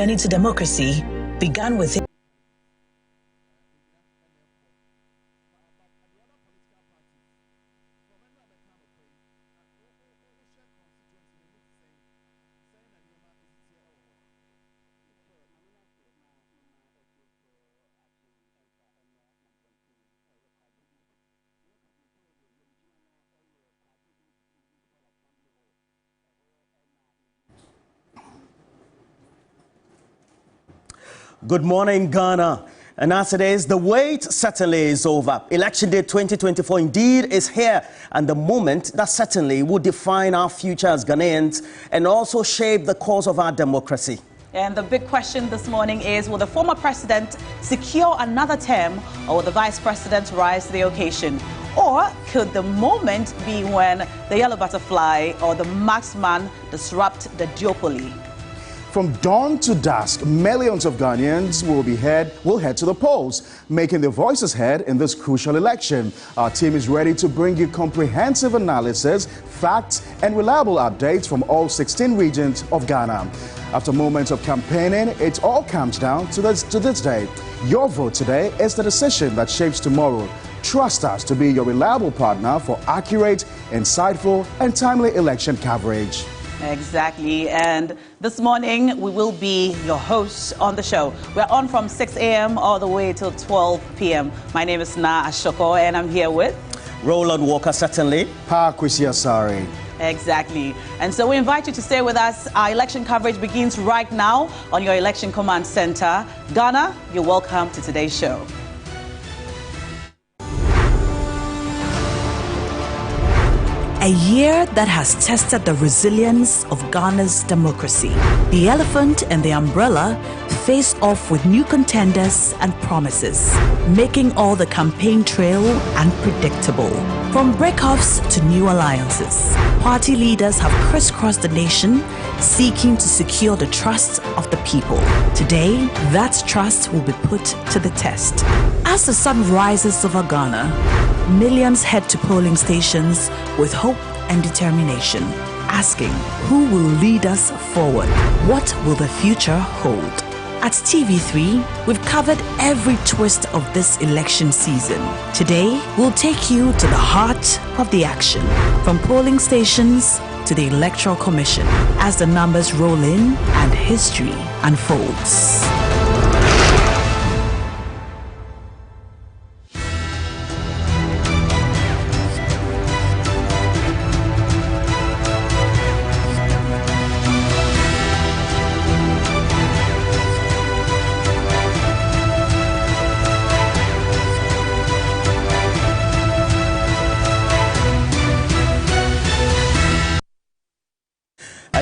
journey to democracy began with it. Good morning, Ghana. And as it is, the wait certainly is over. Election day 2024 indeed is here, and the moment that certainly will define our future as Ghanaians and also shape the course of our democracy. And the big question this morning is, will the former president secure another term, or will the vice president rise to the occasion? Or could the moment be when the yellow butterfly or the marksman disrupt the duopoly? From dawn to dusk, millions of Ghanaians will head to the polls, making their voices heard in this crucial election. Our team is ready to bring you comprehensive analysis, facts, and reliable updates from all 16 regions of Ghana. After moments of campaigning, it all comes down to this day. Your vote today is the decision that shapes tomorrow. Trust us to be your reliable partner for accurate, insightful, and timely election coverage. Exactly. And this morning, we will be your hosts on the show. We're on from 6 a.m. all the way till 12 p.m. My name is Na Ashoko, and I'm here with Roland Walker, certainly. Pa Kwesiasari. Exactly. And so we invite you to stay with us. Our election coverage begins right now on your Election Command Center. Ghana, you're welcome to today's show. A year that has tested the resilience of Ghana's democracy. The elephant and the umbrella faced off with new contenders and promises, making all the campaign trail unpredictable. From breakoffs to new alliances, party leaders have crisscrossed the nation, seeking to secure the trust of the people. Today, that trust will be put to the test. As the sun rises over Ghana, millions head to polling stations with hope and determination, asking who will lead us forward? What will the future hold? At TV3, we've covered every twist of this election season. Today, we'll take you to the heart of the action, from polling stations to the Electoral Commission, as the numbers roll in and history unfolds.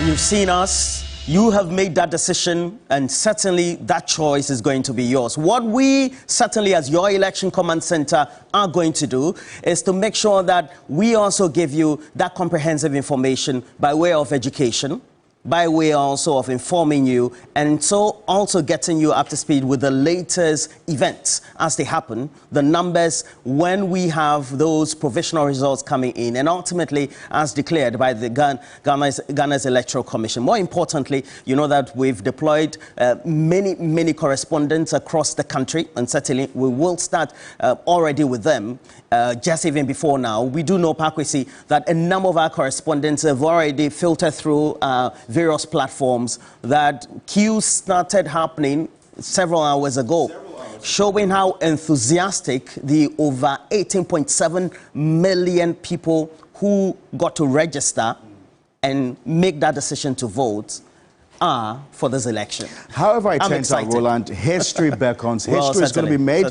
You've seen us, you have made that decision, and certainly that choice is going to be yours. What we certainly as your Election Command Center are going to do is to make sure that we also give you that comprehensive information by way of education, by way also of informing you, and so also getting you up to speed with the latest events as they happen, the numbers when we have those provisional results coming in, and ultimately as declared by the Ghana's Electoral Commission. More importantly, you know that we've deployed many correspondents across the country, and certainly we will start already with them. Just even before now, we do know, Pakwesi, that a number of our correspondents have already filtered through various platforms, that queues started happening several hours ago, showing how enthusiastic the over 18.7 million people who got to register and make that decision to vote are for this election. However, it turns out, Roland, history beckons. History is going to be made.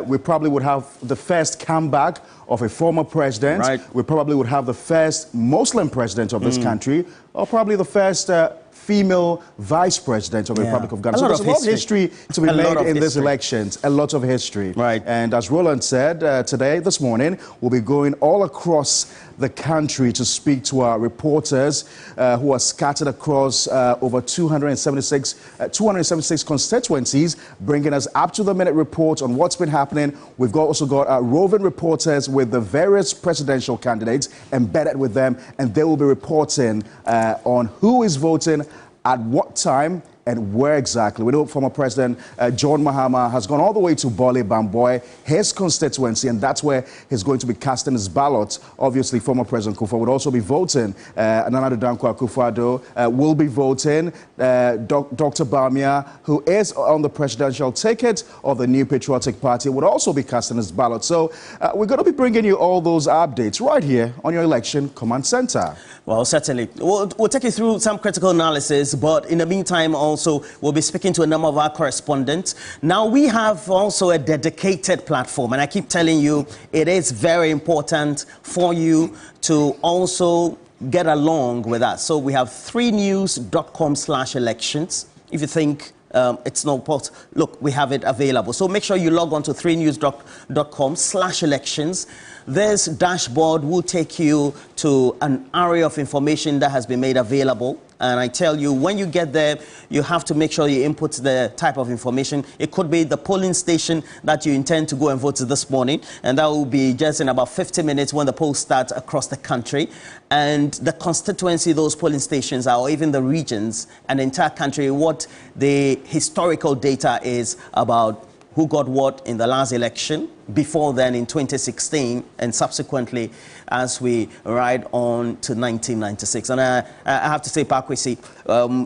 We probably would have the first comeback of a former president. Right. We probably would have the first Muslim president of this country, or probably the first female vice president of the Republic of Ghana. So there's a lot of history to be made in these elections, a lot of history. Right. And as Roland said, this morning, we'll be going all across the country to speak to our reporters who are scattered across over 276 constituencies, bringing us up-to-the-minute reports on what's been happening. We've also got roving reporters with the various presidential candidates embedded with them, and they will be reporting on who is voting, at what time, and where exactly. We know former President John Mahama has gone all the way to Bole Bamboy, his constituency, and that's where he's going to be casting his ballot. Obviously, former President Kufuor would also be voting. Nana Dankwa Akufo-Addo will be voting. Dr. Bamia, who is on the presidential ticket of the New Patriotic Party, would also be casting his ballot. So we're going to be bringing you all those updates right here on your Election Command Center. Well, certainly. We'll take you through some critical analysis, but in the meantime, also, we'll be speaking to a number of our correspondents. Now, we have also a dedicated platform, and I keep telling you, it is very important for you to also get along with us. So we have 3news.com/elections. If you think it's no pot, look, we have it available. So make sure you log on to 3news.com/elections. This dashboard will take you to an array of information that has been made available. And I tell you, when you get there, you have to make sure you input the type of information. It could be the polling station that you intend to go and vote this morning. And that will be just in about 50 minutes when the polls start across the country. And the constituency those polling stations are, or even the regions and the entire country, what the historical data is about who got what in the last election, before then in 2016, and subsequently as we ride on to 1996. And I have to say, Pakwesi,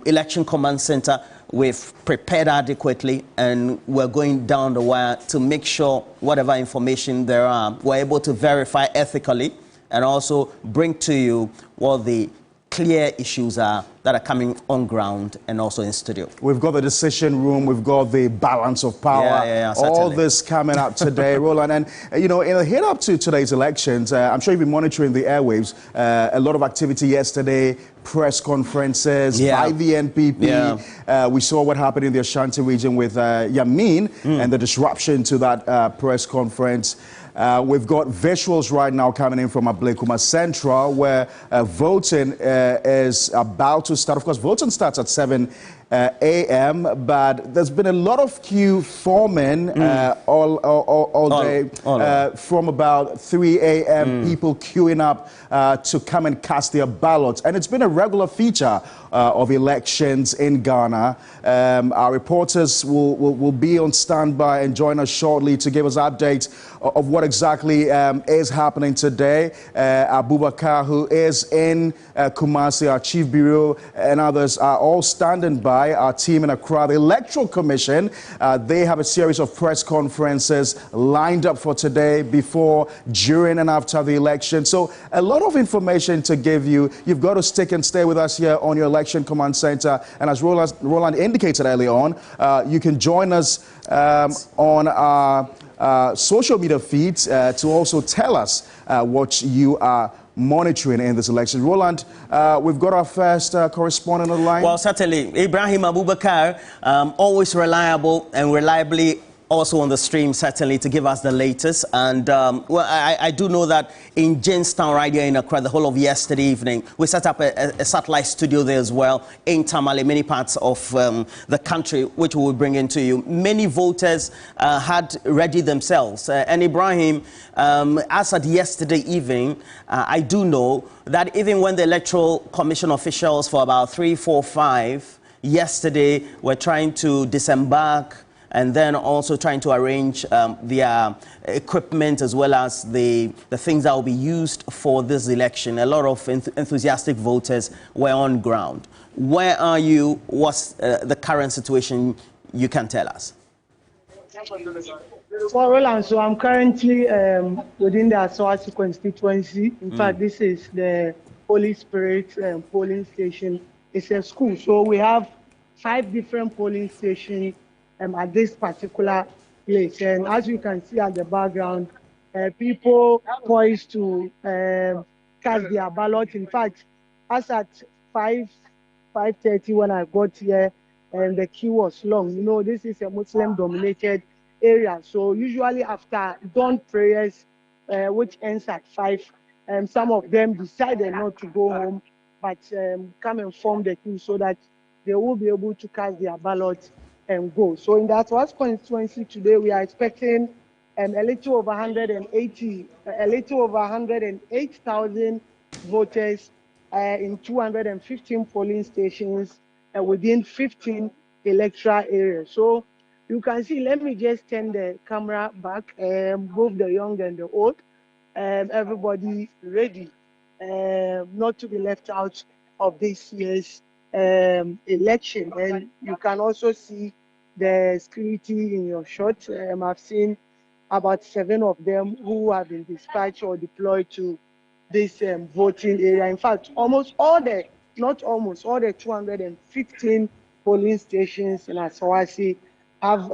Election Command Center, we've prepared adequately, and we're going down the wire to make sure whatever information there are, we're able to verify ethically and also bring to you what the clear issues are that are coming on ground and also in studio. We've got the decision room, we've got the balance of power, all this coming up today, Roland. And, you know, in the head up to today's elections, I'm sure you've been monitoring the airwaves, a lot of activity yesterday, press conferences by the NPP. We saw what happened in the Ashanti region with Yamin and the disruption to that press conference. We've got visuals right now coming in from Abluma Central, where voting is about to start. Of course, voting starts at 7 a.m., but there's been a lot of queue forming all day. From about 3 a.m., people queuing up to come and cast their ballots. And it's been a regular feature of elections in Ghana. Our reporters will be on standby and join us shortly to give us updates of what exactly is happening today. Abubakar, who is in Kumasi, our Chief Bureau, and others are all standing by. Our team in Accra, the Electoral Commission, they have a series of press conferences lined up for today, before, during, and after the election. So a lot of information to give you. You've got to stick and stay with us here on your Election Command Center. And as Roland indicated earlier on, you can join us on our social media feeds to also tell us what you are monitoring in this election. Roland, we've got our first correspondent on the line. Well, certainly, Ibrahim Abubakar, always reliable and reliably also on the stream, certainly, to give us the latest. And, well, I do know that in Jamestown, right here in Accra, the whole of yesterday evening, we set up a satellite studio there as well in Tamale, many parts of the country, which we will bring into you. Many voters had ready themselves. And Ibrahim, as at yesterday evening, I do know that even when the Electoral Commission officials for about 3, 4, 5 yesterday were trying to disembark and then also trying to arrange their equipment as well as the things that will be used for this election, a lot of enthusiastic voters were on ground. Where are you? What's the current situation you can tell us? Well, Roland, so I'm currently within the Ayawasu constituency. In fact, this is the Holy Spirit polling station. It's a school, so we have 5 different polling stations at this particular place. And as you can see at the background, people poised to cast their ballot. In fact, as at 5:30 when I got here, the queue was long. You know, this is a Muslim-dominated area. So usually after dawn prayers, which ends at 5, some of them decided not to go home, but come and form the queue so that they will be able to cast their ballot and go. So in that Ayawasu constituency today, we are expecting a little over 108,000 voters in 215 polling stations within 15 electoral area. So you can see, let me just turn the camera back, both the young and the old, everybody ready not to be left out of this year's election. And you can also see the security in your shot. I've seen about 7 of them who have been dispatched or deployed to this voting area. In fact, almost all the, not almost, all the 215 polling stations in Asawasi have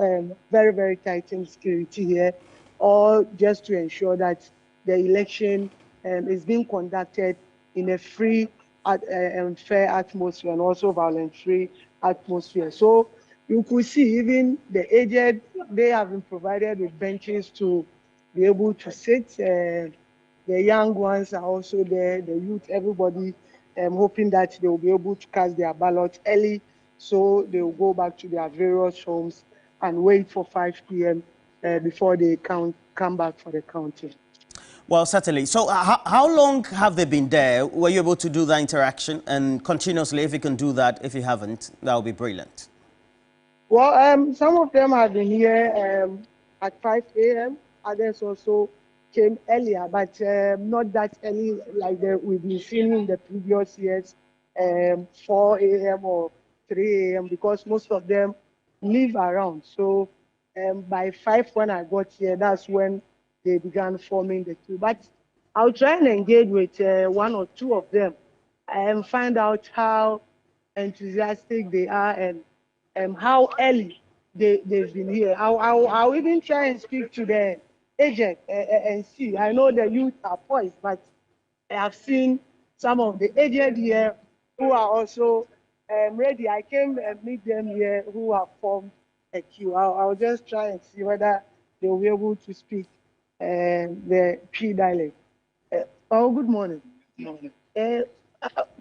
very, very tightened security here, all just to ensure that the election is being conducted in a free and fair atmosphere and also violence-free atmosphere. So you could see even the aged, they have been provided with benches to be able to sit. The young ones are also there, the youth, everybody hoping that they will be able to cast their ballots early so they will go back to their various homes and wait for 5 p.m. Before they come back for the counting. Well, certainly. So how long have they been there? Were you able to do that interaction? And continuously, if you can do that, if you haven't, that would be brilliant. Well, some of them have been here at 5 a.m. Others also came earlier, but not that early like we've been seeing in the previous years, 4 a.m. or 3 a.m. because most of them live around. So by 5 when I got here, that's when they began forming the queue. But I'll try and engage with 1 or 2 of them and find out how enthusiastic they are and how early they've been here. I'll even try and speak to the agent and see. I know the youth are poised, but I have seen some of the aged here who are also ready. I came and meet them here who have formed a queue. I'll just try and see whether they will be able to speak the P dialect. Good morning.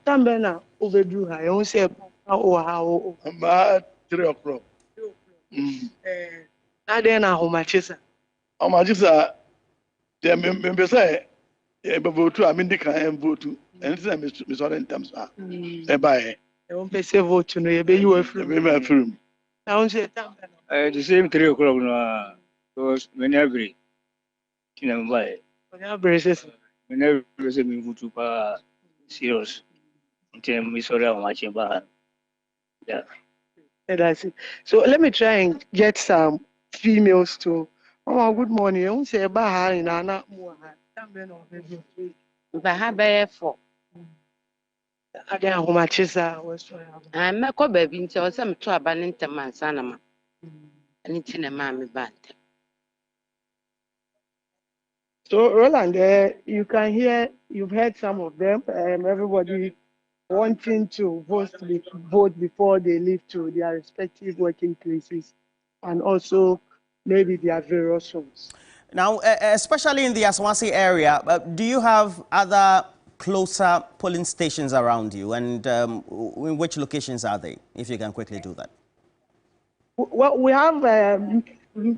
Tambena overdue. I won't say how. About 3 o'clock. Now then, how much is it? How much is that? The members say, vote to, I mean, they can vote to, and it's a Miss Orange Tams. By I won't pay vote to know you were from. I won't say the same 3 o'clock now. Because whenever you know, whenever we vote to serious. Until we saw that watching back. Yeah. That's it. So let me try and get some females to. Oh, good morning. You say about in Anna Moore. Bahabe for. Again, how much is that? I'm a co baby until some trouble in Tamansanama. And it's in a mammy band. So, Roland, you can hear, you've heard some of them. Everybody wanting to vote before they leave to their respective working places and also maybe their various homes. Now, especially in the Asawasi area, do you have other closer polling stations around you? And in which locations are they, if you can quickly do that? Well, we have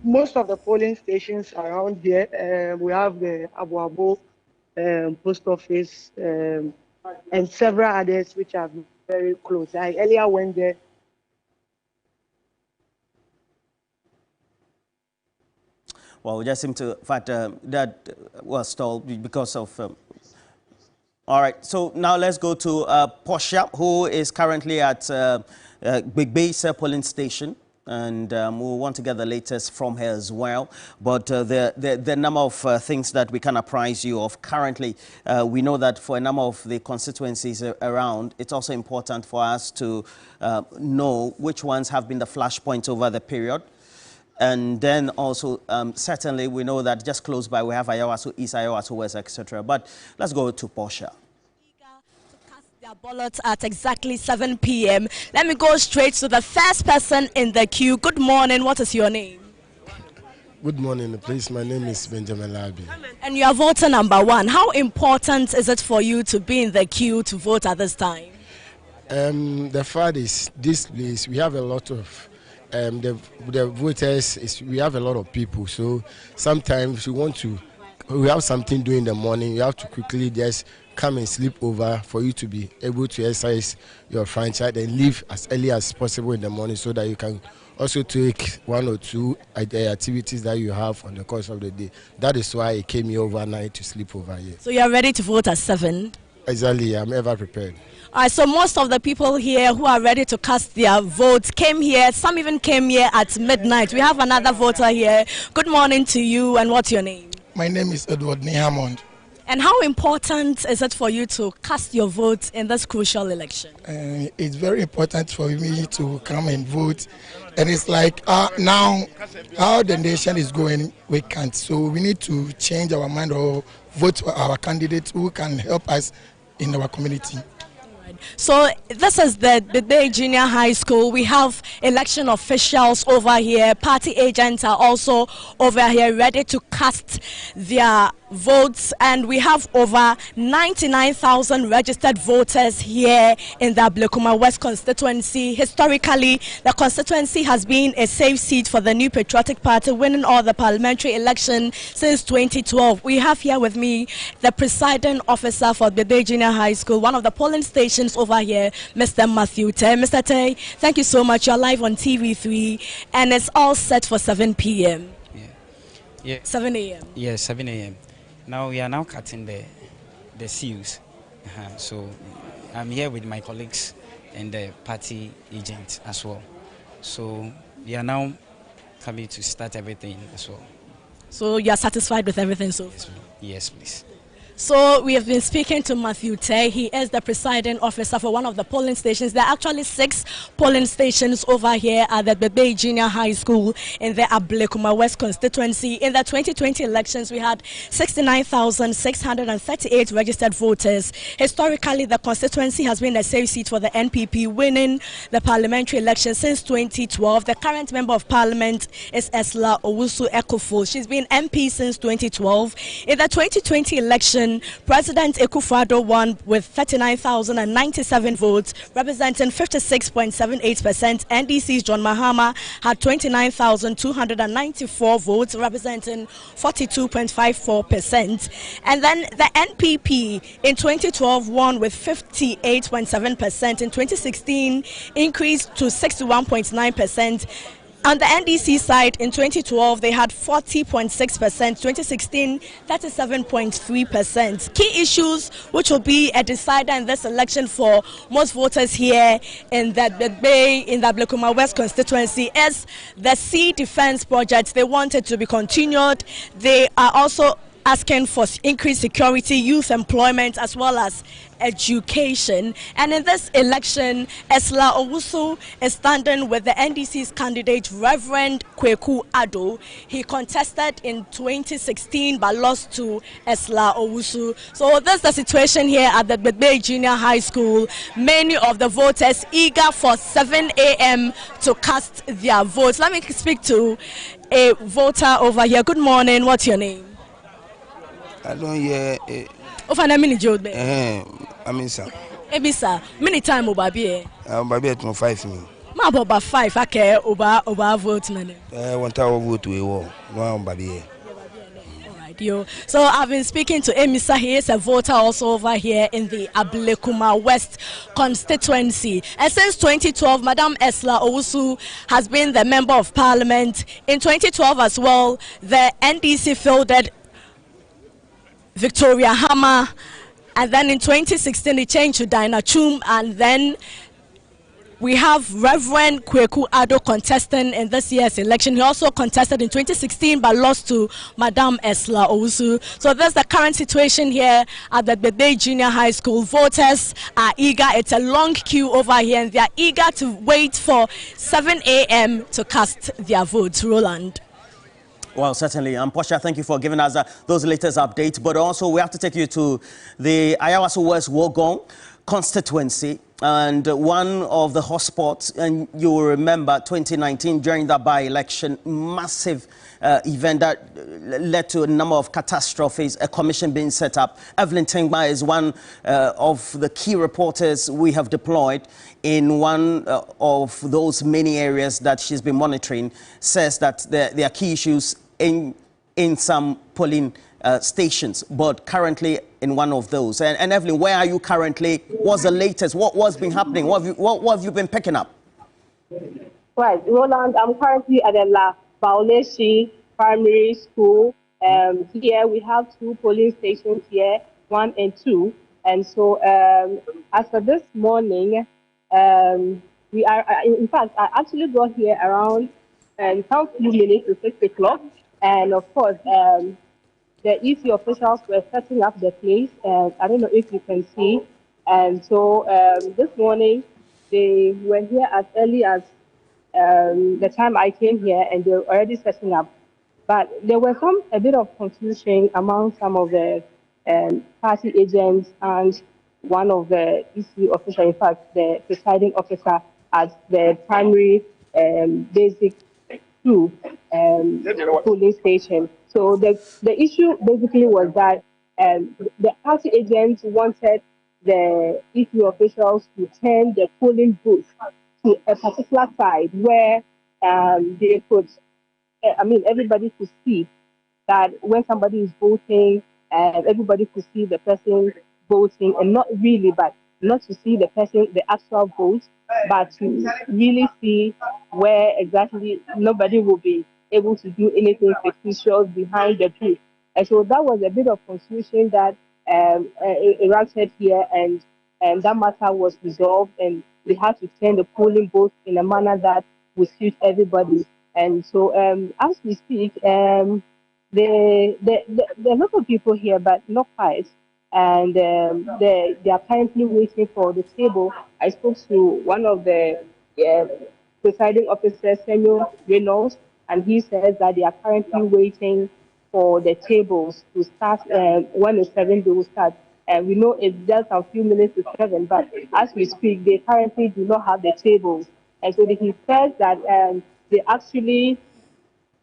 most of the polling stations around here. We have the Abuabo post office and several others which are very close. I earlier went there. Well, we just seem to fact that was stalled because of. All right, so now let's go to Portia, who is currently at Big Base polling station. And we'll want to get the latest from her as well. But the number of things that we can apprise you of currently, we know that for a number of the constituencies around, it's also important for us to know which ones have been the flashpoints over the period. And then also, certainly, we know that just close by, we have Ayawasu East, Ayawasu West, etc. But let's go to Portia. Their ballots at exactly 7 p.m. Let me go straight to the first person in the queue. Good morning. What is your name? Good morning, please. My name is Benjamin Labi. And you are voter number 1. How important is it for you to be in the queue to vote at this time? The fact is, this place, we have a lot of the voters. We have a lot of people. So sometimes we want to we have something doing in the morning, you have to quickly just come and sleep over for you to be able to exercise your franchise and leave as early as possible in the morning so that you can also take 1 or 2 activities that you have on the course of the day. That is why I came here overnight to sleep over here. So you are ready to vote at 7? Exactly, I'm ever prepared. All right, so most of the people here who are ready to cast their votes came here. Some even came here at midnight. We have another voter here. Good morning to you, and what's your name? My name is Edward Nihamond. And how important is it for you to cast your vote in this crucial election? It's very important for me to come and vote. And it's like now how the nation is going, we can't. So we need to change our mind or vote for our candidates who can help us in our community. So this is the Bay Junior High School. We have election officials over here. Party agents are also over here ready to cast their votes, and we have over 99,000 registered voters here in the Abluma West constituency. Historically, the constituency has been a safe seat for the New Patriotic Party, winning all the parliamentary election since 2012. We have here with me the presiding officer for the Bay Junior High School, one of the polling stations over here, Mr. Matthew Tay. Mr. Tay, thank you so much. You're live on TV3, and it's all set for 7 p.m. Yeah. 7 a.m. Yeah, 7 a.m. Now we are now cutting the seals. So I'm here with my colleagues and the party agents as well. So we are now coming to start everything as well. So you are satisfied with everything so far? Yes, please. So we have been speaking to Matthew Tay. He is the presiding officer for one of the polling stations. There are actually 6 polling stations over here at the Bay Junior High School in the Abluma West constituency. In the 2020 elections, we had 69,638 registered voters. Historically, the constituency has been a safe seat for the NPP, winning the parliamentary election since 2012. The current member of parliament is Ayawasu West. She's been MP since 2012. In the 2020 election, President Akufo-Addo won with 39,097 votes, representing 56.78%. NDC's John Mahama had 29,294 votes, representing 42.54%. And then the NPP in 2012 won with 58.7%. In 2016, increased to 61.9%. On the NDC side, in 2012, they had 40.6%, 2016, 37.3%. Key issues which will be a decider in this election for most voters here in the Bay, in the Abluma West constituency, is the sea defense project. They want it to be continued. They are also asking for increased security, youth employment, as well as education. And in this election, Esla Owusu is standing with the NDC's candidate, Reverend Kweku Ado. He contested in 2016 but lost to Esla Owusu. So that's the situation here at the Bay Junior High School. Many of the voters eager for 7 a.m. to cast their votes. Let me speak to a voter over here. Good morning. What's your name? I don't hear. Ofana mini job. Amisa. Ebisa. Many time obabi. Obabi at 5 me. Ma oba 5 ake oba vote nane. 1 hour vote we wo. No obabi. Alright, yo. So I've been speaking to Emisa. He is a voter also over here in the Abluma West constituency. And since 2012, Madam Esla Owusu has been the member of parliament. In 2012 as well, the NDC fielded Victoria Hammer, and then in 2016 it changed to Dinah Chum, and then we have Reverend Kweku Ado contesting in this year's election. He also contested in 2016 but lost to Madam Esla Owusu. So that's the current situation here at the Bay Junior High School. Voters are eager. It's a long queue over here, and they are eager to wait for 7 a.m. to cast their votes. Roland. Well, certainly. Portia, thank you for giving us those latest updates. But also, we have to take you to the Ayawasu West Wogong constituency. And one of the hotspots, and you will remember 2019 during that by-election, massive event that led to a number of catastrophes, a commission being set up. Evelyn Tengba is one of the key reporters we have deployed in one of those many areas that she's been monitoring, says that there are key issues in some polling stations, but currently in one of those. And Evelyn, where are you currently? What's the latest? What's been happening? What have you been picking up? Right, Roland, I'm currently at the Ladapon Primary School. Here we have 2 polling stations here, 1 and 2. And so as for this morning, we are, in fact, I actually got here around some few minutes to 6 o'clock. And of course, the EC officials were setting up the place. I don't know if you can see. And so this morning, they were here as early as the time I came here, and they were already setting up. But there was a bit of confusion among some of the party agents and one of the EC officials, in fact, the presiding officer at the primary basic 2 polling station. So the issue basically was that the party agents wanted the EC officials to turn the polling booth to a particular side where they could, everybody could see that when somebody is voting, everybody could see the person voting, and not to see the person, the actual vote, but to really see where exactly nobody will be able to do anything fictitious behind the booth. And so that was a bit of confusion that erupted here, and that matter was resolved, and we had to turn the polling booth in a manner that would suit everybody. And so as we speak, there are a lot of people here, but not quite. And they are currently waiting for the table. I spoke to one of the presiding officers, Samuel Reynolds, and he says that they are currently waiting for the tables to start. When it's 7, they will start. And we know it's just a few minutes to 7, but as we speak, they currently do not have the tables. And so he says that they actually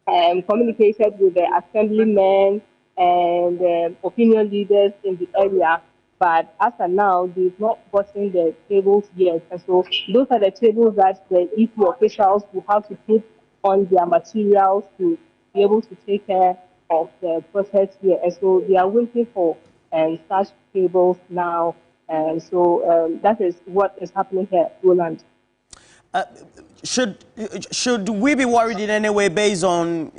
communicated with the assemblymen and opinion leaders in the area, but as of now, they've not gotten the tables yet. And so those are the tables that the EC officials will have to put on their materials to be able to take care of the process here. And so they are waiting for such tables now. And so that is what is happening here, Roland. Should we be worried in any way based on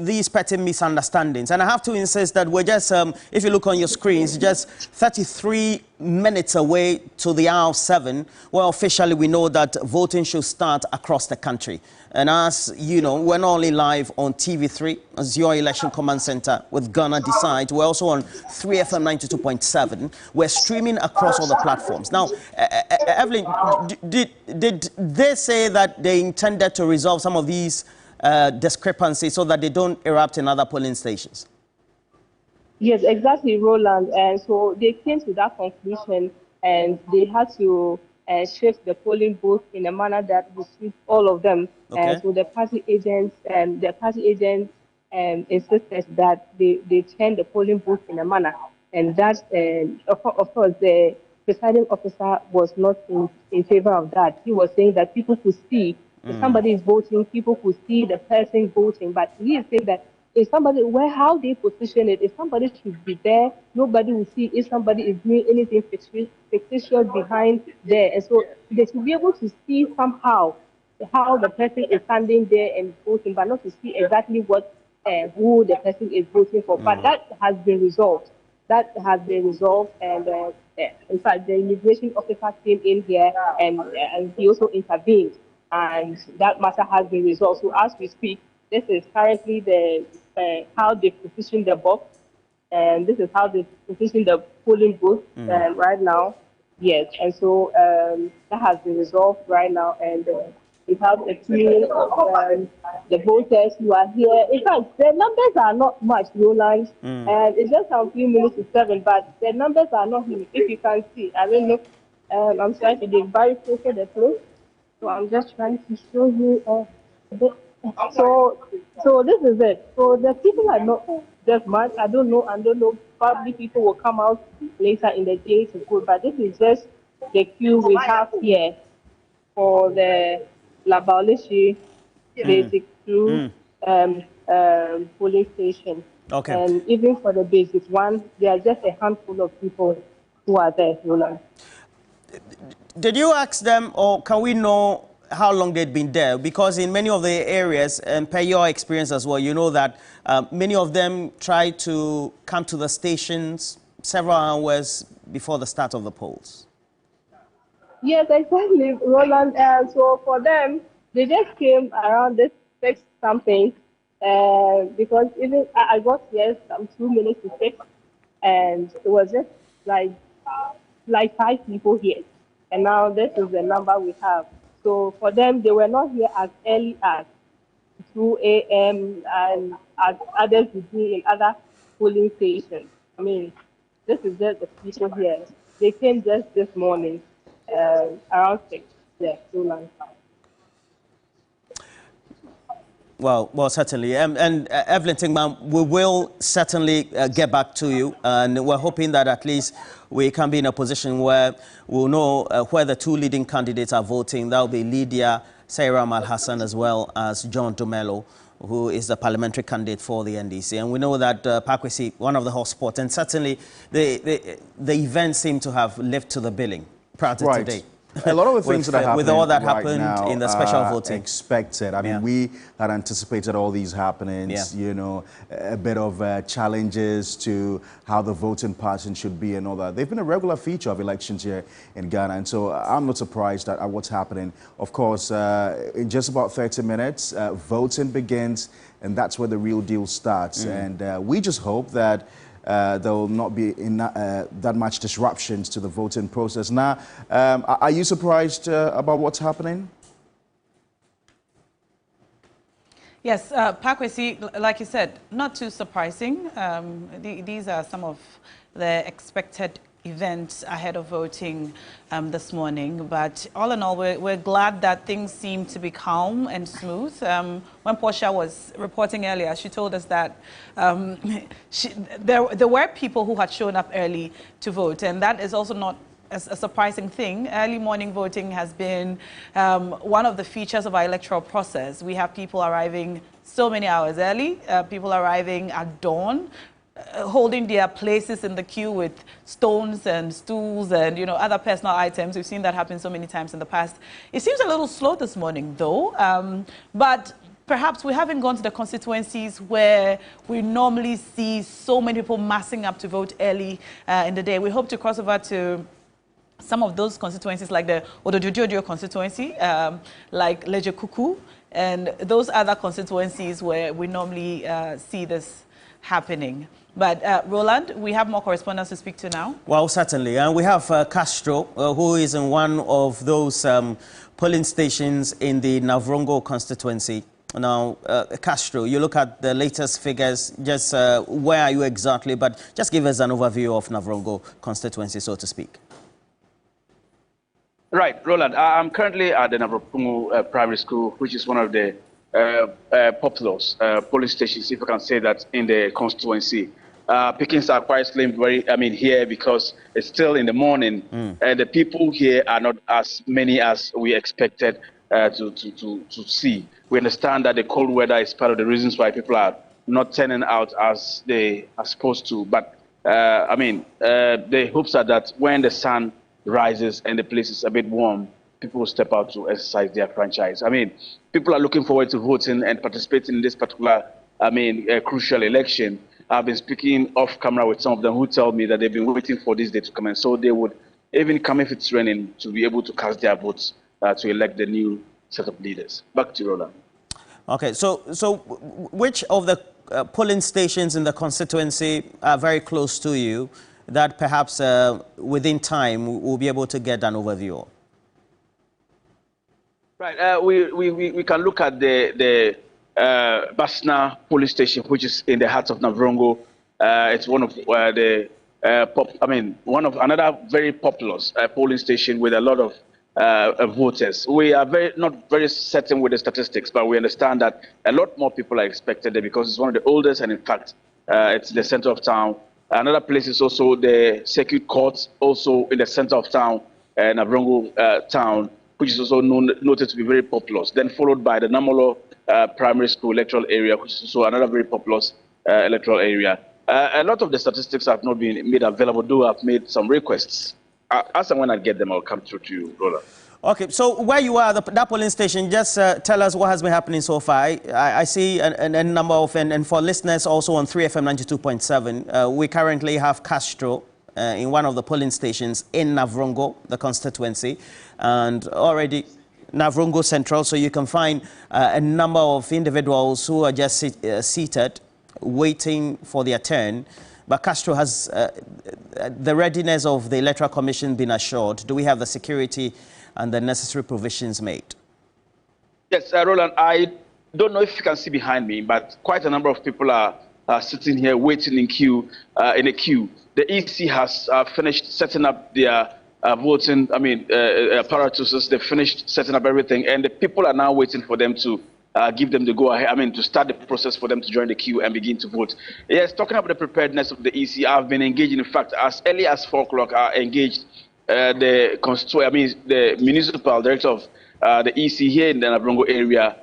these petty misunderstandings? And I have to insist that we're just, if you look on your screens, just 33 minutes away to the hour of 7, where officially we know that voting should start across the country. And as you know, we're not only live on TV3, as your election command center with Ghana Decide. We're also on 3FM 92.7. We're streaming across all the platforms. Now, Evelyn, did they say that they intended to resolve some of these discrepancies so that they don't erupt in other polling stations? Yes, exactly, Roland. And so they came to that conclusion, and they had to shift the polling booth in a manner that would suit all of them. Okay. So the party agents insisted that they turn the polling booth in a manner, and that, of course, the presiding officer was not in favor of that. He was saying that people could see if somebody is voting, people could see the person voting, but he is saying that if somebody, how they position it, if somebody should be there, nobody will see if somebody is doing anything fictitious behind there. And so they should be able to see somehow how the person is standing there and voting, but not to see exactly what who the person is voting for. But that has been resolved. That has been resolved, and in fact, the immigration officer came in here and he also intervened, and that matter has been resolved. So as we speak, this is currently the how they position the box, and this is how they position the polling booth right now. Yes, and so that has been resolved right now, and we have a team of the voters who are here. In fact, the numbers are not much, Roland, and it's just a few minutes to 7, but the numbers are not huge. If you can see, I don't know, I'm trying to get very close to the place, so I'm just trying to show you a bit. So this is it. So the people are not just much. I don't know. Probably people will come out later in the day to vote, but this is just the queue we have here for the Ladapon Basic 2 polling station. Okay. And even for the basic one, there are just a handful of people who are there, Roland. Did you ask them, or can we know how long they'd been there? Because in many of the areas, and per your experience as well, you know that many of them try to come to the stations several hours before the start of the polls. Yes, exactly, Roland. So for them, they just came around this 6 something, because even I got here some 2 minutes to 6, and it was just like 5 people here. And now this is the number we have. So for them, they were not here as early as 2 a.m. and as others would be in other polling stations. I mean, this is just the people here. They came just this morning, around 6. Yeah, so long. Well, certainly. And Evelyn Tingman, we will certainly get back to you. And we're hoping that at least we can be in a position where we'll know where the 2 leading candidates are voting. That will be Lydia Sairam Al-Hassan as well as John Dumelo, who is the parliamentary candidate for the NDC. And we know that Pakwesi, one of the hotspots, and certainly the events seem to have lived to the billing prior to today. A lot of the things that are happening with all that right happened now in the special voting expected. I mean, we had anticipated all these happenings. You know, a bit of challenges to how the voting pattern should be and all that. They've been a regular feature of elections here in Ghana, and so I'm not surprised at what's happening. Of course, in just about 30 minutes, voting begins, and that's where the real deal starts. And we just hope that there will not be that much disruptions to the voting process. Now, are you surprised about what's happening? Yes, Pakwesi, like you said, not too surprising. These are some of the expected events ahead of voting this morning. But all in all, we're glad that things seem to be calm and smooth. When Portia was reporting earlier, she told us that there were people who had shown up early to vote, and that is also not a surprising thing. Early morning voting has been one of the features of our electoral process. We have people arriving so many hours early, people arriving at dawn, holding their places in the queue with stones and stools and, you know, other personal items. We've seen that happen so many times in the past. It seems a little slow this morning, though, but perhaps we haven't gone to the constituencies where we normally see so many people massing up to vote early in the day. We hope to cross over to some of those constituencies like the Odojojo constituency, like Lejekuku, and those other constituencies where we normally see this happening. But Roland, we have more correspondents to speak to now. Well, certainly. And we have Castro, who is in one of those polling stations in the Navongo constituency. Now, Castro, you look at the latest figures, just where are you exactly? But just give us an overview of Navongo constituency, so to speak. Right, Roland. I'm currently at the Navongo Primary School, which is one of the populous polling stations, if I can say that, in the constituency. Pickings are quite slim, here, because it's still in the morning. And the people here are not as many as we expected to see. We understand that the cold weather is part of the reasons why people are not turning out as they are supposed to. But the hopes are that when the sun rises and the place is a bit warm, people will step out to exercise their franchise. People are looking forward to voting and participating in this particular, crucial election. I've been speaking off camera with some of them who tell me that they've been waiting for this day to come, and so they would even come if it's raining to be able to cast their votes to elect the new set of leaders. Back to Roland. Okay, so which of the polling stations in the constituency are very close to you that perhaps within time we'll be able to get an overview of? Right, we can look at the Basna police station, which is in the heart of Navongo. It's one of another very populous polling station with a lot of voters. We are not very certain with the statistics, but we understand that a lot more people are expected there because it's one of the oldest, and in fact, it's the center of town. Another place is also the circuit court, also in the center of town, Navongo town, which is also noted to be very populous. Then followed by the Namolo Primary School electoral area, which is also another very populous electoral area. A lot of the statistics have not been made available, though I've made some requests. As and when I get them, I'll come through to you, Roland. Okay, so where you are, that polling station, just tell us what has been happening so far. I see a number of, and for listeners also on 3FM 92.7, we currently have Castro in one of the polling stations in Navongo, the constituency, and already Navongo Central, so you can find a number of individuals who are just seated, waiting for their turn. But Castro, has the readiness of the Electoral Commission been assured? Do we have the security and the necessary provisions made? Yes, Roland, I don't know if you can see behind me, but quite a number of people are sitting here waiting in a queue. The EC has finished setting up their voting, apparatuses. They finished setting up everything, and the people are now waiting for them to give them the go-ahead, to start the process for them to join the queue and begin to vote. Yes, talking about the preparedness of the EC, I've been engaged. In fact, as early as 4 o'clock, I engaged the municipal director of the EC here in the Navongo area,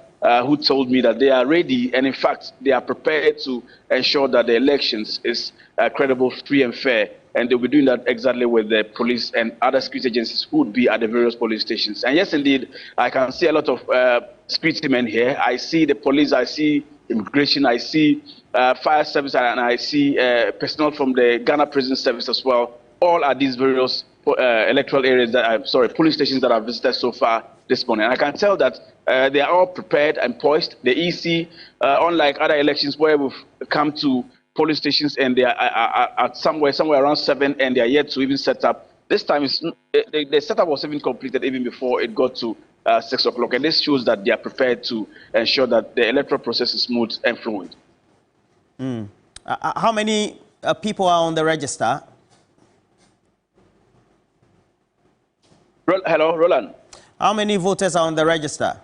who told me that they are ready, and in fact, they are prepared to ensure that the elections is credible, free and fair. And they'll be doing that exactly with the police and other security agencies who would be at the various police stations. And yes, indeed, I can see a lot of security men here. I see the police, I see immigration, I see fire service, and I see personnel from the Ghana Prison Service as well. All at these various electoral areas police stations that I've visited so far this morning. And I can tell that they are all prepared and poised. The EC, unlike other elections where we've come to police stations and they are at somewhere around 7 and they are yet to even set up. This time, the setup was even completed even before it got to 6 o'clock. And this shows that they are prepared to ensure that the electoral process is smooth and fluid. How many people are on the register? Hello, Roland. How many voters are on the register?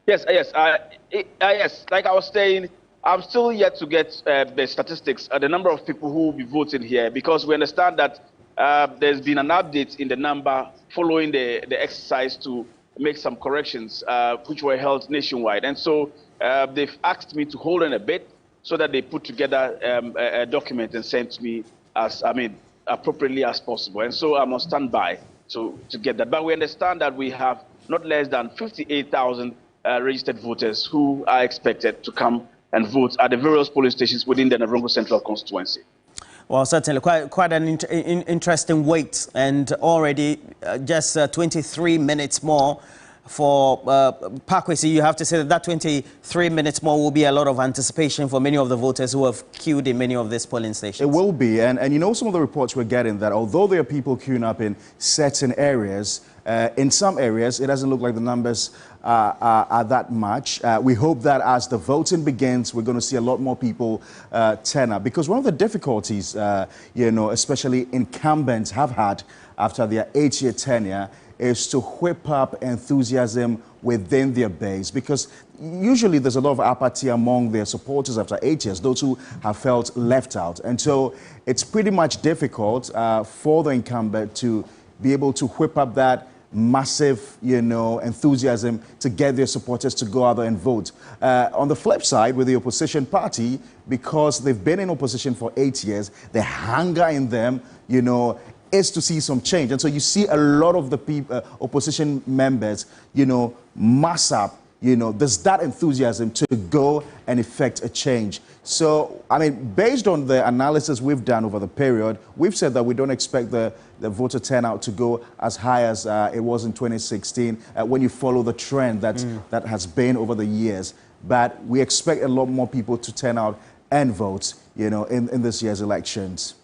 Yes. Like I was saying, I'm still yet to get the statistics, the number of people who will be voting here, because we understand that there's been an update in the number following the exercise to make some corrections, which were held nationwide. And so they've asked me to hold on a bit so that they put together a document and send to me appropriately as possible. And so I'm on standby to get that. But we understand that we have not less than 58,000 registered voters who are expected to come and vote at the various polling stations within the Navongo Central constituency. Well, certainly quite an interesting wait, and already just 23 minutes more for Parkway. You have to say that 23 minutes more will be a lot of anticipation for many of the voters who have queued in many of these polling stations. It will be, and you know, some of the reports we're getting that although there are people queuing up in certain areas, in some areas it doesn't look like the numbers are that much. We hope that as the voting begins, we're going to see a lot more people turn up, because one of the difficulties, especially incumbents have had after their 8-year tenure is to whip up enthusiasm within their base, because usually there's a lot of apathy among their supporters after 8 years, those who have felt left out. And so it's pretty much difficult for the incumbent to be able to whip up that massive, enthusiasm to get their supporters to go out there and vote. On the flip side, with the opposition party, because they've been in opposition for 8 years, the hunger in them, is to see some change. And so you see a lot of the opposition members, mass up, there's that enthusiasm to go and effect a change. So, based on the analysis we've done over the period, we've said that we don't expect the voter turnout to go as high as it was in 2016 when you follow the trend that has been over the years. But we expect a lot more people to turn out and vote, in this year's elections.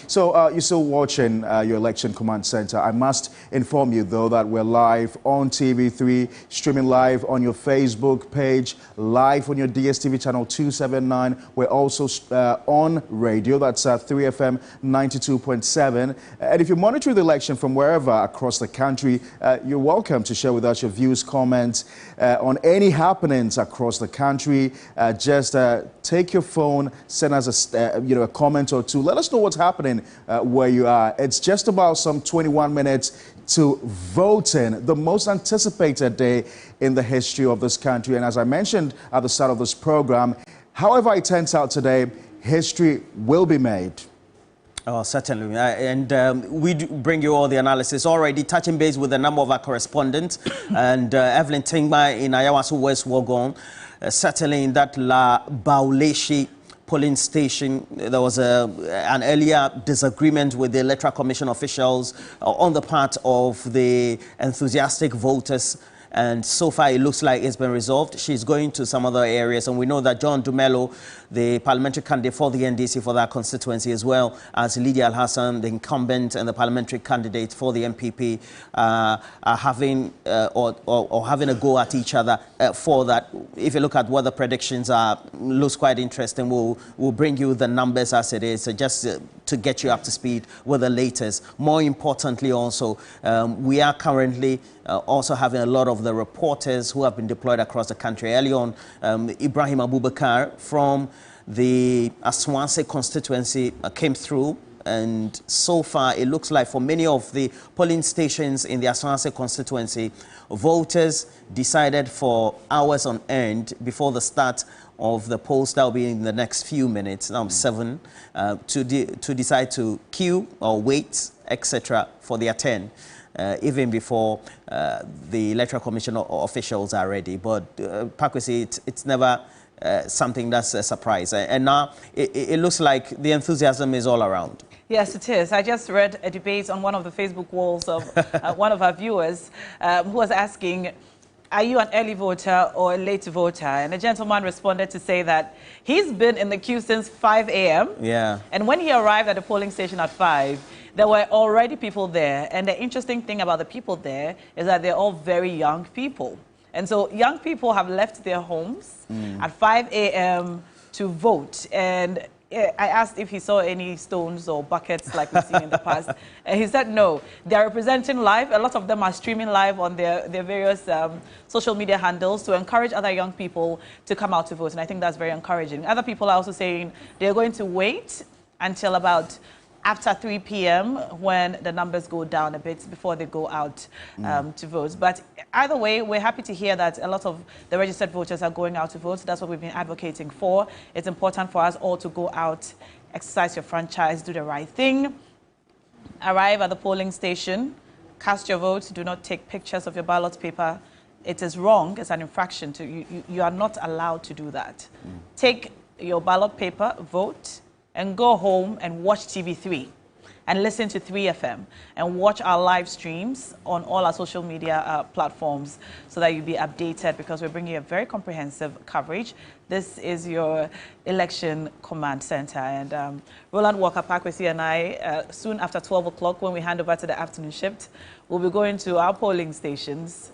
So you're still watching your Election Command Center. I must inform you, though, that we're live on TV3, streaming live on your Facebook page, live on your DSTV channel 279. We're also on radio. That's 3FM 92.7. And if you're monitoring the election from wherever across the country, you're welcome to share with us your views, comments on any happenings across the country. Just take your phone, send us a comment or two. Let us know what's happening where you are. It's just about some 21 minutes to voting, the most anticipated day in the history of this country. And as I mentioned at the start of this program, however it turns out today, history will be made. Oh, certainly. We do bring you all the analysis already, touching base with a number of our correspondents. And Evelyn Tingma in Ayawasu West, Wogon, certainly in that La Bauleshi polling station, there was an earlier disagreement with the Electoral Commission officials on the part of the enthusiastic voters. And so far, it looks like it's been resolved. She's going to some other areas. And we know that John Dumelo, the parliamentary candidate for the NDC for that constituency, as well as Lydia Al-Hassan, the incumbent and the parliamentary candidate for the MPP, are having or having a go at each other for that. If you look at what the predictions are, looks quite interesting. We'll bring you the numbers as it is, just to get you up to speed with the latest. More importantly, also, we are currently also having a lot of the reporters who have been deployed across the country. Early on, Ibrahim Abubakar from the Ashanti constituency came through, and so far it looks like for many of the polling stations in the Ashanti constituency, voters decided for hours on end before the start of the polls that will be in the next few minutes, now 7, to decide to queue or wait, etc., for their turn. Even before the Electoral Commission officials are ready. But Pakwesi, it's never something that's a surprise. And now it looks like the enthusiasm is all around. Yes, it is. I just read a debate on one of the Facebook walls of one of our viewers who was asking, are you an early voter or a late voter? And a gentleman responded to say that he's been in the queue since 5 a.m. Yeah. And when he arrived at the polling station at 5, there were already people there. And the interesting thing about the people there is that they're all very young people. And so young people have left their homes at 5 a.m. to vote. And I asked if he saw any stones or buckets like we've seen in the past. And he said no. They're representing live. A lot of them are streaming live on their various social media handles to encourage other young people to come out to vote. And I think that's very encouraging. Other people are also saying they're going to wait until about after 3 p.m. when the numbers go down a bit before they go out to vote. But either way, we're happy to hear that a lot of the registered voters are going out to vote. That's what we've been advocating for. It's important for us all to go out, exercise your franchise, do the right thing, arrive at the polling station, cast your vote, do not take pictures of your ballot paper. It is wrong, it's an infraction. You are not allowed to do that. Take your ballot paper, vote, and go home and watch TV3 and listen to 3FM and watch our live streams on all our social media platforms so that you'll be updated, because we're bringing you a very comprehensive coverage. This is your election command center. And Roland Walker Pakwesi and I, soon after 12 o'clock, when we hand over to the afternoon shift, we'll be going to our polling stations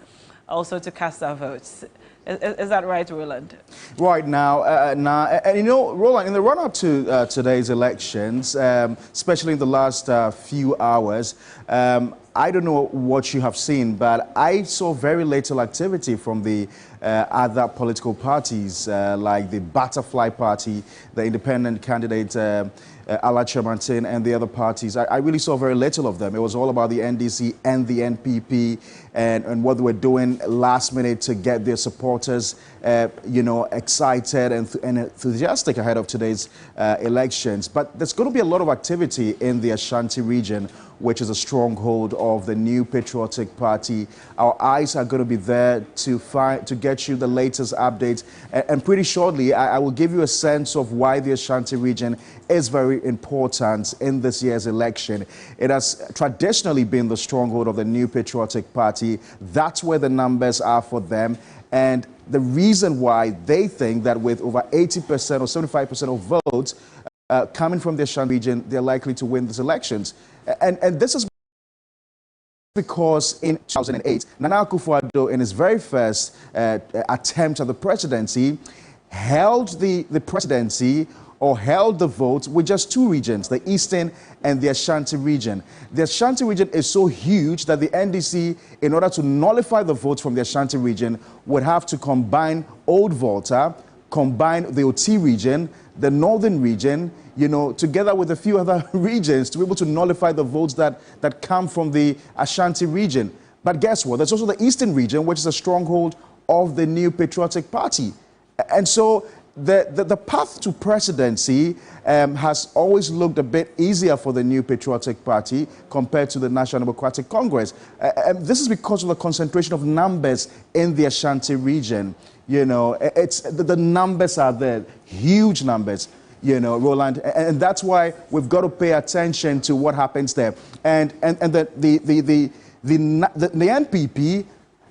also to cast our votes. Is that right, Roland? Right now, and you know, Roland, in the run-up to today's elections, especially in the last few hours, I don't know what you have seen, but I saw very little activity from the other political parties, like the Butterfly Party, the independent candidate, Ala Chairmantin, and the other parties. I really saw very little of them. It was all about the NDC and the NPP and what they were doing last minute to get their supporters, you know, excited and enthusiastic ahead of today's elections. But there's going to be a lot of activity in the Ashanti region, which is a stronghold of the New Patriotic Party. Our eyes are going to be there to get you the latest updates. And pretty shortly, I will give you a sense of why the Ashanti region is very important in this year's election. It has traditionally been the stronghold of the New Patriotic Party. That's where the numbers are for them. And the reason why they think that with over 80% or 75% of votes coming from the Ashanti region, they're likely to win these elections. And this is because in 2008, Nana Akufo-Addo, in his very first attempt at the presidency, held the presidency or held the vote with just two regions, the Eastern and the Ashanti region. The Ashanti region is so huge that the NDC, in order to nullify the votes from the Ashanti region, would have to combine Old Volta combine the OT region, the northern region, you know, together with a few other regions to be able to nullify the votes that come from the Ashanti region. But guess what? There's also the eastern region, which is a stronghold of the New Patriotic Party. And so the path to presidency has always looked a bit easier for the New Patriotic Party compared to the National Democratic Congress. This is because of the concentration of numbers in the Ashanti region. You know, the numbers are there, huge numbers, you know, Roland, and that's why we've got to pay attention to what happens there. And the NPP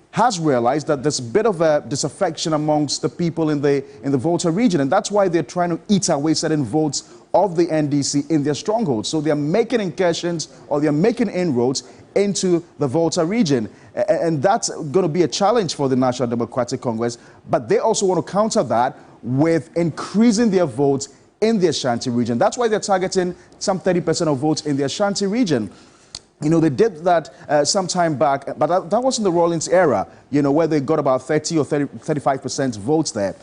has realized that there's a bit of a disaffection amongst the people in the Volta region, and that's why they're trying to eat away certain votes of the NDC in their strongholds. So they're making incursions, or they're making inroads into the Volta region, and that's going to be a challenge for the National Democratic Congress. But they also want to counter that with increasing their votes in the Ashanti region. That's why they're targeting some 30% of votes in the Ashanti region. You know, they did that some time back, but that was in the Rawlings era, you know, where they got about 30 or 35% votes there.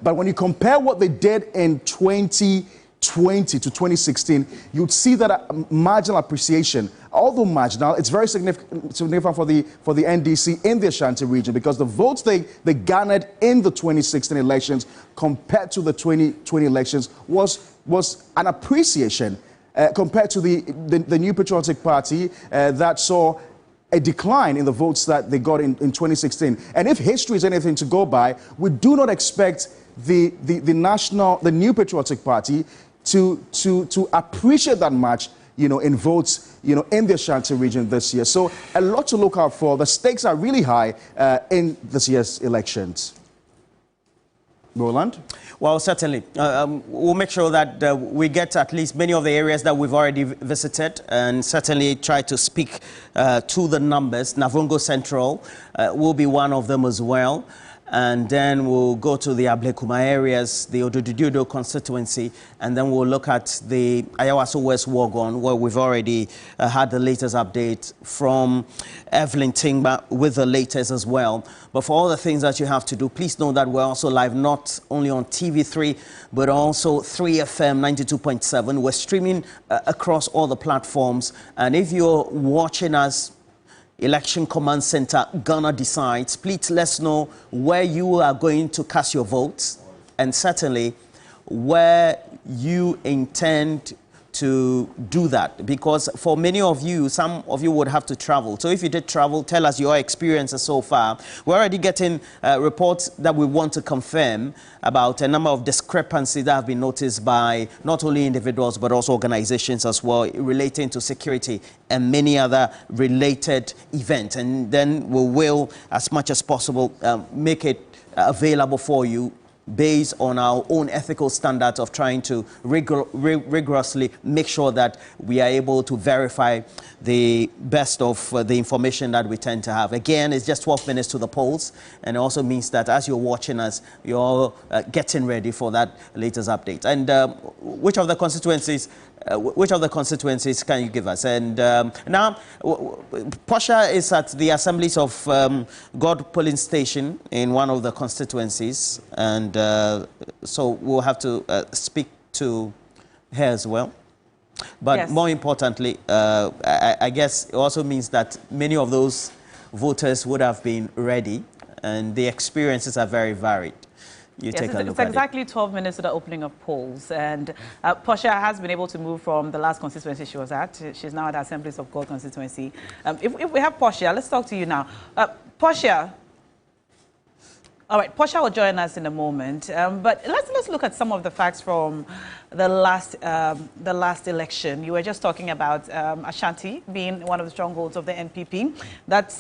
But when you compare what they did in 2020 to 2016, you'd see that marginal appreciation, although marginal, it's very significant for the NDC in the Ashanti region, because the votes they garnered in the 2016 elections compared to the 2020 elections was an appreciation. Compared to the New Patriotic Party that saw a decline in the votes that they got in 2016. And if history is anything to go by, we do not expect the New Patriotic Party to appreciate that much, you know, in votes, you know, in the Ashanti region this year. So a lot to look out for. The stakes are really high in this year's elections. Roland? Well, certainly. We'll make sure that we get at least many of the areas that we've already visited, and certainly try to speak to the numbers. Navongo Central will be one of them as well. And then we'll go to the Ablekuma areas, the Ododududo constituency, and then we'll look at the Ayawasu West Wagon, where we've already had the latest update from Evelyn Tingba with the latest as well. But for all the things that you have to do, please know that we're also live not only on TV3, but also 3FM 92.7. We're streaming across all the platforms. And if you're watching us, Election Command Center, Ghana decides, please let us know where you are going to cast your votes, and certainly where you intend to do that, because for many of you, some of you would have to travel. So if you did travel, tell us your experiences so far. We're already getting reports that we want to confirm about a number of discrepancies that have been noticed by not only individuals but also organizations as well, relating to security and many other related events. And then we will, as much as possible, make it available for you, based on our own ethical standards of trying to rigorously make sure that we are able to verify the best of the information that we tend to have. Again, it's just 12 minutes to the polls, and it also means that as you're watching us, you're getting ready for that latest update. And which of the constituencies can you give us? And now, Portia is at the Assemblies of God polling station in one of the constituencies, and so we'll have to speak to her as well. But yes, more importantly, I guess it also means that many of those voters would have been ready, and the experiences are very varied. You take a look it's exactly 12 minutes to the opening of polls, and Portia has been able to move from the last constituency she was at. She's now at the Assemblies of God constituency. If we have Portia, let's talk to you now. Portia, all right, Portia will join us in a moment, but let's look at some of the facts from the last election. You were just talking about Ashanti being one of the strongholds of the NPP. That's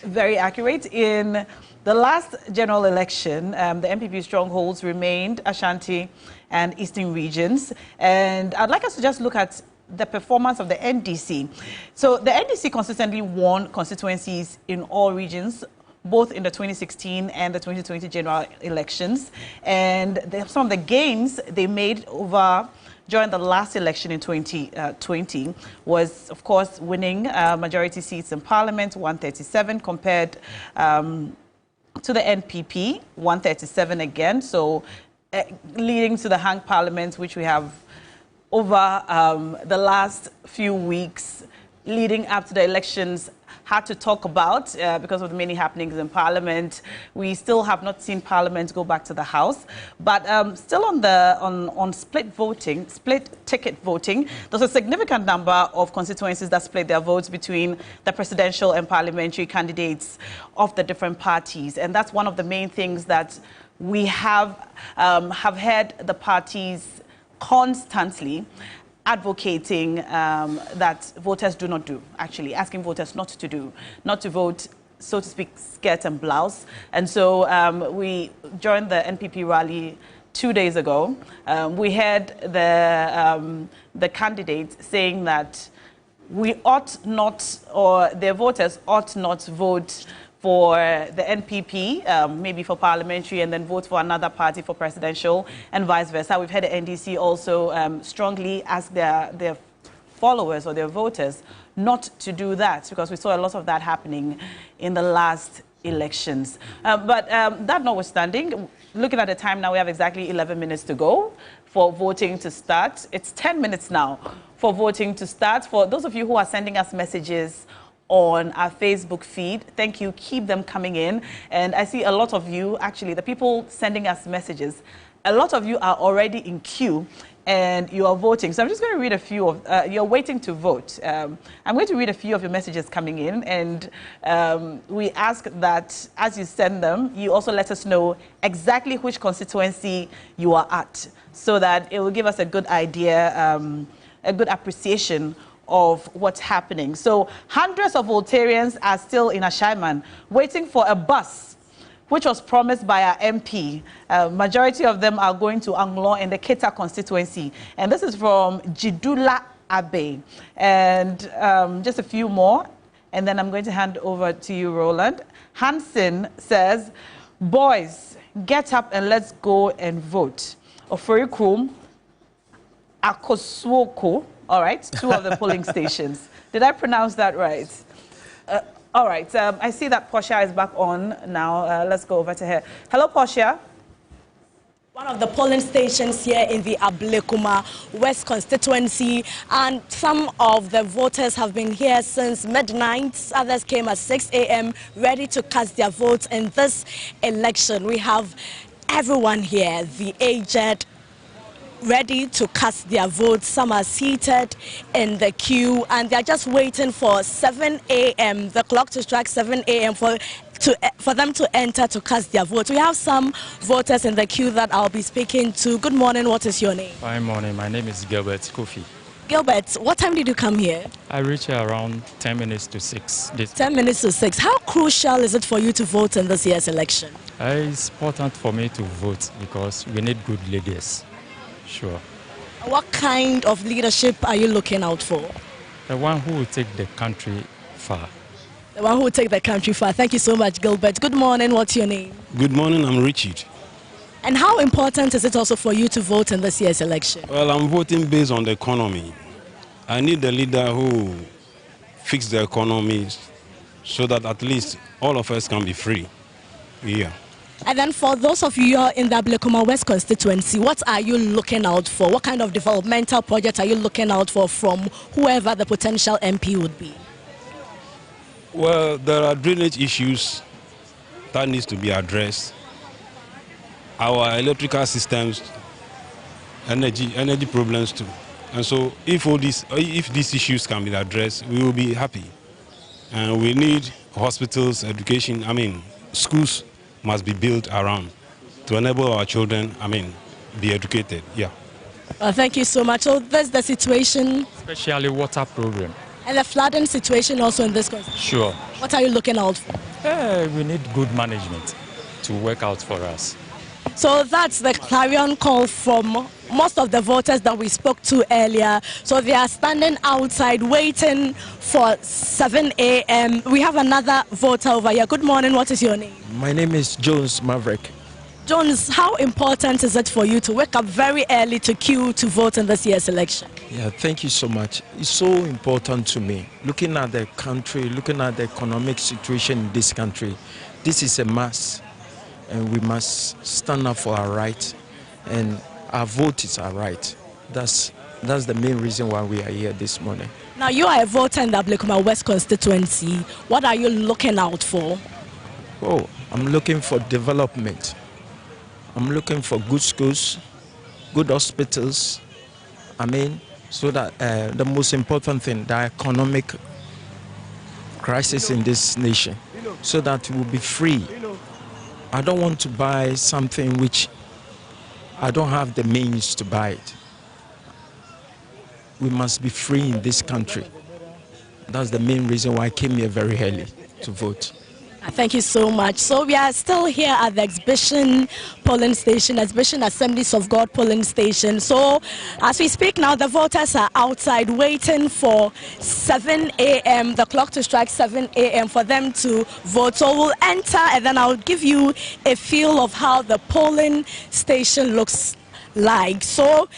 very accurate. In the last general election, the NPP strongholds remained Ashanti and Eastern regions. And I'd like us to just look at the performance of the NDC. So the NDC consistently won constituencies in all regions, both in the 2016 and the 2020 general elections. And some of the gains they made during the last election in 2020 was, of course, winning majority seats in Parliament, 137, compared to the NPP, 137 again. So leading to the hung parliament, which we have over the last few weeks leading up to the elections had to talk about because of the many happenings in Parliament. We still have not seen Parliament go back to the House, but still on split voting, split ticket voting, there's a significant number of constituencies that split their votes between the presidential and parliamentary candidates of the different parties, and that's one of the main things that we have heard the parties constantly advocating that voters do not do, actually asking voters not to vote, so to speak, skirt and blouse. And so we joined the NPP rally 2 days ago. We heard the candidates saying that we ought not, or their voters ought not vote for the NPP, maybe for parliamentary, and then vote for another party for presidential, and vice versa. We've had the NDC also strongly ask their followers or their voters not to do that, because we saw a lot of that happening in the last elections. But that notwithstanding, looking at the time now, we have exactly 11 minutes to go for voting to start. It's 10 minutes now for voting to start. For those of you who are sending us messages on our Facebook feed, thank you, keep them coming in. And I see a lot of you, actually, the people sending us messages, a lot of you are already in queue and you are voting. So I'm just going to read a few of, you're waiting to vote. I'm going to read a few of your messages coming in, and we ask that as you send them, you also let us know exactly which constituency you are at, so that it will give us a good idea, a good appreciation of what's happening. So hundreds of Voltarians are still in Ashaiman waiting for a bus, which was promised by our MP. Majority of them are going to Anglon in the Keta constituency. And this is from Jidula Abe. And just a few more, and then I'm going to hand over to you, Roland. Hansen says, boys, get up and let's go and vote. Oforikum, Akoswoko. All right, 2 of the polling stations. Did I pronounce that right? All right, I see that Portia is back on now. Let's go over to her. Hello, Portia. One of the polling stations here in the Abluma West constituency, and some of the voters have been here since midnight. Others came at 6 a.m. ready to cast their votes in this election. We have everyone here, the aged, ready to cast their votes. Some are seated in the queue and they're just waiting for 7 a.m. the clock to strike 7 a.m. for them to enter to cast their votes. We have some voters in the queue that I'll be speaking to. Good morning, what is your name? Fine morning, my name is Gilbert Kofi. Gilbert, what time did you come here? I reached here around 10 minutes to 6. 10 minutes to 6. How crucial is it for you to vote in this year's election? It's important for me to vote because we need good leaders. Sure. What kind of leadership are you looking out for? The one who will take the country far. The one who will take the country far. Thank you so much, Gilbert. Good morning. What's your name? Good morning. I'm Richard. And how important is it also for you to vote in this year's election? Well, I'm voting based on the economy. I need a leader who fix the economy so that at least all of us can be free. Yeah. And then for those of you in the Abluma West constituency, what are you looking out for? What kind of developmental projects are you looking out for from whoever the potential MP would be? Well, there are drainage issues that needs to be addressed. Our electrical systems, energy problems too. And so if these issues can be addressed, we will be happy. And we need hospitals, education, schools must be built around to enable our children, be educated. Yeah. Thank you so much. So that's the situation. Especially water problem. And the flooding situation also in this country. Sure. What are you looking out for? We need good management to work out for us. So that's the clarion call from most of the voters that we spoke to earlier. So they are standing outside waiting for 7 a.m. We have another voter over here. Good morning. What is your name? My name is Jones Maverick. Jones, how important is it for you to wake up very early to queue to vote in this year's election? Yeah, thank you so much. It's so important to me. Looking at the country, looking at the economic situation in this country, this is a must. and we must stand up for our right, and our vote is our right. That's the main reason why we are here this morning. Now, you are a voter in the Abluma West constituency. What are you looking out for? Oh, I'm looking for development. I'm looking for good schools, good hospitals. I mean, so that the most important thing, the economic crisis in this nation, so that we will be free. I don't want to buy something which I don't have the means to buy it. We must be free in this country. That's the main reason why I came here very early to vote. Thank you so much. So we are still here at the exhibition polling station, exhibition Assemblies of God polling station. So as we speak now, the voters are outside waiting for 7 a.m., the clock to strike 7 a.m. for them to vote. So we'll enter and then I'll give you a feel of how the polling station looks like. So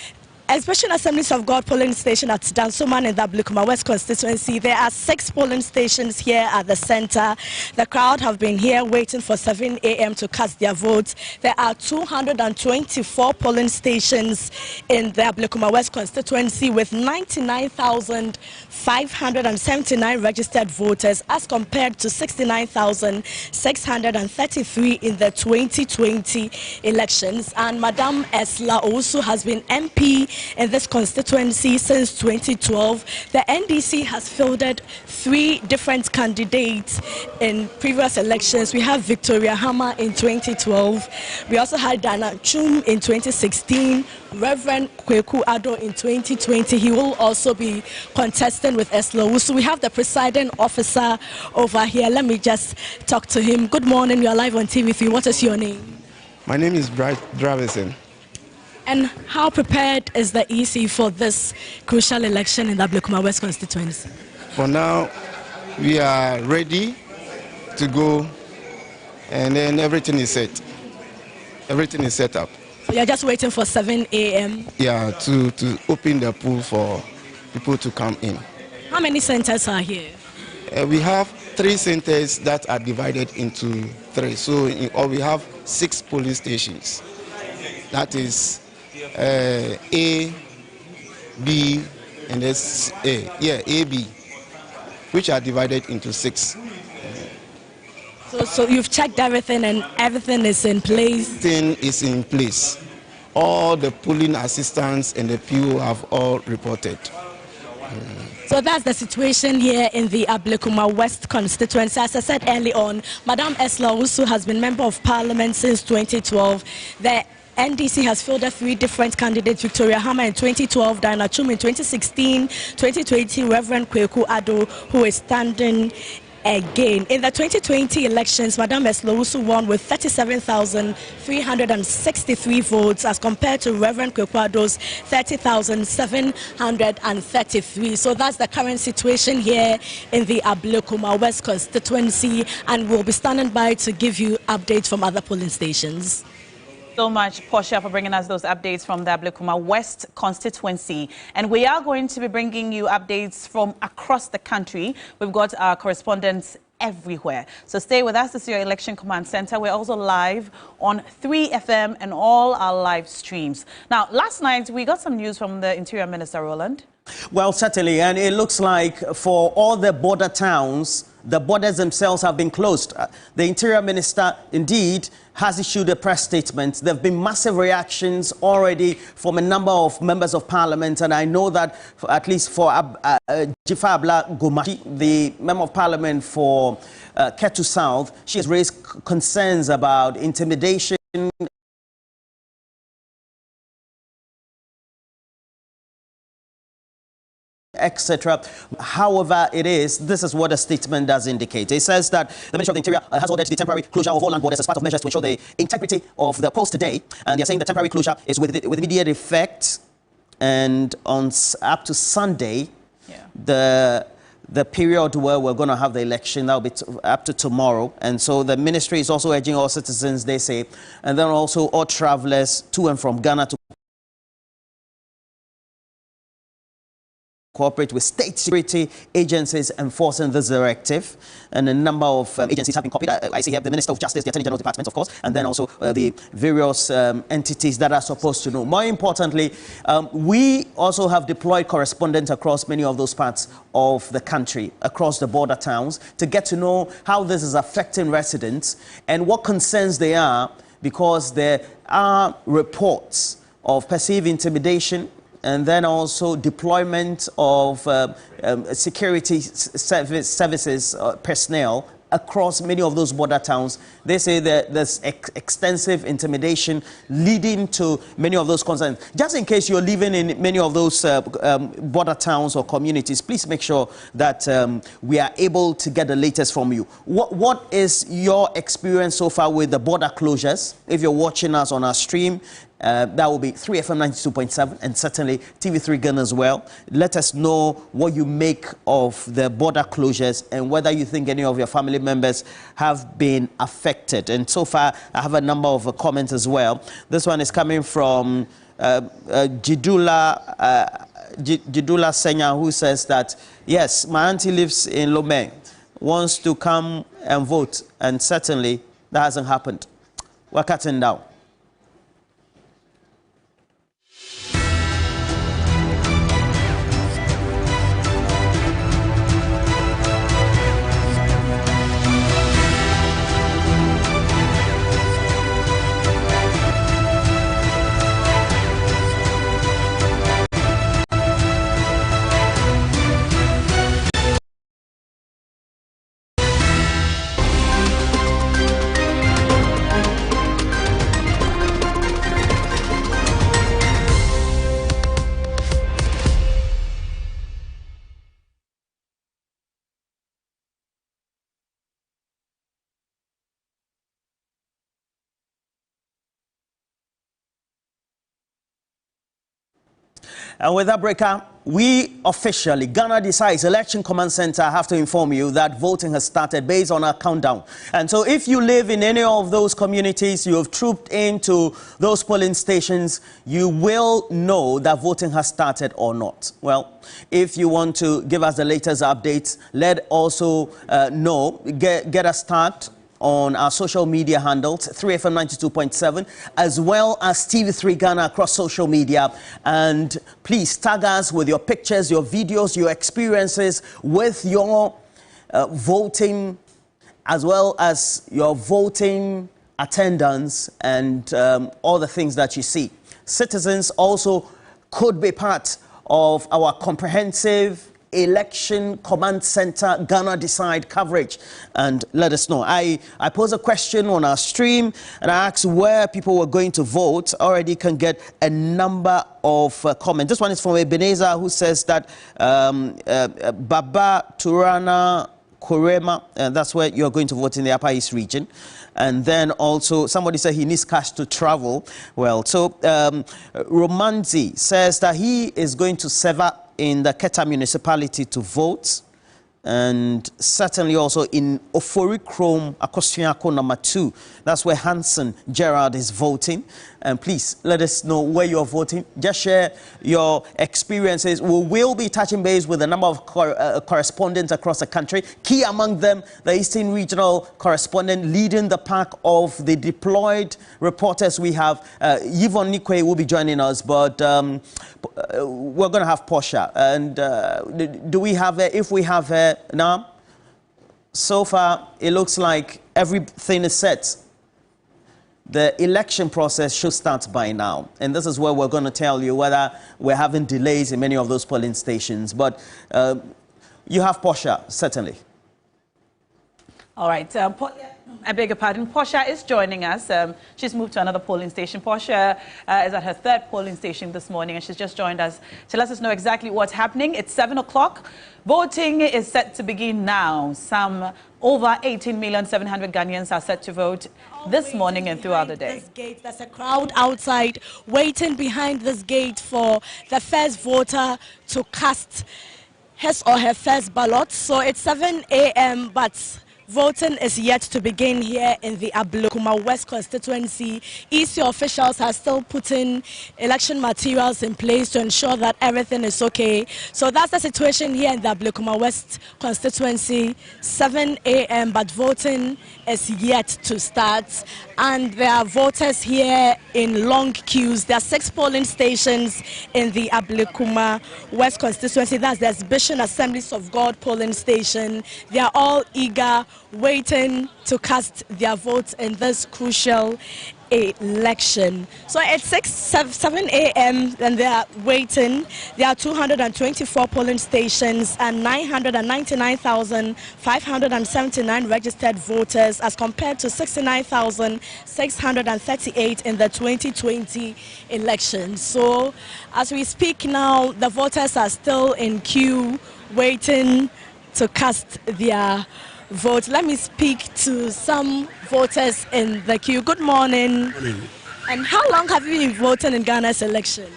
Exhibition Assemblies of God polling station at Dansoman in the Abluma West constituency. There are 6 polling stations here at the center. The crowd have been here waiting for 7 a.m. to cast their votes. There are 224 polling stations in the Abluma West constituency with 99,579 registered voters as compared to 69,633 in the 2020 elections. And Madam Esla also has been MP in this constituency since 2012. The NDC has fielded 3 different candidates in previous elections. We have Victoria Hammer in 2012. We also had Dana Chum in 2016. Reverend Kweku Ado in 2020. He will also be contesting with Eslo. So we have the presiding officer over here. Let me just talk to him. Good morning. You are live on TV3. What is your name? My name is Bright Dravison. And how prepared is the EC for this crucial election in the Abluma West constituency? For now, we are ready to go, and then everything is set. Everything is set up. So you're just waiting for 7 a.m.? Yeah, to open the pool for people to come in. How many centers are here? We have 3 centers that are divided into 3. So we have 6 police stations. That is A, B, and S, A. Yeah, A, B, which are divided into 6. So you've checked everything and everything is in place? Everything is in place. All the polling assistants and the PO have all reported. So that's the situation here in the Abluma West constituency. As I said early on, Madam Esla also has been Member of Parliament since 2012. The NDC has fielded 3 different candidates: Victoria Hammer in 2012, Diana Chum in 2016, 2020, Reverend Kweku Ado, who is standing again. In the 2020 elections, Madam Eslousu won with 37,363 votes as compared to Reverend Kweku Ado's 30,733. So that's the current situation here in the Abluma West constituency, and we'll be standing by to give you updates from other polling stations. So much, Portia, for bringing us those updates from the Abluma West constituency. And we are going to be bringing you updates from across the country. We've got our correspondents everywhere. So stay with us. This is your Election Command Center. We're also live on 3FM and all our live streams. Now, last night, we got some news from the Interior Minister, Roland. Well, certainly, and it looks like for all the border towns, the borders themselves have been closed. The Interior Minister, indeed, has issued a press statement. There have been massive reactions already from a number of members of Parliament, and I know that at least for Jifabla Gomashi, the Member of Parliament for Ketu South, she has raised concerns about intimidation, etc. However it is, this is what the statement does indicate. It says that the Ministry of the Interior has ordered the temporary closure of all land borders as part of measures to ensure the integrity of the polls today. And they're saying the temporary closure is with immediate effect, and on up to Sunday, the period where we're going to have the election, that will be up to tomorrow. And so the ministry is also urging all citizens, they say, and then also all travelers to and from Ghana to cooperate with state security agencies enforcing this directive, and a number of agencies have been copied. I see here the Minister of Justice, the Attorney General Department, of course, and then also the various entities that are supposed to know. More importantly, we also have deployed correspondents across many of those parts of the country, across the border towns, to get to know how this is affecting residents and what concerns they are, because there are reports of perceived intimidation, and then also deployment of security services personnel across many of those border towns. They say that there's extensive intimidation leading to many of those concerns. Just in case you're living in many of those border towns or communities, please make sure that we are able to get the latest from you. What is your experience so far with the border closures? If you're watching us on our stream, that will be 3FM 92.7 and certainly TV3 Ghana as well. Let us know what you make of the border closures and whether you think any of your family members have been affected. And so far, I have a number of comments as well. This one is coming from Jidula Senya, who says that, yes, my auntie lives in Lome, wants to come and vote, and certainly that hasn't happened. We're cutting down. And with that breaker, we officially, Ghana Decides Election Command Center, have to inform you that voting has started based on our countdown. And so if you live in any of those communities, you have trooped into those polling stations, you will know that voting has started or not. Well, if you want to give us the latest updates, let also know, get us started on our social media handles, 3FM 92.7, as well as TV3 Ghana across social media. And please tag us with your pictures, your videos, your experiences with your voting, as well as your voting attendance and all the things that you see. Citizens also could be part of our comprehensive Election Command Center Ghana Decide coverage, and let us know. I posed a question on our stream and I asked where people were going to vote. Already can get a number of comments. This one is from Ebenezer, who says that Baba Turana Korema, and that's where you're going to vote in the Upper East region. And then also somebody said he needs cash to travel. Well, so Romanzi says that he is going to Sever in the Keta municipality to vote, and certainly also in Ofori Chrome, Akosuyako number 2. That's where Hanson Gerard is voting. And please let us know where you're voting. Just share your experiences. We will be touching base with a number of correspondents across the country. Key among them, the Eastern Regional correspondent leading the pack of the deployed reporters we have. Yvonne Nikwe will be joining us, but we're going to have Portia. And do we have her? If we have her now, so far it looks like everything is set. The election process should start by now. And this is where we're going to tell you whether we're having delays in many of those polling stations. But you have Portia, certainly. All right. I beg your pardon. Portia is joining us. She's moved to another polling station. Portia is at her third polling station this morning, and she's just joined us to let us know exactly what's happening. It's 7 o'clock. Voting is set to begin now. Some over 18,700,000 Ghanaians are set to vote this morning and throughout the day. There's a crowd outside waiting behind this gate for the first voter to cast his or her first ballot. So it's 7 a.m., but Voting is yet to begin here in the Abluma West constituency. EC officials are still putting election materials in place to ensure that everything is okay. So that's the situation here in the Abluma West constituency, 7 a.m., but voting is yet to start. And there are voters here in long queues. There are 6 polling stations in the Abluma West constituency. That's the Exhibition Assemblies of God polling station. They are all eager, waiting to cast their votes in this crucial election. So at 7 a.m. and they are waiting. There are 224 polling stations and 999,579 registered voters as compared to 69,638 in the 2020 election. So as we speak now, the voters are still in queue waiting to cast their vote. Let me speak to some voters in the queue. Good morning. Good morning. And how long have you been voting in Ghana's election?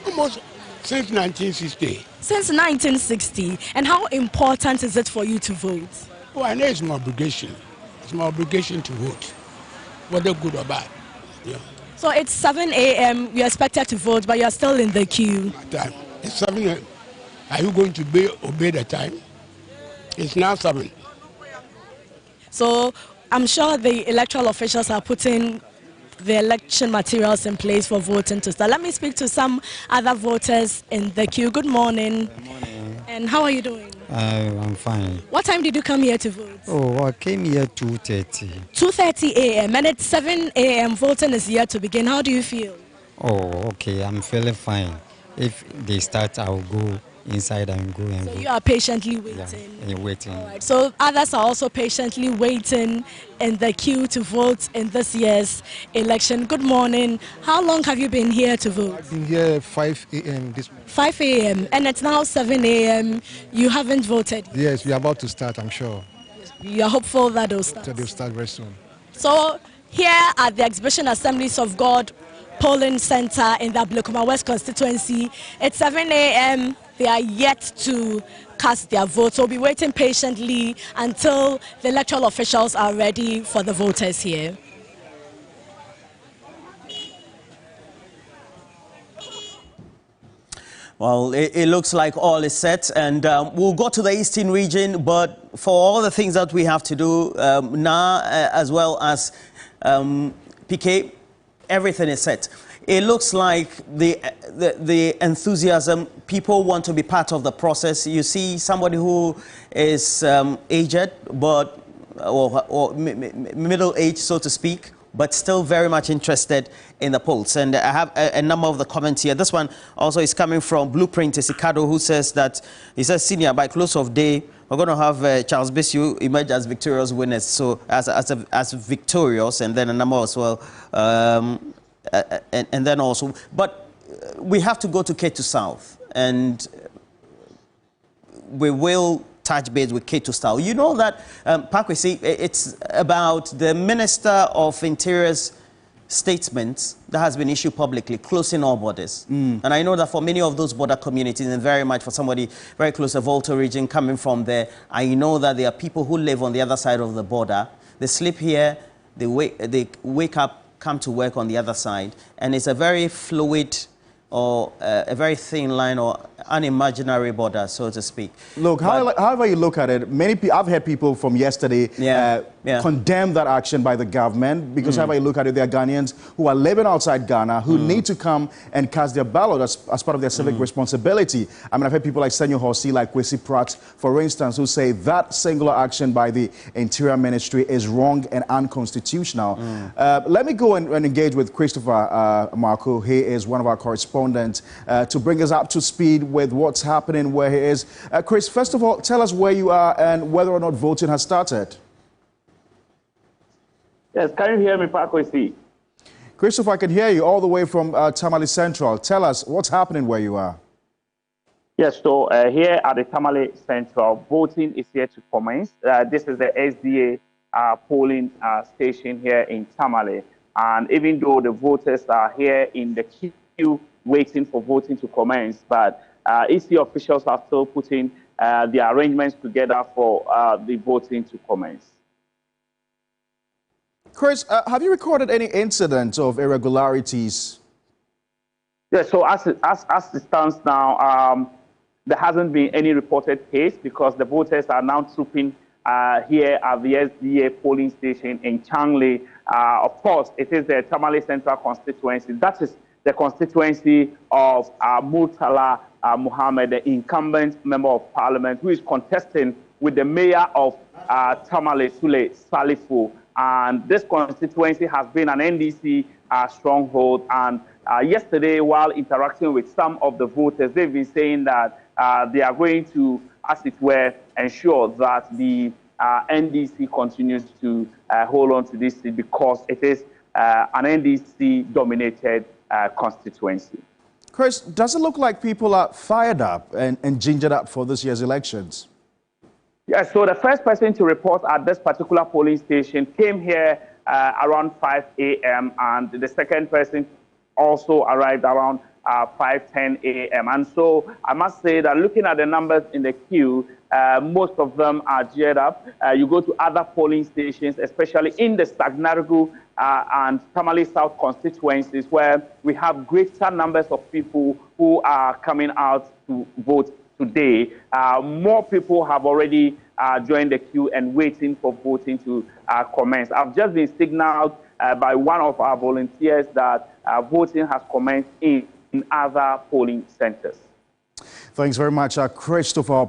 Almost since 1960. Since 1960. And how important is it for you to vote? Well, I know it's my obligation. It's my obligation to vote, whether good or bad. Yeah. So it's 7 a.m. You're expected to vote, but you're still in the queue. Time. It's 7 a.m. Are you going to obey the time? It's now 7. So I'm sure the electoral officials are putting the election materials in place for voting to start. Let me speak to some other voters in the queue. Good morning. Good morning. And how are you doing? I'm fine. What time did you come here to vote? Oh, I came here 2:30. 2:30 a.m. and it's 7 a.m. Voting is yet to begin. How do you feel? Oh, okay. I'm feeling fine. If they start, I'll go inside and go and vote. You are patiently waiting. Yeah, waiting. All right. So others are also patiently waiting in the queue to vote in this year's election. Good morning. How long have you been here to vote? I've been here 5 a.m. this morning. 5 a.m. and it's now 7 a.m. You haven't voted yet. Yes, we are about to start, I'm sure. You are hopeful that they'll start? So they'll start very soon. So here at the Exhibition Assemblies of God polling center in the Abluma West constituency, it's 7 a.m. They are yet to cast their vote. So we'll be waiting patiently until the electoral officials are ready for the voters here. Well, it looks like all is set, and we'll go to the eastern region, but for all the things that we have to do now, as well as PK, everything is set. It looks like the enthusiasm, people want to be part of the process. You see somebody who is aged, but or middle-aged, so to speak, but still very much interested in the polls. And I have a number of the comments here. This one also is coming from Blueprint Isikado, who says that, he says, Senior, by close of day, we're going to have Charles Bissiu emerge as victorious winners, so as victorious, and then a number as well, and then also, but we have to go to Kinto South, and we will touch base with Kinto South. You know that, Pakwesi, it's about the Minister of Interior's statement that has been issued publicly, closing all borders. And I know that for many of those border communities, and very much for somebody very close to Volta region coming from there, I know that there are people who live on the other side of the border. They sleep here, they wake up, come to work on the other side, and it's a very fluid or a very thin line or unimaginary border, so to speak. Look, however you look at it, I've heard people from yesterday condemn that action by the government, because however you look at it, there are Ghanaians who are living outside Ghana who need to come and cast their ballot as part of their civic responsibility. I mean, I've heard people like Senyo Hosi, like Kwesi Pratt, for instance, who say that singular action by the Interior Ministry is wrong and unconstitutional. Let me go and engage with Christopher Marco. He is one of our correspondents to bring us up to speed with what's happening where he is. Chris, first of all, tell us where you are and whether or not voting has started. Yes, can you hear me, Pakwesi? Christopher, I can hear you all the way from Tamale Central. Tell us what's happening where you are. Yes, so here at the Tamale Central, voting is here to commence. This is the SDA polling station here in Tamale. And even though the voters are here in the queue waiting for voting to commence, but EC officials are still putting the arrangements together for the voting to commence. Chris, have you recorded any incidents of irregularities? Yes, so as it stands now, there hasn't been any reported case because the voters are now trooping here at the SDA polling station in Changle. Of course, it is the Tamale Central constituency. That is the constituency of Murtala Muhammad, the incumbent member of parliament, who is contesting with the mayor of Tamale, Sule Salifu. And this constituency has been an NDC stronghold. And yesterday, while interacting with some of the voters, they've been saying that they are going to, as it were, ensure that the NDC continues to hold on to this seat because it is an NDC-dominated constituency. Chris, does it look like people are fired up and gingered up for this year's elections? Yes, so the first person to report at this particular polling station came here around 5 a.m. and the second person also arrived around 5:10 a.m. And so I must say that looking at the numbers in the queue, most of them are geared up. You go to other polling stations, especially in the Sagnargu and Tamale South constituencies, where we have greater numbers of people who are coming out to vote today. More people have already joined the queue and waiting for voting to commence. I've just been signaled by one of our volunteers that voting has commenced in other polling centers. Thanks very much. Christopher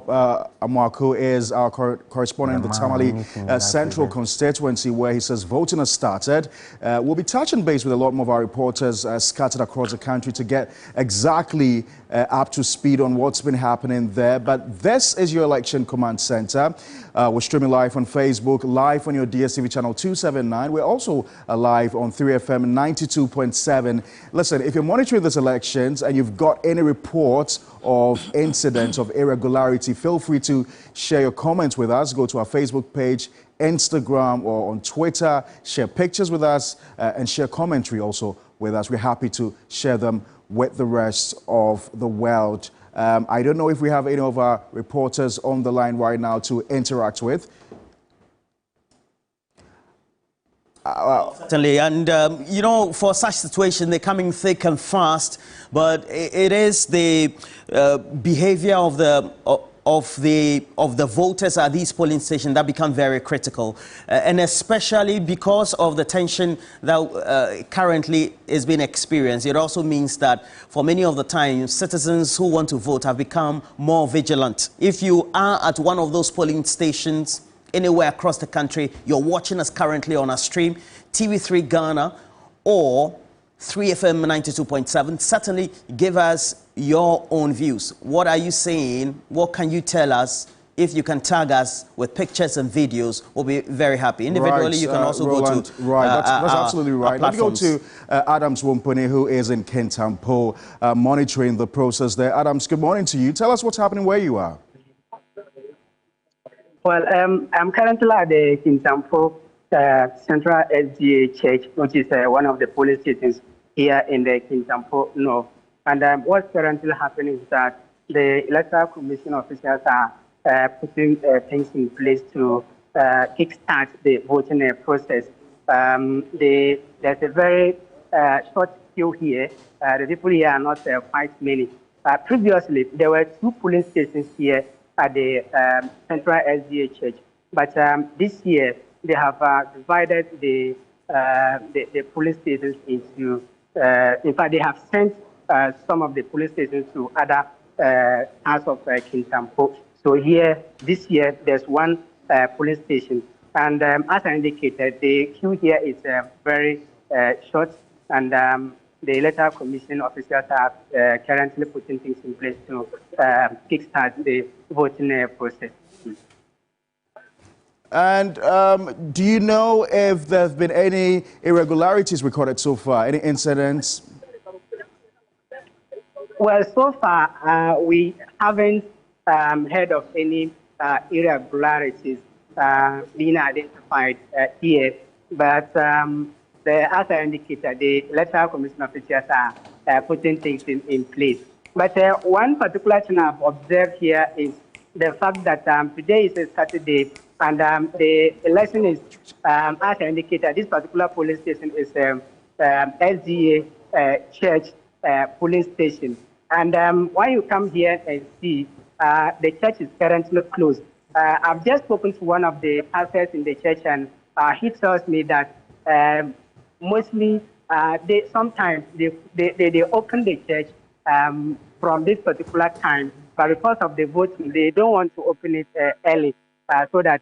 Amwaku is our correspondent in the Tamale Central constituency, where he says voting has started. We'll be touching base with a lot more of our reporters scattered across the country to get exactly up to speed on what's been happening there. But this is your Election Command Center. We're streaming live on Facebook, live on your DSTV channel 279. We're also live on 3FM 92.7. Listen, if you're monitoring these elections and you've got any reports of incidents of irregularity, feel free to share your comments with us. Go to our Facebook page, Instagram, or on Twitter. Share pictures with us and share commentary also with us. We're happy to share them with the rest of the world. I don't know if we have any of our reporters on the line right now to interact with. Certainly, and you know, for such situation, they're coming thick and fast. But it is the behavior of the voters at these polling stations that become very critical, and especially because of the tension that currently is being experienced. It also means that for many of the time, citizens who want to vote have become more vigilant. If you are at one of those polling stations anywhere across the country, you're watching us currently on our stream, TV3 Ghana or 3FM 92.7, certainly give us your own views. What are you saying? What can you tell us? If you can tag us with pictures and videos, we'll be very happy. Individually, right, you can also Roland, go to... that's absolutely right. Let me go to Adams Wompone, who is in Kintampo, monitoring the process there. Adams, good morning to you. Tell us what's happening where you are. Well, I'm currently at the Kintampo Central SDA Church, which is one of the police stations here in the Kintampo North. And what's currently happening is that the Electoral Commission officials are putting things in place to kickstart the voting process. There's a very short queue here. The people here are not quite many. Previously, there were 2 polling stations here at the Central SDA Church, but this year they have divided the police stations into. In fact, they have sent some of the police stations to other parts of Kintampo. So here, this year, there's 1 police station, and as I indicated, the queue here is very short, and the Electoral Commission officials are currently putting things in place to kickstart the voting process. And do you know if there have been any irregularities recorded so far, any incidents? Well, so far, we haven't heard of any irregularities being identified here, but as I indicated, the Electoral Commission officials are putting things in place. But one particular thing I've observed here is the fact that today is a Saturday and the election is, as I indicated, this particular police station is SDA church polling station. And when you come here and see, the church is currently closed. I've just spoken to one of the pastors in the church, and he tells me that mostly sometimes they open the church from this particular time, but because of the voting, they don't want to open it early so that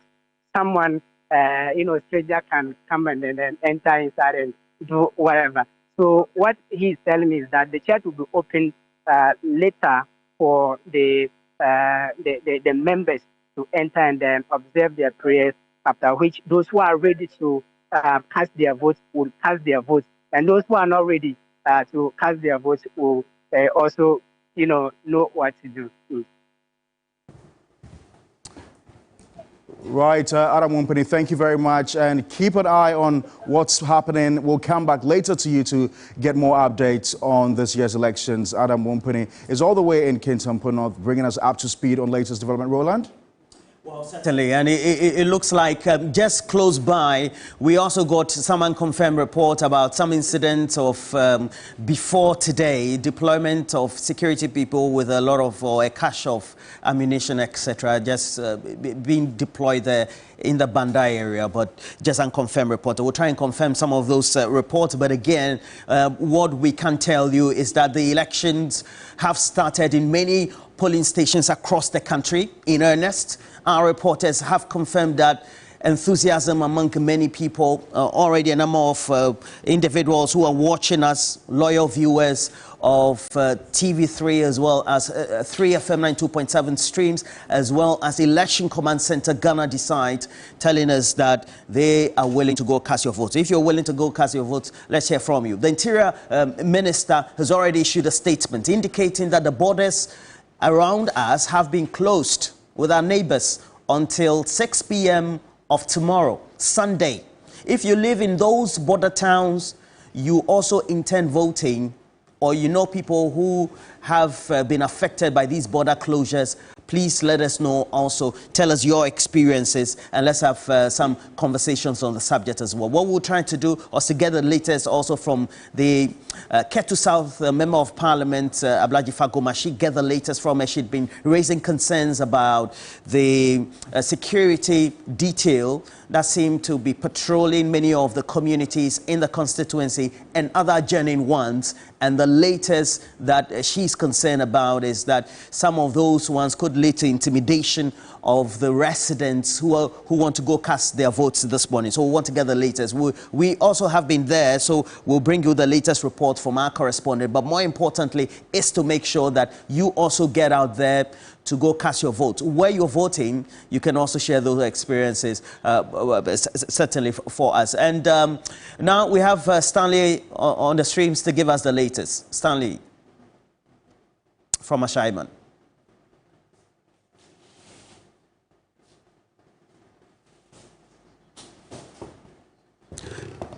someone, stranger can come and then enter inside and do whatever. So what he's telling me is that the church will be open later for the members to enter and then observe their prayers, after which those who are ready to cast their votes will cast their votes, and those who are not ready to cast their votes will also, know what to do. Right, Adam Wumpany, thank you very much, and keep an eye on what's happening. We'll come back later to you to get more updates on this year's elections. Adam Wumpany is all the way in Kinto North, bringing us up to speed on latest development. Roland? Well, certainly, and it looks like just close by, we also got some unconfirmed report about some incidents of before today, deployment of security people with a lot of a cache of ammunition, etc., just being deployed there in the Bandai area, but just unconfirmed report. We'll try and confirm some of those reports, but again, what we can tell you is that the elections have started in many polling stations across the country in earnest. Our reporters have confirmed that enthusiasm among many people, already a number of individuals who are watching us, loyal viewers of TV3 as well as 3FM 92.7 streams, as well as Election Command Center Ghana Decide, telling us that they are willing to go cast your votes. If you're willing to go cast your votes, let's hear from you. The Interior Minister has already issued a statement indicating that the borders around us have been closed with our neighbors until 6 p.m. of tomorrow, Sunday. If you live in those border towns, you also intend voting, or you know people who have been affected by these border closures, please let us know also. Tell us your experiences, and let's have some conversations on the subject as well. What we're trying to do is to get the latest also from the Ketu South Member of Parliament, Ablaji Fagoma. She get the latest from her. She'd been raising concerns about the security detail that seem to be patrolling many of the communities in the constituency and other adjoining ones. And the latest that she's concerned about is that some of those ones could lead to intimidation of the residents who want to go cast their votes this morning. So we want to get the latest. We also have been there, so we'll bring you the latest report from our correspondent. But more importantly is to make sure that you also get out there to go cast your vote. Where you're voting, you can also share those experiences, certainly for us. And now we have Stanley on the streams to give us the latest. Stanley from Ashaiman.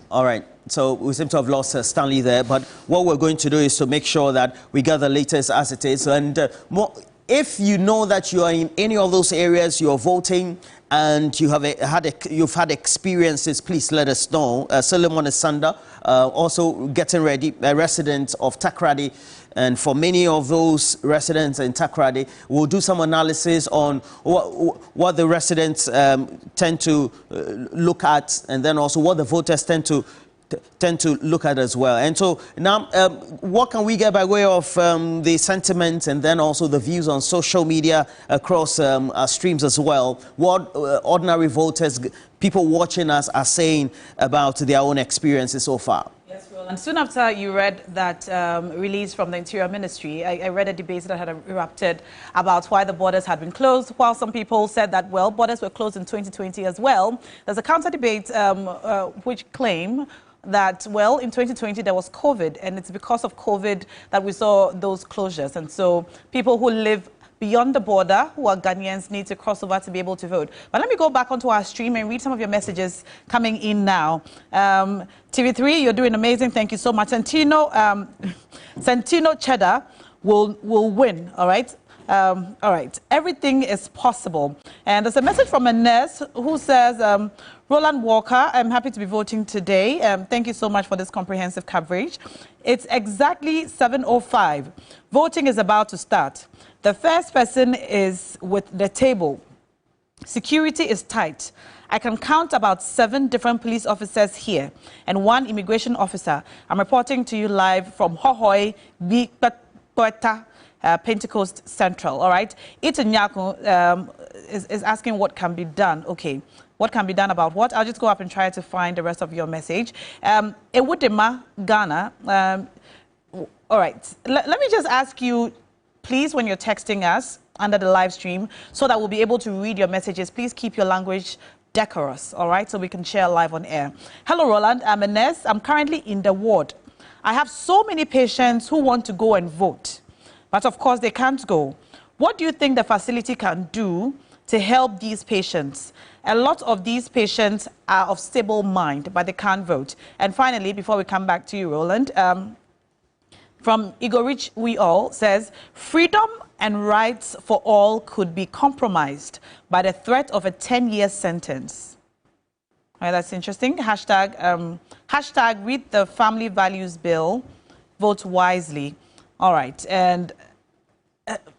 All right, so we seem to have lost Stanley there, but what we're going to do is to make sure that we get the latest as it is. And if you know that you are in any of those areas, you're voting, and you've had experiences, please let us know. Solomon Sanda, also getting ready, a resident of Takrady. And for many of those residents in Takrady, we'll do some analysis on what the residents tend to look at, and then also what the voters tend to look at as well. And so now, what can we get by way of the sentiments and then also the views on social media across our streams as well? What ordinary voters, people watching us, are saying about their own experiences so far? Yes, well, and soon after you read that release from the Interior Ministry, I read a debate that had erupted about why the borders had been closed, while some people said that, well, borders were closed in 2020 as well. There's a counter debate which claim that, well, in 2020 there was COVID, and it's because of COVID that we saw those closures. And so people who live beyond the border, who are Ghanaians, need to cross over to be able to vote. But let me go back onto our stream and read some of your messages coming in now. TV3, you're doing amazing. Thank you so much. Santino Cheddar will win, all right? All right, everything is possible. And there's a message from a nurse who says, Roland Walker, I'm happy to be voting today. Thank you so much for this comprehensive coverage. It's exactly 7:05. Voting is about to start. The first person is with the table. Security is tight. I can count about 7 different police officers here and 1 immigration officer. I'm reporting to you live from Hohoi, Bikpata, Pentecost Central. All right. Itanyako is asking what can be done. Okay. What can be done about what? I'll just go up and try to find the rest of your message. Ewudema, Ghana. All right. Let me just ask you, please, when you're texting us under the live stream, so that we'll be able to read your messages, please keep your language decorous, all right, so we can share live on air. Hello, Roland. I'm a nurse. I'm currently in the ward. I have so many patients who want to go and vote, but of course they can't go. What do you think the facility can do to help these patients? A lot of these patients are of stable mind, but they can't vote. And finally, before we come back to you, Roland, from Igorich We All says, freedom and rights for all could be compromised by the threat of a 10-year sentence. All right, that's interesting. Hashtag read the family values bill, vote wisely. All right, and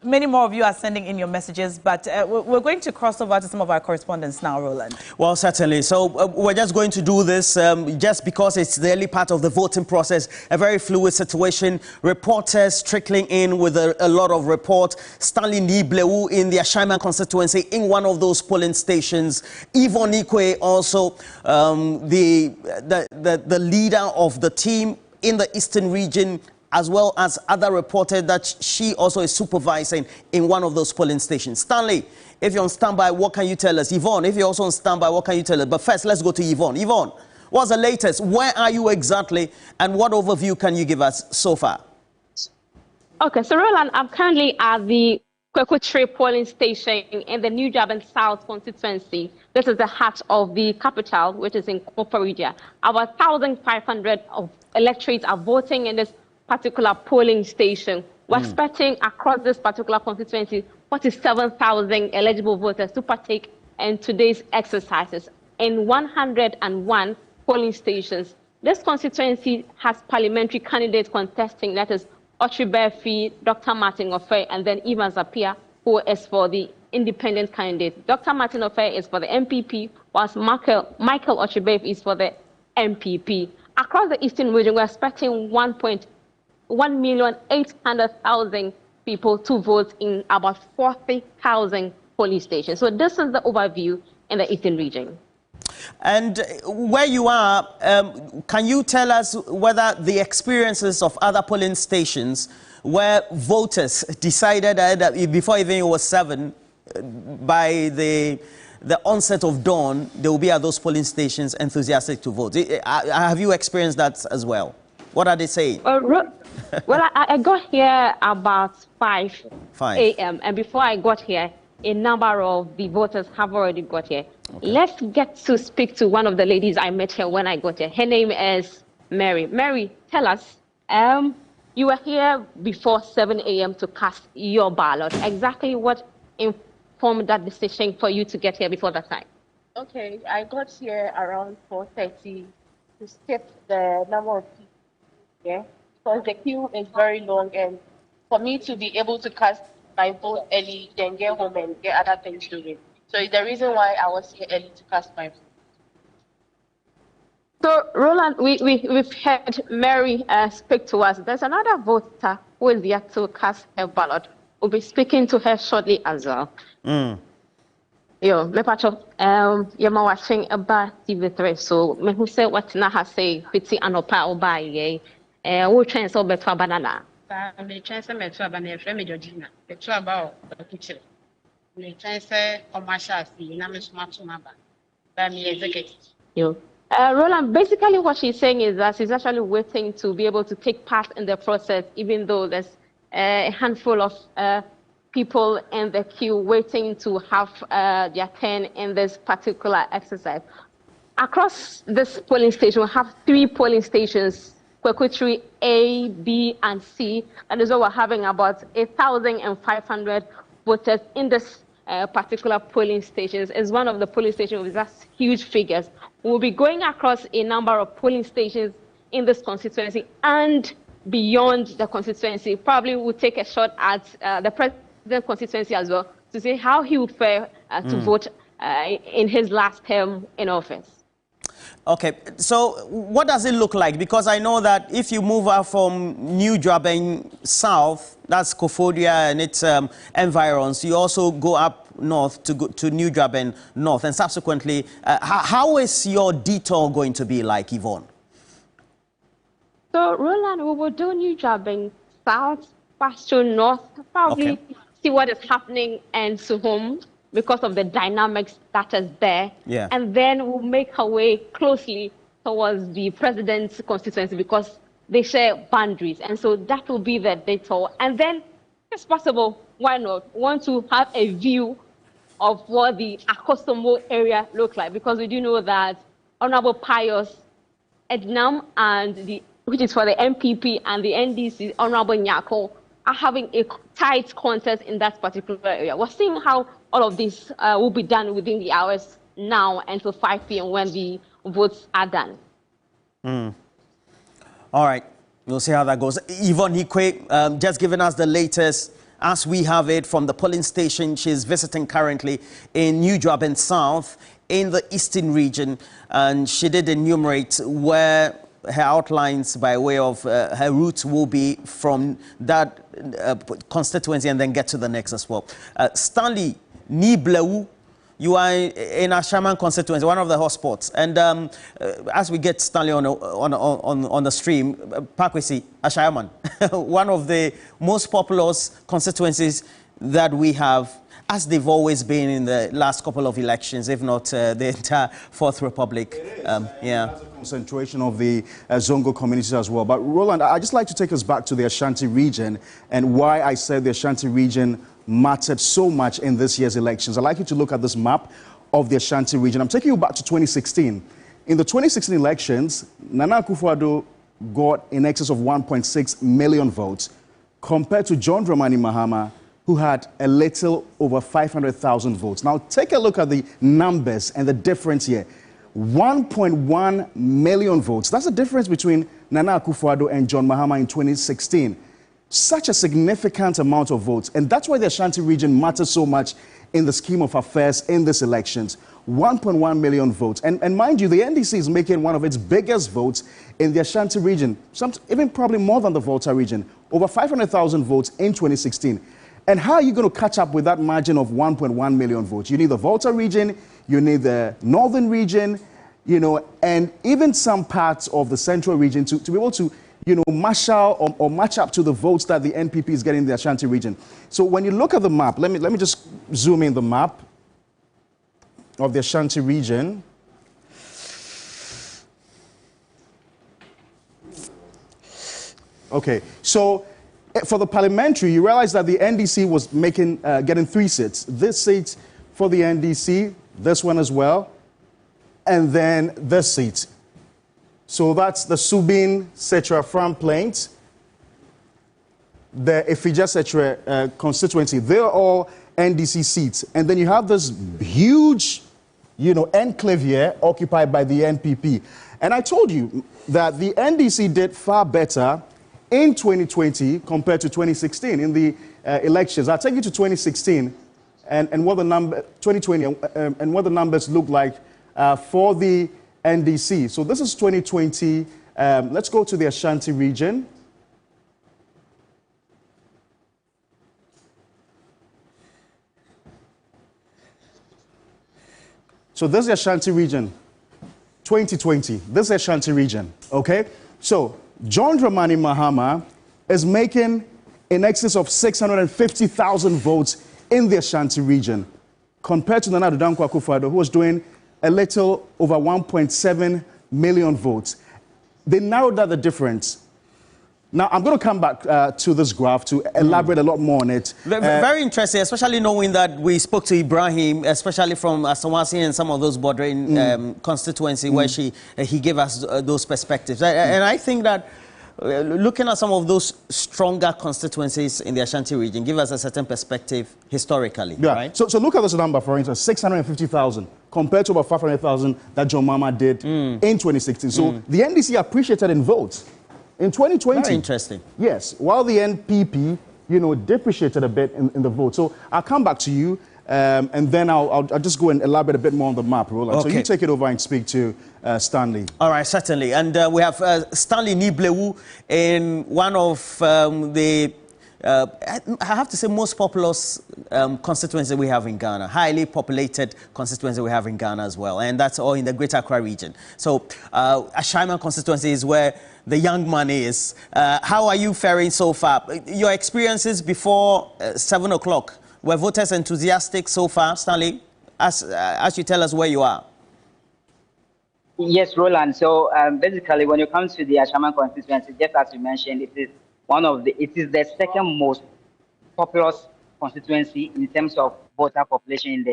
many more of you are sending in your messages, but we're going to cross over to some of our correspondents now, Roland. Well, certainly. So we're just going to do this just because it's the early part of the voting process, a very fluid situation. Reporters trickling in with a lot of report. Stanley Niblewu in the Ashaiman constituency in one of those polling stations. Yvonne Ikwe also, the leader of the team in the Eastern region, as well as other reported that she also is supervising in one of those polling stations. Stanley, if you're on standby, what can you tell us? Yvonne, if you're also on standby, what can you tell us? But first, let's go to Yvonne. Yvonne, what's the latest? Where are you exactly? And what overview can you give us so far? Okay, so Roland, I'm currently at the Kwekwe polling station in the New Japan South constituency. This is the heart of the capital, which is in Koforidua. About 1,500 of electorates are voting in this particular polling station. We're expecting across this particular constituency 47,000 eligible voters to partake in today's exercises in 101 polling stations. This constituency has parliamentary candidates contesting, that is Ochibefi, Dr. Martin Ofe, and then Ivan Zapia, who is for the independent candidate. Dr. Martin Ofe is for the MPP, whilst Michael Ochibefi is for the MPP. Across the Eastern region, we're expecting 1,800,000 people to vote in about 40,000 polling stations. So this is the overview in the Eastern region. And where you are, can you tell us whether the experiences of other polling stations where voters decided that before even it was 7, by the onset of dawn, they will be at those polling stations enthusiastic to vote? Have you experienced that as well? What are they saying? Well, I got here about 5 a.m. And before I got here, a number of the voters have already got here. Okay. Let's get to speak to one of the ladies I met here when I got here. Her name is Mary. Mary, tell us, you were here before 7 a.m. to cast your ballot. Exactly what informed that decision for you to get here before that time? Okay, I got here around 4:30 to skip the number of people here, because the queue is very long, and for me to be able to cast my vote early, then get home and get other things doing. So it's the reason why I was here early to cast my vote. So, Roland, we've heard Mary speak to us. There's another voter who is yet to cast her ballot. We'll be speaking to her shortly as well. Yo, me pacho, you're watching about TV3, so me who say what na ha say, piti anopa oba ye, we try so better banana. Me try say me to banana, friend me Georgina. Me to about the kitchen. Me try say commercial see, na me smart to my ba. But me executive. Yo. Roland, basically what she's saying is that she's actually waiting to be able to take part in the process, even though there's a handful of people in the queue waiting to have their turn in this particular exercise. Across this polling station, we have 3 polling stations Kwekutri A, B, and C. That is why we're having about 1,500 voters in this particular polling stations. It's one of the polling stations with that huge figures. We'll be going across a number of polling stations in this constituency and beyond the constituency. Probably we'll take a shot at the president constituency as well to see how he would fare to vote in his last term in office. Okay, so what does it look like? Because I know that if you move out from New Jaben South, that's Kofodia and its environs, you also go up north to go to New Jaben North, and subsequently, how is your detour going to be like, Yvonne? So, Roland, we will do New Jaben South, pass to North, probably see what is happening in Suhum, because of the dynamics that is there. Yeah. And then we'll make our way closely towards the president's constituency because they share boundaries. And so that will be the detour. And then, if it's possible, why not? We want to have a view of what the Akosomo area looks like, because we do know that Honorable Pius Ednam, which is for the MPP, and the NDC, Honorable Nyako, are having a tight contest in that particular area. We're seeing how all of this will be done within the hours now until 5 p.m. when the votes are done. All right, we'll see how that goes. Yvonne Hikwe, just giving us the latest as we have it from the polling station she's visiting currently in New Jaben South in the eastern region, and she did enumerate where her outlines by way of her route will be from that constituency and then get to the next as well. Stanley Niblewu, you are in Ashaman constituency, one of the hotspots. And as we get Stanley on the stream, Pakwesi, Ashaman, one of the most populous constituencies that we have, as they've always been in the last couple of elections, if not the entire Fourth Republic. Yeah. Concentration of the Zongo communities as well. But Roland, I'd just like to take us back to the Ashanti region and why I said the Ashanti region mattered so much in this year's elections. I'd like you to look at this map of the Ashanti region. I'm taking you back to 2016. In the 2016 elections, Nana Akufo-Addo got in excess of 1.6 million votes compared to John Dramani Mahama, who had a little over 500,000 votes. Now, take a look at the numbers and the difference here. 1.1 million votes. That's the difference between Nana Akufo-Addo and John Mahama in 2016. Such a significant amount of votes. And that's why the Ashanti region matters so much in the scheme of affairs in these elections. 1.1 million votes. And mind you, the NDC is making one of its biggest votes in the Ashanti region, even probably more than the Volta region. Over 500,000 votes in 2016. And how are you going to catch up with that margin of 1.1 million votes? You need the Volta region, you need the northern region, you know, and even some parts of the central region to be able to, you know, marshal or match up to the votes that the NPP is getting in the Ashanti region. So when you look at the map, let me just zoom in the map of the Ashanti region. Okay, so for the parliamentary, you realize that the NDC was getting 3 seats. This seat for the NDC, this one as well, and then this seat. So that's the Subin Setra Fram Plains, the Efija Setra constituency. They're all NDC seats. And then you have this huge, you know, enclave here occupied by the NPP. And I told you that the NDC did far better in 2020 compared to 2016 in the elections. I'll take you to 2016 and what the number 2020 and what the numbers look like for the NDC. So this is 2020. Let's go to the Ashanti region. So this is the Ashanti region, 2020. This is the Ashanti region, okay? So John Dramani Mahama is making in excess of 650,000 votes in the Ashanti region compared to Nana Dankwa Akufo-Addo, who was doing a little over 1.7 million votes. They narrowed out the difference. Now, I'm going to come back to this graph to elaborate a lot more on it. Very interesting, especially knowing that we spoke to Ibrahim, especially from Asawasi and some of those bordering constituency where he gave us those perspectives. And I think that looking at some of those stronger constituencies in the Ashanti region, give us a certain perspective historically, right? So look at this number, for instance, 650,000 compared to about 500,000 that John Mama did in 2016. So the NDC appreciated in votes. In 2020, very interesting. Yes, while the NPP, depreciated a bit in the vote. So I'll come back to you, and then I'll just go and elaborate a bit more on the map, Roland. Okay. So you take it over and speak to Stanley. All right, certainly. And we have Stanley Niblewu in one of the, I have to say, most populous constituency we have in Ghana, highly populated constituency we have in Ghana as well, and that's all in the Greater Accra region. So Ashaiman constituency is where the young man is. How are you faring so far? Your experiences before 7 o'clock, were voters enthusiastic so far, Stanley, as you tell us where you are? Yes, Roland. So basically, when it comes to the Ashaiman constituency, just as you mentioned, it is the second most populous constituency in terms of voter population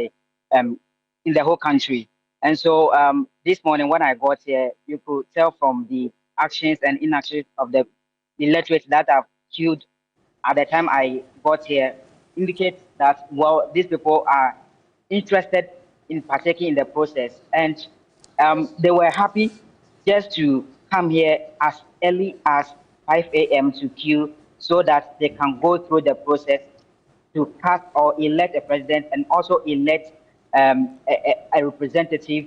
in the whole country. And so this morning when I got here, you could tell from the actions and inactions of the electorate that have queued at the time I got here indicates that, well, these people are interested in partaking in the process, and they were happy just to come here as early as 5 a.m. to queue so that they can go through the process to cast or elect a president and also elect a representative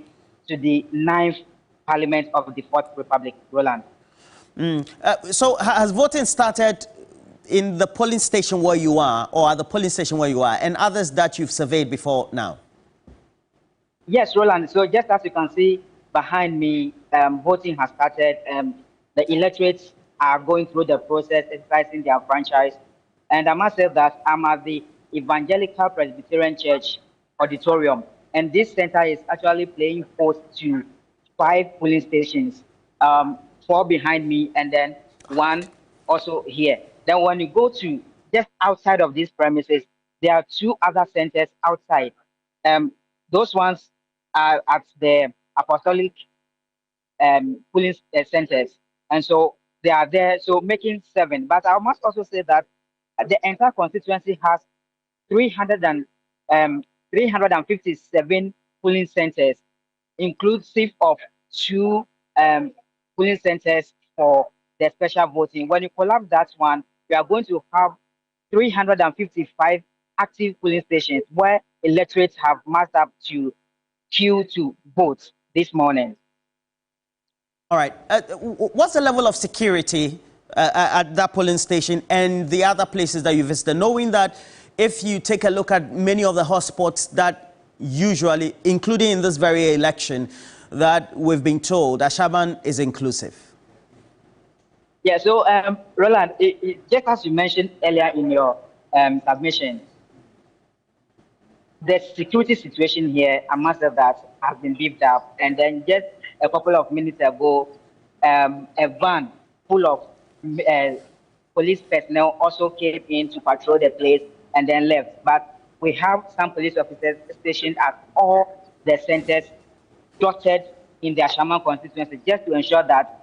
to the 9th Parliament of the 4th Republic, Roland. So has voting started in the polling station where you are, or at the polling station where you are, and others that you've surveyed before now? Yes, Roland. So just as you can see behind me, voting has started. The electorates are going through the process, exercising their franchise. And I must say that I'm at the Evangelical Presbyterian Church auditorium, and this center is actually playing host to 5 polling stations, 4 behind me, and then 1 also here. Then when you go to just outside of these premises, there are 2 other centers outside. Those ones are at the Apostolic polling centers, and so they are there, so making 7. But I must also say that the entire constituency has 357 polling centers, inclusive of 2 polling centers for the special voting. When you collapse that one, we are going to have 355 active polling stations where electorates have massed up to queue to vote this morning. All right. What's the level of security at that polling station and the other places that you visited, knowing that if you take a look at many of the hotspots that usually, including in this very election, that we've been told Ashaiman is inclusive? Yeah, so Roland, just as you mentioned earlier in your submission, the security situation here, I must say that, has been beefed up. And then just a couple of minutes ago, a van full of police personnel also came in to patrol the place and then left. But we have some police officers stationed at all the centers dotted in the Ashaiman constituency just to ensure that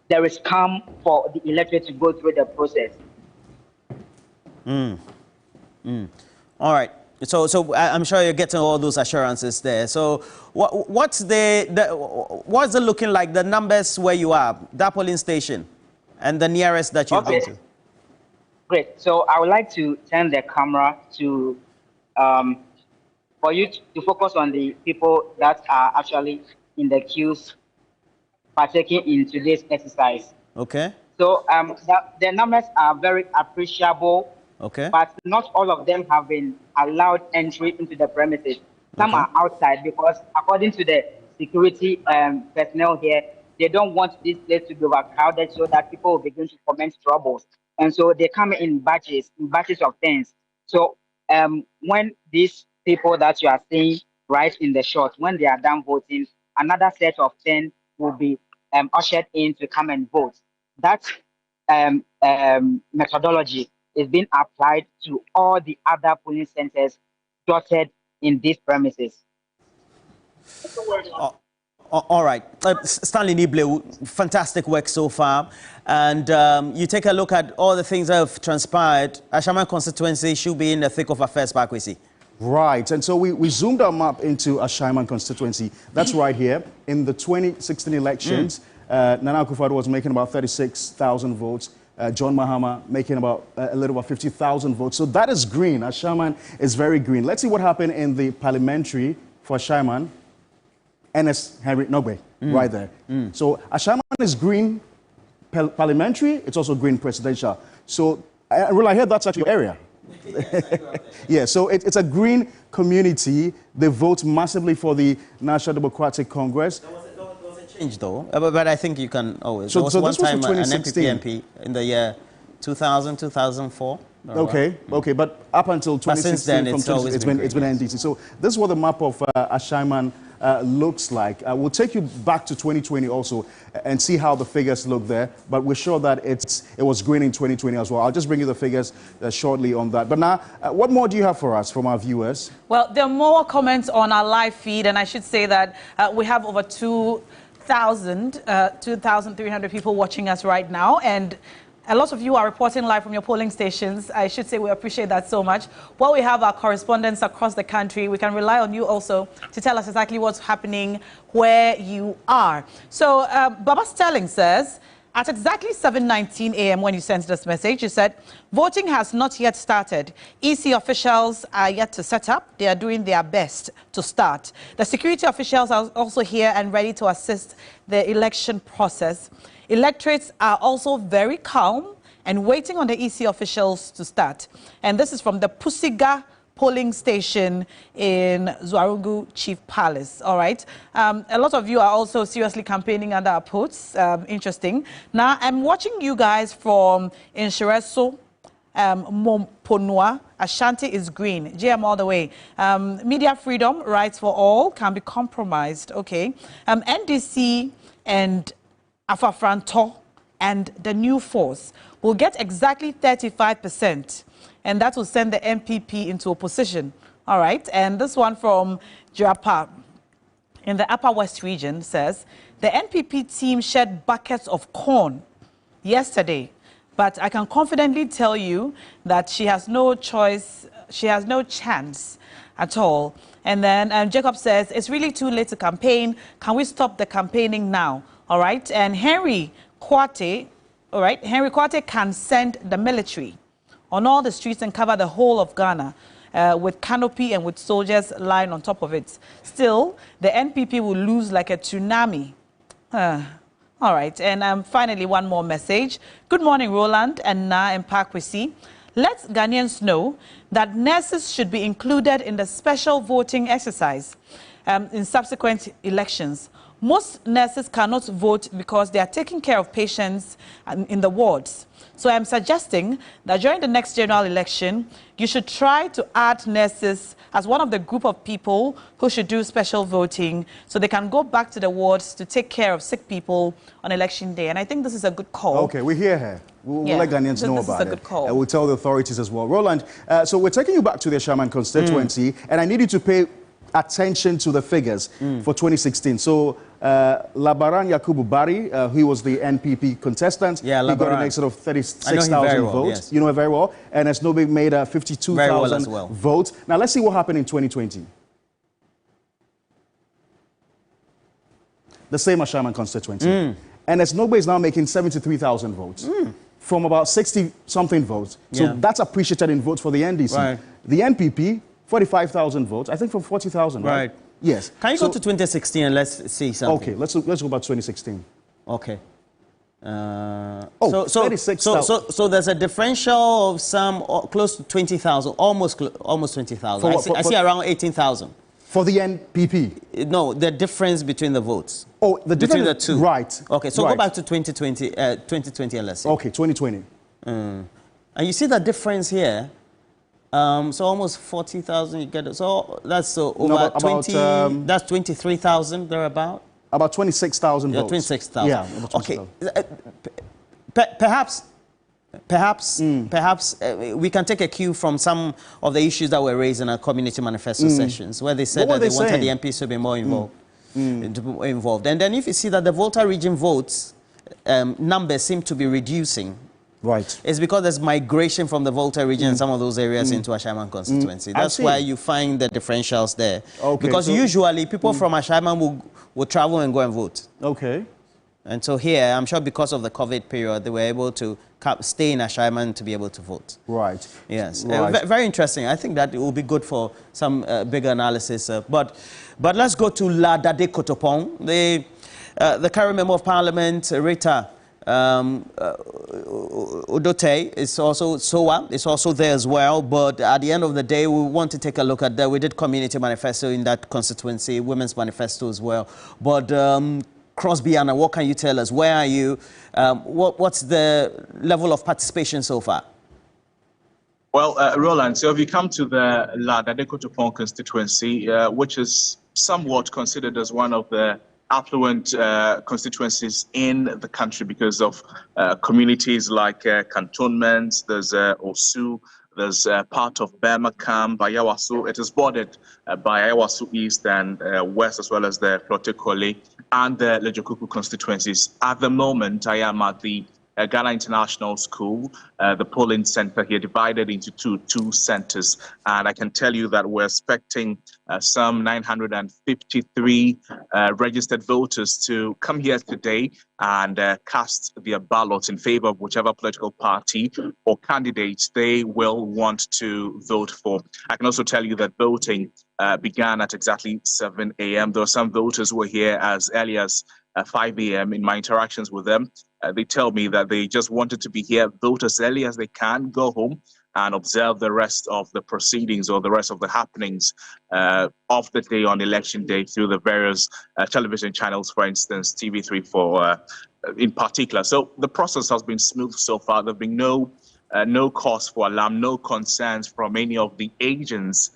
there is calm for the electorate to go through the process. All right. So I'm sure you're getting all those assurances there. So what's it looking like, the numbers where you are, that polling station, and the nearest that you've been to? Great. So I would like to turn the camera to for you to focus on the people that are actually in the queues partaking in today's exercise. Okay. So the numbers are very appreciable. Okay. But not all of them have been allowed entry into the premises. Some are outside because, according to the security personnel here, they don't want this place to be overcrowded so that people will begin to commit troubles. And so they come in batches of 10s. So when these people that you are seeing right in the shot, when they are done voting, another set of 10 will be ushered in to come and vote. That methodology is being applied to all the other polling centers dotted in these premises. All right. Stanley Nible, fantastic work so far. And you take a look at all the things that have transpired. Ashaman constituency should be in the thick of affairs back, we see. Right. And so we zoomed our map into Ashaman constituency. That's right here. In the 2016 elections, Nana Akufo-Addo was making about 36,000 votes. John Mahama making about a little over 50,000 votes. So that is green. Ashaman is very green. Let's see what happened in the parliamentary for Ashaman. Ernest Henry Nogbe, right there. So Ashaman is green parliamentary. It's also green presidential. So I hear that's actually your area. Yeah, so it's a green community. They vote massively for the National Democratic Congress. There was a change though, but I think you can always. So there was this one was time in an 2016. MPP MP in the year 2000, 2004. Okay, but up until 2016, since then, it's been NDC. So this is what the map of Ashaman looks like. We'll take you back to 2020 also and see how the figures look there. But we're sure that it was green in 2020 as well. I'll just bring you the figures shortly on that. But now, what more do you have for us from our viewers? Well, there are more comments on our live feed, and I should say that we have over 2,300 people watching us right now, and a lot of you are reporting live from your polling stations. I should say we appreciate that so much. While we have our correspondents across the country, we can rely on you also to tell us exactly what's happening where you are. So Baba Sterling says, at exactly 7:19 a.m. when you sent this message, you said, voting has not yet started. EC officials are yet to set up. They are doing their best to start. The security officials are also here and ready to assist the election process. Electorates are also very calm and waiting on the EC officials to start. And this is from the Pusiga polling station in Zwarungu Chief Palace. All right. A lot of you are also seriously campaigning under our posts. Interesting. Now, I'm watching you guys from Inshireso, Momponua. Ashanti is green. GM all the way. Media freedom, rights for all can be compromised. Okay. NDC and Afafranto and the new force will get exactly 35%, and that will send the MPP into opposition. All right, and this one from Japa in the Upper West region says, the NPP team shed buckets of corn yesterday, but I can confidently tell you that she has no choice, she has no chance at all. And then Jacob says, it's really too late to campaign. Can we stop the campaigning now? All right, and Henry Kwate, all right, Henry Kwate can send the military on all the streets and cover the whole of Ghana with canopy and with soldiers lying on top of it. Still, the NPP will lose like a tsunami. All right, and finally, one more message. Good morning, Roland and Na and Pakwisi. Let Ghanaians know that nurses should be included in the special voting exercise in subsequent elections. Most nurses cannot vote because they are taking care of patients in the wards. So I'm suggesting that during the next general election, you should try to add nurses as one of the group of people who should do special voting so they can go back to the wards to take care of sick people on election day. And I think this is a good call. Okay, we hear her. We'll let Ghanaians know about it. This is a good call. We'll tell the authorities as well. Roland, so we're taking you back to the Ashaman constituency, and I need you to pay attention to the figures for 2016. So Labaran Yakubu Bari, he was the NPP contestant. Yeah, he got an exit of 36,000 votes. Yes. You know it very well. And Esnobe made 52,000 votes. Now let's see what happened in 2020. The same Ashaman constituency. And Esnobe is now making 73,000 votes. From about 60-something votes. So that's appreciated in votes for the NDC. Right. The NPP, 45,000 votes. I think from 40,000, right? Yes. Can you go to 2016 and let's see something? Okay, let's go back to 2016. Okay. So there's a differential of some close to 20,000, almost 20,000. I see around 18,000. For the NPP? No, the difference between the votes. Oh, the difference between the two. Right. Okay, so go back to 2020 and let's see. Okay, 2020. And you see that difference here? So almost 40,000 you get it. So that's over 20, that's 23,000 thereabout. About 26,000 votes. 26,000. Yeah, okay. Perhaps we can take a cue from some of the issues that were raised in our community manifesto sessions, where they said that they wanted the MPs to be more involved. involved. And then if you see that the Volta region votes numbers seem to be reducing, right, it's because there's migration from the Volta region and some of those areas into Ashaiman constituency. That's why you find the differentials there. Okay, because usually people from Ashaiman will travel and go and vote. Okay. And so here, I'm sure because of the COVID period, they were able to stay in Ashaiman to be able to vote. Right. Yes. Right. Very interesting. I think that it will be good for some bigger analysis. But let's go to Ladapon. The current member of parliament, Rita Udote, is also SOA, is also there as well. But at the end of the day, we want to take a look at that. We did community manifesto in that constituency, women's manifesto as well. But Crosby, Anna, what can you tell us? Where are you? What's the level of participation so far? Well, Roland, so if you come to the Ladapon constituency, which is somewhat considered as one of the affluent constituencies in the country because of communities like cantonments, there's Osu, there's part of Bermakam, Ayawasu. It is bordered by Ayawasu East and West, as well as the Flotekole and the Lejokuku constituencies. At the moment, I am at the Ghana International School, the polling center here, divided into two centers. And I can tell you that we're expecting some 953 registered voters to come here today and cast their ballots in favor of whichever political party or candidate they will want to vote for. I can also tell you that voting began at exactly 7 a.m. There were some voters who were here as early as 5 a.m. In my interactions with them, they tell me that they just wanted to be here, vote as early as they can, go home and observe the rest of the proceedings or the rest of the happenings of the day on election day through the various television channels, for instance, TV3 for in particular. So the process has been smooth so far. There have been no cause for alarm, no concerns from any of the agents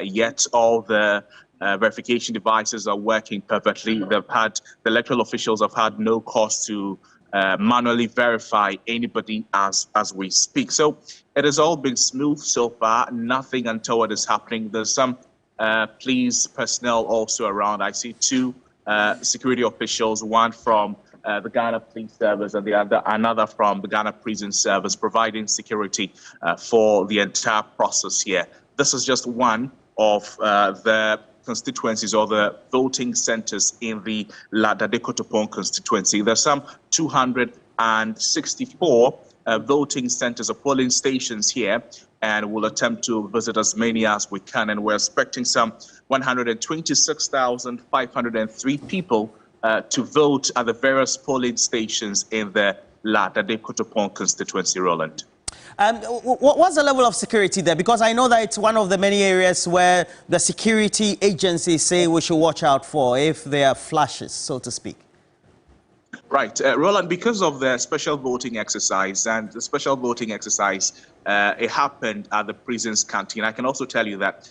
yet. All the verification devices are working perfectly. The electoral officials have had no cause to manually verify anybody as we speak. So it has all been smooth so far. Nothing untoward is happening. There's some police personnel also around. I see two security officials, one from the Ghana Police Service and another from the Ghana Prison Service, providing security for the entire process here. This is just one of the constituencies or the voting centers in the Ladapon constituency. There's some 264 voting centers or polling stations here, and we'll attempt to visit as many as we can. And we're expecting some 126,503 people to vote at the various polling stations in the Ladapon constituency, Roland. What's the level of security there? Because I know that it's one of the many areas where the security agencies say we should watch out for if there are flashes, so to speak. Right, Roland, because of the special voting exercise, and the special voting exercise, it happened at the prison's canteen. I can also tell you that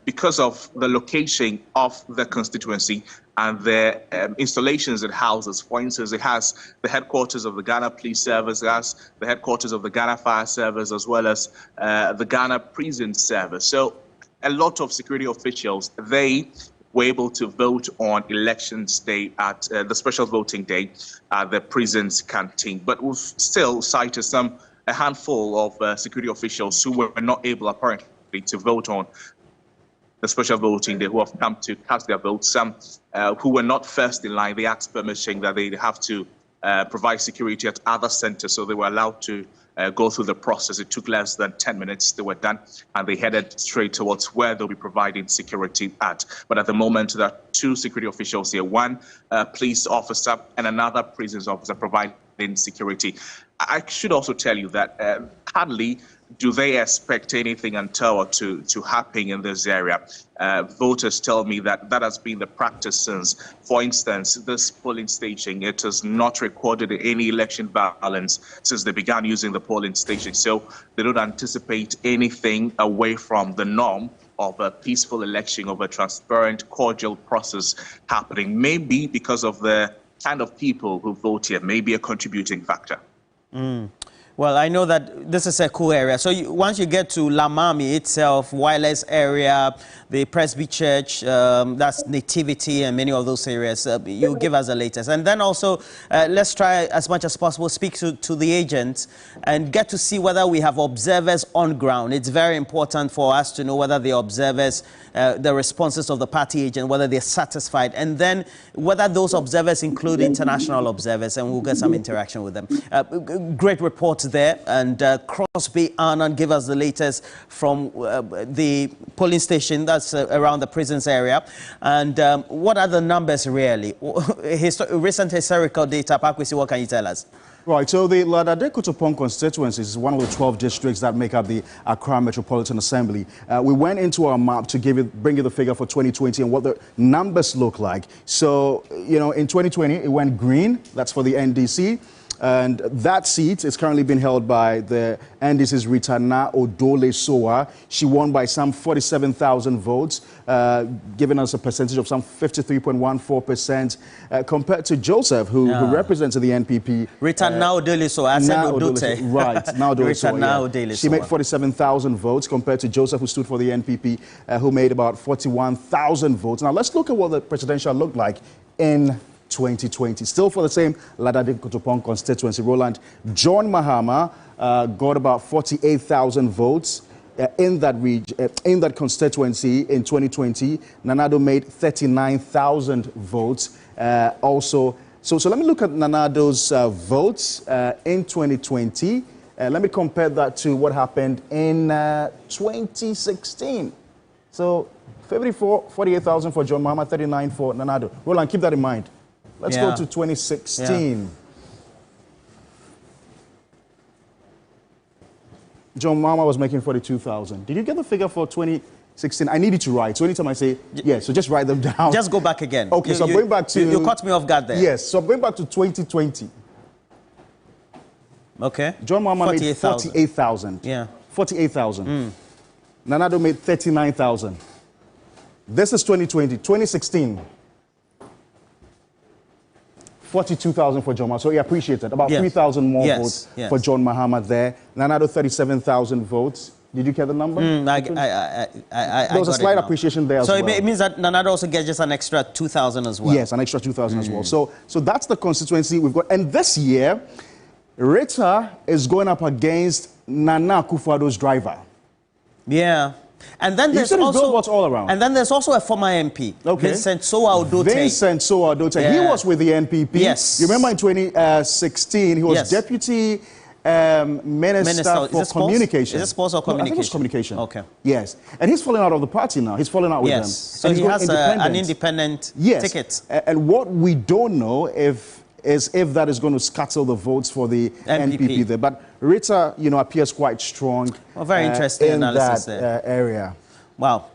because of the location of the constituency and the installations it houses, for instance, it has the headquarters of the Ghana Police Service, it has the headquarters of the Ghana Fire Service, as well as the Ghana Prison Service. So a lot of security officials, they were able to vote on elections day at the special voting day at the prison's canteen. But we've still cited a handful of security officials who were not able, apparently, to vote on the special voting day, who have come to cast their votes. Some who were not first in line, they asked permission that they have to provide security at other centers, so they were allowed to go through the process. It took less than 10 minutes. They were done, and they headed straight towards where they'll be providing security at. But at the moment, there are two security officials here, one police officer and another prisons officer providing security. I should also tell you that hardly do they expect anything untoward to happen in this area. Voters tell me that has been the practice since, for instance, this polling station, it has not recorded any election violence since they began using the polling station. So they don't anticipate anything away from the norm of a peaceful election, of a transparent, cordial process happening. Maybe because of the kind of people who vote here, maybe a contributing factor. Well, I know that this is a cool area. So once you get to Lamami itself, Wireless area, the Presby Church, that's Nativity and many of those areas, you give us the latest. And then also, let's try as much as possible, speak to the agents and get to see whether we have observers on ground. It's very important for us to know whether the observers, the responses of the party agent, whether they're satisfied, and then whether those observers include international observers, and we'll get some interaction with them. Great report there, and Crosby Annan give us the latest from the polling station that's around the prisons area. And what are the numbers really? Recent historical data, Pakwisi, what can you tell us? Right, so the Ladapon constituency is one of the 12 districts that make up the Accra Metropolitan Assembly. We went into our map to bring you the figure for 2020 and what the numbers look like. So, you know, in 2020, it went green. That's for the NDC. And that seat is currently being held by the NDC's Rita Na Odole Soa. She won by some 47,000 votes, giving us a percentage of some 53.14%, compared to Joseph, who represented the NPP. Rita Na Odole Soa. I said Odote. Right, Na Odole Soa. Rita Na Odole Soa. She made 47,000 votes compared to Joseph, who stood for the NPP, who made about 41,000 votes. Now, let's look at what the presidential looked like in 2020. Still for the same Ladapon constituency, Roland, John Mahama got about 48,000 votes in that constituency in 2020. Nanado made 39,000 votes also. So let me look at Nanado's votes in 2020. Let me compare that to what happened in 2016. So 48,000 for John Mahama, 39 for Nanado. Roland, keep that in mind. Let's go to 2016. Yeah. John Mahama was making 42,000. Did you get the figure for 2016? I need you to write. So anytime I say, yes, so just write them down. Just go back again. Okay, so I'm going back to... You caught me off guard there. Yes, so I'm going back to 2020. Okay. John Mahama made 48,000. Yeah. 48,000. Nanado made 39,000. This is 2020. 2016. 42,000 for John Mahama. So he appreciated. About 3,000 more votes for John Mahama there. Nanado, 37,000 votes. Did you get the number? There was a slight appreciation there as well. So it means that Nanado also gets just an extra 2,000 as well. Yes, an extra 2,000 as well. So that's the constituency we've got. And this year, Rita is going up against Nana Akufo-Addo's driver. Yeah. And then there's also all around. And then there's also a former MP, Vincent Soa Odote. Vincent Soa Odote. Yeah. He was with the NPP. Yes. You remember in 2016, he was deputy minister for communication. Is it sports or communication? I think it was communication. Okay. Yes. And he's falling out of the party now. He's falling out with them. So he has an independent ticket. And what we don't know is if that is going to scuttle the votes for the NPP there. But Rita, you know, appears quite strong. Well, very interesting in analysis that area. Wow.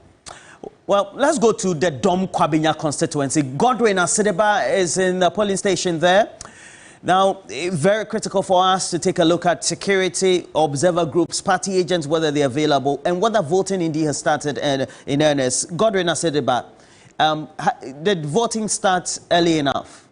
Well, let's go to the Domi Kwabenya constituency. Godwin Asedeba is in the polling station there. Now, very critical for us to take a look at security, observer groups, party agents, whether they're available, and whether voting indeed has started in earnest. Godwin Asedeba, did voting start early enough?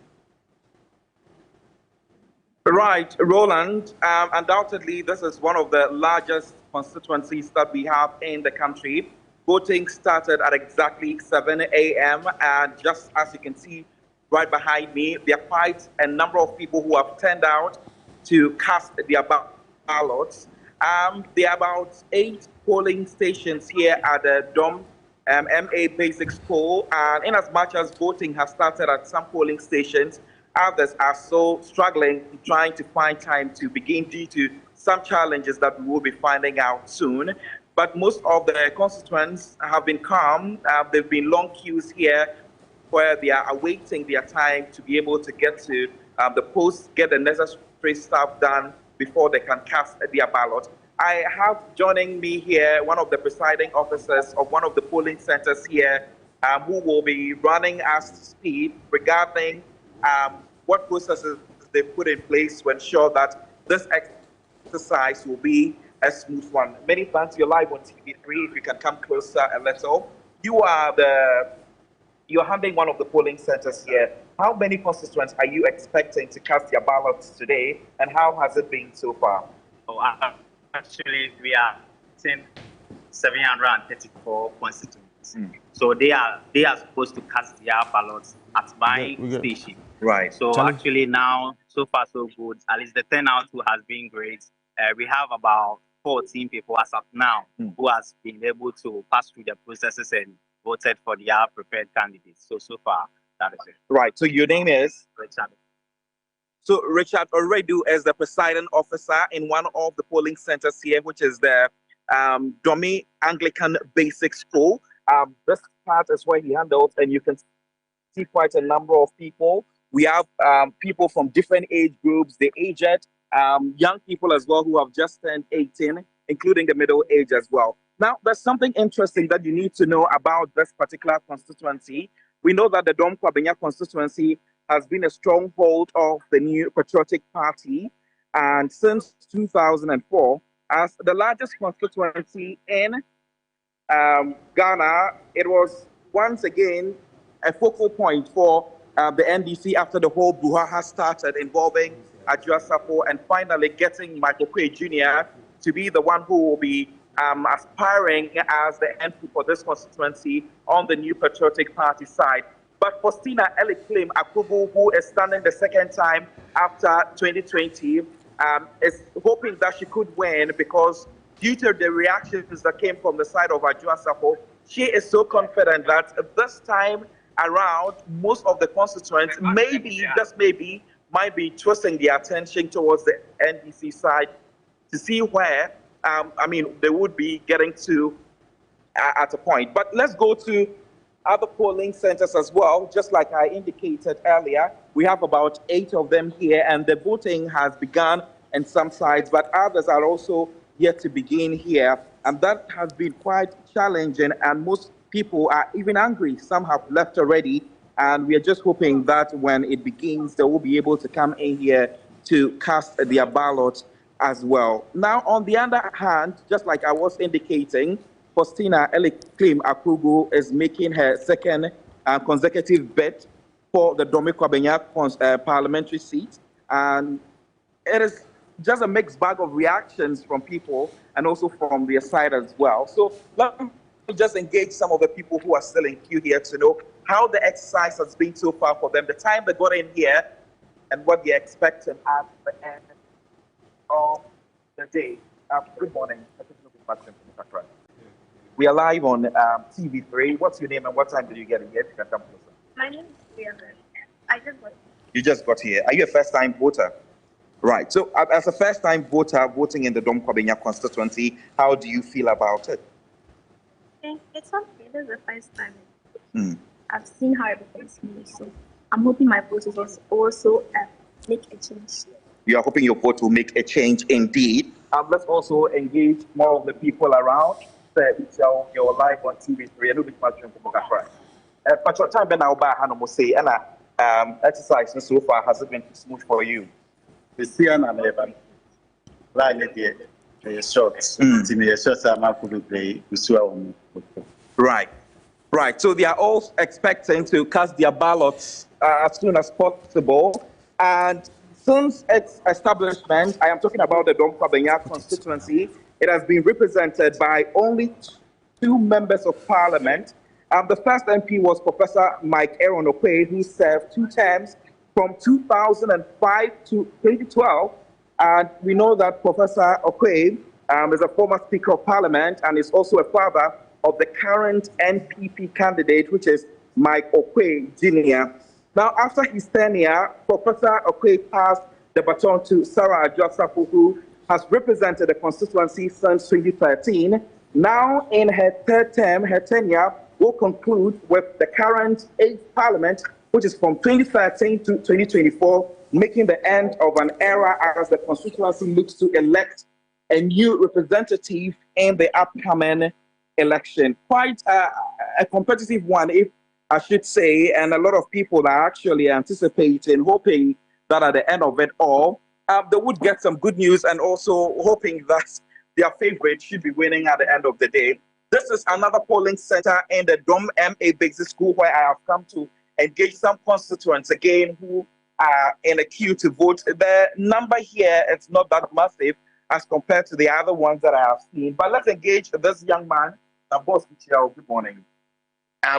Right, Roland. Undoubtedly, this is one of the largest constituencies that we have in the country. Voting started at exactly 7 a.m. And just as you can see right behind me, there are quite a number of people who have turned out to cast their ballots. There are about 8 polling stations here at the Dom MA Basic School. And in as much as voting has started at some polling stations, others are so struggling trying to find time to begin due to some challenges that we will be finding out soon. But most of the constituents have been calm. There have been long queues here where they are awaiting their time to be able to get to the post, get the necessary stuff done before they can cast their ballot. I have joining me here one of the presiding officers of one of the polling centers here who will be running us to speed regarding what processes they put in place to ensure that this exercise will be a smooth one. Many thanks. You're live on TV3. If you can come closer a little. You're handling one of the polling centers here. How many constituents are you expecting to cast their ballots today, and how has it been so far? actually, we are 734 constituents. So they are supposed to cast their ballots at my station. Right. So actually now, so far so good. At least the turnout has been great. We have about 14 people as of now who has been able to pass through the processes and voted for their prepared candidates. So far, that is it. Right. So your name is? Richard. So Richard Oredu is the presiding officer in one of the polling centers here, which is the Domi Anglican Basic School. This part is where he handles, and you can see quite a number of people. We have people from different age groups, the aged, young people as well who have just turned 18, including the middle age as well. Now, there's something interesting that you need to know about this particular constituency. We know that the Domi Kwabenya constituency has been a stronghold of the New Patriotic Party, and since 2004, as the largest constituency in Ghana, it was once again a focal point for the NDC after the whole brouhaha started involving Ayawasu and finally getting Michael Kwe Jr. to be the one who will be aspiring as the MP for this constituency on the New Patriotic Party side. But Faustina Eliklim Akubu, who is standing the second time after 2020, is hoping that she could win because due to the reactions that came from the side of Ayawasu, she is so confident that this time around, most of the constituents, maybe, just maybe, might be twisting their attention towards the NDC side to see where, they would be getting to at a point. But let's go to other polling centers as well. Just like I indicated earlier, we have about 8 of them here, and the voting has begun in some sides, but others are also yet to begin here. And that has been quite challenging, and most people are even angry. Some have left already, and we are just hoping that when it begins, they will be able to come in here to cast their ballot as well. Now, on the other hand, just like I was indicating, Faustina Eliklim Akugu is making her second consecutive bet for the Domi Kwabenya parliamentary seat, and it is just a mixed bag of reactions from people and also from their side as well. So let me just engage some of the people who are still in queue here to know how the exercise has been so far for them, the time they got in here, and what they're expecting at the end of the day. Good morning. We are live on TV3. What's your name and what time did you get in here? If you can come closer. My name is Brianna. I just got here. You just got here. Are you a first-time voter? Right. So as a first-time voter voting in the Domi Kwabenya constituency, how do you feel about it? It's okay. This is the first time. I've seen how everything's moving, so I'm hoping my vote is also make a change. You are hoping your vote will make a change indeed. Let's also engage more of the people around. You're live on TV3. I know much but your time now by Hanomo say and exercise so far has it been smooth for you? The CN and Evan. Right. So they are all expecting to cast their ballots as soon as possible. And since its establishment, I am talking about the Domi Kwabenya constituency, it has been represented by only 2 members of parliament. The first MP was Professor Mike Aaron Okwe, who served 2 terms from 2005 to 2012. And we know that Professor Okwe is a former Speaker of Parliament and is also a father of the current NPP candidate, which is Mike Okwe Jr. Now, after his tenure, Professor Okwe passed the baton to Sarah Ayawasu, who has represented the constituency since 2013. Now, in her 3rd term, her tenure will conclude with the current 8th Parliament, which is from 2013 to 2024, making the end of an era as the constituency looks to elect a new representative in the upcoming election. Quite a competitive one, if I should say, and a lot of people are actually anticipating, hoping that at the end of it all, they would get some good news and also hoping that their favorite should be winning at the end of the day. This is another polling center in the Dom MA Basic School where I have come to engage some constituents again who are in a queue to vote. The number here is not that massive. as compared to the other ones that I have seen. But let's engage this young man. Boss, good morning.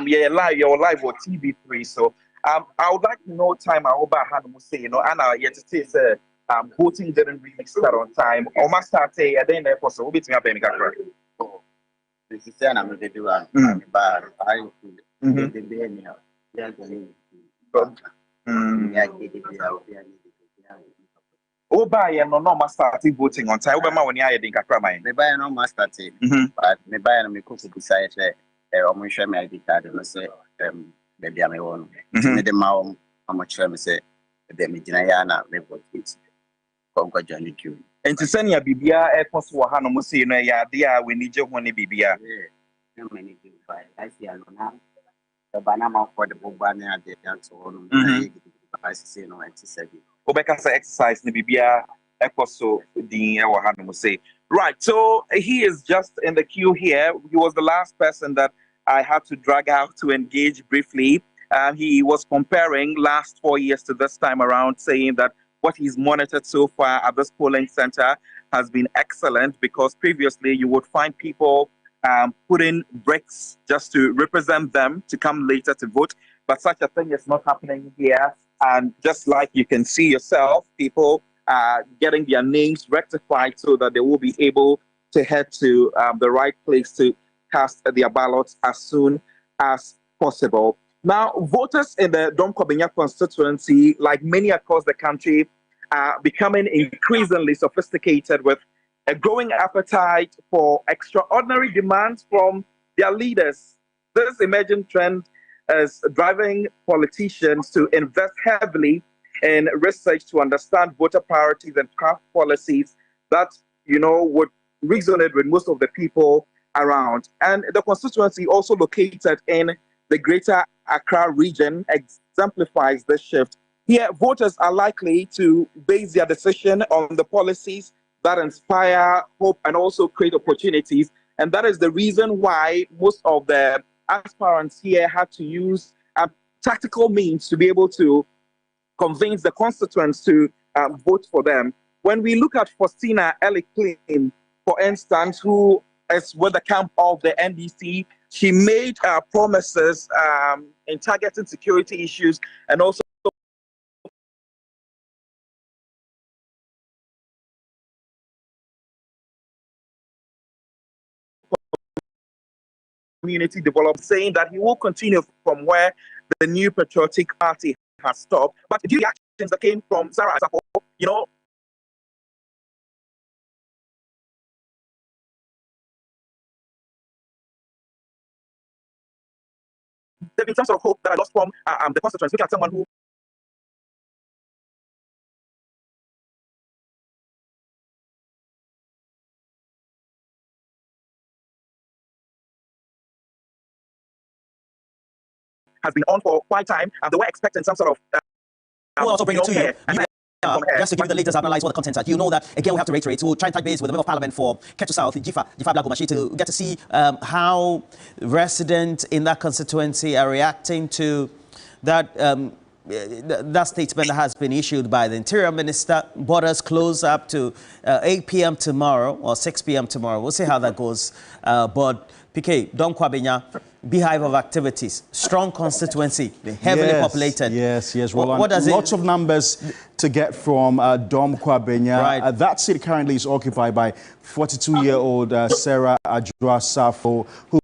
You're live on TV3. So I would like to know time I over hand say, you know, and yet it is voting didn't really start on time. Or must start a then for so bit me up any this is an American but I Oba ya no must start voting on time. Oba when you are doing kakra mine. Me buy no must start but me buy no me cook beside I'm sure me ID card and say baby I'm one. Me the ma I'm sure me say the me dina na me vote it. Come go join you. And to send your bibia e post wo ha no mo say no ya dia we need you one bibia. No many do fight. I see alona. The banana for the bobana de so on. I say no 97. Obeka say exercise ni bibia e post so din e wo ha no mo say. Right, so he is just in the queue here. He was the last person that I had to drag out to engage briefly. He was comparing last 4 years to this time around, saying that what he's monitored so far at this polling center has been excellent, because previously you would find people putting bricks just to represent them to come later to vote. But such a thing is not happening here. And just like you can see yourself, people getting their names rectified so that they will be able to head to the right place to cast their ballots as soon as possible. Now, voters in the Domi Kwabenya constituency, like many across the country, are becoming increasingly sophisticated with a growing appetite for extraordinary demands from their leaders. This emerging trend is driving politicians to invest heavily in research to understand voter priorities and craft policies that, you know, would resonate with most of the people around. And the constituency, also located in the Greater Accra region, exemplifies this shift. Here, voters are likely to base their decision on the policies that inspire hope and also create opportunities. And that is the reason why most of the aspirants here had to use tactical means to be able to convince the constituents to vote for them. When we look at Faustina Eliklim, for instance, who is with the camp of the NDC, she made promises in targeting security issues and also community development, saying that he will continue from where the New Patriotic Party has stopped. But the reactions that came from Sarah, you know, there's been some sort of hope that I lost from the constituents. Look at someone who has been on for quite time, and they were expecting some sort of we'll also bring it to you. Just to give you the latest analyze what the content are. You know that, again, we have to reiterate. We'll try and touch base with the Member of Parliament for Kinto South, Jifa Blagomashi, to get to see how residents in that constituency are reacting to that that statement that has been issued by the Interior Minister. Borders close up to 8 p.m. tomorrow or 6 p.m. tomorrow. We'll see how that goes. But PK, Domi Kwabenya, beehive of activities, strong constituency, heavily populated. Yes, Roland. What does lots of numbers to get from Domi Kwabenya. Right. That seat currently is occupied by 42-year-old Sarah Adwoa-Safo, who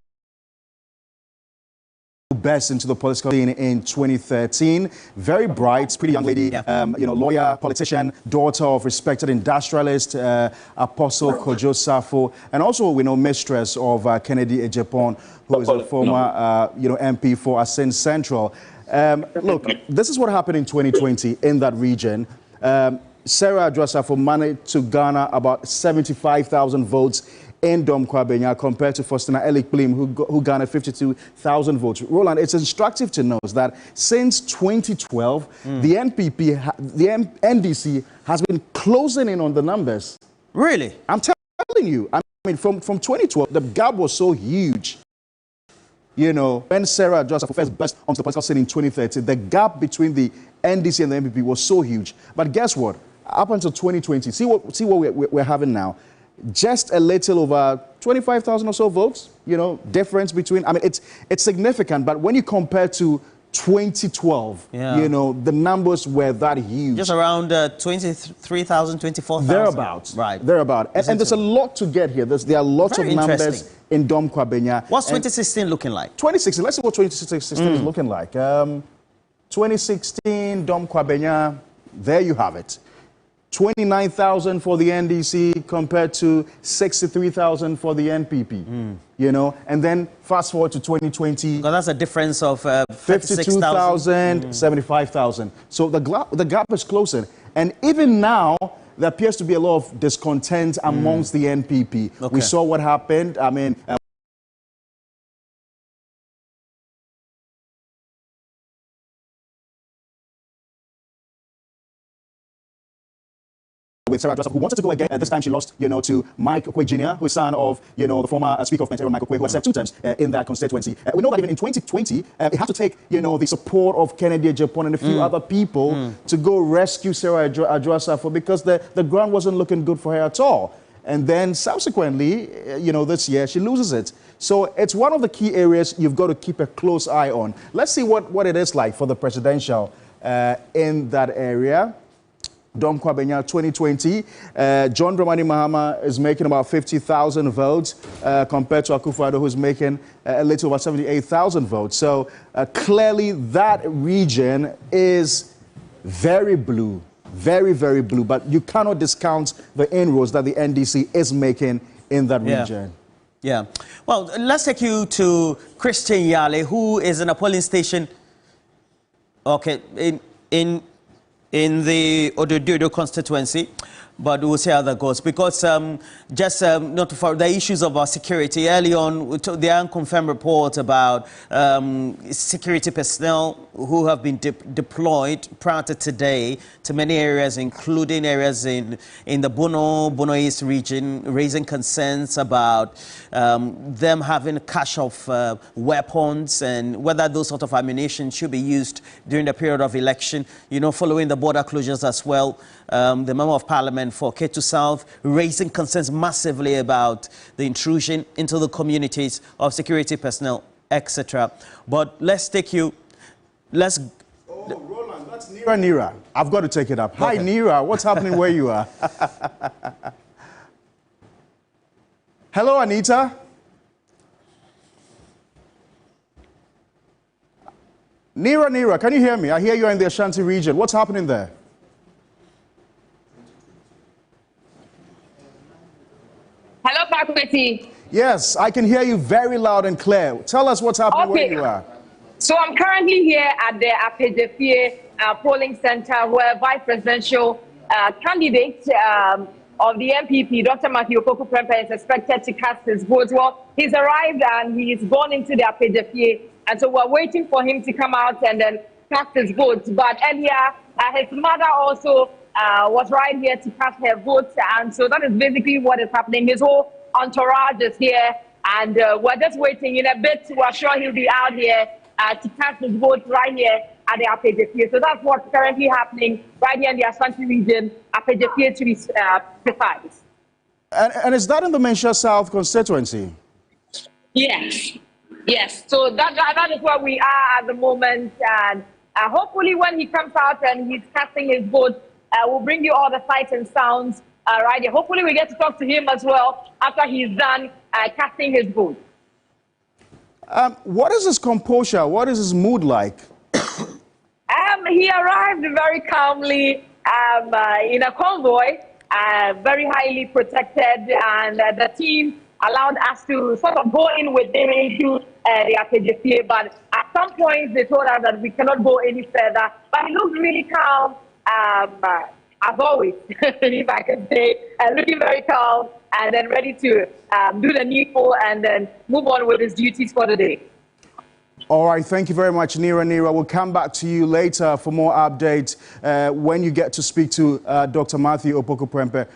burst into the political scene in 2013. Very bright, pretty young lady, you know, lawyer, politician, daughter of respected industrialist Apostle Kojo Safo, and also we know mistress of Kennedy Ejapon, who is a former you know, MP for Tamale Central. Look, this is what happened in 2020 in that region. Sarah Adwoa-Safo managed to garner about 75,000 votes in Domi Kwabenya compared to Faustina Eliklim, who garnered 52,000 votes. Roland, it's instructive to know that since 2012, the NDC has been closing in on the numbers. Really? I'm telling you. I mean, from 2012, the gap was so huge. You know, when Sarah Adwoa-Safo first burst onto the political scene in 2013, the gap between the NDC and the NPP was so huge. But guess what? up until 2020, see what we're having now. Just a little over 25,000 or so votes, you know, difference between, I mean, it's significant, but when you compare to 2012, you know, the numbers were that huge. Just around 23,000, 24,000. Thereabouts. Right. Thereabouts. And there's a lot to get here. There are lots of numbers in Domi Kwabenya. What's 2016 looking like? 2016, let's see what 2016 is looking like. 2016, Domi Kwabenya, there you have it. 29,000 for the NDC compared to 63,000 for the NPP, you know, and then fast forward to 2020. Because that's a difference of 52,000, 75,000. So the gap is closing. And even now, there appears to be a lot of discontent amongst the NPP. Okay. We saw what happened. I mean, with Sarah Joseph, who wanted to go again. This time she lost, you know, to Mike Okwe Jr., who is son of, you know, the former Speaker of Ontario, Mike Okwe, who has served 2 terms in that constituency. We know that even in 2020, it had to take, you know, the support of Kennedy Japan and a few other people to go rescue Sarah Joseph because the ground wasn't looking good for her at all. And then subsequently, you know, this year, she loses it. So it's one of the key areas you've got to keep a close eye on. Let's see what it is like for the presidential in that area. Domi Kwabenya 2020, John Dramani Mahama is making about 50,000 votes compared to Akufo-Addo, who's making a little over 78,000 votes. So clearly that region is very blue, very, very blue. But you cannot discount the inroads that the NDC is making in that region. Yeah. Well, let's take you to Christian Yale, who is in a polling station. Okay, in the Odododo constituency, but we'll see how that goes. Because just not for the issues of our security, early on, the unconfirmed report about security personnel who have been deployed prior to today to many areas, including areas in the Bono East region, raising concerns about them having a cache of weapons and whether those sort of ammunition should be used during the period of election, you know, following the border closures as well. The Member of Parliament for Kinto South raising concerns massively about the intrusion into the communities of security personnel, etc. But let's take you, Oh, Roland, that's Nira. I've got to take it up. Hi, Nira. What's happening where you are? Hello, Anita. Nira, can you hear me? I hear you're in the Ashanti region. What's happening there? Hello, Pakweti. Yes, I can hear you very loud and clear. Tell us what's happening where you are. So I'm currently here at the Apejefie polling center where vice presidential candidate of the MPP, Dr. Matthew Opoku-Prempeh, is expected to cast his vote. Well, he's arrived and he's gone into the Apejefie, and so we're waiting for him to come out and then cast his vote. But earlier, his mother also was right here to cast her vote, and so that is basically what is happening. His whole entourage is here, and we're just waiting. In a bit, we're sure he'll be out here to cast his vote right here at the Apejefie. So that's what's currently happening right here in the Ashanti region, Apejefie to be precise. And is that in the Mencha South constituency? Yes. Yes. So that is where we are at the moment, and hopefully when he comes out and he's casting his vote, we'll bring you all the sights and sounds right here. Hopefully we get to talk to him as well after he's done casting his vote. What is his composure? What is his mood like? He arrived very calmly in a convoy, very highly protected, and the team allowed us to sort of go in with him into the Apejefie. But at some point, they told us that we cannot go any further. But he looked really calm, as always, if I can say, looking very calm, and then ready to do the needful and then move on with his duties for the day. All right, thank you very much, Nira. We'll come back to you later for more updates when you get to speak to Dr. Matthew Opoku-Prempeh.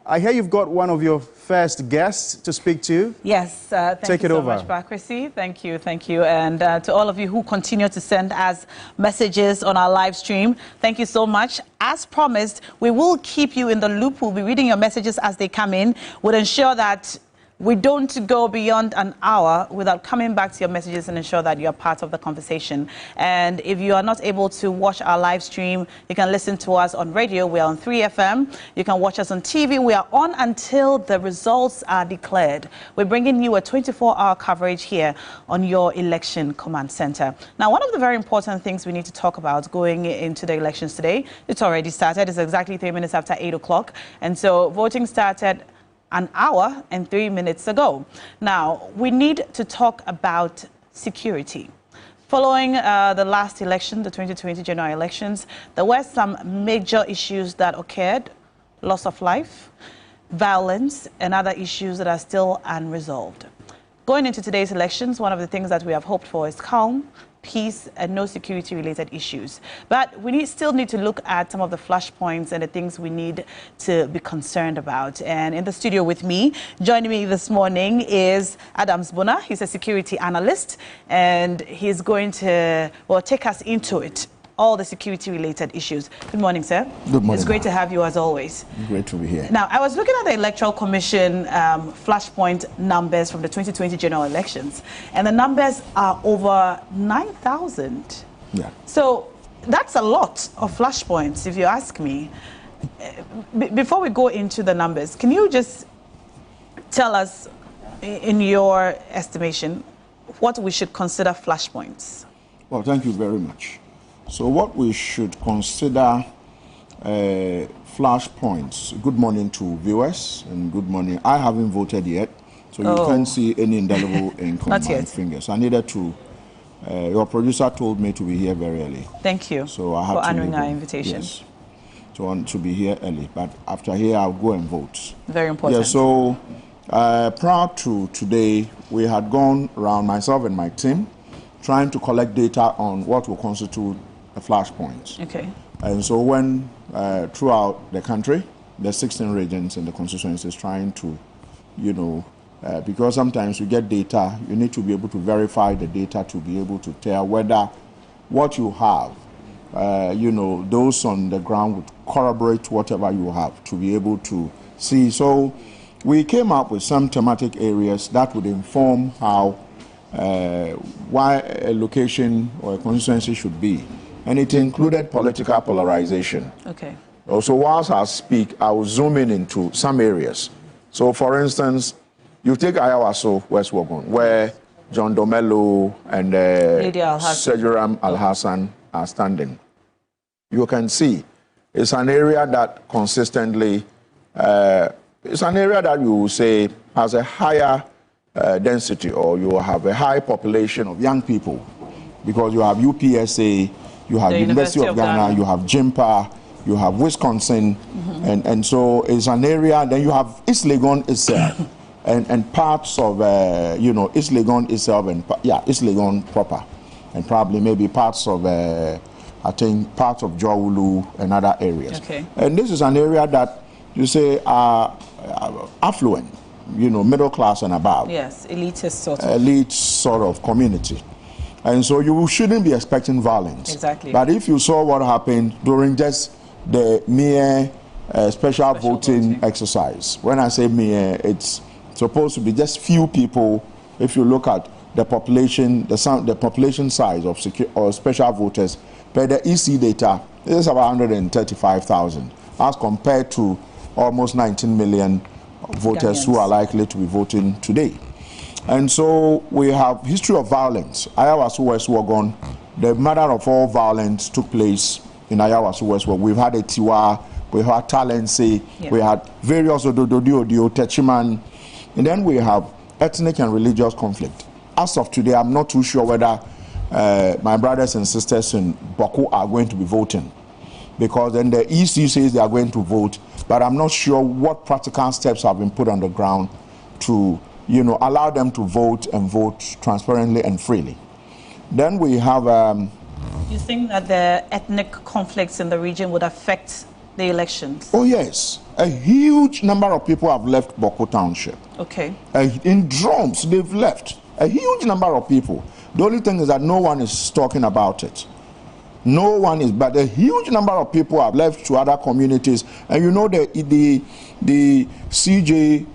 I hear you've got one of your first guests to speak to. Yes, thank you so much, Bakrisi. Thank you. And to all of you who continue to send us messages on our live stream, thank you so much. As promised, we will keep you in the loop. We'll be reading your messages as they come in. We'll ensure that we don't go beyond an hour without coming back to your messages and ensure that you're part of the conversation. And if you are not able to watch our live stream, you can listen to us on radio. We are on 3FM. You can watch us on TV. We are on until the results are declared. We're bringing you a 24-hour coverage here on your election command center. Now, one of the very important things we need to talk about going into the elections today, it's already started. It's exactly 3 minutes after 8 o'clock. And so voting started an hour and 3 minutes ago. Now, we need to talk about security. Following the last election, the 2020 general elections, there were some major issues that occurred: loss of life, violence, and other issues that are still unresolved. Going into today's elections, one of the things that we have hoped for is calm, peace, and no security-related issues. But we still need to look at some of the flashpoints and the things we need to be concerned about. And in the studio with me, joining me this morning is Adams Bona. He's a security analyst, and he's going to, well, take us into it, all the security-related issues. Good morning, sir. Good morning. It's great to have you as always. Great to be here. Now, I was looking at the Electoral Commission flashpoint numbers from the 2020 general elections, and the numbers are over 9,000. Yeah. So that's a lot of flashpoints, if you ask me. Before we go into the numbers, can you just tell us, in your estimation, what we should consider flashpoints? Well, thank you very much. So what we should consider flashpoints. Good morning to viewers and good morning. I haven't voted yet, so you can't see any indelible ink on my fingers. I needed to, your producer told me to be here very early. Thank you so I have for to honoring our invitation. Yes, to be here early, but after here I'll go and vote. Very important. Yeah, so prior to today, we had gone around, myself and my team, trying to collect data on what will constitute the flashpoints. Okay. And so when throughout the country, the 16 regions and the constituencies trying to, you know, because sometimes you get data, you need to be able to verify the data to be able to tell whether what you have, you know, those on the ground would corroborate whatever you have to be able to see. So we came up with some thematic areas that would inform how, why a location or a constituency should be. And it included political polarization. Okay. Also, whilst I speak, I will zoom in into some areas. So, for instance, you take Ayawasu West, where John Domelo and Sejuram Al-Hassan are standing. You can see it's an area that consistently, it's an area that you will say has a higher density, or you have a high population of young people, because you have UPSA, you have University of Ghana, you have JIMPA, you have Wisconsin, and so it's an area. Then you have East Legon itself, and parts of you know, East Legon itself, and East Legon proper, and probably maybe parts of I think parts of Jowulu and other areas. Okay. And this is an area that you say are affluent, you know, middle class and above. Yes, elitist sort of. Elite sort of community. And so you shouldn't be expecting violence. Exactly. But if you saw what happened during just the mere special voting exercise, when I say mere, it's supposed to be just few people. If you look at the population, the population size of special voters, per the EC data, it is about 135,000, as compared to almost 19 million voters who are likely to be voting today. And so we have history of violence. Ayawasu West, the mother of all violence took place in Ayawasu West. We've had a Tiwa, we had Talensi, we had various Ododio, Techiman, and then we have ethnic and religious conflict. As of today, I'm not too sure whether my brothers and sisters in Boku are going to be voting, because then the EC says they are going to vote, but I'm not sure what practical steps have been put on the ground to, you know, allow them to vote and vote transparently and freely. Then we have... you think that the ethnic conflicts in the region would affect the elections? Oh, yes. A huge number of people have left Boko Township. Okay. In drums, they've left. A huge number of people. The only thing is that no one is talking about it. No one is, but a huge number of people have left to other communities. And you know, the CJ,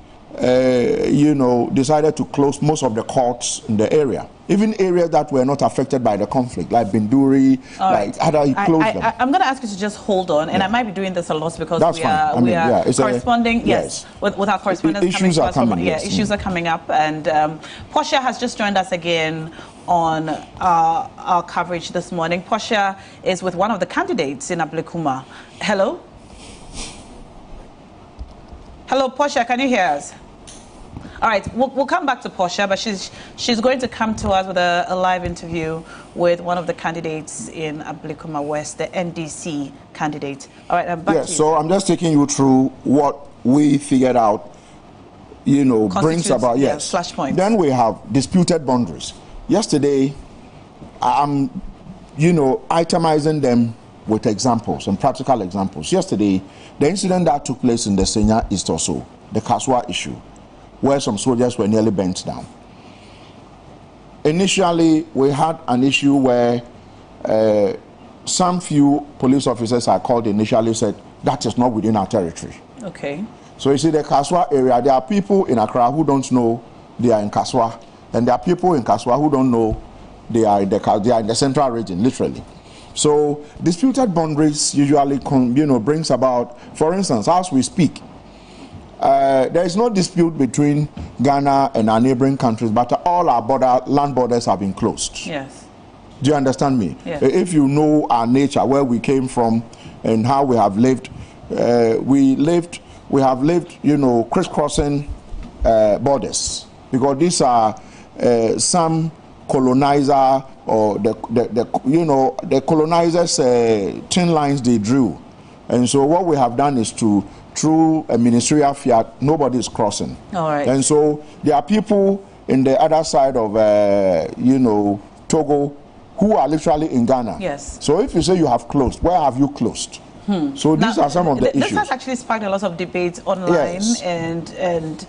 decided to close most of the courts in the area. Even areas that were not affected by the conflict, like Binduri, other, he closed them. I'm going to ask you to just hold on, and I might be doing this a lot because we are corresponding, with our correspondents. Issues are coming, issues are coming up, and Portia has just joined us again on our coverage this morning. Portia is with one of the candidates in Ablekuma. Hello? Hello, Portia, can you hear us? All right, we'll come back to Portia, but she's going to come to us with a live interview with one of the candidates in Ablekuma West, the NDC candidate. All right, I'm back to you. So I'm just taking you through what we figured out, brings about, flashpoints. Then we have disputed boundaries. Yesterday, I'm, itemizing them with examples and practical examples. Yesterday, the incident that took place in the Senya East also, the Kaswa issue, where some soldiers were nearly bent down. Initially, we had an issue where some few police officers I called initially said, that is not within our territory. Okay. So you see, the Kaswa area, there are people in Accra who don't know they are in Kaswa, and there are people in Kaswa who don't know they are in the central region, literally. So disputed boundaries usually brings about, for instance, as we speak, there is no dispute between Ghana and our neighboring countries, but all our land borders have been closed. Yes. Do you understand me? Yes. If you know our nature, where we came from, and how we have lived, we have lived, crisscrossing borders, because these are some colonizer or the colonizers' thin lines they drew, and so what we have done is through a ministerial fiat, nobody is crossing. All right. And so there are people in the other side of, Togo, who are literally in Ghana. Yes. So if you say you have closed, where have you closed? So these are some of the issues. This has actually sparked a lot of debates online and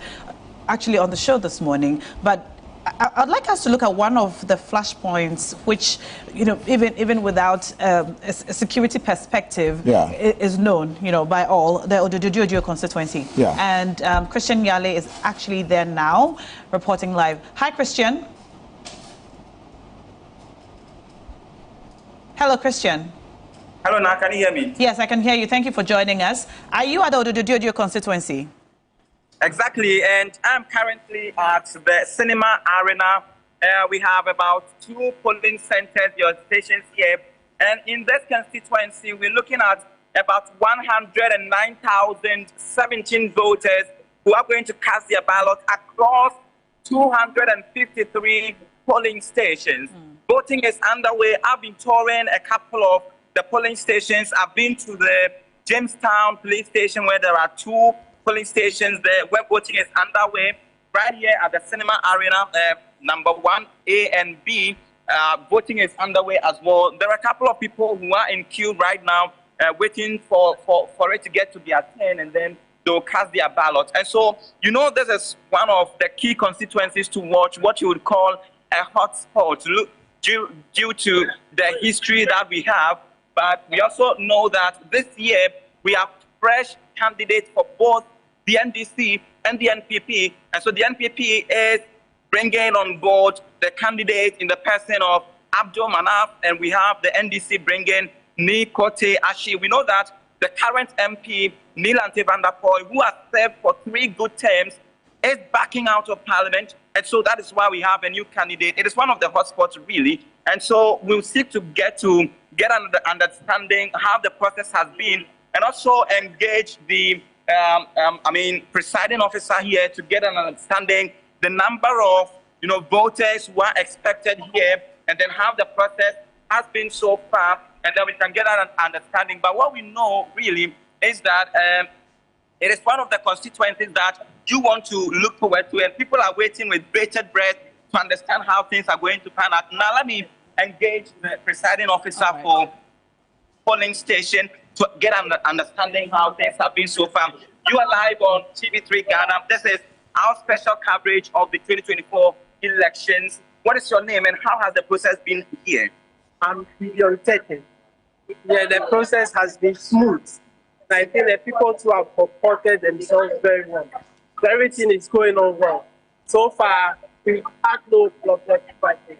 actually on the show this morning. But I'd like us to look at one of the flashpoints, which, even without a security perspective, is known, by all, the Odududuoduo constituency. Yeah. And Christian Yale is actually there now, reporting live. Hi, Christian. Hello, Christian. Hello, now can you hear me? Yes, I can hear you. Thank you for joining us. Are you at the Odududuoduo constituency? Exactly, and I'm currently at the cinema arena. We have about 2 polling centers, your stations here. And in this constituency, we're looking at about 109,017 voters who are going to cast their ballot across 253 polling stations. Voting is underway. I've been touring a couple of the polling stations. I've been to the Jamestown police station where there are 2 polling stations there where voting is underway. Right here at the cinema arena, number 1, A and B, voting is underway as well. There are a couple of people who are in queue right now, waiting for it to get to their turn, and then they'll cast their ballot. And so, this is one of the key constituencies to watch, what you would call a hotspot, due to the history that we have. But we also know that this year we have fresh candidates for both the NDC and the NPP. And so the NPP is bringing on board the candidate in the person of Abdul Manaf, and we have the NDC bringing Nikote Ashi. We know that the current MP, Nilante van der Poel, who has served for 3 good terms, is backing out of Parliament. And so that is why we have a new candidate. It is one of the hotspots, really. And so we'll seek to get an understanding how the process has been, and also engage the presiding officer here to get an understanding the number of voters who are expected here, and then how the process has been so far, and then we can get an understanding. But what we know really is that it is one of the constituencies that you want to look forward to, and people are waiting with bated breath to understand how things are going to pan out. Now let me engage the presiding officer for polling station to get an understanding how things have been so far. You are live on TV3 Ghana. This is our special coverage of the 2024 elections. What is your name and how has the process been here? I'm Vivian Tete. Yeah, the process has been smooth. I think the people too have comported themselves very well. So everything is going on well. So far, we had no problem fighting.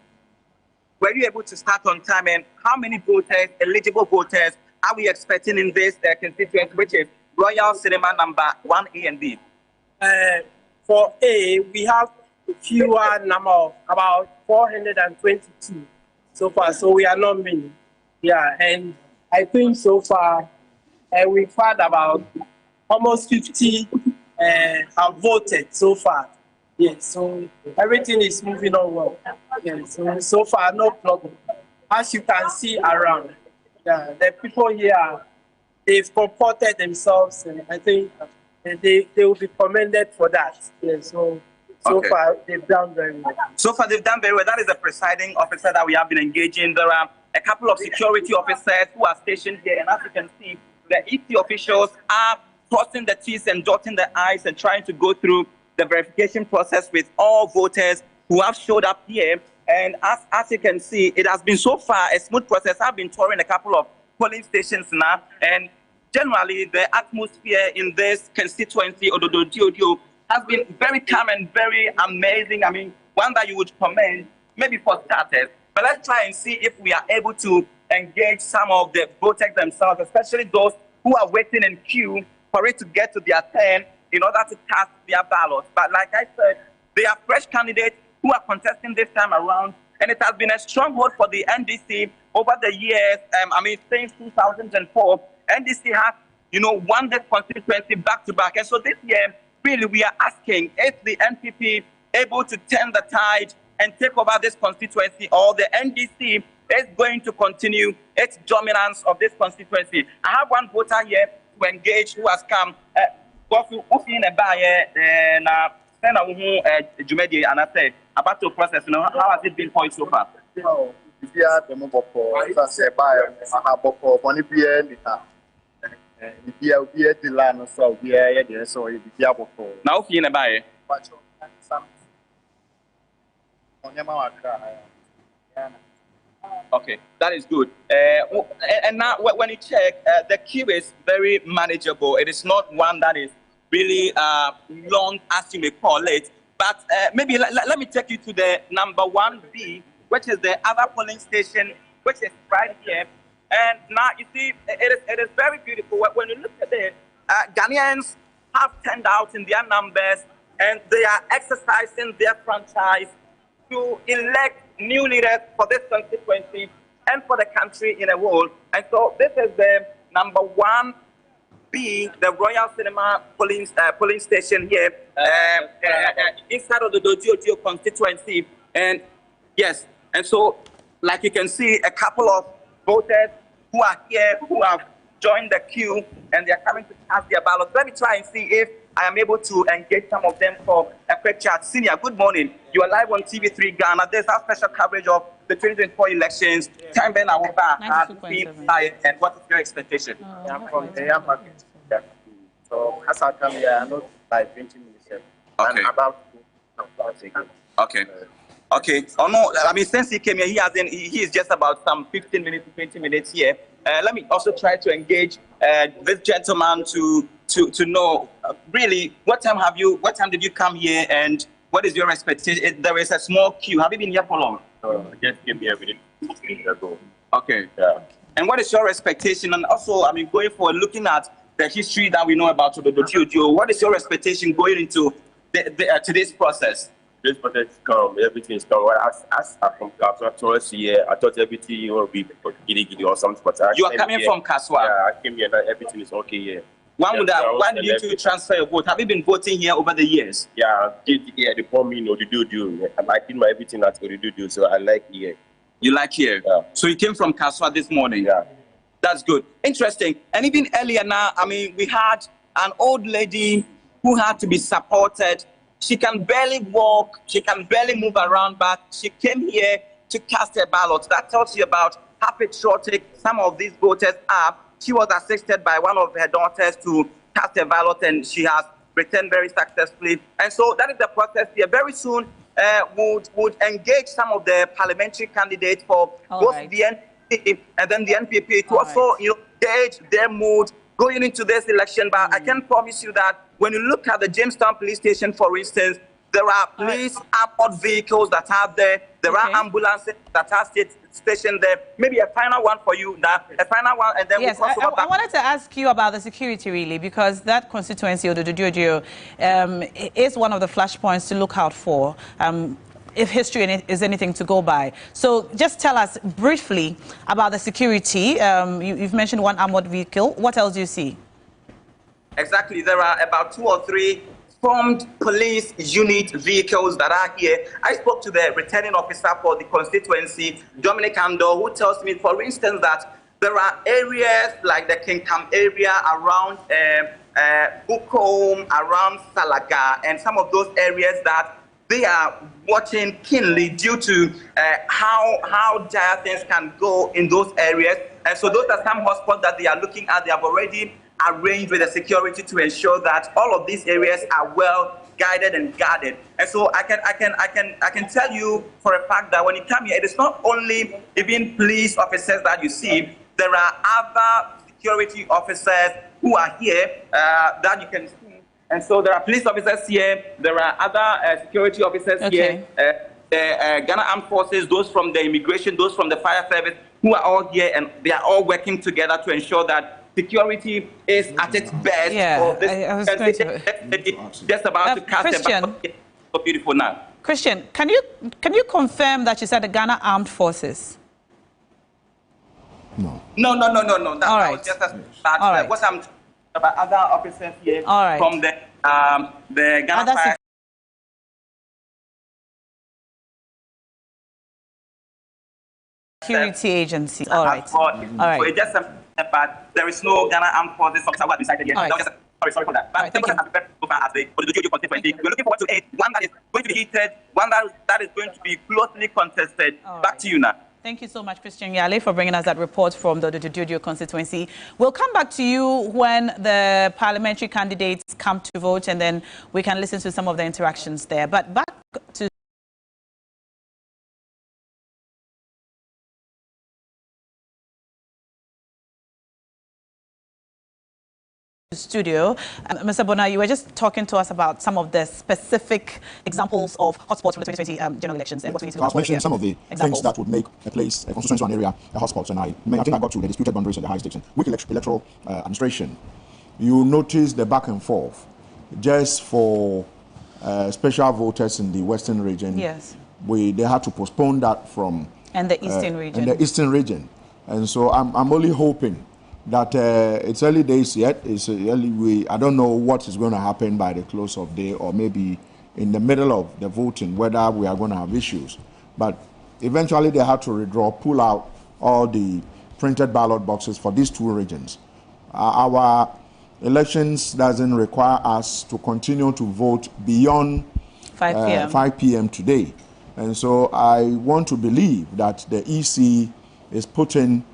Were you able to start on time, and how many voters, eligible voters, are we expecting in this constituency, which is Royal Cinema number 1A and B? For A, we have fewer number of about 422 so far, so we are not many. Yeah, and I think so far we've had about almost 50 have voted so far. Yes, so everything is moving on well. Yes, so far no problem. As you can see around, yeah, the people here, they've comported themselves, and I think they will be commended for that. Yes, so far they've done very well. So far they've done very well. That is the presiding officer that we have been engaging. There are a couple of security officers who are stationed here, and as you can see, the EC officials are crossing the T's and dotting the I's and trying to go through the verification process with all voters who have showed up here. And as you can see, it has been so far a smooth process. I've been touring a couple of polling stations now, and generally the atmosphere in this constituency, Ododo has been very calm and very amazing. I mean, one that you would commend, maybe for starters. But let's try and see if we are able to engage some of the voters themselves, especially those who are waiting in queue for it to get to their turn in order to cast their ballots. But like I said, they are fresh candidates who are contesting this time around, and it has been a stronghold for the NDC over the years. I mean, since 2004, NDC has, won this constituency back to back. And so this year, really, we are asking, is the NPP able to turn the tide and take over this constituency, or the NDC is going to continue its dominance of this constituency? I have one voter here to engage who has come. About the process, how has it been for you so far? Now, okay, that is good. And now, when you check, the queue is very manageable. It is not one that is really long, as you may call it. But maybe let me take you to the number 1B, which is the other polling station, which is right here. And now you see, it is very beautiful. When you look at it, Ghanaians have turned out in their numbers, and they are exercising their franchise to elect new leaders for this constituency and for the country in a whole. And so this is the number 1B, the Royal Cinema polling station here inside of the Dodio constituency. And yes, and so like you can see, a couple of voters who are here, who have joined the queue, and they are coming to cast their ballots. Let me try and see if I am able to engage some of them for a quick chat. Senior, good morning. You are live on TV3 Ghana. There's our special coverage of the 2024 elections. Time Ben Awaba, and what is your expectation? I'm from the market. So as I come here, I'm not like 20 minutes yet. Okay. I'm about to. Okay. Okay. Oh no, I mean, since he came here, he is just about some 15 minutes to 20 minutes here. Let me also try to engage this gentleman to know really what time did you come here, and what is your expectation? There is a small queue. Have you been here for long? Just came here within 6 minutes ago. Okay. Yeah. And what is your expectation? And also, I mean, going forward, looking at the history that we know about the Dodio, what is your expectation going into today's process? This process is calm. Everything is calm. As I from towards here, I thought everything will be giddy or something. But you are coming from Kaswa. Yeah, I came here. Everything is okay here. Why did you two transfer your vote? Have you been voting here over the years? Yeah, they call me the do. I did my everything at the do, so I like here. You like here? Yeah. So you came from Kaswa this morning? Yeah. That's good. Interesting. And even earlier now, I mean, we had an old lady who had to be supported. She can barely walk, she can barely move around, but she came here to cast her ballot. That tells you about how patriotic some of these voters are she was assisted by one of her daughters to cast a ballot, and she has returned very successfully. And so that is the process here. Very soon, would engage some of the parliamentary candidates for both the NPP and then the NPP to also gauge their mood going into this election. But I can promise you that when you look at the Jamestown police station, for instance, there are police armored vehicles that are there. There are ambulances that are stationed there. Maybe a final one for you, a final one, and then yes, we'll cross over I wanted to ask you about the security, really, because that constituency, Odododio, is one of the flashpoints to look out for. If history is anything to go by. So just tell us briefly about the security. You've mentioned one armored vehicle. What else do you see? Exactly. There are about 2 or 3 formed police unit vehicles that are here. I spoke to the returning officer for the constituency, Domi Kwabenya, who tells me, for instance, that there are areas like the Kinkam area around Bukom, around Salaga, and some of those areas that they are watching keenly due to how dire things can go in those areas. And so those are some hotspots that they are looking at. They have already arranged with the security to ensure that all of these areas are well guided and guarded. And so I can tell you for a fact that when you come here, it is not only even police officers that you see. There are other security officers who are here that you can see. And so there are police officers here. There are other security officers here. Ghana Armed Forces, those from the immigration, those from the fire service, who are all here, and they are all working together to ensure that security is at its best. Yeah, just about to cast Christian, a ballot. So beautiful now. Christian, can you confirm that you said the Ghana Armed Forces? No. That was just a start. What I'm about other officers here from the Ghana Fire. Security agencies. All right. So it's just but there is no Ghana Armed Forces officer who has decided yet. Sorry for that. But we're looking forward to one that is going to be heated, one that is going to be closely contested. Back to you now. Thank you so much, Christian Yale, for bringing us that report from the Odododio constituency. We'll come back to you when the parliamentary candidates come to vote, and then we can listen to some of the interactions there. But back to studio. Mr. Bona, you were just talking to us about some of the specific examples of hotspots from the 2020 general elections and what we need to I mentioned some of the things that would make a place, a constituency, an area, a hotspot. And I think I got to the disputed boundaries of the high stakes and weak electoral administration. You notice the back and forth just for special voters in the western region. Yes. They had to postpone that from and the eastern region. And the eastern region. And so I'm only hoping that it's early days yet. It's early. I don't know what is going to happen by the close of day, or maybe in the middle of the voting, whether we are going to have issues. But eventually they have to pull out all the printed ballot boxes for these 2 regions. Our elections doesn't require us to continue to vote beyond 5 p.m. today. And so I want to believe that the EC is putting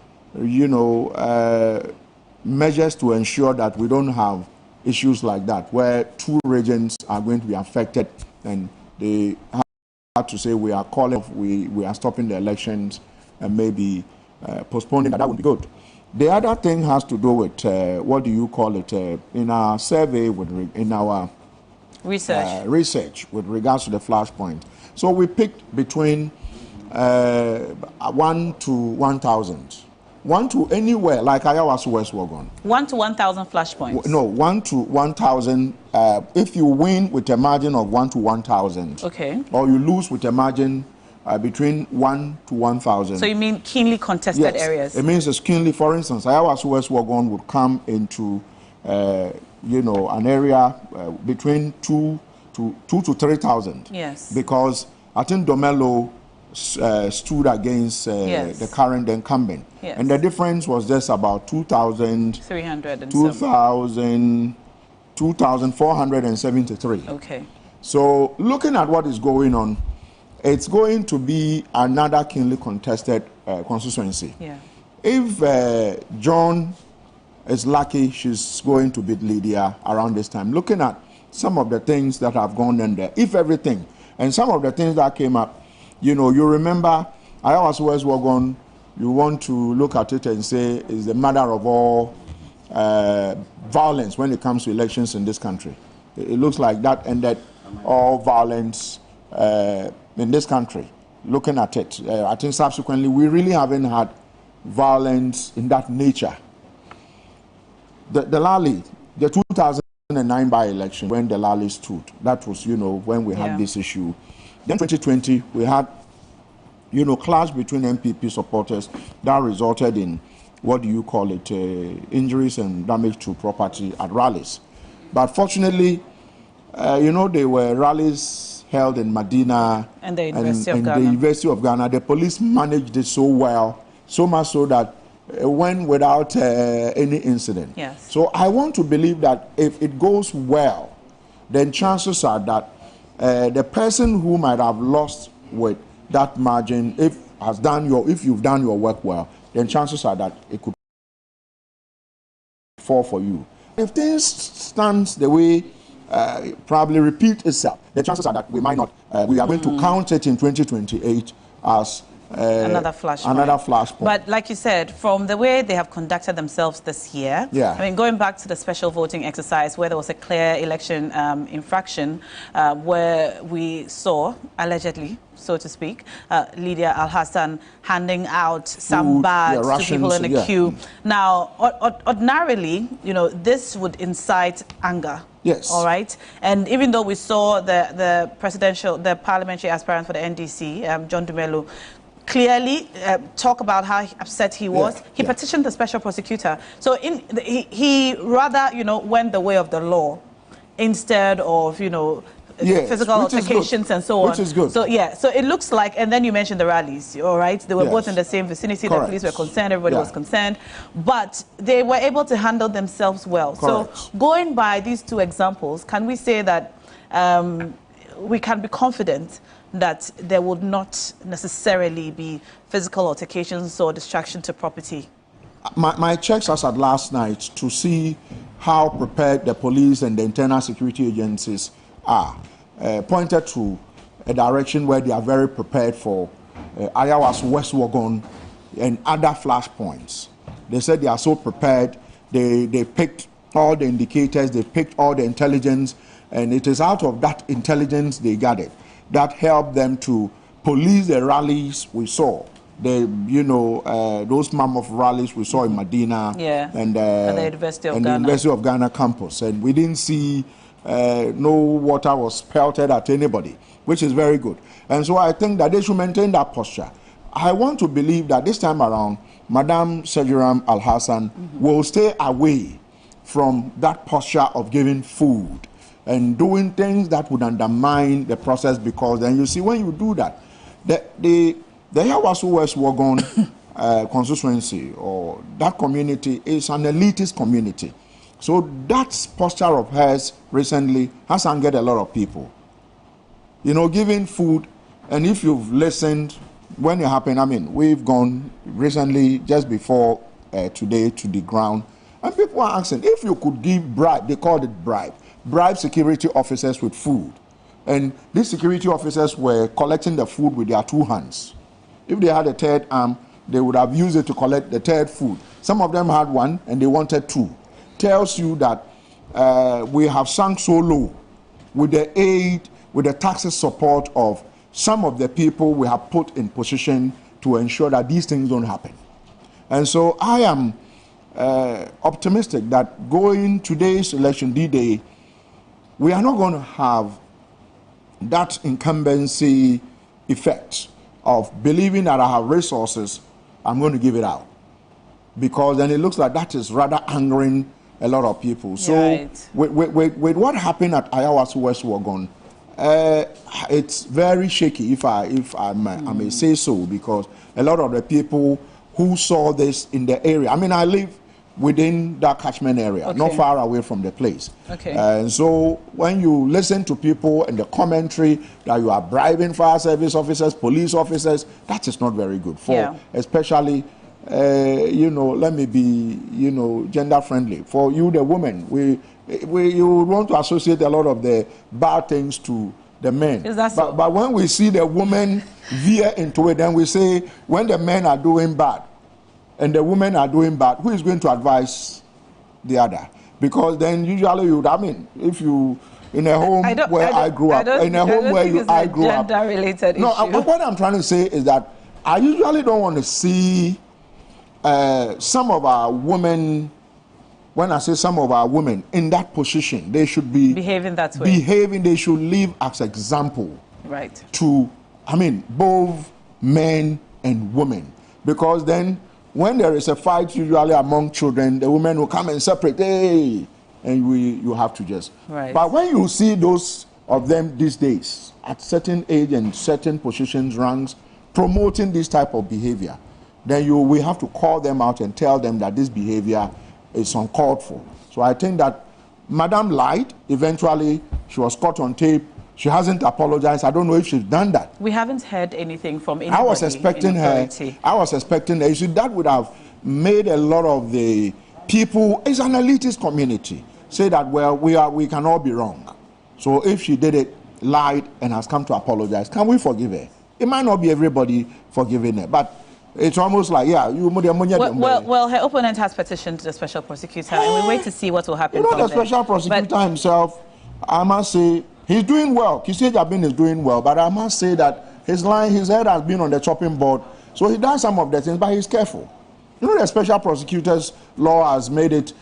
measures to ensure that we don't have issues like that, where 2 regions are going to be affected, and they have to say we are calling, we are stopping the elections and maybe postponing that. That would be good. The other thing has to do with what do you call it in our survey, in our research with regards to the flashpoint. So we picked between 1 to 1,000. 1 to anywhere, like Ayawasu West Wagon. 1 to 1,000 flashpoints? No, 1 to 1,000. If you win with a margin of 1 to 1,000, or you lose with a margin between 1 to 1,000. So you mean keenly contested areas? It means it's keenly. For instance, Ayawasu West Wagon would come into, an area between 2 to 3,000. Yes. Because I think Domelo stood against the current incumbent. Yes. And the difference was just about 2,300 2,473. Okay. So looking at what is going on, it's going to be another keenly contested constituency. Yeah. If John is lucky she's going to beat Lydia around this time. Looking at some of the things that have gone in there, if everything, and some of the things that came up, you know, you remember Ayawasu West Wagon, you want to look at it and say is the mother of all violence when it comes to elections in this country. It looks like that ended all violence in this country. Looking at it, I think subsequently we really haven't had violence in that nature. The Lally, the 2009 by-election, when the Lally stood, that was, you know, when we had this issue. Then 2020, we had, you know, clash between MPP supporters that resulted in, what do you call it, injuries and damage to property at rallies. But fortunately, you know, there were rallies held in Medina and the University of Ghana. The University of Ghana. The police managed it so well, so much so that it went without any incident. Yes. So I want to believe that if it goes well, then chances are that the person who might have lost with that margin, if you've done your work well, then chances are that it could fall for you. If things stands the way probably repeat itself, the chances are that we might not. We are going to count it in 2028 as another flashpoint. But like you said, from the way they have conducted themselves this year, I mean, going back to the special voting exercise where there was a clear election infraction where we saw, allegedly, so to speak, Lydia Al-Hassan handing out some bags to people in the queue. Now, ordinarily, you know, this would incite anger. Yes. All right. And even though we saw the parliamentary aspirant for the NDC, John Dumelo, clearly talk about how upset he was, he petitioned the special prosecutor. So he rather, you know, went the way of the law instead of, you know, physical altercations and so on. Which is good. So so it looks like, and then you mentioned the rallies, all right? They were both in the same vicinity. The police were concerned, everybody was concerned, but they were able to handle themselves well. Correct. So going by these two examples, can we say that we can be confident that there would not necessarily be physical altercations or destruction to property? My checks as at last night to see how prepared the police and the internal security agencies are pointed to a direction where they are very prepared for Ayawasu West Wagon and other flashpoints. They said they are so prepared. They picked all the indicators, they picked all the intelligence, and it is out of that intelligence they gathered that helped them to police the rallies we saw. Those mammoth rallies we saw in Medina and the University of Ghana campus. And we didn't see no water was pelted at anybody, which is very good. And so I think that they should maintain that posture. I want to believe that this time around, Madam Sejiram Al-Hassan will stay away from that posture of giving food and doing things that would undermine the process, because then you see when you do that, the Ayawasu West Wagon constituency or that community is an elitist community. So that posture of hers recently has angered a lot of people. You know, giving food, and if you've listened, when it happened, I mean, we've gone recently, just before today, to the ground, and people are asking, if you could give bribe, they called it bribe security officers with food. And these security officers were collecting the food with their two hands. If they had a third arm, they would have used it to collect the third food. Some of them had one, and they wanted two. Tells you that we have sunk so low with the aid, with the taxes support of some of the people we have put in position to ensure that these things don't happen. And so I am optimistic that going today's election D-Day, we are not going to have that incumbency effect of believing that I have resources, I'm going to give it out. Because then it looks like that is rather angering a lot of people. So with what happened at Ayawasu West Wagon, it's very shaky, if I may say so, because a lot of the people who saw this in the area, I mean, I live within that catchment area, not far away from the place. And so when you listen to people and the commentary that you are bribing fire service officers, police officers, that is not very good for especially you know, let me be, you know, gender friendly. For you, the women, you want to associate a lot of the bad things to the men. Is that so? But when we see the women veer into it, then we say, when the men are doing bad and the women are doing bad, who is going to advise the other? Because then usually you would, I mean, if you, in a home where I grew up, in a home where I grew up. Gender-related No, issue. what I'm trying to say is that I usually don't want to see some of our women, when I say some of our women, in that position. They should be behaving that way. They should live as example. Right. To, I mean, both men and women. Because then, when there is a fight, usually among children, the women will come and separate, hey, and you have to just. Right. But when you see those of them these days, at certain age and certain positions, ranks, promoting this type of behavior, then we have to call them out and tell them that this behavior is uncalled for. So I think that Madam lied. Eventually, she was caught on tape. She hasn't apologized. I don't know if she's done that. We haven't heard anything from anybody. I was expecting her. You see, that would have made a lot of the people, it's an elitist community, say that, well, we can all be wrong. So if she did it, lied, and has come to apologize, can we forgive her? It might not be everybody forgiving her, but it's almost like, yeah, well, her opponent has petitioned the special prosecutor, and we wait to see what will happen. You know, the special prosecutor himself, I must say, he's doing well. Kisei Jabin is doing well, but I must say that his head has been on the chopping board, so he does some of the things, but he's careful. You know, the special prosecutor's law has made it,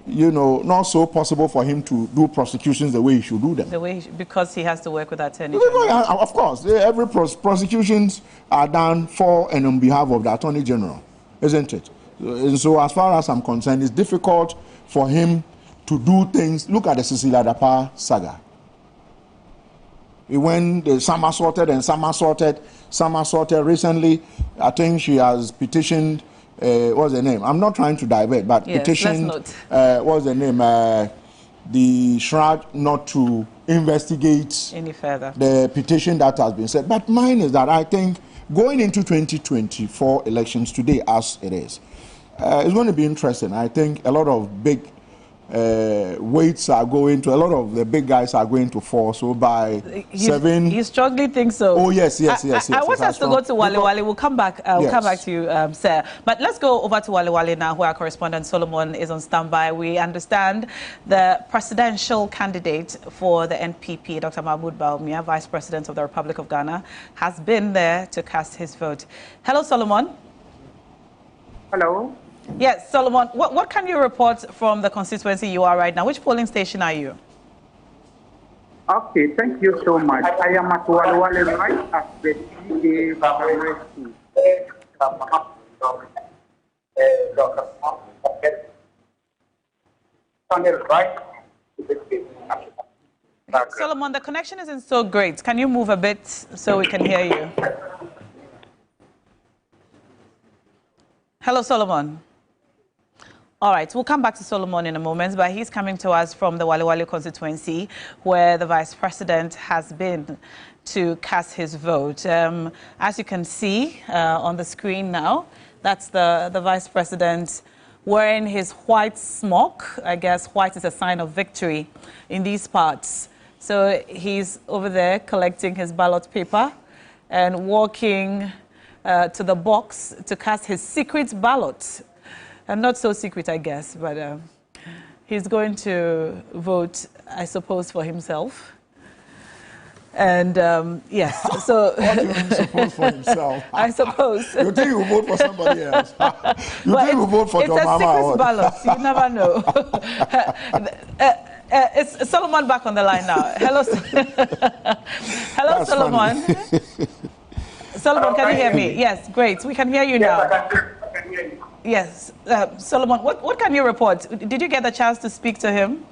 you know, not so possible for him to do prosecutions the way he should do them. Because he has to work with attorney. Of course, every prosecutions are done for and on behalf of the attorney general, isn't it? And so, as far as I'm concerned, it's difficult for him to do things. Look at the Cecilia Dapa saga. When some assaulted and some assaulted, recently, I think she has petitioned. What's the name? I'm not trying to divert, but petitioned. What's the name? The Shroud not to investigate any further the petition that has been said. But mine is that I think going into 2024 elections today, as it is, it's going to be interesting. I think a lot of big weights are going to, a lot of the big guys are going to fall. So by 7. You strongly think so? Oh, yes. I want us to go to Wale Wale. We'll come back. We'll come back to you, sir. But let's go over to Wale Wale now, where our correspondent Solomon is on standby. We understand the presidential candidate for the NPP, Dr. Mahmoud Bawumia, Vice President of the Republic of Ghana, has been there to cast his vote. Hello, Solomon. Hello. Yes, Solomon, what can you report from the constituency you are right now? Which polling station are you? Okay, thank you so much. I am at Wale Wale right at the CA primary school. Solomon, the connection isn't so great. Can you move a bit so we can hear you? Hello, Solomon. All right, we'll come back to Solomon in a moment, but he's coming to us from the Wale Wale constituency, where the Vice President has been to cast his vote. As you can see on the screen now, that's the Vice President wearing his white smock. I guess white is a sign of victory in these parts. So he's over there collecting his ballot paper and walking to the box to cast his secret ballot. And not so secret, I guess, but he's going to vote, I suppose, for himself. And yes, so what do you mean, suppose for himself? I suppose. You think you vote for somebody else? You think you vote for your mama? It's a secret ballot. You never know. It's Solomon back on the line now. Hello, hello, That's Solomon. Solomon, can you hear me? Yes, great. We can hear you now. I can hear you. Yes, Solomon, what can you report? Did you get the chance to speak to him?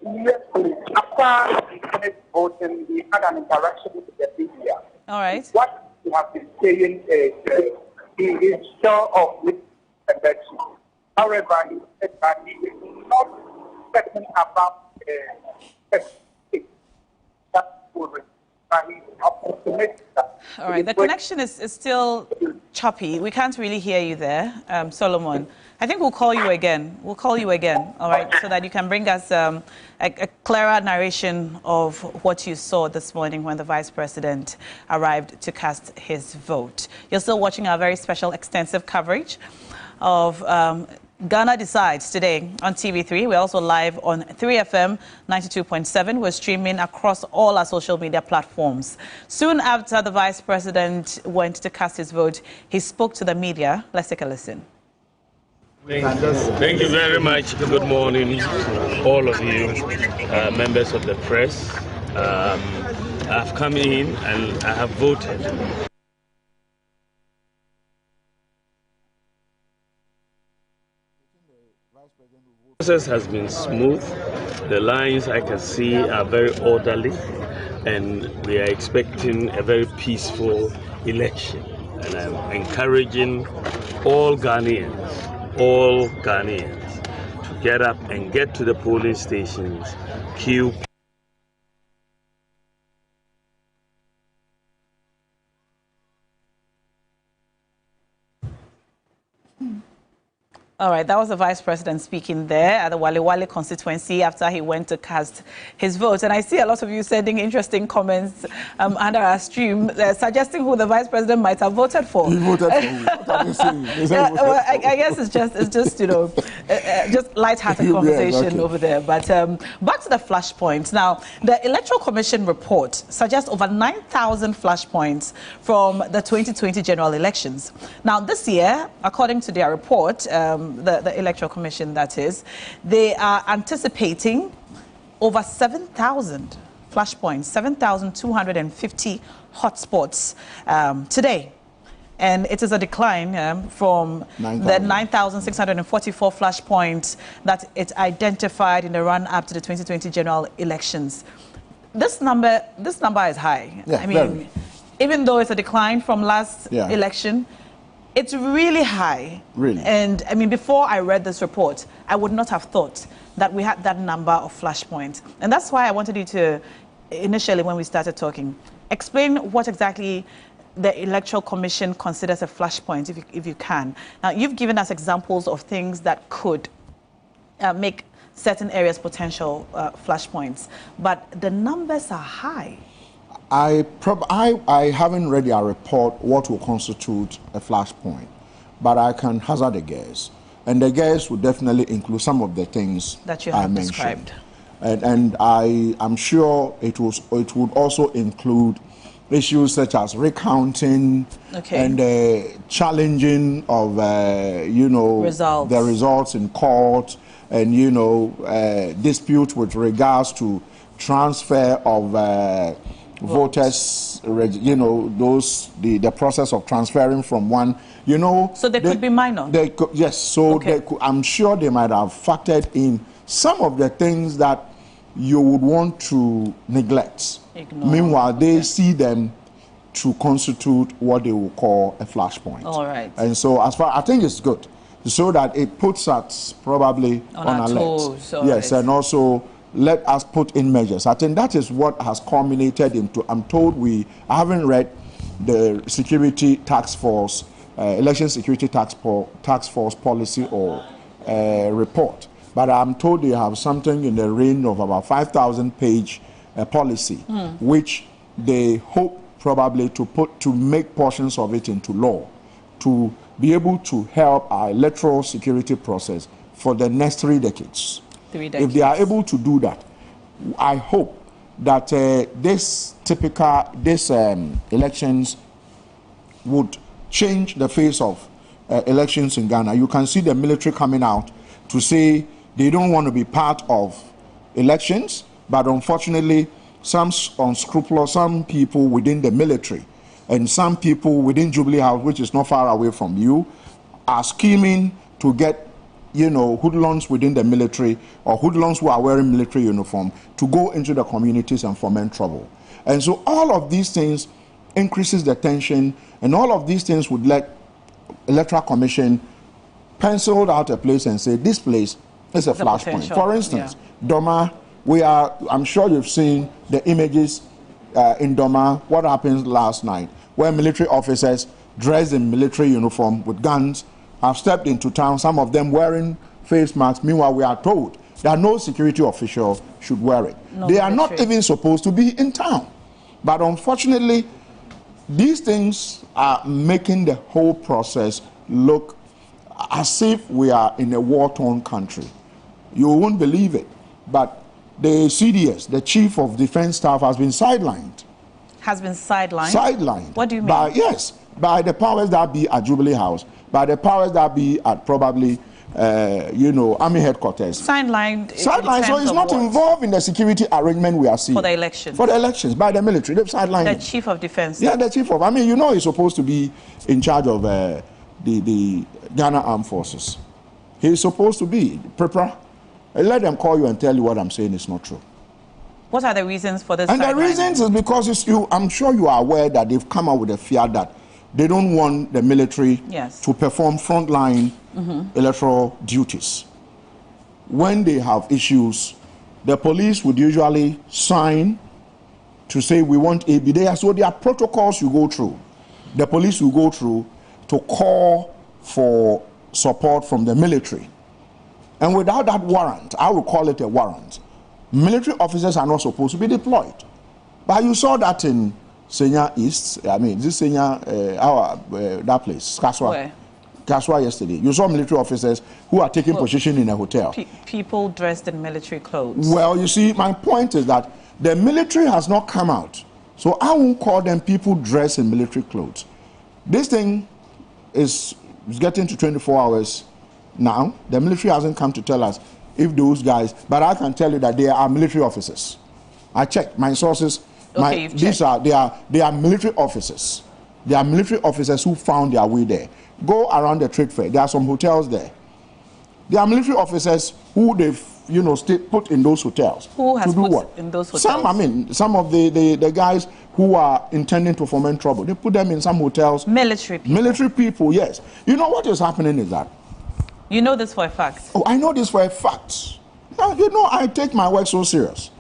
Yes, please. After the Senate voting, we had an interaction with the media. All right. What you have been saying is he is sure of this election. However, he said that he is not certain about that will All right, the connection is still choppy. We can't really hear you there, Solomon. I think we'll call you again. We'll call you again, all right, so that you can bring us a clearer narration of what you saw this morning when the Vice President arrived to cast his vote. You're still watching our very special extensive coverage of Ghana Decides today on TV3. We're also live on 3FM 92.7. We're streaming across all our social media platforms. Soon after the Vice President went to cast his vote, he spoke to the media. Let's take a listen. Thank you very much. Good morning, all of you, members of the press. I've come in and I have voted. The process has been smooth. The lines I can see are very orderly, and we are expecting a very peaceful election. And I'm encouraging all Ghanaians to get up and get to the polling stations, queue. All right, that was the Vice President speaking there at the Wale Wale constituency after he went to cast his vote. And I see a lot of you sending interesting comments under our stream suggesting who the Vice President might have voted for. He voted for who? What are you saying? Well, I guess it's just you know, just light-hearted conversation exactly. Over there. But back to the flashpoints. Now, the Electoral Commission report suggests over 9,000 flashpoints from the 2020 general elections. Now, this year, according to their report, the Electoral Commission, that is, they are anticipating over 7,000 flashpoints, 7,250 hotspots today. And it is a decline from 9, the 9,644 flashpoints that it identified in the run-up to the 2020 general elections. This number is high. Yeah, I mean, even though it's a decline from last election, it's really high. Really? And I mean, before I read this report, I would not have thought that we had that number of flashpoints. And that's why I wanted you to, initially when we started talking, explain what exactly the Electoral Commission considers a flashpoint, if you can. Now, you've given us examples of things that could make certain areas potential flashpoints, but the numbers are high. I haven't read your report what will constitute a flashpoint, but I can hazard a guess. And the guess would definitely include some of the things that you have described. And I'm sure it would also include issues such as recounting and challenging of the results in court, and dispute with regards to transfer of voters, the process of transferring from one, So they could be minor? Yes, so I'm sure they might have factored in some of the things that you would want to neglect. Ignore. Meanwhile, they see them to constitute what they will call a flashpoint. All right. And so I think it's good, so that it puts us probably on alert. Yes, and also let us put in measures. I think that is what has culminated into, I haven't read the security task force, election security task force policy or report, but I'm told they have something in the range of about 5,000-page policy, which they hope probably to make portions of it into law, to be able to help our electoral security process for the next 3 decades. If they are able to do that, I hope that this elections would change the face of elections in Ghana. You can see the military coming out to say they don't want to be part of elections, but unfortunately, some unscrupulous, some people within the military and some people within Jubilee House, which is not far away from you, are scheming to get hoodlums within the military or hoodlums who are wearing military uniform to go into the communities and foment trouble. And so all of these things increases the tension, and all of these things would let Electoral Commission pencil out a place and say this place is a flashpoint. For instance, Doma, I'm sure you've seen the images in Doma, what happened last night, where military officers dressed in military uniform with guns have stepped into town, some of them wearing face masks. Meanwhile, we are told that no security official should wear it. No they are not even supposed to be in town. But unfortunately, these things are making the whole process look as if we are in a war-torn country. You won't believe it, but the CDS, the Chief of Defense Staff, has been sidelined. Has been sidelined? Sidelined. What do you mean? Yes, by the powers that be at Jubilee House, by the powers that be at probably, Army headquarters. Sidelined. Sidelined, so he's not involved in the security arrangement we are seeing. For the elections? For the elections, by the military. They've sidelined The Chief of Defense? Yeah, the Chief of. He's supposed to be in charge of the Ghana Armed Forces. He's supposed to be. Prepare. Let them call you and tell you what I'm saying is not true. What are the reasons for this? And the reasons is because I'm sure you are aware that they've come up with a fear that they don't want the military to perform frontline electoral duties. When they have issues, the police would usually sign to say we want A, B. So there are protocols you go through. The police will go through to call for support from the military. And without that warrant, I will call it a warrant, military officers are not supposed to be deployed. But you saw that in Senya East, that place, Kaswa. Kaswa yesterday. You saw military officers who are taking position in a hotel. People dressed in military clothes. Well, you see, my point is that the military has not come out. So I won't call them people dressed in military clothes. This thing is getting to 24 hours now. The military hasn't come to tell us if those guys, but I can tell you that they are military officers. I checked my sources. They are military officers. They are military officers who found their way there. Go around the trade fair. There are some hotels there. There are military officers who they've put in those hotels. Who has put what? In those hotels? Some of the guys who are intending to foment trouble. They put them in some hotels. Military people. Military people, yes. You know what is happening is that. You know this for a fact? Oh, I know this for a fact. Now, I take my work so serious.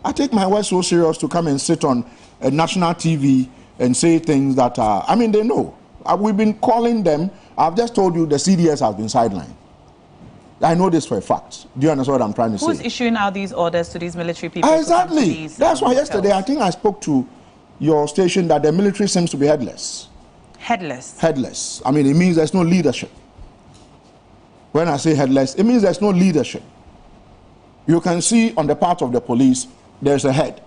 I take my work so serious to come and sit on a national TV and say things that are, they know. We've been calling them. I've just told you the CDS has been sidelined. I know this for a fact. Do you understand what I'm trying to say? Who's issuing out these orders to these military people? Exactly. That's why yesterday I think I spoke to your station that the military seems to be headless. Headless? Headless. It means there's no leadership. When I say headless, it means there's no leadership. You can see on the part of the police, there's a head.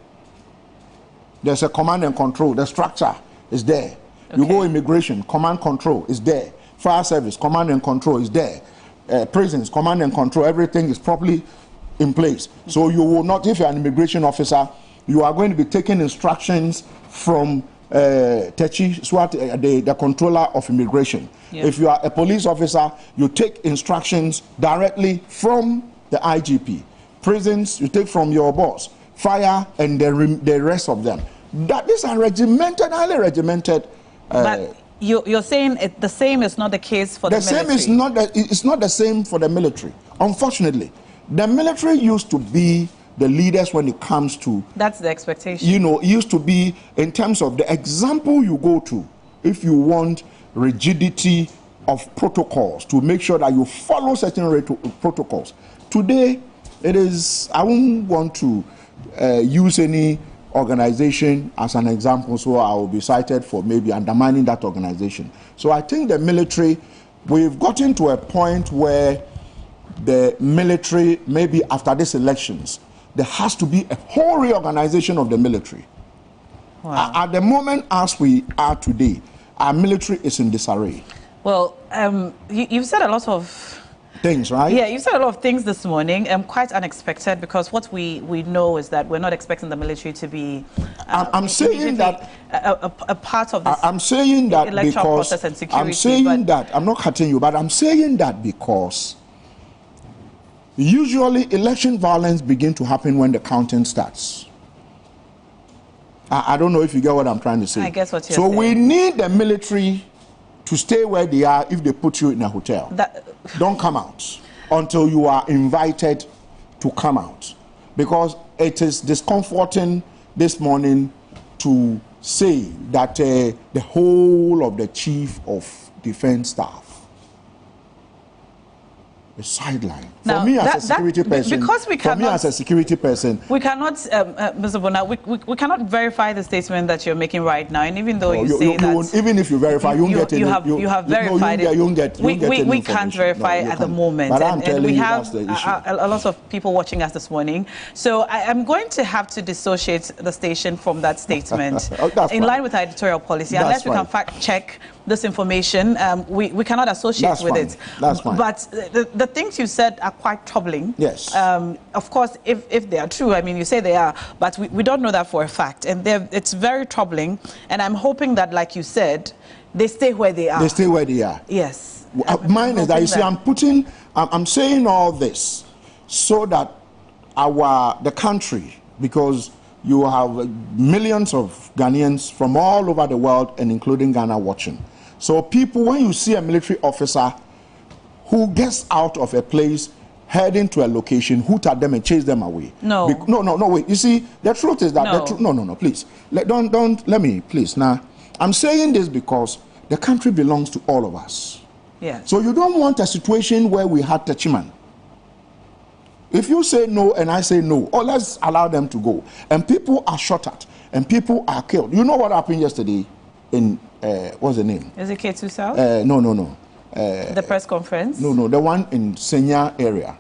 There's a command and control. The structure is there. Okay. You go immigration, command control is there. Fire service, command and control is there. Prisons, command and control, everything is properly in place. So you will not, if you're an immigration officer, you are going to be taking instructions from Techi Swat, the controller of immigration. Yeah. If you are a police officer, you take instructions directly from the IGP. Prisons, you take from your boss. Fire and the rest of them. These are regimented, highly regimented. But you're saying the same is not the case for the military? It's not the same for the military. Unfortunately, the military used to be the leaders when it comes to... That's the expectation. It used to be in terms of the example you go to. If you want rigidity of protocols to make sure that you follow certain protocols. Today, it is... I won't want to use any organization as an example, so I will be cited for maybe undermining that organization. So I think the military, we've gotten to a point where the military, maybe after these elections, there has to be a whole reorganization of the military. Wow. At the moment as we are today, our military is in disarray. Well, you've said a lot of things, right? Yeah, you said a lot of things this morning, quite unexpected, because what we know is that we're not expecting the military to be I'm saying that a part of this I'm saying that electoral because process and security. I'm saying that, I'm not cutting you, but I'm saying that because usually election violence begins to happen when the counting starts. I don't know if you get what I'm trying to say. I guess what you're saying. So we need the military to stay where they are. If they put you in a hotel, don't come out until you are invited to come out, because it is discomforting this morning to say that the whole of the chief of defense staff is sidelined. For me as a security person, because we cannot, for me as a security person, we cannot, Mr. Bona, we cannot verify the statement that you're making right now. And even though even if you verify, you won't get you have verified it. We can't verify it at the moment, and we have a lot of people watching us this morning. So I'm going to have to dissociate the station from that statement in line with our editorial policy. Unless we can fact check this information, we cannot associate with it. That's fine. But the things you said are quite troubling. Yes. Of course, if they are true, I mean, you say they are, but we don't know that for a fact. And it's very troubling. And I'm hoping that, like you said, they stay where they are. They stay where they are. Yes. Mine is that, you see, I'm saying all this so that the country, because you have millions of Ghanaians from all over the world and including Ghana watching. So people, when you see a military officer who gets out of a place heading to a location, hoot at them and chase them away. No. No, wait. You see, the truth is that no, please. Don't let me, please. Now, I'm saying this because the country belongs to all of us. Yes. So you don't want a situation where we had Techiman. If you say no and I say no, or let's allow them to go, and people are shot at, and people are killed. You know what happened yesterday in, what's the name? Is it K2 South? No. The press conference? No, the one in Senya area.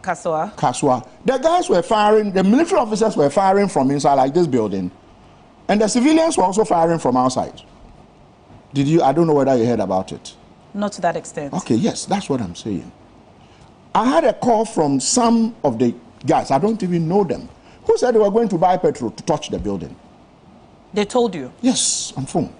Kaswa. The guys were firing, the military officers were firing from inside like this building, and the civilians were also firing from outside. I don't know whether you heard about it. Not to that extent. Okay, yes, that's what I'm saying. I had a call from some of the guys, I don't even know them, who said they were going to buy petrol to touch the building. They told you? Yes, on phone.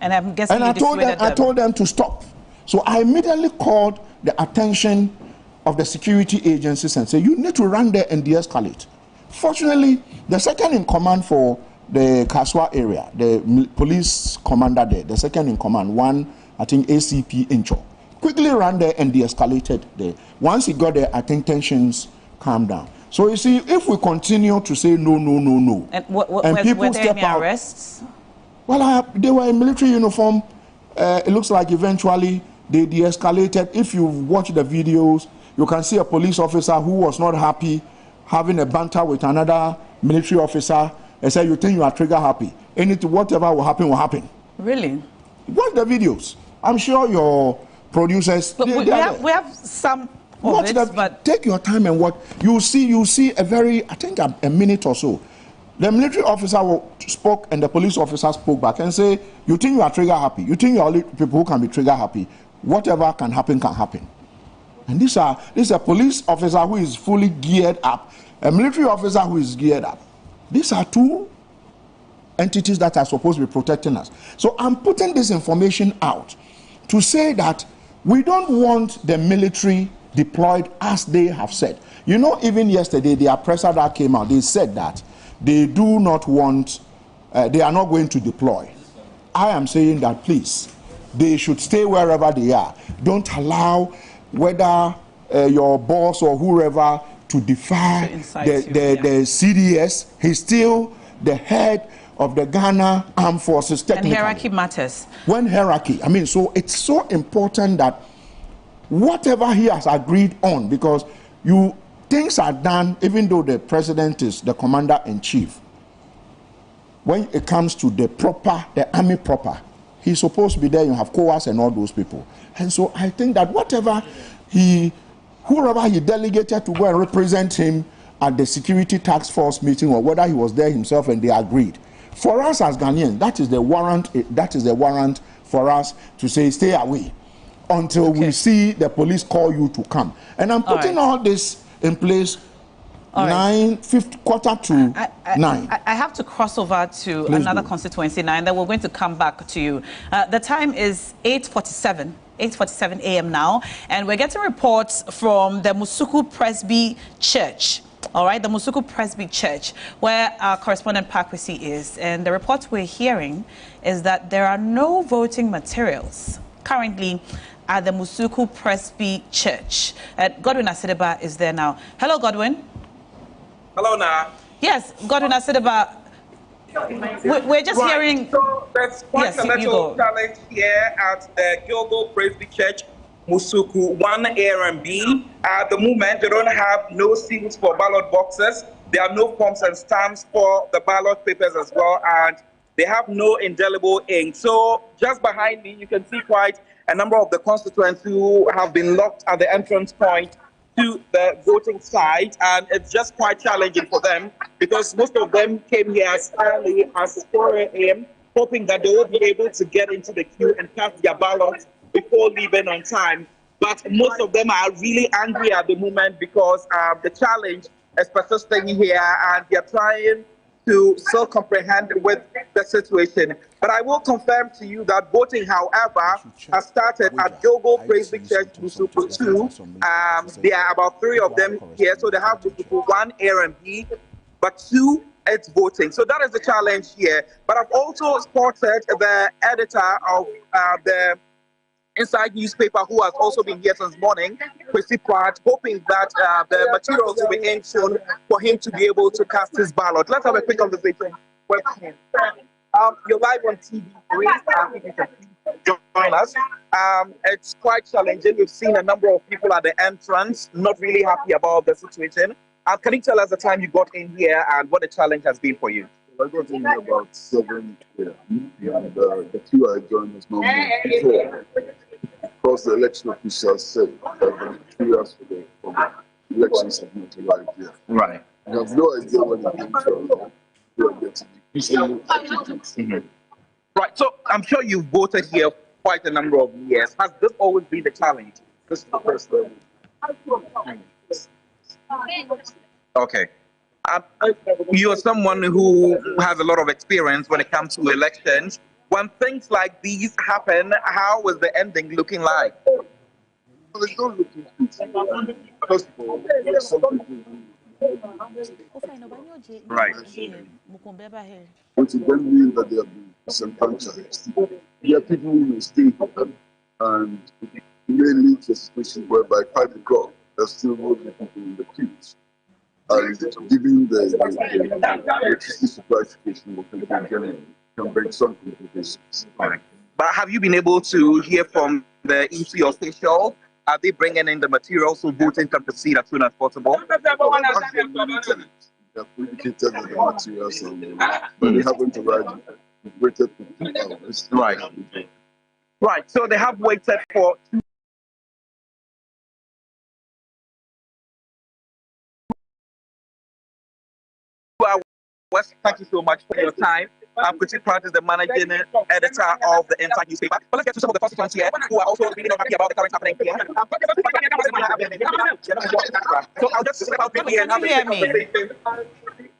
And I'm guessing I told them to stop. So I immediately called the attention of the security agencies and said, you need to run there and de-escalate. Fortunately, the second in command for the Kaswa area, the police commander there, the second in command, I think ACP Incho, quickly ran there and de-escalated there. Once he got there, I think tensions calmed down. So you see, if we continue to say no, and people step out, arrests? Well, they were in military uniform. It looks like eventually they de-escalated. If you watch the videos, you can see a police officer who was not happy having a banter with another military officer and said, you think you are trigger happy. Whatever will happen. Really? Watch the videos. I'm sure your producers... we have some of it, but... Take your time and watch. You see a very, I think a minute or so. The military officer spoke and the police officer spoke back and say, you think you are trigger happy? You think you are only people who can be trigger happy? Whatever can happen, can happen. And this is a police officer who is fully geared up, a military officer who is geared up. These are two entities that are supposed to be protecting us. So I'm putting this information out to say that we don't want the military deployed as they have said. You know, even yesterday, the oppressor that came out, they said that they do not want, they are not going to deploy. I am saying that, please, they should stay wherever they are. Don't allow whether your boss or whoever to defy the CDS. He's still the head of the Ghana Armed Forces technically. And hierarchy matters. When hierarchy, so it's so important that whatever he has agreed on, because things are done, even though the president is the commander-in-chief. When it comes to the army proper, he's supposed to be there. You have COAS and all those people. And so I think that whoever he delegated to go and represent him at the security task force meeting, or whether he was there himself and they agreed. For us as Ghanaians, that is the warrant for us to say, stay away until we see the police call you to come. And I'm putting all this in place. 9, 9:50 I have to cross over to another constituency now, and then we're going to come back to you. The time is 8:47 a.m. now, and we're getting reports from the Musuku Presby Church. All right, the Musuku Presby Church, where our correspondent Pakwisi is. And the reports we're hearing is that there are no voting materials currently at the Musuku Presby Church. Godwin Asideba is there now. Hello, Godwin. Hello, Na. Yes, Godwin Asideba, We're just hearing. So there's quite a little challenge here at the Gilgo Presby Church, Musuku 1 A and B. At the moment, they don't have no seals for ballot boxes. There are no forms and stamps for the ballot papers as well, and they have no indelible ink. So just behind me, you can see quite a number of the constituents who have been locked at the entrance point to the voting site, and it's just quite challenging for them because most of them came here as early as 4 a.m. hoping that they will be able to get into the queue and cast their ballots before leaving on time. But most of them are really angry at the moment because the challenge is persisting here, and they're trying to still comprehend with the situation. But I will confirm to you that voting, however, has started at Gilgo Presby Church, Musuku 2. There are about 3 of them here, so they have Musuku 1 A and B, but 2, it's voting. So that is the challenge here. But I've also spotted the editor of the Inside newspaper, who has also been here since morning, Chrissy Pratt, hoping that the materials will be in soon for him to be able to cast his ballot. Let's have a quick conversation with him. You're live on TV. If you can join us. It's quite challenging. We've seen a number of people at the entrance not really happy about the situation. Can you tell us the time you got in here and what the challenge has been for you? I got in here about 7 p.m. and the queue I joined was not before. Because the election officials said that the queues for the elections have not arrived yet. Right. I have no idea when they're going to be. Right, so I'm sure you've voted here quite a number of years. Has this always been the challenge? This is the first time. Okay. You're someone who has a lot of experience when it comes to elections. When things like these happen, how is the ending looking like? Well, it's not looking good. First of all, there are some people right. Which then mean that they have been disenfranchised. There are people who may stay here and it may lead to a situation whereby 5 o'clock there's still more people in the queues. And giving the electricity supply situation of people generally can bring some complications. Right. But have you been able to hear from the EC officials? Are they bringing in the materials so voting can proceed as soon as possible? They have indicated that the materials are but they haven't arrived. We've waited for 2 hours. Right. Right. So they have waited for 2 hours. Thank you so much for your time. Chrissy Pratt is the managing editor of the Inside newspaper. But let's get to some of the constituents here who are also really not happy about the current happening here. So I'll just step out quickly and have a conversation.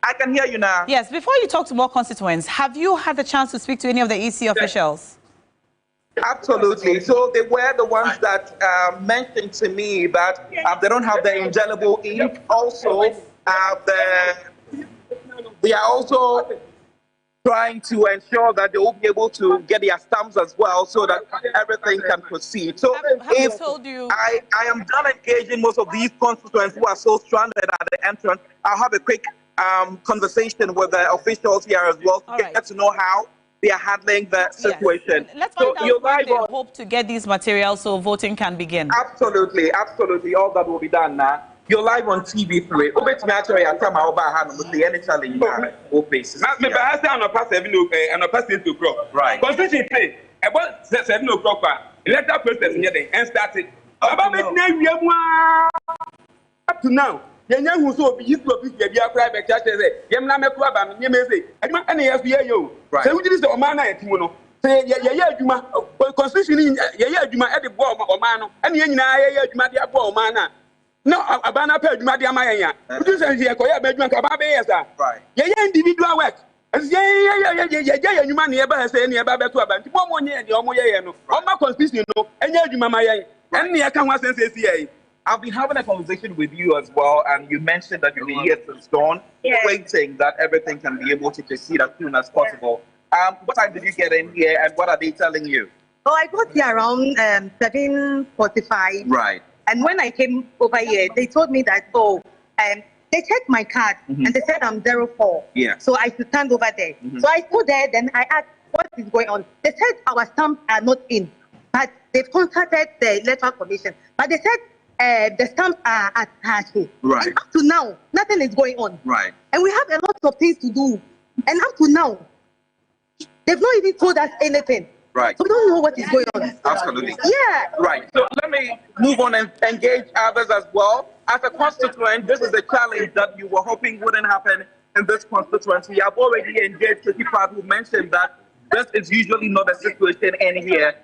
I can hear you now. Yes, before you talk to more constituents, have you had the chance to speak to any of the EC officials? Absolutely. So they were the ones that mentioned to me that they don't have the indelible ink. Also, they are also trying to ensure that they will be able to get their stamps as well so that everything can proceed. So if I am done engaging most of these constituents who are so stranded at the entrance, I'll have a quick conversation with the officials here as well to get to know how they are handling the situation. Yes. Let's find out when they hope to get these materials so voting can begin. Absolutely, absolutely. All that will be done now. You're live on TV3. Obet me actually at time I'll have any challenge now. Faces. Me ba say an past 7 o'clock. Right. Constitution say about 7 o'clock. Electoral process here then and started. About me na up to now. Yenya hu so bi yislo bi bia private church say yem na meku aba me nyeme say aduma ene yesu ye yo. Say we say o man na etimu no. Say ye aduma constitution ye aduma e de bo o man no. Ene ye nyina ye aduma de abo o man na. No, Abana paid Madia Maya. You say, Koya Bedman Kababesa. Right. Yeah, individual work. Yeah, you man never say any about to about 1 year, the Omoyano. On my constitution, and yet you mamma, and the account was say. I've been having a conversation with you as well, and you mentioned that you've been here since dawn, waiting that everything can be able to proceed as soon as possible. What time did you get in here, and what are they telling you? Oh, I got here around 7:45. Right. And when I came over here, they told me that, they checked my card and they said I'm 04. Yeah. So I should stand over there. So I stood there, then I asked, what is going on? They said our stamps are not in, but they've contacted the Electoral Commission. But they said the stamps are attached. Right. And up to now, nothing is going on. Right. And we have a lot of things to do. And up to now, they've not even told us anything. Right. So we don't know what is going on. Absolutely. Yeah. Right. So let me move on and engage others as well. As a constituent, this is a challenge that you were hoping wouldn't happen in this constituency. I've already engaged the people who mentioned that this is usually not a situation in here.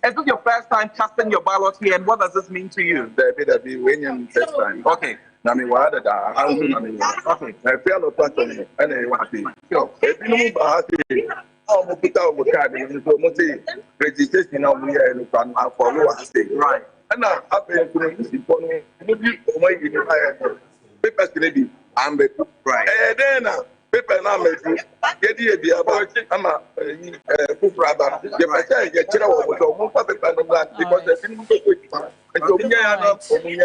Is this your first time casting your ballot here, and what does this mean to you? That be when you first time. Okay. I mean, what other I don't know. Okay. I feel no person, and I want to see. So, if you know about it, I'm going to put out my card and you registration of me and follow us. Right. And now, I've been putting this in front of me. Maybe papers can be. I'm right. And then, paper now, get the about I'm a brother. The person, you know, what paper because the thing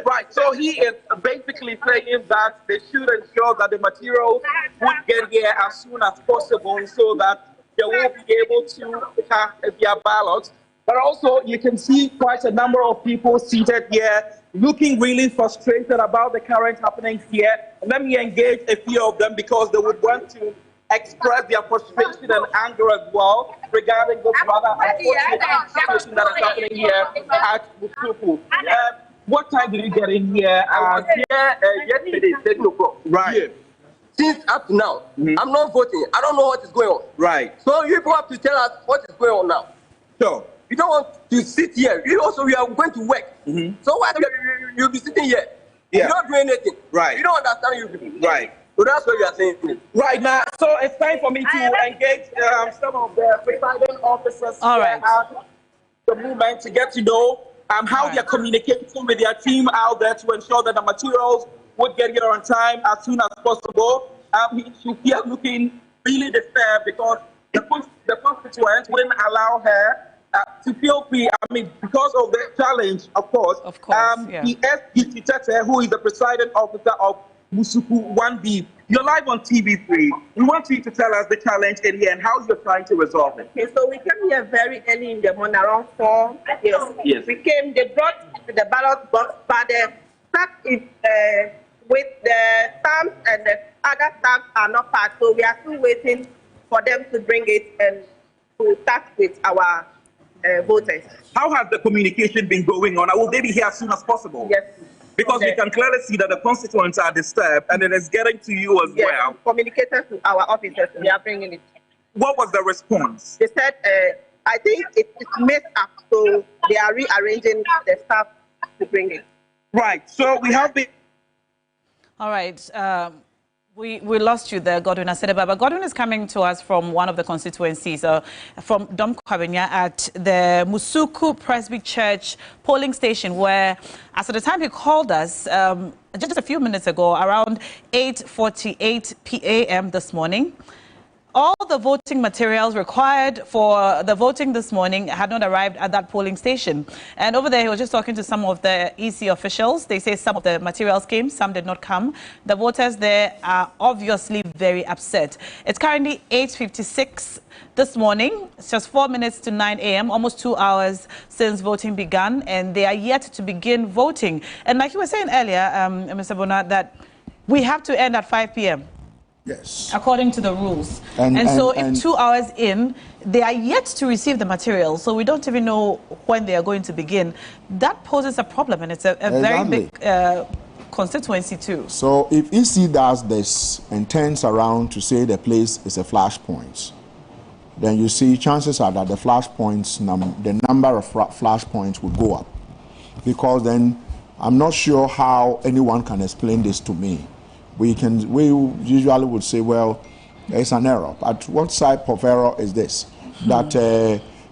right, so he is basically saying that they should ensure that the materials would get here as soon as possible so that they will be able to cast their ballots. But also, you can see quite a number of people seated here looking really frustrated about the current happenings here. And let me engage a few of them because they would want to express their frustration and anger as well regarding this rather unfortunate situation that is happening here at Musuku. What time did you get in here? Yesterday, 10 o'clock. Right. Yeah. Since up to now, I'm not voting. I don't know what is going on. Right. So you people have to tell us what is going on now. So we don't want to sit here. We are going to work. So why you'll be sitting here? Yeah. You're not doing anything. Right. You don't understand you people. Right. So that's what you are saying. Right now, so it's time for me to engage some of the presiding officers at the movement to get to know how they're communicating with their team out there to ensure that the materials would get here on time as soon as possible. She is looking really disturbed because the constituent wouldn't allow her to feel free. I mean, because of the challenge, of course. The SGT Tete, who is the presiding officer of Musuku 1B. You're live on TV3. We want you to tell us the challenge in here and how you're trying to resolve it. Okay, so we came here very early in the morning, around 4. Yes. We came, they brought the ballot box, but the stack is with the stamps and the other stamps are not packed. So we are still waiting for them to bring it and to start with our voters. How has the communication been going on? Will they be here as soon as possible? Yes. Because we can clearly see that the constituents are disturbed and it is getting to you as well. Communicated to our officers, we are bringing it. What was the response? They said, I think it's messed up, so they are rearranging the staff to bring it. Right, so we have been... All right. We lost you there, Godwin Asedeba. But Godwin is coming to us from one of the constituencies, from Domi Kwabenya at the Musuku Presby Church polling station, where, as at the time he called us, just a few minutes ago, around 8:48 p.m. this morning, all the voting materials required for the voting this morning had not arrived at that polling station. And over there, he was just talking to some of the EC officials. They say some of the materials came, some did not come. The voters there are obviously very upset. It's currently 8:56 this morning. It's just 4 minutes to 9 a.m., almost 2 hours since voting began, and they are yet to begin voting. And like you were saying earlier, Mr. Bona, that we have to end at 5 p.m. Yes. According to the rules. And so if 2 hours in, they are yet to receive the material, so we don't even know when they are going to begin. That poses a problem, and it's a very big constituency too. So if EC does this and turns around to say the place is a flashpoint, then you see chances are that the flashpoints, the number of flashpoints would go up. Because then I'm not sure how anyone can explain this to me. We usually would say, well, there's an error. But what type of error is this? That,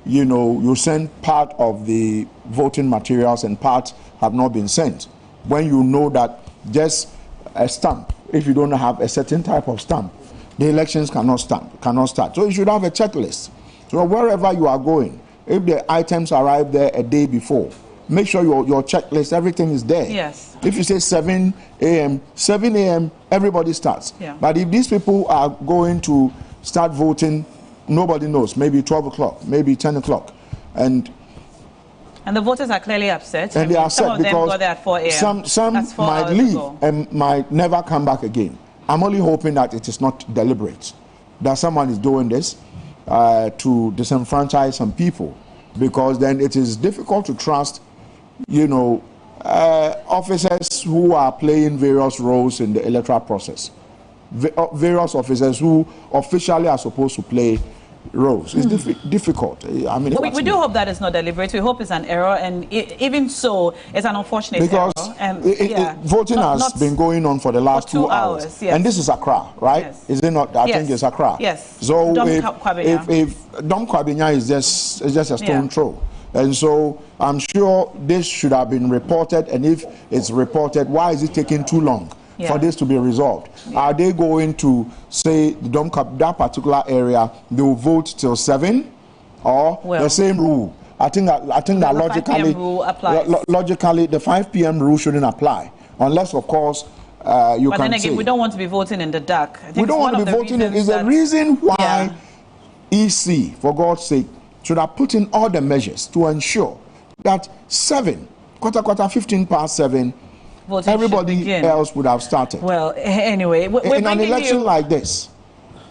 you send part of the voting materials and part have not been sent. When you know that just a stamp, if you don't have a certain type of stamp, the elections cannot start. So you should have a checklist. So wherever you are going, if the items arrive there a day before, make sure your checklist, everything is there. Yes. If you say 7 a.m., everybody starts. Yeah. But if these people are going to start voting, nobody knows, maybe 12 o'clock, maybe 10 o'clock. And the voters are clearly upset. And they are some upset of them because got there at 4 a.m. some might leave and might never come back again. I'm only hoping that it is not deliberate, that someone is doing this to disenfranchise some people, because then it is difficult to trust, officers who are playing various roles in the electoral process. Various officers who officially are supposed to play roles. It's difficult. I mean, we do hope that it's not deliberate. We hope it's an error, and even so, it's an unfortunate error. Because voting has been going on for the last 2 hours. Yes. And this is Accra, right? Yes. Is it not? I think it's Accra. Yes. So Domi if Domi Kwabenya is just a stone throw. And so I'm sure this should have been reported, and if it's reported, why is it taking too long for this to be resolved? Are they going to say that particular area they will vote till 7, or the same rule? I think that logically the 5 p.m. rule shouldn't apply, unless of course you but can then again, say, we don't want to be voting in the dark. I think we don't want to be voting in. Is the reason why EC, for God's sake, should have put in all the measures to ensure that 7, 15 past 7, voting everybody else would have started. Well, anyway, in an election like this,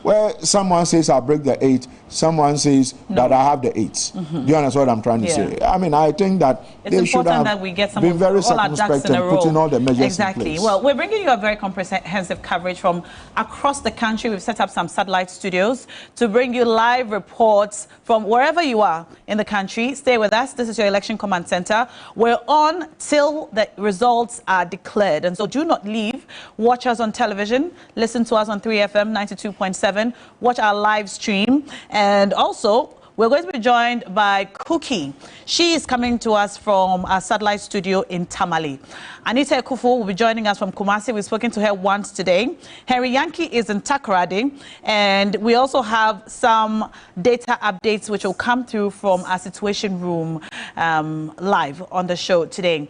where someone says I'll break the 8, someone says that I have the 8s. Do you understand what I'm trying to say? I mean, I think that they should have that we get some been very circumspect and put in all the measures in place. Well, we're bringing you a very comprehensive coverage from across the country. We've set up some satellite studios to bring you live reports from wherever you are in the country. Stay with us. This is your Election Command Center. We're on till the results are declared. And so do not leave. Watch us on television. Listen to us on 3FM 92.7. Watch our live stream. And also, we're going to be joined by Cookie. She is coming to us from our satellite studio in Tamale. Anita Ekufu will be joining us from Kumasi. We've spoken to her once today. Henry Yankee is in Takoradi. And we also have some data updates which will come through from our situation room live on the show today.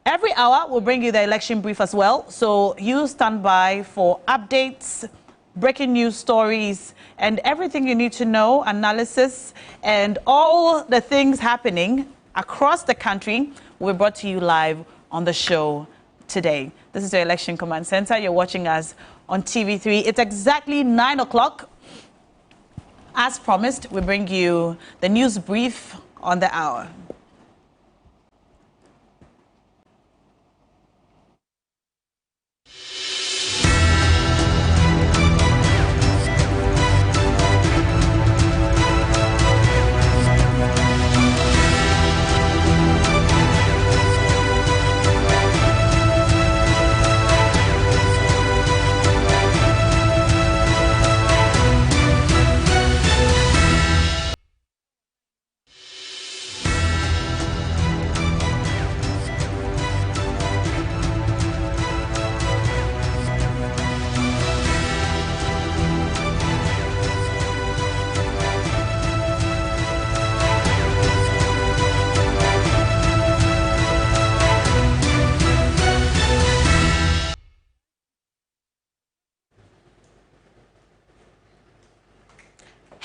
Every hour, we'll bring you the election brief as well. So you stand by for updates, breaking news stories, and everything you need to know, analysis, and all the things happening across the country will be brought to you live on the show today. This is your Election Command Center. You're watching us on TV3. It's exactly 9 o'clock. As promised, we bring you the news brief on the hour.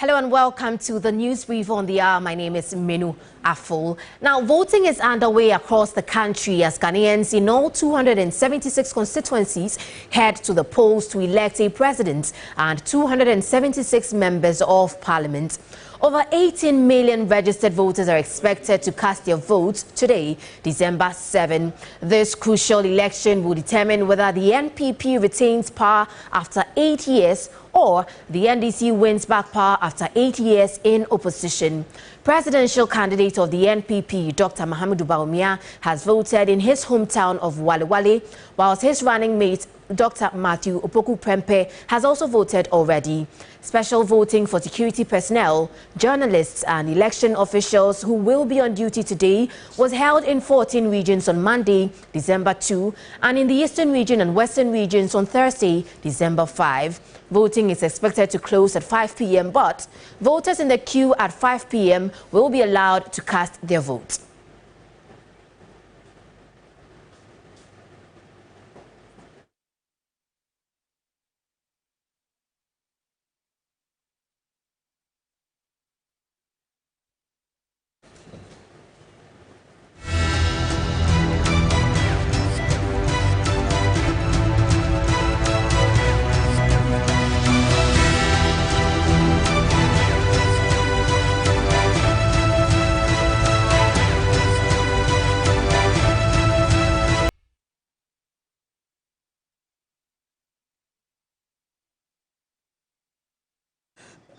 Hello and welcome to the news brief on the hour. My name is Minu Aful. Now, voting is underway across the country as Ghanaians in all 276 constituencies head to the polls to elect a president and 276 members of parliament. Over 18 million registered voters are expected to cast their votes today, December 7. This crucial election will determine whether the NPP retains power after 8 years or the NDC wins back power after 8 years in opposition. Presidential candidate of the NPP, Dr. Mahamudu Bawumia, has voted in his hometown of Walewale, whilst his running mate, Dr. Matthew Opoku Prempeh, has also voted already. Special voting for security personnel, journalists and election officials who will be on duty today was held in 14 regions on Monday, December 2, and in the Eastern region and Western regions on Thursday, December 5. Voting is expected to close at 5 p.m., but voters in the queue at 5 p.m. will be allowed to cast their vote.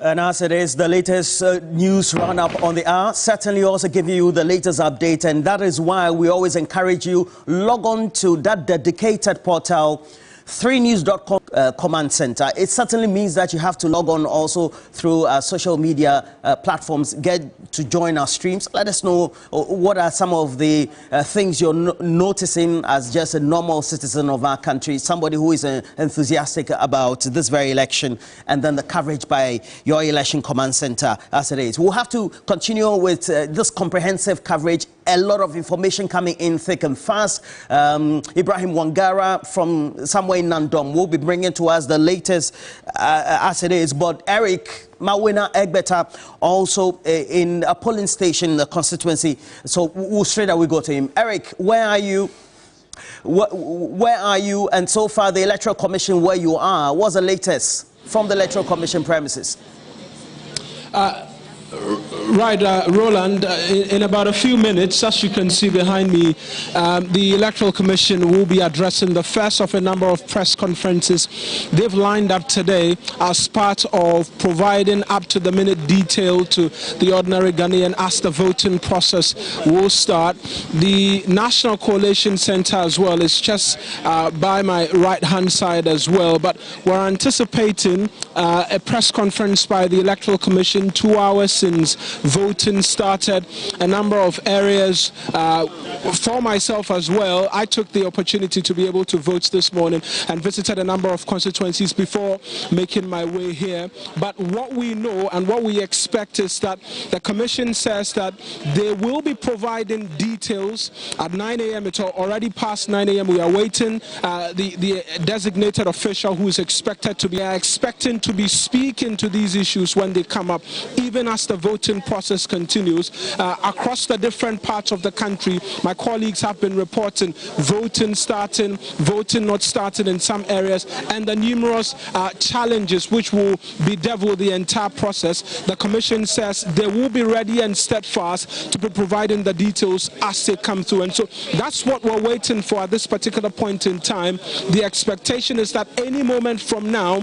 And as it is, the latest news roundup on the hour, certainly also giving you the latest update, and that is why we always encourage you, log on to that dedicated portal, 3news.com command center. It certainly means that you have to log on also through social media platforms. Get to join our streams. Let us know what are some of the things you're noticing as just a normal citizen of our country, somebody who is enthusiastic about this very election, and then the coverage by your election command center as it is. We'll have to continue with this comprehensive coverage. A lot of information coming in thick and fast. Ibrahim Wangara from somewhere in Nandom will be bringing to us the latest as it is. But Eric Mawina Egbeta also in a polling station in the constituency. So straight away we go to him. Eric, where are you? Where are you? And so far the Electoral Commission where you are, what's the latest from the Electoral Commission premises? Right, Roland, in about a few minutes, as you can see behind me, the Electoral Commission will be addressing the first of a number of press conferences they've lined up today as part of providing up-to-the-minute detail to the ordinary Ghanaian as the voting process will start. The National Coalition Center as well is just by my right-hand side as well, but we're anticipating a press conference by the Electoral Commission 2 hours since voting started. A number of areas for myself as well. I took the opportunity to be able to vote this morning and visited a number of constituencies before making my way here. But what we know and what we expect is that the Commission says that they will be providing details at 9 a.m. It's already past 9 a.m. We are waiting the designated official who is expected to be speaking to these issues when they come up, even as the voting process continues across the different parts of the country. My colleagues have been reporting voting starting, voting not starting in some areas, and the numerous challenges which will bedevil the entire process. The Commission says they will be ready and steadfast to be providing the details as they come through, and so that's what we're waiting for at this particular point in time. The expectation is that any moment from now,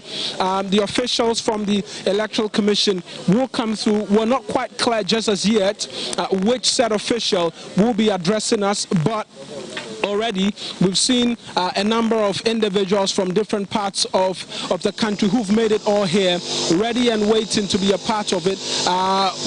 the officials from the Electoral Commission will come through. We're not quite clear just as yet which said official will be addressing us, but already we've seen a number of individuals from different parts of the country who've made it all here, ready and waiting to be a part of it.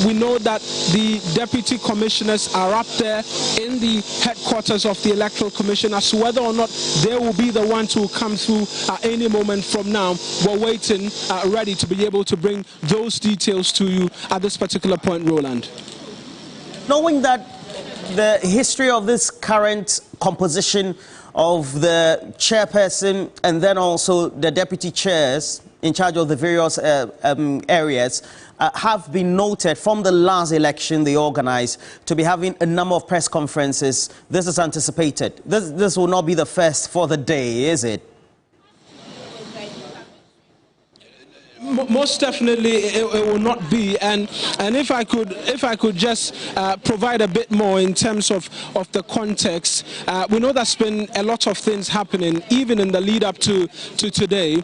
We know that the deputy commissioners are up there in the headquarters of the Electoral Commission. As to whether or not they will be the ones who will come through any moment from now, we're waiting, ready to be able to bring those details to you at this particular point, Roland. Knowing that the history of this current composition of the chairperson and then also the deputy chairs in charge of the various areas have been noted from the last election they organized to be having a number of press conferences. This is anticipated. This will not be the first for the day, is it? Most definitely it will not be, and if I could just provide a bit more in terms of the context. We know there's been a lot of things happening even in the lead up to today in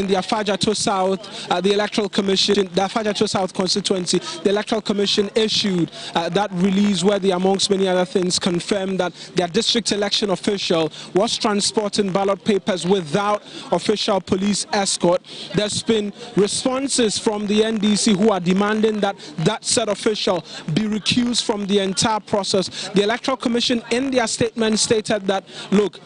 the Ayawasu South, the Electoral Commission, the Ayawasu South constituency. The Electoral Commission issued that release where they, amongst many other things, confirmed that their district election official was transporting ballot papers without official police escort. There's been responses from the NDC who are demanding that that said official be recused from the entire process. The Electoral Commission in their statement stated that, look,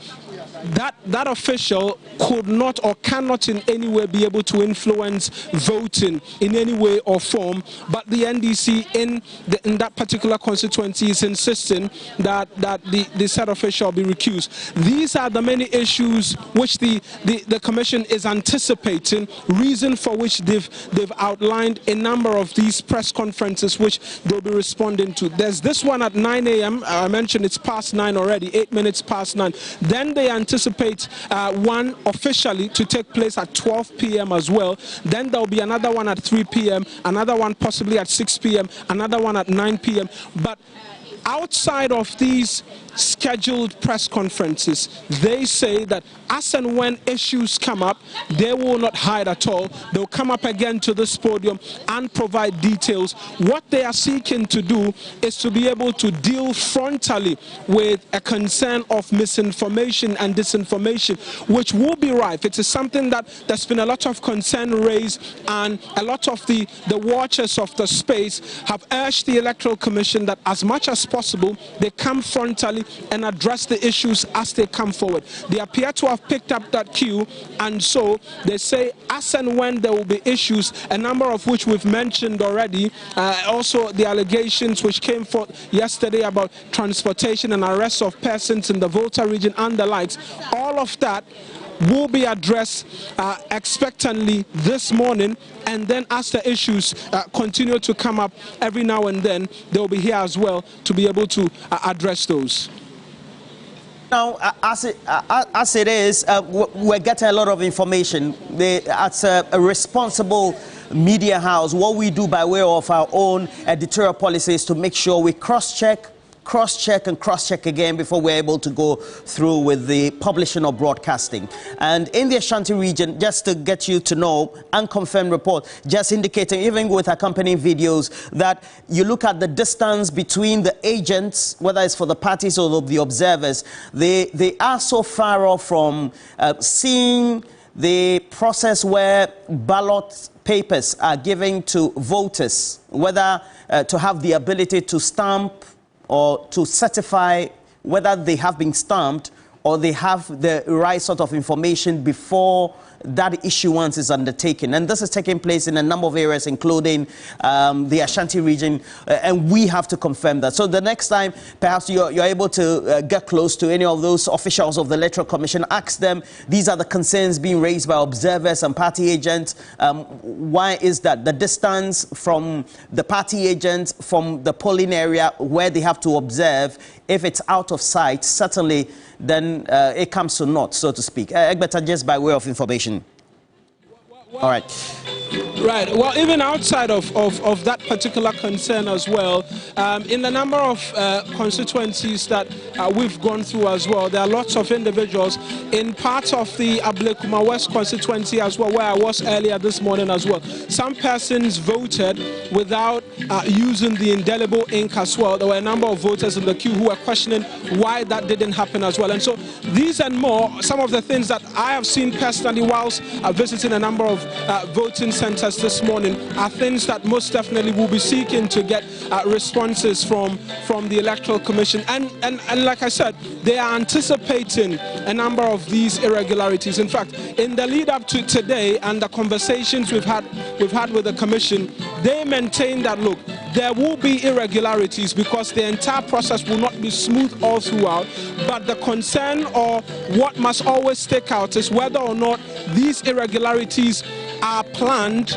that official could not or cannot in any way be able to influence voting in any way or form, but the NDC in that particular constituency is insisting that the said official be recused. These are the many issues which the Commission is anticipating, reason for which they've outlined a number of these press conferences which they'll be responding to. There's this one at 9 a.m. I mentioned it's past 9 already, 8 minutes past 9. Then they anticipate one officially to take place at 12 p.m. as well. Then there'll be another one at 3 p.m., another one possibly at 6 p.m., another one at 9 p.m. But outside of these scheduled press conferences, they say that as and when issues come up, they will not hide at all. They'll come up again to this podium and provide details. What they are seeking to do is to be able to deal frontally with a concern of misinformation and disinformation, which will be rife. It is something that there's been a lot of concern raised, and a lot of the watchers of the space have urged the Electoral Commission that as much as possible, they come frontally and address the issues as they come forward. They appear to have picked up that cue, and so they say as and when there will be issues, a number of which we've mentioned already, also the allegations which came forth yesterday about transportation and arrest of persons in the Volta region and the likes, all of that will be addressed expectantly this morning, and then as the issues continue to come up every now and then, they'll be here as well to be able to address those. Now, as it is, we're getting a lot of information. As a responsible media house, what we do by way of our own editorial policy is to make sure we cross-check and cross-check again before we're able to go through with the publishing or broadcasting. And in the Ashanti region, just to get you to know, unconfirmed report just indicating, even with accompanying videos, that you look at the distance between the agents, whether it's for the parties or the observers, they are so far off from seeing the process where ballot papers are given to voters, whether to have the ability to stamp or to certify whether they have been stamped or they have the right sort of information before that issuance is undertaken. And this is taking place in a number of areas, including the Ashanti region, and we have to confirm that. So the next time, perhaps you're able to get close to any of those officials of the Electoral Commission, ask them, these are the concerns being raised by observers and party agents. Why is that? The distance from the party agents, from the polling area where they have to observe, if it's out of sight, certainly then it comes to naught, so to speak. Egbert, just by way of information. All right. Right. Well, even outside of that particular concern as well, in the number of constituencies that we've gone through as well, there are lots of individuals in part of the Abluma West constituency as well, where I was earlier this morning as well. Some persons voted without using the indelible ink as well. There were a number of voters in the queue who were questioning why that didn't happen as well. And so these and more, some of the things that I have seen personally whilst visiting a number of voting centers this morning are things that most definitely will be seeking to get responses from the Electoral Commission. And like I said, they are anticipating a number of these irregularities. In fact, in the lead up to today and the conversations we've had with the Commission, they maintain that, look, there will be irregularities because the entire process will not be smooth all throughout, but the concern or what must always stick out is whether or not these irregularities are planned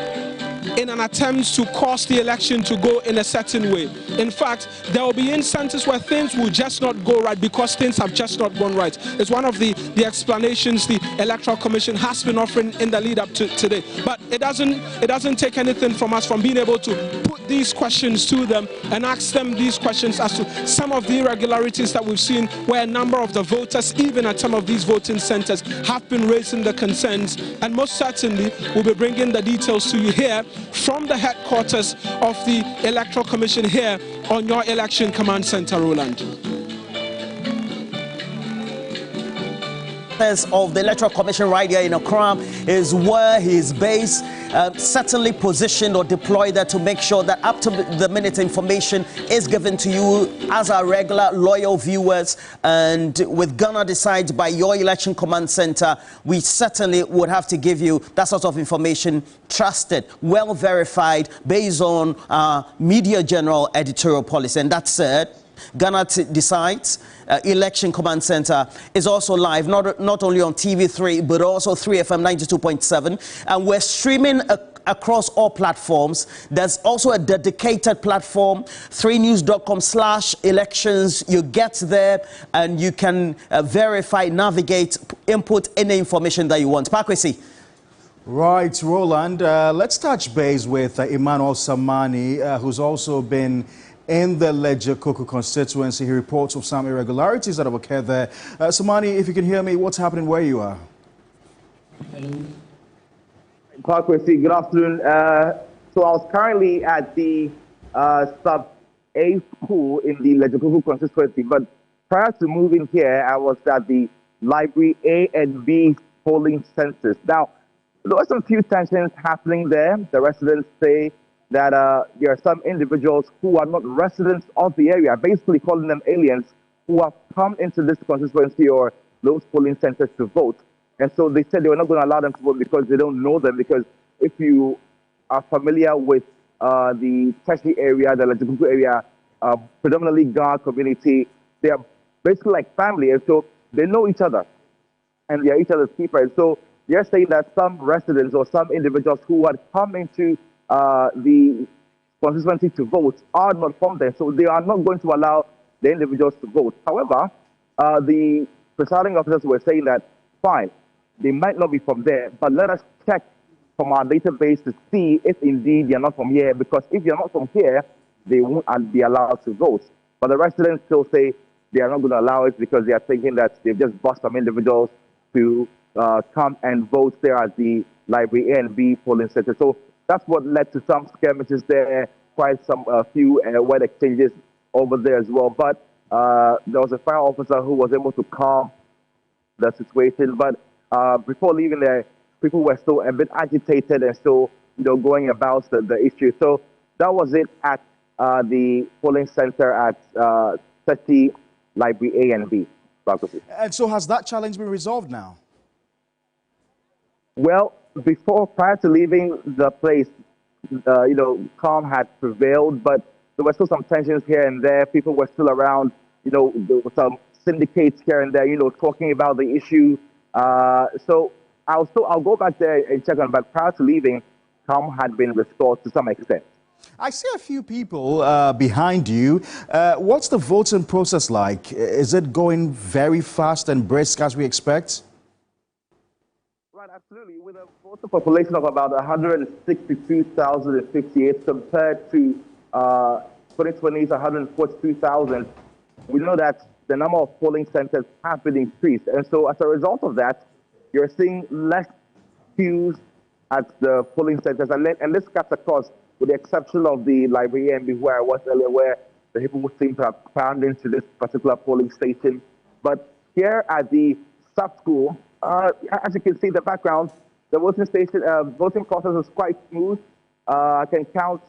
in an attempt to cause the election to go in a certain way. In fact, there will be instances where things will just not go right because things have just not gone right. It's one of the explanations the Electoral Commission has been offering in the lead up to today. But it doesn't take anything from us from being able to put these questions to them and ask them these questions as to some of the irregularities that we've seen where a number of the voters, even at some of these voting centers, have been raising the concerns. And most certainly, we'll be bringing the details to you here from the headquarters of the Electoral Commission here on your Election Command Center, Roland. Of the Electoral Commission right here in Accra is where he is based, certainly positioned or deployed there to make sure that up to the minute information is given to you as our regular loyal viewers. And with Ghana Decides by your Election Command Center, we certainly would have to give you that sort of information, trusted, well verified, based on Media General editorial policy. And that said, Ghana Decides Election Command Center is also live, not only on TV3, but also 3FM 92.7. And we're streaming across all platforms. There's also a dedicated platform, 3news.com/elections. You get there and you can verify, navigate, input any information that you want. Pakwesi. Right, Roland. Let's touch base with Emmanuel Samani, who's also been in the Ledja-Koku constituency. He reports of some irregularities that have occurred there. Somani, if you can hear me, what's happening where you are? Advocacy, good afternoon. So I was currently at the sub-A school in the Ledja-Koku constituency, but prior to moving here, I was at the library A and B polling centers. Now, there were some few tensions happening there. The residents say that there are some individuals who are not residents of the area, basically calling them aliens, who have come into this constituency or those polling centers to vote. And so they said they were not going to allow them to vote because they don't know them. Because if you are familiar with the Teshi area, the Ledja-Koku area, predominantly Ga community, they are basically like family. And so they know each other and they are each other's keepers. So they're saying that some residents or some individuals who had come into the constituency to vote are not from there. So they are not going to allow the individuals to vote. However, the presiding officers were saying that, fine, they might not be from there, but let us check from our database to see if indeed they are not from here, because if you're not from here, they won't be allowed to vote. But the residents still say they are not going to allow it because they are thinking that they've just bought some individuals to come and vote there at the library A and B polling center. So that's what led to some skirmishes there, quite some few word exchanges over there as well. But there was a fire officer who was able to calm the situation. But before leaving there, people were still a bit agitated and still, going about the issue. So that was it at the polling center at 30 Library A and B. And so has that challenge been resolved now? Well, prior to leaving the place, calm had prevailed, but there were still some tensions here and there. People were still around, there were some syndicates here and there, talking about the issue. So I'll go back there and check on, but prior to leaving, calm had been restored to some extent. I see a few people behind you. What's the voting process like? Is it going very fast and brisk as we expect? Right, absolutely. With a voter population of about 162,058 compared to 2020's 142,000, we know that the number of polling centers have been increased. And so as a result of that, you're seeing less queues at the polling centers. And this cuts across, with the exception of the library and where I was earlier, where the people would seem to have found into this particular polling station. But here at the sub-school, as you can see in the background, the voting process is quite smooth. I can count,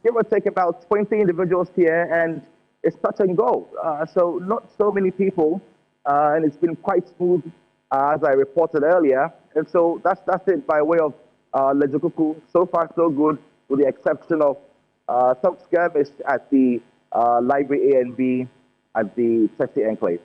give or take, about 20 individuals here, and it's touch and go. So not so many people, and it's been quite smooth, as I reported earlier. And so that's it by way of Ledja-Koku. So far, so good, with the exception of some skirmish at the Library A and B at the Teshi Enclave.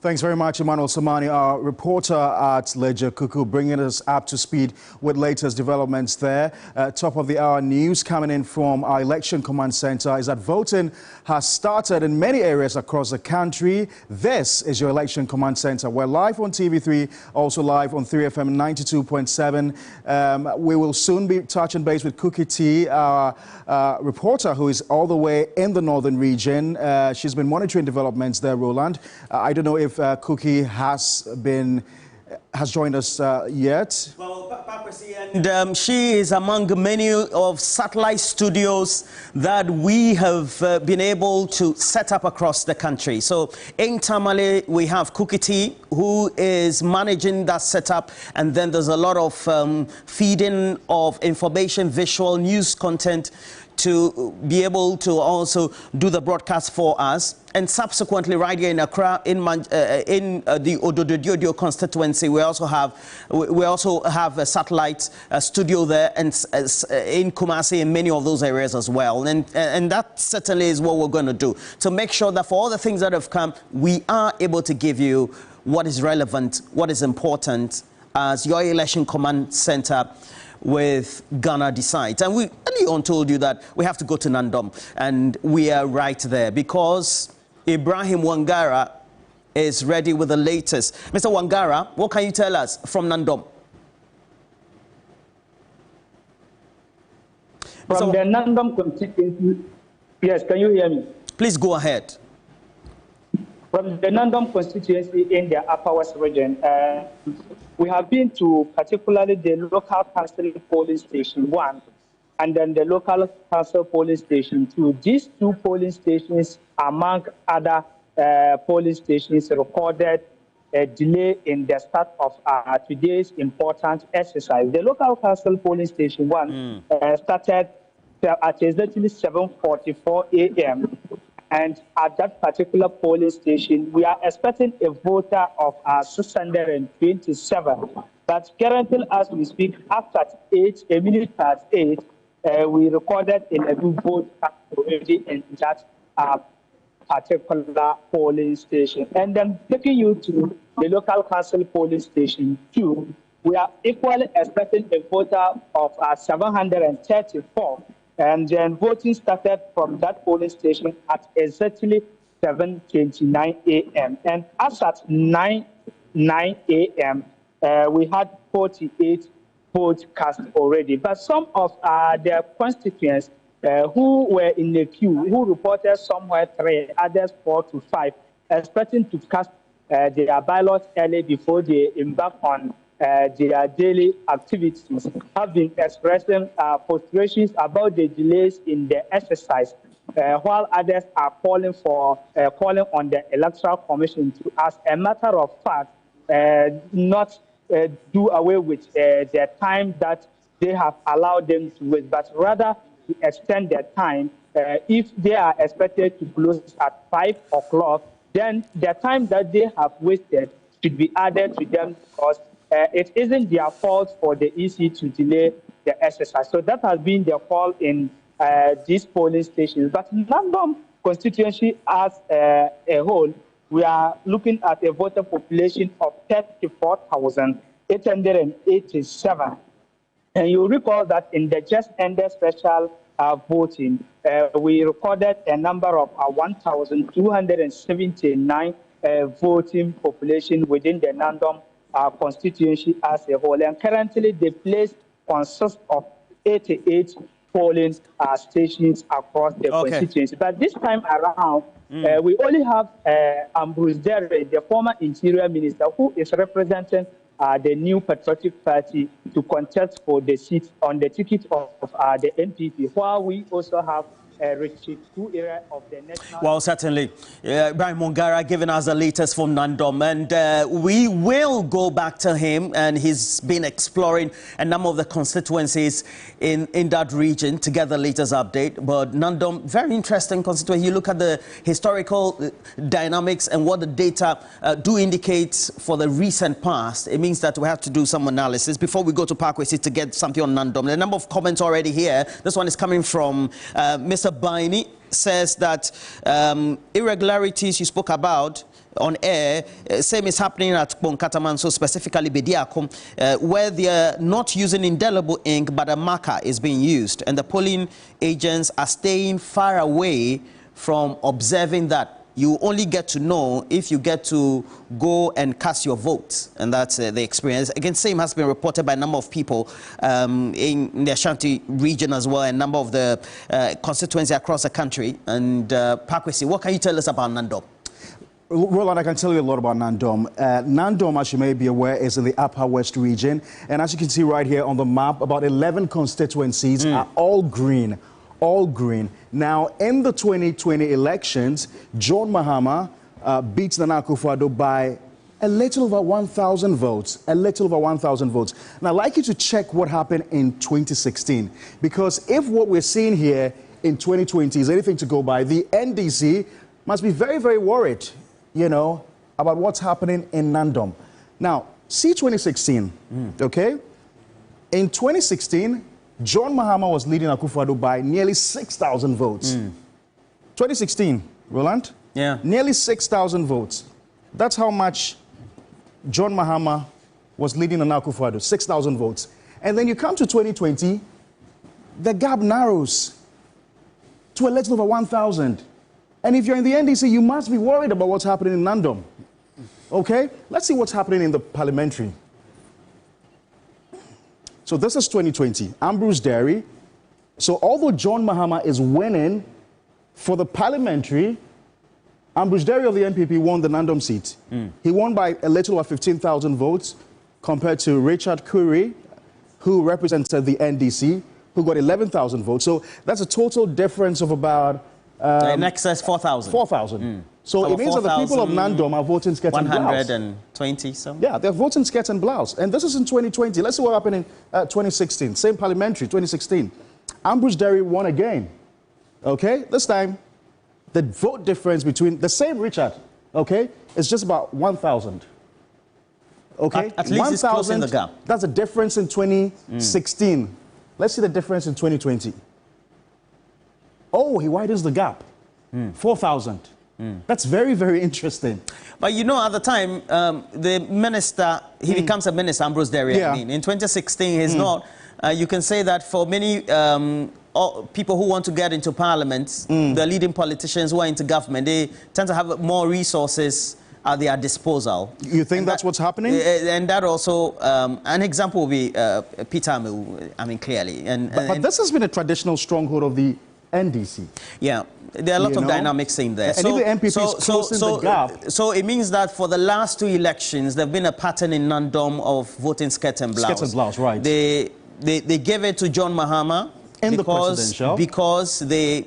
Thanks very much, Emmanuel Somani, our reporter at Ledja-Koku, bringing us up to speed with latest developments there. Top of the hour news coming in from our election command center is that voting has started in many areas across the country. This is your election command center. We're live on TV3, also live on 3FM 92.7. We will soon be touching base with Cookie T, our reporter who is all the way in the northern region. She's been monitoring developments there, Roland. I don't know if Cookie has joined us yet. Well, and she is among many of satellite studios that we have been able to set up across the country. So in Tamale, we have Cookie T, who is managing that setup, and then there's a lot of feeding of information, visual news content to be able to also do the broadcast for us. And subsequently, right here in Accra, in the Ododo constituency, we also have a satellite studio there, and in Kumasi, in many of those areas as well. And that certainly is what we're going to do, to make sure that for all the things that have come, we are able to give you what is relevant, what is important, as your election command center with Ghana Decides. And we early on told you that we have to go to Nandom, and we are right there because Ibrahim Wangara is ready with the latest. Mr. Wangara, what can you tell us from Nandom? From the Nandom constituency, Yes, can you hear me? Please go ahead. From the Nandom constituency in the Upper West region, we have been to particularly the local council polling station 1 and then the local council polling station 2. These 2 polling stations, among other polling stations, recorded a delay in the start of today's important exercise. The local council polling station 1 started at exactly 7:44 a.m. And at that particular polling station, we are expecting a voter of 627. But currently, as we speak, after 8, a minute past 8, we recorded a new vote already in that particular polling station. And then taking you to the local council polling station 2, we are equally expecting a voter of 734. And then voting started from that polling station at exactly 7:29 a.m. And as at 9 a.m., we had 48 votes cast already. But some of their constituents who were in the queue, who reported somewhere 3, others 4 to 5, expecting to cast their ballots early before they embark on their daily activities, have been expressing frustrations about the delays in the exercise, while others are calling on the Electoral Commission to, as a matter of fact, not do away with the time that they have allowed them to wait, but rather to extend their time. If they are expected to close at 5 o'clock, then the time that they have wasted should be added to them, because it isn't their fault for the EC to delay the exercise. So that has been the call in these polling stations. But Nandom constituency as a whole, we are looking at a voter population of 34,887. And you recall that in the just ended special voting, we recorded a number of 1,279 voting population within the Nandom constituency as a whole. And currently, the place consists of 88 polling stations across the constituency. But this time around, we only have Ambrose Derry, the former Interior Minister, who is representing the New Patriotic Party to contest for the seat on the ticket of the NPP, while we also have Richard Area of the National... Well, certainly. Brian Mongara giving us the latest from Nandom, and we will go back to him, and he's been exploring a number of the constituencies in that region to get the latest update. But Nandom, very interesting constituency. You look at the historical dynamics and what the data do indicate for the recent past. It means that we have to do some analysis before we go to Parkway City to get something on Nandom. The number of comments already here. This one is coming from Mr. Baini, says that irregularities you spoke about on air, same is happening at Bonkataman, so specifically Bediakom, where they are not using indelible ink, but a marker is being used, and the polling agents are staying far away from observing that. You only get to know if you get to go and cast your vote, and that's the experience. Again, same has been reported by a number of people in the Ashanti region as well, and a number of the constituencies across the country. And Pakwesi, what can you tell us about Nandom? Roland, I can tell you a lot about Nandom. Nandom, as you may be aware, is in the Upper West region, and as you can see right here on the map, about 11 constituencies are all green. All green. Now, in the 2020 elections, John Mahama beats Nana Akufo-Addo by a little over 1,000 votes. A little over 1,000 votes. Now, I'd like you to check what happened in 2016. Because if what we're seeing here in 2020 is anything to go by, the NDC must be very, very worried, you know, about what's happening in Nandom. Now, see 2016, okay? In 2016, John Mahama was leading Akufo-Addo by nearly 6,000 votes. 2016, Roland? Yeah. Nearly 6,000 votes. That's how much John Mahama was leading on Akufo-Addo, 6,000 votes. And then you come to 2020, the gap narrows to a little over 1,000. And if you're in the NDC, you must be worried about what's happening in Nandom. Okay? Let's see what's happening in the parliamentary. So this is 2020, Ambrose Derry. So although John Mahama is winning For the parliamentary, Ambrose Derry of the NPP won the Nandom seat. He won by a little over 15,000 votes compared to Richard Curry, who represented the NDC, who got 11,000 votes. So that's a total difference of about... in excess 4,000. 4,000. So it means that the people of Nandom are voting skirt and blouse. 120 some. Yeah, they're voting skirt and blouse. And this is in 2020. Let's see what happened in 2016. Same parliamentary, 2016. Ambrose Derry won again. Okay? This time, the vote difference between the same Richard, okay, is just about 1,000. Okay? At least it's closing the gap. That's a difference in 2016. Let's see the difference in 2020. Oh, he widens the gap. 4,000. That's very, very interesting. But you know, at the time, the minister, he becomes a minister, Ambrose Derry, I mean. In 2016, he's not. You can say that for many people who want to get into parliament, the leading politicians who are into government, they tend to have more resources at their disposal. You think that's what's happening? And that also, an example will be Peter Amu, I mean, clearly. But this has been a traditional stronghold of the NDC. Yeah, there are a lot of dynamics in there. And if the NPP is closing the gap... So it means that for the last 2 elections, there have been a pattern in Nandom of voting skirt and blouse. Skirt and blouse, right. They gave it to John Mahama because they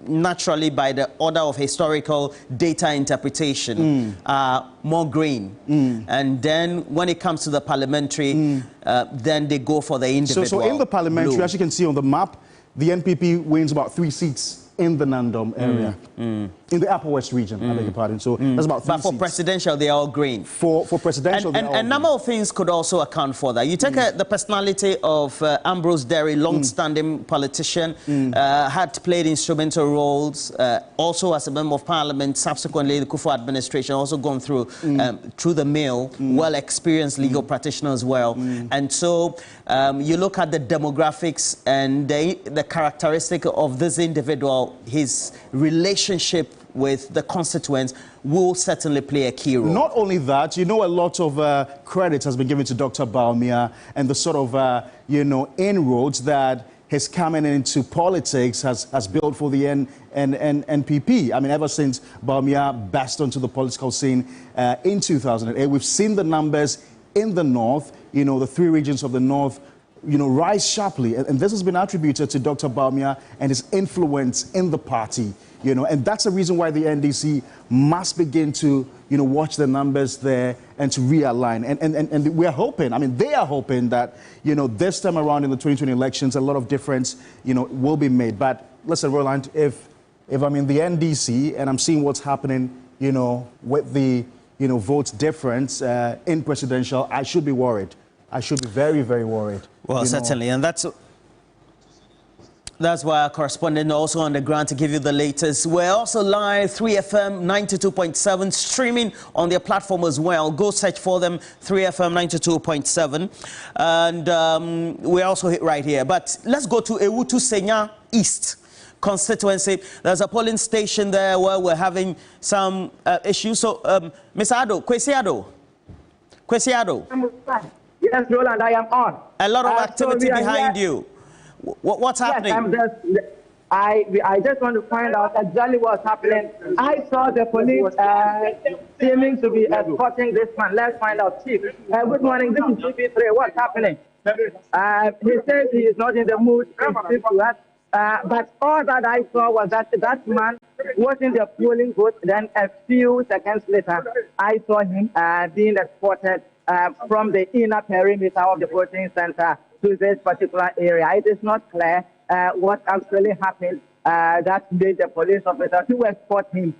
naturally, by the order of historical data interpretation, are more green. And then when it comes to the parliamentary, then they go for the individual. So in the parliamentary, as you can see on the map, the NPP wins about 3 seats in the Nandom area, in the Upper West region, I beg your pardon. So that's about 3 But for seats. presidential, they are all green. For presidential, and a number of things could also account for that. You take the personality of Ambrose Derry, long-standing politician, had played instrumental roles, also as a member of parliament, subsequently the Kufuor administration, also gone through through the mill, well-experienced legal practitioner as well. And so you look at the demographics and the characteristic of this individual, his relationship with the constituents will certainly play a key role. Not only that, you know, a lot of credit has been given to Dr. Bawumia and the sort of, you know, inroads that his coming into politics has built for the NPP. I mean, ever since Bawumia burst onto the political scene in 2008, we've seen the numbers in the north, you know, the 3 regions of the north, you know, rise sharply. And this has been attributed to Dr. Bawumia and his influence in the party, you know, and that's the reason why the NDC must begin to, you know, watch the numbers there and to realign. And we're hoping, I mean, they are hoping that, you know, this time around in the 2020 elections, a lot of difference, you know, will be made. But listen, Roland, if I'm in the NDC and I'm seeing what's happening, you know, with the, you know, votes difference in presidential, I should be worried. I should be very, very worried. Well, certainly, and that's why our correspondent also on the ground to give you the latest. We're also live, 3FM 92.7, streaming on their platform as well. Go search for them, 3FM 92.7. And we're also right here. But let's go to Ewutu Senya East constituency. There's a polling station there where we're having some issues. So, Ms. Ado, Kwesi Ado. Yes, Roland, I am on. A lot of activity behind you. What's happening? Yes, I just want to find out exactly what's happening. I saw the police seeming to be escorting this man. Let's find out. Chief, good morning. This is CP3. What's happening? He says he is not in the mood to speak to us. But all that I saw was that man was in the polling booth. Then a few seconds later, I saw him being escorted from the inner perimeter of the voting center to this particular area. It is not clear what actually happened that made the police officer to escort him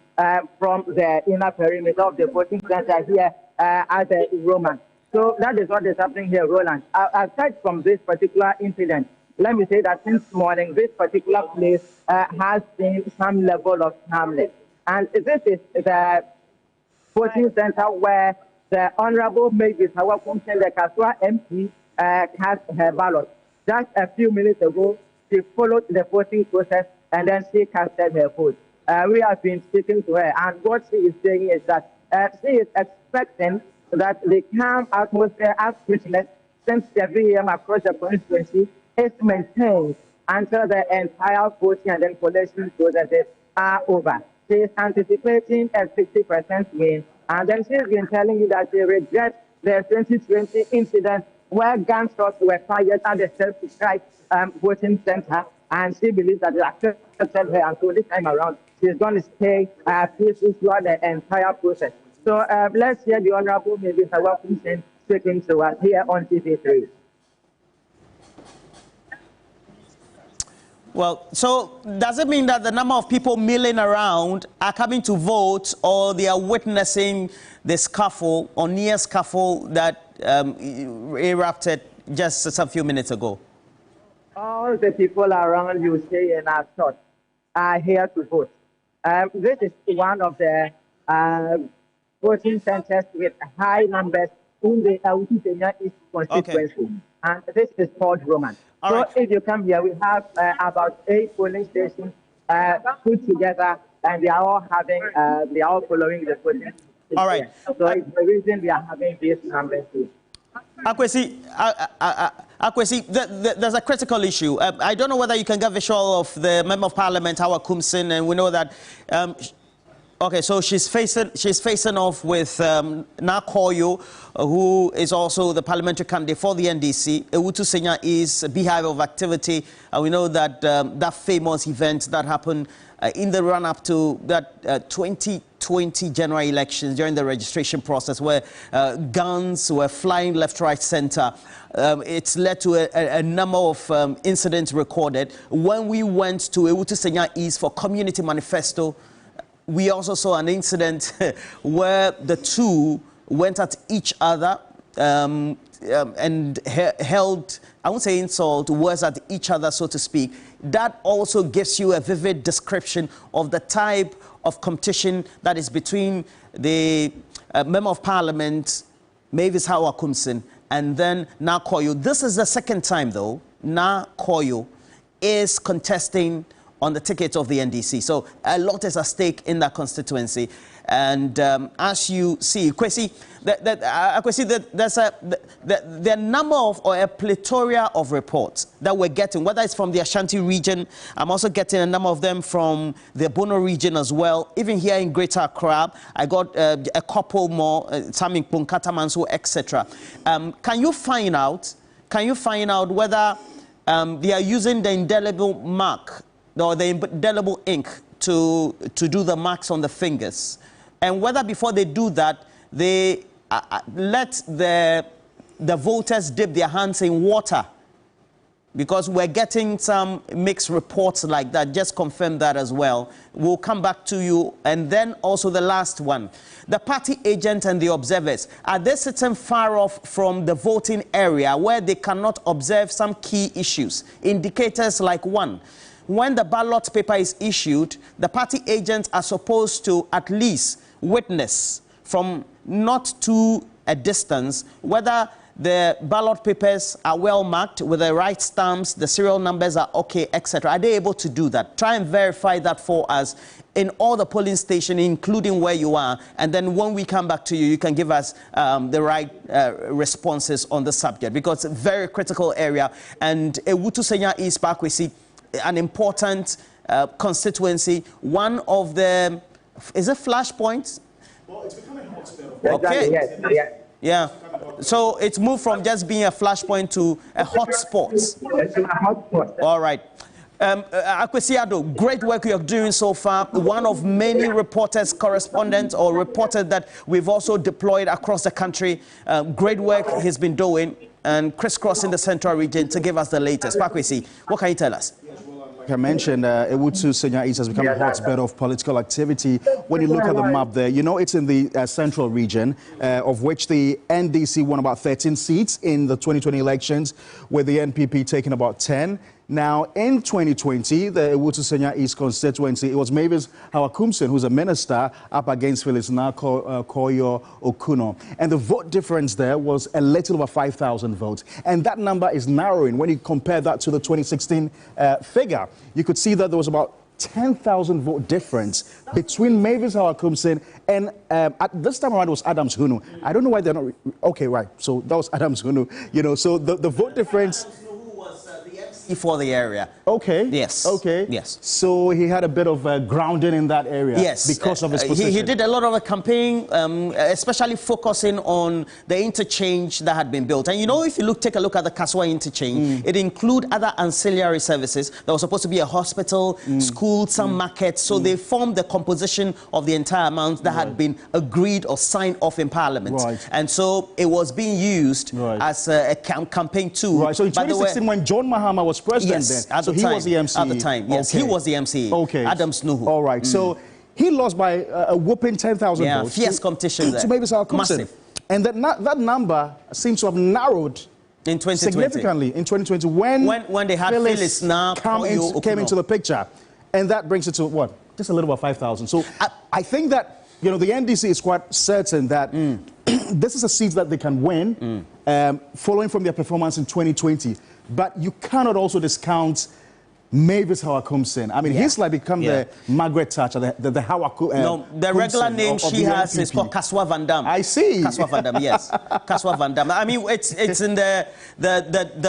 from the inner perimeter of the voting center here at the Roman. So that is what is happening here, Roland. Aside from this particular incident, let me say that since morning, this particular place has seen some level of calmness. And this is the voting center where the Honorable Mavis Hawakum, the Kaswa MP, cast her ballot. Just a few minutes ago, she followed the voting process and then she casted her vote. We have been speaking to her, and what she is saying is that she is expecting that the calm atmosphere as witnessed since 7 a.m. across the constituency is maintained until the entire voting and then collation processes are over. She is anticipating a 60% win, and then she's been telling you that she regrets the 2020 incident where gunshots were fired at the self-described voting center, and she believes that it affected her, and so this time around, she's going to stay peaceful throughout the entire process. So let's hear the Honorable Mavis Ayawasu speaking to us here on TV3. Well, so does it mean that the number of people milling around are coming to vote, or they are witnessing the scuffle or near scuffle that erupted just a few minutes ago? All the people around you say in our thoughts are here to vote. This is one of the voting centers with high numbers in the Ayawasu East constituency. Okay. And this is called Roman. All so right. If you come here, we have about 8 polling stations put together, and they are all having, they are all following the voting. All right. So it's the reason we are having these numbers too. Akwesi, there's a critical issue. I don't know whether you can get visual of the Member of Parliament, Howard Kumsin, and we know that. Okay, so she's facing off with Nakoyo, who is also the parliamentary candidate for the NDC. Ewutu Senya is a beehive of activity. We know that that famous event that happened in the run-up to that 2020 general elections during the registration process, where guns were flying left, right, center. It's led to a number of incidents recorded. When we went to Ewutu Senya East for Community Manifesto, we also saw an incident where the two went at each other and held, I won't say insult, words at each other, so to speak. That also gives you a vivid description of the type of competition that is between the Member of Parliament, Mavis Howard Kumsin, and then Nakoyo. This is the second time, though, Nakoyo is contesting on the ticket of the NDC. So a lot is at stake in that constituency. And as you see, Kwesi, there's a number of, or a plethora of reports that we're getting, whether it's from the Ashanti region. I'm also getting a number of them from the Bono region as well. Even here in Greater Accra, I got a couple more, Taming Punkatamanso, etc. Can you find out whether they are using the indelible mark or the indelible ink to do the marks on the fingers, and whether before they do that, they let the voters dip their hands in water? Because we're getting some mixed reports like that. Just confirm that as well. We'll come back to you. And then also the last one. The party agent and the observers, are they sitting far off from the voting area where they cannot observe some key issues? Indicators like one. When the ballot paper is issued, the party agents are supposed to at least witness from not to a distance whether the ballot papers are well marked with the right stamps, the serial numbers are okay, etc. Are they able to do that? Try and verify that for us in all the polling stations, including where you are. And then when we come back to you, you can give us the right responses on the subject, because it's a very critical area. And Ewutu Senya East Parkwesi, an important constituency, one of the, is it flashpoints? Well, it's becoming a hotspot. Okay. Yes. Yeah. So it's moved from just being a flashpoint to a hotspot. It's a hotspot. All right. Akwesi Addo, great work you're doing so far. One of many reporters, correspondents, or reporters that we've also deployed across the country. Great work he's been doing and crisscrossing the central region to give us the latest. Akwesi, what can you tell us? Like I mentioned, Ewutu Senya East has become a hotbed of political activity. When you look at the map there, you know it's in the central region, of which the NDC won about 13 seats in the 2020 elections, with the NPP taking about 10. Now, in 2020, the Ewutu Senya East constituency, it was Mavis Howard Kumsin, who's a minister, up against Phyllis Nakoyo Okuno. And the vote difference there was a little over 5,000 votes. And that number is narrowing when you compare that to the 2016 figure. You could see that there was about 10,000 vote difference between Mavis Howard Kumsin and at this time around it was Adams Hunu. I don't know why they're not. Okay, right. So that was Adams Hunu. You know, so the vote difference. for the area. Okay. Yes. Okay. Yes. So he had a bit of grounding in that area. Yes. Because of his position. He did a lot of a campaign, especially focusing on the interchange that had been built. And you know, if you take a look at the Kaswa interchange, it includes other ancillary services. There was supposed to be a hospital, school, some markets. So they formed the composition of the entire amount that had been agreed or signed off in Parliament. Right. And so it was being used as a campaign tool. Right. So in 2016, when John Mahama was president, yes, then, at the he time, was the MC. At the time, yes, he was the MC. Okay. Adams Nuhu. All right. So he lost by a whooping 10,000 votes. Fierce competition there. To maybe South Massive. And that number seems to have narrowed in 2020. Significantly in 2020 when they had Phyllis now came into the picture. And that brings it to what? Just a little over 5,000. So I think that, you know, the NDC is quite certain that this is a seat that they can win, following from their performance in 2020. But you cannot also discount Mavis Hawakumsen. I mean, he's like become the Margaret Thatcher, the Hawaku. No, the regular name she has is called Kaswa Van Dam. I see. Kaswa Van Dam, yes. Kaswa Van Dam. I mean, it's in the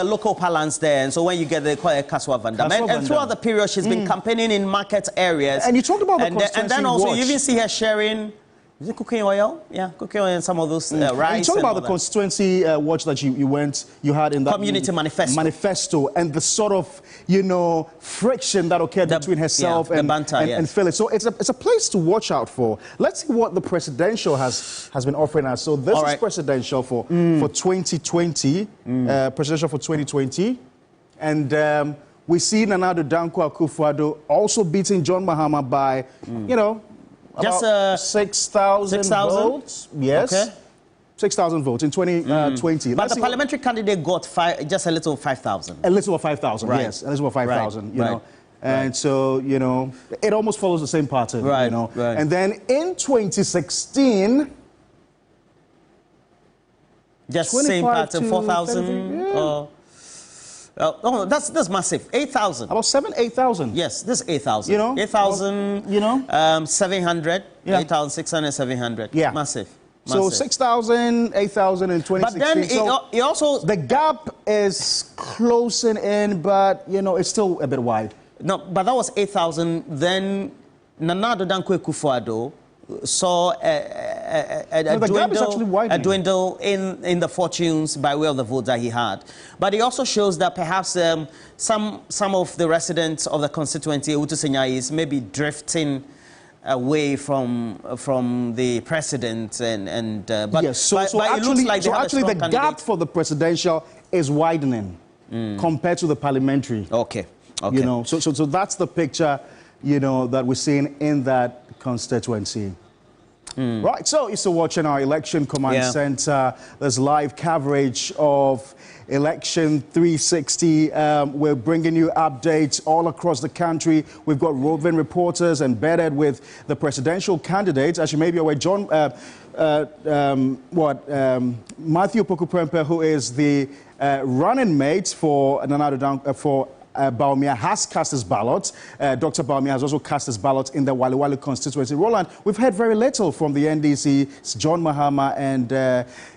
local parlance there, and so when you get there, they call it Kaswa Van Dam. And throughout the period, she's been campaigning in market areas. And you talked about the Constituency and then also watch. you even see her sharing. Is it cooking oil? Yeah, cooking oil and some of those rice. You talk about the Constituency watch that you had in that community manifesto and the sort of, you know, friction that occurred between herself and Phyllis. So it's a place to watch out for. Let's see what the presidential has been offering us. So this is presidential for 2020, presidential for 2020, and we see Nana Addo Dankwa Akufo-Addo also beating John Mahama by, you know, just 6,000 votes. Yes. Okay. 6,000 votes in 2020. But the parliamentary candidate got just a little 5,000. A little over 5,000, yes. A little over 5,000, you know. And so, you know, it almost follows the same pattern, you know. And then in 2016... Just same pattern, 4,000? Oh, that's massive. 8,000. About 8,000. Yes, this is 8,000. You know, 8,000. You know, 700. 8,600, 700. Yeah, massive. So 6,000, 8,000 in 2016. But then it also the gap is closing in, but you know it's still a bit wide. No, but that was 8,000. Then Nana Addo Dankwa Akufo-Addo saw a dwindle in the fortunes by way of the votes that he had. But it also shows that perhaps some of the residents of the constituency, is maybe drifting away from the president but yes, so it looks like actually the gap for the presidential is widening compared to the parliamentary. Okay. You know, so that's the picture, you know, that we're seeing in that constituency. Right, so you're still watching our Election Command Center. There's live coverage of Election 360. We're bringing you updates all across the country. We've got roving reporters embedded with the presidential candidates. As you may be aware, Matthew Opoku-Prempeh, who is the running mate for Nana Addo Dankwa Bawumia, has cast his ballot. Dr. Bawumia has also cast his ballot in the Waliwali constituency. Roland, we've heard very little from the NDC, John Mahama, and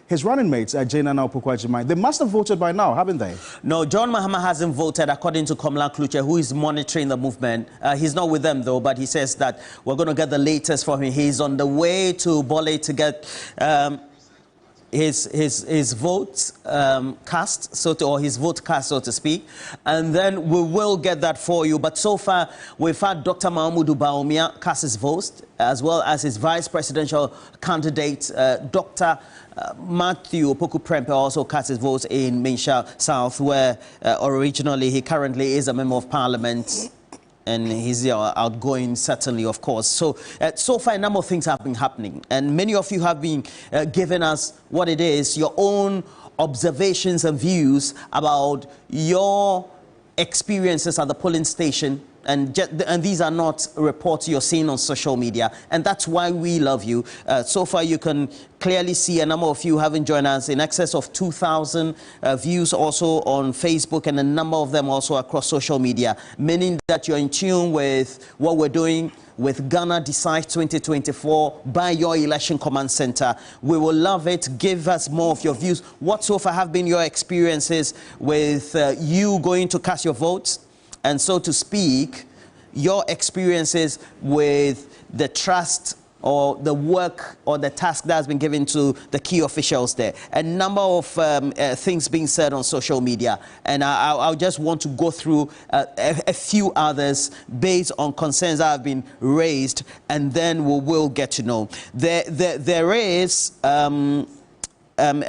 his running mates, Jane and Opoku-Agyeman. They must have voted by now, haven't they? No, John Mahama hasn't voted, according to Komla Kluche, who is monitoring the movement. He's not with them, though, but he says that we're going to get the latest from him. He's on the way to Bole to get his vote cast, or his vote cast, so to speak, and then we will get that for you. But so far, we've had Dr. Mahmoud Bawumia cast his vote, as well as his vice presidential candidate, Dr. Matthew Opoku-Prempeh, also cast his vote in Minsha South, where originally he currently is a member of parliament. And he's outgoing, certainly, of course. So, so far, a number of things have been happening. And many of you have been giving us what it is, your own observations and views about your experiences at the polling station And these are not reports you're seeing on social media, and that's why we love you. So far, you can clearly see a number of you haven't joined us, in excess of 2,000 views also on Facebook, and a number of them also across social media, meaning that you're in tune with what we're doing with Ghana Decide 2024 by your Election Command Center. We will love it. Give us more of your views. What so far have been your experiences with you going to cast your votes? And so to speak, your experiences with the trust or the work or the task that has been given to the key officials there. A number of things being said on social media. And I just want to go through a few others based on concerns that have been raised, and then we will get to know. There is a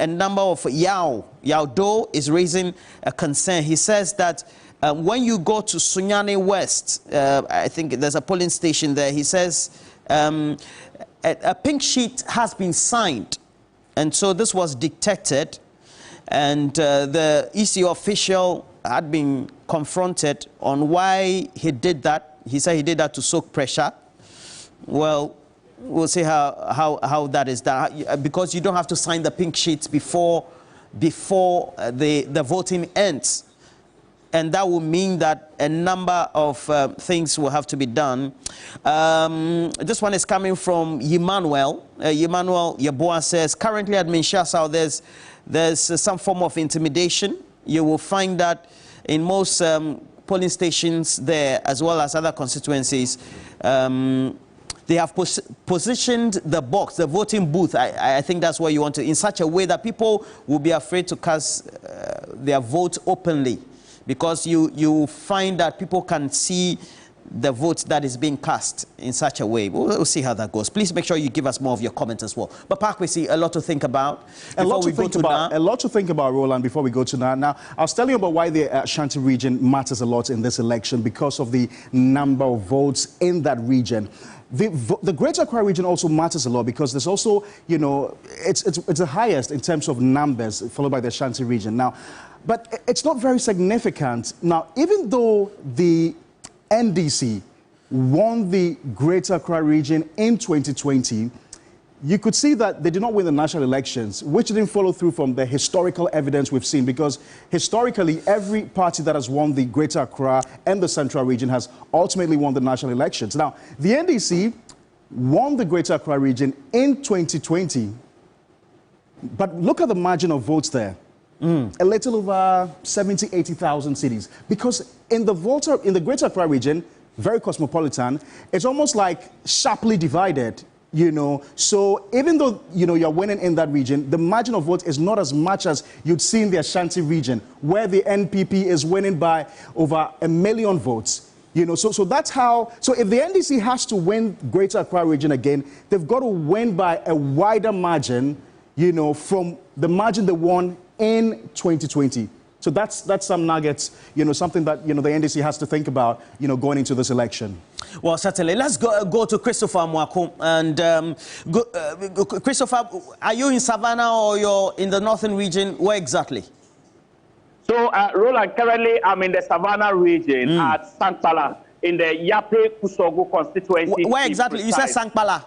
number of Yao Do is raising a concern. He says that when you go to Sunyani West, I think there's a polling station there, he says a pink sheet has been signed. And so this was detected, and the EC official had been confronted on why he did that. He said he did that to soak pressure. Well, we'll see how that is done, because you don't have to sign the pink sheets before the voting ends. And that will mean that a number of things will have to be done. This one is coming from Emmanuel. Emmanuel Yeboah says, currently at Minsha South, there's some form of intimidation. You will find that in most polling stations there, as well as other constituencies, they have positioned the box, the voting booth, I think that's what you want to, in such a way that people will be afraid to cast their vote openly. Because you find that people can see the vote that is being cast in such a way. We'll see how that goes. Please make sure you give us more of your comments as well. But Park, we see a lot to think about. A lot to think about, Roland, before we go to now. Now, I was telling you about why the Ashanti region matters a lot in this election, because of the number of votes in that region. The Greater Accra region also matters a lot, because there's also, you know, it's the highest in terms of numbers, followed by the Ashanti region. Now, but it's not very significant. Now, even though the NDC won the Greater Accra region in 2020, you could see that they did not win the national elections, which didn't follow through from the historical evidence we've seen, because historically, every party that has won the Greater Accra and the Central region has ultimately won the national elections. Now, the NDC won the Greater Accra region in 2020, but look at the margin of votes there. A little over 70, 80,000 cities. Because in the Greater Accra region, very cosmopolitan, it's almost like sharply divided, you know. So even though, you know, you're winning in that region, the margin of vote is not as much as you'd see in the Ashanti region, where the NPP is winning by over 1 million votes. You know, so that's how, so if the NDC has to win Greater Accra region again, they've got to win by a wider margin, you know, from the margin they won in 2020. So that's some nuggets, you know, something that, you know, the NDC has to think about, you know, going into this election. Well, certainly. Let's go to Christopher Mwako. And Christopher, are you in Savannah or you're in the northern region? Where exactly? So, Roland, currently I'm in the Savannah region at Sankpala, in the Yape Kusogo constituency. Where exactly? You said Sankpala?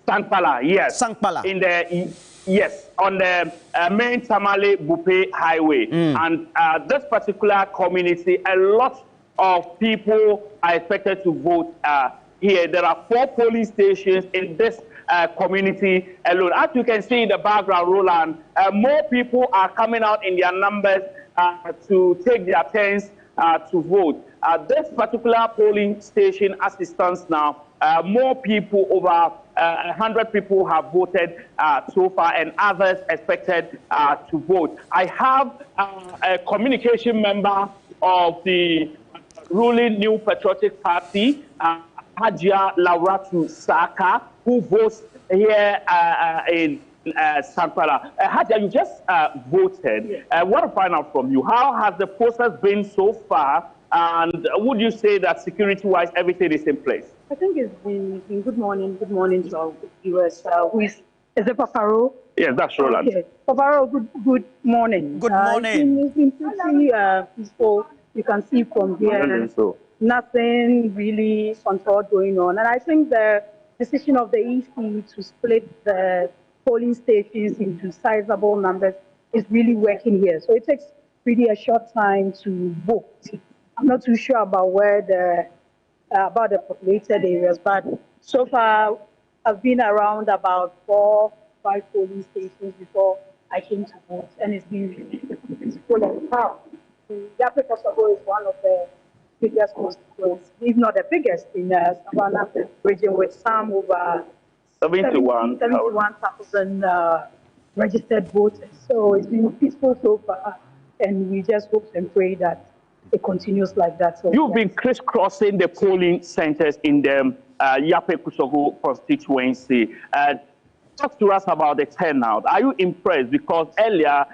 Sankpala, yes. Sankpala. In the... Yes, on the main Tamale Bupe highway. And this particular community, a lot of people are expected to vote here. There are 4 polling stations in this community alone. As you can see in the background, Roland, more people are coming out in their numbers to take their turns to vote. This particular polling station, as it stands now, more people, over 100 people have voted so far, and others expected to vote. I have a communication member of the ruling New Patriotic Party, Hajia Lauratu Saka, who votes here in Sankpala. Hajia, you just voted. I want to find out from you, how has the process been so far? And would you say that security-wise, everything is in place? I think it's been good morning to our viewers. Who is it Paparo? Yes, that's Roland. Okay. Paparo, good morning. Good morning. It's been pretty peaceful. You can see from here. nothing really untoward going on. And I think the decision of the EC to split the polling stations into sizable numbers is really working here. So it takes really a short time to vote. I'm not too sure about where about the populated areas, but so far I've been around about 4-5 polling stations before I came to vote, and it's been really full of power. Yape Kosovo is one of the biggest constituencies, if not the biggest, in the Savannah region, with some over 71,000 registered voters. So it's been peaceful so far, and we just hope and pray that it continues like that. So you've been crisscrossing the polling centers in the Yape Kosovo constituency. Talk to us about the turnout. Are you impressed? Because earlier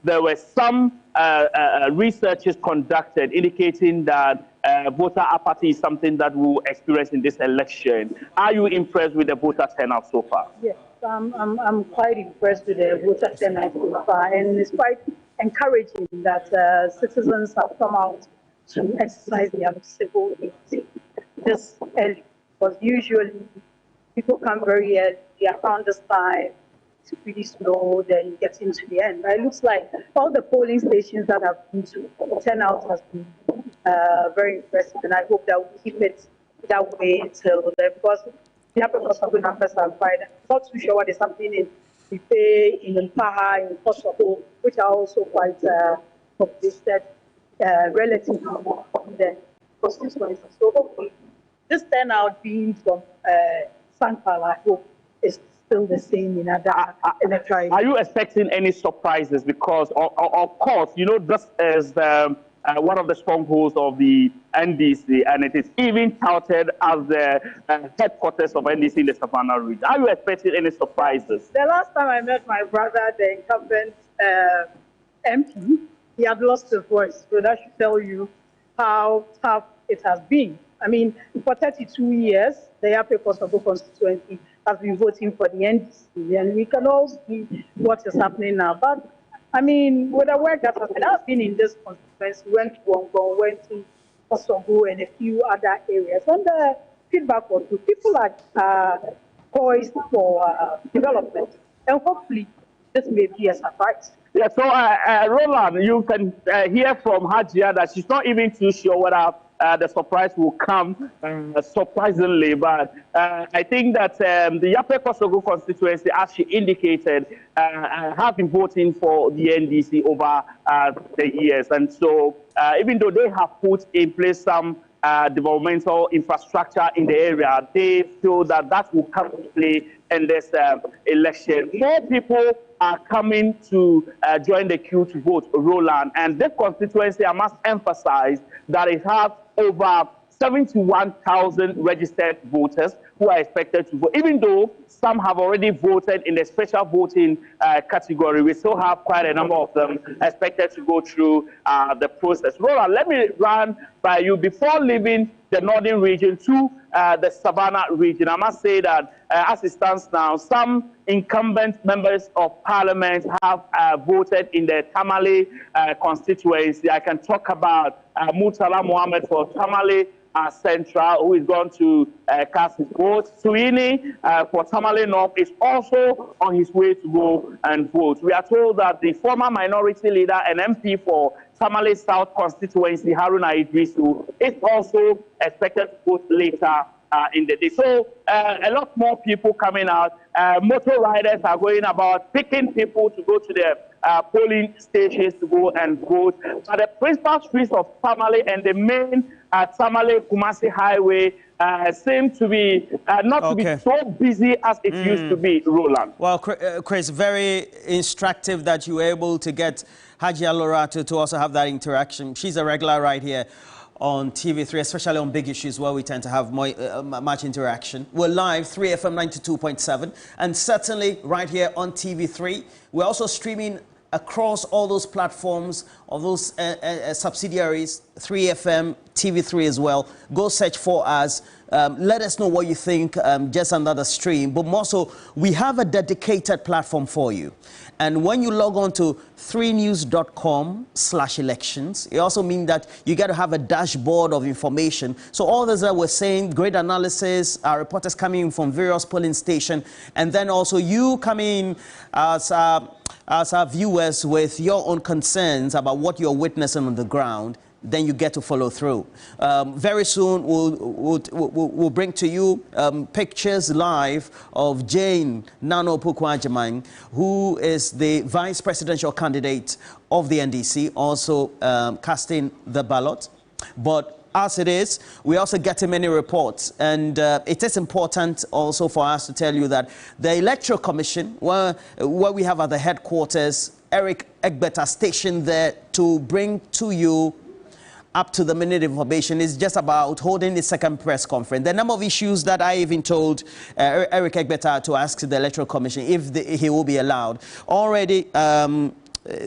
there were some researches conducted indicating that voter apathy is something that we'll experience in this election. Are you impressed with the voter turnout so far? Yes, I'm quite impressed with the voter turnout so far, and it's quite encouraging that citizens have come out to exercise their civil duty this early, because usually people come very early, around this time. It's pretty slow, then get into the end. But it looks like all the polling stations that I've been to, the turnout has been very impressive, and I hope that we'll keep it that way until then, because the Kosovo numbers are quite, I'm not too sure what is happening in Ife, in Mpaha, in Kosovo, which are also quite populated relatively in the constituency. So hopefully, this turnout being from Sankala, I hope is still the same in other electoral. Are you expecting any surprises? Because, of course, you know, this is one of the strongholds of the NDC, and it is even touted as the headquarters of NDC in the Savannah region. Are you expecting any surprises? The last time I met my brother, the incumbent MP, he had lost his voice. So that should tell you how tough it has been. I mean, for 32 years, the Yape Kosovo constituency has been voting for the NDC, and we can all see what is happening now. But, I mean, with the work that has been in this constituency, we went to Wongo, went to Kosovo, and a few other areas. And the feedback was good. People are poised for development, and hopefully this may be a surprise. Yeah, so Roland, you can hear from Hajia that she's not even too sure whether the surprise will come, surprisingly, but I think that the Yape Kosovo constituency, as she indicated, have been voting for the NDC over the years. And so even though they have put in place some developmental infrastructure in the area, they feel that that will come to play in this election. More people are coming to join the queue to vote, Roland. And this constituency, I must emphasize that it has over 71,000 registered voters who are expected to vote. Even though some have already voted in the special voting category, we still have quite a number of them expected to go through the process. Roland, let me run by you before leaving the northern region to the Savannah region. I must say that as it stands now, some incumbent members of parliament have voted in the Tamale constituency. I can talk about Murtala Mohammed for Tamale Central, who is going to cast his vote. Suini for Tamale North is also on his way to go and vote. We are told that the former minority leader and MP for Tamale South constituency, Haruna Idrisu, is also expected to vote later in the day. So a lot more people coming out. Motor riders are going about picking people to go to the polling stations to go and vote. But the principal streets of Tamale and the main Tamale Kumasi Highway seem to be not to be so busy as it used to be, Roland. Well, Chris, very instructive that you were able to get Hajia Laura to also have that interaction. She's a regular right here on TV3, especially on big issues where we tend to have more, much interaction. We're live, 3FM 92.7, and certainly right here on TV3. We're also streaming across all those platforms, all those subsidiaries, 3FM, TV3 as well. Go search for us. Let us know what you think just under the stream. But more so, we have a dedicated platform for you. And when you log on to 3news.com/elections, it also means that you got to have a dashboard of information. So all this that we're saying, great analysis, our reporters coming in from various polling stations, and then also you coming as our viewers with your own concerns about what you're witnessing on the ground. Then you get to follow through. Very soon, we'll bring to you pictures live of Jane Nano Pukwajamang, who is the vice presidential candidate of the NDC, also casting the ballot. But as it is, we also get many reports, and it is important also for us to tell you that the Electoral Commission, where we have at the headquarters, Eric Egbeta stationed there to bring to you up-to-the-minute information, is just about holding the second press conference. The number of issues that I even told Eric Egbeta to ask the Electoral Commission if he will be allowed. Already,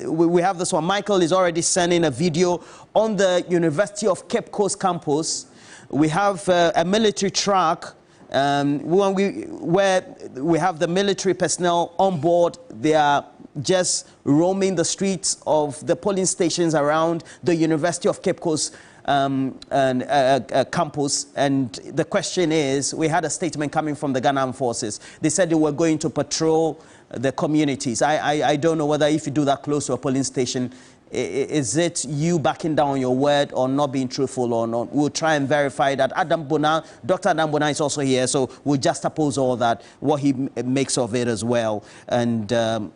we have this one. Michael is already sending a video on the University of Cape Coast campus. We have a military truck where we have the military personnel on board. They are just roaming the streets of the polling stations around the University of Cape Coast campus. And the question is, we had a statement coming from the Ghana Armed Forces. They said they were going to patrol the communities. I don't know whether if you do that close to a polling station, is it you backing down your word or not being truthful or not? We'll try and verify that. Dr. Adam Bona is also here, so we'll just oppose all that, what he makes of it as well, and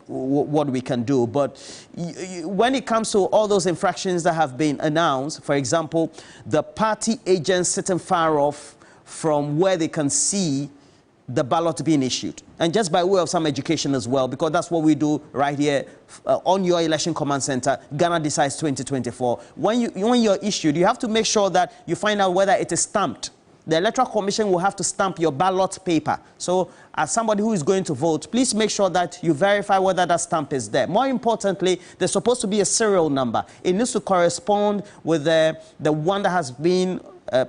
what we can do. But when it comes to all those infractions that have been announced, for example, the party agents sitting far off from where they can see the ballot being issued. And just by way of some education as well, because that's what we do right here on your election command center, Ghana Decides 2024. When you're issued, you have to make sure that you find out whether it is stamped. The Electoral Commission will have to stamp your ballot paper. So as somebody who is going to vote, please make sure that you verify whether that stamp is there. More importantly, there's supposed to be a serial number. It needs to correspond with the one that has been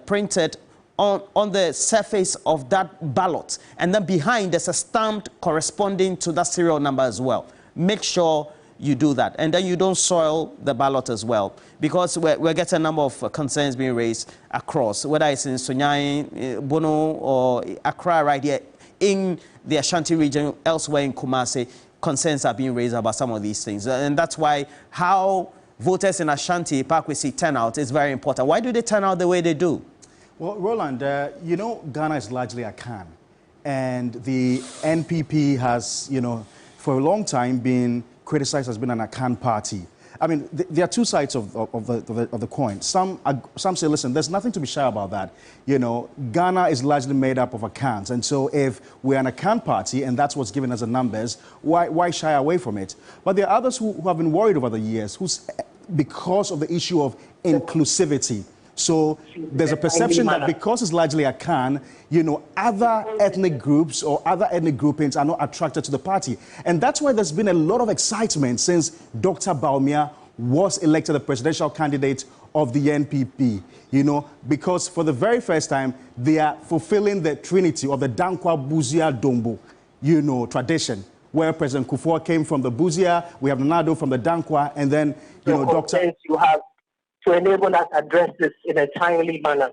printed on the surface of that ballot, and then behind there's a stamp corresponding to that serial number as well. Make sure you do that, and then you don't soil the ballot as well, because we're getting a number of concerns being raised across, whether it's in Sunyani, Bono, or Accra right here in the Ashanti region, elsewhere in Kumasi. Concerns are being raised about some of these things, and that's why how voters in Ashanti Parkway see turnout is very important. Why do they turn out the way they do? Well, Roland, you know, Ghana is largely a Khan, and the NPP has, you know, for a long time been criticized as being an Akan party. I mean, there are two sides of the coin. Some say, listen, there's nothing to be shy about that. You know, Ghana is largely made up of Akans, and so if we're an Akan party and that's what's given us the numbers, why shy away from it? But there are others who have been worried over the years, because of the issue of inclusivity. So there's a perception that because it's largely a Khan, you know, other ethnic groups or other ethnic groupings are not attracted to the party. And that's why there's been a lot of excitement since Dr. Bawumia was elected the presidential candidate of the NPP, you know, because for the very first time, they are fulfilling the trinity of the Dankwa Buzia Dombo, you know, tradition, where President Kufuor came from the Buzia, we have Nandom from the Dankwa, and then, you know, Dr. You have to enable us address this in a timely manner.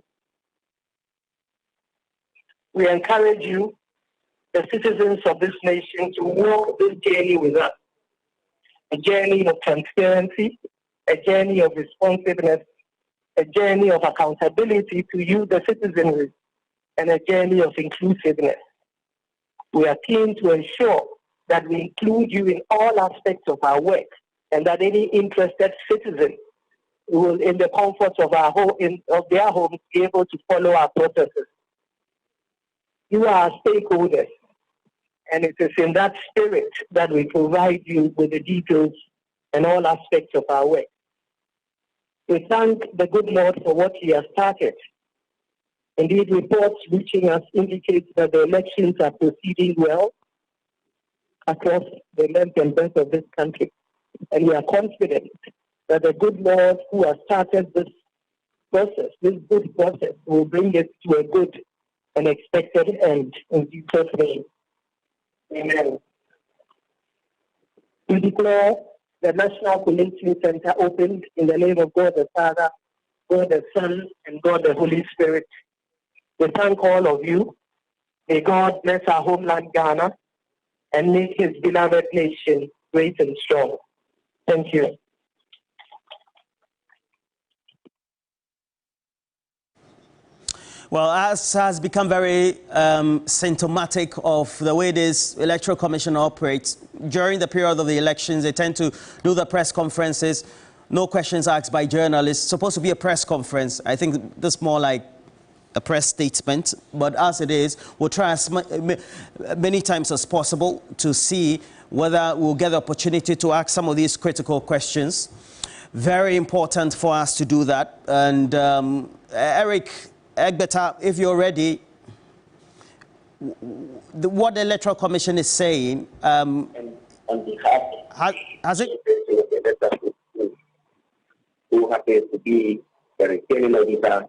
We encourage you, the citizens of this nation, to walk this journey with us. A journey of transparency, a journey of responsiveness, a journey of accountability to you, the citizenry, and a journey of inclusiveness. We are keen to ensure that we include you in all aspects of our work, and that any interested citizen will, in the comfort of their homes, be able to follow our processes. You are our stakeholders, and it is in that spirit that we provide you with the details and all aspects of our work. We thank the good Lord for what He has started. Indeed, reports reaching us indicate that the elections are proceeding well across the length and breadth of this country. And we are confident that the good Lord who has started this process, this good process, will bring it to a good and expected end in Jesus' name. Amen. We declare the National Policing Center opened in the name of God the Father, God the Son, and God the Holy Spirit. We thank all of you. May God bless our homeland Ghana and make his beloved nation great and strong. Thank you. Well, as has become very symptomatic of the way this Electoral Commission operates, during the period of the elections, they tend to do the press conferences, no questions asked by journalists. It's supposed to be a press conference. I think this is more like a press statement, but as it is, we'll try as many times as possible to see whether we'll get the opportunity to ask some of these critical questions. Very important for us to do that. And Eric Egbeta, if you're ready, what the Electoral Commission is saying, on behalf has it? Who happens to be the returning auditor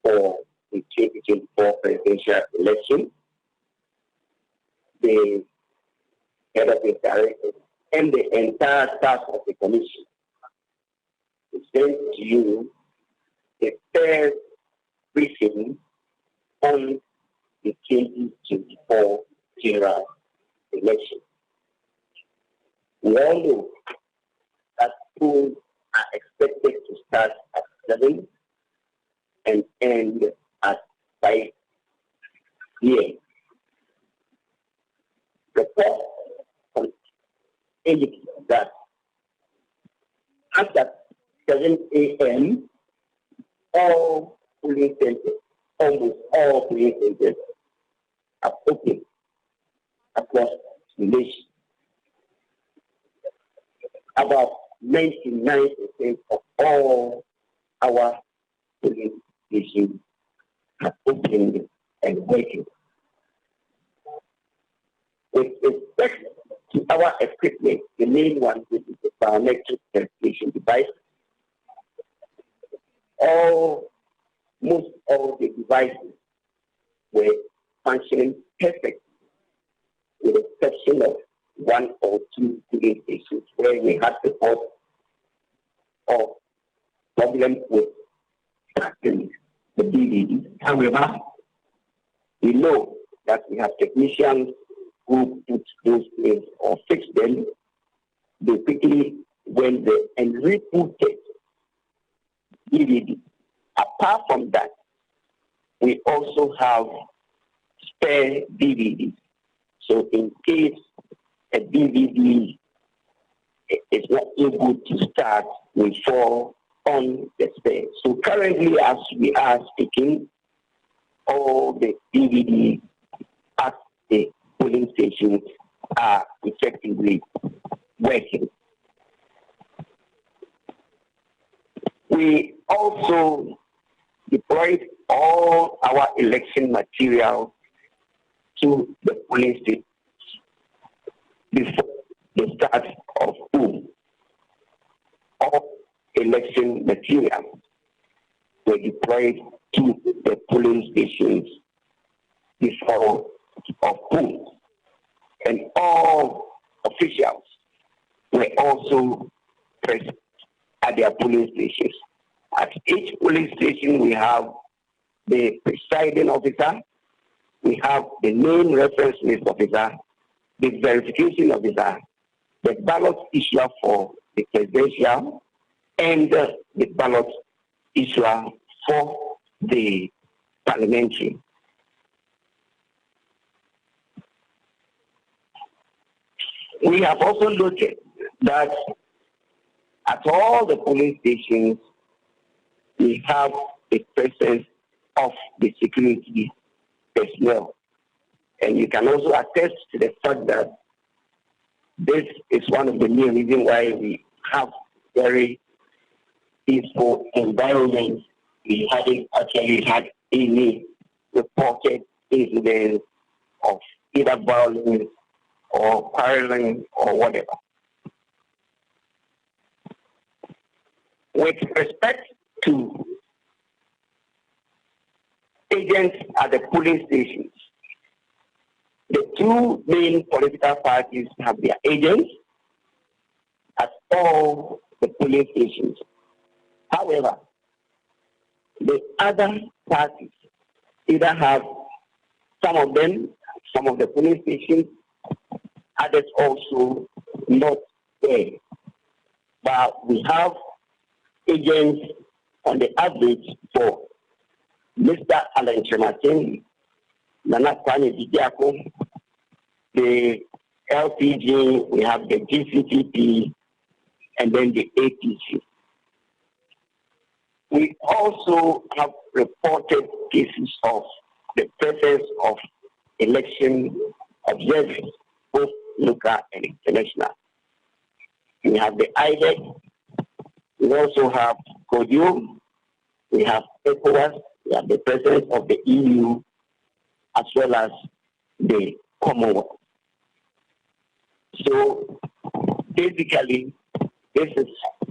for the 2024 presidential election, the head of the director, and the entire staff of the commission, to send to you the first briefing on the 2024 general election. We all know that schools are expected to start at 7 and end at 5 p.m. The report indicates that after 7 a.m., all polling centers, almost all polling centers, are open across the nation. About 99% of all our polling stations are open and working. With respect to our equipment, the main one, which is the biometric verification device, most all the devices were functioning perfectly, with the exception of 1 or 2 polling stations where we had reports of problems with starting the DVD. However, we know that we have technicians who put those things or fix them. They quickly went there and rebooted DVD. Apart from that, we also have spare DVDs. So in case a DVD is not able to start, we fall on the spare. So currently, as we are speaking, all the DVDs at the polling stations are effectively working. We also deployed all our election material to the polling stations before the start of poll. All election material were deployed to the polling stations before of poll. And all officials were also present at their polling stations. At each polling station, we have the presiding officer, we have the name reference list officer, the verification officer, the ballot issuer for the presidential, and the ballot issuer for the parliamentary. We have also noted that at all the polling stations, we have the presence of the security personnel. And you can also attest to the fact that this is one of the main reasons why we have very peaceful environment. We haven't actually had any reported incidents of either violence or quarreling or whatever. with respect to agents at the polling stations, the two main political parties have their agents at all the polling stations. However, the other parties either have some of them, some of the polling stations, others also not there. But we have agents on the average for Mr. Alan Chematin, Nana Kwame Didiako, the LPG, we have the GCTP, and then the APC. We also have reported cases of the presence of election observers, both local and international. We have the IDEC, we also have CODIO, we have ECOWAS, we have the presence of the EU, as well as the Commonwealth. So basically, this is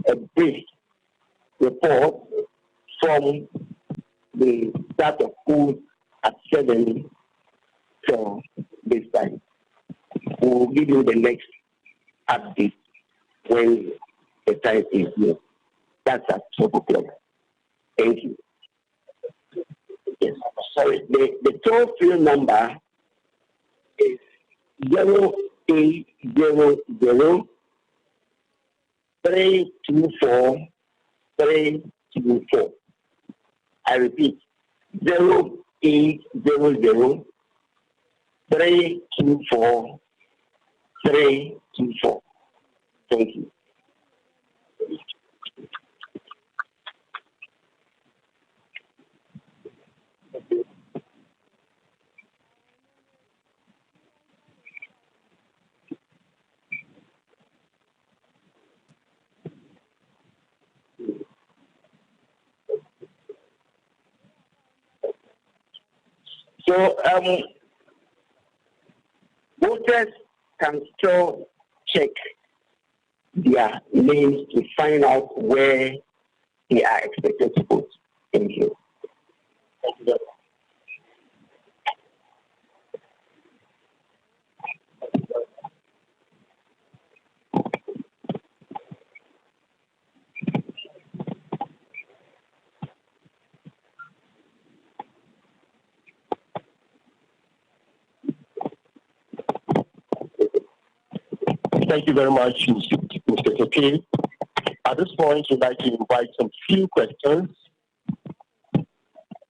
a brief report from the start of school at 7 till this time. We'll give you the next update when the time is here. That's at 12 o'clock. Thank you. Yes, sorry. The toll-free number is 0800 324 324. I repeat, 0800 324 324. Thank you. So, voters can still check their names to find out where they are expected to vote. Thank you. Thank you. Thank you very much, Mr. Keke. At this point, we'd like to invite some few questions,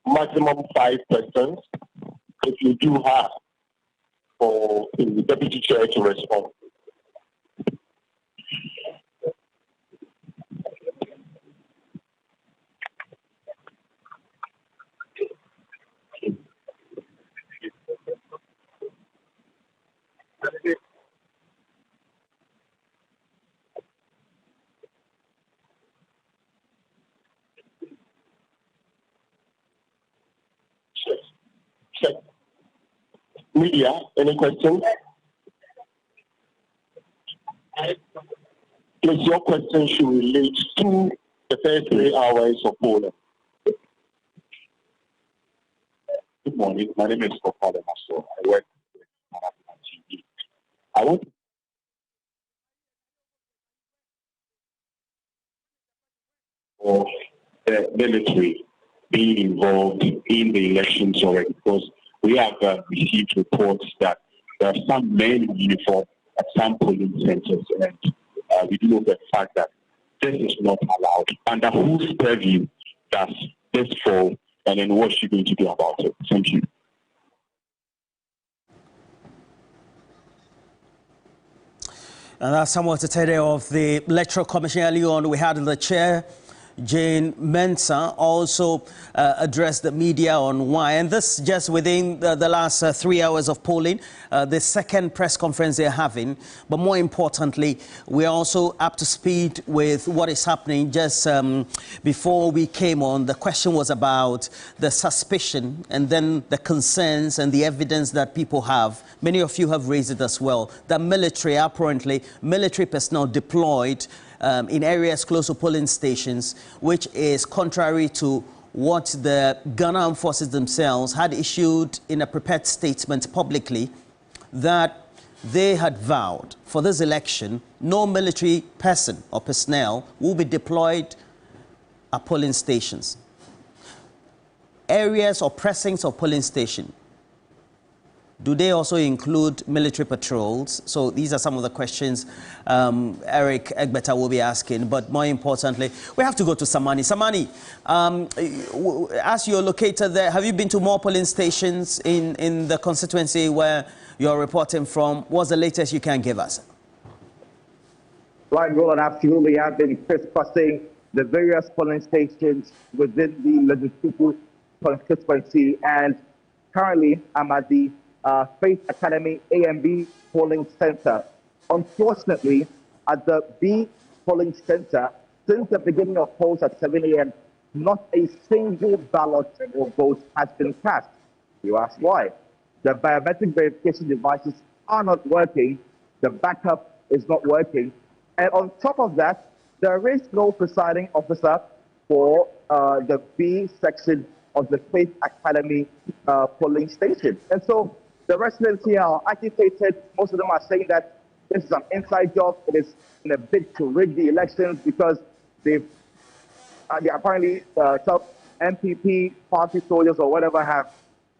maximum 5 questions, if you do have, for the Deputy Chair to respond. Media, any questions? Please, your question should relate to the first 3 hours of polling. Good morning. My name is Abluma West. I work with Nandom TV. I want for the military being involved in the elections already, because we have received reports that there are some men in uniform at some polling centers, and we do know the fact that this is not allowed. Under whose purview does this fall, and then what's she going to do about it? Thank you. And that's somewhat to tell you of the Electoral Commission. Earlier on, we had the chair, Jane Mensah, also addressed the media on why, and this just within the last 3 hours of polling, the second press conference they're having. But more importantly, we're also up to speed with what is happening. Just before we came on, the question was about the suspicion and then the concerns and the evidence that people have. Many of you have raised it as well. The military, apparently, military personnel deployed in areas close to polling stations, which is contrary to what the Ghana Armed Forces themselves had issued in a prepared statement publicly, that they had vowed for this election no military person or personnel will be deployed at polling stations. Areas or precincts of polling station, do they also include military patrols? So these are some of the questions Eric Egbeta will be asking. But more importantly, we have to go to Samani. Samani, as you're located there, have you been to more polling stations in the constituency where you're reporting from? What's the latest you can give us? Right, Roland, absolutely. I've been crisscrossing the various polling stations within the legislative constituency, and currently I'm at the Faith Academy A and B polling center. Unfortunately, at the B polling center, since the beginning of polls at 7 a.m., not a single ballot or vote has been cast. You ask why? The biometric verification devices are not working, the backup is not working, and on top of that, there is no presiding officer for the B section of the Faith Academy polling station. And so the residents here are agitated. Most of them are saying that this is an inside job. It is in a bid to rig the elections because they apparently some MPP party soldiers or whatever have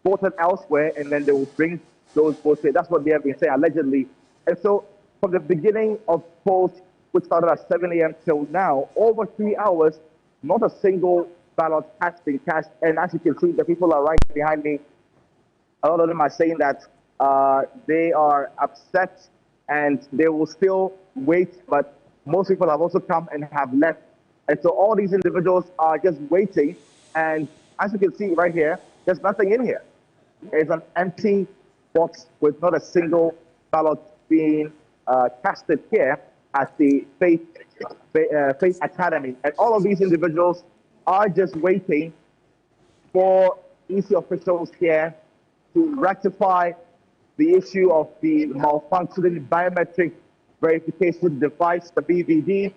voted elsewhere, and then they will bring those votes here. That's what they have been saying, allegedly. And so from the beginning of polls, which started at 7 a.m. till now, over 3 hours, not a single ballot has been cast. And as you can see, the people are right behind me. A lot of them are saying that they are upset and they will still wait, but most people have also come and have left. And so all these individuals are just waiting. And as you can see right here, there's nothing in here. It's an empty box with not a single ballot being casted here at the Faith Academy. And all of these individuals are just waiting for EC officials here to rectify the issue of the malfunctioning biometric verification device, the BVD.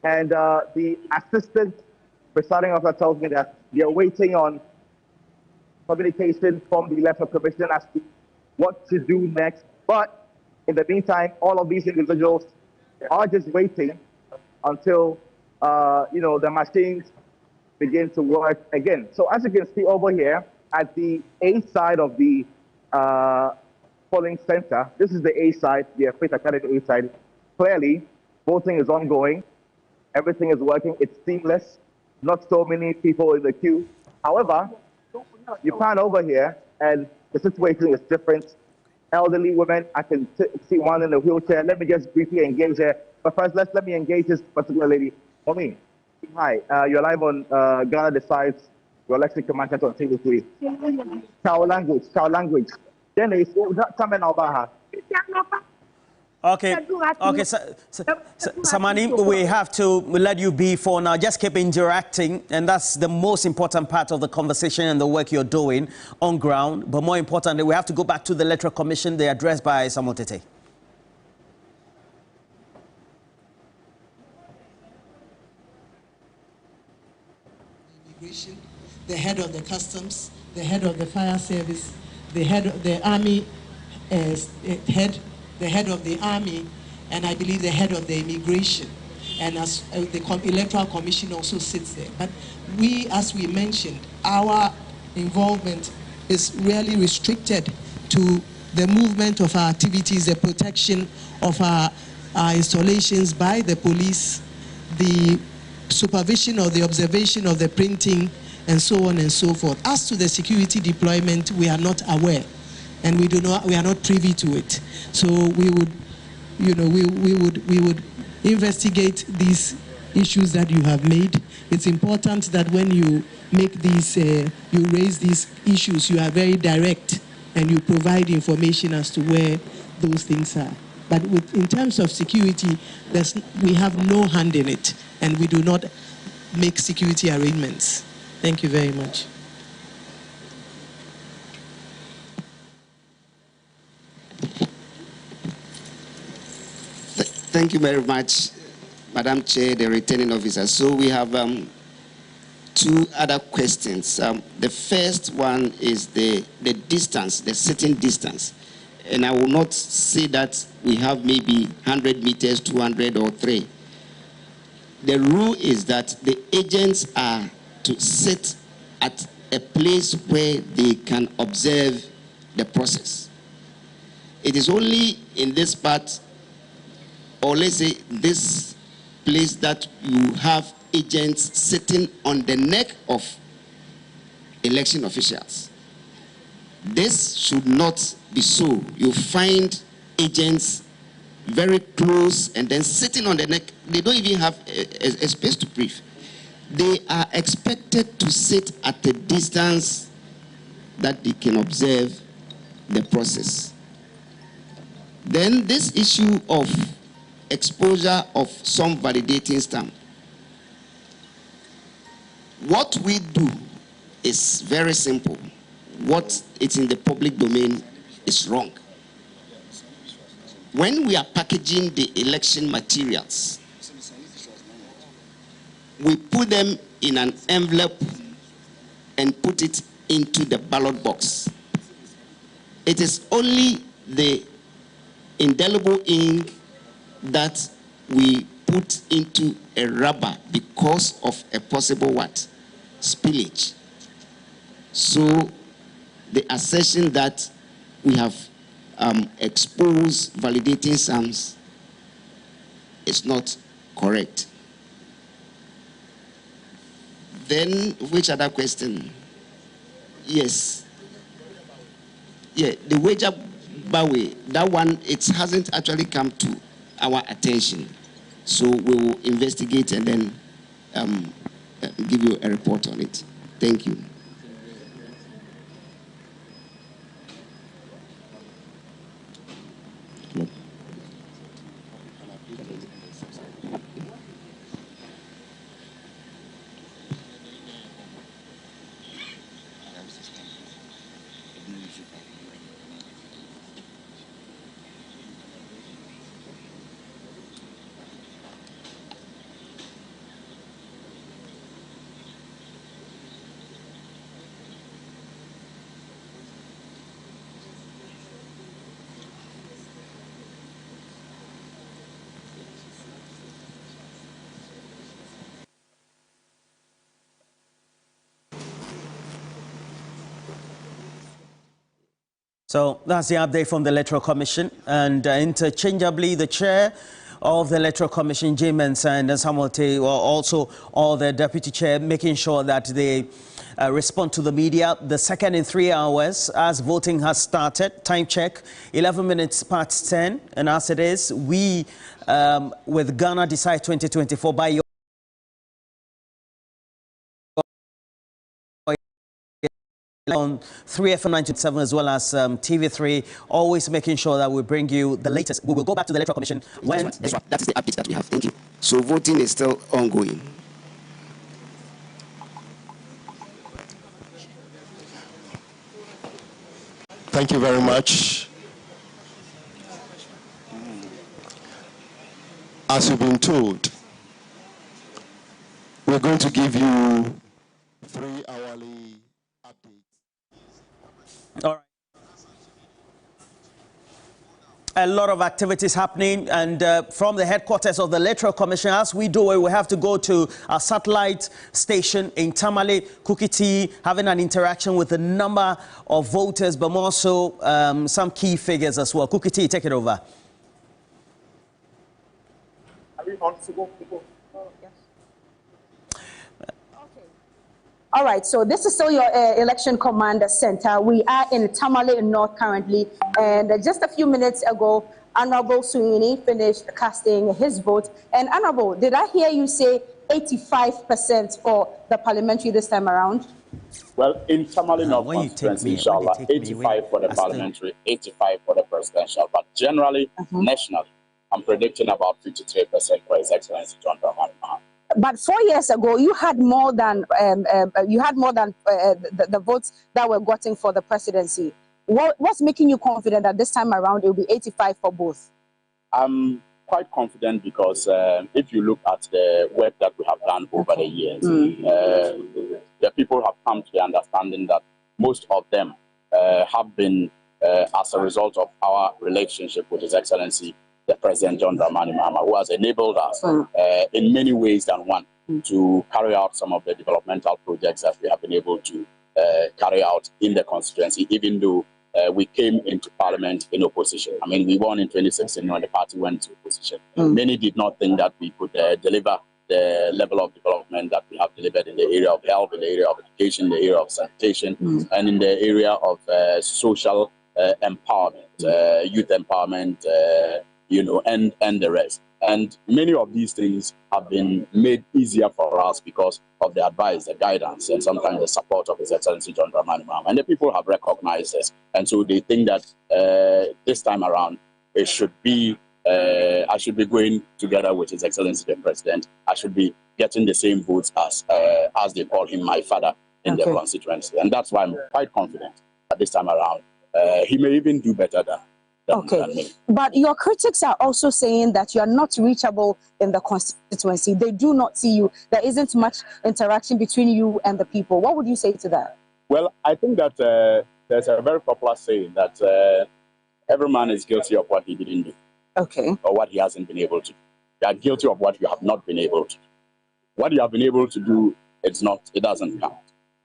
And the assistant presiding officer tells me that they are waiting on communication from the Electoral Commission as to what to do next. But in the meantime, all of these individuals are just waiting until the machines begin to work again. So as you can see over here at the A side of the polling center, this is the A side, the Faith Academy A side. Clearly, voting is ongoing. Everything is working. It's seamless. Not so many people in the queue. However, you pan over here and the situation is different. Elderly women, I can see one in a wheelchair. Let me just briefly engage her. But first, let me engage this particular lady. Omi, hi. You're live on Ghana Decides, your election command center on TV3. Chow language. Then it's coming over. Okay, Samani, we have to let you be for now. Just keep interacting, and that's the most important part of the conversation and the work you're doing on ground. But more importantly, we have to go back to the Electoral Commission, the address by Samuel Tete. Immigration, the head of the customs, the head of the fire service, the head of the army, the head of the army, and I believe the head of the immigration. And as the Electoral Commission also sits there. But we, as we mentioned, our involvement is really restricted to the movement of our activities, the protection of our installations by the police, the supervision or the observation of the printing, and so on and so forth. As to the security deployment, we are not aware, and we are not privy to it. So we would, we would investigate these issues that you have made. It's important that when you make these, you raise these issues, you are very direct and you provide information as to where those things are. But in terms of security, we have no hand in it, and we do not make security arrangements. Thank you very much. Thank you very much. Madam Chair, the returning officer. So we have two other questions. The first one is the distance, the sitting distance. And I will not say that we have maybe 100 meters, 200 or 3. The rule is that the agents are to sit at a place where they can observe the process. It is only in this part, or let's say this place, that you have agents sitting on the neck of election officials. This should not be so. You find agents very close and then sitting on the neck. They don't even have a space to breathe. They are expected to sit at a distance that they can observe the process. Then this issue of exposure of some validating stamp. What we do is very simple. What is in the public domain is wrong. When we are packaging the election materials, we put them in an envelope and put it into the ballot box. It is only the indelible ink that we put into a rubber because of a possible what? Spillage. So the assertion that we have exposed validating sums is not correct. Then, which other question? Yes. Yeah, the wager Bawe, that one, it hasn't actually come to our attention. So we will investigate and then give you a report on it. Thank you. So that's the update from the Electoral Commission, and interchangeably the chair of the Electoral Commission, Jay Mensah, and Samuel Tay, or also all the deputy chair, making sure that they respond to the media. The second in 3 hours as voting has started. Time check, 11 minutes past 10, and as it is, we with Ghana Decide 2024 by your on 3FM97 as well as TV3, always making sure that we bring you the latest. We will go back to the Electoral Commission when... That's the update that we have. Thank you. So voting is still ongoing. Thank you very much. As you've been told, we're going to give you 3-hourly updates. All right. A lot of activities happening, and from the headquarters of the Electoral Commission, as we do it, we have to go to our satellite station in Tamale, Kukiti, having an interaction with a number of voters, but more so some key figures as well. Kukiti, take it over. Are we on to go? All right, so this is still your election command center. We are in Tamale North currently, and just a few minutes ago, Honorable Sweeney finished casting his vote. And Honorable, did I hear you say 85% for the parliamentary this time around? Well, in Tamale North constituency, inshallah, 85 for the parliamentary, 85 for the presidential. But generally, nationally, I'm predicting about 53% for His Excellency John Dramani Mahama. But 4 years ago, you had more than the votes that were gotten for the presidency. What's making you confident that this time around it will be 85 for both? I'm quite confident because if you look at the work that we have done over the years, the people have come to the understanding that most of them have been as a result of our relationship with His Excellency, the President John Dramani Mahama, who has enabled us in many ways than one to carry out some of the developmental projects that we have been able to carry out in the constituency, even though we came into parliament in opposition. I mean, we won in 2016 when the party went to opposition. Many did not think that we could deliver the level of development that we have delivered in the area of health, in the area of education, in the area of sanitation, and in the area of social empowerment, youth empowerment, you know, and the rest. And many of these things have been made easier for us because of the advice, the guidance, and sometimes the support of His Excellency John Dramani Mahama. And the people have recognized this. And so they think that this time around, it should be, I should be going together with His Excellency the President. I should be getting the same votes as they call him, my father, in the constituency. And that's why I'm quite confident that this time around, he may even do better than me. But your critics are also saying that you are not reachable in the constituency. They do not see you. There isn't much interaction between you and the people. What would you say to that? Well, I think that there's a very popular saying that every man is guilty of what he didn't do. Or what he hasn't been able to do. You are guilty of what you have not been able to do. What you have been able to do, it doesn't count.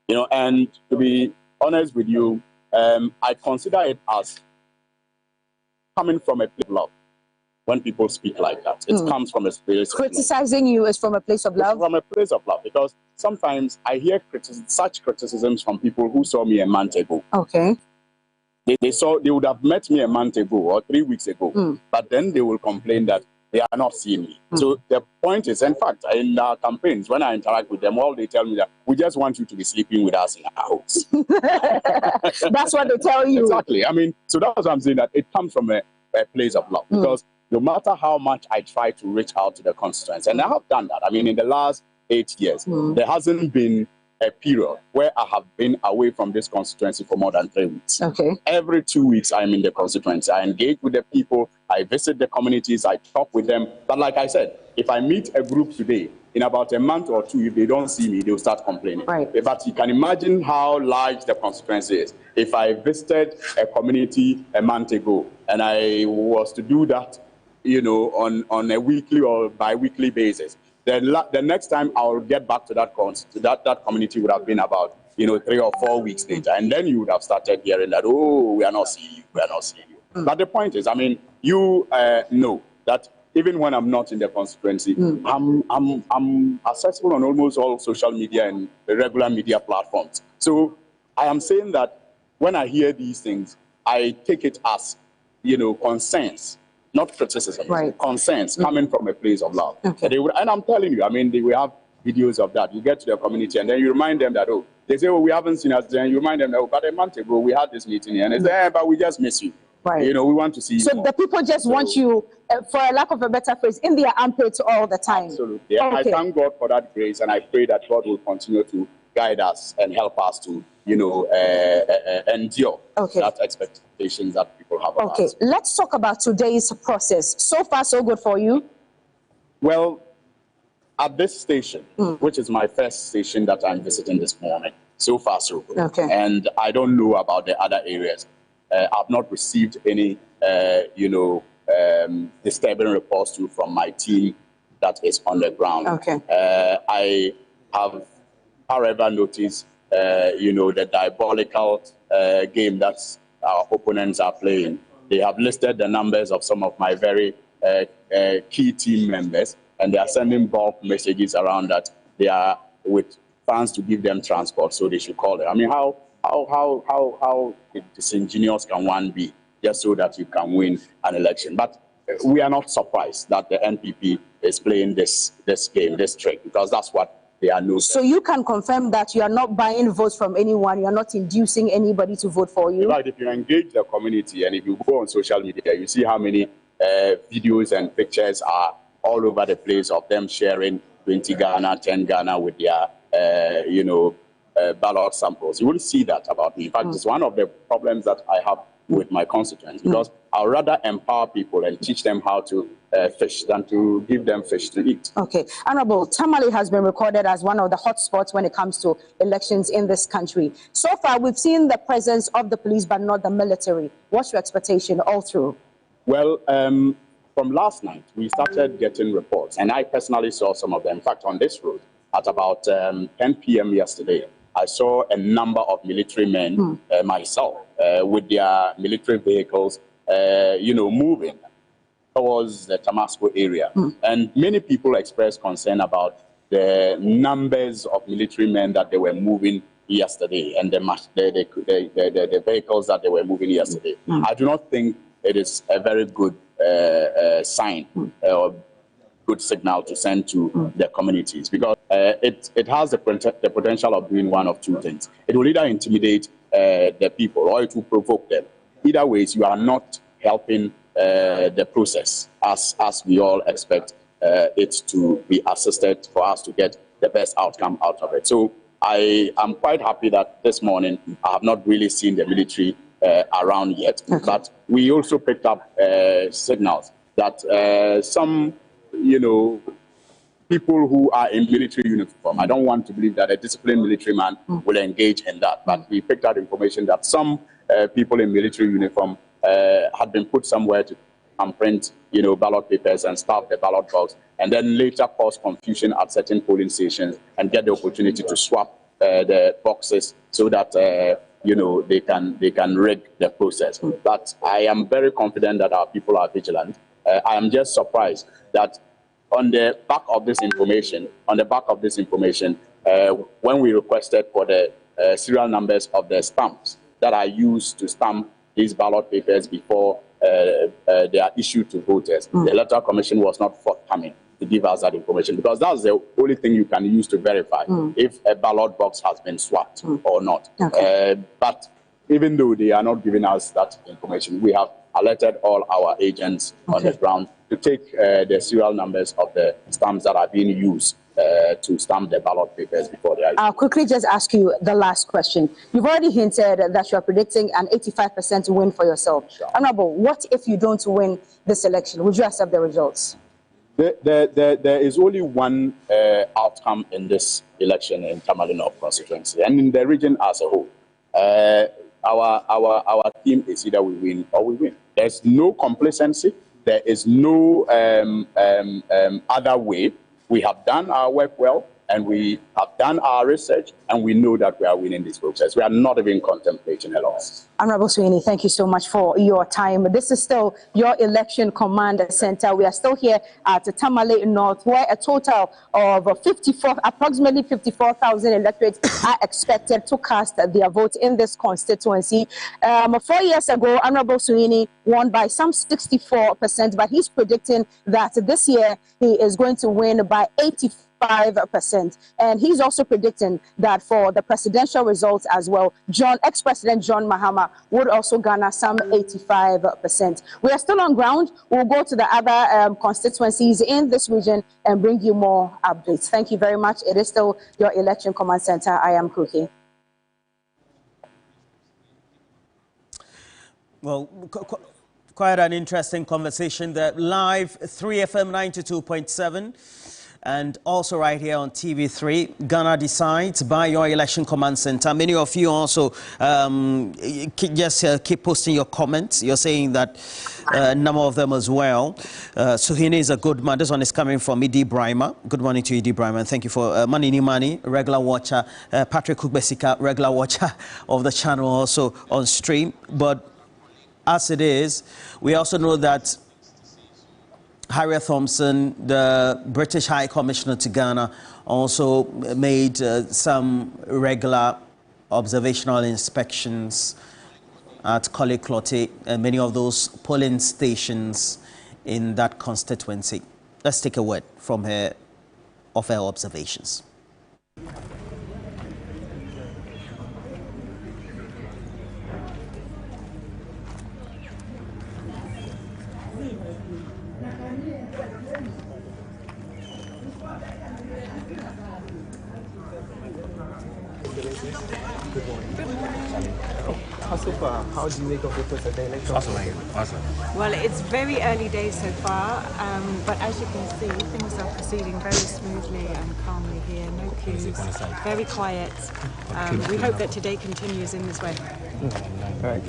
You know, and to be honest with you, I consider it as coming from a place of love. When people speak like that, it comes from a place of love. Criticizing you is from a place of love? From a place of love, because sometimes I hear such criticisms from people who saw me a month ago. They would have met me a month ago or 3 weeks ago, but then they will complain that they are not seeing me. So the point is, in fact, in our campaigns, when I interact with them, all they tell me that we just want you to be sleeping with us in our house. That's what they tell you. Exactly. I mean, so that's what I'm saying, that it comes from a place of love, because no matter how much I try to reach out to the constituents, and I have done that. I mean, in the last 8 years, there hasn't been a period where I have been away from this constituency for more than 3 weeks. Every 2 weeks, I'm in the constituency. I engage with the people, I visit the communities, I talk with them. But like I said, if I meet a group today, in about a month or two, if they don't see me, they'll start complaining. But you can imagine how large the constituency is. If I visited a community a month ago, and I was to do that, you know, on a weekly or bi-weekly basis, the next time I'll get back to that community would have been about, you know, 3 or 4 weeks later. And then you would have started hearing that, oh, we are not seeing you, we are not seeing you. But the point is, I mean, you know that even when I'm not in the constituency, I'm accessible on almost all social media and regular media platforms. So I am saying that when I hear these things, I take it as, you know, concerns. Not criticism, concerns coming from a place of love. And I'm telling you, I mean, we have videos of that. You get to the community and then you remind them that, oh, they say, oh, we haven't seen us. Then you remind them that, oh, but a month ago we had this meeting here. And they say, but we just miss you. You know, we want to see you. So the people just want you, for a lack of a better phrase, in their armpits all the time. Absolutely. I thank God for that grace, and I pray that God will continue to guide us and help us to, you know, endure that expectations that people have of us. Let's talk about today's process. So far, so good for you? Well, at this station, which is my first station that I'm visiting this morning, so far, so good. And I don't know about the other areas. I've not received any, you know, disturbing reports from my team that is on the ground. I have, however, noticed, you know, the diabolical game that our opponents are playing. They have listed the numbers of some of my very key team members, and they are sending bulk messages around that they are with funds to give them transport, so they should call them. I mean, how disingenuous can one be just so that you can win an election? But we are not surprised that the NPP is playing this game, this trick, because that's what they are known. So you can confirm that you are not buying votes from anyone, you are not inducing anybody to vote for you? In fact, if you engage the community and if you go on social media, you see how many videos and pictures are all over the place of them sharing 20 Ghana, 10 Ghana with their, you know, ballot samples. You wouldn't see that about me. In fact, it's one of the problems that I have with my constituents, because I'd rather empower people and teach them how to fish than to give them fish to eat. Okay. Honorable, Tamale has been recorded as one of the hotspots when it comes to elections in this country. So far, we've seen the presence of the police, but not the military. What's your expectation all through? Well, from last night, we started getting reports, and I personally saw some of them. In fact, on this road, at about 10 p.m. yesterday, I saw a number of military men, myself, with their military vehicles, moving towards the Tamasco area. And many people expressed concern about the numbers of military men that they were moving yesterday and the vehicles that they were moving yesterday. I do not think it is a very good sign or good signal to send to the communities, because it has the potential of doing one of two things. It will either intimidate the people or it will provoke them. Either ways, you are not helping the process as we all expect it to be assisted for us to get the best outcome out of it. So I am quite happy that this morning I have not really seen the military around yet, but we also picked up signals that some, people who are in military uniform, I don't want to believe that a disciplined military man will engage in that, but we picked up information that some people in military uniform had been put somewhere to print, ballot papers and stuff the ballot box, and then later cause confusion at certain polling stations and get the opportunity to swap the boxes so that they can rig the process. But I am very confident that our people are vigilant. I am just surprised that on the back of this information, when we requested for the serial numbers of the stamps that are used to stamp these ballot papers before they are issued to voters, the Electoral Commission was not forthcoming to give us that information, because that's the only thing you can use to verify if a ballot box has been swapped or not. But even though they are not giving us that information, we have alerted all our agents on the ground to take the serial numbers of the stamps that are being used to stamp the ballot papers before they are. I'll quickly just ask you the last question. You've already hinted that you are predicting an 85% win for yourself. Sure. Honorable, what if you don't win this election? Would you accept the results? There is only one outcome in this election in Tamale North constituency and in the region as a whole. Our team is either we win or we win. There's no complacency. There is no other way. We have done our work well, and we have done our research, and we know that we are winning this process. We are not even contemplating a loss. Honorable Sweeney, thank you so much for your time. This is still your election command center. We are still here at Tamale North, where a total of approximately 54,000 electorates are expected to cast their vote in this constituency. 4 years ago, Honorable Sweeney won by some 64%, but he's predicting that this year he is going to win by 85%. And he's also predicting that for the presidential results as well, ex-President John Mahama would also garner some 85%. We are still on ground. We'll go to the other constituencies in this region and bring you more updates. Thank you very much. It is still your election command center. I am Cookie. Well, quite an interesting conversation there. Live 3FM 92.7. And also right here on TV3, Ghana Decides by your election command center. Many of you also keep posting your comments. You're saying that a number of them as well. Suhini is a good man. This one is coming from Idi Brima. Good morning to Idi Brima. And thank you for Manini Mani, regular watcher. Patrick Kugbesika, regular watcher of the channel, also on stream. But as it is, we also know that Harriet Thompson, the British High Commissioner to Ghana, also made some regular observational inspections at Koliklote and many of those polling stations in that constituency. Let's take a word from her of her observations. Good morning. Good morning. So far, how do you make of the process, the electoral process? Well, it's very early days so far, but as you can see, things are proceeding very smoothly and calmly here. No queues, very quiet. We hope that today continues in this way. Right.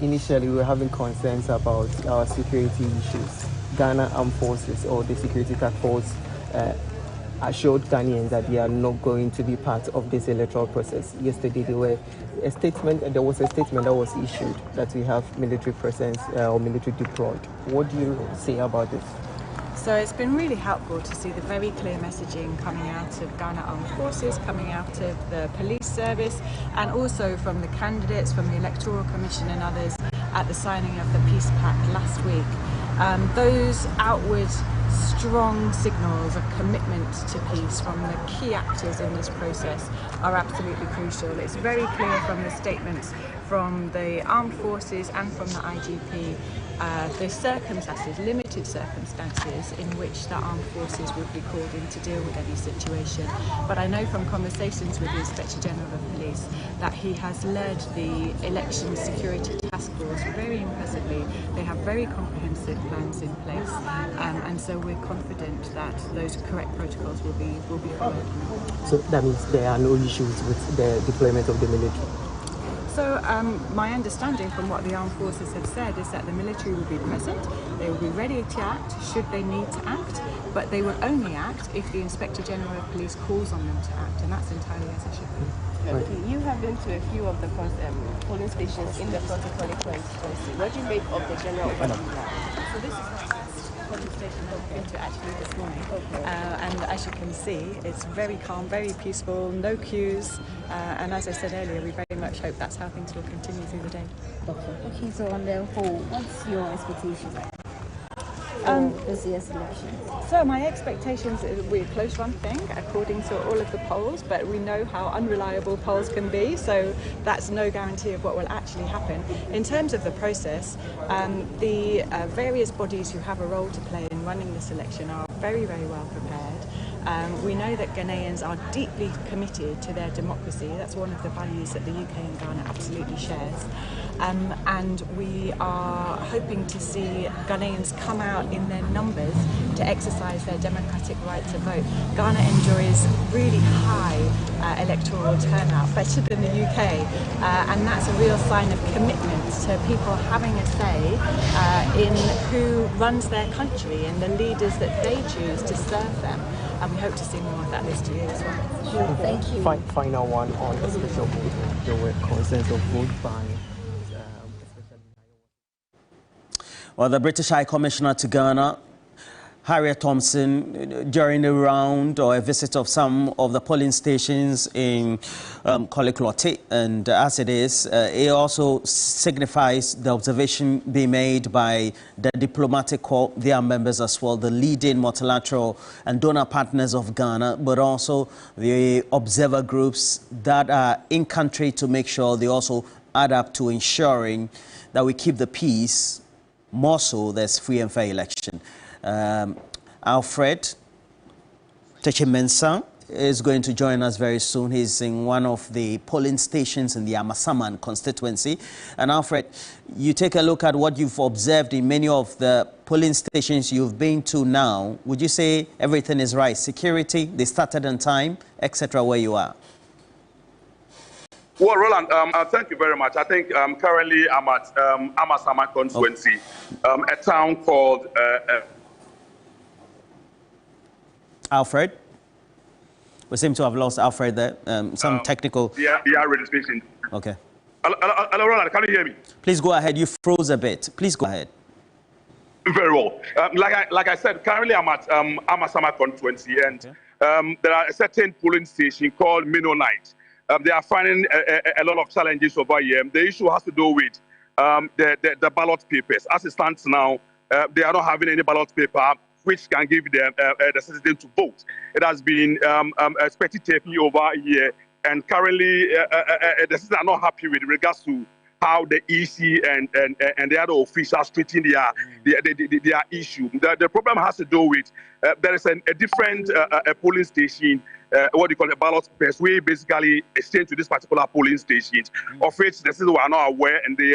Initially, we were having concerns about our security issues. Ghana Armed Forces or the Security Task Force assured Ghanaians that they are not going to be part of this electoral process. Yesterday, there was a statement that was issued that we have military presence or military deployed. What do you say about this? So it's been really helpful to see the very clear messaging coming out of Ghana Armed Forces, coming out of the police service, and also from the candidates, from the Electoral Commission and others at the signing of the peace pact last week. Those outward strong signals of commitment to peace from the key actors in this process are absolutely crucial. It's very clear from the statements from the armed forces and from the IGP the circumstances, limited circumstances in which the armed forces would be called in to deal with any situation. But I know from conversations with the Inspector General of Police that he has led the election security task force very impressively. They have very comprehensive plans in place, and so we're confident that those correct protocols will be followed. So that means there are no issues with the deployment of the military? So my understanding from what the armed forces have said is that the military will be present, they will be ready to act should they need to act, but they will only act if the Inspector General of Police calls on them to act, and that's entirely as it should be. Okay. You have been to a few of the polling stations in the protocol constituency. What do you make of the general opinion? So this is the first polling station I've been to actually this morning, and as you can see, it's very calm, very peaceful, no queues, and as I said earlier, we very much hope that's how things will continue through the day. Okay, so on the whole, what's your expectation this year's election? So my expectations is we're a close run thing according to all of the polls, but we know how unreliable polls can be, so that's no guarantee of what will actually happen. In terms of the process, the various bodies who have a role to play in running this election are very, very well prepared. We know that Ghanaians are deeply committed to their democracy. That's one of the values that the UK and Ghana absolutely shares. And we are hoping to see Ghanaians come out in their numbers to exercise their democratic right to vote. Ghana enjoys really high electoral turnout, better than the UK, and that's a real sign of commitment to people having a say in who runs their country and the leaders that they choose to serve them. And we hope to see more of that this year as well. Sure, thank you. Final one on the special vote. There were concerns of vote buying. Well, the British High Commissioner to Ghana, Harriet Thompson, during a round or a visit of some of the polling stations in Koliklote, and as it is, it also signifies the observation being made by the diplomatic corps, their members as well, the leading multilateral and donor partners of Ghana, but also the observer groups that are in country to make sure they also add up to ensuring that we keep the peace, more so there's free and fair election. Alfred Techimensa is going to join us very soon. He's in one of the polling stations in the Amasaman constituency. And Alfred, you take a look at what you've observed in many of the polling stations you've been to now. Would you say everything is right? Security, they started on time, etc., where you are? Well, Roland, thank you very much. I think currently I'm at Amasaman constituency, a town called... Alfred? We seem to have lost Alfred there. Some technical... Yeah, registration. Okay. Hello, Roland, can you hear me? Please go ahead. You froze a bit. Please go ahead. Very well. Like I said, currently I'm at Amasaman constituency, and there are a certain polling station called Mennonite. They are finding a lot of challenges over here. The issue has to do with the ballot papers. As it stands now, they are not having any ballot paper which can give them the citizen to vote. It has been expected over here, and currently the citizens are not happy with regards to how the EC and the other officials treating their issue. The problem has to do with there is a different polling station, what do you call a ballot papers, we basically exchange to this particular polling station, of which the citizens are not aware, and they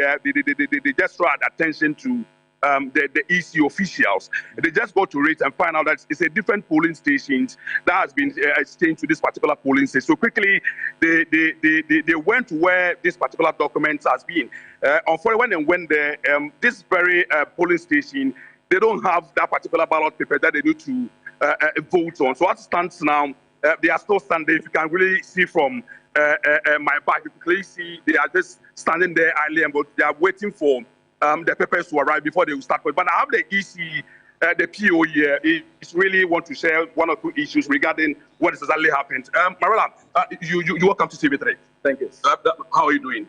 just draw attention to the EC officials. They just go to it and find out that it's a different polling station that has been exchanged to this particular polling station. So quickly, they went to where this particular document has been. Unfortunately, when they went there, this very polling station, they don't have that particular ballot paper that they need to vote on. So as it stands now, they are still standing. If you can really see from my back, you can clearly see they are just standing there idly, but they are waiting for the papers to arrive before they will start. But I have the EC, the PO here, is really want to share one or two issues regarding what is exactly happened. Marilla, you welcome to TV3. Thank you. How are you doing?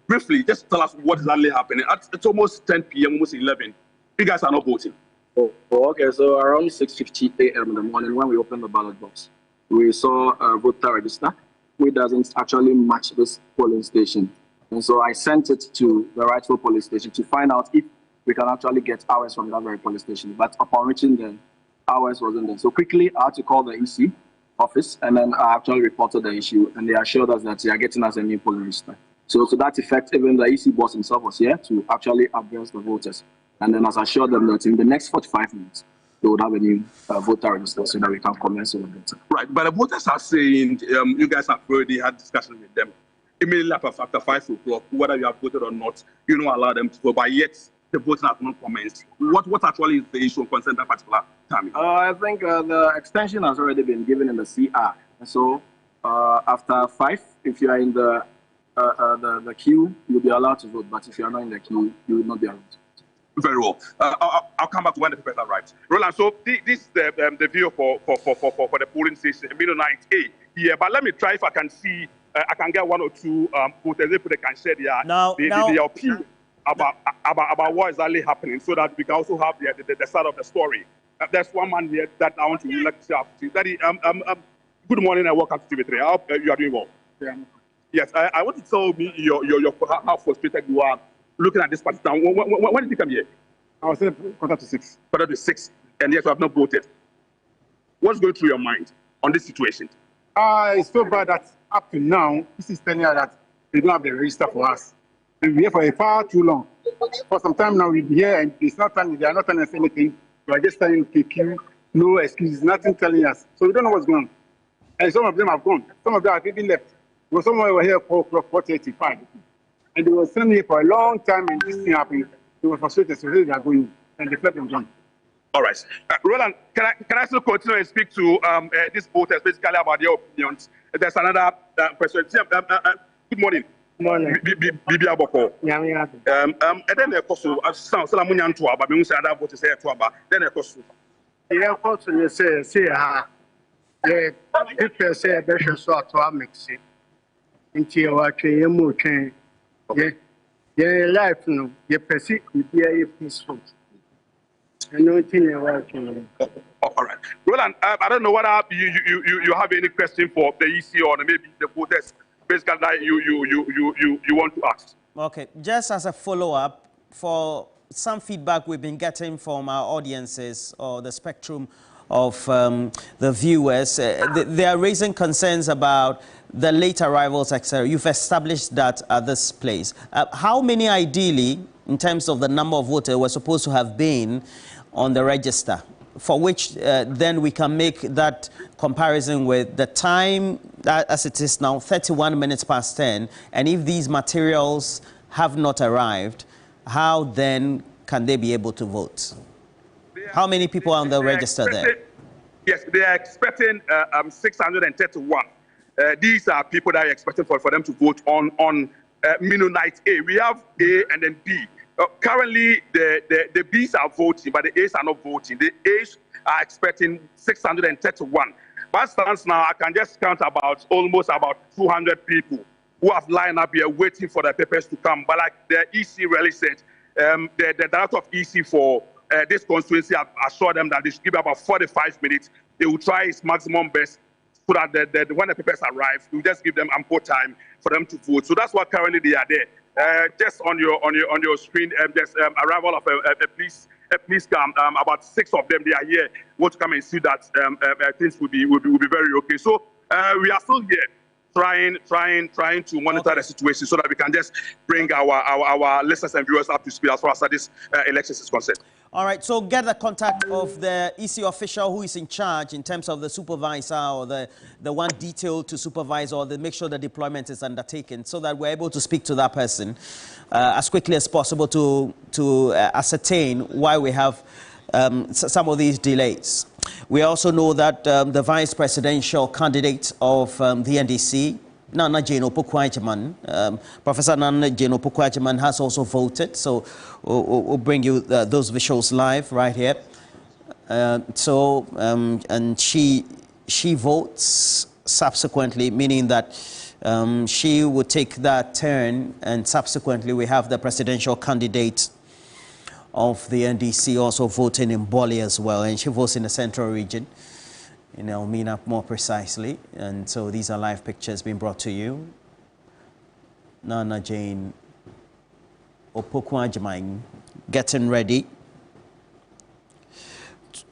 Briefly, just tell us what is exactly happening. It's almost 10 p.m., almost 11. You guys are not voting. Oh, okay. So around 6:50 a.m. in the morning, when we opened the ballot box, we saw a voter register, which doesn't actually match this polling station. And so I sent it to the rightful police station to find out if we can actually get hours from that very police station. But upon reaching them, hours wasn't there. So quickly, I had to call the EC office, and then I actually reported the issue, and they assured us that they are getting us a new polling register. So to that effect, even the EC boss himself was here to actually address the voters. And then as I assured them that in the next 45 minutes, they would have a new voter register so that we can commence with the data. Right, but the voters are saying you guys have already had discussion with them. Immediately after 5 o'clock, whether you have voted or not, you don't allow them to vote, but yet the voting has not commenced. What actually is the issue concern that particular time? I think the extension has already been given in the CR. So after 5, if you are in the queue, you'll be allowed to vote. But if you are not in the queue, you will not be allowed to vote. Very well. I'll come back to when the papers arrive. Roland, so this is the view for the polling station, midnight 8 here. But let me try if I can see. I can get one or two voters if they can share their opinion about what is exactly happening, so that we can also have the side of the story. There's one man here that I want to lecture to. Daddy, good morning and welcome to TV3. I hope you are doing well. Yeah. Yes, I want to tell me how frustrated you are looking at this party town. When did you come here? I was at 5:45. 5:45, and yet you have not voted. What's going through your mind on this situation? It's so bad that up to now, this is telling us that they don't have the register for us. And we're here for far too long. For some time now, we'll be here and they are not telling us anything. We are just telling PQ, no excuses, nothing telling us. So we don't know what's going on. And some of them have gone. Some of them have even left. Well, some of them were here for 4:85. And they were standing here for a long time and this thing happened. They were frustrated, so they are going. And they fled and gone. All right. Roland, can I still continue and speak to these voters basically about their opinions? There's another person. Good morning. Good morning. Bibi Aboko. And then the question, Salamunian to Abba, we say other voters say to Abba. Then the question. The question you say, the people say, Bishop Swat to mix it into your watching, you move, your life, no, your pursuit, you peaceful. I know all right. Roland, I don't know whether you have any question for the EC or maybe the voters basically that you want to ask. Okay, just as a follow-up, for some feedback we've been getting from our audiences or the spectrum of the viewers, they are raising concerns about the late arrivals, etc. You've established that at this place. How many ideally, in terms of the number of voters, were supposed to have been on the register, for which then we can make that comparison with the time that, as it is now, 31 minutes past 10, and if these materials have not arrived, how then can they be able to vote? How many people are on the register there? Yes, they are expecting 631. These are people that are expecting for them to vote on midnight A. We have A and then B. Currently, the Bs are voting, but the As are not voting. The As are expecting 631. But stands now, I can just count almost about 200 people who have lined up here waiting for the papers to come. But like the EC really said, the director of EC for this constituency assured them that they should give about 45 minutes. They will try its maximum best so that when the papers arrive, we just give them ample time for them to vote. So that's what currently they are there. Just on your screen, there's arrival of a police camp. About 6 of them, they are here. Want to come and see that things will be very okay. So we are still here, trying to monitor the situation so that we can just bring our listeners and viewers up to speed as far as this election is concerned. All right, so get the contact of the EC official who is in charge in terms of the supervisor or the one detailed to supervise or make sure the deployment is undertaken so that we're able to speak to that person as quickly as possible to ascertain why we have some of these delays. We also know that the vice presidential candidate of the NDC, Nana Jane Opoku-Agyeman, Professor Nana Jane Opoku-Agyeman has also voted, so we'll bring you those visuals live right here. And she votes subsequently, meaning that she would take that turn, and subsequently we have the presidential candidate of the NDC also voting in Boli as well, and she votes in the central region, in Elmina more precisely. And so these are live pictures being brought to you. Nana Jane Opoku-Agyeman getting ready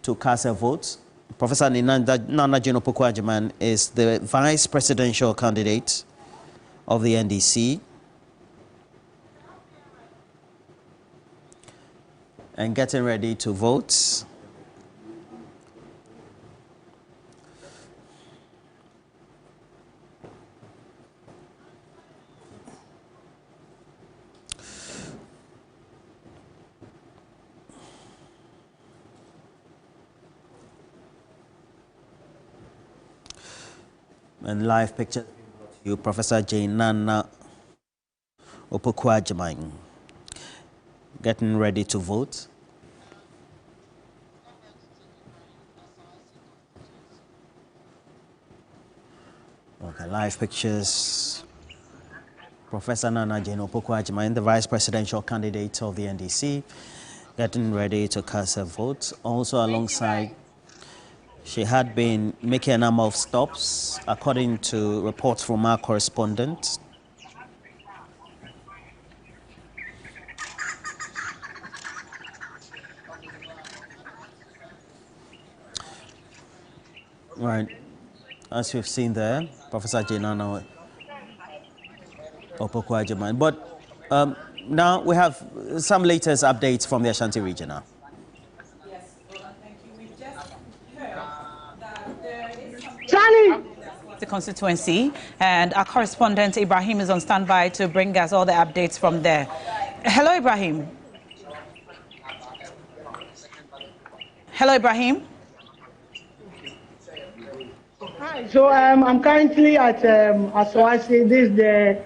to cast her votes. Professor Nana Jane Opoku-Agyeman is the vice presidential candidate of the NDC. And getting ready to vote. And live pictures to you, Professor Jane Nana Opoku-Agyeman getting ready to vote. Okay, live pictures. Professor Nana Jane Opoku-Agyeman, the vice presidential candidate of the NDC, getting ready to cast her vote. Also alongside, she had been making a number of stops, according to reports from our correspondent. Right, as you've seen there, Professor Nana Opoku-Agyeman. But now we have some latest updates from the Ashanti region now. The constituency, and our correspondent Ibrahim is on standby to bring us all the updates from there. Hello, Ibrahim. Hello, Ibrahim. Hi, so I'm currently at Asawasi. This is the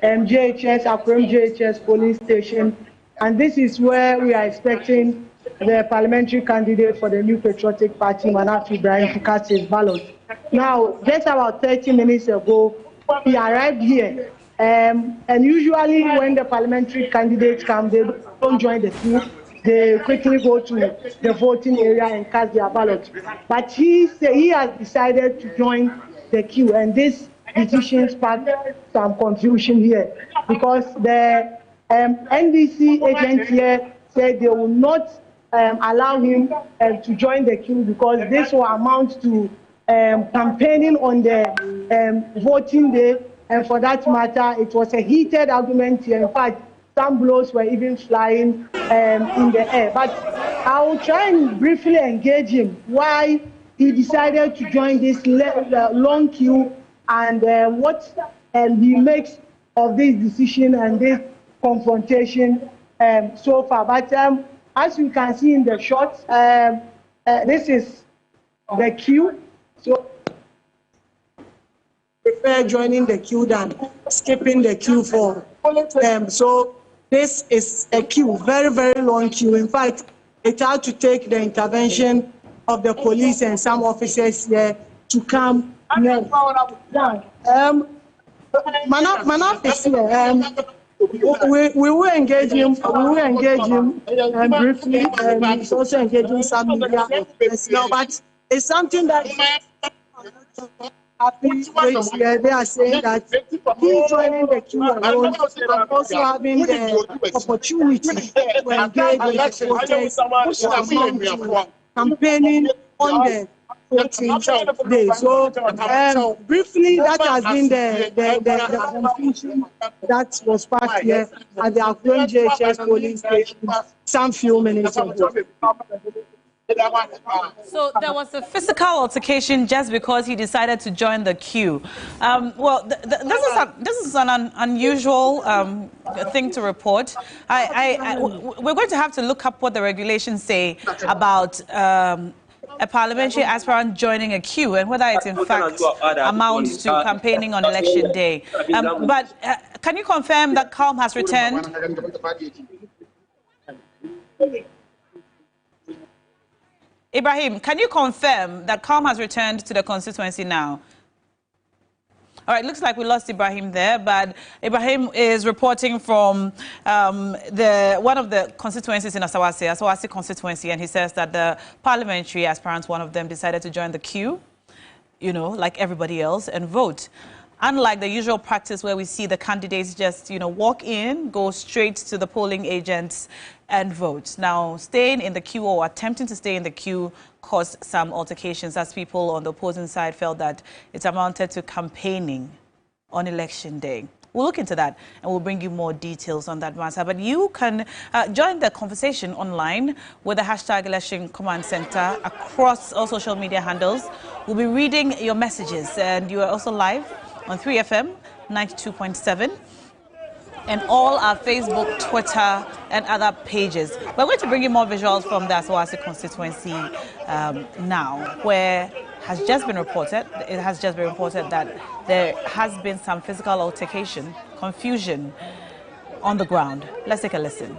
JHS, Akram JHS polling station, and this is where we are expecting the parliamentary candidate for the New Patriotic Party, Manaf Ibrahim, to cast his ballot. Now, just about 30 minutes ago, he arrived here, and usually when the parliamentary candidates come, they don't join the queue. They quickly go to the voting area and cast their ballot. But he has decided to join the queue, and this decision sparked some confusion here because the NDC agent here said they will not allow him to join the queue because this will amount to campaigning on the voting day, and for that matter, it was a heated argument here. In fact, some blows were even flying in the air. But I will try and briefly engage him why he decided to join this long queue and what he makes of this decision and this confrontation so far. But as you can see in the shots, this is the queue. So prefer joining the queue than skipping the queue for them. So this is a queue, very, very long queue. In fact, it had to take the intervention of the police and some officers here to come near. Manaf is here. We will engage him. Briefly. He's also engaging some media as well. But it's something that happy race here. They are saying that he joining the queue alone and also having the opportunity to engage with the voters who are going to campaigning on the 14th day. So briefly, that has been the confusion that was passed here at the Akron JHS police station some few minutes ago. So there was a physical altercation just because he decided to join the queue. Well, this is an unusual thing to report. We're going to have to look up what the regulations say about a parliamentary aspirant joining a queue and whether it in fact amounts to campaigning on election day. But can you confirm that Calm has returned? Ibrahim, can you confirm that Calm has returned to the constituency now? All right, looks like we lost Ibrahim there, but Ibrahim is reporting from one of the constituencies in Asawasi constituency, and he says that the parliamentary aspirants, one of them, decided to join the queue, you know, like everybody else, and vote. Unlike the usual practice where we see the candidates just, you know, walk in, go straight to the polling agents and vote. Now, staying in the queue or attempting to stay in the queue caused some altercations as people on the opposing side felt that it amounted to campaigning on election day. We'll look into that and we'll bring you more details on that matter. But you can join the conversation online with the hashtag Election Command Center across all social media handles. We'll be reading your messages, and you are also live on 3FM 92.7 and all our Facebook, Twitter, and other pages. We're going to bring you more visuals from the Asawasi constituency now, where it has just been reported that there has been some physical altercation, confusion on the ground. Let's take a listen.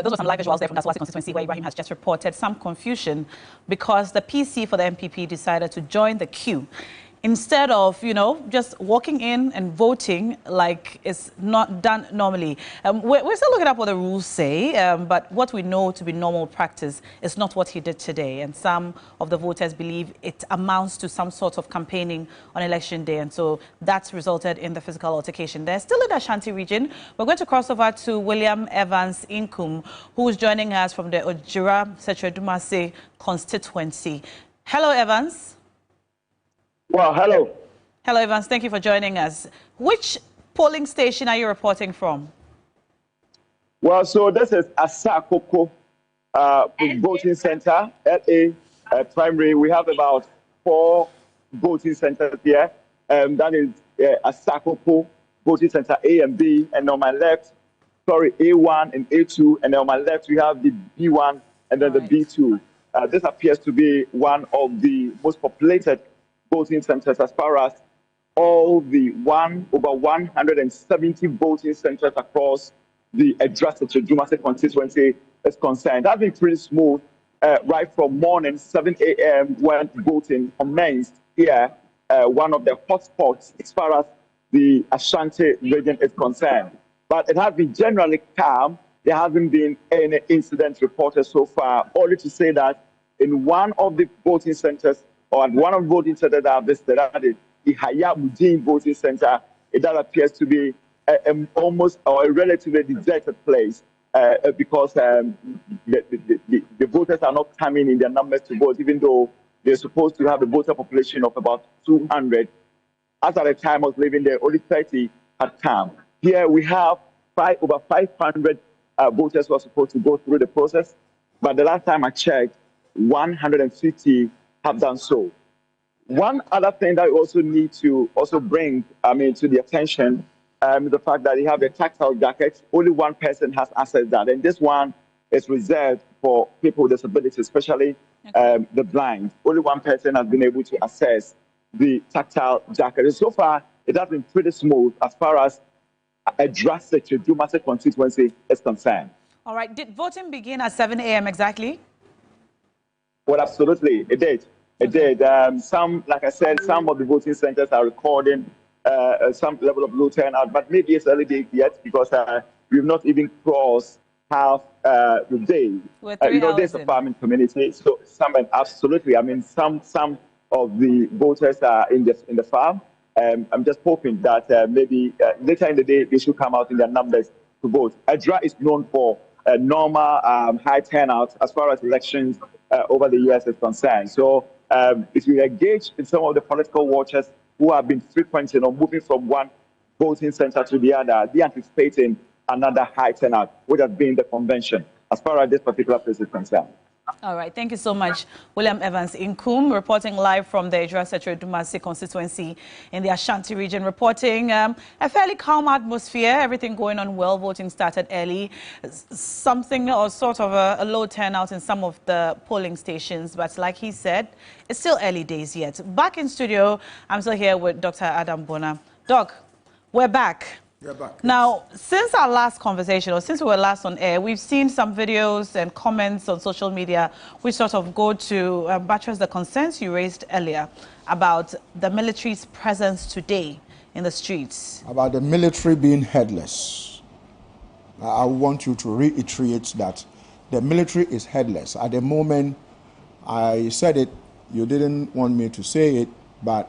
Those are some live visuals there from the Asawasi constituency where Ibrahim has just reported some confusion because the PC for the MPP decided to join the queue instead of, you know, just walking in and voting like it's not done normally. We're still looking at what the rules say, but what we know to be normal practice is not what he did today. And some of the voters believe it amounts to some sort of campaigning on election day. And so that's resulted in the physical altercation there. Still in the Ashanti region, we're going to cross over to William Evans Inkum, who is joining us from the Ojira Setredumase constituency. Hello, Evans. Well, hello. Hello, Evans. Thank you for joining us. Which polling station are you reporting from? Well, so this is Asakoko voting center, LA primary. We have about 4 voting centers here. That is Asakoko voting center A and B. And on my left, sorry, A1 and A2. And then on my left, we have the B1 and then the B2. This appears to be one of the most populated voting centers as far as all the over 170 voting centers across the Ejura constituency is concerned. That's been pretty smooth right from morning 7 a.m. when voting commenced here one of the hotspots as far as the Ashanti region is concerned. But it has been generally calm. There hasn't been any incident reported so far, only to say that in one of the voting centers, or at one of the voting centers that I've visited, the Ayawasu voting center, that appears to be almost or a relatively deserted place because the voters are not coming in their numbers to vote, even though they're supposed to have a voter population of about 200. As at the time I was living there, only 30 had come. Here we have over 500 voters who are supposed to go through the process, but the last time I checked, 150 have done so. One other thing that we also need to bring, to the attention, the fact that you have the tactile jackets. Only one person has access to that, and this one is reserved for people with disabilities, especially the blind. Only one person has been able to access the tactile jacket. And so far, it has been pretty smooth as far as a drastic dramatic constituency is concerned. All right. Did voting begin at 7 a.m. exactly? Well, absolutely, it did. It did. Some, like I said, some of the voting centers are recording some level of low turnout, but maybe it's early days yet because we've not even crossed half the day. There's a farming community, so absolutely. Some of the voters are in the farm. I'm just hoping that maybe later in the day they should come out in their numbers to vote. Adra is known for normal high turnout as far as elections over the US is concerned. So if you engage in some of the political watchers who have been frequenting or moving from one voting center to the other, they're anticipating another high turnout, which has been the convention as far as this particular place is concerned. All right, thank you so much, William Evans Inkum, reporting live from the Ejura Dumasi constituency in the Ashanti region, reporting a fairly calm atmosphere, everything going on well. Voting started early, something or sort of a low turnout in some of the polling stations, but like he said, it's still early days yet. Back in studio, I'm still here with Dr. Adam Bona. Doc, we're back. Now, since our last conversation, or since we were last on air, we've seen some videos and comments on social media which sort of go to buttress the concerns you raised earlier about the military's presence today in the streets. About the military being headless. I want you to reiterate that the military is headless. At the moment, I said it, you didn't want me to say it, but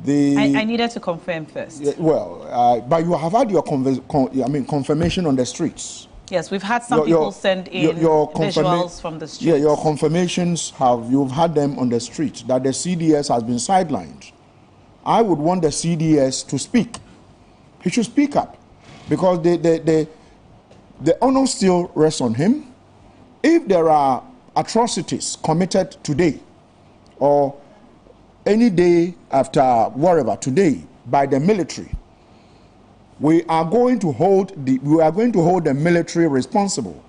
I needed to confirm first. But you have had your confirmation on the streets. Yes, we've had some people send in visuals from the streets. Yeah, your confirmations you've had them on the streets that the CDS has been sidelined. I would want the CDS to speak. He should speak up because the honor still rests on him. If there are atrocities committed today or any day after whatever today by the military, we are going to hold the military responsible.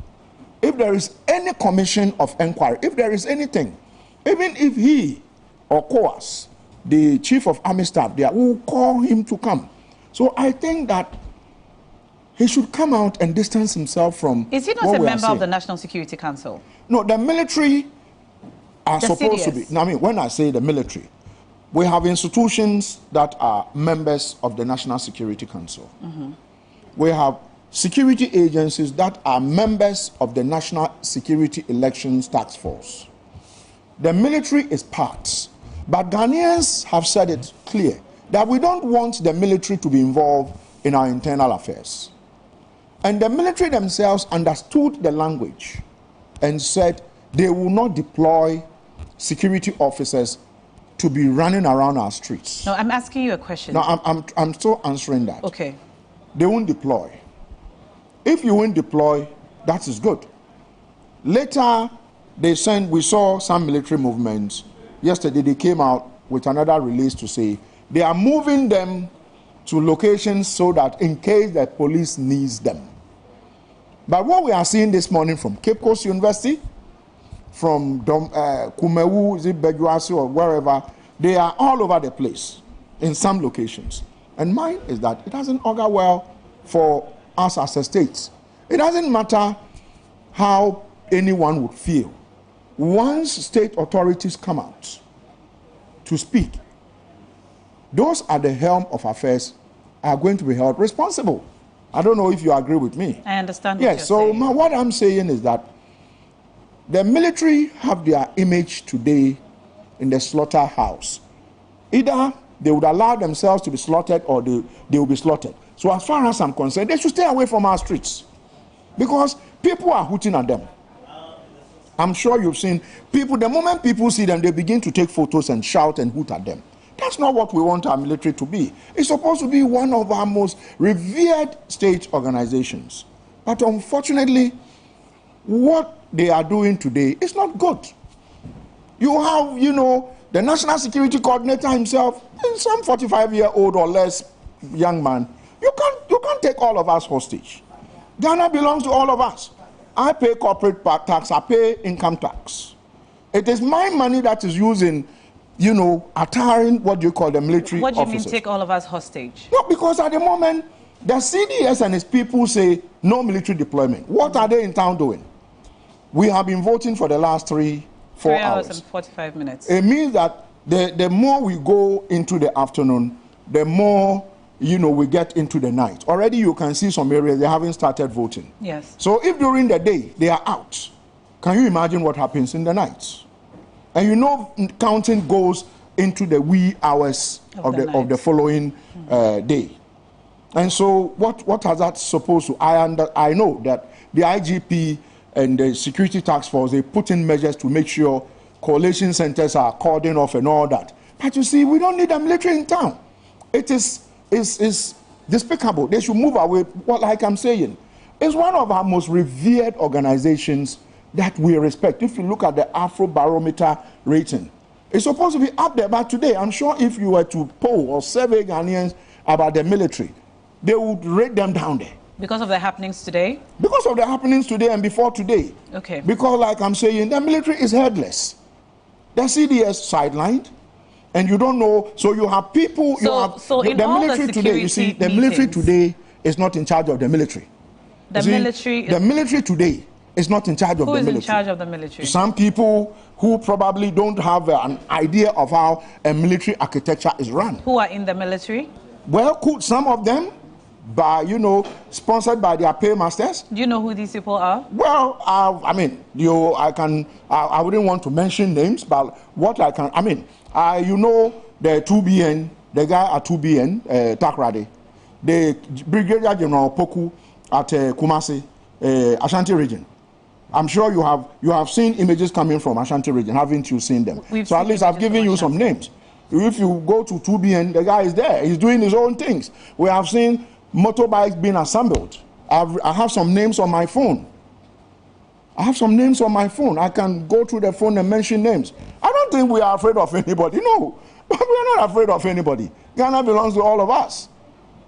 If there is any commission of inquiry, if there is anything, even if he or COAS, the chief of army staff there, will call him to come. So I think that he should come out and distance himself from. Is he not a member of the National Security Council? No, the military are supposed to be. Now, when I say the military, we have institutions that are members of the National Security Council. Mm-hmm. We have security agencies that are members of the National Security Elections Task Force. The military is part, but Ghanaians have said it clear that we don't want the military to be involved in our internal affairs. And the military themselves understood the language and said they will not deploy security officers to be running around our streets. No, I'm asking you a question. No, I'm still answering that. Okay. They won't deploy. If you won't deploy, that is good. Later, we saw some military movements. Yesterday, they came out with another release to say they are moving them to locations so that in case the police needs them. But what we are seeing this morning from Cape Coast University, from Kumewu, Bejuasi, or wherever, they are all over the place in some locations. And mine is that it doesn't augur well for us as a state. It doesn't matter how anyone would feel. Once state authorities come out to speak, those at the helm of affairs are going to be held responsible. I don't know if you agree with me. I understand. Yes, so what I'm saying is that the military have their image today in the slaughterhouse. Either they would allow themselves to be slaughtered or they will be slaughtered. So as far as I'm concerned, they should stay away from our streets because people are hooting at them. I'm sure you've seen people, the moment people see them, they begin to take photos and shout and hoot at them. That's not what we want our military to be. It's supposed to be one of our most revered state organizations. But unfortunately, what they are doing today is not good. You have, you know, the National Security Coordinator himself, some 45-year-old or less young man. You can't take all of us hostage. Ghana belongs to all of us. I pay corporate tax, I pay income tax. It is my money that is used in, you know, attiring what you call the military What do you officers. mean take all of us hostage? No, because at the moment, the CDS and its people say no military deployment. What are they in town doing? We have been voting for the last 3 hours and 45 minutes. It means that the more we go into the afternoon, the more, you know, we get into the night. Already you can see some areas they haven't started voting. Yes. So if during the day they are out, can you imagine what happens in the night? And you know, counting goes into the wee hours of the following day. And so what has that supposed to? I know that the IGP and the security task force, they put in measures to make sure coalition centers are cordoned off and all that. But you see, we don't need a military in town. It is despicable. They should move away. Well, like I'm saying, it's one of our most revered organizations that we respect. If you look at the Afro Barometer rating, it's supposed to be up there. But today, I'm sure if you were to poll or survey Ghanaians about the military, they would rate them down there. Because of the happenings today? Because of the happenings today and before today. Okay. Because, like I'm saying, the military is headless. The CDS sidelined, and you don't know. So you have people. So in all military the today, you see, the military today is not in charge of the military. The military today is not in charge of the military. Who is in charge of the military? Some people who probably don't have an idea of how a military architecture is run. Who are in the military? Well, some of them, by, you know, sponsored by their paymasters. Do you know who these people are? Well, I mean, I wouldn't want to mention names, but what I can, you know, the 2BN, the guy at 2BN, Takrade, the Brigadier General Poku at Kumasi, Ashanti region. I'm sure you have seen images coming from Ashanti region, haven't you seen them? So at least I've given you some names. If you go to 2BN, the guy is there. He's doing his own things. We have seen motorbikes being assembled. I have some names on my phone. I can go through the phone and mention names. I don't think we are afraid of anybody. No, we are not afraid of anybody. Ghana belongs to all of us.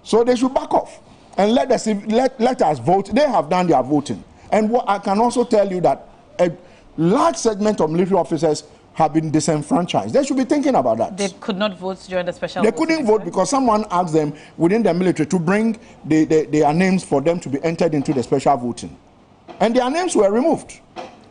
So they should back off and let us vote. They have done their voting. And what I can also tell you that a large segment of military officers have been disenfranchised. They should be thinking about that. They could not vote during the special They couldn't vote because someone asked them within the military to bring their names for them to be entered into the special voting. And their names were removed.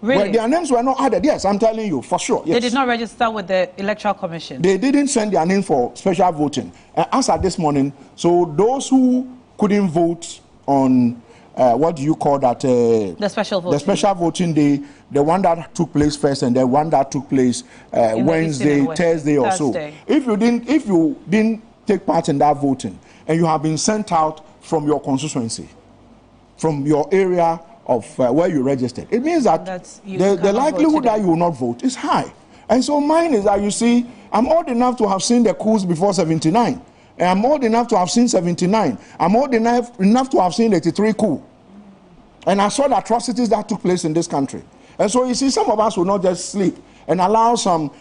Really? Well, their names were not added. Yes, I'm telling you, for sure. Yes. They did not register with the Electoral Commission? They didn't send their name for special voting. As at this morning, so those who couldn't vote on what do you call that? The special voting. The special voting day, the one that took place first and the one that took place Wednesday, Thursday or so. If you didn't take part in that voting and you have been sent out from your constituency, from your area of where you registered, it means that the likelihood that you will not vote is high. And so mine is that, you see, I'm old enough to have seen the coups before 79. And I'm old enough to have seen 79. I'm old enough to have seen 83 coup. And I saw the atrocities that took place in this country. And so you see, some of us will not just sleep and allow some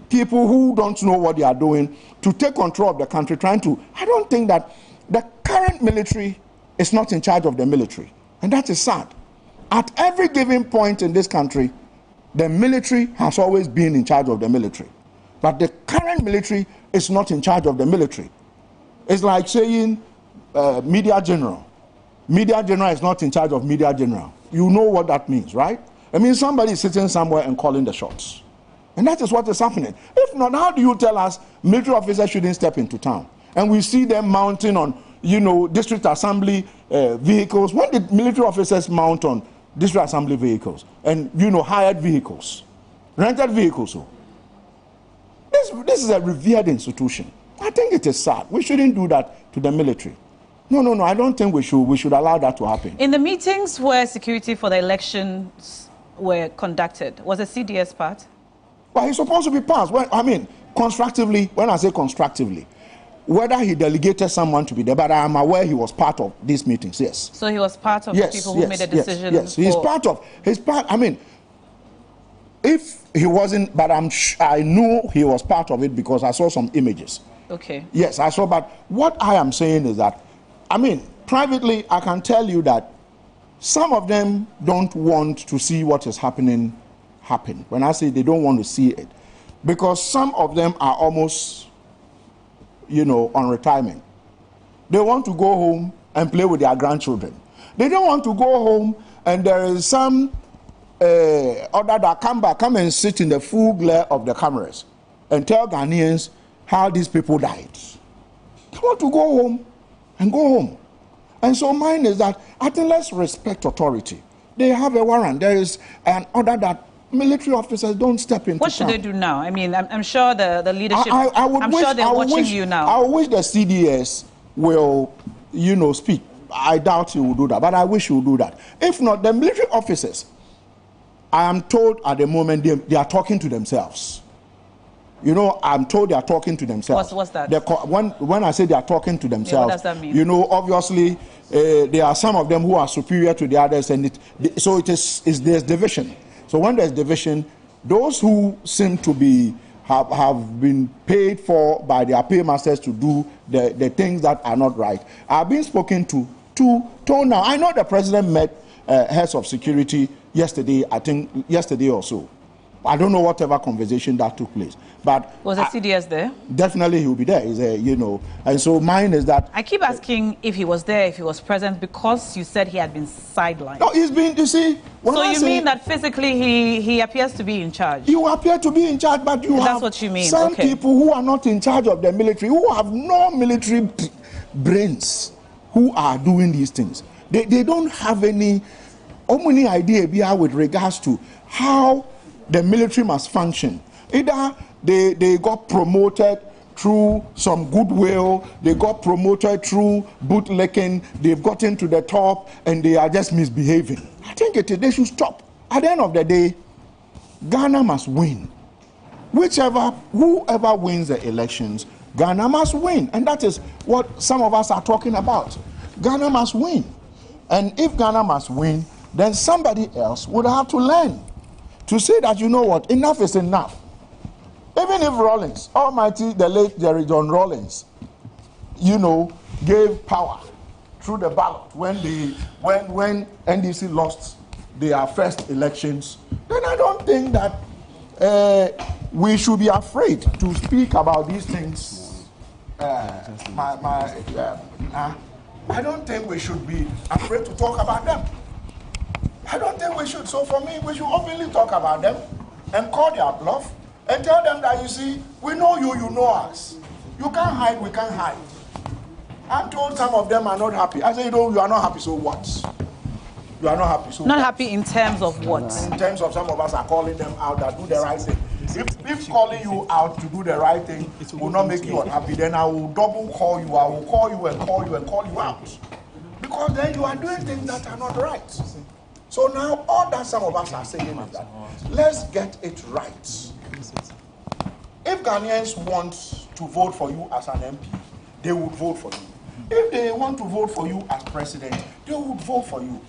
people who don't know what they are doing to take control of the country, I don't think that the current military is not in charge of the military. And that is sad. At every given point in this country, the military has always been in charge of the military. But the current military is not in charge of the military. It's like saying Media General. Media General is not in charge of Media General. You know what that means, right? I mean, somebody is sitting somewhere and calling the shots. And that is what is happening. If not, how do you tell us military officers shouldn't step into town? and we see them mounting on, you know, district assembly vehicles. When did military officers mount on district assembly vehicles and, you know, hired vehicles, rented vehicles? So this is a revered institution. I think it is sad. We shouldn't do that to the military. No, I don't think we should allow that to happen. In the meetings where security for the elections were conducted, was the CDS part? Well, he's supposed to be part. Well, I mean, constructively, when I say constructively, whether he delegated someone to be there, but I am aware he was part of these meetings, yes. So he was part of the people who made the decision? Yes, he's part of, I mean, if he wasn't, but I knew he was part of it because I saw some images. Okay. Yes, I saw, but what I am saying is that, I mean, privately, I can tell you that some of them don't want to see what is happening happen. When I say they don't want to see it, because some of them are almost, you know, on retirement. They want to go home and play with their grandchildren. They don't want to go home and there is some other that come and sit in the full glare of the cameras and tell Ghanaians how these people died. They want to go home and go home. And so mine is that I think let's respect authority. They have a warrant. There is an order that military officers don't step into. What should they do now? I mean, I'm sure the leadership, I'm sure they're watching you now. I wish the CDS will, you know, speak. I doubt he will do that, but I wish he will do that. If not, the military officers, I am told at the moment they are talking to themselves. You know, I'm told they are talking to themselves. What's that? When I say they are talking to themselves, what does that mean? You know, obviously, there are some of them who are superior to the others, and so there's division. So when there's division, those who seem to be have been paid for by their paymasters to do the things that are not right are being spoken to tone now. I know the president met heads of security yesterday, I think yesterday or so. I don't know whatever conversation that took place, but was the CDS there? Definitely he will be there. He's you know, and so mine is that I keep asking if he was there, if he was present, because you said he had been sidelined. No, he's been. You see, so you mean that physically he appears to be in charge? You appear to be in charge, but you that's what you mean. Some people who are not in charge of the military, who have no military brains, who are doing these things. They don't have any idea with regards to how the military must function. Either they got promoted through some goodwill, they got promoted through bootlicking, they've gotten to the top and they are just misbehaving. I think they should stop. At the end of the day, Ghana must win. Whoever wins the elections, Ghana must win. And that is what some of us are talking about. Ghana must win. And if Ghana must win, then somebody else would have to learn to say that, you know what, enough is enough. Even if Rawlings, Almighty, the late Jerry John Rawlings, you know, gave power through the ballot when NDC lost their first elections, then I don't think that we should be afraid to speak about these things. I don't think we should be afraid to talk about them. I don't think we should. So for me, we should openly talk about them and call their bluff and tell them that, you see, we know you, you know us. You can't hide, we can't hide. I'm told some of them are not happy. I say, you know, you are not happy, so what? You are not happy, so not what? happy in terms of what? In terms of some of us are calling them out that do the right thing. If calling you out to do the right thing will not make you unhappy, then I will double call you. I will call you and call you and call you out. Because then you are doing things that are not right. So now all that some of us are saying is that let's get it right. If Ghanaians want to vote for you as an MP, they would vote for you. If they want to vote for you as president, they would vote for you.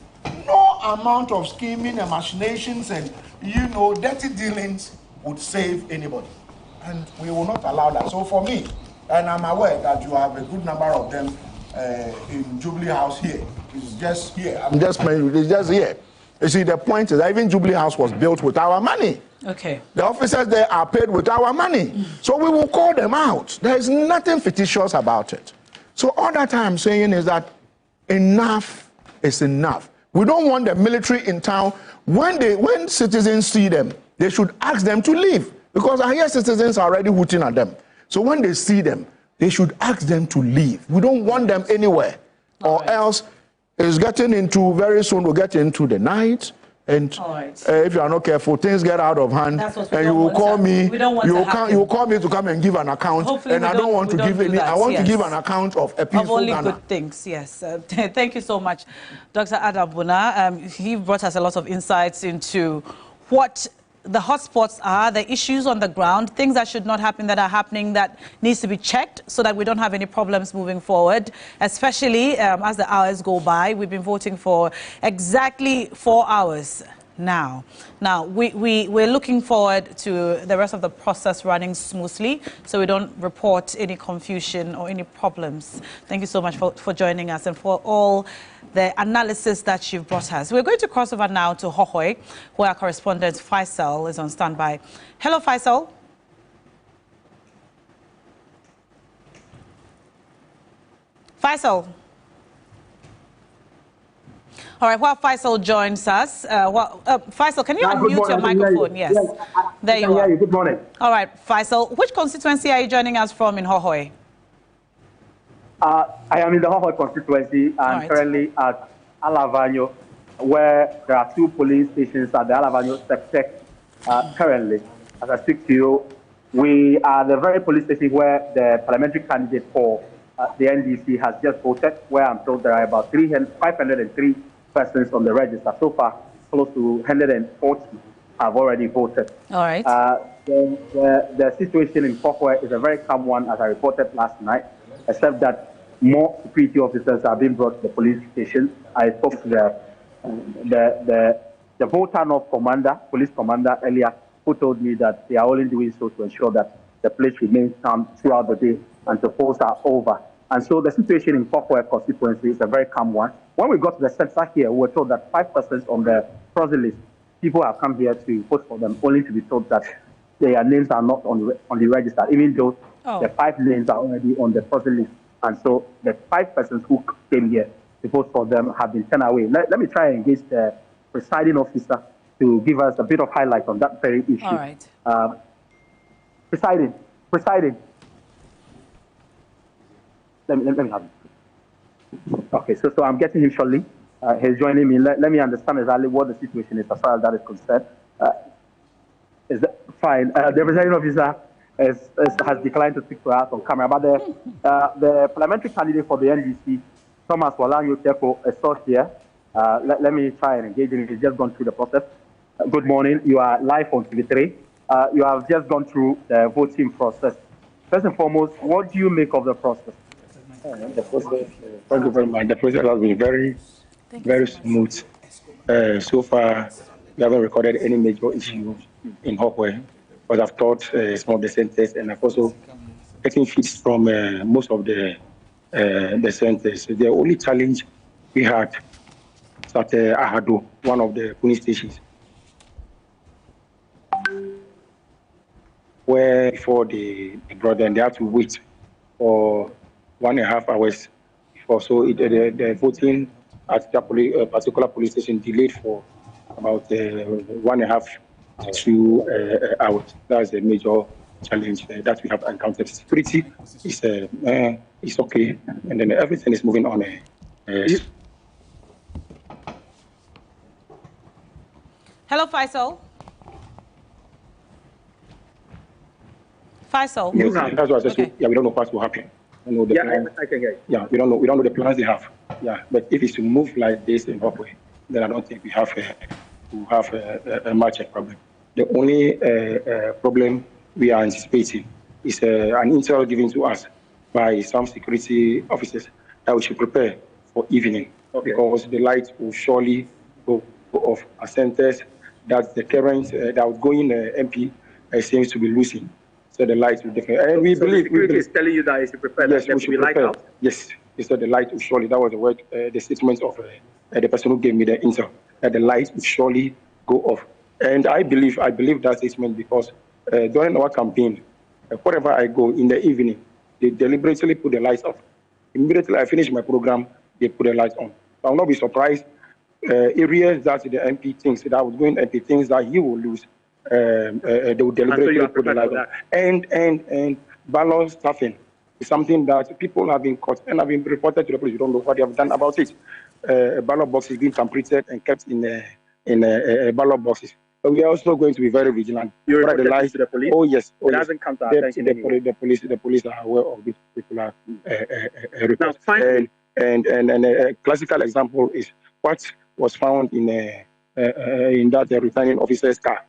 No amount of scheming and machinations and, you know, dirty dealings would save anybody. And we will not allow that. So for me, and I'm aware that you have a good number of them in Jubilee House here. It's just here. It's just here. You see, the point is that even Jubilee House was built with our money. Okay. The officers there are paid with our money. So we will call them out. There is nothing fictitious about it. So all that I'm saying is that enough is enough. We don't want the military in town. When citizens see them, they should ask them to leave. Because I hear citizens are already hooting at them. So when they see them, They should ask them to leave. We don't want them anywhere. Or else it's getting into, very soon we'll get into the night. And if you are not careful, things get out of hand. And you will call me. You will call me to come and give an account. Hopefully and I don't want to give any. I want to give an account of a peaceful of only Ghana. good things. Yes. Thank you so much, Dr. Adabuna. He brought us a lot of insights into what the hotspots are, the issues on the ground, things that should not happen that are happening that needs to be checked so that we don't have any problems moving forward, especially as the hours go by. We've been voting for exactly 4 hours now. We're looking forward to the rest of the process running smoothly so we don't report any confusion or any problems. Thank you so much for joining us and for all the analysis that you've brought us. We're going to cross over now to Hohoi, where our correspondent Faisal is on standby. Hello, Faisal. Faisal. All right, while Faisal joins us, Faisal, can you unmute your microphone? Yes. There you are. Good morning. All right, Faisal, which constituency are you joining us from in Hohoi? I am in the Hohoi constituency and currently at Alavanyo, where there are 2 police stations at the Alavanyo sector. Currently, as I speak to you, we are the very police station where the parliamentary candidate for the NDC has just voted, where I'm told there are about 503 persons on the register. So far, close to 140 have already voted. All right. The situation in Hohoi is a very calm one, as I reported last night, except that more security officers are being brought to the police station. I spoke to the Volta North commander, police commander earlier, who told me that they are only doing so to ensure that the place remains calm throughout the day until polls are over. And so the situation in Hohoi constituency is a very calm one. When we got to the center here, we were told that 5 persons on the process list, people have come here to vote for them, only to be told that their names are not on the register, even though the 5 names are already on the process list. And so the 5 persons who came here to vote for them have been turned away. Let me try and engage the presiding officer to give us a bit of highlight on that very issue. All right. Presiding. Let me have it. Okay, so I'm getting him shortly. He's joining me. Let me understand exactly what the situation is as far as that is concerned. Is that fine? The presiding officer has declined to speak to us on camera, but the parliamentary candidate for the NDC, Thomas Walanyo Teko, is still here. Let me try and engage him. He's just gone through the process. Good morning. You are live on TV3. You have just gone through the voting process. First and foremost, what do you make of the process? The process, thank you very much. The process has been very smooth. So far, we haven't recorded any major issues in Hohoi, but I've taught some of the centers, and I've also getting feeds from most of the centers. The only challenge we had is at Ahado, one of the police stations, where before they brought them, they had to wait for 1.5 hours before. So the voting at that particular police station delayed for about 1.5 to 2 hours. That's a major challenge that we have encountered. Security is okay, and then everything is moving on. Hello, Faisal. Faisal. Yes, that's what I said. Yeah, we don't know what will happen. I can hear you. Yeah, we don't know the plans they have. Yeah, but if it's to move like this in Hohoi, then I don't think we have a much problem. The only problem we are anticipating is an intel given to us by some security officers that we should prepare for evening, because the light will surely go off at centers that the current the outgoing MP seems to be losing. So the light will definitely, and we believe security is telling you that you should prepare. Yes, we should light out. Yes, he said the light will surely. That was the word, the statement of the person who gave me the intel, that the light will surely go off. And I believe that statement because during our campaign, wherever I go in the evening, they deliberately put the lights off. Immediately I finish my program, they put the lights on. I will not be surprised. Areas that the MP thinks that outgoing MP thinks that he will lose. They will deliberately put the light on. And balance staffing It's something that people have been caught and have been reported to the police. You don't know what they have done about it. A ballot box is being tampered and kept in ballot boxes. But we are also going to be very vigilant. You reported this to the police? Oh yes. Oh, it yes. hasn't come to our attention. The police are aware of this particular report. Now, and a classical example is what was found in that returning officer's car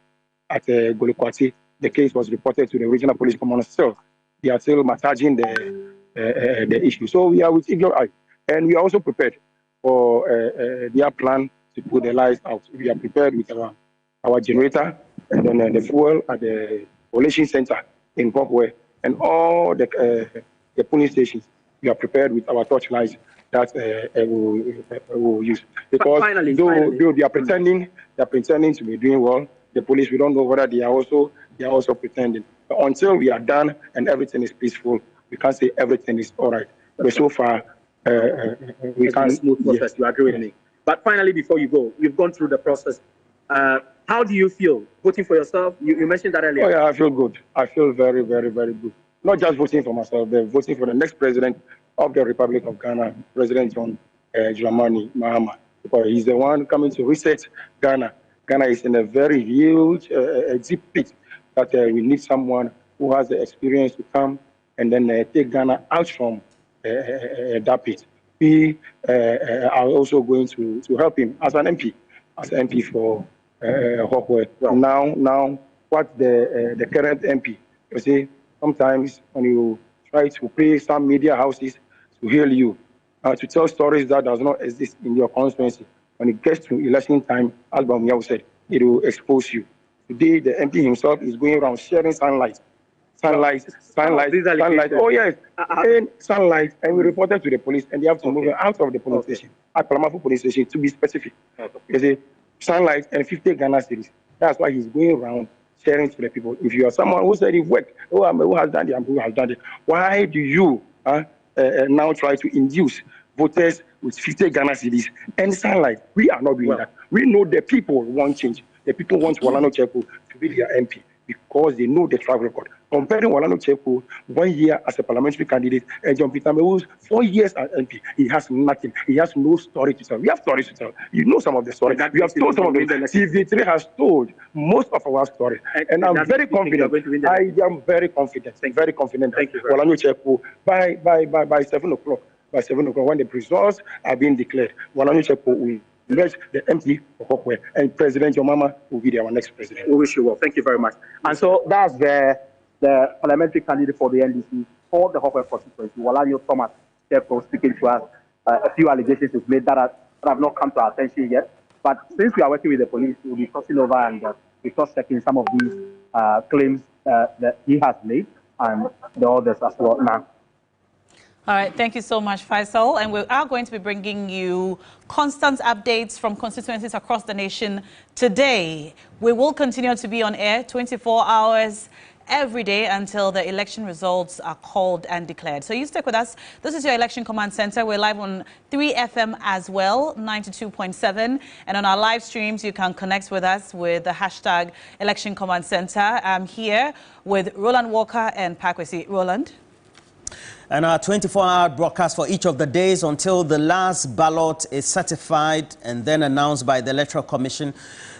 at Golikwati. The case was reported to the regional police commander. Still, they are still massaging the issue. So we are with eagle eye, and we are also prepared for their plan to put the lights out. We are prepared with our generator and then the fuel at the collation center in Bokwe and all the police stations. We are prepared with our torchlights that we'll use. Because finally, though they are pretending to be doing well, the police, we don't know whether they are also pretending. But until we are done and everything is peaceful, we can't say everything is all right. But so far, we can't. Smooth process. You agree with me? But finally, before you go, you've gone through the process. How do you feel voting for yourself? You mentioned that earlier. Oh yeah, I feel good. I feel very, very, very good. Not just voting for myself, but voting for the next president of the Republic of Ghana, President John Dramani Mahama, because he's the one coming to reset Ghana. Ghana is in a very huge, deep pit that we need someone who has the experience to come and then take Ghana out from that pit. We are also going to help him as an MP for Hawkway. Well, now, what the current MP, you see, sometimes when you try to pay some media houses to hail you, to tell stories that does not exist in your constituency, when it gets to election time, as Bamiya said, it will expose you. Today, the MP himself is going around sharing sunlight. Oh yes, sunlight, and we reported to the police, and they have to move him out of the police station, at Palamafu police station, to be specific. You see, sunlight and 50 Ghana cities. That's why he's going around sharing to the people. If you are someone who said he worked, who has done it, who has done it, why do you now try to induce voters with 50 Ghana cities and sunlight? We are not doing that. We know the people want change. The people want Walano Chepo to be their MP because they know the track record. Comparing Walano Chepo 1 year as a parliamentary candidate and John Peter Mewu's 4 years as MP, he has nothing. He has no story to tell. We have stories to tell. You know some of the stories. We have told some of them. TV3 has told most of our stories. And I'm very confident. I am very confident. Very confident that Walano Chepo by 7 o'clock. By 7 o'clock, when the results are being declared, Walano Chepo will elect the MP of Hawkway, and President Yomama will be our next president. We wish you well. Thank you very much. And so that's the parliamentary candidate for the NDC for the Hawkway constituency, Walano Thomas Chepo, speaking to us. A few allegations is made that have not come to our attention yet. But since we are working with the police, we'll be crossing over and be cross-checking some of these claims that he has made and the others as well now. All right, thank you so much, Faisal. And we are going to be bringing you constant updates from constituencies across the nation today. We will continue to be on air 24 hours every day until the election results are called and declared. So you stick with us. This is your Election Command Center. We're live on 3FM as well, 92.7. And on our live streams, you can connect with us with the hashtag Election Command Center. I'm here with Roland Walker and Pakwesi. Roland? And our 24-hour broadcast for each of the days until the last ballot is certified and then announced by the Electoral Commission.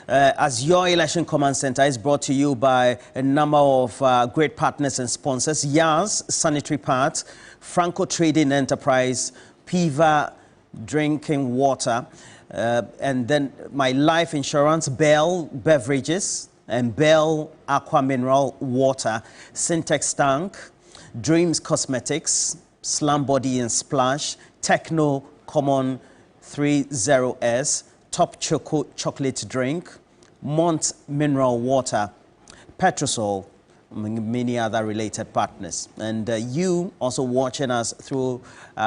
As your Election Command Center is brought to you by a number of great partners and sponsors: Yas Sanitary Pads, Franco Trading Enterprise, Piva Drinking Water, and then My Life Insurance, Bell Beverages, and Bell Aqua Mineral Water, Syntex Tank, Dreams Cosmetics, Slam Body and Splash, Techno Common 30S, Top Choco Chocolate Drink, Mont Mineral Water, Petrosol, many other related partners. And you also watching us through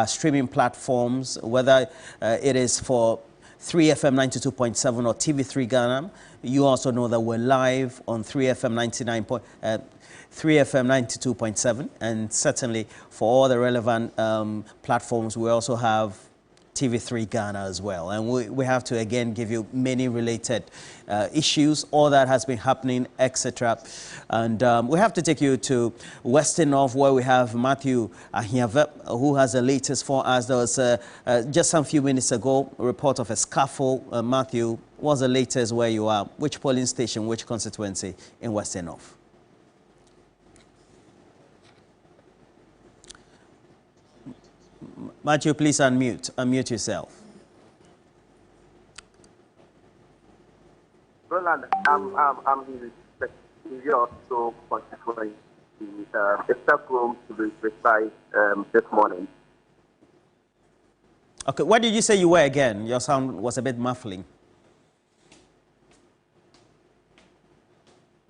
streaming platforms, whether it is for 3FM 92.7 or TV3 Ghana. You also know that we're live on 3FM 92.7, and certainly for all the relevant platforms, we also have TV3 Ghana as well. And we have to again give you many related issues, all that has been happening, etc. And we have to take you to Western North, where we have Matthew Ahiave, who has the latest for us. There was just some few minutes ago a report of a scuffle. Matthew, what's the latest where you are? Which polling station, which constituency in Western North? Matthew, please unmute yourself. Roland, I'm in the so constituency. The staff room to be precise this morning. Okay, where did you say you were again? Your sound was a bit muffling.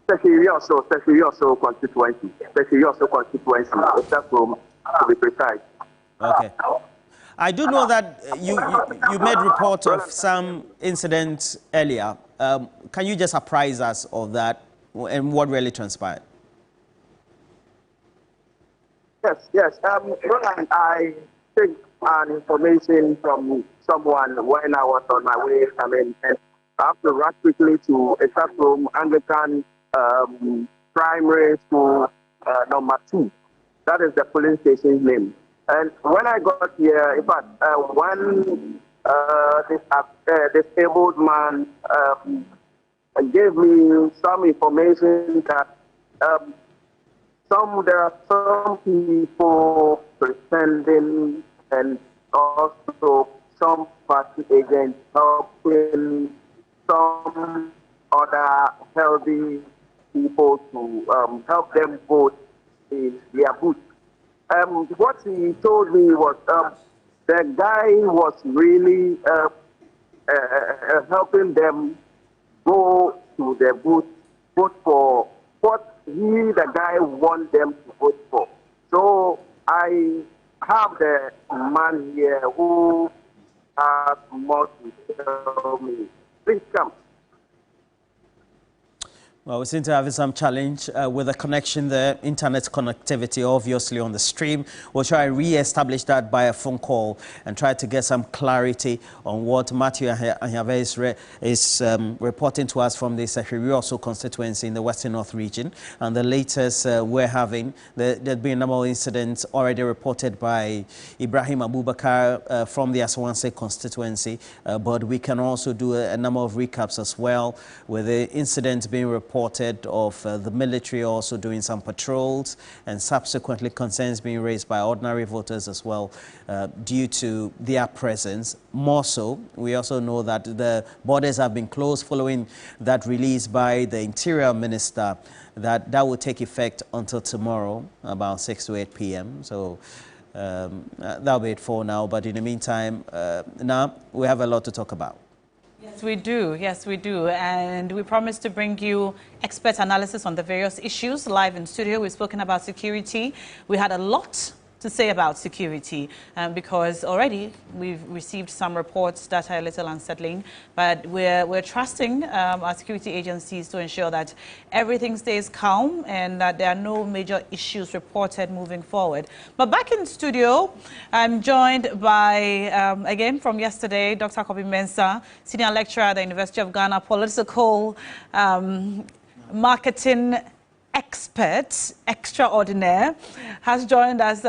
Especially also constituency. The staff room to be precise. Okay. I do know that you made report of some incidents earlier. Can you just apprise us of that and what really transpired? Yes. Roland, I take an information from someone when I was on my way coming, and I have to rush quickly to a staff room, Anglican primary school number 2. That is the polling station's name. And when I got here, in fact, one disabled man gave me some information that there are some people pretending and also some party agents helping some other healthy people to help them vote in their booth. What he told me was the guy was really helping them go to the booth, vote for what the guy wants them to vote for. So I have the man here who has more to tell me. Please come. Well, we seem to have some challenge with the connection there, internet connectivity, obviously, on the stream. We'll try and re-establish that by a phone call and try to get some clarity on what Matthew Ahiave is reporting to us from the Ayawasu constituency in the Western North region. And the latest we're having, there's been a number of incidents already reported by Ibrahim Abubakar from the Ashanti constituency, but we can also do a number of recaps as well, with the incidents being reported of the military also doing some patrols, and subsequently concerns being raised by ordinary voters as well due to their presence. More so, we also know that the borders have been closed following that release by the Interior Minister that will take effect until tomorrow about 6 to 8 p.m. So that'll be it for now. But in the meantime, now we have a lot to talk about. Yes, we do. Yes, we do. And we promise to bring you expert analysis on the various issues live in studio. We've spoken about security. We had a lot to say about security because already we've received some reports that are a little unsettling, but we're trusting our security agencies to ensure that everything stays calm and that there are no major issues reported moving forward. But back in studio, I'm joined by, again from yesterday, Dr. Kobi Mensah, Senior Lecturer at the University of Ghana, political marketing expert extraordinaire, has joined us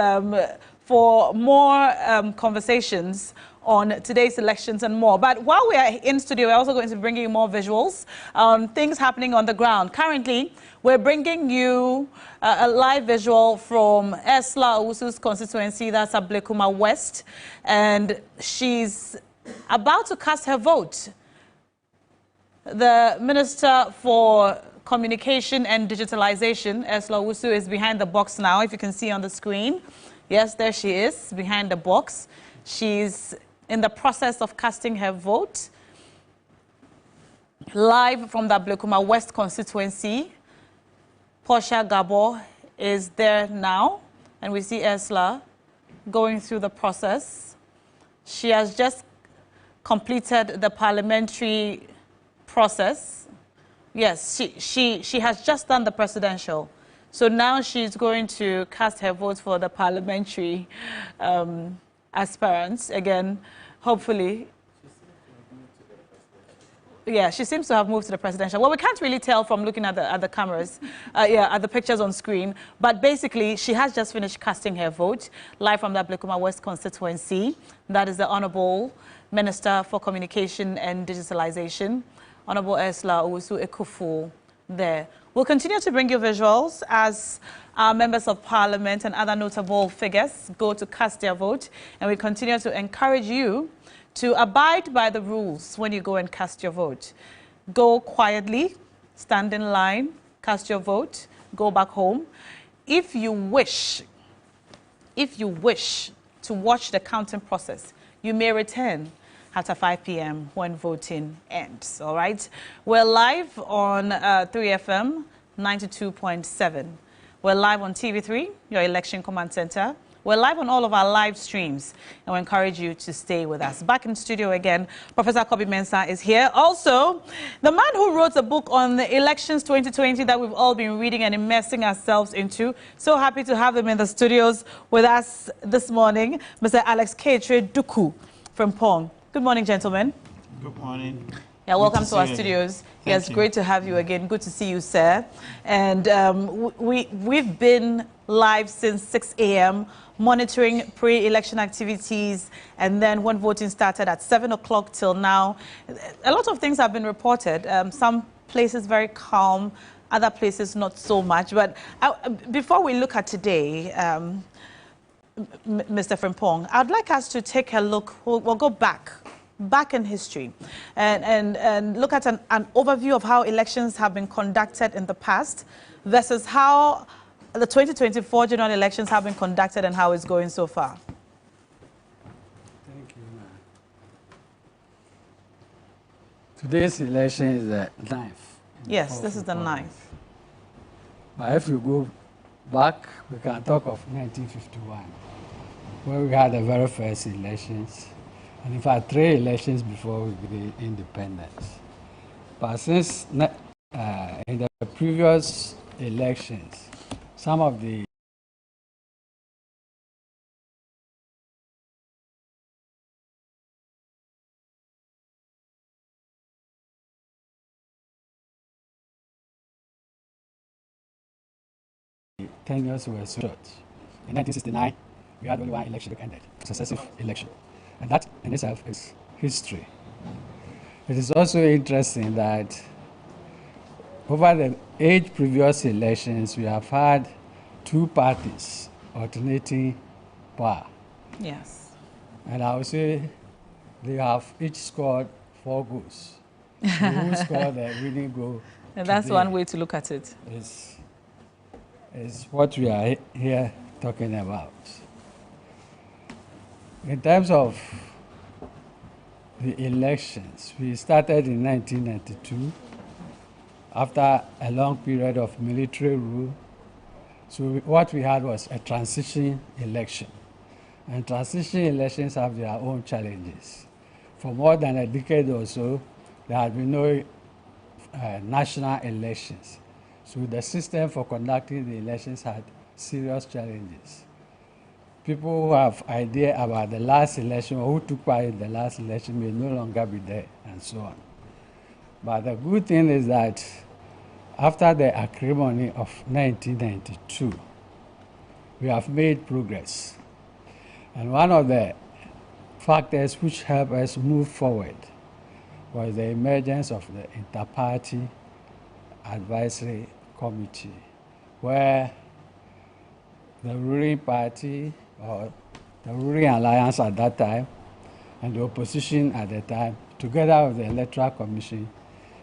for more conversations on today's elections and more. But while we are in studio, we're also going to bring you more visuals on things happening on the ground. Currently, we're bringing you a live visual from Ayawasu constituency, that's Abluma West, and she's about to cast her vote. The Minister for Communication and Digitalization, Ayawasu, is behind the box now, if you can see on the screen. Yes, there she is, behind the box. She's in the process of casting her vote. Live from the Abluma West constituency, Portia Gabo is there now, and we see Ayawasu going through the process. She has just completed the parliamentary process. Yes, she has just done the presidential. So now she's going to cast her vote for the parliamentary aspirants. Again, hopefully. Yeah, she seems to have moved to the presidential. Well, we can't really tell from looking at the cameras, at the pictures on screen. But basically, she has just finished casting her vote live from the Abluma West constituency. That is the Honorable Minister for Communication and Digitalization, Honorable Ursula Owusu-Ekufo there. We'll continue to bring you visuals as our members of parliament and other notable figures go to cast their vote. And we continue to encourage you to abide by the rules when you go and cast your vote. Go quietly, stand in line, cast your vote, go back home. If you wish to watch the counting process, you may return after 5 p.m. when voting ends, all right? We're live on 3FM 92.7. We're live on TV3, your election command center. We're live on all of our live streams, and we encourage you to stay with us. Back in studio again, Professor Kobi Mensah is here. Also, the man who wrote a book on the elections 2020 that we've all been reading and immersing ourselves into. So happy to have him in the studios with us this morning, Mr. Alex Ketre Duku from Pong. Good morning, gentlemen. Good morning. Yeah, welcome to our studios. Yes, great to have you again. Good to see you, sir. And we've been live since 6 a.m. monitoring pre-election activities, and then when voting started at 7 o'clock till now, a lot of things have been reported. Some places very calm, other places not so much. But before we look at today, Mr. Frimpong, I'd like us to take a look. We'll go back in history and look at an overview of how elections have been conducted in the past versus how the 2024 general elections have been conducted and how it's going so far. Thank you, ma'am. Today's election is the 9th. Yes, this is the 9th. But if you go back, we can talk of 1951, where we had the very first elections. And in fact, 3 elections before we became independent. But since in the previous elections, some of the tenures were short. In 1969, we had only one election that ended, successive election. And that in itself is history. It is also interesting that over the 8 previous elections, we have had 2 parties alternating power. Yes. And I would say they have each scored 4 goals. Who scored the winning goal? And that's one way to look at it. Is what we are here talking about. In terms of the elections, we started in 1992 after a long period of military rule. So what we had was a transition election. And transition elections have their own challenges. For more than a decade or so, there had been no national elections. So the system for conducting the elections had serious challenges. People who have idea about the last election or who took part in the last election may no longer be there, and so on. But the good thing is that after the acrimony of 1992, we have made progress. And one of the factors which helped us move forward was the emergence of the Inter-Party Advisory Committee, where the ruling party, or the ruling alliance at that time, and the opposition at the time, together with the Electoral Commission,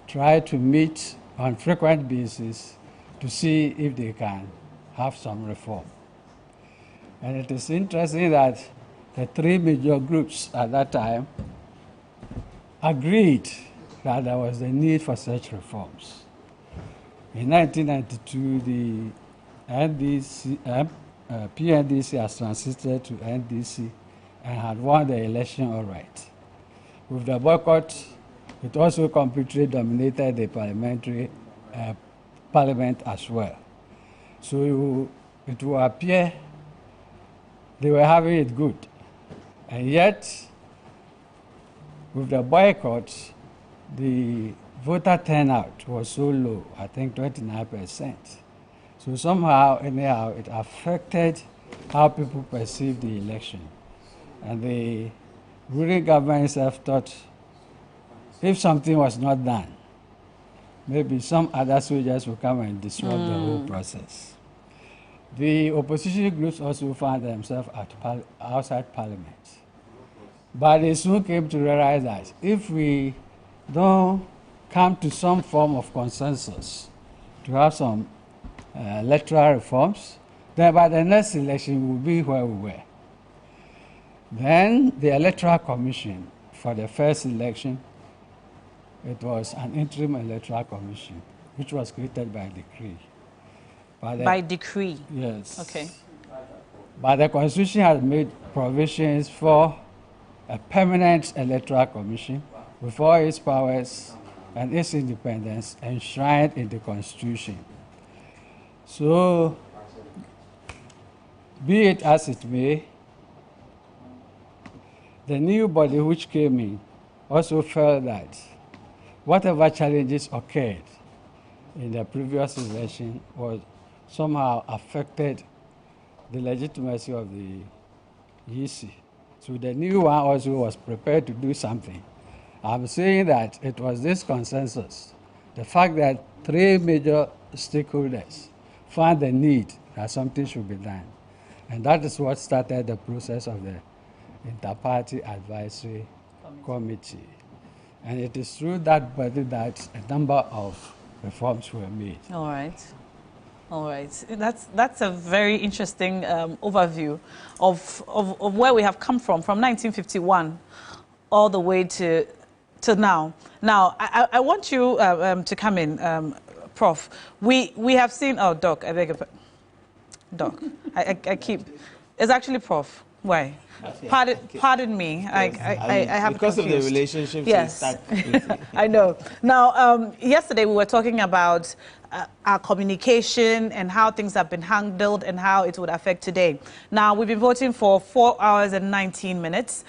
tried to meet on frequent basis to see if they can have some reform. And it is interesting that the 3 major groups at that time agreed that there was a need for such reforms. In 1992, the NDC, PNDC has transited to NDC and had won the election all right. With the boycott, it also completely dominated the parliamentary parliament as well. So it will appear they were having it good. And yet, with the boycott, the voter turnout was so low, I think 29%. So somehow, anyhow, it affected how people perceive the election. And the ruling government itself thought if something was not done, maybe some other soldiers will come and disrupt the whole process. The opposition groups also found themselves outside parliament. But they soon came to realize that if we don't come to some form of consensus to have some electoral reforms, then by the next election we'll be where we were. Then the Electoral Commission, for the first election, it was an interim Electoral Commission, which was created by decree. By decree? Yes. Okay. But the Constitution has made provisions for a permanent Electoral Commission with all its powers and its independence enshrined in the Constitution. So, be it as it may, the new body which came in also felt that whatever challenges occurred in the previous election was somehow affected the legitimacy of the EC. So the new one also was prepared to do something. I'm saying that it was this consensus, the fact that three major stakeholders found the need that something should be done. And that is what started the process of the Inter-Party Advisory Committee. And it is through that body that a number of reforms were made. All right. All right. That's a very interesting overview of where we have come from 1951 all the way to now. Now, I want you to come in, Prof. We have seen, oh, Doc, I beg your pardon. Doc, I keep, it's actually Prof. Why? Pardon me. I have because confused. Of the relationship. Yes, I know. Now, yesterday we were talking about our communication and how things have been handled and how it would affect today. Now, we've been voting for 4 hours and 19 minutes.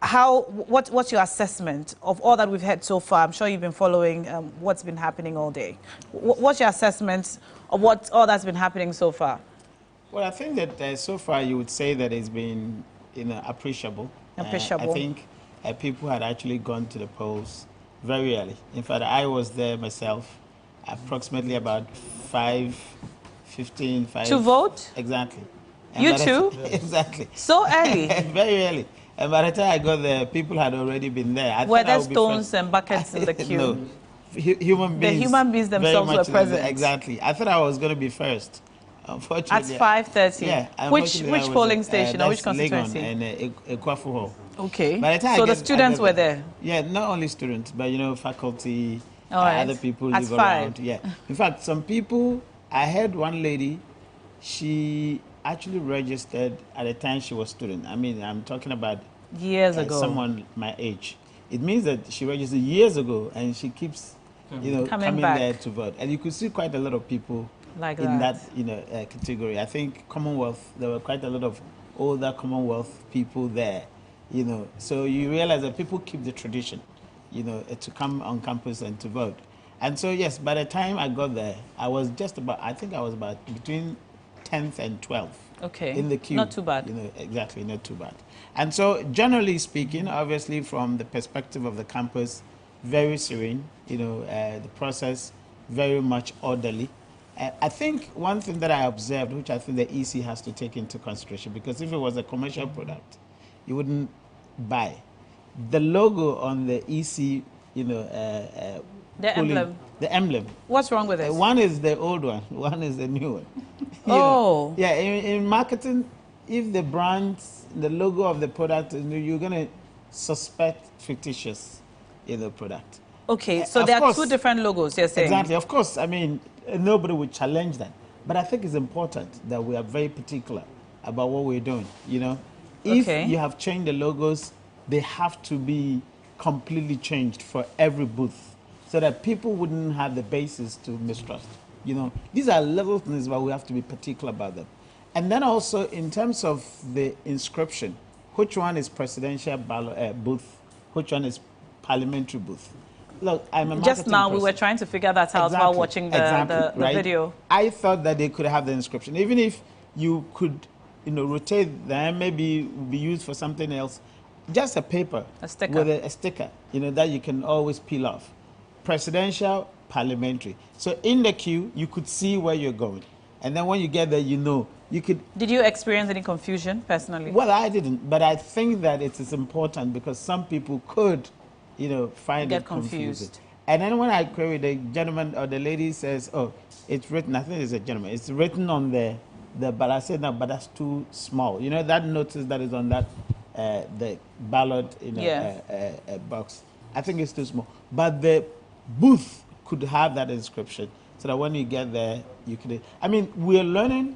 What's your assessment of all that we've heard so far? I'm sure you've been following what's been happening all day. What's your assessment of what all that's been happening so far? Well, I think that so far you would say that it's been appreciable. Appreciable. I think people had actually gone to the polls very early. In fact, I was there myself, approximately about 5:15. To vote? Exactly. And you too? Exactly. So early? Very early. And by the time I got there, people had already been there. Were there stones and buckets in the queue? No. Human beings. The human beings themselves were present. Exactly. I thought I was going to be first. Unfortunately. At 5:30? Yeah. Which polling station or which constituency? And Ekwafuho. Okay. So the students were there? Yeah, not only students, but, faculty, other people live around. Yeah. In fact, some people, I heard one lady, she actually registered at the time she was student. I mean, I'm talking about years ago. Someone my age. It means that she registered years ago and she keeps, coming there to vote. And you could see quite a lot of people like in that category. I think Commonwealth, there were quite a lot of older Commonwealth people there, So you realize that people keep the tradition, to come on campus and to vote. And so, yes, by the time I got there, I was just about, I think I was about between 10th and 12th. Okay. In the queue. Not too bad. Exactly, not too bad. And so, generally speaking, obviously from the perspective of the campus, very serene, the process very much orderly. I think one thing that I observed, which I think the EC has to take into consideration, because if it was a commercial product, you wouldn't buy. The logo on the EC, the emblem. The emblem. What's wrong with it? One is the old one, one is the new one. Yeah, in marketing, if the brand, the logo of the product, you're going to suspect fictitious, product. Okay, so there are two different logos, you're saying? Exactly, of course. I mean, nobody would challenge that. But I think it's important that we are very particular about what we're doing, If you have changed the logos, they have to be completely changed for every booth so that people wouldn't have the basis to mistrust. These are little things, but we have to be particular about them. And then also, in terms of the inscription, which one is presidential booth, which one is parliamentary booth. Look, I'm a just now person. We were trying to figure that out while watching the video. I thought that they could have the inscription, even if you could, rotate them, maybe be used for something else. Just a paper, a sticker with a sticker, that you can always peel off. Presidential, parliamentary. So in the queue, you could see where you're going, and then when you get there, you could. Did you experience any confusion personally? Well, I didn't, but I think that it is important because some people could, find it confusing. And then when I query, the gentleman or the lady says, "Oh, it's written." I think it's a gentleman. It's written on the but I said no, but that's too small. That notice that is on that the ballot box. I think it's too small. But the booth could have that inscription so that when you get there, you could. I mean, we're learning,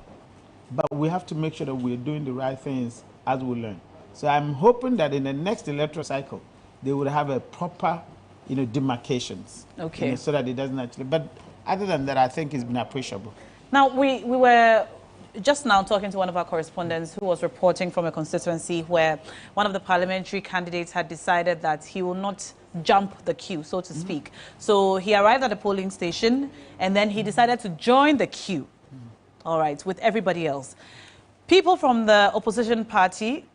but we have to make sure that we're doing the right things as we learn. So I'm hoping that in the next electoral cycle, they would have a proper, demarcations. Okay. So that it doesn't actually. But other than that, I think it's been appreciable. Now, we were just now talking to one of our correspondents who was reporting from a constituency where one of the parliamentary candidates had decided that he will not jump the queue, so to speak. So he arrived at the polling station and then he decided to join the queue, all right, with everybody else. People from the opposition party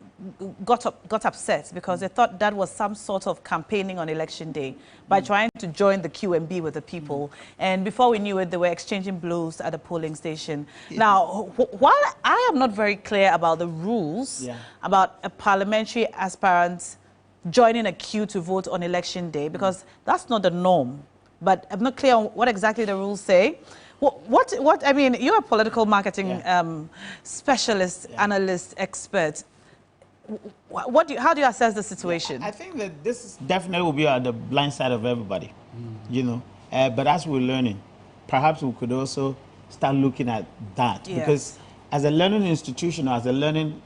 got upset because they thought that was some sort of campaigning on election day by trying to join the queue and be with the people. And before we knew it, they were exchanging blows at the polling station. Now, while I am not very clear about the rules about a parliamentary aspirant joining a queue to vote on election day, because that's not the norm, but I'm not clear on what exactly the rules say. I mean, you're a political marketing specialist, analyst, expert. How do you assess the situation? I think that this definitely will be at the blind side of everybody, but as we're learning, perhaps we could also start looking at that because as a learning institution, or as a learning,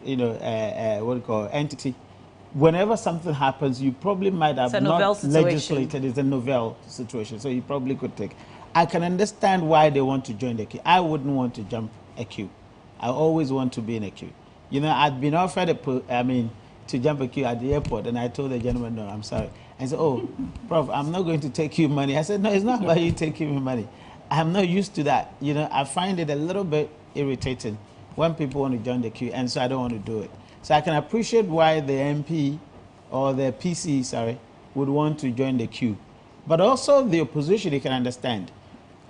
entity, whenever something happens, you probably might have not legislated. It's a novel situation, so you probably could take. I can understand why they want to join the queue. I wouldn't want to jump a queue. I always want to be in a queue. I'd been offered to jump a queue at the airport, and I told the gentleman, no, I'm sorry. I said, oh, Prof, I'm not going to take you money. I said, no, it's not about you taking me money. I'm not used to that. I find it a little bit irritating when people want to join the queue, and so I don't want to do it. So I can appreciate why the MP or the PC, would want to join the queue. But also the opposition, you can understand.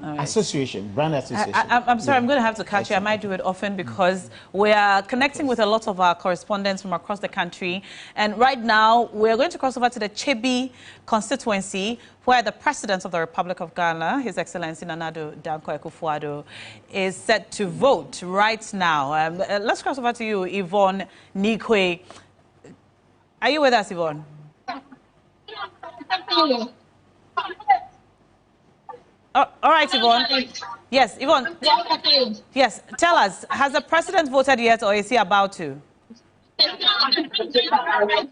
Right. Association, brand association. I'm sorry, I'm going to have to catch you. I might do it often because we are connecting with a lot of our correspondents from across the country. And right now, we're going to cross over to the Chebi constituency, where the President of the Republic of Ghana, His Excellency Nana Dankwa Akufo-Addo, is set to vote right now. Let's cross over to you, Yvonne Nikwe. Are you with us, Yvonne? All right, Yvonne. Yes, Yvonne. Yes, tell us, has the president voted yet or is he about to?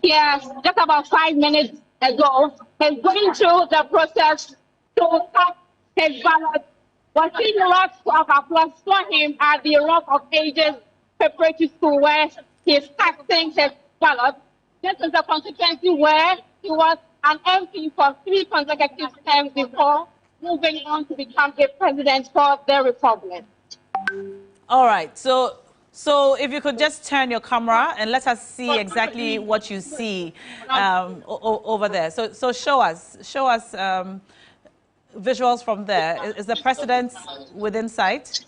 Yes, just about 5 minutes ago, he's going through the process to cast his ballot. What he lots of applause for him at the Rock of Ages Preparatory School where he's casting his ballot. This is a constituency where he was an MP for 3 consecutive terms before moving on to become a president for the Republic. All right, so if you could just turn your camera and let us see exactly what you see over there. So show us visuals from there. Is the president within sight?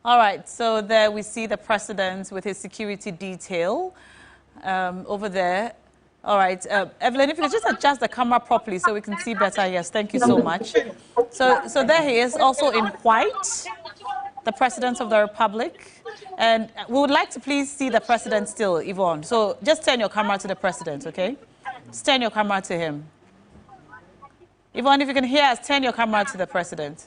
All right, so there we see the president with his security detail over there. All right, Evelyn, if you could just adjust the camera properly so we can see better. Yes, thank you so much. So there he is, also in white, the President of the Republic. And we would like to please see the President still, Yvonne. So just turn your camera to the President, okay? Just turn your camera to him. Yvonne, if you can hear us, turn your camera to the President.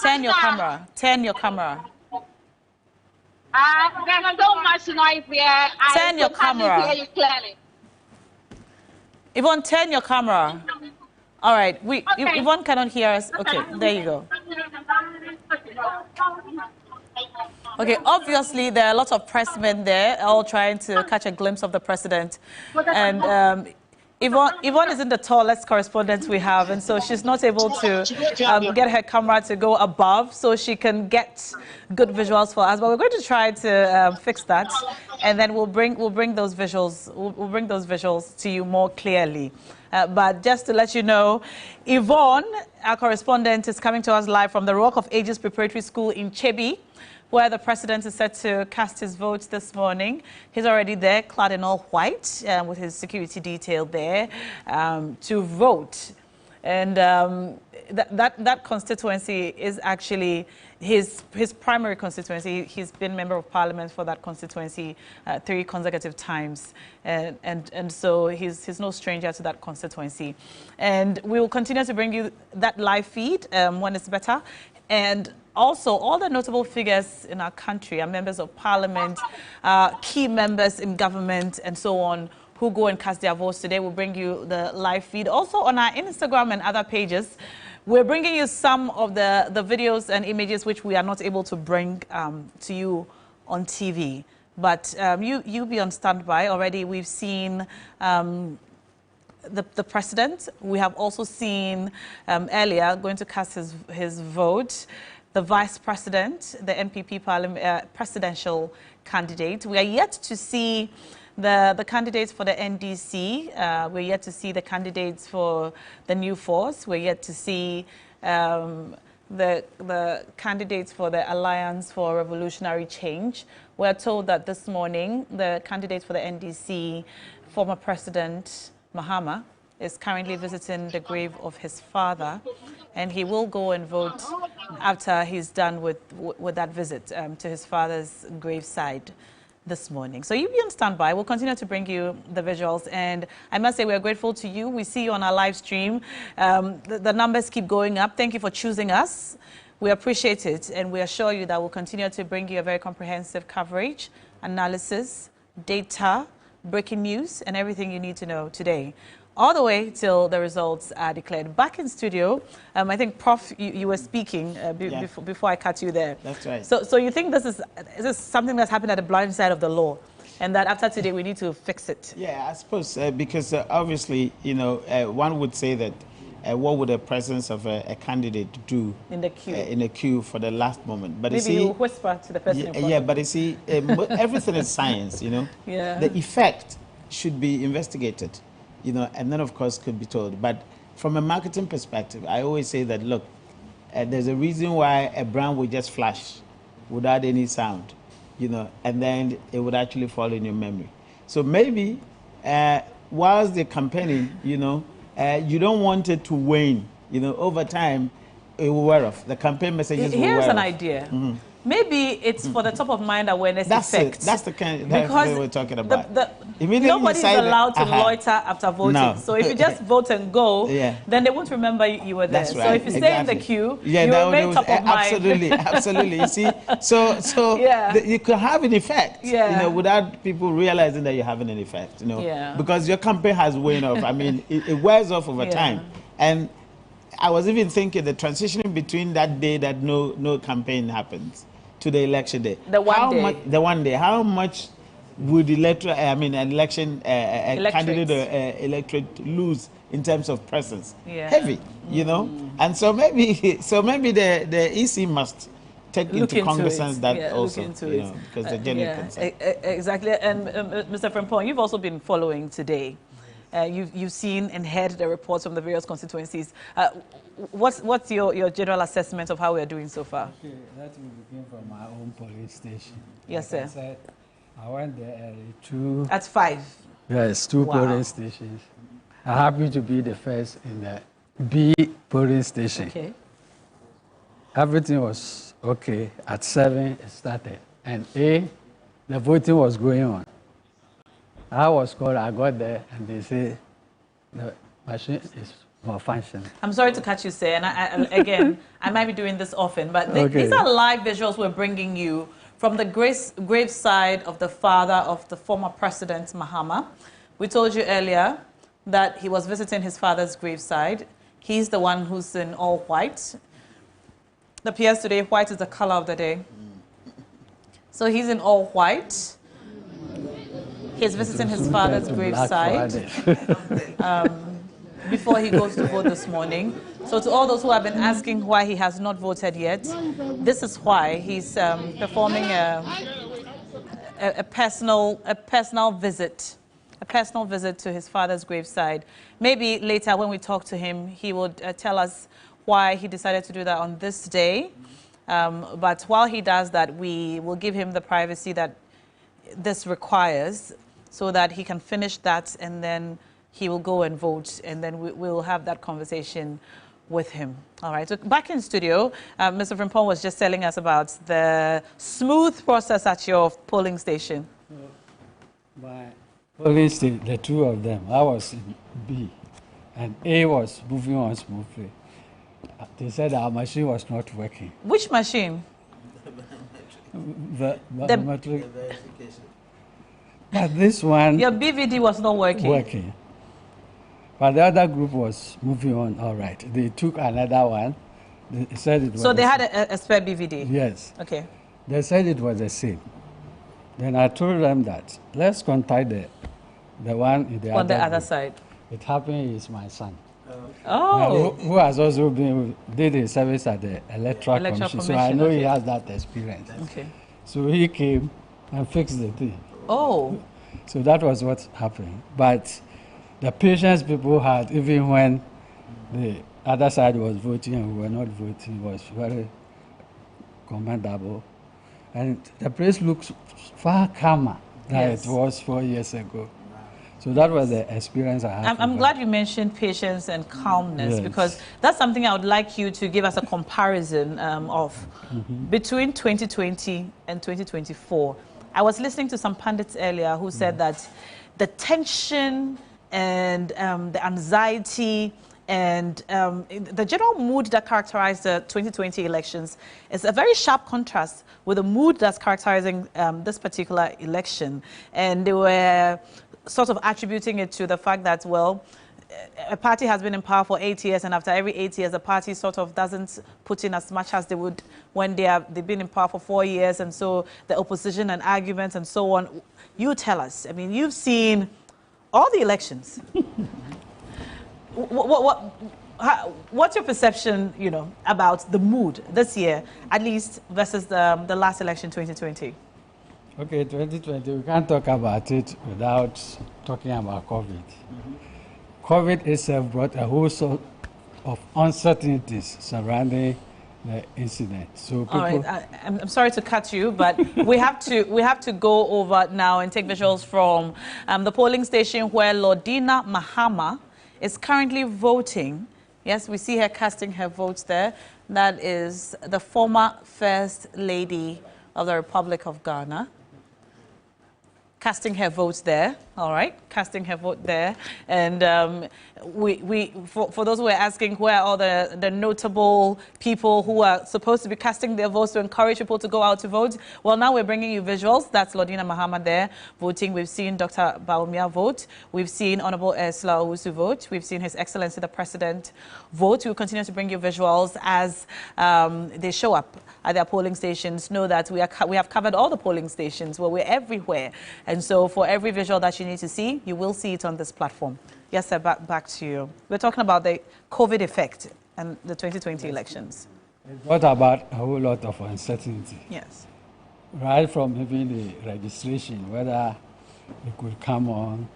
Turn your camera. Turn your camera. There's so much noise here. Turn your camera. I can't hear you clearly. Yvonne, turn your camera. All right. Yvonne cannot hear us. Okay, there you go. Okay, obviously there are lots of pressmen there, all trying to catch a glimpse of the president. And Yvonne isn't the tallest correspondent we have, and so she's not able to get her camera to go above so she can get good visuals for us. But we're going to try to fix that, and then we'll bring those visuals. We'll bring those visuals to you more clearly. But just to let you know, Yvonne, our correspondent, is coming to us live from the Rock of Ages Preparatory School in Chebi, where the president is set to cast his vote this morning. He's already there, clad in all white, with his security detail there to vote. And that constituency is actually his primary constituency. He's been member of parliament for that constituency 3 consecutive times. And so he's no stranger to that constituency. And we will continue to bring you that live feed when it's better. And also, all the notable figures in our country are members of parliament, key members in government, and so on, who go and cast their votes today. We'll bring you the live feed. Also, on our Instagram and other pages, we're bringing you some of the videos and images which we are not able to bring to you on TV. But you be on standby. Already, we've seen the president. We have also seen earlier going to cast his vote. The vice president, the MPP presidential candidate. We are yet to see the candidates for the NDC. We're yet to see the candidates for the New Force. We're yet to see the candidates for the Alliance for Revolutionary Change. We're told that this morning the candidate for the NDC, former President Mahama, is currently visiting the grave of his father, and he will go and vote after he's done with that visit to his father's graveside this morning. So you be on standby. We'll continue to bring you the visuals, and I must say we are grateful to you. We see you on our live stream. The numbers keep going up. Thank you for choosing us. We appreciate it, and we assure you that we'll continue to bring you a very comprehensive coverage, analysis, data, breaking news, and everything you need to know today, all the way till the results are declared. Back in studio, I think, Prof, you were speaking before I cut you there. That's right. So you think this is something that's happened at the blind side of the law, and that after today we need to fix it? Yeah, I suppose, because obviously, you know, one would say that what would the presence of a candidate do in the queue for the last moment? But maybe you whisper to the person in front. Yeah, but you see, everything is science, you know. Yeah. The effect should be investigated, you know, and then of course could be told. But from a marketing perspective, I always say that, look, there's a reason why a brand would just flash without any sound, you know, and then it would actually fall in your memory. So maybe whilst they're campaigning, you know, you don't want it to wane, you know, over time it will wear off. The campaign messages will wear off. Here's an idea. Mm-hmm. Maybe it's for the top of mind awareness effect. That's the kind that we're talking about. Nobody's allowed to loiter after voting. No. So if you just vote and go, then they won't remember you were there. That's right. So if you stay in the queue, you remain top of mind. Absolutely. You see, so you could have an effect, you know, without people realizing that you're having an effect, you know, because your campaign has worn off. I mean, it wears off over time. And I was even thinking the transition between that day that no campaign happens to the election day. The one day. How much would election candidate or electorate lose in terms of presence? Heavy, you know. And so maybe the EC must take into cognizance that also, you know, because the genuine concern. Exactly. And Mr. Frimpong, you've also been following today. You've seen and heard the reports from the various constituencies. What's your general assessment of how we are doing so far? Okay, that will begin from my own police station. Yes, like sir. I said, I went there early At 5? Yes, 2 polling stations. I happen to be the first in the B polling station. Okay. Everything was okay. At 7 it started. And the voting was going on. I was called, I got there, and they say the machine is malfunctioning. I'm sorry to cut you, sir, and again, I might be doing this often, but these are live visuals we're bringing you from the graveside of the father of the former President Mahama. We told you earlier that he was visiting his father's graveside. He's the one who's in all white. It appears today white is the color of the day. So he's in all white. He's visiting his father's graveside before he goes to vote this morning. So to all those who have been asking why he has not voted yet, this is why. He's performing a personal visit to his father's graveside. Maybe later when we talk to him, he would tell us why he decided to do that on this day. But while he does that, we will give him the privacy that this requires so that he can finish that, and then he will go and vote, and then we'll have that conversation with him. All right, so back in studio, Mr. Frimpong was just telling us about the smooth process at your polling station. My polling station, the two of them, I was in B, and A was moving on smoothly. They said our machine was not working. Which machine? The verification. But this one... Your BVD was not working. But the other group was moving on all right. They took another one. They said it was... So they had a spare BVD? Yes. Okay. They said it was the same. Then I told them that, let's contact the one in the other side. It happened is my son. Oh. Who has also did his service at the Electoral Commission. So I know he has that experience. Okay. So he came and fixed the thing. Oh. So that was what happened. But the patience people had, even when the other side was voting and we were not voting, was very commendable. And the place looks far calmer than it was 4 years ago. So that was the experience I had. I'm glad you mentioned patience and calmness, because that's something I would like you to give us a comparison of between 2020 and 2024. I was listening to some pundits earlier who said that the tension and the anxiety and the general mood that characterized the 2020 elections is a very sharp contrast with the mood that's characterizing this particular election. And they were sort of attributing it to the fact that, well, a party has been in power for 8 years, and after every 8 years, the party sort of doesn't put in as much as they would when they've been in power for 4 years, and so the opposition and arguments and so on. You tell us. I mean, you've seen all the elections. What's your perception, about the mood this year, at least versus the last election, 2020? Okay, 2020, we can't talk about it without talking about COVID. COVID itself brought a whole sort of uncertainties surrounding the incident. So people... All right, I'm sorry to cut you, but we have to go over now and take visuals from the polling station where Lordina Mahama is currently voting. Yes, we see her casting her votes there. That is the former First Lady of the Republic of Ghana. Casting her votes there, all right, casting her vote there. And for those who are asking where are all the notable people who are supposed to be casting their votes to encourage people to go out to vote, well, now we're bringing you visuals. That's Lordina Mahama there voting. We've seen Dr. Bawumia vote. We've seen Honorable Ursula Owusu vote. We've seen His Excellency the President vote. We'll continue to bring you visuals as they show up at their polling stations. Know that we have covered all the polling stations. Well, we're everywhere. And so for every visual that you need to see, you will see it on this platform. Yes, sir, back to you. We're talking about the COVID effect and the 2020 elections. What about a whole lot of uncertainty? Yes. Right from even the registration, whether it could come on,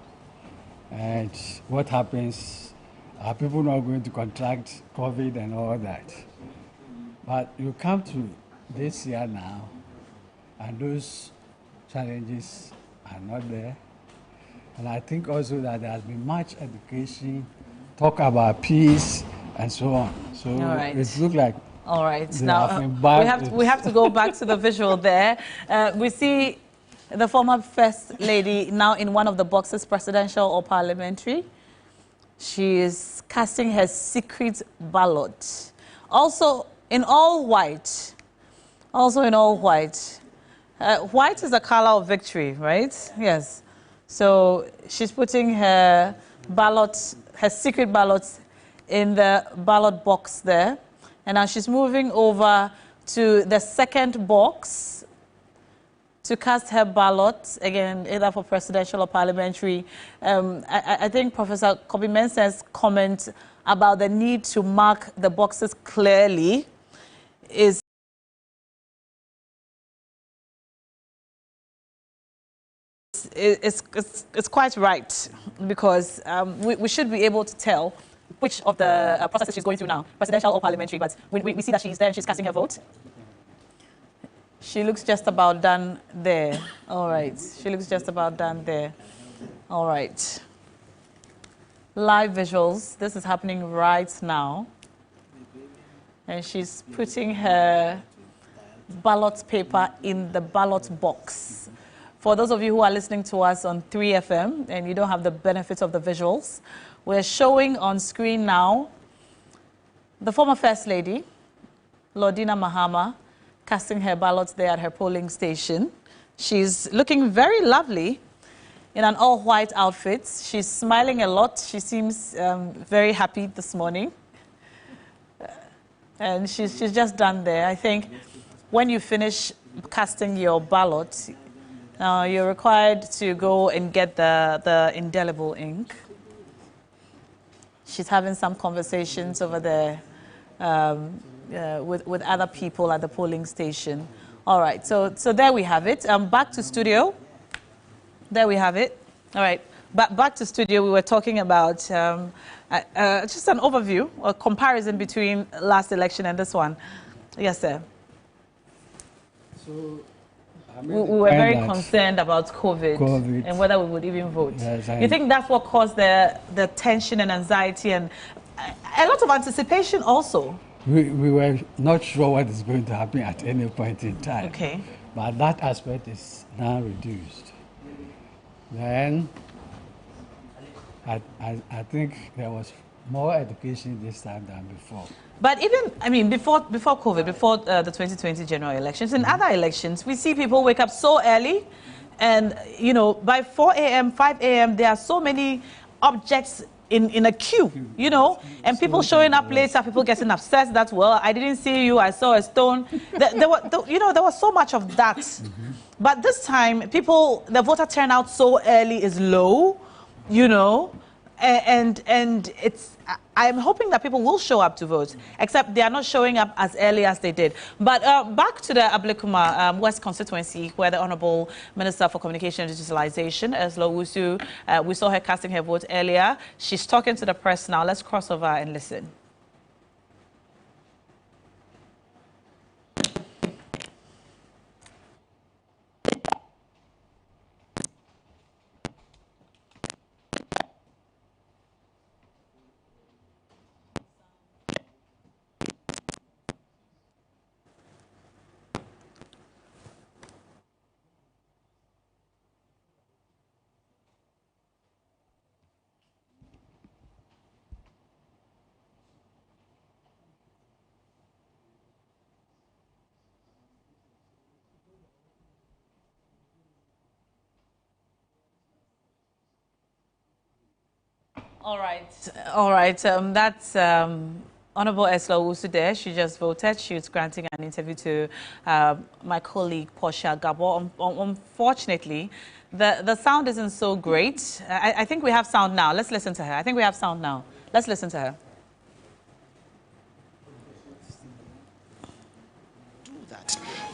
and what happens, are people not going to contract COVID and all that? But you come to this year now, and those challenges are not there. And I think also that there has been much education, talk about peace, and so on. So it looks like all right. Now we have to go back to the visual there. We see the former First Lady now in one of the boxes, presidential or parliamentary. She is casting her secret ballot. Also in all white. White is the color of victory, right? Yes. So she's putting her ballots, her secret ballots in the ballot box there. And now she's moving over to the second box to cast her ballot, again, either for presidential or parliamentary. I think Professor Kobe Mensah's comment about the need to mark the boxes clearly is quite right, because we should be able to tell which of the processes she's going through now, presidential or parliamentary, but we see that she's there and she's casting her vote. She looks just about done there. All right. She looks just about done there. All right. Live visuals. This is happening right now. And she's putting her ballot paper in the ballot box. For those of you who are listening to us on 3FM and you don't have the benefit of the visuals, we're showing on screen now the former First Lady, Lordina Mahama, casting her ballots there at her polling station. She's looking very lovely in an all-white outfit. She's smiling a lot. She seems very happy this morning. And she's just done there. I think when you finish casting your ballot, you're required to go and get the indelible ink. She's having some conversations over there with other people at the polling station. All right, so there we have it. Back to studio. There we have it. All right, back to studio. We were talking about just an overview, a comparison between last election and this one. Yes, sir. So we were very concerned about COVID and whether we would even vote. Yes, you think that's what caused the tension and anxiety and a lot of anticipation also? We were not sure what is going to happen at any point in time. Okay. But that aspect is now reduced. Then I think there was more education this time than before. But even, I mean, before COVID, before the 2020 general elections, in other elections, we see people wake up so early and, you know, by 4 a.m., 5 a.m., there are so many objects in a queue, you know, and people showing up later, people getting upset that, well, I didn't see you, I saw a stone. There was so much of that. But this time, the voter turnout so early is low, you know, and I'm hoping that people will show up to vote, except they are not showing up as early as they did. But back to the Abluma West constituency, where the Honorable Minister for Communication and Digitalization, Ayawasu, we saw her casting her vote earlier. She's talking to the press now. Let's cross over and listen. All right. That's Honorable Ayawasu there. She just voted. She was granting an interview to my colleague Portia Gabo. Unfortunately, the sound isn't so great. I think we have sound now. Let's listen to her. I think we have sound now. Let's listen to her.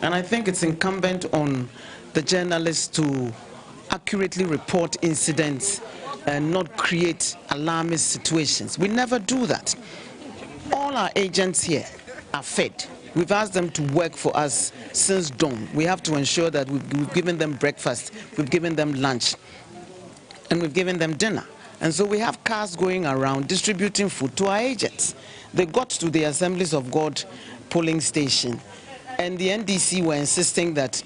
And I think it's incumbent on the journalists to accurately report incidents and not create alarmist situations. We never do that. All our agents here are fed. We've asked them to work for us since dawn. We have to ensure that we've given them breakfast, we've given them lunch, and we've given them dinner. And so we have cars going around distributing food to our agents. They got to the Assemblies of God polling station, and the NDC were insisting that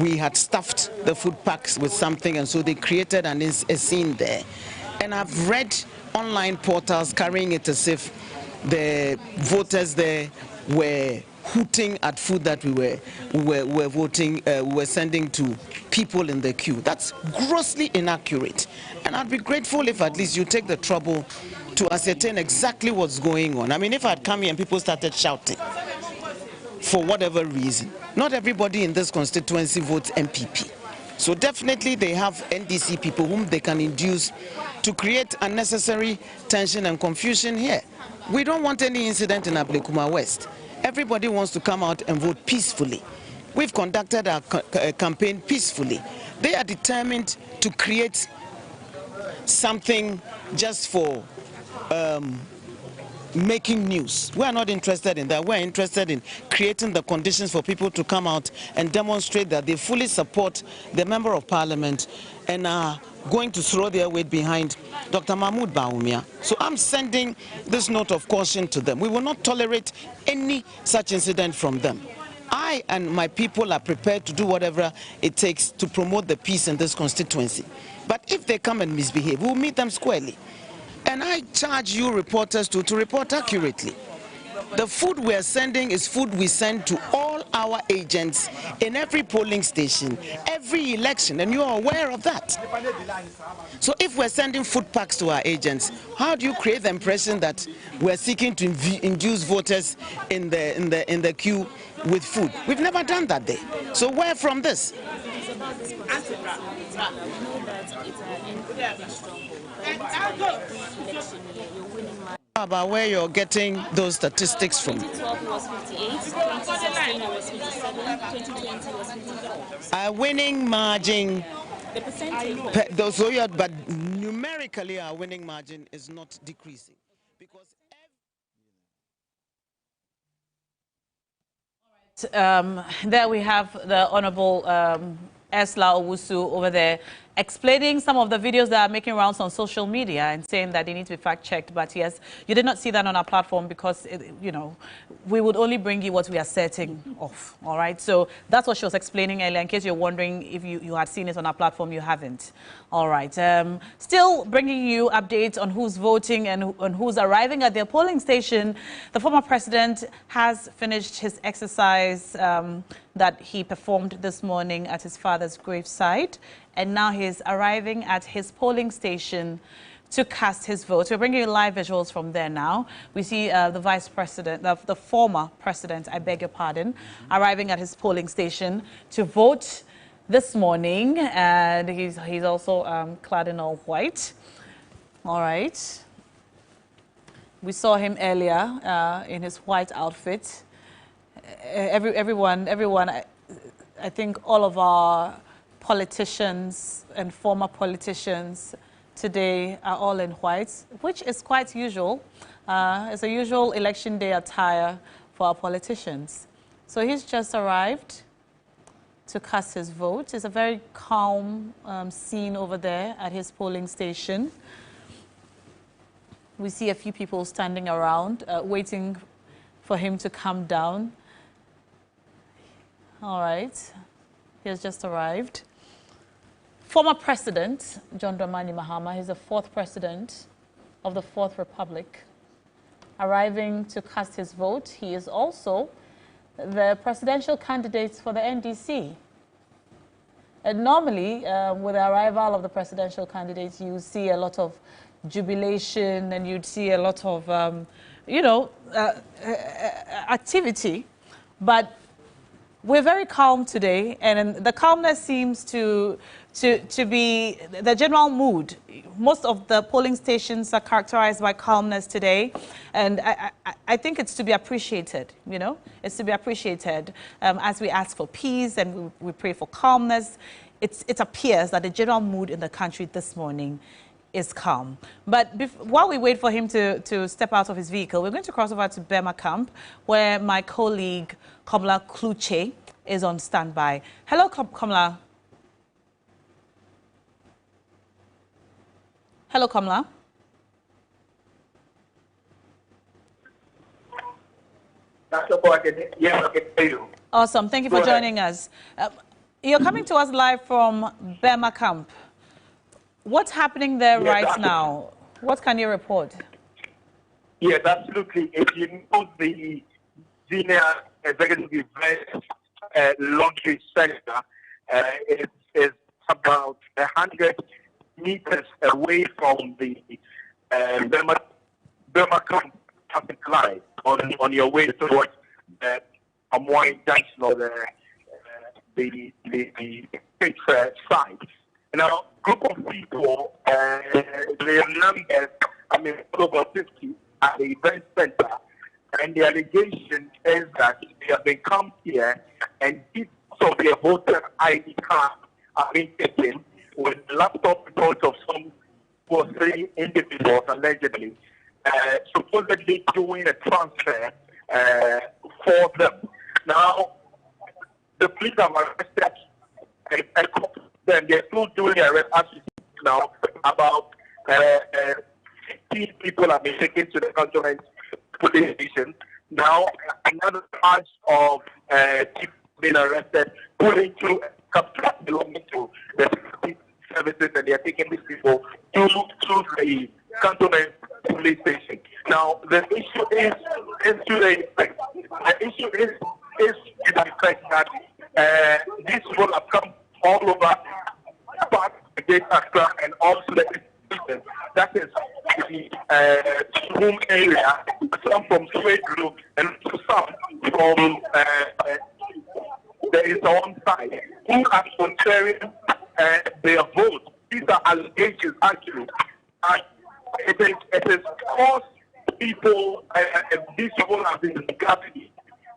we had stuffed the food packs with something, and so they created a scene there. And I've read online portals carrying it as if the voters there were hooting at food that we were sending to people. people in the queue. That's grossly inaccurate. And I'd be grateful if at least you take the trouble to ascertain exactly what's going on. I mean, if I'd come here and people started shouting for whatever reason, not everybody in this constituency votes MPP. So definitely they have NDC people whom they can induce to create unnecessary tension and confusion here. We don't want any incident in Abluma West. Everybody wants to come out and vote peacefully. We've conducted our campaign peacefully. They are determined to create something just for making news. We are not interested in that. We're interested in creating the conditions for people to come out and demonstrate that they fully support the Member of Parliament and are going to throw their weight behind Dr. Mahmoud Bawumia. So I'm sending this note of caution to them. We will not tolerate any such incident from them. I and my people are prepared to do whatever it takes to promote the peace in this constituency. But if they come and misbehave, we'll meet them squarely. And I charge you reporters to report accurately. The food we are sending is food we send to all our agents in every polling station, every election, and you are aware of that. So if we're sending food packs to our agents, how do you create the impression that we're seeking to induce voters in the queue with food? We've never done that there. So where from this? About where you're getting those statistics from. 2012 was 58, 2016 was 57, 2020 was 54. Our winning margin, the percentage. But numerically our winning margin is not decreasing. Because there we have the Honorable Esla Owusu over there explaining some of the videos that are making rounds on social media and saying that they need to be fact-checked. But yes, you did not see that on our platform because, we would only bring you what we are setting off, all right? So that's what she was explaining earlier. In case you're wondering if you had seen it on our platform, you haven't. All right. Still bringing you updates on who's voting and who's arriving at their polling station. The former president has finished his exercise that he performed this morning at his father's gravesite. And now he's arriving at his polling station to cast his vote. We're bringing you live visuals from there now. We see the vice president, the former president, I beg your pardon, arriving at his polling station to vote this morning. And he's also clad in all white. All right. We saw him earlier in his white outfit. Everyone, I think all of our politicians and former politicians today are all in white, which is quite usual. It's a usual election day attire for our politicians. So he's just arrived to cast his vote. It's a very calm scene over there at his polling station. We see a few people standing around, waiting for him to come down. All right, he has just arrived. Former President John Dramani Mahama, he's the fourth president of the Fourth Republic, arriving to cast his vote. He is also the presidential candidate for the NDC. And normally, with the arrival of the presidential candidates, you see a lot of jubilation and you'd see a lot of, activity. But we're very calm today, and the calmness seems to be the general mood. Most of the polling stations are characterized by calmness today, and I think it's to be appreciated, It's to be appreciated as we ask for peace and we pray for calmness. It appears that the general mood in the country this morning is calm. But while we wait for him to step out of his vehicle, we're going to cross over to Bema Camp, where my colleague Kamla Kluche is on standby. Hello, Kamla. Hello, Kamla. Yes, I can hear you. Awesome. Thank you for joining us. You're coming to us live from Bema Camp. What's happening there right now? What can you report? Yes, absolutely. If you know the senior executive event luxury sector, it's is about 100 meters away from the Burma Camp traffic line on your way towards the Amoy Junction or the state side. Now, group of people, their numbers, over 50 at the event center, and the allegation is that they have been come here and bits of their voter ID card are being taken with laptop reports of some 3 individuals allegedly, supposedly doing a transfer for them. Now, the police have arrested a couple of them. They're still doing arrest now. About 15 people have been taken to the cantonment police station. Now, another batch of people been arrested, put into capture belonging to the services, and they are taking these people to the cantonment police station. Now, the issue is to the fact that these people have come all over part of the Great Accra and also the station. That is the home area, some from Swede Group and some from there is one side who are contrary their vote. These are allegations actually. It is caused people, these people have been in custody,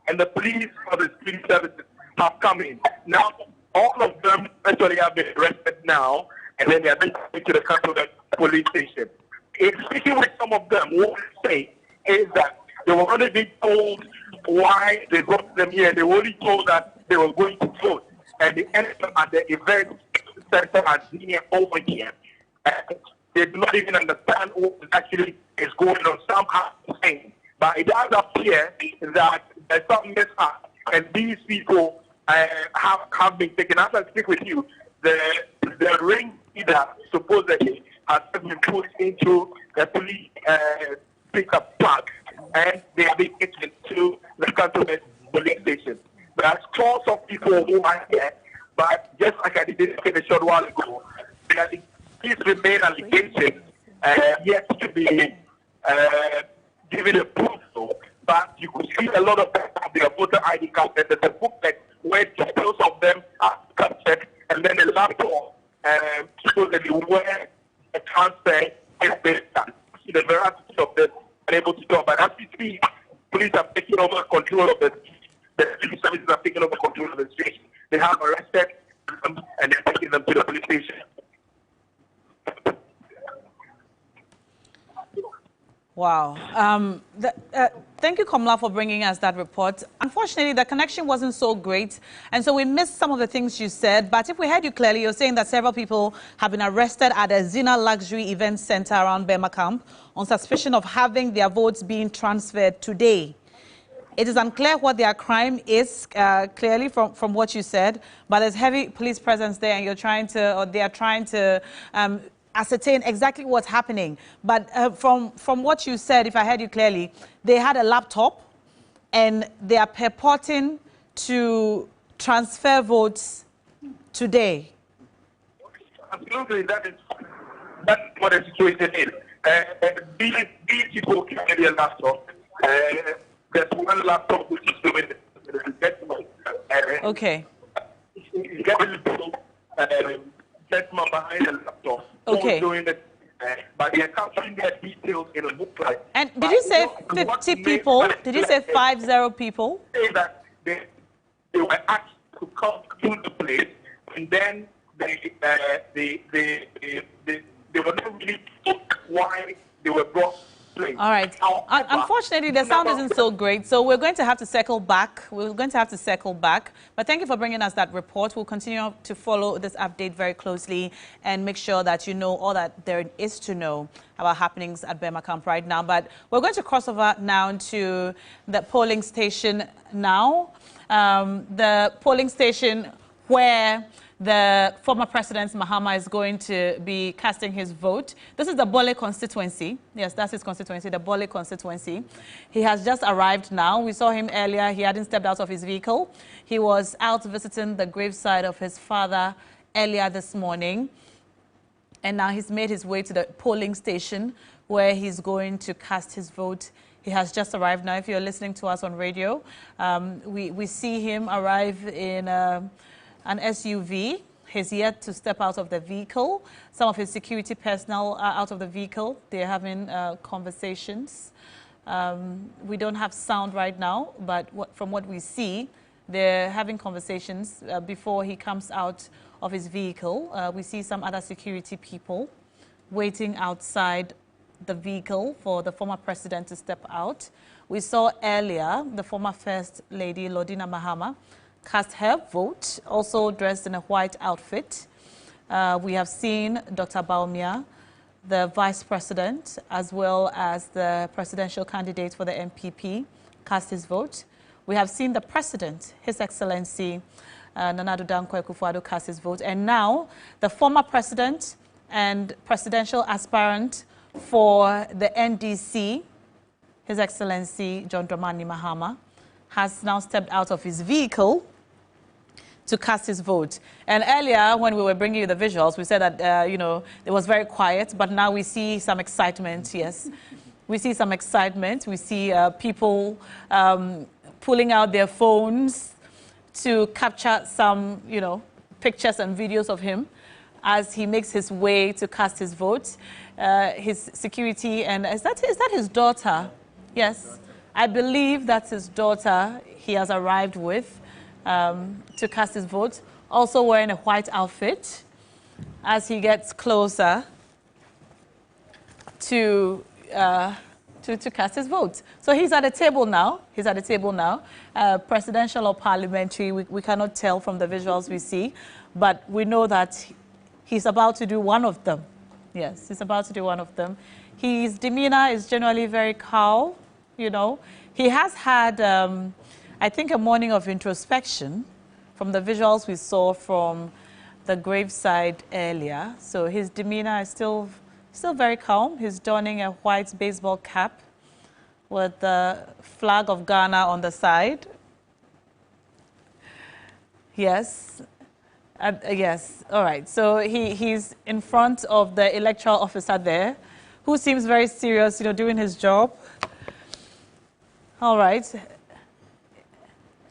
and the police or the security services have come in. Now, all of them actually have been arrested now, and then they are being taken to the cantonment police station. In speaking with some of them, what they say is that they were only being told why they brought them here. They were only told that they were going to vote, and they ended up at the event center at near over here. They do not even understand what actually is going on. Some are saying, but it does appear that there's some mishap, and these people have been taken. As I speak with you, the ring leader supposedly has been put into the police pickup truck, and they have been taken to the cantonment police station. There's scores of people who are here, but just like I did a short while ago, these remain allegations yet to be given approval. But you could see a lot of them have their voter ID cards, and there's a booklet where details of them are captured, and then a laptop supposedly where a transfer is based on. The veracity of them are able to talk. But as we speak, police have taken over control of the civil services have taken over control of the station. They have arrested them and they're taking them to the police station. Wow. Thank you, Komla, for bringing us that report. Unfortunately, the connection wasn't so great, and so we missed some of the things you said. But if we heard you clearly, you're saying that several people have been arrested at a Zina Luxury Event Center around Burma Camp on suspicion of having their votes being transferred today. It is unclear what their crime is, clearly from what you said, but there's heavy police presence there, and they are trying to ascertain exactly what's happening. But from what you said, if I heard you clearly, they had a laptop and they are purporting to transfer votes today. Absolutely, that's what the situation is. These people carry a laptop. There's one laptop which is doing the decimal. Okay. Decimal behind the laptop. Okay. Doing the, but they are capturing their details in a booklet. And did you say 50 people? Did you say 50 people? Say that they were asked to come to the place, and then they were not really told why they were brought. All right. Unfortunately, the sound isn't so great, so we're going to have to circle back. But thank you for bringing us that report. We'll continue to follow this update very closely and make sure that you know all that there is to know about happenings at Burma Camp right now. But we're going to cross over now to the polling station now. The polling station where the former President Mahama is going to be casting his vote. This is the Bole constituency. Yes, that's his constituency, the Bole constituency. He has just arrived now. We saw him earlier. He hadn't stepped out of his vehicle. He was out visiting the graveside of his father earlier this morning. And now he's made his way to the polling station where he's going to cast his vote. He has just arrived now. If you're listening to us on radio, we see him arrive in an SUV. He's yet to step out of the vehicle. Some of his security personnel are out of the vehicle. They're having conversations. We don't have sound right now, but from what we see, they're having conversations before he comes out of his vehicle. We see some other security people waiting outside the vehicle for the former president to step out. We saw earlier the former First Lady, Lordina Mahama, cast her vote, also dressed in a white outfit. We have seen Dr. Bawumia, the vice president, as well as the presidential candidate for the MPP, cast his vote. We have seen the president, His Excellency Nana Addo Dankwa Akufo-Addo, cast his vote. And now the former president and presidential aspirant for the NDC, His Excellency John Dramani Mahama, has now stepped out of his vehicle to cast his vote. And earlier, when we were bringing you the visuals, we said that, you know, it was very quiet, but now we see some excitement, yes. We see some excitement. We see people pulling out their phones to capture some, you know, pictures and videos of him as he makes his way to cast his vote. His security, and is that his daughter? Yes, I believe that's his daughter he has arrived with to cast his vote, also wearing a white outfit as he gets closer to cast his vote. So he's at a table now. He's at a table now. Presidential or parliamentary, we cannot tell from the visuals we see, but we know that he's about to do one of them. Yes, he's about to do one of them. His demeanor is generally very calm, you know. He has had, I think, a morning of introspection from the visuals we saw from the graveside earlier. So his demeanor is still very calm. He's donning a white baseball cap with the flag of Ghana on the side. Yes. Yes, all right. So he's in front of the electoral officer there, who seems very serious, you know, doing his job. All right.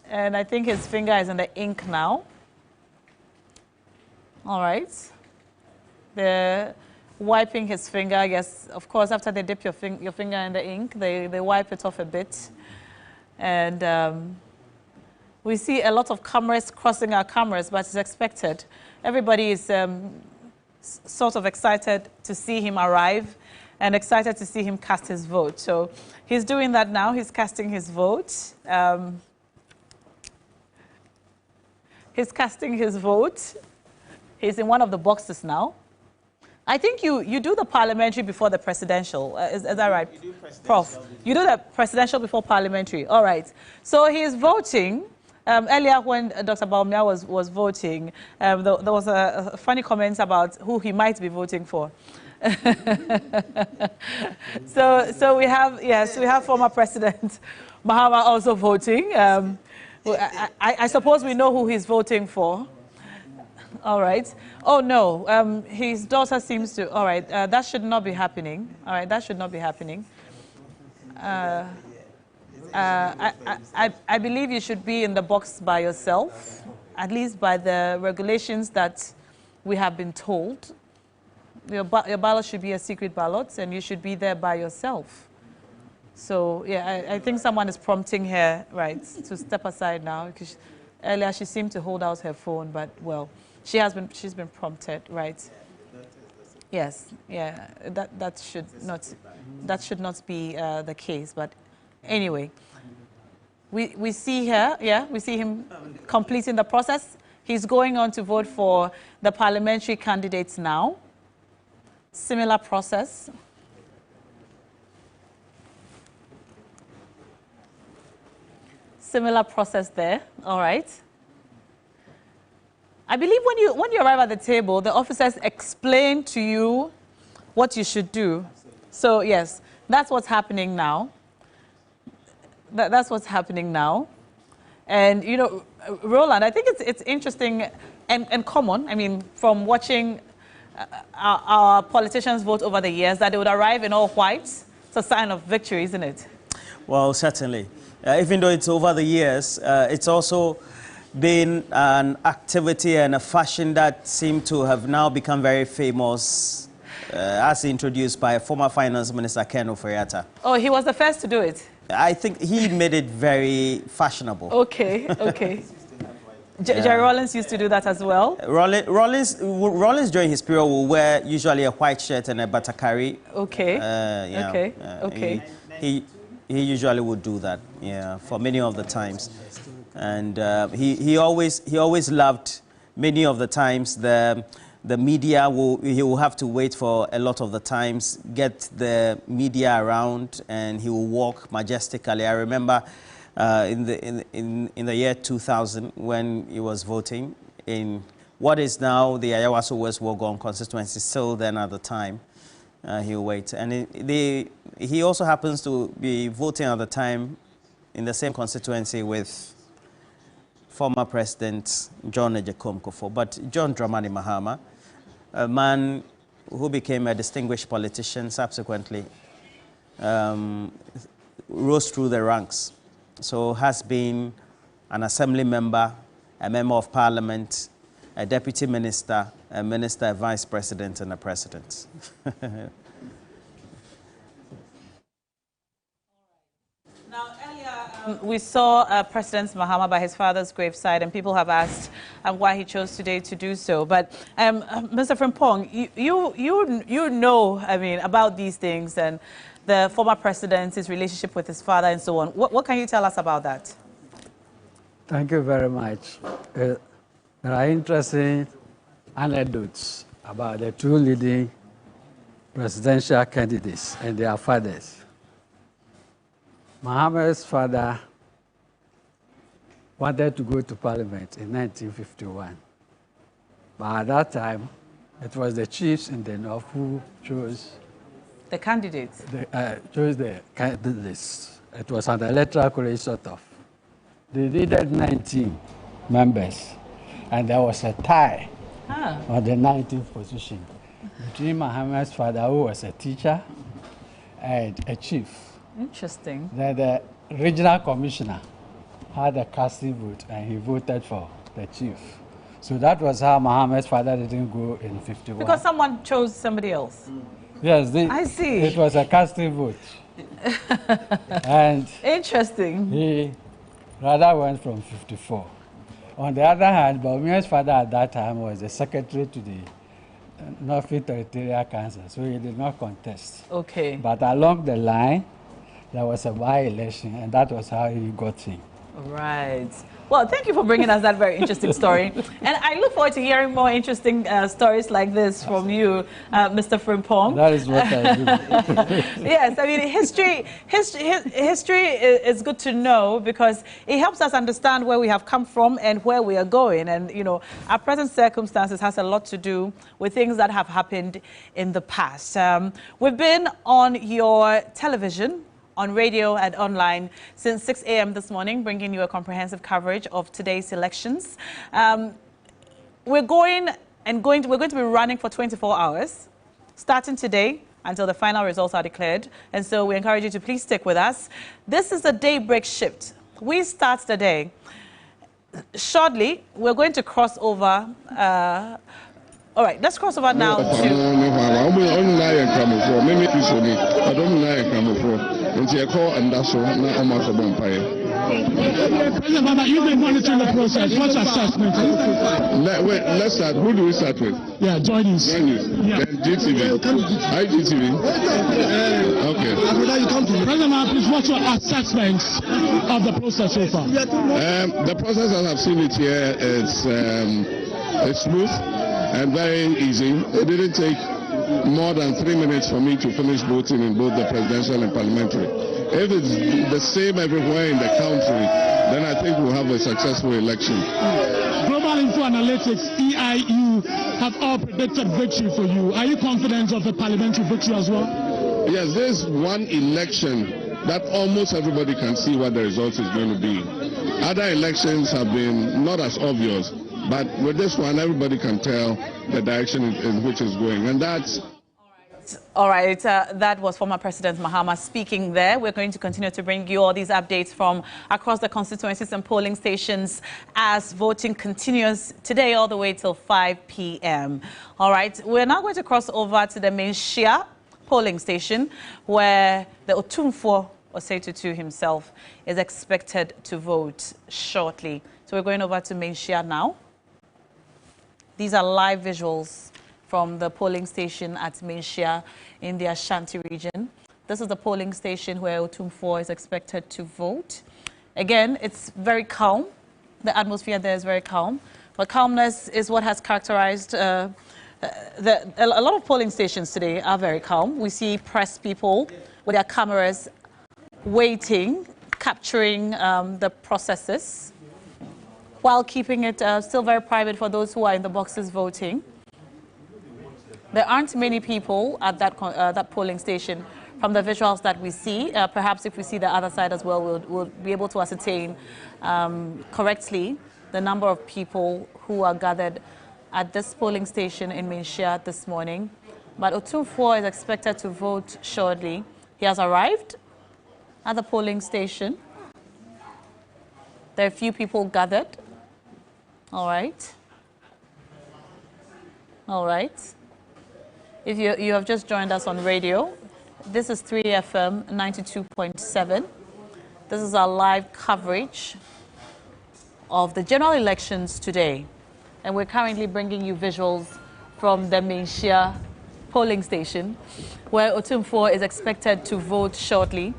And I think his finger is in the ink now. All right. They're wiping his finger. I guess, of course, after they dip your finger in the ink, they wipe it off a bit. And we see a lot of cameras crossing our cameras, but it's expected. Everybody is sort of excited to see him arrive and excited to see him cast his vote. So he's doing that now. He's casting his vote. He's casting his vote. He's in one of the boxes now. I think you do the parliamentary before the presidential. Is that right, Prof? You do the presidential before parliamentary. All right. So he is voting. Earlier, when Dr. Bawumia was voting, there was a funny comment about who he might be voting for. so we have former President Mahama also voting. I suppose we know who he's voting for. All right. Oh no, his daughter seems to. All right, that should not be happening. All right, that should not be happening. I believe you should be in the box by yourself, at least by the regulations that we have been told. Your ballot should be a secret ballot, and you should be there by yourself. So, yeah, I think someone is prompting her, right, to step aside now, because earlier she seemed to hold out her phone, but, well, she's been prompted, right? Yes, yeah, that should not be the case, but anyway, we see here, yeah, we see him completing the process. He's going on to vote for the parliamentary candidates now. Similar process. Similar process there, all right. I believe when you arrive at the table, the officers explain to you what you should do. So yes, that's what's happening now. That's what's happening now. And you know, Roland, I think it's interesting. and common, I mean, from watching our politicians vote over the years, that they would arrive in all whites. It's a sign of victory, isn't it? Well, certainly. Even though it's over the years, it's also been an activity and a fashion that seemed to have now become very famous, as introduced by former Finance Minister Ken Ofori-Atta. Oh, he was the first to do it? I think he made it very fashionable. Okay, okay. Jerry Rawlings used to do that as well. Rawlings during his period will wear usually a white shirt and a batakari. Okay. Yeah, okay. Okay. He usually would do that. Yeah, for many of the times, and he always loved many of the times the media he will have to wait for a lot of the times, get the media around, and he will walk majestically. I remember. In the year 2000, when he was voting in what is now the Ayawasu West Wogon constituency, still then at the time, he'll wait. And he also happens to be voting at the time in the same constituency with former President John Ejekom Kufuor. But John Dramani Mahama, a man who became a distinguished politician subsequently, rose through the ranks. So has been an assembly member, a member of parliament, a deputy minister, a minister, a vice president, and a president. Now, earlier we saw President Mahama by his father's graveside, and people have asked why he chose today to do so. But Mr. Frimpong, you know, I mean, about these things and the former president, his relationship with his father, and so on. What can you tell us about that? Thank you very much. There are interesting anecdotes about the two leading presidential candidates and their fathers. Mahama's father wanted to go to Parliament in 1951. But at that time, it was the chiefs in the North who chose the candidates. Chose the candidates. It was an electoral college sort of. They needed 19 members, and there was a tie on the 19th position between Mahama's father, who was a teacher, and a chief. Interesting. Then the regional commissioner had a casting vote, and he voted for the chief. So that was how Mahama's father didn't go in 51. Because someone chose somebody else. Yes, I see. It was a casting vote. And interesting. He rather went from 54. On the other hand, Baumia's father at that time was the secretary to the North Territorial Council, so he did not contest. Okay. But along the line, there was a by-election, and that was how he got in. Right. Well, thank you for bringing us that very interesting story. And I look forward to hearing more interesting stories like this from you, Mr. Frimpong. That is what I do. Yes, I mean, history is good to know because it helps us understand where we have come from and where we are going. And, you know, our present circumstances has a lot to do with things that have happened in the past. We've been on your television, on radio and online since 6 a.m. this morning, bringing you a comprehensive coverage of today's elections. We're going to be running for 24 hours, starting today until the final results are declared. And so we encourage you to please stick with us. This is the daybreak shift. We start the day. Shortly, we're going to cross over. All right, let's cross over now to... President Baba, you've been monitoring the process. What's your assessment? Wait, let's start. Who do we start with? Yeah, join us. Yeah. Then GTV. Hi, GTV. Okay. President Baba, please, what's your assessment of the process so far? The process, as I've seen it here, it's smooth and very easy. It didn't take more than 3 minutes for me to finish voting in both the presidential and parliamentary. If it's the same everywhere in the country, then I think we'll have a successful election. Global Info Analytics, EIU, have all predicted victory for you. Are you confident of a parliamentary victory as well? Yes, there's one election that almost everybody can see what the result is going to be. Other elections have been not as obvious, But with this one, everybody can tell the direction in which it's going. And that's... All right, that was former President Mahama speaking there. We're going to continue to bring you all these updates from across the constituencies and polling stations as voting continues today all the way till 5 p.m. All right, we're now going to cross over to the Menshia polling station where the Otumfuo Osei-Tutu himself is expected to vote shortly. So we're going over to Menshia now. These are live visuals from the polling station at Menshia in the Ashanti region. This is the polling station where Otumfuo is expected to vote. Again, it's very calm. The atmosphere there is very calm. But calmness is what has characterized a lot of polling stations today are very calm. We see press people with their cameras waiting, capturing the processes, while keeping it still very private for those who are in the boxes voting. There aren't many people at that polling station from the visuals that we see. Perhaps if we see the other side as well, we'll be able to ascertain correctly the number of people who are gathered at this polling station in Menshia this morning. But Otumfuo is expected to vote shortly. He has arrived at the polling station. There are a few people gathered. All right. All right. If you have just joined us on radio, this is 3FM 92.7. This is our live coverage of the general elections today. And we're currently bringing you visuals from the Menshia polling station, where Otumfuo is expected to vote shortly.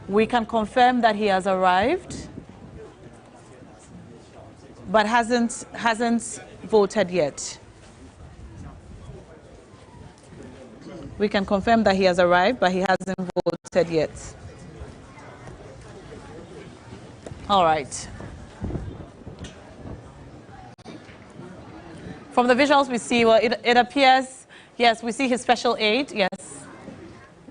We can confirm that he has arrived, but hasn't voted yet. We can confirm that he has arrived, but he hasn't voted yet. All right. From the visuals we see, well, it appears, yes, we see his special aide, yes.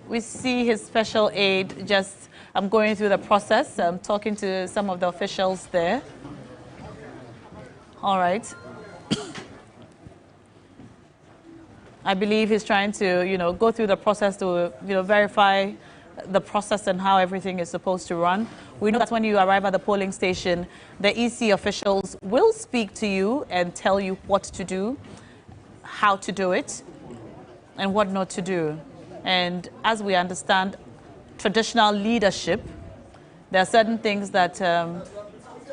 We see his special aide just going through the process, talking to some of the officials there. All right. I believe he's trying to, go through the process to, verify the process and how everything is supposed to run. We know that when you arrive at the polling station, the EC officials will speak to you and tell you what to do, how to do it, and what not to do. And as we understand traditional leadership, there are certain things that,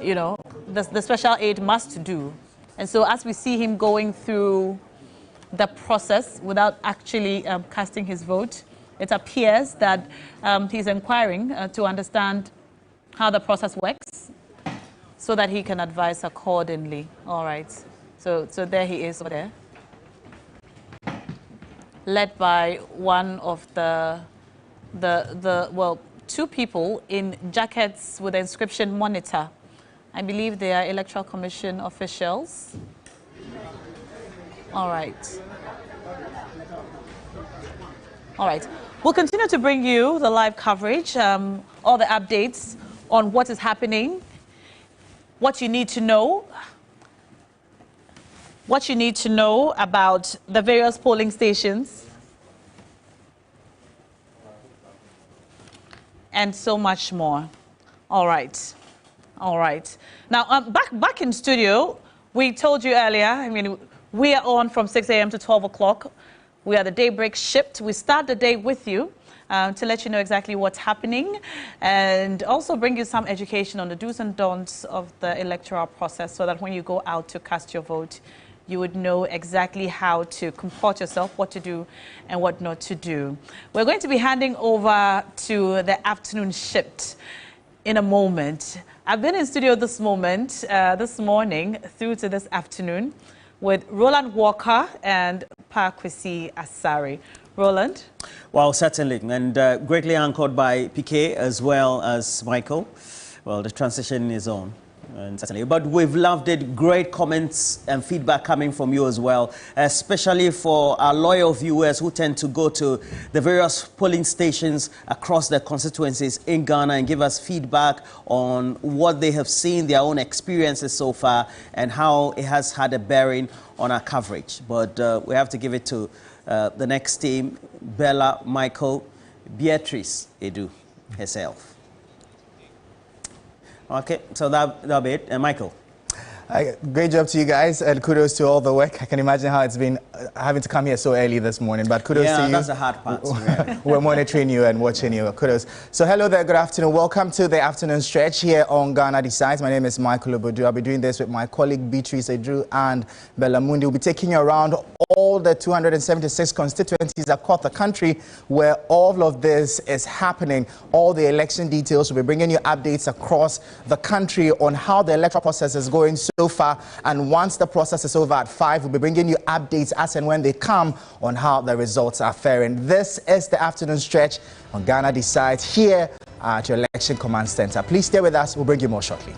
the special aide must do. And so as we see him going through the process without actually casting his vote, it appears that he's inquiring to understand how the process works so that he can advise accordingly. All right. So there he is over there, led by one of two people in jackets with the inscription monitor. I believe they are Electoral Commission officials. All right. All right. We'll continue to bring you the live coverage, all the updates on what is happening, what you need to know about the various polling stations, and so much more. All right. All right. Now, back in studio, we told you earlier, we are on from 6 a.m. to 12 o'clock. We are the daybreak shift. We start the day with you to let you know exactly what's happening and also bring you some education on the do's and don'ts of the electoral process so that when you go out to cast your vote, you would know exactly how to comport yourself, what to do and what not to do. We're going to be handing over to the afternoon shift in a moment. I've been in studio this morning through to this afternoon with Roland Walker and Pakwesi Asari. Roland? Well, certainly, and greatly anchored by PK as well as Michael. Well, the transition is on. And certainly, but we've loved it. Great comments and feedback coming from you as well, especially for our loyal viewers who tend to go to the various polling stations across the constituencies in Ghana and give us feedback on what they have seen, their own experiences so far, and how it has had a bearing on our coverage. But we have to give it to the next team, Bella, Michael, Beatrice Edu herself. Okay, so that'll be it. And Michael. Great job to you guys, and kudos to all the work. I can imagine how it's been having to come here so early this morning, but kudos to you. Yeah, that's the hard part. We're monitoring you and watching you. Kudos. So hello there, good afternoon. Welcome to the afternoon stretch here on Ghana Decides. My name is Michael Obodu. I'll be doing this with my colleague Beatrice Edru and Bella Mundi. We'll be taking you around all the 276 constituencies across the country where all of this is happening. All the election details. We'll be bringing you updates across the country on how the electoral process is going so far, and once the process is over at 5, we'll be bringing you updates as and when they come on how the results are faring. This is the afternoon stretch on Ghana Decides here at your Election Command Center. Please stay with us. We'll bring you more shortly.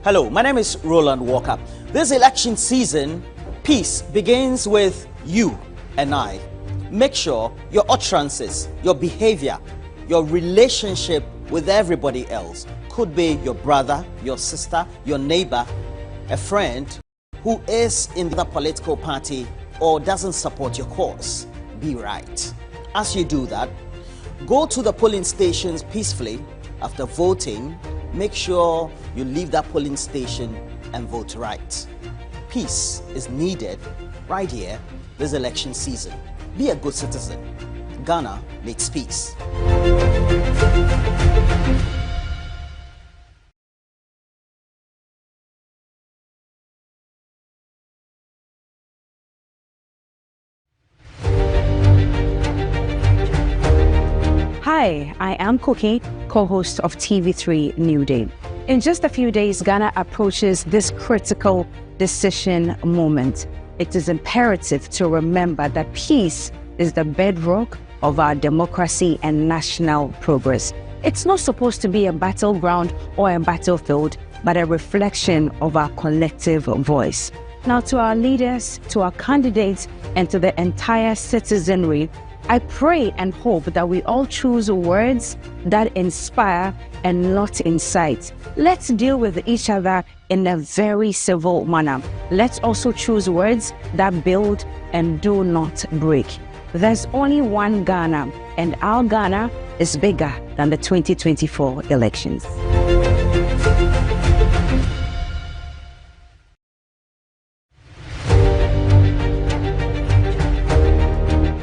Hello, my name is Roland Walker. This election season, peace begins with you and I. Make sure your utterances, your behavior, your relationship with everybody else, could be your brother, your sister, your neighbor, a friend who is in the political party or doesn't support your cause, be right. As you do that, go to the polling stations peacefully. After voting, make sure you leave that polling station and vote right. Peace is needed right here this election season. Be a good citizen. Ghana needs peace. Hi, I am Cookie, co-host of TV3 New Day. In just a few days, Ghana approaches this critical decision moment. It is imperative to remember that peace is the bedrock of our democracy and national progress. It's not supposed to be a battleground or a battlefield, but a reflection of our collective voice. Now, to our leaders, to our candidates, and to the entire citizenry, I pray and hope that we all choose words that inspire and not incite. Let's deal with each other in a very civil manner. Let's also choose words that build and do not break. There's only one Ghana, and our Ghana is bigger than the 2024 elections.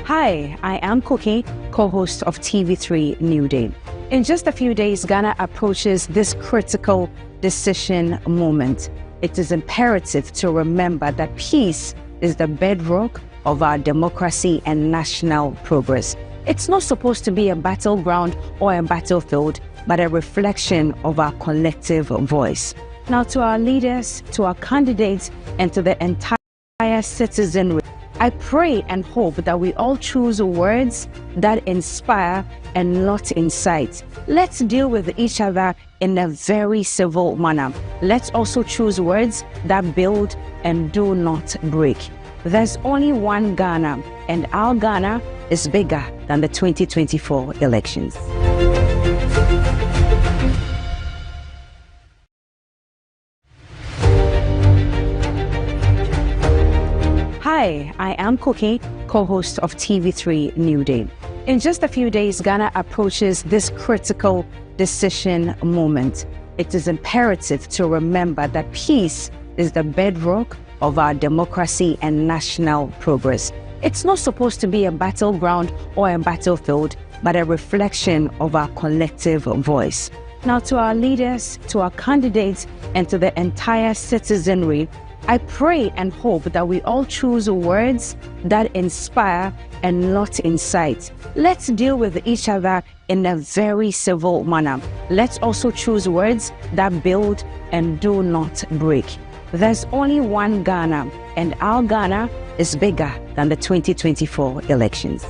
Hi, I am Cookie, co-host of TV3 New Day. In just a few days, Ghana approaches this critical decision moment. It is imperative to remember that peace is the bedrock of our democracy and national progress. It's not supposed to be a battleground or a battlefield, but a reflection of our collective voice. Now, to our leaders, to our candidates, and to the entire citizenry, I pray and hope that we all choose words that inspire and not incite. Let's deal with each other in a very civil manner. Let's also choose words that build and do not break. There's only one Ghana, and our Ghana is bigger than the 2024 elections. Hi, I am Cookie, co-host of TV3 New Day. In just a few days, Ghana approaches this critical decision moment. It is imperative to remember that peace is the bedrock of our democracy and national progress. It's not supposed to be a battleground or a battlefield, but a reflection of our collective voice. Now, to our leaders, to our candidates, and to the entire citizenry, I pray and hope that we all choose words that inspire and not incite. Let's deal with each other in a very civil manner. Let's also choose words that build and do not break. There's only one Ghana, and our Ghana is bigger than the 2024 elections.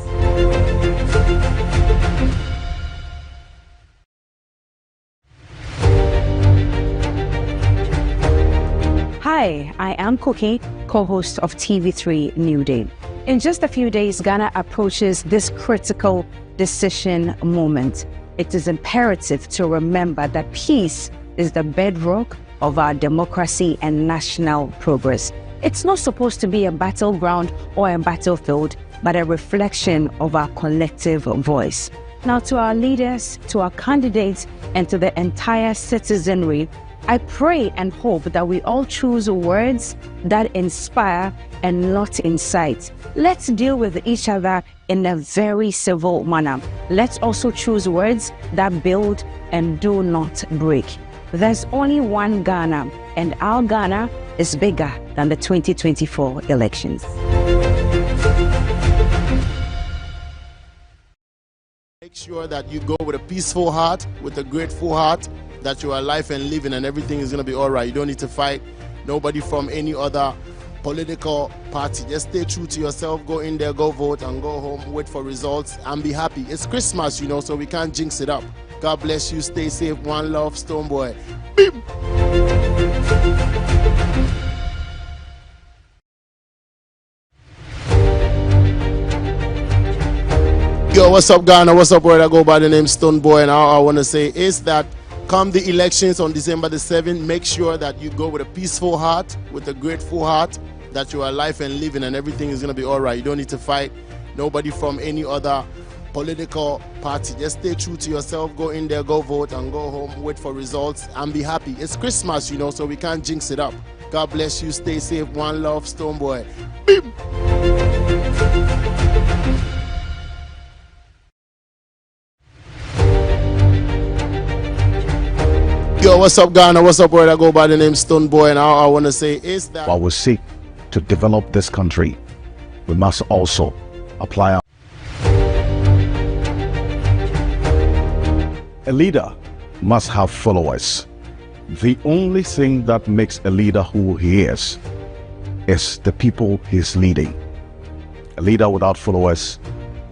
Hi, I am Koke, co-host of TV3 New Day. In just a few days, Ghana approaches this critical decision moment. It is imperative to remember that peace is the bedrock of our democracy and national progress. It's not supposed to be a battleground or a battlefield, but a reflection of our collective voice. Now, to our leaders, to our candidates, and to the entire citizenry, I pray and hope that we all choose words that inspire and not incite. Let's deal with each other in a very civil manner. Let's also choose words that build and do not break. There's only one Ghana, and our Ghana is bigger than the 2024 elections. Make sure that you go with a peaceful heart, with a grateful heart, that you are alive and living and everything is going to be all right. You don't need to fight nobody from any other political party. Just stay true to yourself, go in there, go vote and go home, wait for results and be happy. It's Christmas, you know, so we can't jinx it up. God bless you, stay safe, one love, Stoneboy. Beep. Yo, what's up Ghana, what's up where I go by the name Stoneboy, and all I want to say is that come the elections on December the 7th, make sure that you go with a peaceful heart, with a grateful heart, that you are alive and living and everything is going to be all right. You don't need to fight nobody from any other political party. Just stay true to yourself, go in there, go vote and go home, wait for results and be happy. It's Christmas, you know, so we can't jinx it up. God bless you, stay safe, one love, Stoneboy. Beep. Yo, what's up Ghana, what's up where I go by the name Stoneboy, and all I want to say is that while we seek to develop this country, we must also apply our... A leader must have followers. The only thing that makes a leader who he is the people he's leading. A leader without followers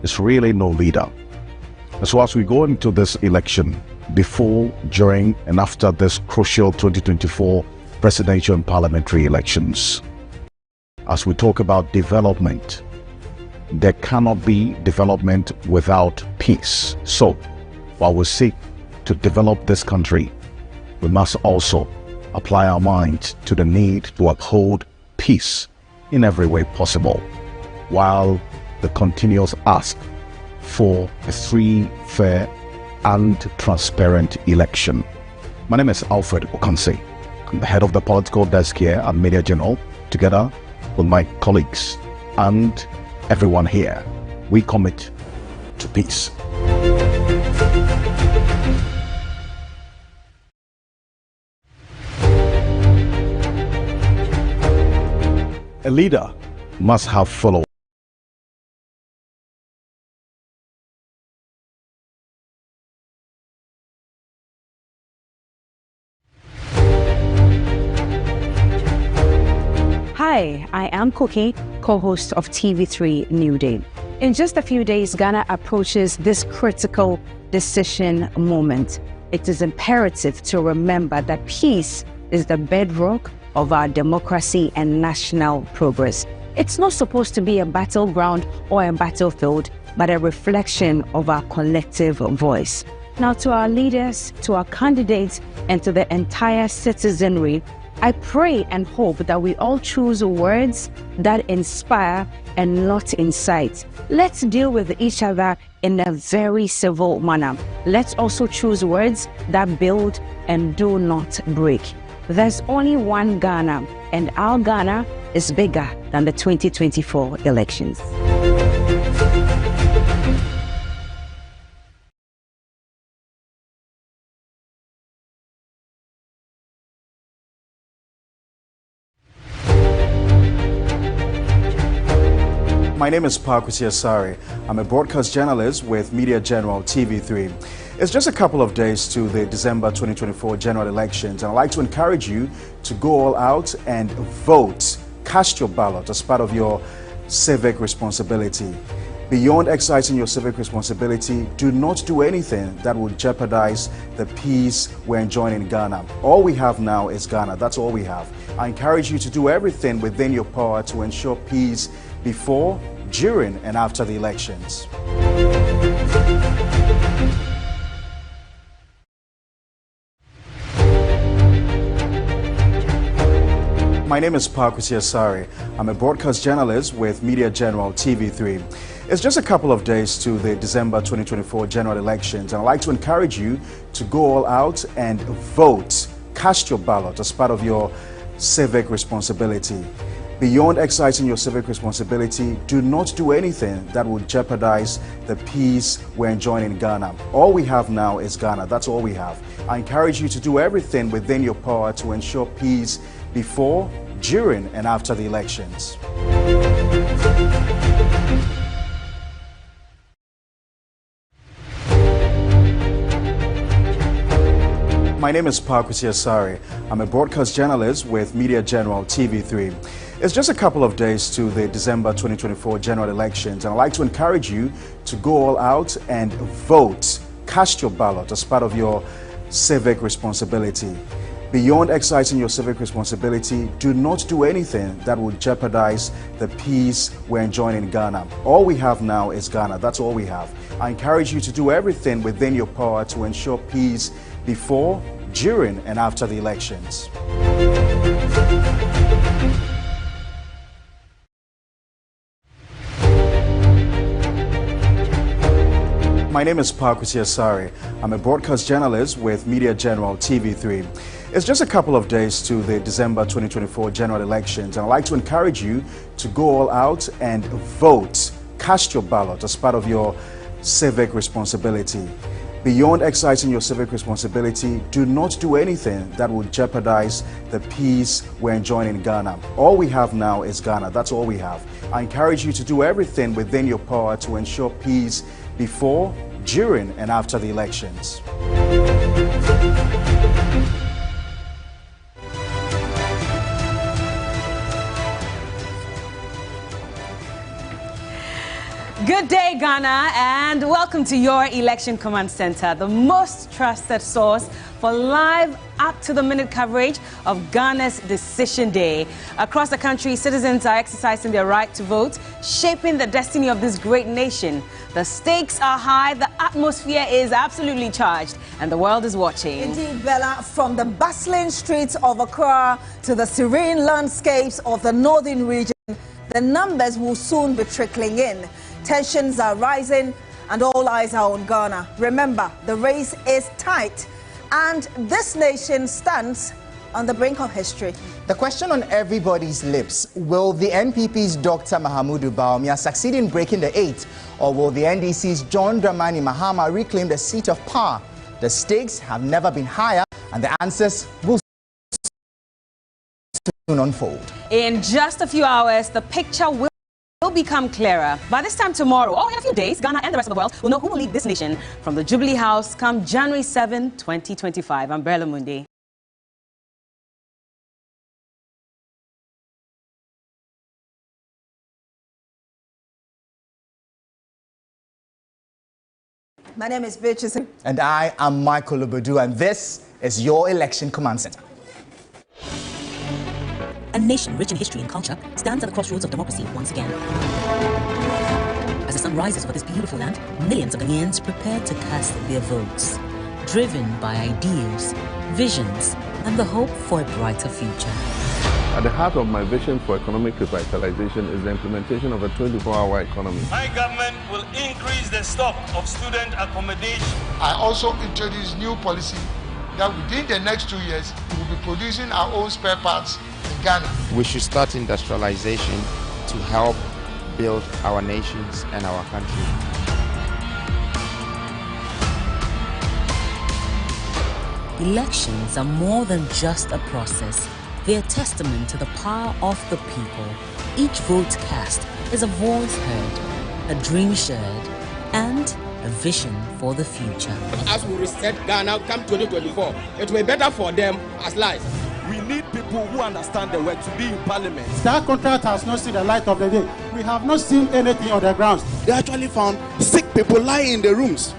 is really no leader. And so as we go into this election, before, during, and after this crucial 2024 presidential and parliamentary elections, as we talk about development, there cannot be development without peace. So, while we seek to develop this country, we must also apply our minds to the need to uphold peace in every way possible, while the continuous ask for a free, fair, and transparent election. My name is Alfred Okanse. I'm the head of the political desk here at Media General. Together with my colleagues and everyone here, we commit to peace. A leader must have followers. Hi, I am Koke, co-host of TV3 New Day. In just a few days, Ghana approaches this critical decision moment. It is imperative to remember that peace is the bedrock of our democracy and national progress. It's not supposed to be a battleground or a battlefield, but a reflection of our collective voice. Now, to our leaders, to our candidates, and to the entire citizenry, I pray and hope that we all choose words that inspire and not incite. Let's deal with each other in a very civil manner. Let's also choose words that build and do not break. There's only one Ghana, and our Ghana is bigger than the 2024 elections. My name is Pakwisi Asare. I'm a broadcast journalist with Media General TV3. It's just a couple of days to the December 2024 general elections, and I'd like to encourage you to go all out and vote. Cast your ballot as part of your civic responsibility. Beyond exercising your civic responsibility, do not do anything that will jeopardize the peace we're enjoying in Ghana. All we have now is Ghana. That's all we have. I encourage you to do everything within your power to ensure peace before, during, and after the elections. My name is Pakwisi Asare. I'm a broadcast journalist with Media General TV3. It's just a couple of days to the December 2024 general elections, and I'd like to encourage you to go all out and vote. Cast your ballot as part of your civic responsibility. Beyond exercising your civic responsibility, do not do anything that will jeopardize the peace we're enjoying in Ghana. All we have now is Ghana. That's all we have. I encourage you to do everything within your power to ensure peace before, during, and after the elections. My name is Pakwisi Asare. I'm a broadcast journalist with Media General TV3. It's just a couple of days to the December 2024 general elections, and I'd like to encourage you to go all out and vote. Cast your ballot as part of your civic responsibility. Beyond exercising your civic responsibility, do not do anything that will jeopardize the peace we're enjoying in Ghana. All we have now is Ghana. That's all we have. I encourage you to do everything within your power to ensure peace before, during, and after the elections. My name is Pakwisi Asare. I'm a broadcast journalist with Media General TV3. It's just a couple of days to the December 2024 general elections, and I'd like to encourage you to go all out and vote. Cast your ballot as part of your civic responsibility. Beyond exercising your civic responsibility, do not do anything that will jeopardize the peace we're enjoying in Ghana. All we have now is Ghana. That's all we have. I encourage you to do everything within your power to ensure peace before, during, and after the elections. Good day, Ghana, and welcome to your Election Command Center, the most trusted source for live, up-to-the-minute coverage of Ghana's Decision Day. Across the country, citizens are exercising their right to vote, shaping the destiny of this great nation. The stakes are high, the atmosphere is absolutely charged, and the world is watching. Indeed, Bella, from the bustling streets of Accra to the serene landscapes of the northern region, the numbers will soon be trickling in. Tensions are rising and all eyes are on Ghana. Remember, the race is tight and this nation stands on the brink of history. The question on everybody's lips, will the NPP's Dr. Mahamudu Bawumia succeed in breaking the 8, or will the NDC's John Dramani Mahama reclaim the seat of power? The stakes have never been higher and the answers will soon unfold. In just a few hours, the picture will become clearer. By this time tomorrow, or in a few days, Ghana and the rest of the world will know who will lead this nation from the Jubilee House come January 7, 2025. I'm Bella Mundi. My name is Beatrice. And I am Michael Obodu, and this is your Election Command Center. A nation rich in history and culture stands at the crossroads of democracy once again. As the sun rises over this beautiful land, millions of Ghanaians prepare to cast their votes, driven by ideals, visions, and the hope for a brighter future. At the heart of my vision for economic revitalization is the implementation of a 24-hour economy. My government will increase the stock of student accommodation. I also introduced new policy that within the next 2 years, we will be producing our own spare parts in Ghana. We should start industrialization to help build our nations and our country. Elections are more than just a process. They are testament to the power of the people. each vote cast is a voice heard, a dream shared, and a vision for the future. As we reset Ghana come 2024, it will be better for them as life. We need people who understand the work to be in parliament. That contract has not seen the light of the day. We have not seen anything on the grounds. They actually found sick people lying in the rooms.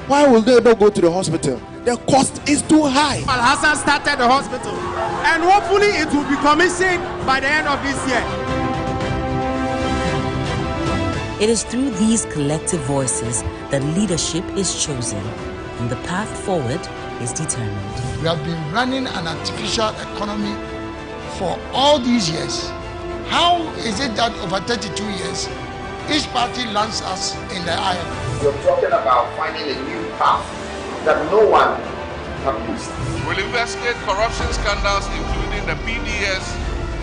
Why will they not go to the hospital? The cost is too high. Al Hassan started the hospital, and hopefully it will be commissioned by the end of this year. It is through these collective voices that leadership is chosen and the path forward is determined. We have been running an artificial economy for all these years. How is it that over 32 years, each party lands us in the iron? You're talking about finding a new path that no one can miss. We'll investigate corruption scandals including the PDS,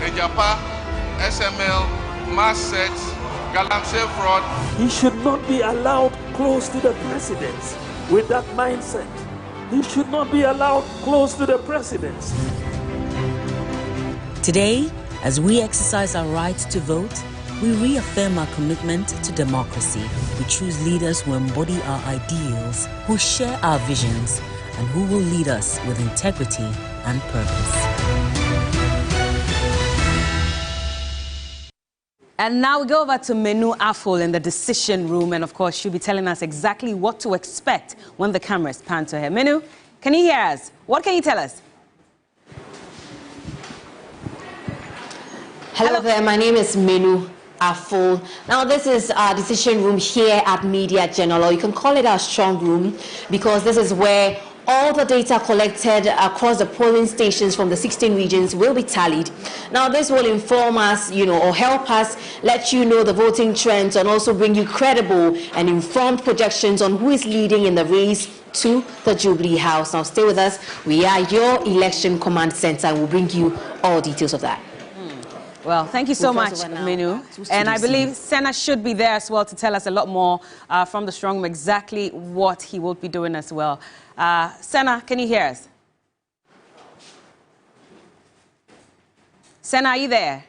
Ejapa, SML, mass sets, Galamsey fraud. He should not be allowed close to the president with that mindset. He should not be allowed close to the presidency. Today, as we exercise our right to vote, we reaffirm our commitment to democracy. We choose leaders who embody our ideals, who share our visions, and who will lead us with integrity and purpose. And now we go over to Menu Afol in the decision room, and of course she'll be telling us exactly what to expect when the cameras pan to her. Menu, can you hear us? What can you tell us? Hello there, my name is Menu Afol. Now this is our decision room here at Media General, or you can call it our strong room, because this is where all the data collected across the polling stations from the 16 regions will be tallied. Now this will inform us, or help us let you know the voting trends, and also bring you credible and informed projections on who is leading in the race to the Jubilee House. Now stay with us. We are your election command center, and we'll bring you all details of that. Well, thank you so much, Minu. And I believe Senna should be there as well to tell us a lot more from the strong room, exactly what he will be doing as well. Senna, can you hear us? Senna, are you there?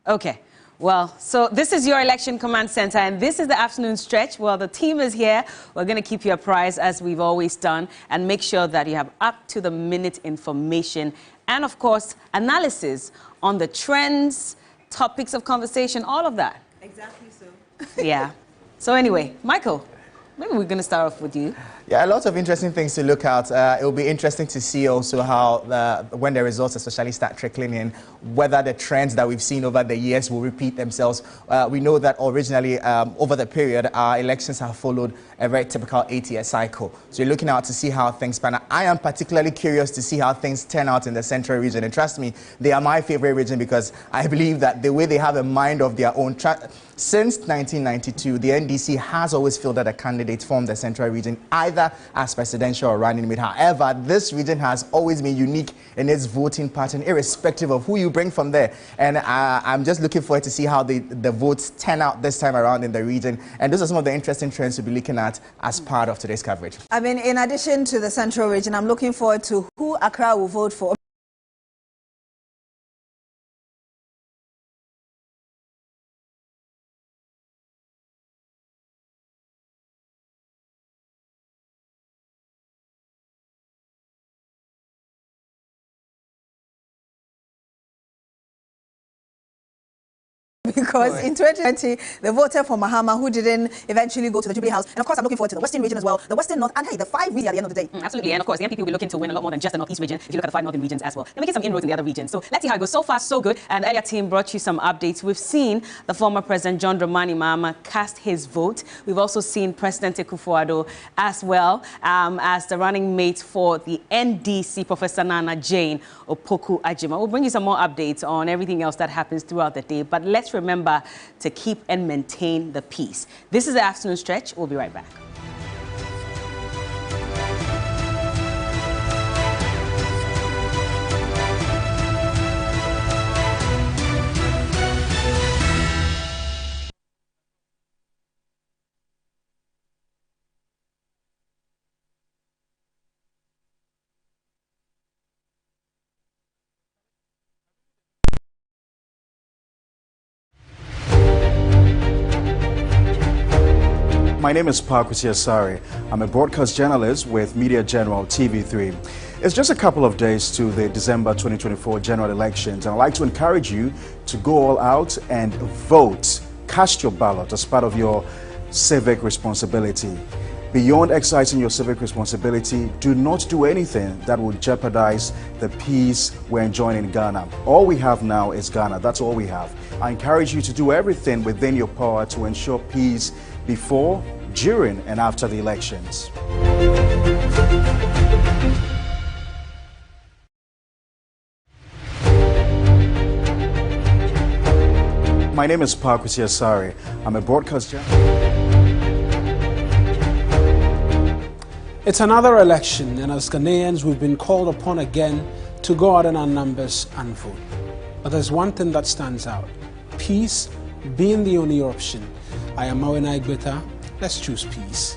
Okay. Well, so this is your election command center, and this is the afternoon stretch. Well, the team is here. We're going to keep you apprised, as we've always done, and make sure that you have up-to-the-minute information and, of course, analysis on the trends, topics of conversation, all of that. Exactly so. Yeah. So anyway, Michael, maybe we're going to start off with you. Yeah, a lot of interesting things to look at. It will be interesting to see also how, when the results especially start trickling in, whether the trends that we've seen over the years will repeat themselves. We know that originally, over the period, our elections have followed a very typical 8-year cycle. So you're looking out to see how things pan out. I am particularly curious to see how things turn out in the Central region. And trust me, they are my favorite region, because I believe that the way they have a mind of their own, since 1992, the NDC has always fielded a candidate from the Central region, either as presidential or running mate. However, this region has always been unique in its voting pattern, irrespective of who you bring from there. And I'm just looking forward to see how the votes turn out this time around in the region. And those are some of the interesting trends to be looking at as part of today's coverage. I mean, in addition to the Central region, I'm looking forward to who Accra will vote for. Because in 2020, they voted for Mahama, who didn't eventually go to the Jubilee House. And of course, I'm looking forward to the Western region as well, the Western North, and hey, the 5 regions at the end of the day. Absolutely, and of course, the MPP will be looking to win a lot more than just the Northeast region. If you look at the 5 Northern regions as well, they're making some inroads in the other regions. So let's see how it goes. So far, so good. And the earlier team brought you some updates. We've seen the former President John Dramani Mahama cast his vote. We've also seen President Akufo-Addo as well as the running mate for the NDC, Professor Nana Jane Opoku Ajima. We'll bring you some more updates on everything else that happens throughout the day. But let's remember to keep and maintain the peace. This is the afternoon stretch. We'll be right back. My name is Pakusi Asari. I'm a broadcast journalist with Media General TV3. It's just a couple of days to the December 2024 general elections, and I'd like to encourage you to go all out and vote. Cast your ballot as part of your civic responsibility. Beyond exercising your civic responsibility, do not do anything that will jeopardize the peace we're enjoying in Ghana. All we have now is Ghana. That's all we have. I encourage you to do everything within your power to ensure peace before, during, and after the elections. My name is Pakusi Asari. I'm a broadcast journalist. It's another election, and as Ghanaians, we've been called upon again to go out in our numbers and vote. But there's one thing that stands out: peace being the only option. I am Mawena Igbeta. Let's choose peace.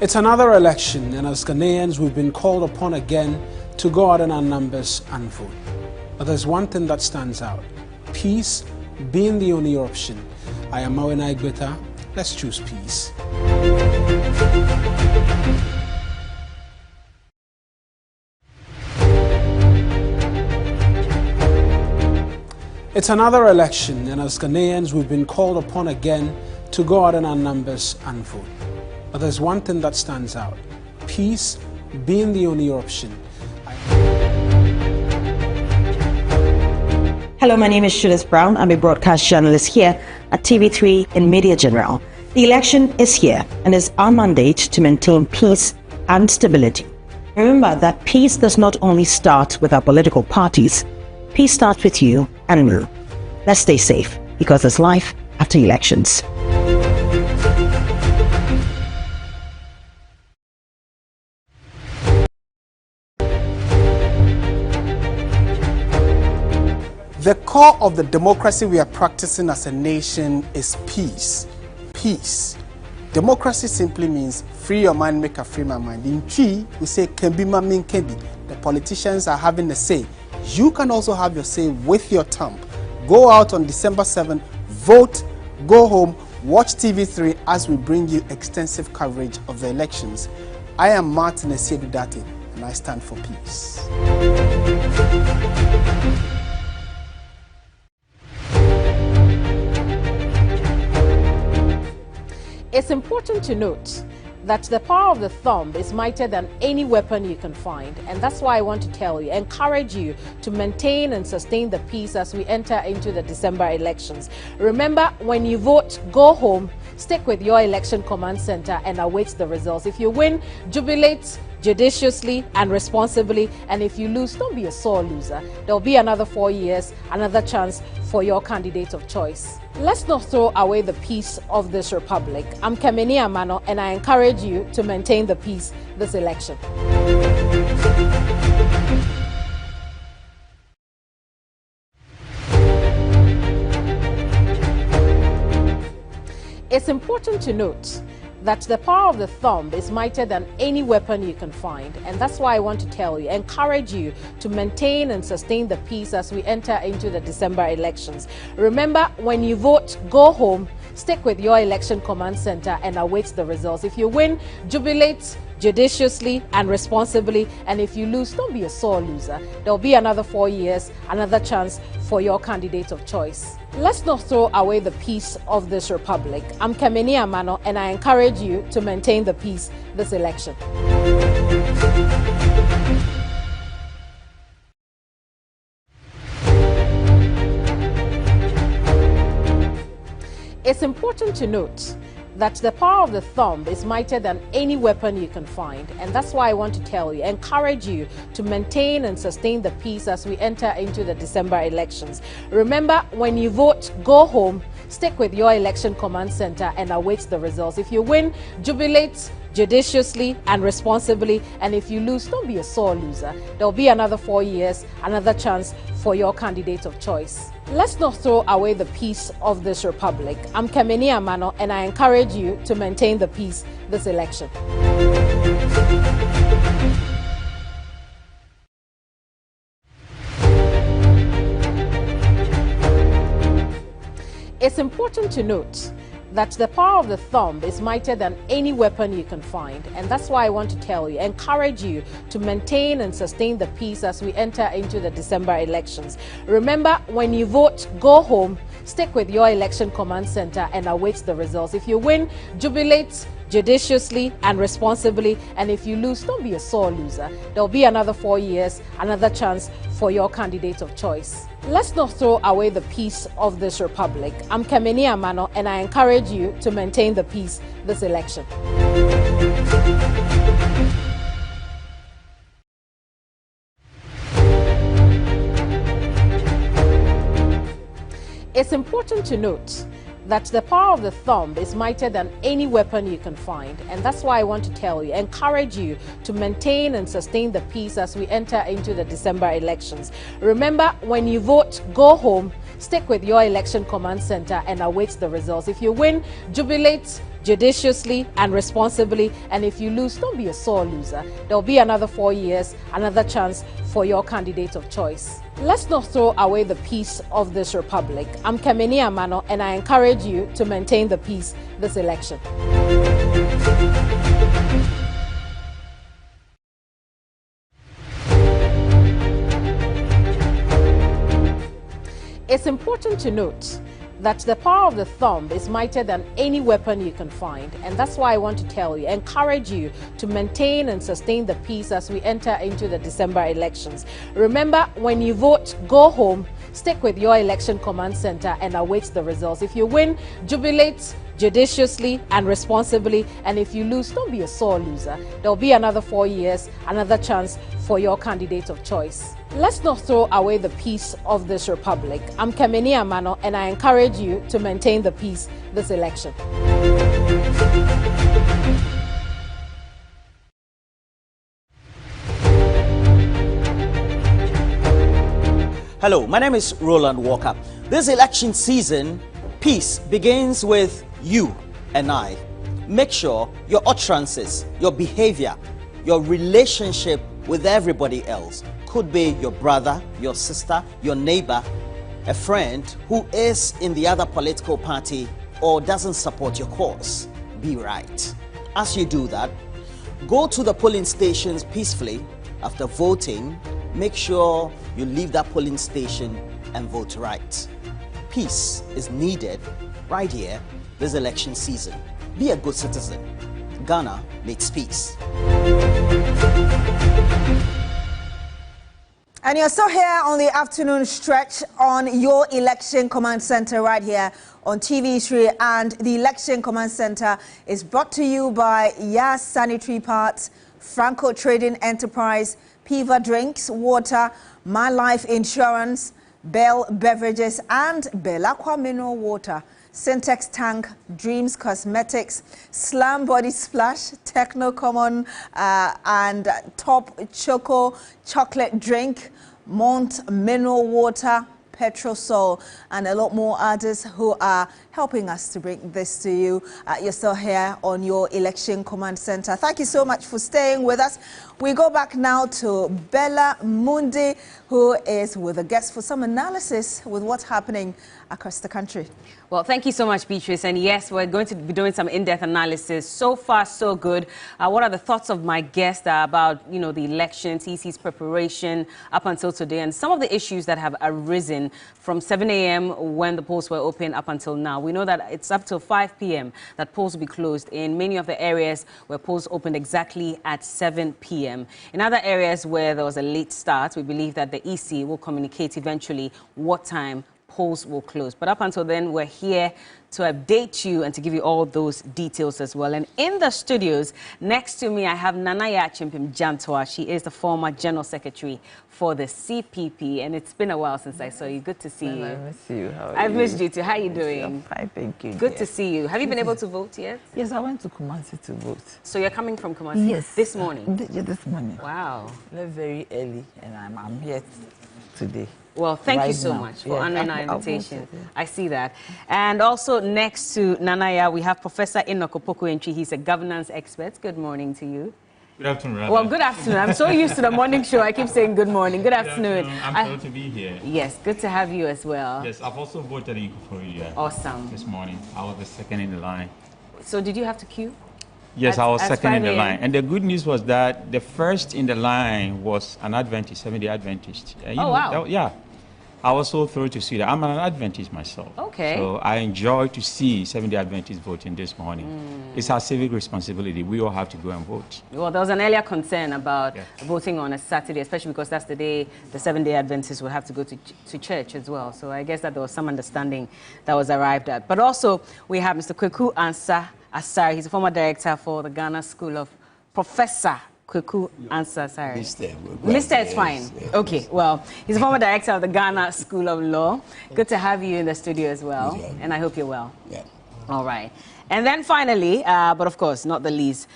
It's another election, and as Ghanaians, we've been called upon again to go out in our numbers and vote. But there's one thing that stands out: peace being the only option. I am Mawena Igbeta. Let's choose peace. It's another election, and as Ghanaians, we've been called upon again to go out in our numbers and vote. But there's one thing that stands out: peace being the only option. Hello, my name is Judith Brown. I'm a broadcast journalist here at TV3 in Media General. The election is here, and it's our mandate to maintain peace and stability. Remember that peace does not only start with our political parties. Peace starts with you and me. Let's stay safe, because there's life after elections. The core of the democracy we are practicing as a nation is peace. Peace. Democracy simply means free your mind, make a free my mind. In Twi, we say "Kembi ma min kembi." The politicians are having a say. You can also have your say with your thumb. Go out on December 7th, vote, go home, watch TV3 as we bring you extensive coverage of the elections. I am Martin Esiedudate, and I stand for peace. It's important to note that the power of the thumb is mightier than any weapon you can find, and that's why I want to tell you, encourage you to maintain and sustain the peace as we enter into the December elections. Remember, when you vote, go home, stick with your election command center and await the results. If you win, jubilate judiciously and responsibly, and if you lose, don't be a sore loser. There'll be another 4 years, another chance for your candidate of choice. Let's not throw away the peace of this republic. I'm Kemeni Amano, and I encourage you to maintain the peace this election. It's important to note that the power of the thumb is mightier than any weapon you can find, and that's why I want to tell you, encourage you to maintain and sustain the peace as we enter into the December elections. Remember, when you vote, go home, stick with your election command center and await the results. If you win, jubilate judiciously and responsibly, and if you lose, don't be a sore loser. There'll be another 4 years, another chance for your candidate of choice. Let's not throw away the peace of this republic. I'm Kemeni Amano, and I encourage you to maintain the peace this election. It's important to note that the power of the thumb is mightier than any weapon you can find, and that's why I want to tell you, encourage you to maintain and sustain the peace as we enter into the December elections. Remember, when you vote, go home, stick with your election command center and await the results. If you win, jubilate judiciously and responsibly, and if you lose, don't be a sore loser. There'll be another 4 years, another chance for your candidate of choice. Let's not throw away the peace of this republic. I'm Kemeni Amano, and I encourage you to maintain the peace this election. to note that the power of the thumb is mightier than any weapon you can find. And that's why I want to tell you, encourage you to maintain and sustain the peace as we enter into the December elections. Remember, when you vote, go home, stick with your election command center and await the results. If you win, jubilate judiciously and responsibly, and if you lose, don't be a sore loser. There'll be another 4 years, another chance for your candidate of choice. Let's not throw away the peace of this republic. I'm Kemeni Amano, and I encourage you to maintain the peace this election. It's important to note that the power of the thumb is mightier than any weapon you can find. And that's why I want to tell you, encourage you to maintain and sustain the peace as we enter into the December elections. Remember, when you vote, go home, stick with your election command center and await the results. If you win, jubilate judiciously and responsibly, and if you lose, don't be a sore loser. There'll be another 4 years, another chance for your candidate of choice. Let's not throw away the peace of this republic. I'm Kemeni Amano, and I encourage you to maintain the peace this election. It's important to note that the power of the thumb is mightier than any weapon you can find. And that's why I want to tell you, encourage you to maintain and sustain the peace as we enter into the December elections. Remember, when you vote, go home, stick with your election command center and await the results. If you win, jubilate judiciously and responsibly, and if you lose, don't be a sore loser. There'll be another 4 years, another chance for your candidate of choice. Let's not throw away the peace of this republic. I'm Kemeni Amano, and I encourage you to maintain the peace this election. Hello, my name is Roland Walker. This election season, peace begins with you and I. Make sure your utterances, your behavior, your relationship with everybody else, could be your brother, your sister, your neighbor, a friend who is in the other political party or doesn't support your cause, be right. As you do that, go to the polling stations peacefully. After voting, make sure you leave that polling station and vote right. Peace is needed right here this election season. Be a good citizen. Ghana needs peace. And you're still here on the afternoon stretch on your election command center right here on TV3, and the election command center is brought to you by Yas Sanitary Parts, Franco Trading Enterprise, Piva Drinks, Water, My Life Insurance, Bell Beverages, and Belacqua Mineral Water, Syntex Tank, Dreams Cosmetics, Slam Body Splash, Techno Common, and Top Choco Chocolate Drink, Mont Mineral Water, Petrosol, and a lot more others who are helping us to bring this to you. You're still here on your election command center. Thank you so much for staying with us. We go back now to Bella Mundi, who is with a guest for some analysis with what's happening across the country. Well, thank you so much, Beatrice. And yes, we're going to be doing some in-depth analysis. So far, so good. What are the thoughts of my guest about, the elections, EC's preparation up until today, and some of the issues that have arisen from 7 a.m. when the polls were open up until now. We know that it's up till 5 p.m. that polls will be closed in many of the areas where polls opened exactly at 7 p.m. In other areas where there was a late start, we believe that the EC will communicate eventually what time polls will close. But up until then, we're here to update you and to give you all those details as well. And in the studios, next to me, I have Nanaya Chimpim Jantoa. She is the former General Secretary for the CPP, and it's been a while since I saw you. Good to see you. I miss you. How are I've you? missed you too. How are you doing? I'm fine, thank you. Good to see you. Have you been able to vote yet? Yes, I went to Kumasi to vote. So you're coming from Kumasi? Yes. This morning? Yeah, this morning. Wow. Left very early, and I'm here today. Well, thank you Right so now. much for Yeah, honoring our I'll invitation. vote, yeah. I see that. And also next to Nanaya, we have Professor Enoch Opoku-Entry. He's a governance expert. Good morning to you. Good afternoon, Rabbi. Well, good afternoon. I'm so used to the morning show. I keep saying good morning. Good afternoon. I'm thrilled to be here. Yes, good to have you as well. Yes, I've also voted in Korea. Awesome. This morning. I was the second in the line. So did you have to queue? Yes, I was second in the line. And the good news was that the first in the line was an Adventist, 70 Adventist. Wow. Yeah. I was so thrilled to see that. I'm an Adventist myself. Okay. So I enjoy to see 70 Adventists voting this morning. It's our civic responsibility. We all have to go and vote. Well, there was an earlier concern about voting on a Saturday, especially because that's the day the Seventh-day Adventists will have to go to church as well. So I guess that there was some understanding that was arrived at. But also, we have Mr. Kweku Ansah Asare. He's a former director for the Ghana School of Professor Kweku Ansah Asare. Mr. is fine. Yes. Okay, well, he's a former director of the Ghana School of Law. Good to have you in the studio as well. And I hope you're well. Yeah. All right. And then finally, but of course, not the least,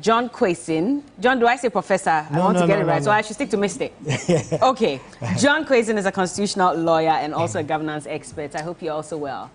John Kwesen. John, do I say professor? I want to get it right, so I should stick to Mr. Okay. John Kwesen is a constitutional lawyer and also a governance expert. I hope you're also well.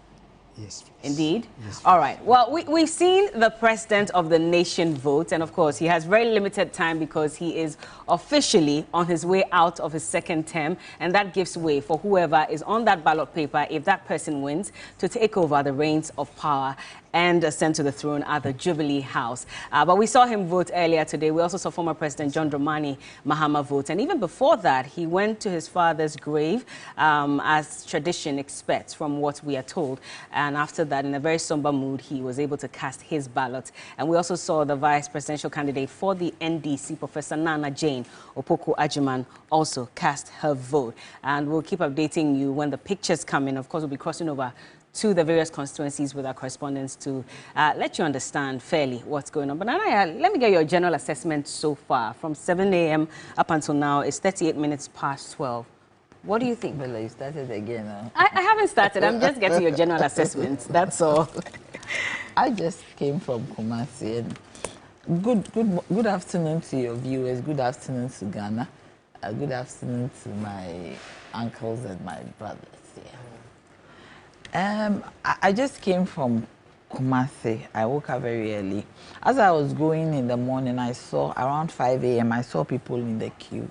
Yes, please. Indeed? Yes, all right. Well, we've seen the president of the nation vote, and of course, he has very limited time because he is officially on his way out of his second term, and that gives way for whoever is on that ballot paper, if that person wins, to take over the reins of power and ascend to the throne at the Jubilee House. But we saw him vote earlier today. We also saw former President John Dramani Mahama vote. And even before that, he went to his father's grave, as tradition expects from what we are told. And after that, in a very somber mood, he was able to cast his ballot. And we also saw the vice presidential candidate for the NDC, Professor Nana Jane Opoku Ajiman, also cast her vote. And we'll keep updating you when the pictures come in. Of course, we'll be crossing over to the various constituencies with our correspondents to let you understand fairly what's going on. But Nana, let me get your general assessment so far. From 7 a.m. up until now, it's 38 minutes past 12. What do you think? Well, you started again. I haven't started. I'm just getting your general assessment. That's all. I just came from Kumasi. And good afternoon to your viewers. Good afternoon to Ghana. Good afternoon to my uncles and my brothers. I just came from Kumasi. I woke up very early. As I was going in the morning, I saw around 5 a.m. I saw people in the queue,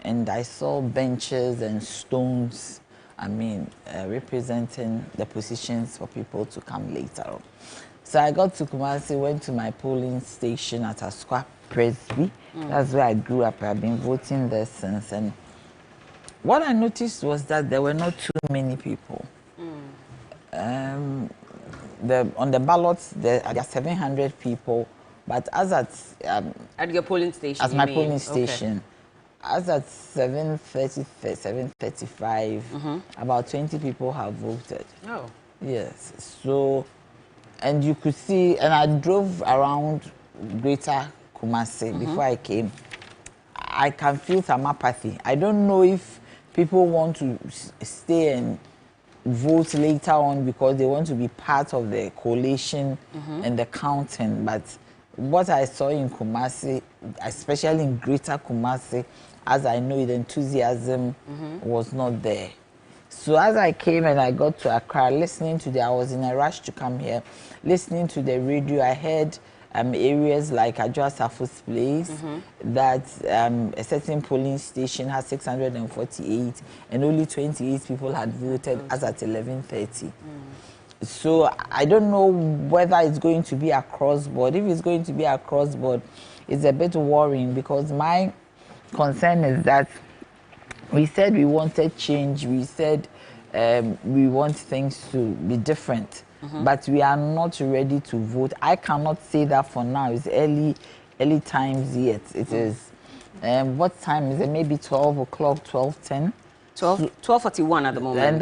and I saw benches and stones. Representing the positions for people to come later on. So I got to Kumasi, went to my polling station at Asqua Presby. That's where I grew up. I've been voting there since. And what I noticed was that there were not too many people. On the ballots, there are 700 people, but as at your polling station, as my polling station, as at 7:30, 7:35, about 20 people have voted. Oh, yes. So, and you could see, and I drove around Greater Kumasi before I came. I can feel some apathy. I don't know if people want to stay and vote later on because they want to be part of the collation and the counting. But what I saw in Kumasi, especially in Greater Kumasi, as I know, the enthusiasm was not there. So as I came and I got to Accra, I was in a rush to come here, listening to the radio, I heard areas like Adjoa Safo's place, that a certain polling station has 648 and only 28 people had voted as at 11:30. So I don't know whether it's going to be across board. If it's going to be across board, it's a bit worrying because my concern is that we said we wanted change, we said we want things to be different. But we are not ready to vote. I cannot say that for now. It's early times yet. It is. What time is it? Maybe 12 o'clock, 12:10. 12:41 at the moment. And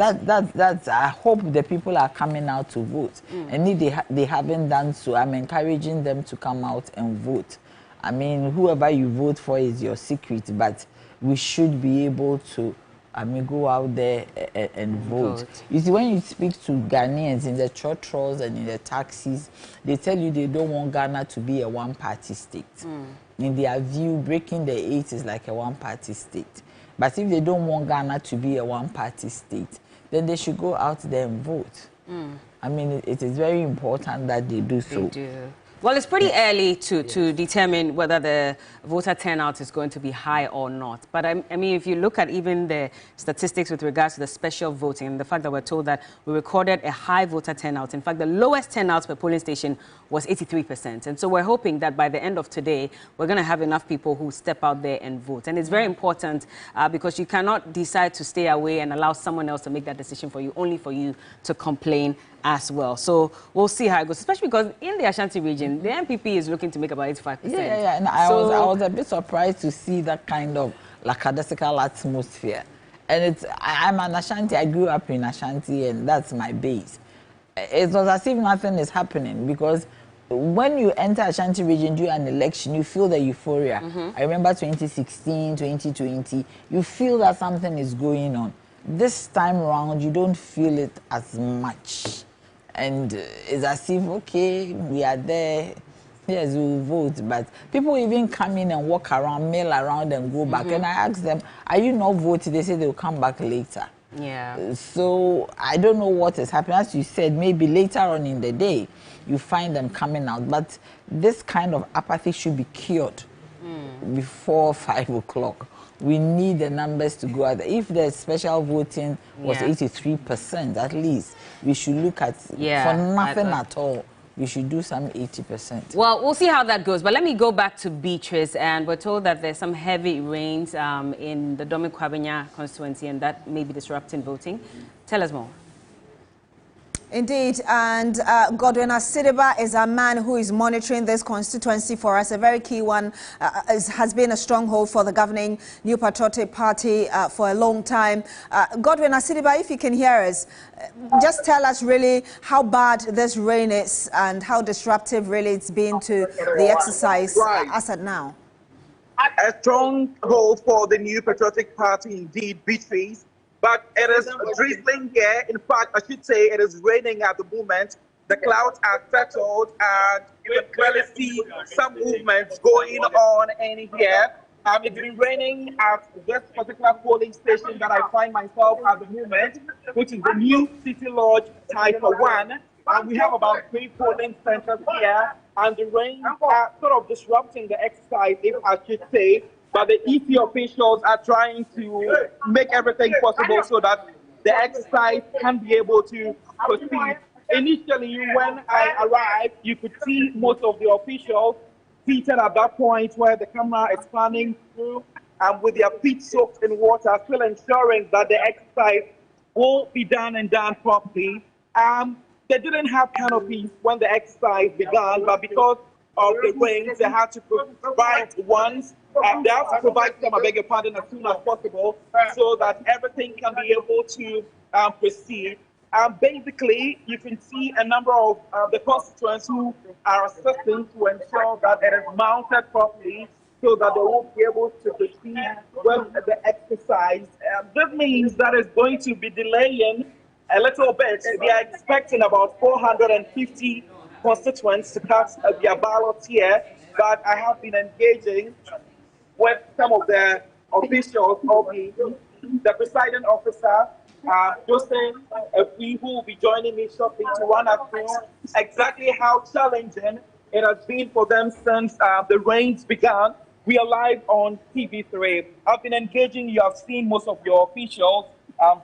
that's. I hope the people are coming out to vote. And if they haven't done so, I'm encouraging them to come out and vote. Whoever you vote for is your secret, but we should be able to go out there and vote. You see, when you speak to Ghanaians in the churches and in the taxis, they tell you they don't want Ghana to be a one-party state. In their view, breaking the 8 is like a one-party state. But if they don't want Ghana to be a one-party state, then they should go out there and vote. It is very important that they do so. They do. Well, it's pretty early to determine whether the voter turnout is going to be high or not. But I mean, if you look at even the statistics with regards to the special voting, the fact that we're told that we recorded a high voter turnout. In fact, the lowest turnout per polling station was 83%. And so we're hoping that by the end of today, we're going to have enough people who step out there and vote. And it's very important because you cannot decide to stay away and allow someone else to make that decision for you, only for you to complain as well. So we'll see how it goes, especially because in the Ashanti region, the MPP is looking to make about 85%. Yeah. And I was a bit surprised to see that kind of lackadaisical atmosphere. And I'm an Ashanti. I grew up in Ashanti, and that's my base. It was as if nothing is happening, because when you enter Ashanti region during an election, you feel the euphoria. I remember 2016, 2020, you feel that something is going on. This time around, you don't feel it as much. And it's as if, okay, we are there, yes, we'll vote. But people even come in and walk around, mail around and go back. And I ask them, are you not voting? They say they'll come back later. Yeah. So I don't know what is happening. As you said, maybe later on in the day, you find them coming out. But this kind of apathy should be cured before 5 o'clock. We need the numbers to go out. If the special voting was 83%, at least, we should look at, for nothing at all, we should do some 80%. Well, we'll see how that goes. But let me go back to Beatrice. And we're told that there's some heavy rains in the Domi Kwabenya constituency, and that may be disrupting voting. Tell us more. Indeed, and Godwin Asidiba is a man who is monitoring this constituency for us, a very key one, has been a stronghold for the governing New Patriotic Party for a long time. Godwin Asidiba, if you can hear us, just tell us really how bad this rain is and how disruptive really it's been to the exercise as at now. A stronghold for the New Patriotic Party, indeed, Beatrice. But it is drizzling here. In fact, I should say it is raining at the moment. The clouds are settled, and you can clearly see some movements going on in here. It's been raining at this particular polling station that I find myself at the moment, which is the New City Lodge Type 1. And we have about 3 polling centers here, and the rain are sort of disrupting the exercise, if I should say. But the EP officials are trying to make everything possible so that the exercise can be able to proceed. Initially, when I arrived, you could see most of the officials seated at that point where the camera is panning through, and with their feet soaked in water, still ensuring that the exercise will be done and done properly. They didn't have canopies when the exercise began, but because of the rains, they had to provide ones. They have to provide some, I beg your pardon, as soon as possible so that everything can be able to proceed. Basically, you can see a number of the constituents who are assisting to ensure that it is mounted properly so that they will be able to proceed with the exercise. This means that it's going to be delaying a little bit. They are expecting about 450 constituents to cast their ballots here, but I have been engaging with some of the officials of the presiding officer, Joseph, who will be joining me shortly to run us through exactly how challenging it has been for them since the rains began. We are live on TV3. I've been engaging, you have seen most of your officials,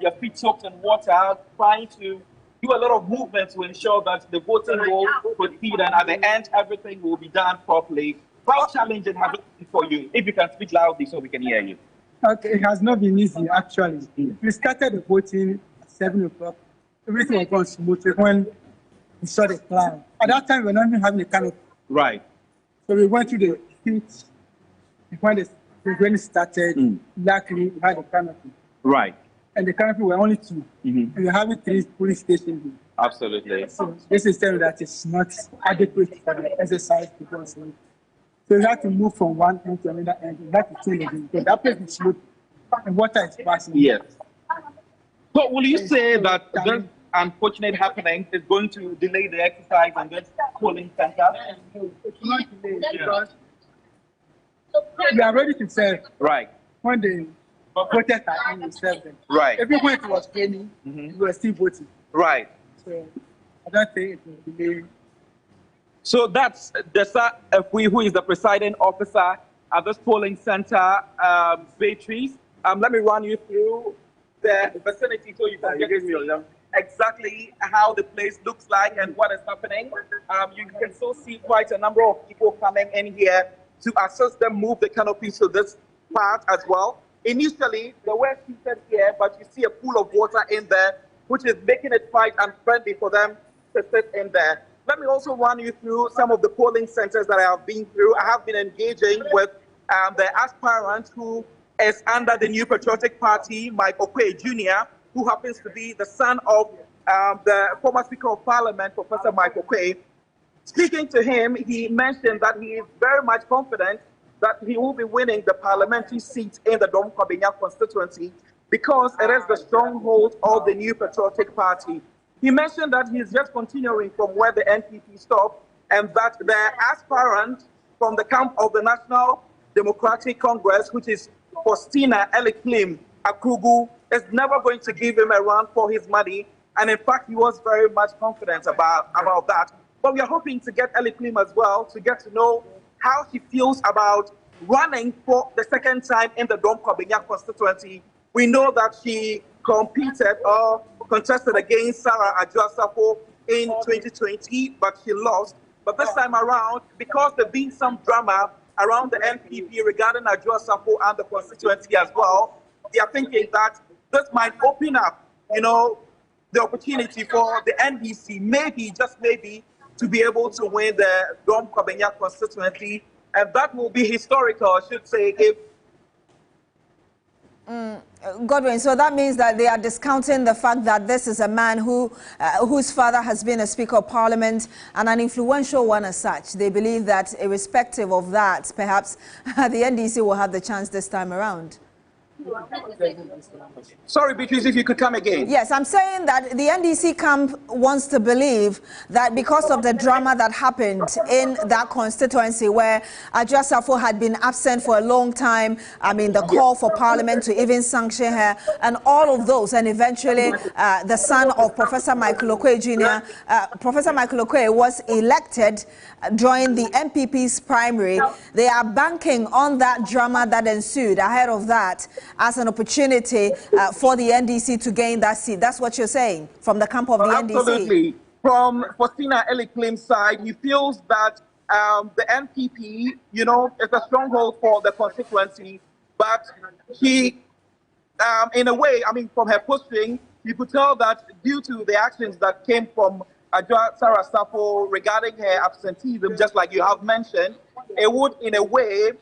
their feet soaked in water, trying to do a lot of movement to ensure that the voting will proceed, and at the end, everything will be done properly. How challenging has it been for you? If you can speak loudly so we can hear you. Okay, it has not been easy, actually. We started the voting at 7 o'clock. Everything was going smoothly when we saw the cloud. At that time, we were not even having a canopy. Right. So we went to the heat. When the rain started, luckily, we had a canopy. Right. And the canopy were only 2. And we're having 3 police stations here. Absolutely. So this is saying that it's not adequate for the exercise because so we have to move from one end to another end. We have to change again because that place is sloped and water is passing. Yes. So will you say that this unfortunate happening is going to delay the exercise and this polling center? It's not delayed because we are ready to serve. Right. When the voters are in, we serve them. Right. Even when it was raining, we were still voting. Right. So I don't think it will delay So that's Desa Efui, who is the presiding officer at this polling center, Beatrice. Let me run you through the vicinity so you can get to see exactly how the place looks like and what is happening. You can still see quite a number of people coming in here to assist them move the canopies to this part as well. Initially, they were seated here, but you see a pool of water in there, which is making it quite unfriendly for them to sit in there. Let me also run you through some of the polling centers that I have been through. I have been engaging with the aspirant who is under the New Patriotic Party, Mike Okwe Jr., who happens to be the son of the former Speaker of Parliament, Professor Mike Okwe. Speaking to him, he mentioned that he is very much confident that he will be winning the parliamentary seat in the Domi Kwabenya constituency because it is the stronghold of the New Patriotic Party. He mentioned that he is just continuing from where the NPP stopped and that the aspirant from the camp of the National Democratic Congress, which is Faustina Eliklim Akugu, is never going to give him a run for his money. And in fact, he was very much confident about that. But we are hoping to get Eliklim as well to get to know how she feels about running for the second time in the Domi Kwabenya constituency. We know that she competed or contested against Sarah Ajuasafo in 2020, but she lost. But this time around, because there's been some drama around the NPP regarding Ajuasafo and the constituency as well, they are thinking that this might open up, the opportunity for the NDC, maybe, just maybe, to be able to win the Domi Kwabenya constituency. And that will be historical, I should say, if Godwin, so that means that they are discounting the fact that this is a man whose father has been a Speaker of Parliament and an influential one as such. They believe that irrespective of that, perhaps the NDC will have the chance this time around. Sorry, Beatrice, if you could come again. Yes, I'm saying that the NDC camp wants to believe that because of the drama that happened in that constituency where Ajuasafo had been absent for a long time, the call for Parliament to even sanction her and all of those, and eventually the son of Professor Michael Okwe Jr., Professor Michael Okwe was elected during the MPP's primary. They are banking on that drama that ensued ahead of that as an opportunity for the NDC to gain that seat. That's what you're saying from the camp of the NDC? Absolutely. From Faustina Eliklim's side, he feels that the NPP, is a stronghold for the constituency, but he, in a way, from her posting, you could tell that due to the actions that came from Sarah Safo regarding her absenteeism, just like you have mentioned, it would, in a way,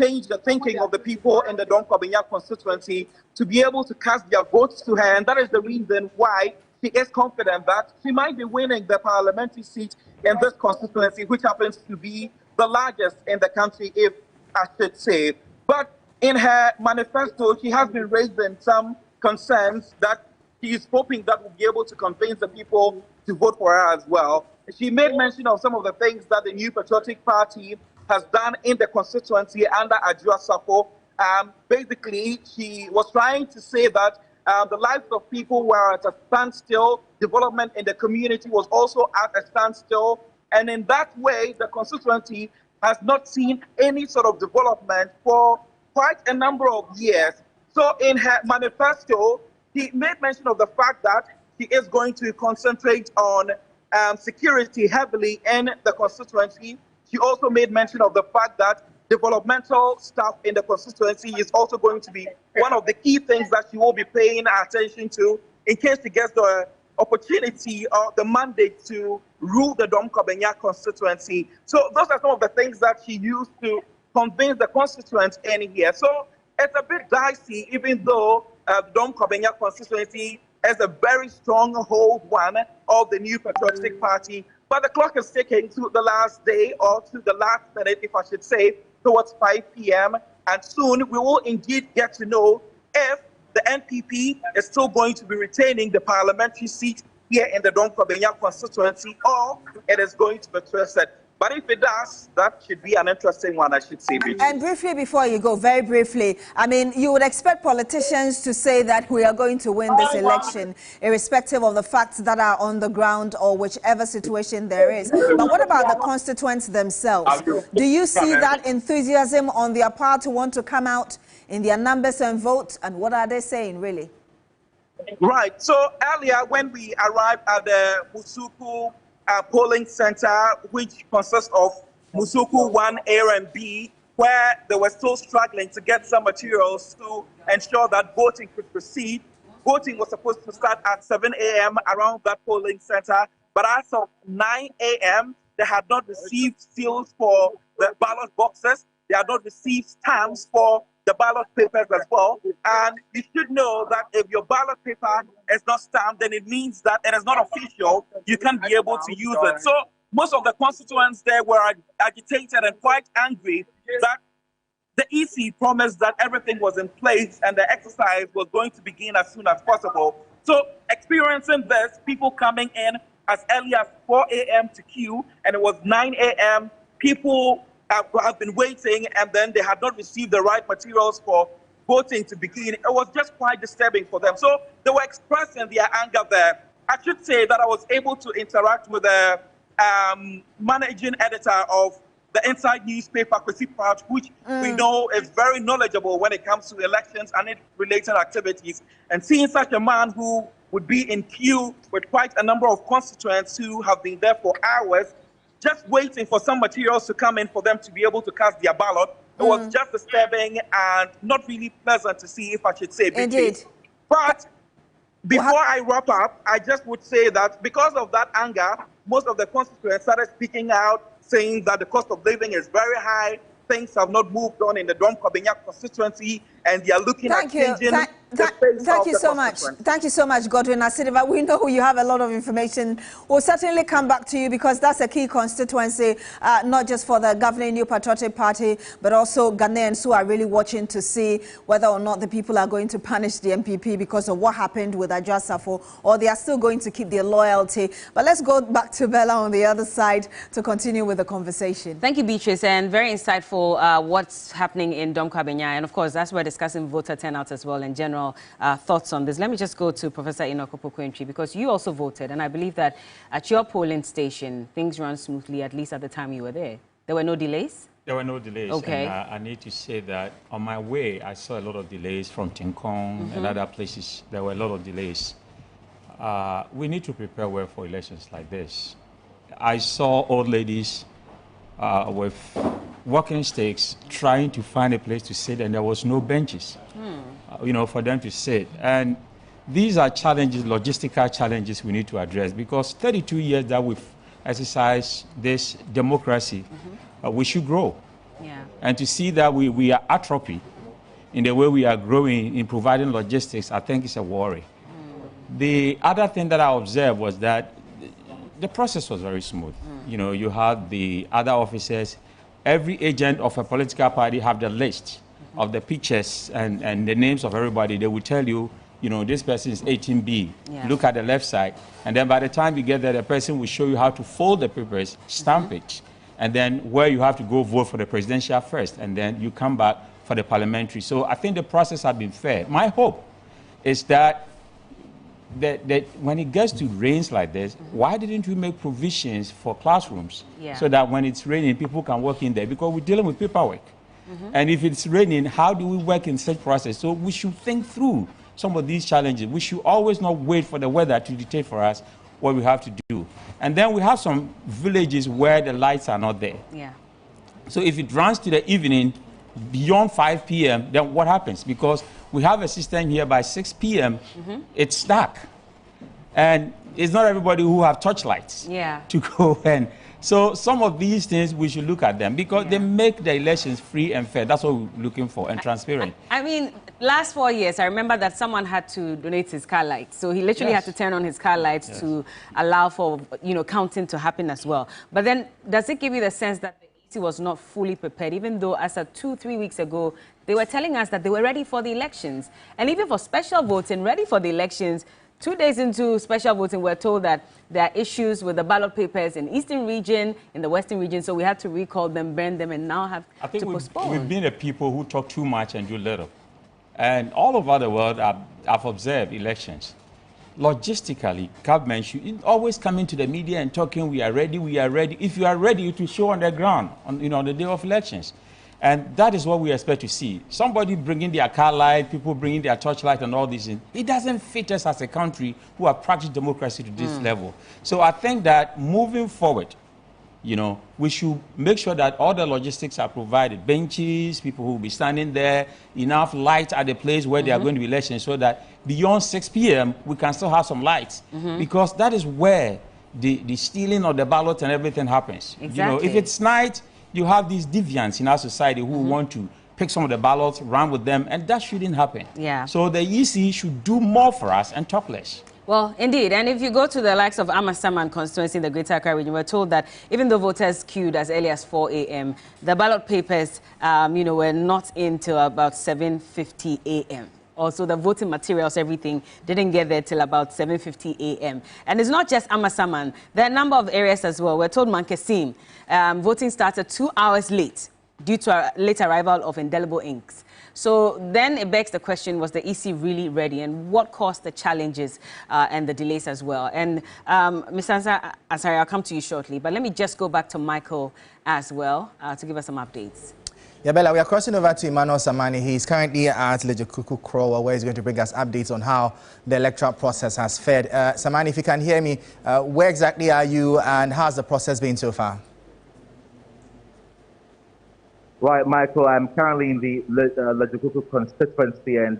change the thinking of the people in the Domi Kwabenya constituency to be able to cast their votes to her. And that is the reason why she is confident that she might be winning the parliamentary seat in this constituency, which happens to be the largest in the country, if I should say. But in her manifesto, she has been raising some concerns that she is hoping that will be able to convince the people to vote for her as well. She made mention of some of the things that the New Patriotic Party has done in the constituency under Ajuasafo. Basically, she was trying to say that the lives of people were at a standstill, development in the community was also at a standstill, and in that way, the constituency has not seen any sort of development for quite a number of years. So in her manifesto, she made mention of the fact that she is going to concentrate on security heavily in the constituency. She also made mention of the fact that developmental stuff in the constituency is also going to be one of the key things that she will be paying attention to in case she gets the opportunity or the mandate to rule the Domi Kwabenya constituency. So those are some of the things that she used to convince the constituents in here. So it's a bit dicey, even though the Domi Kwabenya constituency is a very stronghold one of the New Patriotic Party. But the clock is ticking to the last day, or to the last minute, if I should say, towards 5 p.m. And soon we will indeed get to know if the NPP is still going to be retaining the parliamentary seat here in the Domi Kwabenya constituency, or it is going to be twisted. But if it does, that should be an interesting one, I should say. And briefly, before you go, very briefly, I mean, you would expect politicians to say that we are going to win this election, irrespective of the facts that are on the ground or whichever situation there is. But what about the constituents themselves? Do you see that enthusiasm on their part to want to come out in their numbers and vote? And what are they saying, really? Right. So earlier, when we arrived at the Musuku polling center, which consists of Musuku 1, A and B, where they were still struggling to get some materials to ensure that voting could proceed. Voting was supposed to start at 7 a.m. around that polling center, but as of 9 a.m., they had not received seals for the ballot boxes. They had not received stamps for the ballot papers as well. And you should know that if your ballot paper is not stamped, then it means that it is not official. You can't be able to use it. So most of the constituents there were agitated and quite angry that the EC promised that everything was in place and the exercise was going to begin as soon as possible. So experiencing this, people coming in as early as 4 a.m. to queue, and it was 9 a.m. People have been waiting, and then they had not received the right materials for voting to begin. It was just quite disturbing for them. So they were expressing their anger there. I should say that I was able to interact with the managing editor of the inside newspaper, Kwesi Pouch, which we know is very knowledgeable when it comes to elections and its related activities. And seeing such a man who would be in queue with quite a number of constituents who have been there for hours, just waiting for some materials to come in for them to be able to cast their ballot. It was just disturbing and not really pleasant to see, if I should say. Indeed. But before I wrap up, I just would say that because of that anger, most of the constituents started speaking out, saying that the cost of living is very high, things have not moved on in the Domi Kwabenya constituency, and they are looking at changing Thank you so much. Thank you so much, Godwin Asidiva. We know you have a lot of information. We'll certainly come back to you because that's a key constituency, not just for the governing New Patriotic Party, but also Ghanaians who are really watching to see whether or not the people are going to punish the MPP because of what happened with Ajasafo, or they are still going to keep their loyalty. But let's go back to Bella on the other side to continue with the conversation. Thank you, Beatrice, and very insightful what's happening in Domi Kwabenya. And of course, that's where we're discussing voter turnout as well in general. Thoughts on this. Let me just go to Professor Enoch Opoku-Antwi, because you also voted, and I believe that at your polling station, things ran smoothly, at least at the time you were there. There were no delays? There were no delays. Okay. And, I need to say that on my way, I saw a lot of delays from Tinkong and other places. There were a lot of delays. We need to prepare well for elections like this. I saw old ladies with walking sticks trying to find a place to sit, and there was no benches. You know, for them to sit. And these are challenges, logistical challenges we need to address, because 32 years that we've exercised this democracy, we should grow. Yeah. And to see that we are atrophy in the way we are growing in providing logistics, I think is a worry. The other thing that I observed was that the process was very smooth. You know, you had the other officers, every agent of a political party have the list of the pictures and the names of everybody. They will tell you, you know, this person is 18B. Yeah. Look at the left side. And then by the time you get there, the person will show you how to fold the papers, stamp it, and then where you have to go vote for the presidential first, and then you come back for the parliamentary. So I think the process has been fair. My hope is that when it gets to rains like this, why didn't we make provisions for classrooms so that when it's raining, people can work in there? Because we're dealing with paperwork. And if it's raining, how do we work in such process? So we should think through some of these challenges. We should always not wait for the weather to dictate for us what we have to do. And then we have some villages where the lights are not there. Yeah. So if it runs to the evening, beyond 5 p.m., then what happens? Because we have a system here by 6 p.m., it's stuck. And it's not everybody who have torchlights to go and... So some of these things, we should look at them because they make the elections free and fair. That's what we're looking for, and transparent. I mean, last 4 years, I remember that someone had to donate his car lights. So he literally had to turn on his car lights to allow for, you know, counting to happen as well. But then does it give you the sense that the EC was not fully prepared, even though as of 2-3 weeks ago, they were telling us that they were ready for the elections? And even for special voting, ready for the elections, 2 days into special voting, we're told that there are issues with the ballot papers in Eastern region, in the Western region, so we had to recall them, burn them, and now have to postpone. We've been the people who talk too much and do little. And all over the world, I've observed elections. Logistically, government should always come into the media and talking, we are ready, we are ready. If you are ready, it will show on the ground, on the day of elections. And that is what we expect to see. Somebody bringing their car light, people bringing their torchlight and all these things. It doesn't fit us as a country who have practiced democracy to this level. So I think that moving forward, we should make sure that all the logistics are provided. Benches, people who will be standing there, enough light at the place where they are going to be elections so that beyond 6 p.m., we can still have some lights. Because that is where the stealing of the ballot and everything happens. Exactly. If it's night, you have these deviants in our society who want to pick some of the ballots, run with them, and that shouldn't happen. Yeah. So the EC should do more for us and talk less. Well, indeed. And if you go to the likes of Amasaman constituency in the Greater Accra region, we're told that even though voters queued as early as 4 a.m., the ballot papers, were not in till about 7:50 a.m. Also, the voting materials, everything, didn't get there till about 7:50 a.m. And it's not just Amasaman. There are a number of areas as well. We're told Mankesim, voting started 2 hours late due to a late arrival of indelible inks. So then it begs the question, was the EC really ready? And what caused the challenges and the delays as well? And Mr. Ansari, I'll come to you shortly. But let me just go back to Michael as well to give us some updates. Yeah, Bella, we are crossing over to Emmanuel Samani. He's currently at Lejokuku Krowa, where he's going to bring us updates on how the electoral process has fared. Samani, if you can hear me, where exactly are you and how's the process been so far? Right, Michael, I'm currently in the Lejokuku constituency, and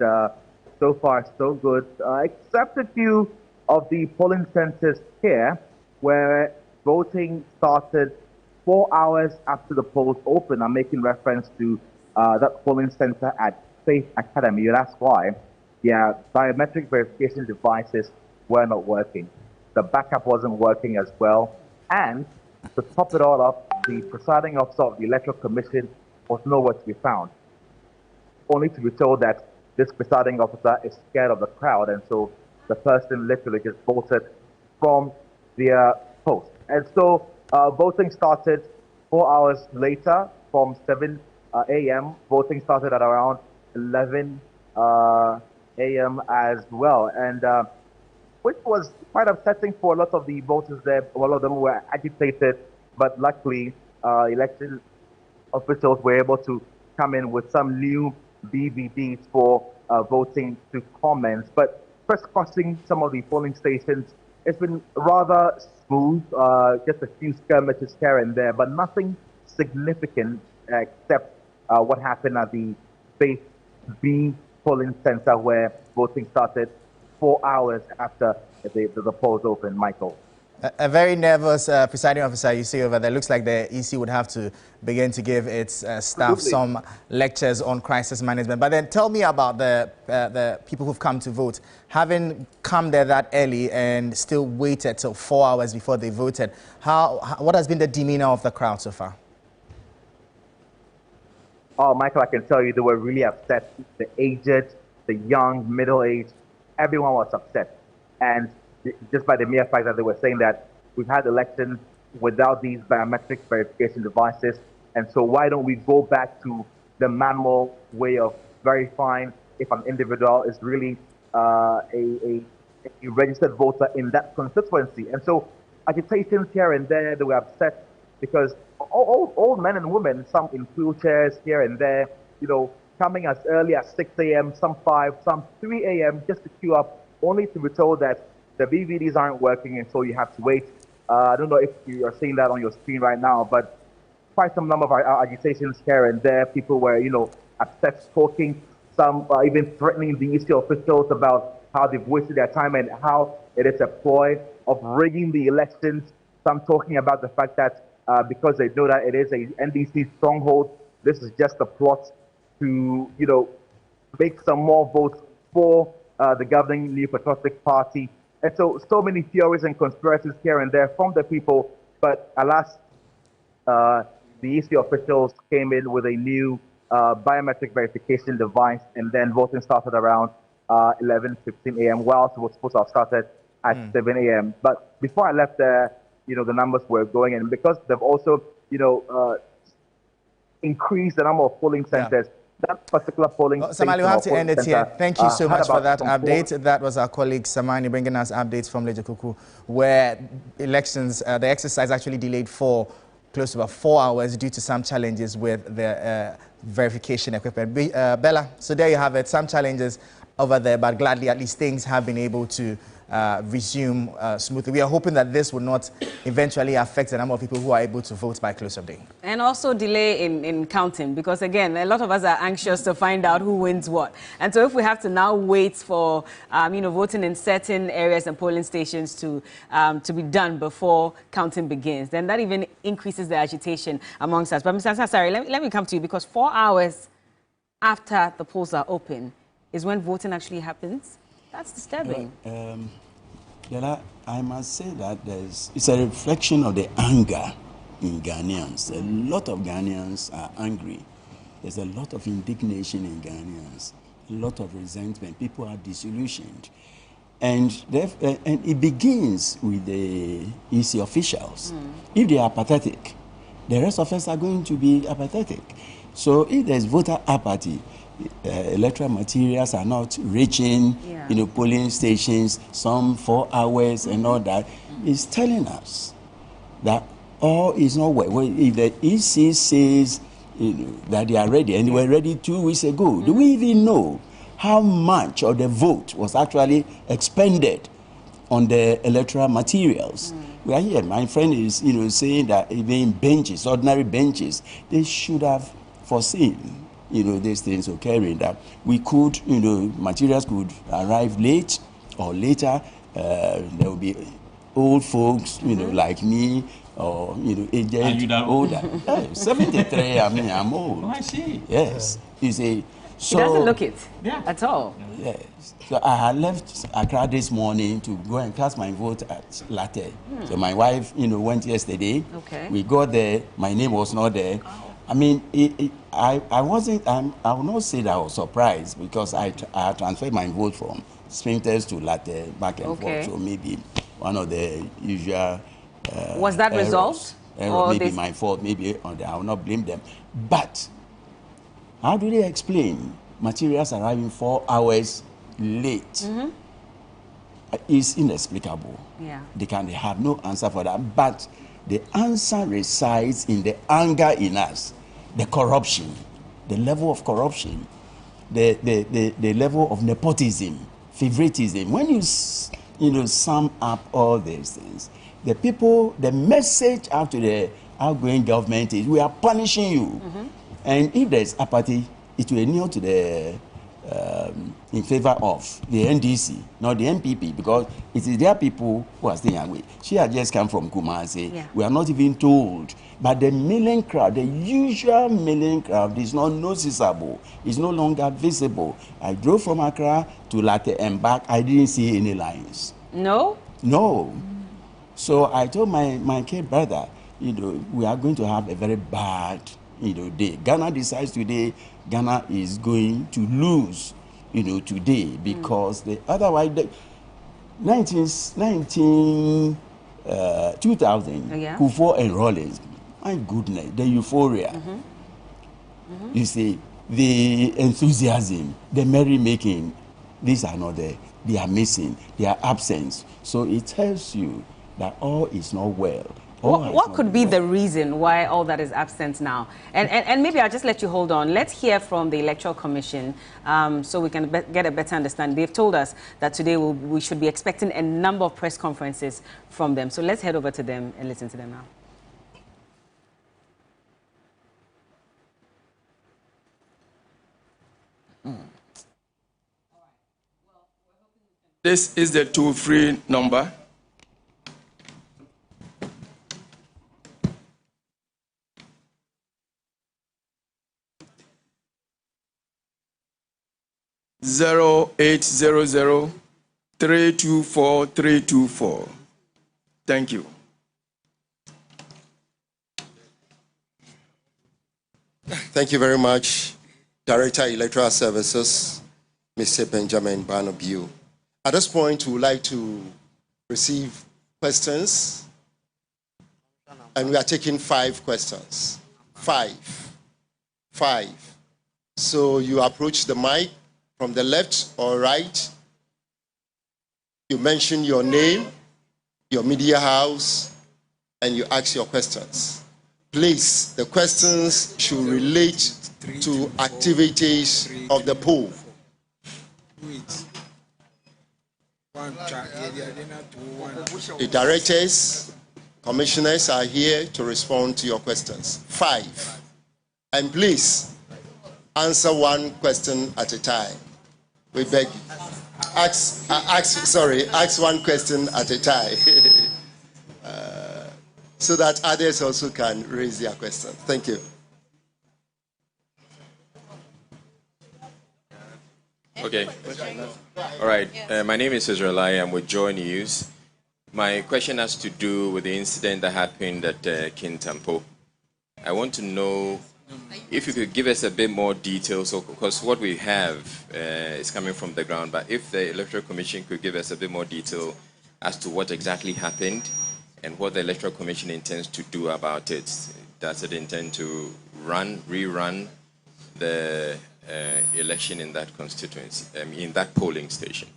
so far so good, except a few of the polling centers here where voting started 4 hours after the polls opened. I'm making reference to that polling center at Faith Academy. That's why their biometric verification devices were not working. The backup wasn't working as well. And to top it all up, the presiding officer of the Electoral Commission was nowhere to be found. Only to be told that this presiding officer is scared of the crowd, and so the person literally just voted from their post. And so voting started 4 hours later from 7 a.m. Voting started at around 11 a.m. as well, and which was quite upsetting for a lot of the voters there. A lot of them were agitated, but luckily election officials were able to come in with some new BVDs for voting to commence. But first crossing some of the polling stations, it's been rather smooth, just a few skirmishes here and there, but nothing significant except what happened at the Faith B polling center where voting started 4 hours after the polls opened, Michael. A very nervous presiding officer you see over there. Looks like the EC would have to begin to give its staff some lectures on crisis management. But then tell me about the people who've come to vote. Having come there that early and still waited till 4 hours before they voted, what has been the demeanor of the crowd so far? Oh, Michael, I can tell you they were really upset. The aged, the young, middle-aged, everyone was upset. And just by the mere fact that they were saying that we've had elections without these biometric verification devices, and so why don't we go back to the manual way of verifying if an individual is really a registered voter in that constituency? And so agitations here and there, they were upset because old men and women, some in wheelchairs here and there, coming as early as 6 a.m., some 5, some 3 a.m. just to queue up, only to be told that the BVDs aren't working, and so you have to wait. I don't know if you are seeing that on your screen right now, but quite some number of agitations here and there. People were, upset, talking, some even threatening the EC officials about how they've wasted their time and how it is a ploy of rigging the elections. Some talking about the fact that because they know that it is a NDC stronghold, this is just a plot to, make some more votes for the governing New Patriotic Party. And so many theories and conspiracies here and there from the people, but alas, the EC officials came in with a new biometric verification device, and then voting started around 11:15 a.m. whilst it was supposed to have started at 7 a.m. But before I left there, the numbers were going in, because they've also, increased the number of polling centers. That particular polling Tamale, we have to end it here. Thank you so much for that update. That was our colleague Samani bringing us updates from Lejokuku, where elections, the exercise actually delayed for close to about 4 hours due to some challenges with the verification equipment. Bella, so there you have it, some challenges over there, but gladly at least things have been able to resume smoothly. We are hoping that this will not eventually affect the number of people who are able to vote by close of day. And also delay in counting, because again, a lot of us are anxious to find out who wins what. And so if we have to now wait for, voting in certain areas and polling stations to be done before counting begins, then that even increases the agitation amongst us. But Mr. Ansari, let me come to you, because 4 hours after the polls are open is when voting actually happens. That's disturbing. I must say that it's a reflection of the anger in Ghanaians. A lot of Ghanaians are angry. There's a lot of indignation in Ghanaians, a lot of resentment. People are disillusioned. And it begins with the EC officials. If they are apathetic, the rest of us are going to be apathetic. So if there's voter apathy, electoral materials are not reaching, polling stations, some 4 hours and all that. It's telling us that all is not well. If the EC says that they are ready, and they were ready 2 weeks ago, do we even know how much of the vote was actually expended on the electoral materials? We are here. My friend is, saying that even benches, ordinary benches, they should have foreseen these things occurring, that we could, materials could arrive late or later. There will be old folks, like me, or, aged, older. 73, I mean, I'm old. Oh, I see. Yes. You see, so... He doesn't look it at all. Yes. So I had left Accra this morning to go and cast my vote at Latte. So my wife, went yesterday. Okay. We got there. My name was not there. Oh. I mean, I will not say that I was surprised, because I transferred my vote from Sphinx to Latte back and forth. So maybe one of the usual was that errors. resolved? Maybe my fault, maybe I will not blame them. But how do they explain materials arriving 4 hours late? It's inexplicable. Yeah. They have no answer for that. But the answer resides in the anger in us. The corruption, the level of corruption, the level of nepotism, favoritism. When you sum up all these things, the message out to the outgoing government is, we are punishing you. And if there's apathy, it will kneel to the in favor of the NDC, not the MPP, because it is their people who are staying away. She had just come from Kumasi. Yeah. We are not even told. But the milling crowd, the usual milling crowd, is not noticeable. It's no longer visible. I drove from Accra to Latte and back. I didn't see any lines. No? No. So I told my kid brother, we are going to have a very bad day. Ghana decides today, Ghana is going to lose, today, because otherwise, 2000, Kufuor and Rawlings, my goodness, the euphoria. You see, the enthusiasm, the merrymaking, these are not there. They are missing. They are absent. So it tells you that all is not well. What could be the reason why all that is absent now? And maybe I'll just let you hold on. Let's hear from the Electoral Commission so we can get a better understanding. They've told us that today we should be expecting a number of press conferences from them. So let's head over to them and listen to them now. This is the toll-free number. (0800-324-324). Thank you. Thank you very much, Director Electoral Services, Mr. Benjamin Barnaby. At this point, we would like to receive questions, and we are taking 5 questions. 5. So you approach the mic from the left or right. You mention your name, your media house, and you ask your questions. Please, the questions should relate to activities of the poll. The directors, commissioners are here to respond to your questions. 5. And please, answer one question at a time. We beg you. Ask one question at a time. So that others also can raise their questions. Thank you. Okay. All right. My name is Israelai. I'm with Joy News. My question has to do with the incident that happened at Kintampo. I want to know if you could give us a bit more details, because what we have is coming from the ground, but if the Electoral Commission could give us a bit more detail as to what exactly happened and what the Electoral Commission intends to do about it. Does it intend to rerun the election in that constituency, in that polling station?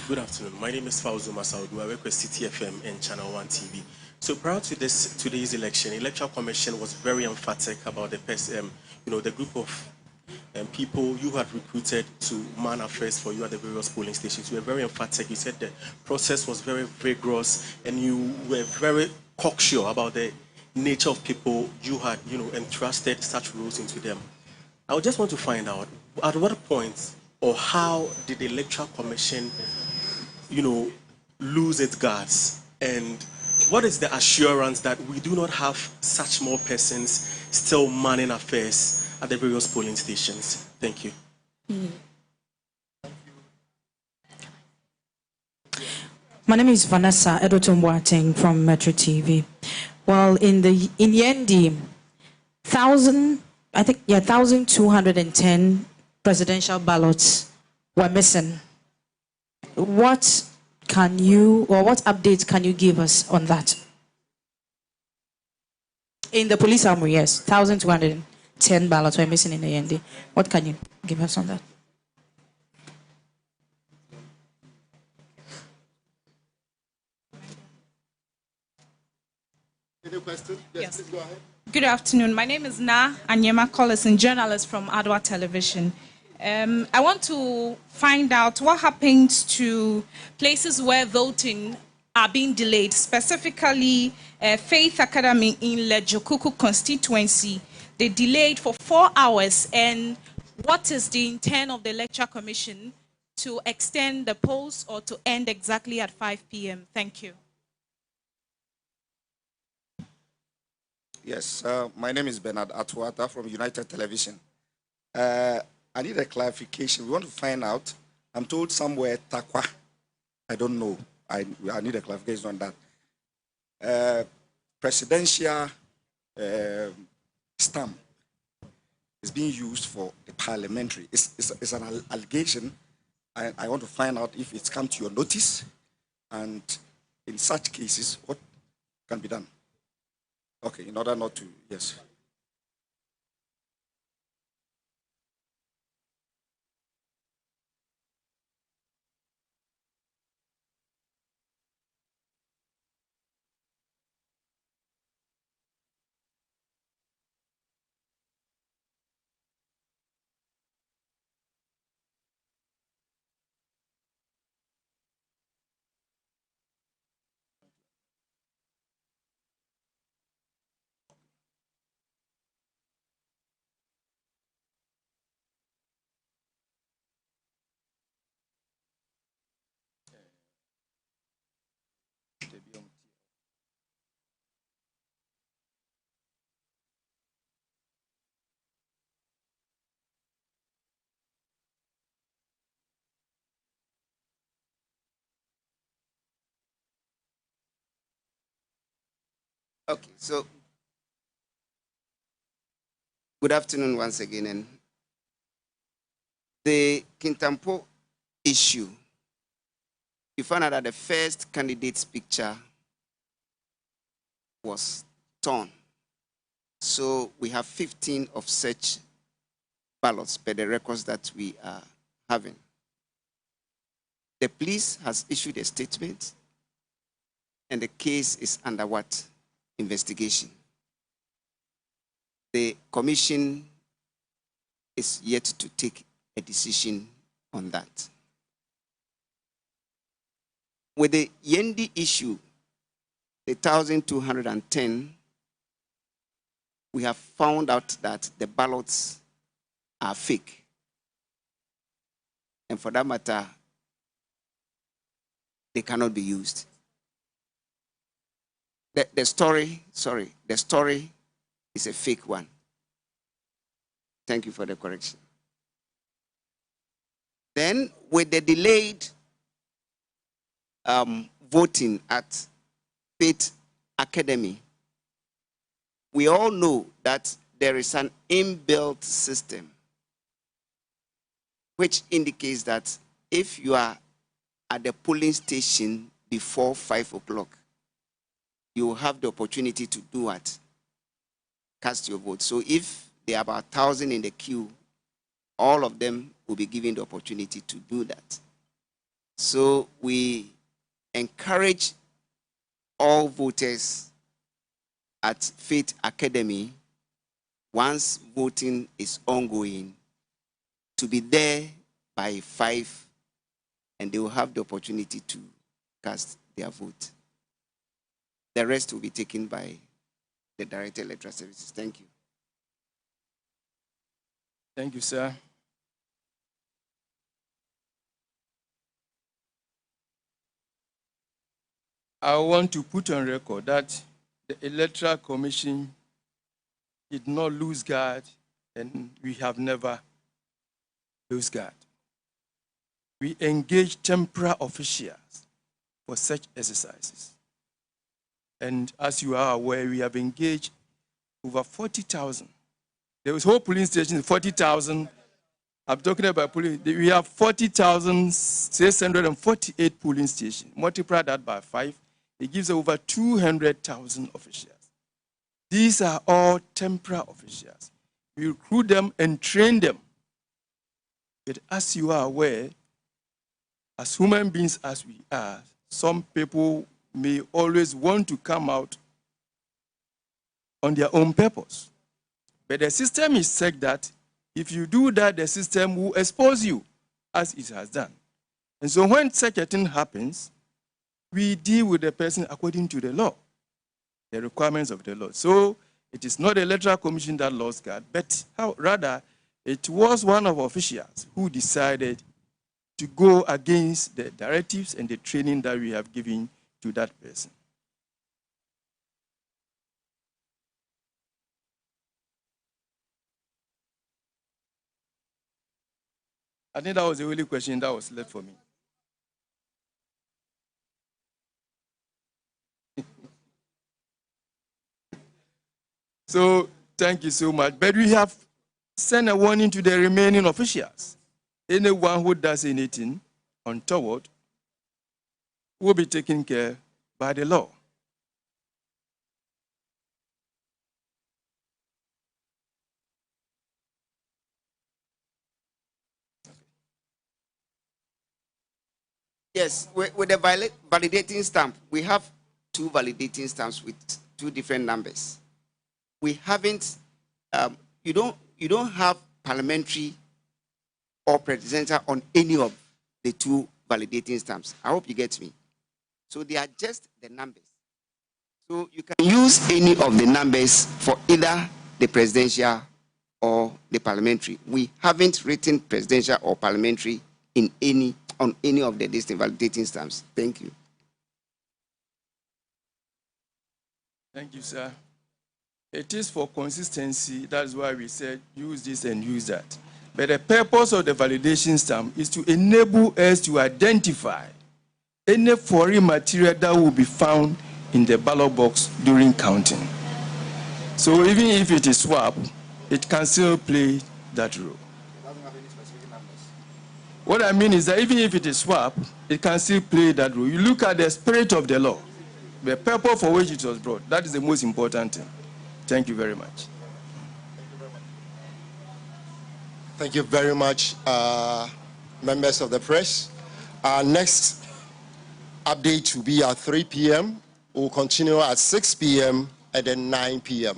Good afternoon. My name is Fawzuma Saudu. I work with CTFM and Channel 1 TV. So prior to today's election, Electoral Commission was very emphatic about the group of people you had recruited to man affairs for you at the various polling stations. You were very emphatic. You said the process was very vigorous, and you were very cocksure about the nature of people you had, entrusted such roles into them. I would just want to find out at what point or how did the Electoral Commission, lose its guards, and what is the assurance that we do not have such more persons still manning affairs at the various polling stations? Thank you. My name is Vanessa Edoton from Metro TV. Well, in Yendi, 1,210 presidential ballots were missing. What updates can you give us on that? In the police armory, yes, 1,210 ballots were missing in the Yendi. What can you give us on that? Any question? Yes, please go ahead. Good afternoon. My name is Na Anyema Collison, journalist from Adwa Television. I want to find out what happens to places where voting are being delayed, specifically Faith Academy in Lejokuku constituency. They delayed for 4 hours, and what is the intent of the Electoral Commission to extend the polls or to end exactly at 5 p.m.? Thank you. Yes, my name is Bernard Atuata from United Television. I need a clarification. We want to find out. I'm told somewhere Takwa. I don't know. I need a clarification on that. Presidential stamp is being used for the parliamentary. It's an allegation. I want to find out if it's come to your notice, and in such cases, what can be done? Okay, in order not to, yes. Okay, so good afternoon once again. And the Kintampo issue, you found out that the first candidate's picture was torn. So we have 15 of such ballots per the records that we are having. The police has issued a statement, and the case is under what? Investigation. The commission is yet to take a decision on that. With the Yendi issue, the 1,210, we have found out that the ballots are fake. And for that matter, they cannot be used. The story is a fake one. Thank you for the correction. Then, with the delayed voting at Faith Academy, we all know that there is an inbuilt system which indicates that if you are at the polling station before 5 o'clock, you will have the opportunity to do what? Cast your vote. So if there are about 1,000 in the queue, all of them will be given the opportunity to do that. So we encourage all voters at Faith Academy, once voting is ongoing, to be there by 5, and they will have the opportunity to cast their vote. The rest will be taken by the Director of Electoral Services. Thank you. Thank you, sir. I want to put on record that the Electoral Commission did not lose guard, and we have never lost guard. We engage temporary officials for such exercises. And as you are aware, we have engaged over 40,000. There was whole polling stations, 40,000. I'm talking about polling. We have 40,648 polling stations. Multiply that by 5, it gives over 200,000 officials. These are all temporary officials. We recruit them and train them. But as you are aware, as human beings as we are, some people may always want to come out on their own purpose. But the system is such that if you do that, the system will expose you, as it has done. And so when such a thing happens, we deal with the person according to the law, the requirements of the law. So it is not the Electoral Commission that lost guard, but rather it was one of officials who decided to go against the directives and the training that we have given to that person. I think that was the only question that was left for me. So, thank you so much. But we have sent a warning to the remaining officials. Anyone who does anything untoward will be taken care by the law. Yes, with the validating stamp, we have 2 validating stamps with 2 different numbers. We haven't, you don't have parliamentary or presidential on any of the 2 validating stamps. I hope you get me. So they are just the numbers. So you can use any of the numbers for either the presidential or the parliamentary. We haven't written presidential or parliamentary on any of the distinct validating stamps. Thank you. Thank you, sir. It is for consistency. That's why we said use this and use that. But the purpose of the validation stamp is to enable us to identify any foreign material that will be found in the ballot box during counting. So even if it is swapped, it can still play that role. What I mean is that even if it is swapped, it can still play that role. You look at the spirit of the law, the purpose for which it was brought. That is the most important thing. Thank you very much. Thank you very much, members of the press. Our next update will be at 3 p.m. We'll continue at 6 p.m. and then 9 p.m.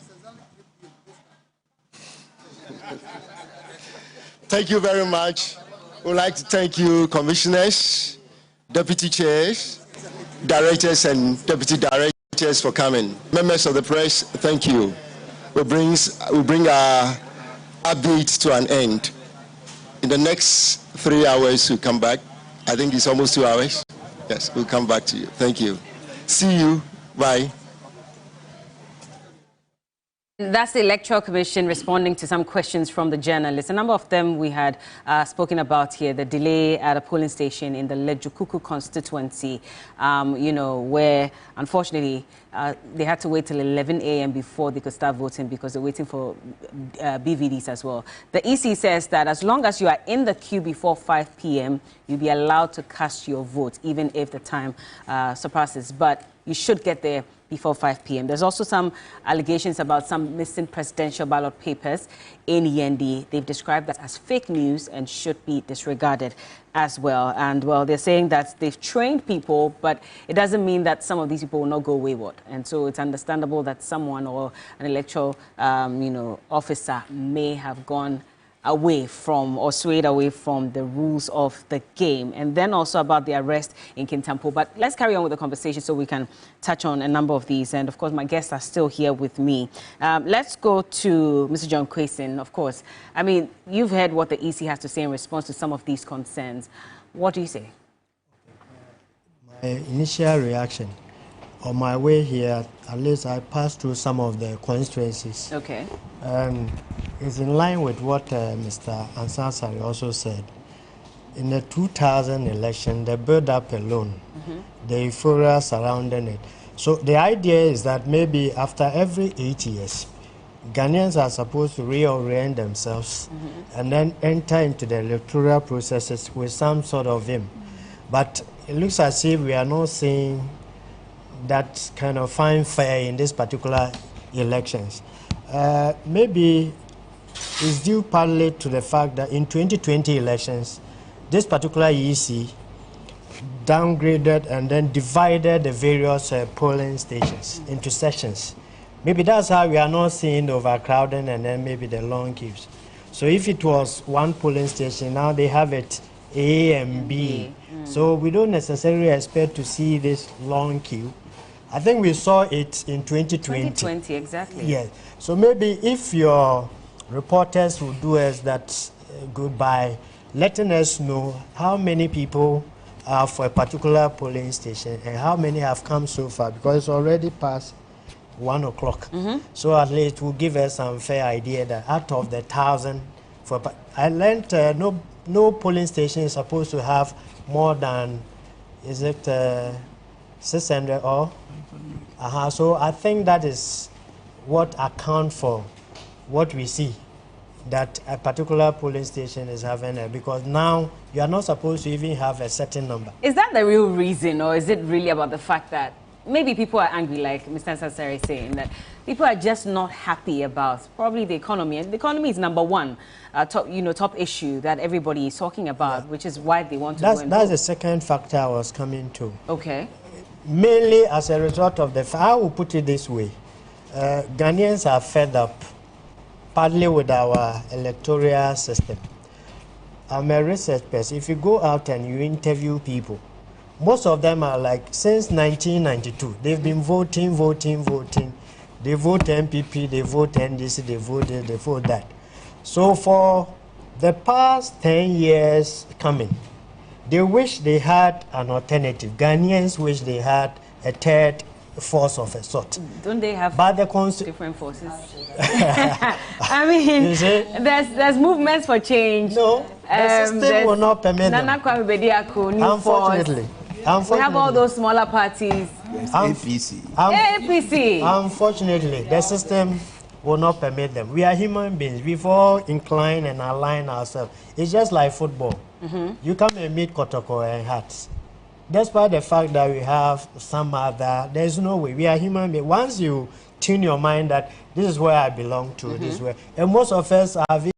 Thank you very much. We'd like to thank you, commissioners, deputy chairs, directors, and deputy directors for coming. Members of the press, thank you. We bring our update to an end. In the next 3 hours, we'll come back. I think it's almost 2 hours. Yes, we'll come back to you. Thank you. See you. Bye. That's the Electoral Commission responding to some questions from the journalists. A number of them we had spoken about here. The delay at a polling station in the Lejukuku constituency, where unfortunately they had to wait till 11 a.m. before they could start voting because they're waiting for BVDs as well. The EC says that as long as you are in the queue before 5 p.m., you'll be allowed to cast your vote, even if the time surpasses. But you should get there before 5 p.m. There's also some allegations about some missing presidential ballot papers in Yendi. They've described that as fake news and should be disregarded as well. And, well, they're saying that they've trained people, but it doesn't mean that some of these people will not go wayward. And so it's understandable that someone or an electoral, officer may have gone away from or swayed away from the rules of the game. And then also about the arrest in Kintampo. But let's carry on with the conversation so we can touch on a number of these. And of course, my guests are still here with me. Let's go to Mr. John Kwesen. Of course, I mean, you've heard what the EC has to say in response to some of these concerns. What do you say? My initial reaction, on my way here, at least I passed through some of the constituencies. Okay. It's in line with what Mr. Ansasari also said. In the 2000 election, the build-up alone, the euphoria surrounding it. So the idea is that maybe after every 8 years, Ghanaians are supposed to reorient themselves and then enter into the electoral processes with some sort of vim. But it looks as if we are not seeing that kind of fanfare in this particular elections. Maybe it's due partly to the fact that in 2020 elections, this particular EC downgraded and then divided the various polling stations into sections. Maybe that's how we are not seeing the overcrowding and then maybe the long queues. So if it was one polling station, now they have it A and B. So we don't necessarily expect to see this long queue. I think we saw it in 2020. 2020, exactly. Yes. So maybe if your reporters will do us that good by letting us know how many people are for a particular polling station and how many have come so far, because it's already past 1 o'clock. So at least it will give us some fair idea that out of the 1,000, I learned no polling station is supposed to have more than, is it 600 or? So I think that is what account for what we see, that a particular polling station is having because now you are not supposed to even have a certain number. Is that the real reason, or is it really about the fact that maybe people are angry, like Mr. Sassari is saying, that people are just not happy about probably the economy, and the economy is number one top issue that everybody is talking about, which is why they want to go and vote. That's the second factor I was coming to. Okay. Mainly as a result of I will put it this way, Ghanaians are fed up partly with our electoral system. I'm a research person. If you go out and you interview people, most of them are like, since 1992, they've been voting. They vote MPP, they vote NDC, they vote this, they vote that. So for the past 10 years coming, they wish they had an alternative. Ghanaians wish they had a third force of a sort. Don't they have different forces? I mean, there's movements for change. No, the system will not permit them. Unfortunately. We have all those smaller parties. Yes, APC. APC. Unfortunately, the system will not permit them. We are human beings. We all incline and align ourselves. It's just like football. You come and meet Kotoko and Hearts. Despite the fact that we have some other, there's no way. We are human beings. Once you tune your mind that this is where I belong to, this is where, and most of us have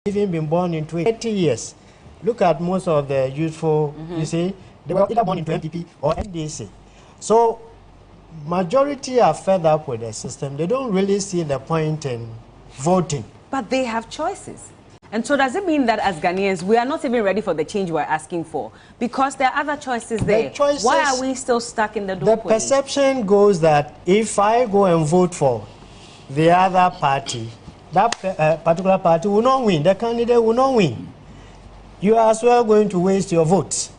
even been born into 80 years. Look at most of the youthful, you see, they were either born into MPP or NDC. So, majority are fed up with the system. They don't really see the point in voting. But they have choices. And so does it mean that as Ghanaians, we are not even ready for the change we're asking for? Because there are other choices there. Why are we still stuck in the door? The perception goes that if I go and vote for the other party, that particular party will not win. The candidate will not win. You are as well going to waste your votes.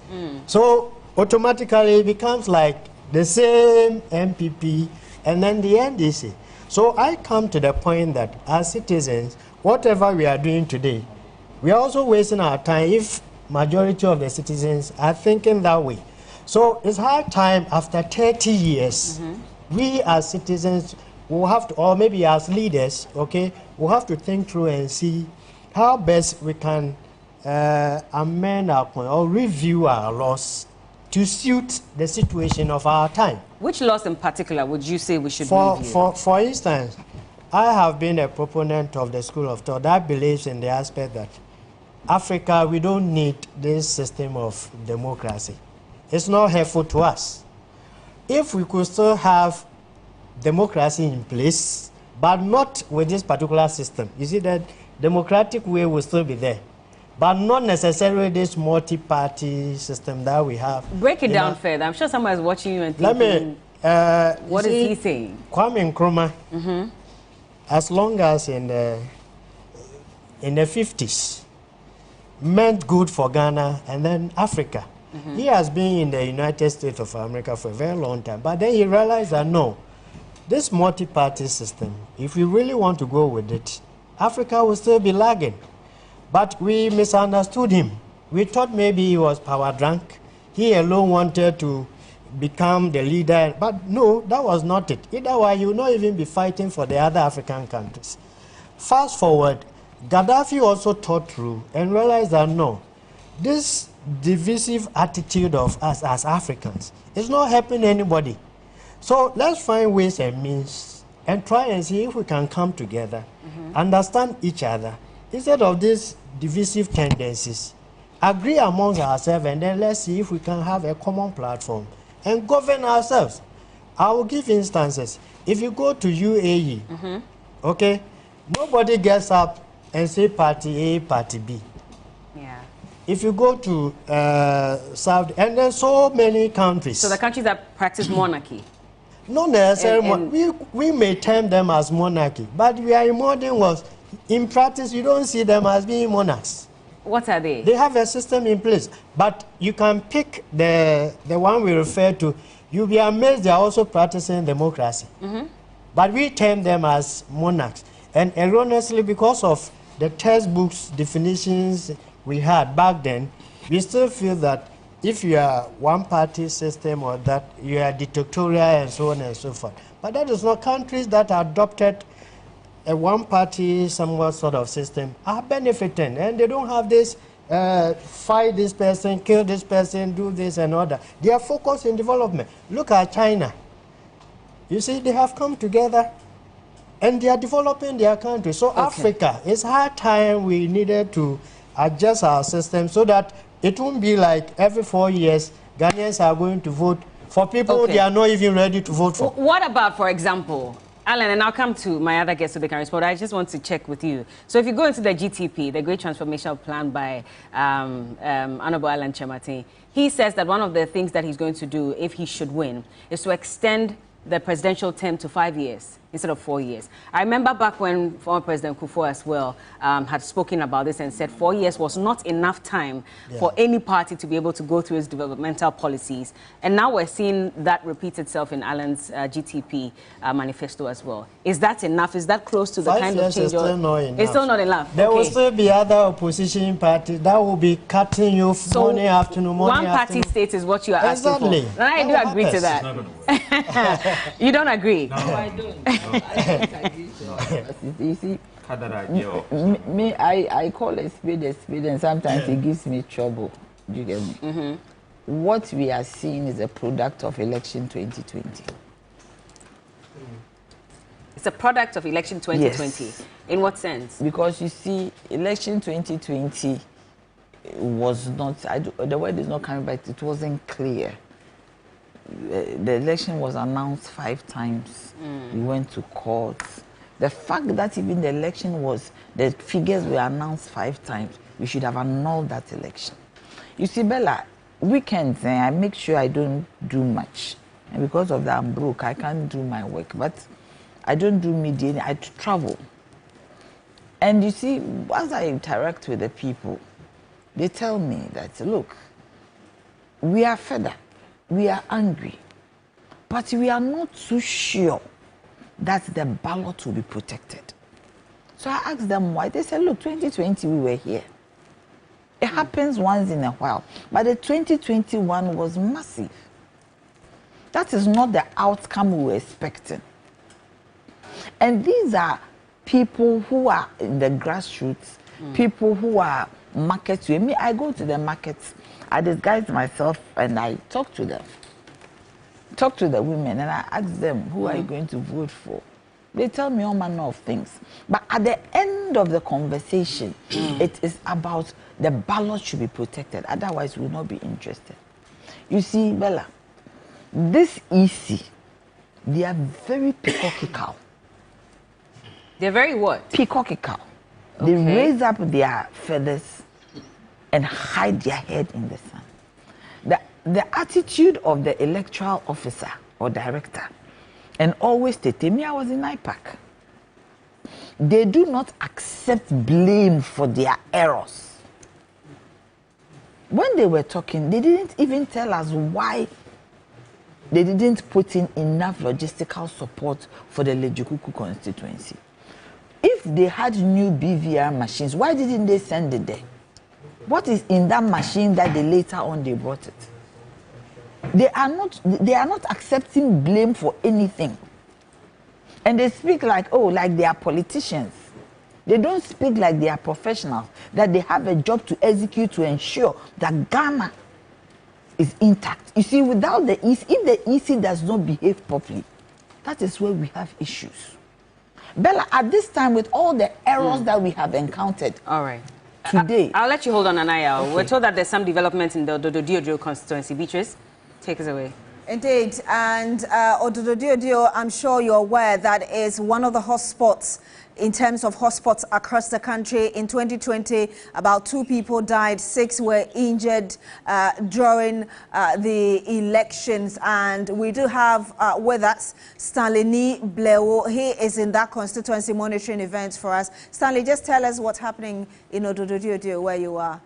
So automatically it becomes like the same MPP and then the NDC. So I come to the point that as citizens, whatever we are doing today, we are also wasting our time if majority of the citizens are thinking that way. So it's high time after 30 years, we as citizens will have to, or maybe as leaders, okay, we'll have to think through and see how best we can amend our point or review our laws to suit the situation of our time. Which laws in particular would you say we should review? For instance, I have been a proponent of the school of thought that believes in the aspect that Africa, we don't need this system of democracy. It's not helpful to us. If we could still have democracy in place, but not with this particular system, you see that democratic way will still be there, but not necessarily this multi-party system that we have. Break it down further. I'm sure someone is watching you and thinking, what is he saying? Kwame Nkrumah, as long as in the 50s, meant good for Ghana and then Africa. He has been in the United States of America for a very long time, but then he realized that no, this multi-party system, if we really want to go with it, Africa will still be lagging. But we misunderstood him. We thought maybe he was power drunk. He alone wanted to become the leader, but no, that was not it. Either way, you will not even be fighting for the other African countries. Fast forward, Gaddafi also thought through and realized that no, this divisive attitude of us as Africans is not helping anybody. So let's find ways and means and try and see if we can come together, understand each other, instead of these divisive tendencies, agree amongst ourselves, and then let's see if we can have a common platform and govern ourselves. I will give instances. If you go to UAE, okay, nobody gets up and say party A, party B. Yeah. If you go to South, and then so many countries. So the countries that practice monarchy? Not necessarily. We may term them as monarchy, but we are in modern world. In practice, you don't see them as being monarchs. What are they? They have a system in place, but you can pick the one we refer to. You'll be amazed they are also practicing democracy. But we term them as monarchs. And erroneously, because of the textbooks definitions we had back then, we still feel that if you are one-party system or that you are dictatorial and so on and so forth. But that is not. Countries that adopted a one-party somewhat sort of system are benefiting, and they don't have this fight this person, kill this person, do this and all that. They are focused in development. Look at China. You see, they have come together and they are developing their country. So Africa, it's high time we needed to adjust our system so that it won't be like every 4 years Ghanaians are going to vote for people they are not even ready to vote for. What about, for example, Alan, and I'll come to my other guests so they can respond. I just want to check with you. So if you go into the GTP, the Great Transformational Plan by Honorable Alan Chematin, he says that one of the things that he's going to do if he should win is to extend the presidential term to 5 years instead of 4 years. I remember back when former President Kufuor as well had spoken about this and said 4 years was not enough time for any party to be able to go through its developmental policies. And now we're seeing that repeat itself in Alan's GTP manifesto as well. Is that enough? Is that close to the kind of change? It's still not enough. It's still not enough. There will still be other opposition parties that will be cutting you morning, afternoon, morning, one party state is what you are asking for. And I do agree to that. You don't agree? No, I don't. You see, me, I call a spade, and sometimes it gives me trouble. Do you get me? What we are seeing is a product of election 2020. It's a product of election 2020. Yes. In what sense? Because you see, election 2020 was not, the word is not coming back, it wasn't clear. The election was announced 5 times. We went to court. The fact that even the election the figures were announced 5 times, we should have annulled that election. You see, Bella, weekends, I make sure I don't do much. And because of that, I'm broke. I can't do my work. But I don't do media. I travel. And you see, as I interact with the people, they tell me that, look, we are fed up. We are angry, but we are not too sure that the ballot will be protected. So I asked them why. They said, look, 2020 we were here. It happens once in a while, but the 2021 was massive. That is not the outcome we were expecting. And these are people who are in the grassroots, people who are markets. Me, I go to the markets. I disguise myself and I talk to them. Talk to the women and I ask them, who are you going to vote for? They tell me all manner of things. But at the end of the conversation, it is about the ballot should be protected. Otherwise, we will not be interested. You see, Bella, this EC, they are very peacockical. They're very what? Peacockical. Okay. They raise up their feathers and hide their head in the sun. The attitude of the electoral officer or director, and always me, I was in IPAC. They do not accept blame for their errors. When they were talking, they didn't even tell us why they didn't put in enough logistical support for the Lejikuku constituency. If they had new BVR machines, why didn't they send it there? What is in that machine that they later on they brought it? They are not accepting blame for anything. And they speak like, oh, like they are politicians. They don't speak like they are professionals, that they have a job to execute to ensure that Ghana is intact. You see, without the EC, if the EC does not behave properly, that is where we have issues. Bella, at this time, with all the errors that we have encountered, all right, today. I'll let you hold on, Anaya. Okay. We're told that there's some development in the Ododo constituency. Beatrice, take us away. Indeed, and Ododo, I'm sure you're aware that is one of the hotspots in terms of hotspots across the country. In 2020, about 2 people died, 6 were injured during the elections. And we do have with us Stanley Blewo. He is in that constituency monitoring events for us. Stanley, just tell us what's happening in Ododo, where you are.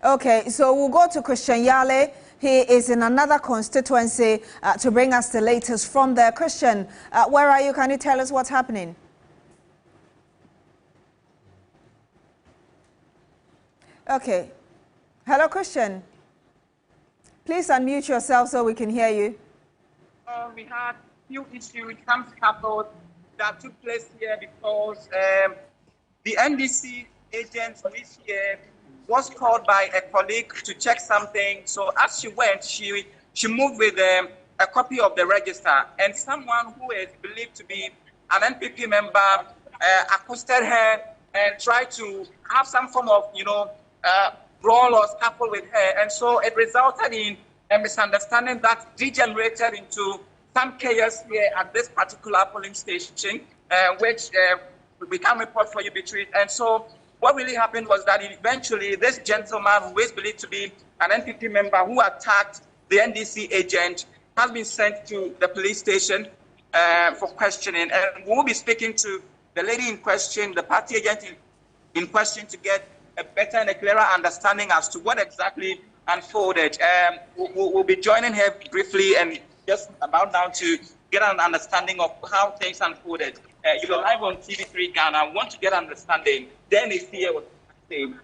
Okay, so we'll go to Christian Yale. He is in another constituency to bring us the latest from there. Christian, where are you? Can you tell us what's happening? Okay. Hello, Christian. Please unmute yourself so we can hear you. We had few issues, some scuffles that took place here because the NDC agent this year was called by a colleague to check something. So as she went, she moved with a copy of the register, and someone who is believed to be an NPP member accosted her and tried to have some form of, brawl or scuffle with her. And so it resulted in a misunderstanding that degenerated into some chaos here at this particular polling station, which we can report for you, Beatrice. And so what really happened was that eventually this gentleman, who is believed to be an NPP member who attacked the NDC agent, has been sent to the police station for questioning. And we will be speaking to the lady in question, the party agent in question, to get a better and a clearer understanding as to what exactly unfolded. We'll be joining her briefly and just about now to get an understanding of how things unfolded. You're live on TV3 Ghana. I want to get an understanding. Then it's here was saying.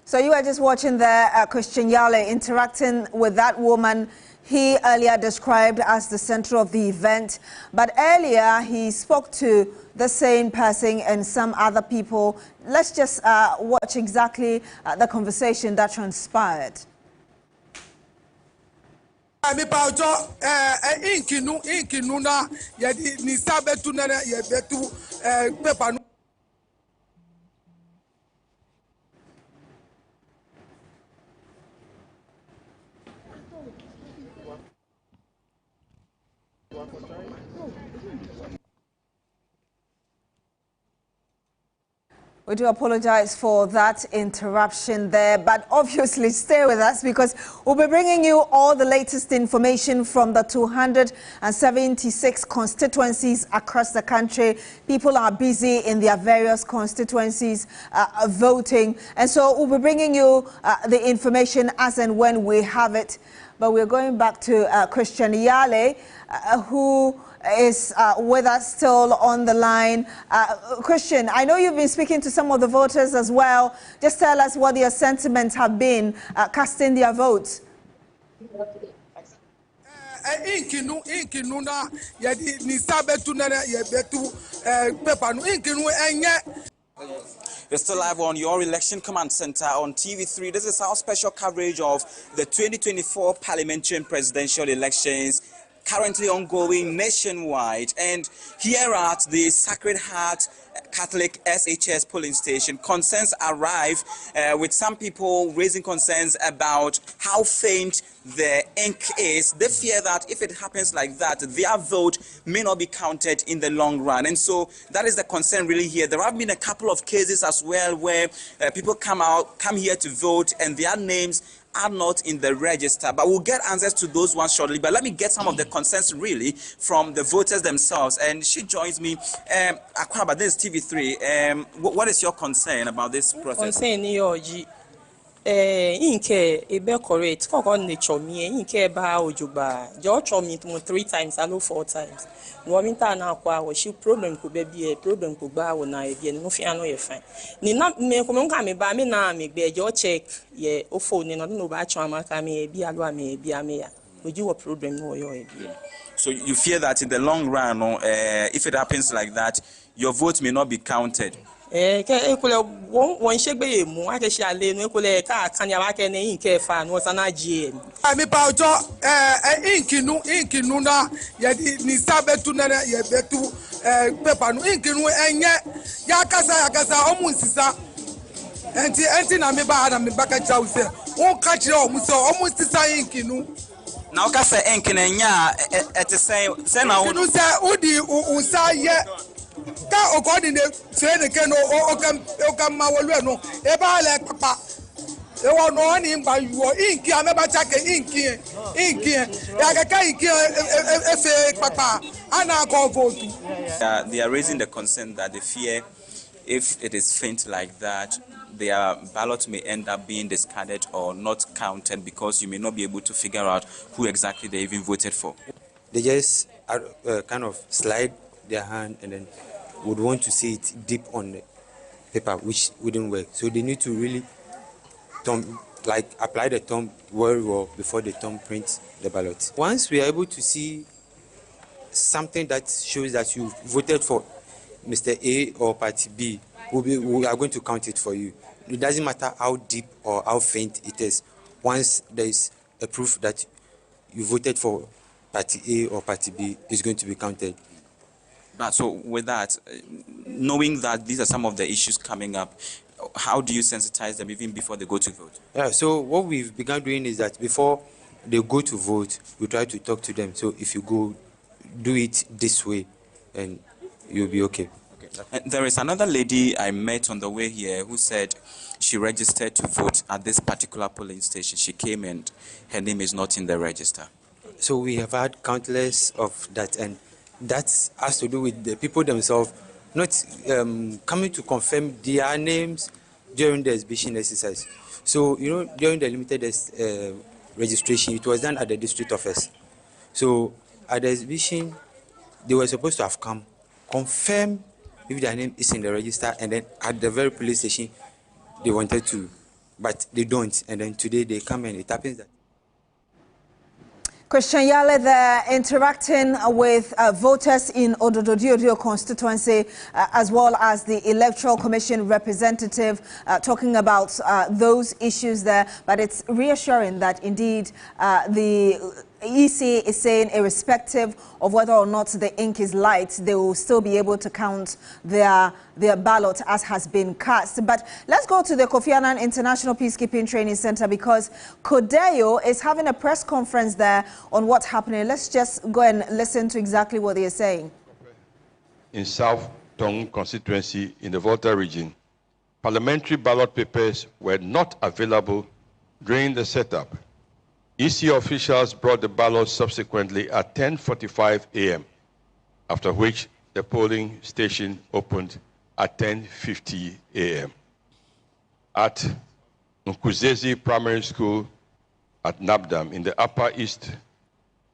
So you are just watching there, Christian Yale interacting with that woman he earlier described as the center of the event. But earlier he spoke to the same person and some other people. Let's just watch exactly the conversation that transpired. We do apologize for that interruption there, but obviously stay with us because we'll be bringing you all the latest information from the 276 constituencies across the country. People are busy in their various constituencies voting, and so we'll be bringing you the information as and when we have it. But we're going back to Christian Yale, who is with us still on the line. Christian, I know you've been speaking to some of the voters as well. Just tell us what their sentiments have been casting their votes. You're still live on your Election Command Center on TV3. This is our special coverage of the 2024 parliamentary and presidential elections currently ongoing nationwide. And here at the Sacred Heart Catholic SHS polling station, concerns arrive with some people raising concerns about how faint the ink is. They fear that if it happens like that, their vote may not be counted in the long run. And so that is the concern really here. There have been a couple of cases as well where people come here to vote and their names are not in the register, but we'll get answers to those ones shortly. But let me get some of the concerns really from the voters themselves. And she joins me. Akwaba, this is TV3. What is your concern about this process? Inke ebe correct koko ne chomi inke ba ojuba jo chomi 3 times alo 4 times no minta na kwa wo shi problem ko be bi problem ko ba wo na e bi no fi ano ye fine ni na me ko nka me ba me na me be jo check ye o phone no ba cho amaka me e bi alo ame e bi ame ya oji wo problem no yo e bi. So you fear that in the long run, if it happens like that, your vote may not be counted? One shake be mu ake shi ale no ekole ka kan ya wake ne inke fa no sana gm mi pa ojo inkinu na ye ni sabe tu na ye betu paper no inkinu enye ya kasa omu nsisa enti na me ba na me baka cha use won ka kire omu nsisa inkinu na o ka se inkinu enya say na won se udi unsa ye ka okodi ne train ke no o ka ma wolu no e ba le papa e wo no ni mba yuo inki ameba chake inki ya ka inki efe papa ana ko vote. They are raising the concern that they fear if it is faint like that, their ballot may end up being discarded or not counted because you may not be able to figure out who exactly they even voted for. They just kind of slide their hand and then would want to see it deep on the paper, which wouldn't work. So they need to really apply the thumb very well before the thumb prints the ballot. Once we are able to see something that shows that you voted for Mr. A or Party B, we are going to count it for you. it doesn't matter how deep or how faint it is. Once there is a proof that you voted for Party A or Party B, it's going to be counted. But so with that, knowing that these are some of the issues coming up, how do you sensitize them even before they go to vote? Yeah, so what we've begun doing is that before they go to vote, we try to talk to them. So if you go, do it this way, and you'll be okay. And there is another lady I met on the way here who said she registered to vote at this particular polling station. She came and her name is not in the register. So we have had countless of that, and that has to do with the people themselves not coming to confirm their names during the exhibition exercise. So, you know, during the limited registration, it was done at the district office. So at the exhibition, they were supposed to have come, confirm if their name is in the register, and then at the very police station, they wanted to, but they don't. And then today they come and it happens that. Christian Yale there interacting with voters in Odododiodio constituency as well as the Electoral Commission representative talking about those issues there. But it's reassuring that indeed the EC is saying irrespective of whether or not the ink is light, they will still be able to count their ballot as has been cast. But let's go to the Kofi Annan International Peacekeeping Training Center because Kodeo is having a press conference there on what's happening. Let's just go and listen to exactly what they're saying. In South Tong constituency in the Volta region, parliamentary ballot papers were not available during the setup. EC officials brought the ballots subsequently at 10:45 a.m., after which the polling station opened at 10:50 a.m. At Nkuzezi Primary School at Nandom in the Upper East,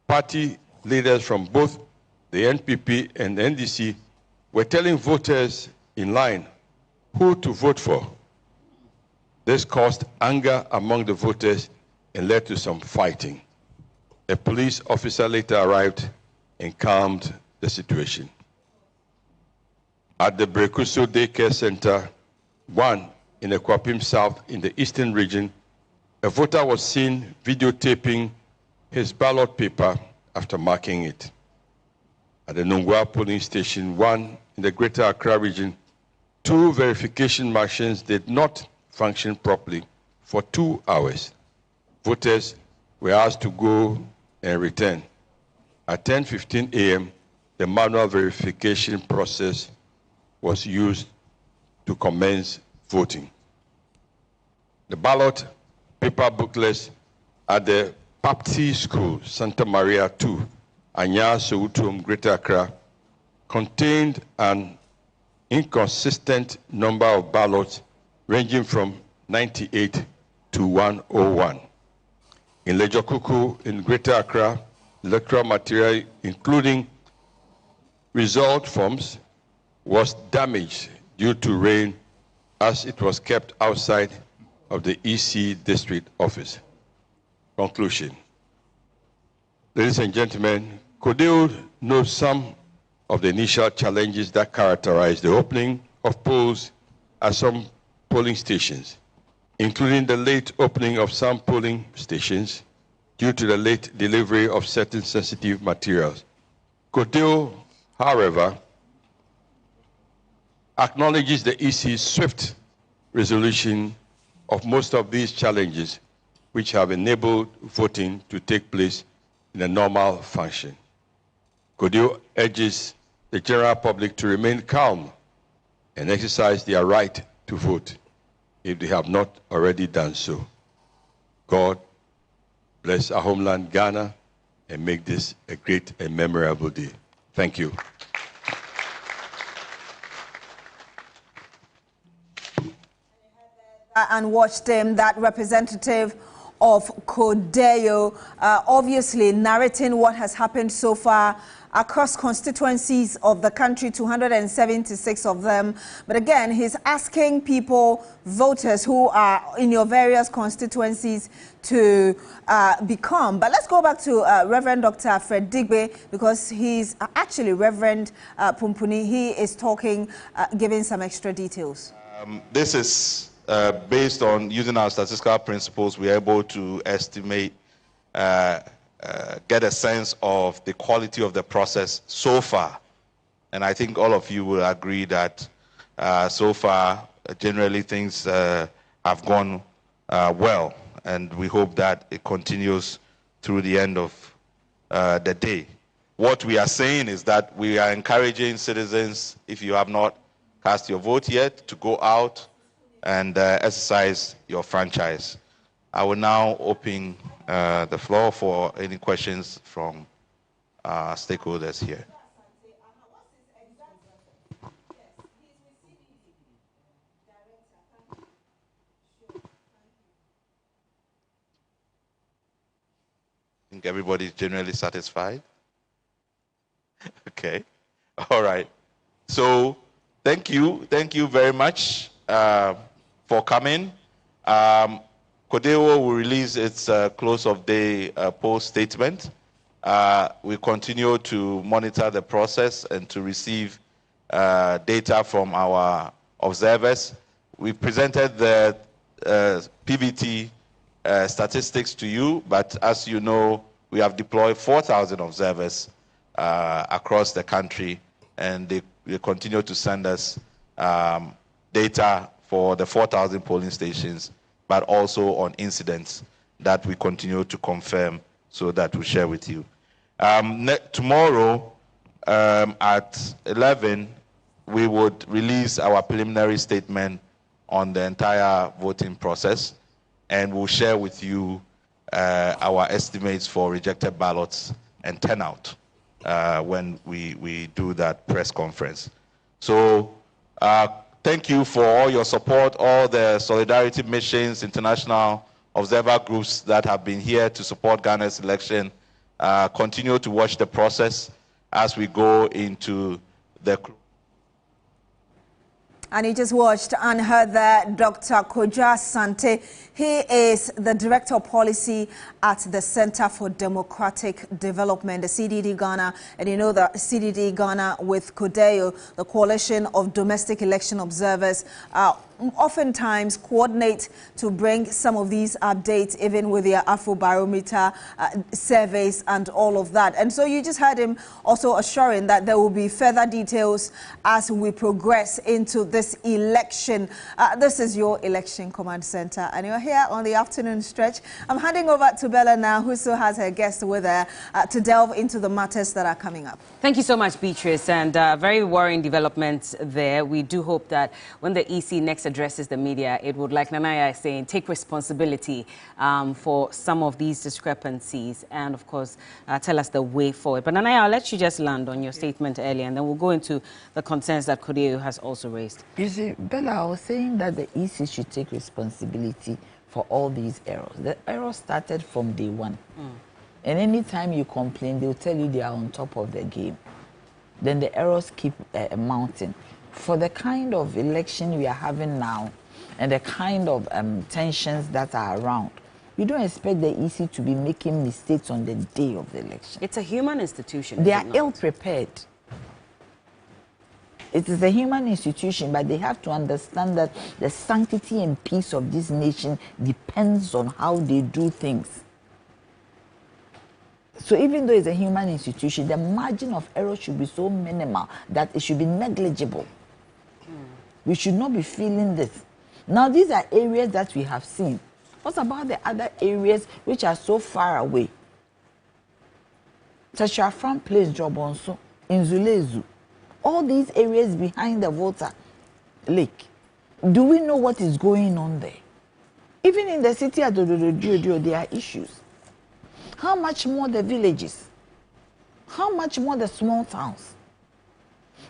party leaders from both the NPP and the NDC were telling voters in line who to vote for. This caused anger among the voters and led to some fighting. A police officer later arrived and calmed the situation. At the Brekuso Daycare Center, one in the Kwapim South in the Eastern region, a voter was seen videotaping his ballot paper after marking it. At the Nungwa polling station, one in the Greater Accra region, 2 verification machines did not function properly for 2 hours. Voters were asked to go and return. At 10:15 a.m., the manual verification process was used to commence voting. The ballot paper booklets at the Baptist School, Santa Maria II, Anya Soutum, Greater Accra, contained an inconsistent number of ballots ranging from 98 to 101. In Lejokuku, in Greater Accra, electoral material, including result forms, was damaged due to rain as it was kept outside of the EC district office. Conclusion. Ladies and gentlemen, Kodeo knows some of the initial challenges that characterize the opening of polls at some polling stations, including the late opening of some polling stations due to the late delivery of certain sensitive materials. Kodeo, however, acknowledges the EC's swift resolution of most of these challenges, which have enabled voting to take place in a normal function. Kodeo urges the general public to remain calm and exercise their right to vote if they have not already done so. God bless our homeland, Ghana, and make this a great and memorable day. Thank you. And watched him, that representative of Kodeo, obviously narrating what has happened so far across constituencies of the country, 276 of them. But again, he's asking people, voters who are in your various constituencies to become. But let's go back to Reverend Dr. Fred Digbe, because he's actually Reverend Pumpuni. He is talking, giving some extra details. This is based on using our statistical principles, we're able to estimate, get a sense of the quality of the process so far. And I think all of you will agree that so far, generally things have gone well. And we hope that it continues through the end of the day. What we are saying is that we are encouraging citizens, if you have not cast your vote yet, to go out and exercise your franchise. I will now open the floor for any questions from stakeholders here. I think everybody is generally satisfied. Okay, all right. So thank you very much for coming. Codewo will release its close of day post statement. We continue to monitor the process and to receive data from our observers. We presented the PVT statistics to you, but as you know, we have deployed 4,000 observers across the country, and they continue to send us data for the 4,000 polling stations, but also on incidents that we continue to confirm so that we share with you. Tomorrow at 11, we would release our preliminary statement on the entire voting process, and we'll share with you our estimates for rejected ballots and turnout when we do that press conference. So thank you for all your support, all the solidarity missions, international observer groups that have been here to support Ghana's election. Continue to watch the process as we go into the... And you just watched and heard that Dr. Kojo Asante. He is the Director of Policy at the Center for Democratic Development, the CDD Ghana. And you know that CDD Ghana with CODEO, the Coalition of Domestic Election Observers, oftentimes coordinate to bring some of these updates, even with their Afrobarometer surveys and all of that. And so you just heard him also assuring that there will be further details as we progress into this election. This is your Election Command Center, and you're here on the afternoon stretch. I'm handing over to Bella now, who still has her guest with her to delve into the matters that are coming up. Thank you so much, Beatrice, and very worrying developments there. We do hope that when the EC next addresses the media, it would, like Nanaya is saying, take responsibility for some of these discrepancies and, of course, tell us the way forward. But Nanaya, I'll let you just land on your statement earlier, and then we'll go into the concerns that Kodeo has also raised. You see, Bella, I was saying that the EC should take responsibility for all these errors. The errors started from day one. And anytime you complain, they'll tell you they are on top of the game. Then the errors keep mounting. For the kind of election we are having now and the kind of tensions that are around, we don't expect the EC to be making mistakes on the day of the election. It's a human institution. They are ill-prepared. It is a human institution, but they have to understand that the sanctity and peace of this nation depends on how they do things. So even though it's a human institution, the margin of error should be so minimal that it should be negligible. We should not be feeling this. Now, these are areas that we have seen. What about the other areas which are so far away? Tashafran Place, Jobonso, Inzulezu. All these areas behind the water lake. Do we know what is going on there? Even in the city of Dodododio, there are issues. How much more the villages? How much more the small towns?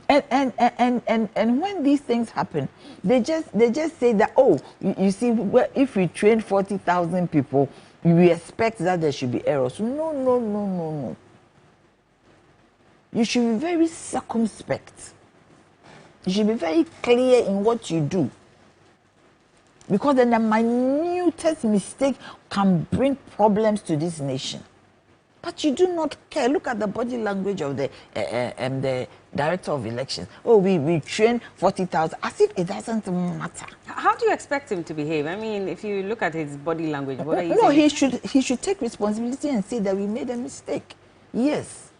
And when these things happen, they just say that, oh, you see, well, if we train 40,000 people, we expect that there should be errors. No. You should be very circumspect. You should be very clear in what you do. Because then the minutest mistake can bring problems to this nation. But you do not care. Look at the body language of the director of elections. Oh, we train 40,000, as if it doesn't matter. How do you expect him to behave? I mean, if you look at his body language, what are you saying? No, he should take responsibility and say that we made a mistake. Yes,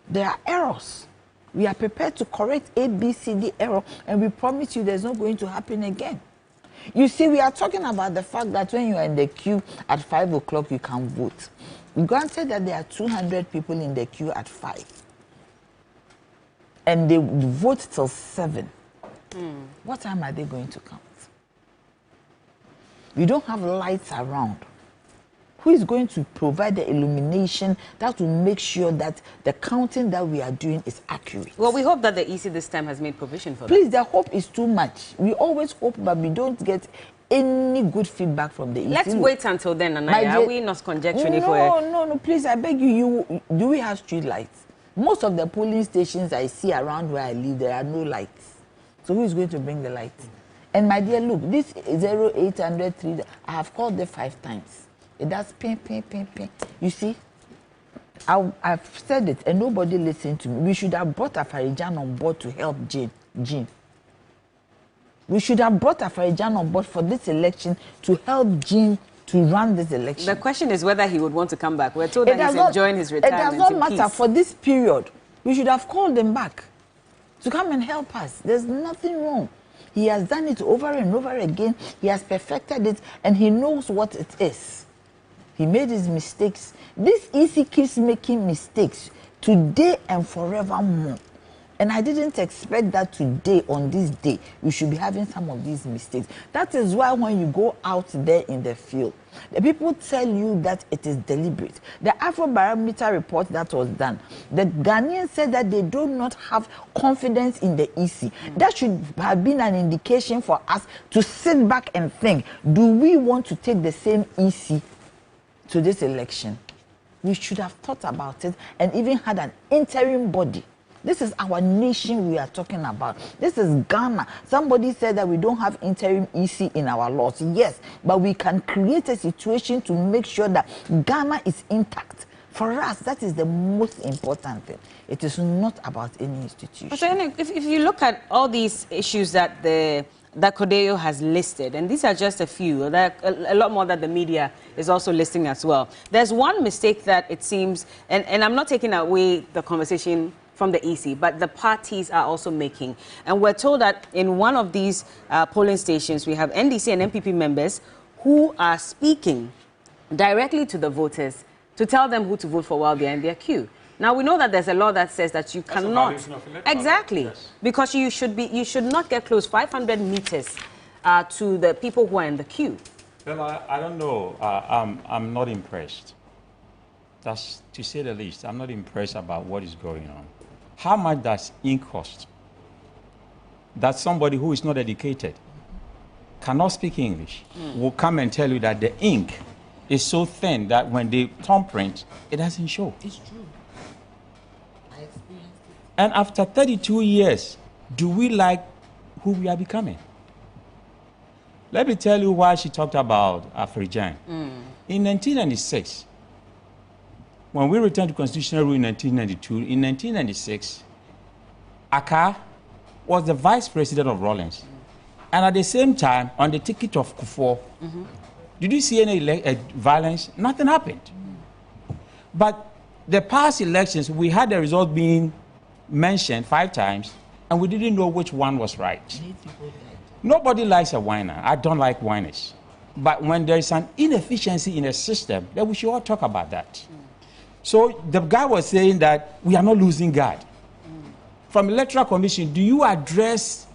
there are errors. We are prepared to correct A, B, C, D error, and we promise you there's not going to happen again. You see, we are talking about the fact that when you are in the queue at 5 o'clock, you can vote. Granted that there are 200 people in the queue at 5, and they vote till 7. What time are they going to count? We don't have lights around. Who is going to provide the illumination that will make sure that the counting that we are doing is accurate? Well, we hope that the EC this time has made provision for that. Please, the hope is too much. We always hope, but we don't get any good feedback from the EC. Let's wait until then, Anaya. Are we not conjecturing? No, please, I beg you, do we have street lights? Most of the polling stations I see around where I live, there are no lights. So who is going to bring the lights? And my dear, look, this 0800 I have called it 5 times. It does ping. You see, I've said it and nobody listened to me. We should have brought Afarijan on board to help Jean. We should have brought Afarijan on board for this election to help Jean to run this election. The question is whether he would want to come back. We're told that he's enjoying his retirement. It does not matter for this period. We should have called him back to come and help us. There's nothing wrong. He has done it over and over again. He has perfected it and he knows what it is. He made his mistakes. This EC keeps making mistakes today and forevermore. And I didn't expect that today, on this day, we should be having some of these mistakes. That is why when you go out there in the field, the people tell you that it is deliberate. The Afrobarometer report that was done, the Ghanaians said that they do not have confidence in the EC. That should have been an indication for us to sit back and think, do we want to take the same EC to this election? We should have thought about it and even had an interim body. This is our nation we are talking about. This is Ghana. Somebody said that we don't have interim EC in our laws. Yes, but we can create a situation to make sure that Ghana is intact. For us, that is the most important thing. It is not about any institution. So, if you look at all these issues that Kodeo has listed, and these are just a few, there are a lot more that the media is also listing as well. There's one mistake that it seems, and I'm not taking away the conversation from the EC, but the parties are also making. And we're told that in one of these polling stations, we have NDC and MPP members who are speaking directly to the voters to tell them who to vote for while they're in their queue. Now, we know that there's a law that says that you cannot. Exactly. Yes. Because you should not get close 500 meters to the people who are in the queue. Well, I don't know. I'm not impressed. That's, to say the least, I'm not impressed about what is going on. How much does ink cost? That somebody who is not educated, cannot speak English, will come and tell you that the ink is so thin that when they thumbprint, it doesn't show. It's true. I experienced it. And after 32 years, do we like who we are becoming? Let me tell you why she talked about Afarijan. In 1996, when we returned to constitutional rule in 1992, in 1996, Aka was the vice president of Rawlings. And at the same time, on the ticket of Kufuor, did you see any violence? Nothing happened. But the past elections, we had the result being mentioned 5 times, and we didn't know which one was right. Nobody likes a whiner. I don't like whiners. But when there is an inefficiency in a system, then we should all talk about that. So the guy was saying that we are not losing guard. From Electoral Commission, do you address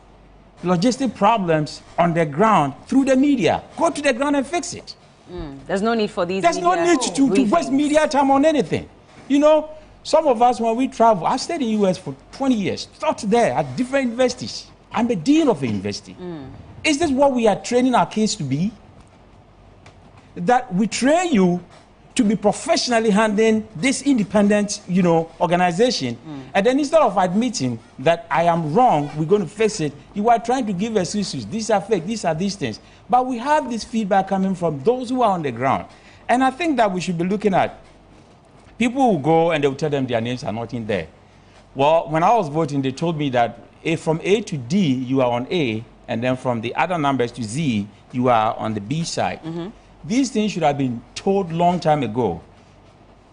logistic problems on the ground through the media? Go to the ground and fix it. There's no need for these. There's no need to waste media time on anything. You know, some of us, when we travel, I've stayed in the US for 20 years, taught there at different universities. I'm the dean of a university. Is this what we are training our kids to be? That we train you to be professionally handling this independent, organization. And then instead of admitting that I am wrong, we're going to fix it, you are trying to give excuses. These are fake, these are these things. But we have this feedback coming from those who are on the ground. And I think that we should be looking at People will go and they will tell them their names are not in there. Well, when I was voting, they told me that from A to D, you are on A, and then from the other numbers to Z, you are on the B side. These things should have been told long time ago.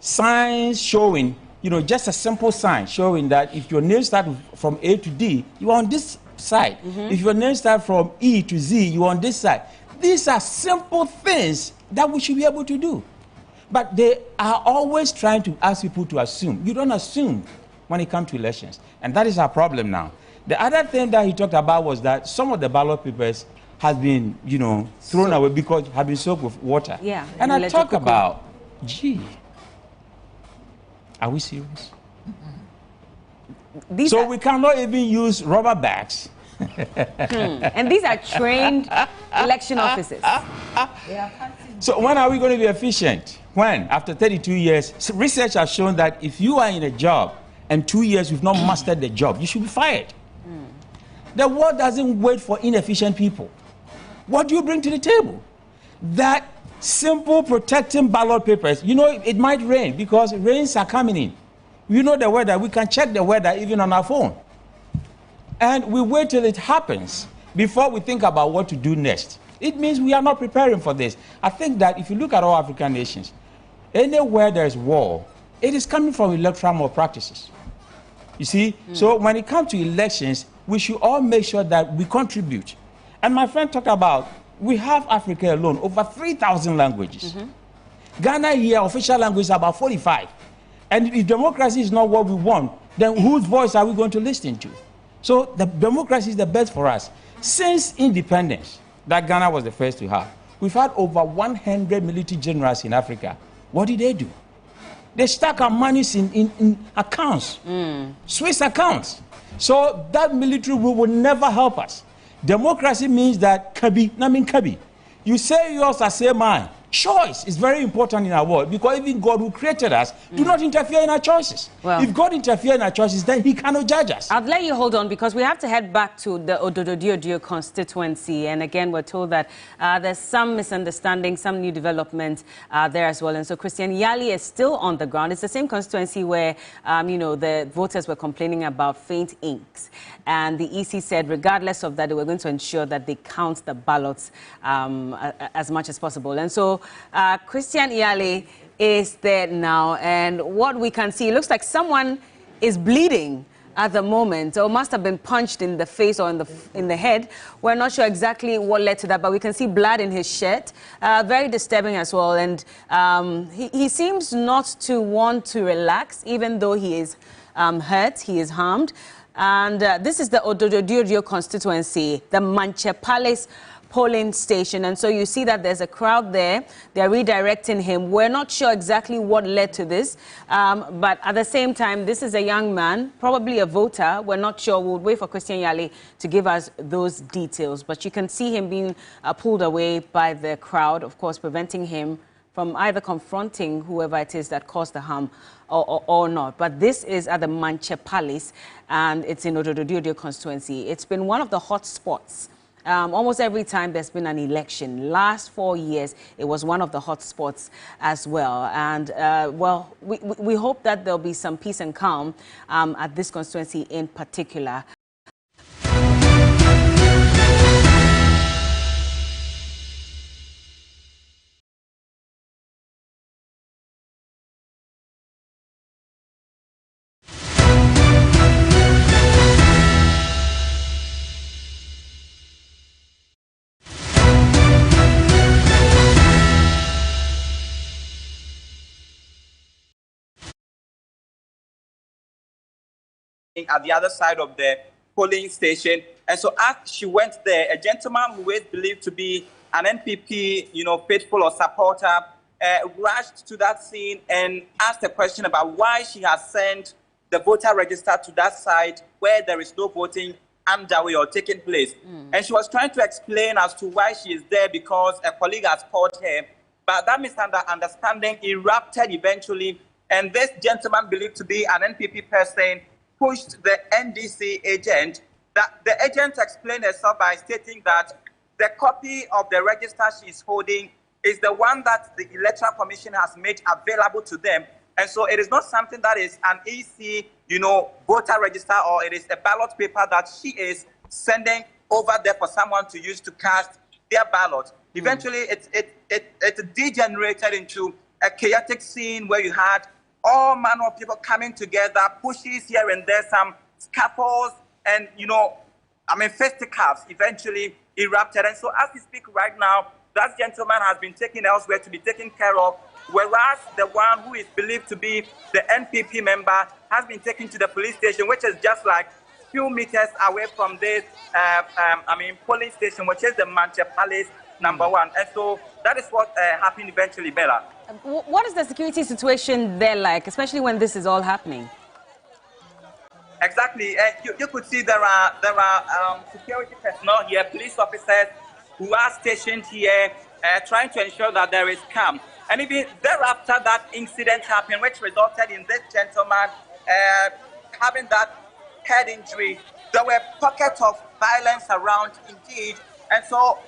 Signs showing, just a simple sign showing that if your name starts from A to D, you are on this side. If your name starts from E to Z, you are on this side. These are simple things that we should be able to do. But they are always trying to ask people to assume. You don't assume when it comes to elections. And that is our problem now. The other thing that he talked about was that some of the ballot papers has been, thrown away because have been soaked with water. Yeah. And I talk about, gee, are we serious? So we cannot even use rubber bags. And these are trained election officers. So when are we going to be efficient? When? After 32 years, research has shown that if you are in a job and 2 years you've not mastered the job, you should be fired. The world doesn't wait for inefficient people. What do you bring to the table? That simple protecting ballot papers. It might rain because rains are coming in. We know the weather. We can check the weather even on our phone. And we wait till it happens before we think about what to do next. It means we are not preparing for this. I think that if you look at all African nations, anywhere there is war, it is coming from electoral malpractices. You see? So when it comes to elections, we should all make sure that we contribute. And my friend talked about, we have Africa alone, over 3,000 languages. Ghana here, official language is about 45. And if democracy is not what we want, then whose voice are we going to listen to? So the democracy is the best for us. Since independence, that Ghana was the first to have, we've had over 100 military generals in Africa. What did they do? They stuck our monies in accounts, Swiss accounts. So that military rule will never help us. Democracy means that kabi. You say yours, I say mine. Choice is very important in our world because even God who created us do not interfere in our choices. Well, if God interferes in our choices, then he cannot judge us. I'll let you hold on because we have to head back to the Ododo constituency. And again, we're told that there's some misunderstanding, some new development there as well. And so Christian Yali is still on the ground. It's the same constituency where, the voters were complaining about faint inks. And the EC said, regardless of that, they were going to ensure that they count the ballots as much as possible. And so Christian Yali is there now. And what we can see, it looks like someone is bleeding at the moment, or must have been punched in the face or in the head. We're not sure exactly what led to that, but we can see blood in his shirt. Very disturbing as well. And he seems not to want to relax, even though he is hurt, he is harmed. And this is the Ododo constituency, the Manche Palace polling station. And so you see that there's a crowd there. They're redirecting him. We're not sure exactly what led to this. But at the same time, this is a young man, probably a voter. We're not sure. We'll wait for Christian Yali to give us those details. But you can see him being pulled away by the crowd, of course, preventing him from either confronting whoever it is that caused the harm or not. But this is at the Manche Palace, and it's in Ododo constituency. It's been one of the hot spots. Almost every time there's been an election. Last 4 years, it was one of the hot spots as well. And, we hope that there'll be some peace and calm at this constituency in particular. At the other side of the polling station. And so as she went there, a gentleman who is believed to be an NPP, faithful or supporter, rushed to that scene and asked a question about why she has sent the voter register to that side where there is no voting underway or taking place. And she was trying to explain as to why she is there because a colleague has called her. But that misunderstanding erupted eventually. And this gentleman believed to be an NPP person pushed the NDC agent. That the agent explained herself by stating that the copy of the register she is holding is the one that the Electoral Commission has made available to them, And so it is not something that is an easy, voter register, or it is a ballot paper that she is sending over there for someone to use to cast their ballot. Eventually, it degenerated into a chaotic scene where you had all manner of people coming together, pushes here and there, some scuffles, and, fisticuffs eventually erupted. And so as we speak right now, that gentleman has been taken elsewhere to be taken care of, whereas the one who is believed to be the NPP member has been taken to the police station, which is just like a few meters away from this, polling station, which is the Manche Palace #1. And so that is what happened eventually, Bella. What is the security situation there like, especially when this is all happening? Exactly. You could see there are security personnel here, police officers who are stationed here, trying to ensure that there is calm. And even thereafter that incident happened, which resulted in this gentleman having that head injury, there were pockets of violence around indeed. And so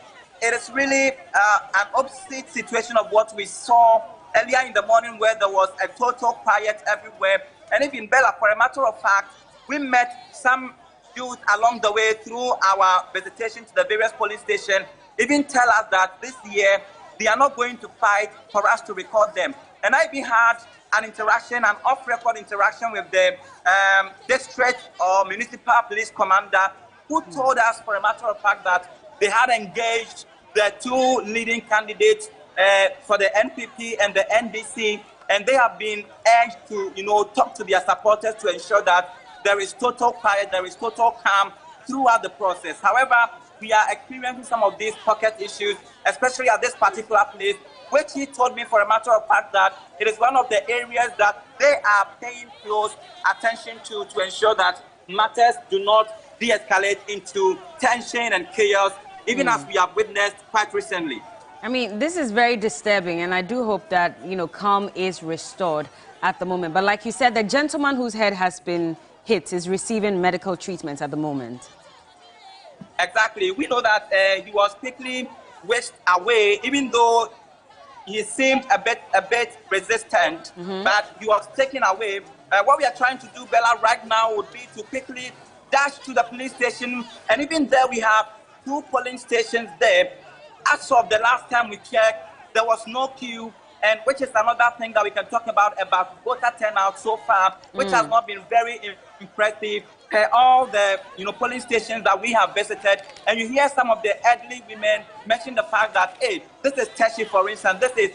it is really an opposite situation of what we saw earlier in the morning, where there was a total quiet everywhere. And even Bella, for a matter of fact, we met some youth along the way through our visitation to the various police stations, even tell us that this year they are not going to fight for us to record them. And I even had an interaction, an off-record interaction with the district or municipal police commander, who told us, for a matter of fact, that they had engaged the two leading candidates for the NPP and the NDC, and they have been urged to, talk to their supporters to ensure that there is total quiet, there is total calm throughout the process. However, we are experiencing some of these pocket issues, especially at this particular place, which he told me, for a matter of fact, that it is one of the areas that they are paying close attention to ensure that matters do not de-escalate into tension and chaos, even as we have witnessed quite recently. I mean, this is very disturbing, and I do hope that, calm is restored at the moment. But like you said, the gentleman whose head has been hit is receiving medical treatment at the moment. Exactly. We know that he was quickly whisked away, even though he seemed a bit resistant, but he was taken away. What we are trying to do, Bella, right now would be to quickly dash to the police station, and even there we have 2 polling stations there. As of the last time we checked, there was no queue, and which is another thing that we can talk about voter turnout so far, which has not been very impressive. All the polling stations that we have visited, and you hear some of the elderly women mention the fact that, hey, this is Teshi, for instance, this is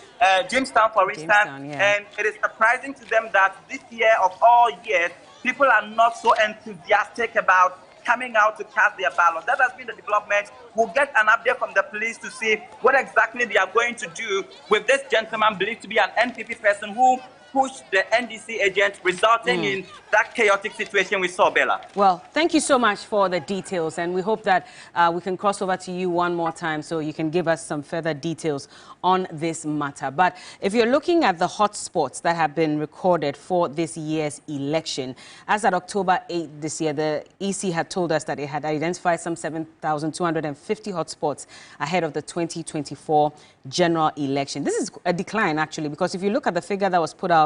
Jamestown, for instance, and it is surprising to them that this year of all years, people are not so enthusiastic about coming out to cast their ballot. That has been the development. We'll get an update from the police to see what exactly they are going to do with this gentleman believed to be an NPP person who pushed the NDC agent, resulting in that chaotic situation we saw, Bella. Well, thank you so much for the details, and we hope that we can cross over to you one more time so you can give us some further details on this matter. But if you're looking at the hotspots that have been recorded for this year's election, as at October 8 this year, the EC had told us that it had identified some 7,250 hotspots ahead of the 2024 general election. This is a decline, actually, because if you look at the figure that was put out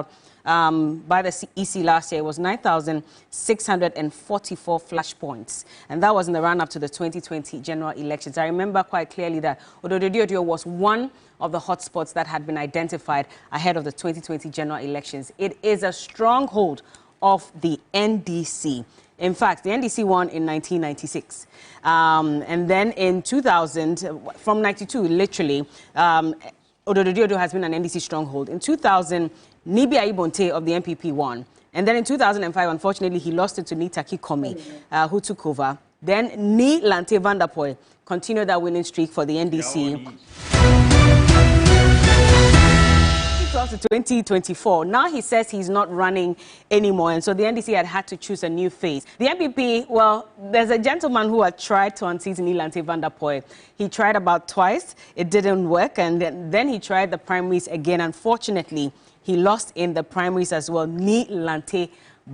by the EC last year, it was 9,644 flashpoints, and that was in the run-up to the 2020 general elections. I remember quite clearly that Odododio was one of the hotspots that had been identified ahead of the 2020 general elections. It is a stronghold of the NDC. In fact, the NDC won in 1996. And then in 2000, from 92, literally, Odododio has been an NDC stronghold. In 2000, Nibi Aibonte of the NPP won. And then in 2005, unfortunately, he lost it to Nitaki Komi, who took over. Then Ni Lante Vanderpoel continued that winning streak for the NDC. 2012 to 2024. Now he says he's not running anymore, and so the NDC had to choose a new face. The NPP, well, there's a gentleman who had tried to unseat Nilante Vanderpoel. He tried about twice, it didn't work, and then he tried the primaries again. Unfortunately, he lost in the primaries as well. Ni Lante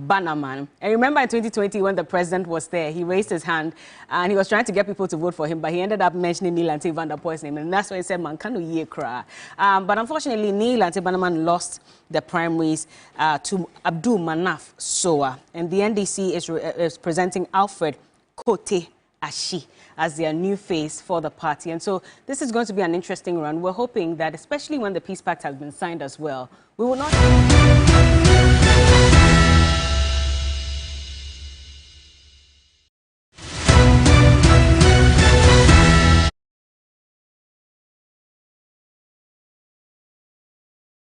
Banaman. And remember in 2020 when the president was there, he raised his hand and he was trying to get people to vote for him, but he ended up mentioning Nilante Van der Poel's name, and that's why he said, man, can you cry? But unfortunately, Nilante Banaman lost the primaries to Abdul Manaf Soa, and the NDC is presenting Alfred Kote Ashi as their new face for the party. And so this is going to be an interesting run. We're hoping that, especially when the Peace Pact has been signed as well, we will not...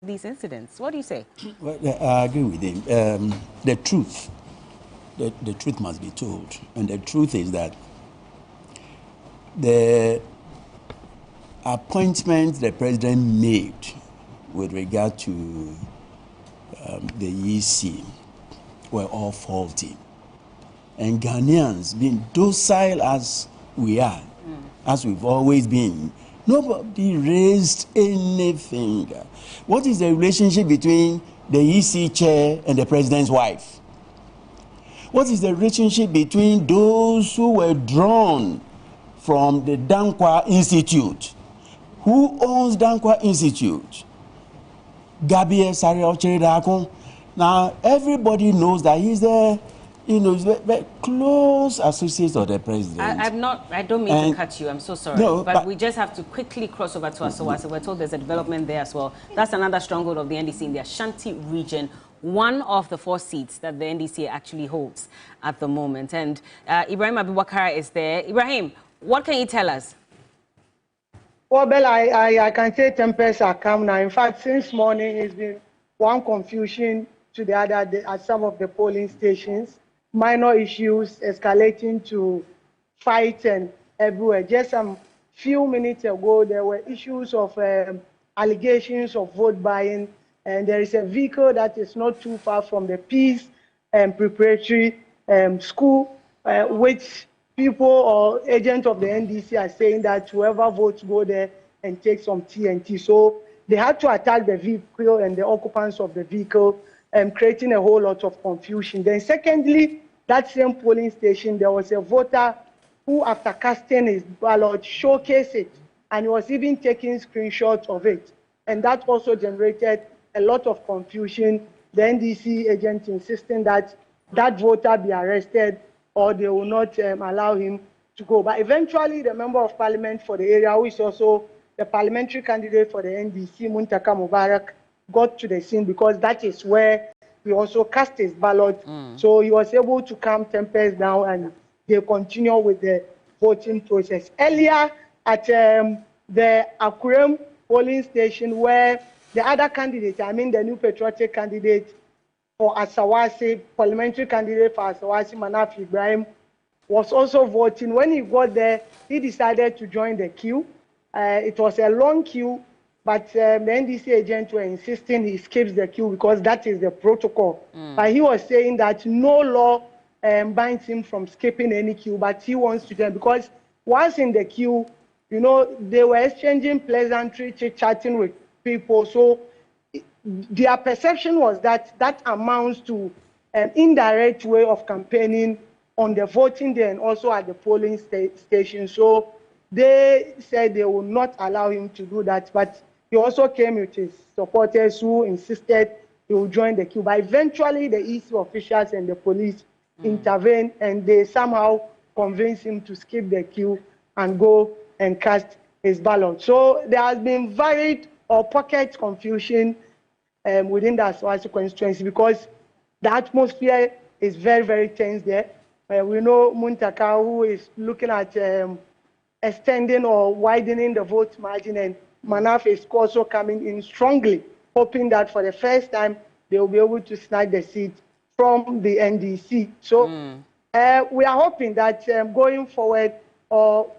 these incidents. What do you say? Well, I agree with him. The truth must be told. And the truth is that the appointments the president made with regard to the EC were all faulty. And Ghanaians, being docile as we are, as we've always been, nobody raised anything. What is the relationship between the EC chair and the president's wife? What is the relationship between those who were drawn from the Dankwa Institute? Who owns Dankwa Institute? Gabriel Sariocheredakon. Now, everybody knows that he's the very close associate of the president. I don't mean to cut you, I'm so sorry. No, but we just have to quickly cross over to Asawase. We're told there's a development there as well. That's another stronghold of the NDC in the Ashanti region, one of the 4 seats that the NDC actually holds at the moment. And Ibrahim Abubakar is there. Ibrahim, what can you tell us? Well, Bella, I can say tempers are calm now. In fact, since morning, it's been one confusion to the other at some of the polling stations. Minor issues escalating to fights and everywhere. Just some few minutes ago, there were issues of allegations of vote buying, and there is a vehicle that is not too far from the Peace Preparatory School, which people or agents of the NDC are saying that whoever votes go there and take some TNT. So they had to attack the vehicle and the occupants of the vehicle, creating a whole lot of confusion. Then secondly, that same polling station, there was a voter who, after casting his ballot, showcased it, and he was even taking screenshots of it. And that also generated a lot of confusion. The NDC agent insisting that that voter be arrested or they will not allow him to go. But eventually, the member of parliament for the area, who is also the parliamentary candidate for the NDC, Muntaka Mubarak, got to the scene because that is where he also cast his ballot. So he was able to calm tempers down and they continue with the voting process. Earlier at the Akurem polling station, where the other candidate, I mean the new patriotic candidate for Asawase, parliamentary candidate for Asawase, Manaf Ibrahim, was also voting. When he got there, he decided to join the queue. It was a long queue, but the NDC agents were insisting he skips the queue because that is the protocol. But he was saying that no law binds him from skipping any queue, but he wants to join because once in the queue, you know, they were exchanging pleasantry, chit-chatting with people. So their perception was that that amounts to an indirect way of campaigning on the voting day and also at the polling station. So they said they would not allow him to do that, but he also came with his supporters who insisted he would join the queue. But eventually, the EC officials and the police intervened, and they somehow convinced him to skip the queue and go and cast his ballot. So there has been varied or pocket confusion within the Asawase constituency because the atmosphere is very, very tense there. We know Muntaka, who is looking at extending or widening the vote margin, and Manaf is also coming in strongly, hoping that for the first time they will be able to snag the seat from the NDC. So we are hoping that going forward, or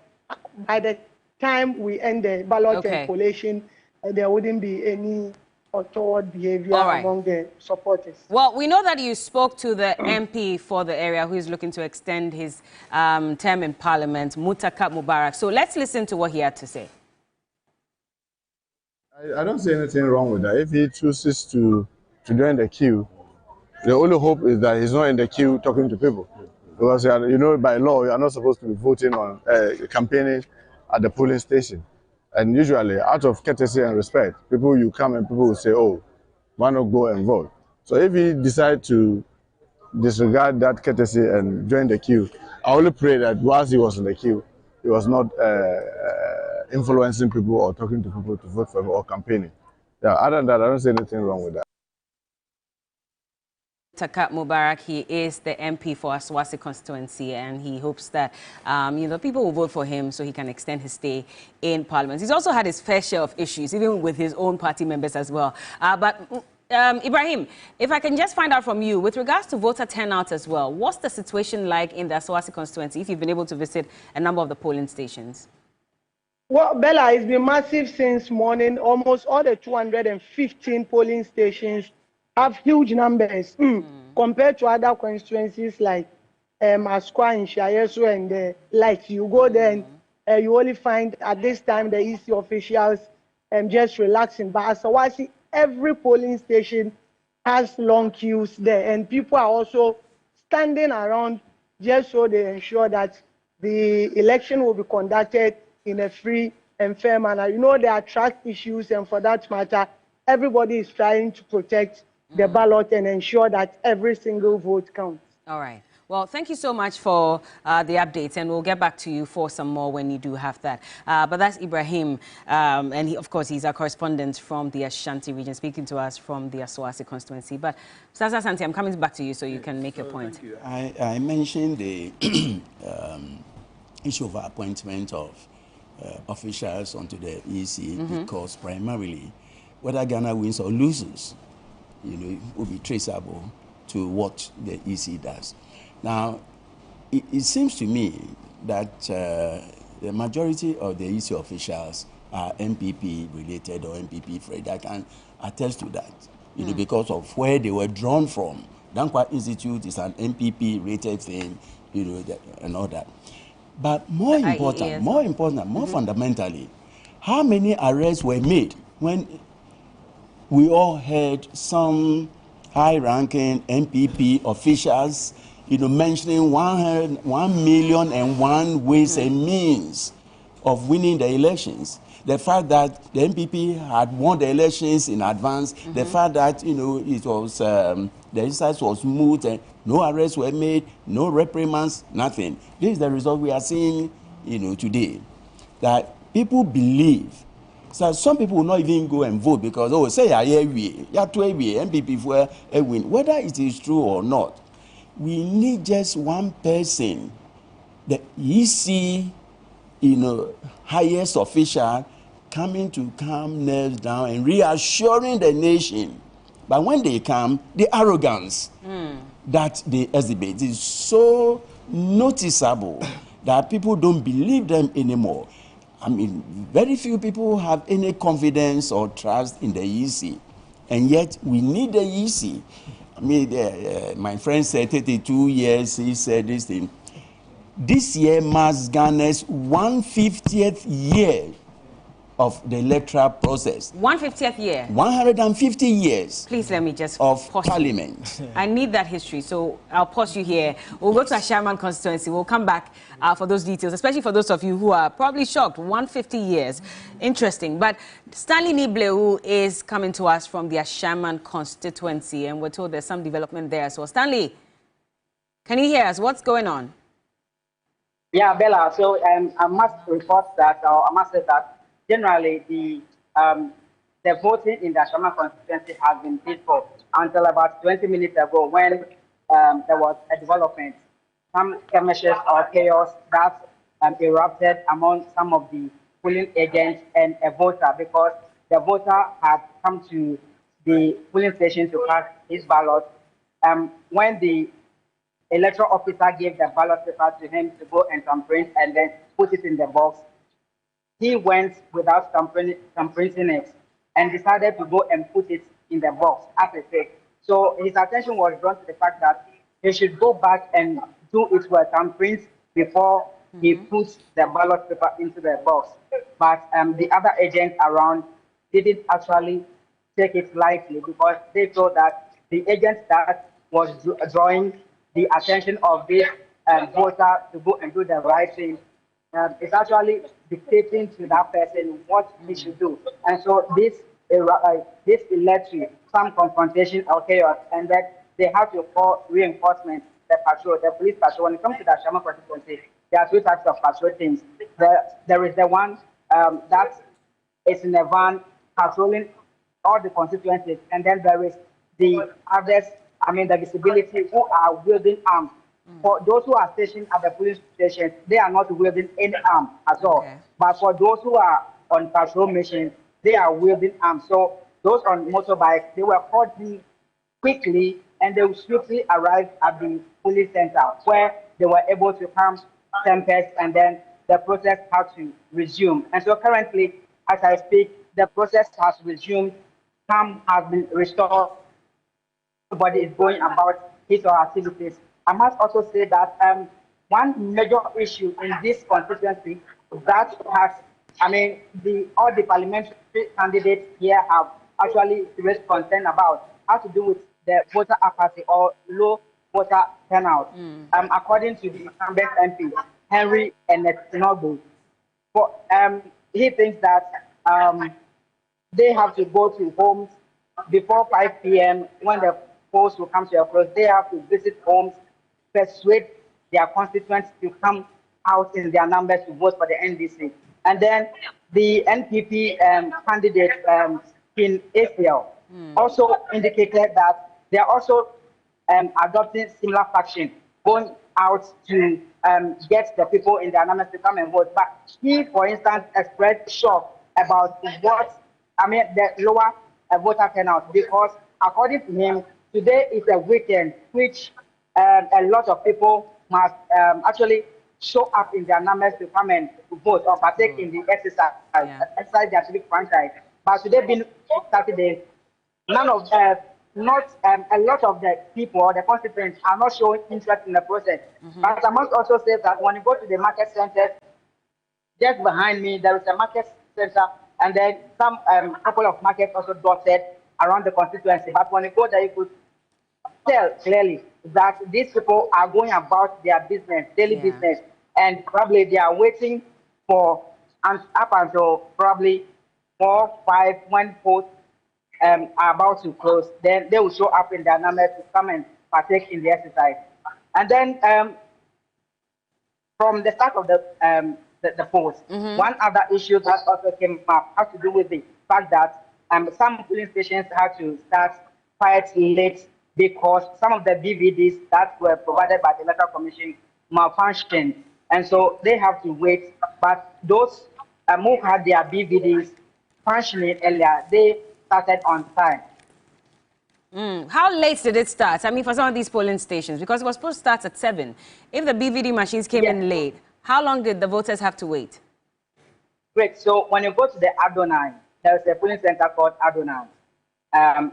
by the time we end the ballot and collation, there wouldn't be any untoward behavior among the supporters. Well, we know that you spoke to the MP for the area who is looking to extend his term in Parliament, Muntaka Mubarak. So let's listen to what he had to say. I don't see anything wrong with that. If he chooses to join the queue, the only hope is that he's not in the queue talking to people. Because, you know, by law, you are not supposed to be voting on campaigning at the polling station. And usually, out of courtesy and respect, people you come and people will say, oh, why not go and vote? So if he decides to disregard that courtesy and join the queue, I only pray that whilst he was in the queue, he was not influencing people or talking to people to vote for him or campaigning. Yeah, other than that, I don't see anything wrong with that. Takat Mubarak, he is the MP for Aswasi constituency, and he hopes that people will vote for him so he can extend his stay in Parliament. He's also had his fair share of issues, even with his own party members as well. Ibrahim, if I can just find out from you, with regards to voter turnout as well, what's the situation like in the Aswasi constituency, if you've been able to visit a number of the polling stations? Well, Bella, it's been massive since morning. Almost all the 215 polling stations have huge numbers compared to other constituencies like Askwa and Ayawasu and the like. You go there and you only find at this time the EC officials just relaxing. But as I see, every polling station has long queues there, and people are also standing around just so they ensure that the election will be conducted in a free and fair manner. You know, there are trust issues, and for that matter, everybody is trying to protect the ballot and ensure that every single vote counts. All right. Well, thank you so much for the updates, and we'll get back to you for some more when you do have that. But that's Ibrahim, and of course, he's our correspondent from the Ashanti region, speaking to us from the Aswasi constituency. But, Sasa Santi, I'm coming back to you so you can make your point. Thank you. I mentioned the issue of appointment of officials onto the EC because primarily, whether Ghana wins or loses, it will be traceable to what the EC does. Now, it seems to me that the majority of the EC officials are MPP related or MPP friend. I can attest to that, because of where they were drawn from. Dankwa Institute is an MPP rated thing, and all that. But more fundamentally, how many arrests were made when we all heard some high-ranking MPP officials, mentioning 1,000,001 ways and means of winning the elections? The fact that the MPP had won the elections in advance, the fact that it was the exercise was smooth and no arrests were made, no reprimands, nothing. This is the result we are seeing, today. That people believe. So some people will not even go and vote because say MPP for a win. Whether it is true or not, we need just one person, the EC, highest official, coming to calm nerves down and reassuring the nation. But when they come, the arrogance that they exhibit is so noticeable that people don't believe them anymore. I mean, very few people have any confidence or trust in the EC, and yet we need the EC. I mean, my friend said 32 years, he said this thing. This year marks Ghana's 150th year of the electoral process. 150th year? 150 years. Please let me just of parliament. I need that history, so I'll pause you here. We'll go to Ashaman constituency. We'll come back for those details, especially for those of you who are probably shocked. 150 years. Interesting. But Stanley Nibleu is coming to us from the Ashaman constituency, and we're told there's some development there. So, Stanley, can you hear us? What's going on? Yeah, Bella. So I must report that, or I must say that, generally, the voting in the Ashaman constituency has been peaceful until about 20 minutes ago when there was a development, some skirmishes or chaos that erupted among some of the polling agents and a voter, because the voter had come to the polling station to cast his ballot. When the electoral officer gave the ballot paper to him to go and thumbprint and then put it in the box, he went without thumbprinting it and decided to go and put it in the box as a fake. So his attention was drawn to the fact that he should go back and do it with thumbprint before he puts the ballot paper into the box. But the other agents around didn't actually take it lightly because they thought that the agent that was drawing the attention of this voter to go and do the right thing is actually dictating to that person what he should do. And so this led to some confrontation or chaos, and that they have to call reinforcement, the patrol, the police patrol. When it comes to the Ashama constituency, there are two types of patrol teams. There is the one that is in a van patrolling all the constituencies, and then there is the others, I mean the visibility, who are wielding arms. For those who are stationed at the police station, they are not wielding any arm at all. Okay. But for those who are on patrol missions, they are wielding arms. So those on motorbikes, they were called in quickly, and they swiftly arrived at the police center where they were able to calm tempest, and then the process had to resume. And so currently, as I speak, the process has resumed. Calm has been restored. Everybody is going about his or her activities. I must also say that one major issue in this constituency that has, I mean, all the parliamentary candidates here have actually raised concern about has to do with the voter apathy or low voter turnout. According to the incumbent MP, Henry Nandom, he thinks that they have to go to homes before 5 p.m. when the polls will come to a close. They have to visit homes, persuade their constituents to come out in their numbers to vote for the NDC. And then the NPP candidate, in April, also indicated that they are also adopting similar faction, going out to get the people in their numbers to come and vote. But he, for instance, expressed shock about the lower voter turnout, because according to him, today is a weekend which a lot of people must actually show up in their numbers to come and vote or partake in the exercise their civic franchise. But today being Saturday, a lot of the people or the constituents are not showing interest in the process. But I must also say that when you go to the market center, just behind me, there is a market center, and then some couple of markets also dotted around the constituency. But when you go there, you could tell clearly that these people are going about their business, daily business, and probably they are waiting for up until probably 4, 5, when polls are about to close. Then they will show up in their numbers to come and partake in the exercise. And then from the start of the polls, one other issue that also came up has to do with the fact that some polling stations had to start quite late because some of the BVDs that were provided by the Electoral Commission malfunctioned, and so they have to wait. But those who had their BVDs functioning earlier, they started on time. How late did it start? I mean, for some of these polling stations, because it was supposed to start at 7. If the BVD machines came in late, how long did the voters have to wait? Great. So when you go to the Adonai, there's a polling center called Adonai.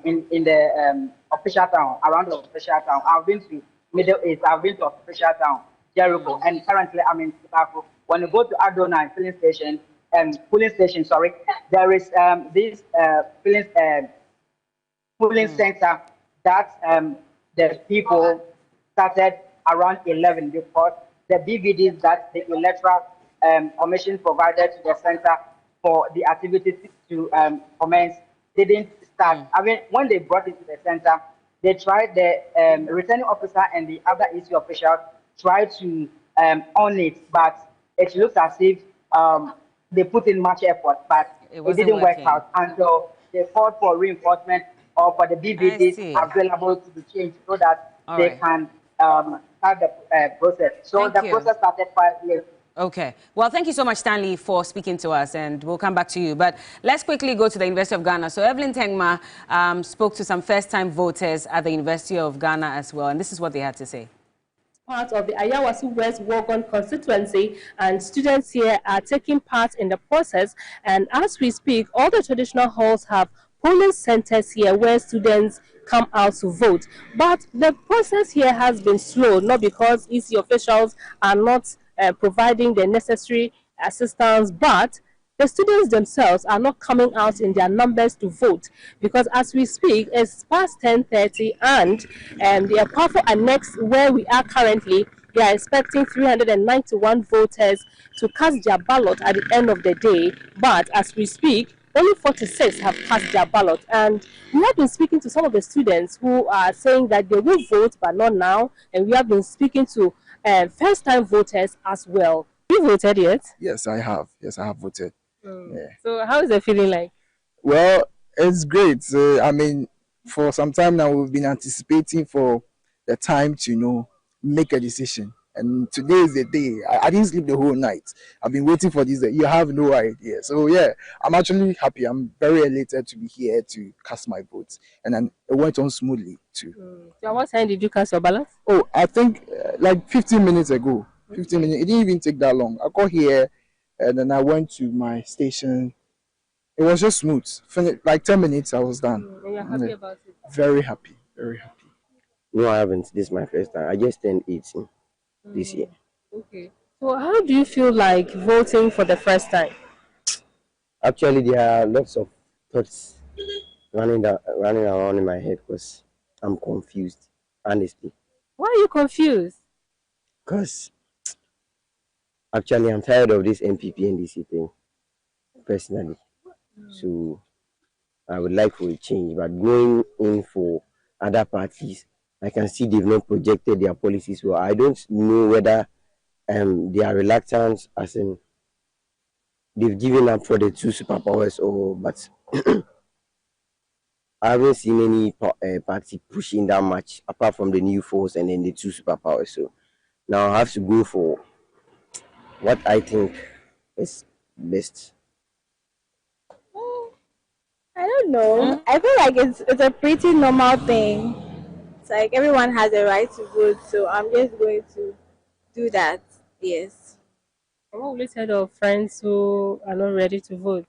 In the official town, around the official town. I've been to Middle East, I've been to official town, Jericho, and currently I'm in Chicago. When you go to Adonai polling station, there is this polling center that the people started around 11 because the BVDs that the Electoral Commission provided to the center for the activities to commence didn't start. I mean, when they brought it to the center, they tried, the returning officer and the other EC officials tried to on it, but it looks as if they put in much effort, but it didn't work out until they called for reinforcement or for the BVDs available to be changed so that they can start the process. So the process started quite late. Okay. Well, thank you so much, Stanley, for speaking to us, and we'll come back to you. But let's quickly go to the University of Ghana. So Evelyn Tengma spoke to some first-time voters at the University of Ghana as well, and this is what they had to say. Part of the Ayawasu West Wogon constituency, and students here are taking part in the process. And as we speak, all the traditional halls have polling centers here where students come out to vote. But the process here has been slow, not because EC officials are not providing the necessary assistance, but the students themselves are not coming out in their numbers to vote, because as we speak, it's past 10:30, and the powerful annex where we are currently, they are expecting 391 voters to cast their ballot at the end of the day. But as we speak, only 46 have cast their ballot. And we have been speaking to some of the students who are saying that they will vote, but not now. And we have been speaking to first-time voters as well. You voted yet? Yes, I have. Yes, I have voted. Yeah. So how is the feeling like? Well, it's great. I mean, for some time now, we've been anticipating for the time to, make a decision. And today is the day. I didn't sleep the whole night. I've been waiting for this day. You have no idea. So yeah, I'm actually happy. I'm very elated to be here to cast my vote. And then it went on smoothly too. So what time did you cast your ballot? Oh, I think like 15 minutes ago. 15 minutes. It didn't even take that long. I got here and then I went to my station. It was just smooth. Like 10 minutes, I was done. And you're happy about it? Very happy. Very happy. No, I haven't. This is my first time. I just turned 18 this year. Okay. So how do you feel like voting for the first time? Actually, there are lots of thoughts running around in my head because I'm confused, honestly. Why are you confused? Because actually, I'm tired of this MPP NDC thing, personally. So I would like for a change, but going in for other parties, I can see they've not projected their policies well. I don't know whether they are reluctant, as in they've given up for the two superpowers, but I haven't seen any party pushing that much apart from the new force and then the two superpowers. So now I have to go for what I think is best. I don't know. I feel like it's a pretty normal thing. It's like everyone has a right to vote, so I'm just going to do that. Yes. What will you tell your friends who are not ready to vote?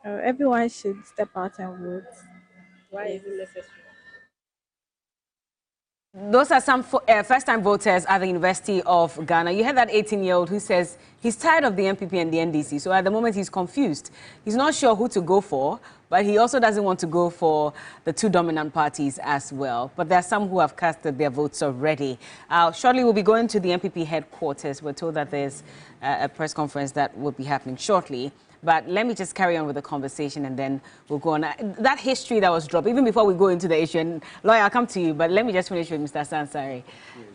Everyone should step out and vote. Why is it necessary? Those are some first-time voters at the University of Ghana. You heard that 18-year-old who says he's tired of the MPP and the NDC. So at the moment, he's confused. He's not sure who to go for, but he also doesn't want to go for the two dominant parties as well. But there are some who have casted their votes already. Shortly, we'll be going to the MPP headquarters. We're told that there's a press conference that will be happening shortly. But let me just carry on with the conversation and then we'll go on. That history that was dropped, even before we go into the issue, and lawyer, I'll come to you, but let me just finish with Mr. Sansari.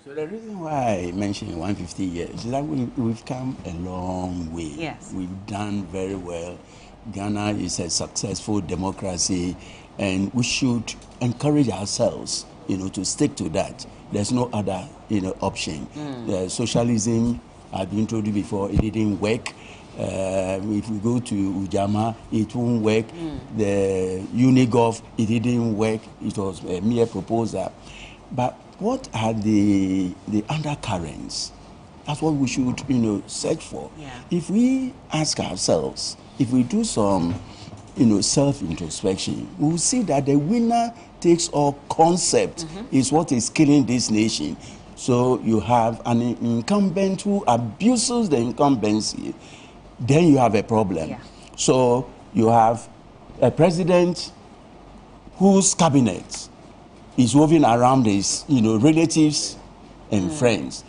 So the reason why I mentioned 150 years is that we've come a long way. Yes. We've done very well. Ghana is a successful democracy and we should encourage ourselves, to stick to that. There's no other, option. The socialism I've been told you before, it didn't work. If we go to Ujama, it won't work. The Unigov, it didn't work. It was a mere proposal. But what are the undercurrents? That's what we should, search for. Yeah. If we ask ourselves, if we do some, self-introspection, we will see that the winner-takes-all concept is what is killing this nation. So you have an incumbent who abuses the incumbency, then you have a problem. Yeah. So you have a president whose cabinet is moving around his, relatives and friends.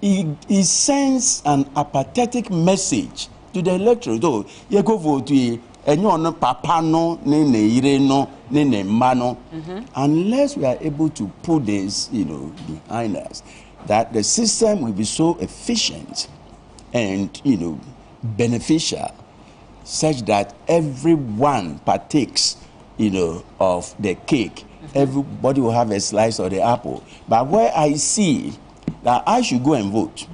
He sends an apathetic message to the electorate. Though you go vote papa no, unless we are able to put this, behind us, that the system will be so efficient and, beneficial, such that everyone partakes, of the cake. Everybody will have a slice of the apple. But where I see that I should go and vote,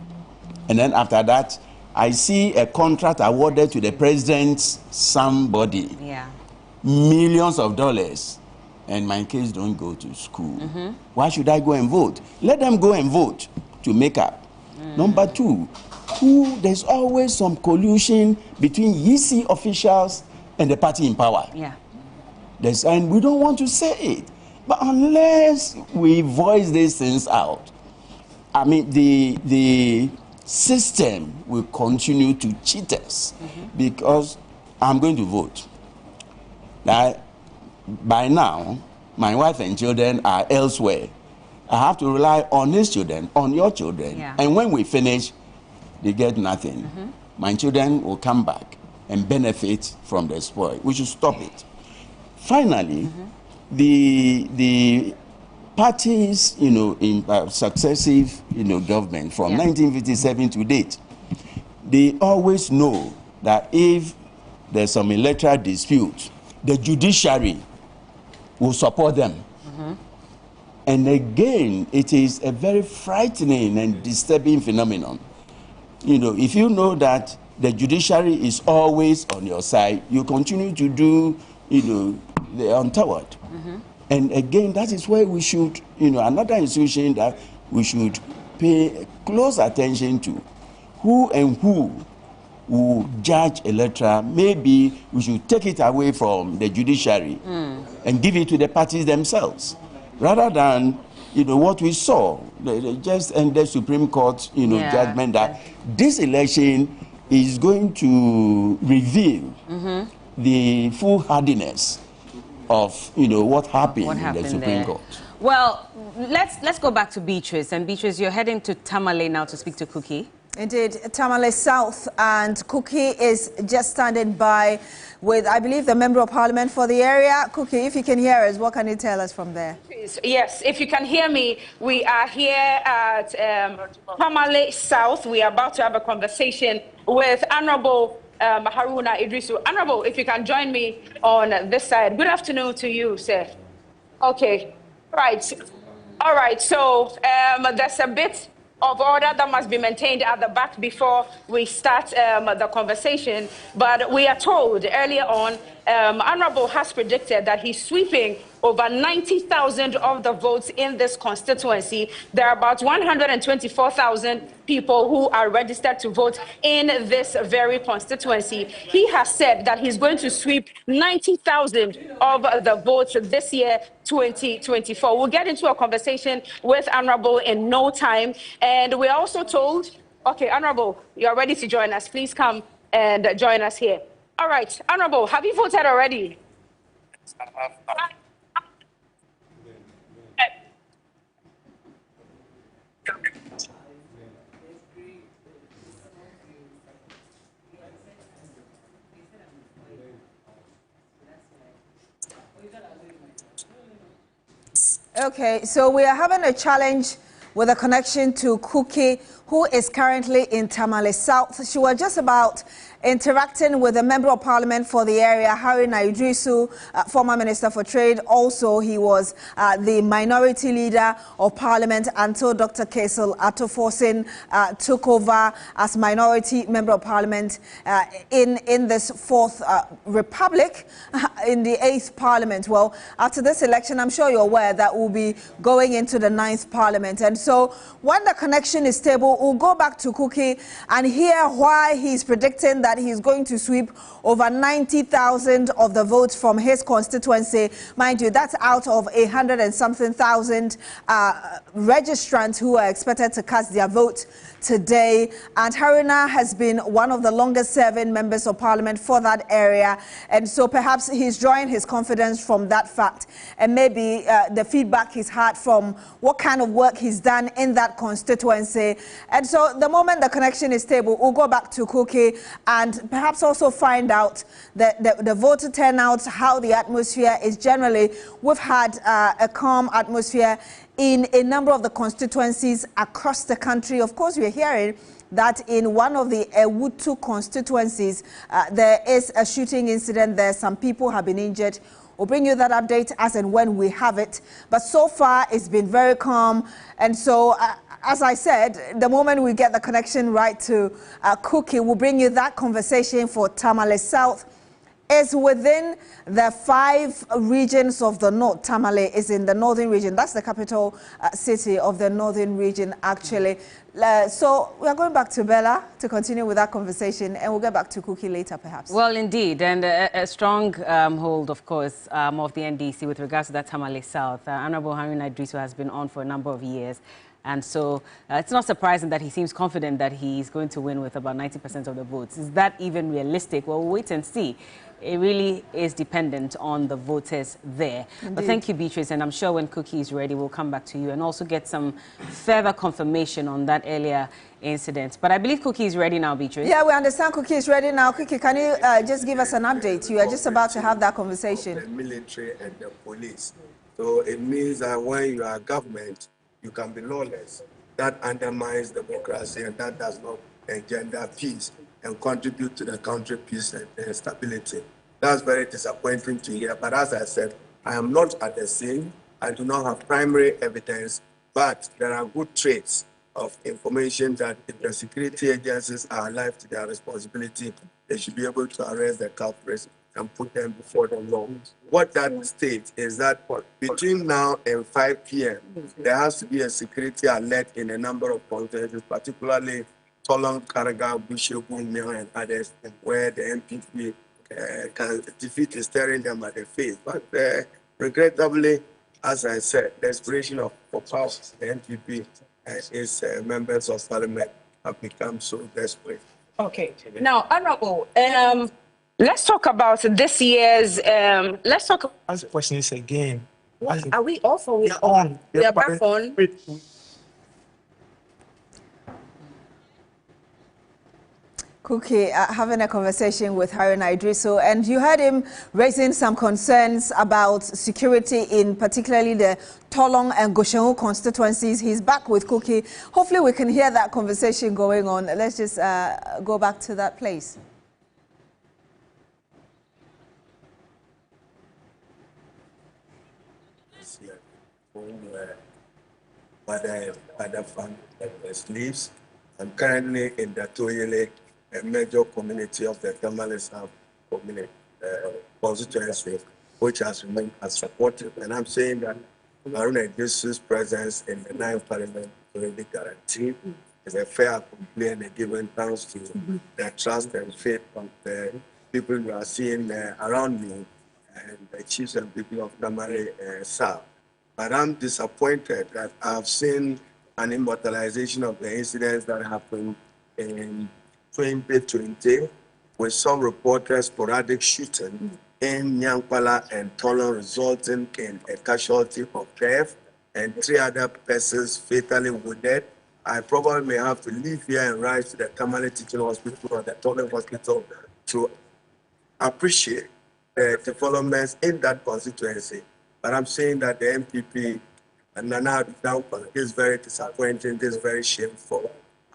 and then after that, I see a contract awarded to the president's somebody, millions of dollars, and my kids don't go to school. Why should I go and vote? Let them go and vote to make up. Number two, there's always some collusion between EC officials and the party in power. And we don't want to say it. But unless we voice these things out, I mean, the system will continue to cheat us because I'm going to vote. Now, by now, my wife and children are elsewhere. I have to rely on his children, on your children. Yeah. And when we finish, they get nothing. My children will come back and benefit from the spoil. We should stop it. Finally, the parties, in successive, government from 1957 to date, they always know that if there's some electoral dispute, the judiciary will support them. And again, it is a very frightening and disturbing phenomenon. If you know that the judiciary is always on your side, you continue to do, the untoward. And again, that is where we should, another institution that we should pay close attention to. Who will judge electoral? Maybe we should take it away from the judiciary and give it to the parties themselves, rather than, what we saw, just ended Supreme Court, judgment that this election is going to reveal the foolhardiness of, what happened in the Supreme Court. Well, let's go back to Beatrice. And Beatrice, you're heading to Tamale now to speak to Cookie. Indeed, Tamale South, and Cookie is just standing by with, I believe, the Member of Parliament for the area. Cookie, if you can hear us, what can you tell us from there? Yes, if you can hear me, we are here at Tamale South. We are about to have a conversation with Honorable Haruna Idrisu. Honorable, if you can join me on this side. Good afternoon to you, sir. Okay, right. All right, so there's a bit of order that must be maintained at the back before we start the conversation. But we are told earlier on, Honorable has predicted that he's sweeping over 90,000 of the votes in this constituency. There are about 124,000 people who are registered to vote in this very constituency. He has said that he's going to sweep 90,000 of the votes this year, 2024. We'll get into a conversation with Honorable in no time. And we're also told, okay, Honorable, you're ready to join us. Please come and join us here. All right, Honorable, have you voted already? Okay, so we are having a challenge with a connection to Cookie, who is currently in Tamale South. She was just about interacting with a Member of Parliament for the area, Haruna Idrisu, former Minister for Trade. Also, he was the minority leader of Parliament until Dr. Kaisel Atoforsin took over as minority Member of Parliament in this fourth Republic, in the 8th Parliament. Well, after this election, I'm sure you're aware that we'll be going into the 9th Parliament. And so when the connection is stable, we'll go back to Cookie and hear why he's predicting that he's going to sweep over 90,000 of the votes from his constituency. Mind you, that's out of 100 and something thousand registrants who are expected to cast their vote today. And Haruna has been one of the longest serving members of Parliament for that area. And so perhaps he's drawing his confidence from that fact. And maybe the feedback he's had from what kind of work he's done in that constituency. And so the moment the connection is stable, we'll go back to Cookie and perhaps also find out the voter turnout, how the atmosphere is generally. We've had a calm atmosphere in a number of the constituencies across the country. Of course, we're hearing that in one of the Ewutu constituencies, there is a shooting incident there. Some people have been injured. We'll bring you that update as and when we have it. But so far, it's been very calm. And so, as I said, the moment we get the connection right to Cookie, we'll bring you that conversation for Tamale South. Is within the 5 regions of the north. Tamale is in the northern region. That's the capital city of the northern region, actually. So we are going back to Bella to continue with that conversation, and we'll get back to Cookie later, perhaps. Well, indeed, and a strong hold, of course, of the NDC with regards to that Tamale South. Honorable Haruna Idrisu has been on for a number of years. And so it's not surprising that he seems confident that he's going to win with about 90% of the votes. Is that even realistic? Well, we'll wait and see. It really is dependent on the voters there. Indeed. But thank you, Beatrice, and I'm sure when Cookie is ready, we'll come back to you and also get some further confirmation on that earlier incident. But I believe Cookie is ready now, Beatrice. Yeah, we understand Cookie is ready now. Cookie, can you just give us an update? You are just about to have that conversation. The military and the police. So it means that when you are government, you can be lawless. That undermines democracy and that does not engender peace and contribute to the country peace and stability. That's very disappointing to hear. But as I said, I am not at the scene. I do not have primary evidence, but there are good traits of information that if the security agencies are alive to their responsibility, they should be able to arrest the culprits and put them before the law. What that states is that between now and 5 p.m., there has to be a security alert in a number of constituencies, particularly Tolong, Karaga, Bushegun, Mio, and others, where the MPP can defeat is staring them at the face. But regrettably, as I said, the aspiration for power, the MPP its members of parliament have become so desperate. Okay. Now, Honorable, let's talk about this year's. Let's talk. Ask the questions again. Are we off or we on? We are back on. Cookie having a conversation with Haruna Idrisu, and you heard him raising some concerns about security in particularly the Tolong and Goshengu constituencies. He's back with Cookie. Hopefully we can hear that conversation going on. Let's just go back to that place. Other fund slaves. I'm currently in the Toyele, a major community of the Tamale South community constituency, which has remained as supportive. And I'm saying that Haruna Idrisu's presence in the 9th Parliament already guaranteed is a fair complaint and given thanks to the trust and faith of the people you are seeing around me and the chiefs and people of Tamale South. But I'm disappointed that I've seen an immortalization of the incidents that happened in 2020 with some reporters sporadic shooting in Nyankpala and Tolong resulting in a casualty of death and 3 other persons fatally wounded. I probably may have to leave here and rise to the Tamale Teaching Hospital or the Tolong Hospital to appreciate the developments in that constituency. But I'm saying that the MPP and Nana is very disappointing, this is very shameful.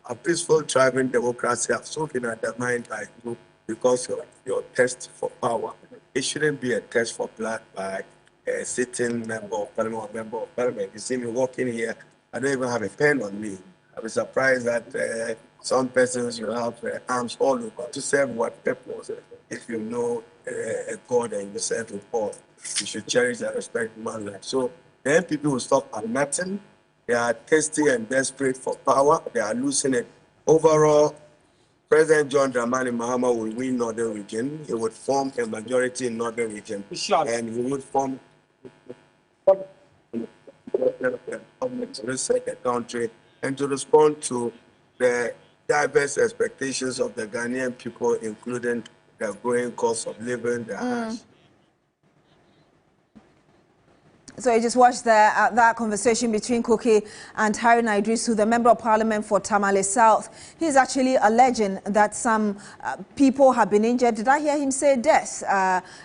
A peaceful, thriving democracy has so been undermined by you because of your test for power. It shouldn't be a test for blood by a sitting member of parliament or member of parliament. You see me walking here, I don't even have a pen on me. I'll be surprised that some persons will have arms all over to serve what purpose. If you know a God and you serve with God, you should cherish and respect human life. So the MPP will stop at nothing. They are thirsty and desperate for power. They are losing it. Overall, President John Dramani Mahama will win Northern Region. He would form a majority in Northern Region. And he would form to reset the country and to respond to the diverse expectations of the Ghanaian people, including the growing cost of living, the harsh. So you just watched that conversation between Cookie and Haruna Idrisu, the Member of Parliament for Tamale South. He's actually alleging that some people have been injured. Did I hear him say death?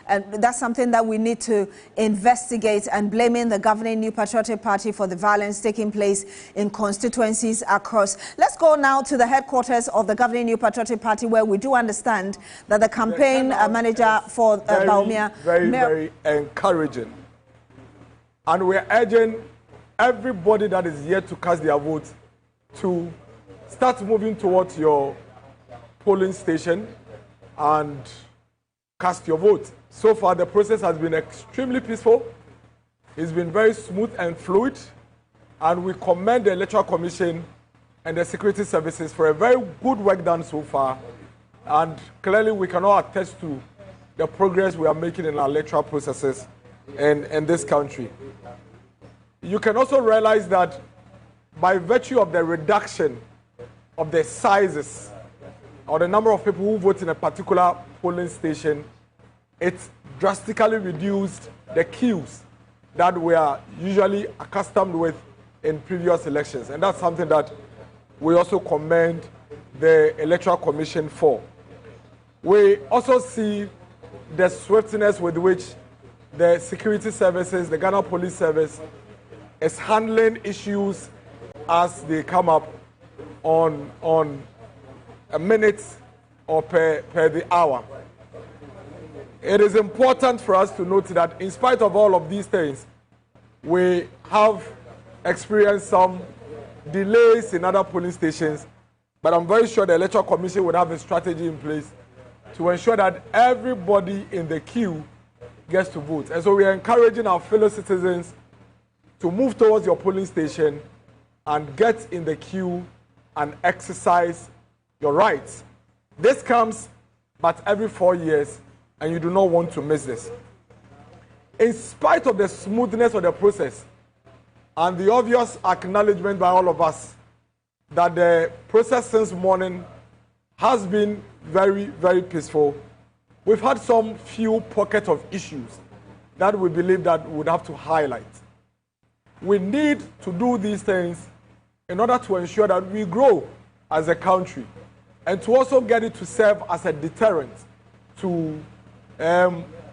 And that's something that we need to investigate, and blaming the governing New Patriotic Party for the violence taking place in constituencies across. Let's go now to the headquarters of the governing New Patriotic Party, where we do understand that the campaign manager for Baumia... Very encouraging. And we're urging everybody that is yet to cast their vote to start moving towards your polling station and cast your vote. So far, the process has been extremely peaceful. It's been very smooth and fluid. And we commend the Electoral Commission and the security services for a very good work done so far. And clearly, we can all attest to the progress we are making in our electoral processes in this country. You can also realize that by virtue of the reduction of the sizes or the number of people who vote in a particular polling station, it drastically reduced the queues that we are usually accustomed with in previous elections. And that's something that we also commend the Electoral Commission for. We also see the swiftness with which the security services, the Ghana Police Service, is handling issues as they come up on a minute or per the hour. It is important for us to note that in spite of all of these things, we have experienced some delays in other polling stations, but I'm very sure the Electoral Commission would have a strategy in place to ensure that everybody in the queue gets to vote. And so we are encouraging our fellow citizens to move towards your polling station and get in the queue and exercise your rights. This comes but every 4 years, and you do not want to miss this. In spite of the smoothness of the process and the obvious acknowledgement by all of us that the process since morning has been very, very peaceful, we've had some few pockets of issues that we believe that we would have to highlight. We need to do these things in order to ensure that we grow as a country and to also get it to serve as a deterrent to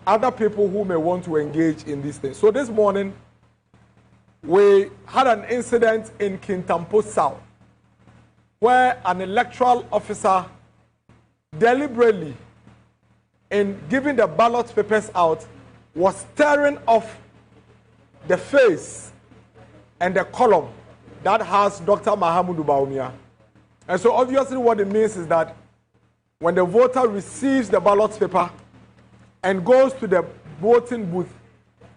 other people who may want to engage in these things. So this morning, we had an incident in Kinto South where an electoral officer deliberately, in giving the ballot papers out, was tearing off the face and the column that has Dr. Mahamudu Bawumia. And so obviously what it means is that when the voter receives the ballot paper and goes to the voting booth,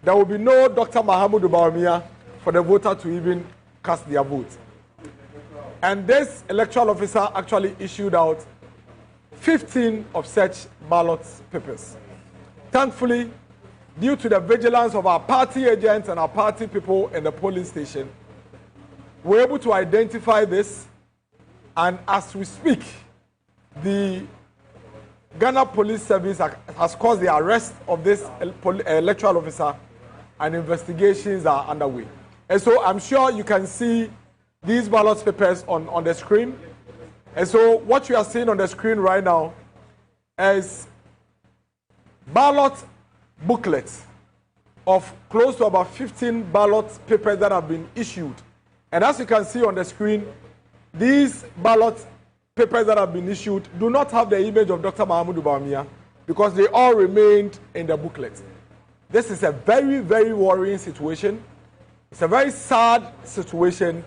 there will be no Dr. Mahamudu Bawumia for the voter to even cast their vote. And this electoral officer actually issued out 15 of such ballot papers. Thankfully, due to the vigilance of our party agents and our party people in the polling station, we're able to identify this, and as we speak, the Ghana Police Service has caused the arrest of this electoral officer, and investigations are underway. And so I'm sure you can see these ballot papers on the screen. And so what you are seeing on the screen right now is ballot booklets of close to about 15 ballot papers that have been issued. And as you can see on the screen, these ballot papers that have been issued do not have the image of Dr. Mahamudu Bawumia because they all remained in the booklet. This is a very, very worrying situation. It's a very sad situation,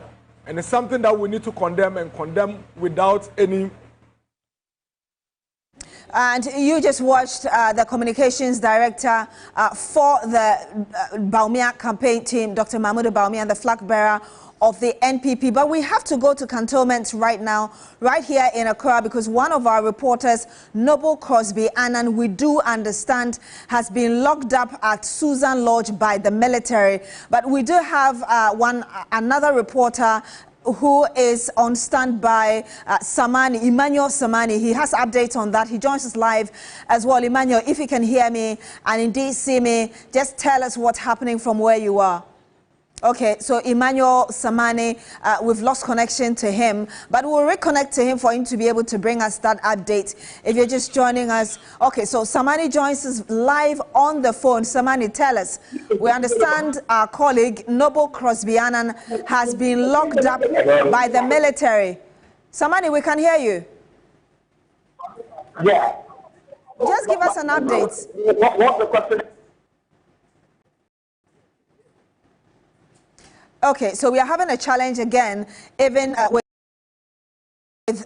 and it's something that we need to condemn, and condemn without any. And you just watched the communications director for the Bawumia campaign team, Dr. Mahamudu Bawumia, and the flag bearer of the NPP. But we have to go to cantonment right now, right here in Accra, because one of our reporters, Noble Crosby Annan, we do understand, has been locked up at Susan Lodge by the military. But we do have another reporter who is on standby, Samani, Emmanuel Samani. He has updates on that. He joins us live as well. Emmanuel, if you can hear me and indeed see me, just tell us what's happening from where you are. Okay, so Emmanuel Samani, we've lost connection to him, but we'll reconnect to him for him to be able to bring us that update. If you're just joining us, okay, so Samani joins us live on the phone. Samani, tell us. We understand our colleague, Noble Crosby Annan, has been locked up by the military. Samani, we can hear you. Yeah. Just give us an update. What's the question? Okay, so we are having a challenge again, even with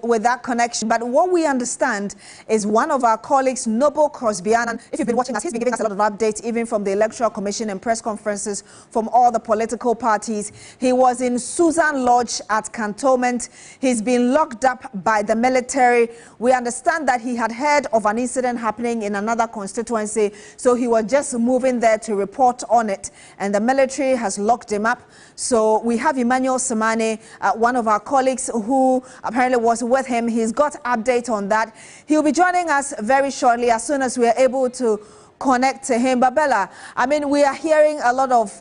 with that connection. But what we understand is one of our colleagues, Noble Crosbyanan, if you've been watching us, he's been giving us a lot of updates, even from the Electoral Commission and press conferences from all the political parties. He was in Susan Lodge at Cantonment. He's been locked up by the military. We understand that he had heard of an incident happening in another constituency, so he was just moving there to report on it, and the military has locked him up. So we have Emmanuel Samane, one of our colleagues who apparently was with him. He's got update on that. He'll be joining us very shortly as soon as we are able to connect to him. But Bella, I mean, we are hearing a lot of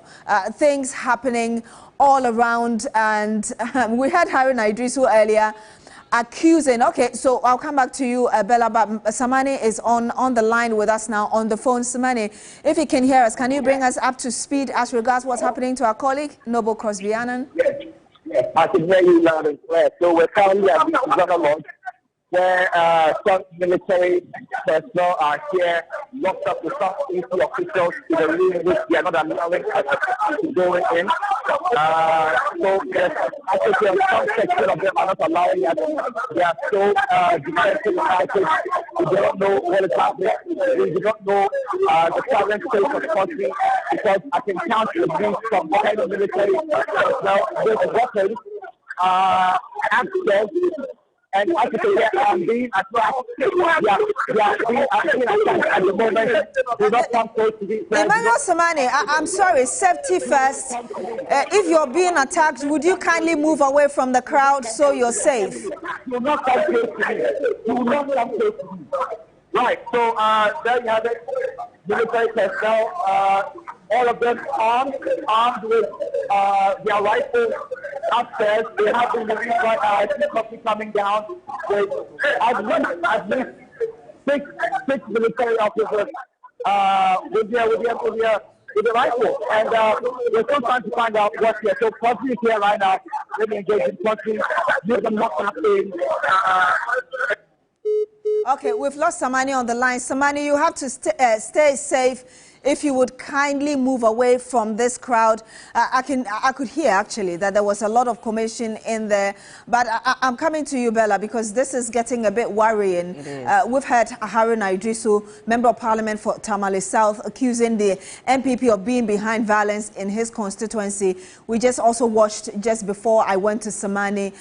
things happening all around, and we had Haruna Idrisu earlier accusing. Okay, so I'll come back to you, Bella, but Samani is on the line with us now on the phone. Samani, if you can hear us, can you bring us up to speed as regards what's happening to our colleague, Noble Crosbyanan? Yes, I can hear you loud and clear. So we're currently at Susan Lodge, where some military personnel are here, locked up with some safety officials in the room which they are not allowing us to go in. So there's actually some section of them are not allowing us. They are so defensive about it. We do not know what is happening. We do not know the current state of the country, because I can count at least from kind of military personnel with weapons, access, and I can say that being attacked. Being attacked at the moment. Do not come close to these. Emmanuel Samani, I'm sorry, safety first. If you're being attacked, would you kindly move away from the crowd so you're safe? Do not come close to me. Do not come close to me. Right, so there you have it. Military personnel, all of them armed with their rifles upstairs. They have been released right now. I see coffee coming down with at least six military officers with the rifle. And we're still trying to find out what's here. So Coffee is here right now. Let me engage in Coffee. Give them what's happening. Okay, we've lost Samani on the line. Samani, you have to stay safe. If you would kindly move away from this crowd. I could hear actually that there was a lot of commotion in there, but I'm coming to you, Bella, because this is getting a bit worrying. We've heard Haruna Idrisu, Member of Parliament for Tamale South, accusing the MPP of being behind violence in his constituency. We just also watched, just before I went to Samani,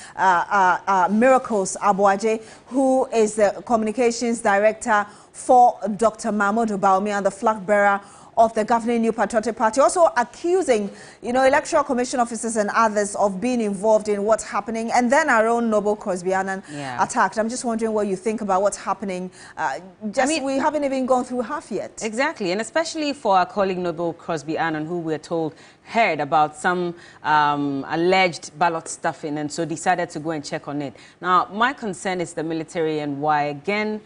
Miracles Abuaje, who is the Communications Director for Dr. Mahmoud Bawumia, the flag bearer of the governing New Patriotic Party, also accusing, Electoral Commission officers and others of being involved in what's happening, and then our own Noble Crosbyanan attacked. I'm just wondering what you think about what's happening. We haven't even gone through half yet. Exactly, and especially for our colleague Noble Crosbyanan, who we're told heard about some alleged ballot stuffing, and so decided to go and check on it. Now, my concern is the military, and why, again,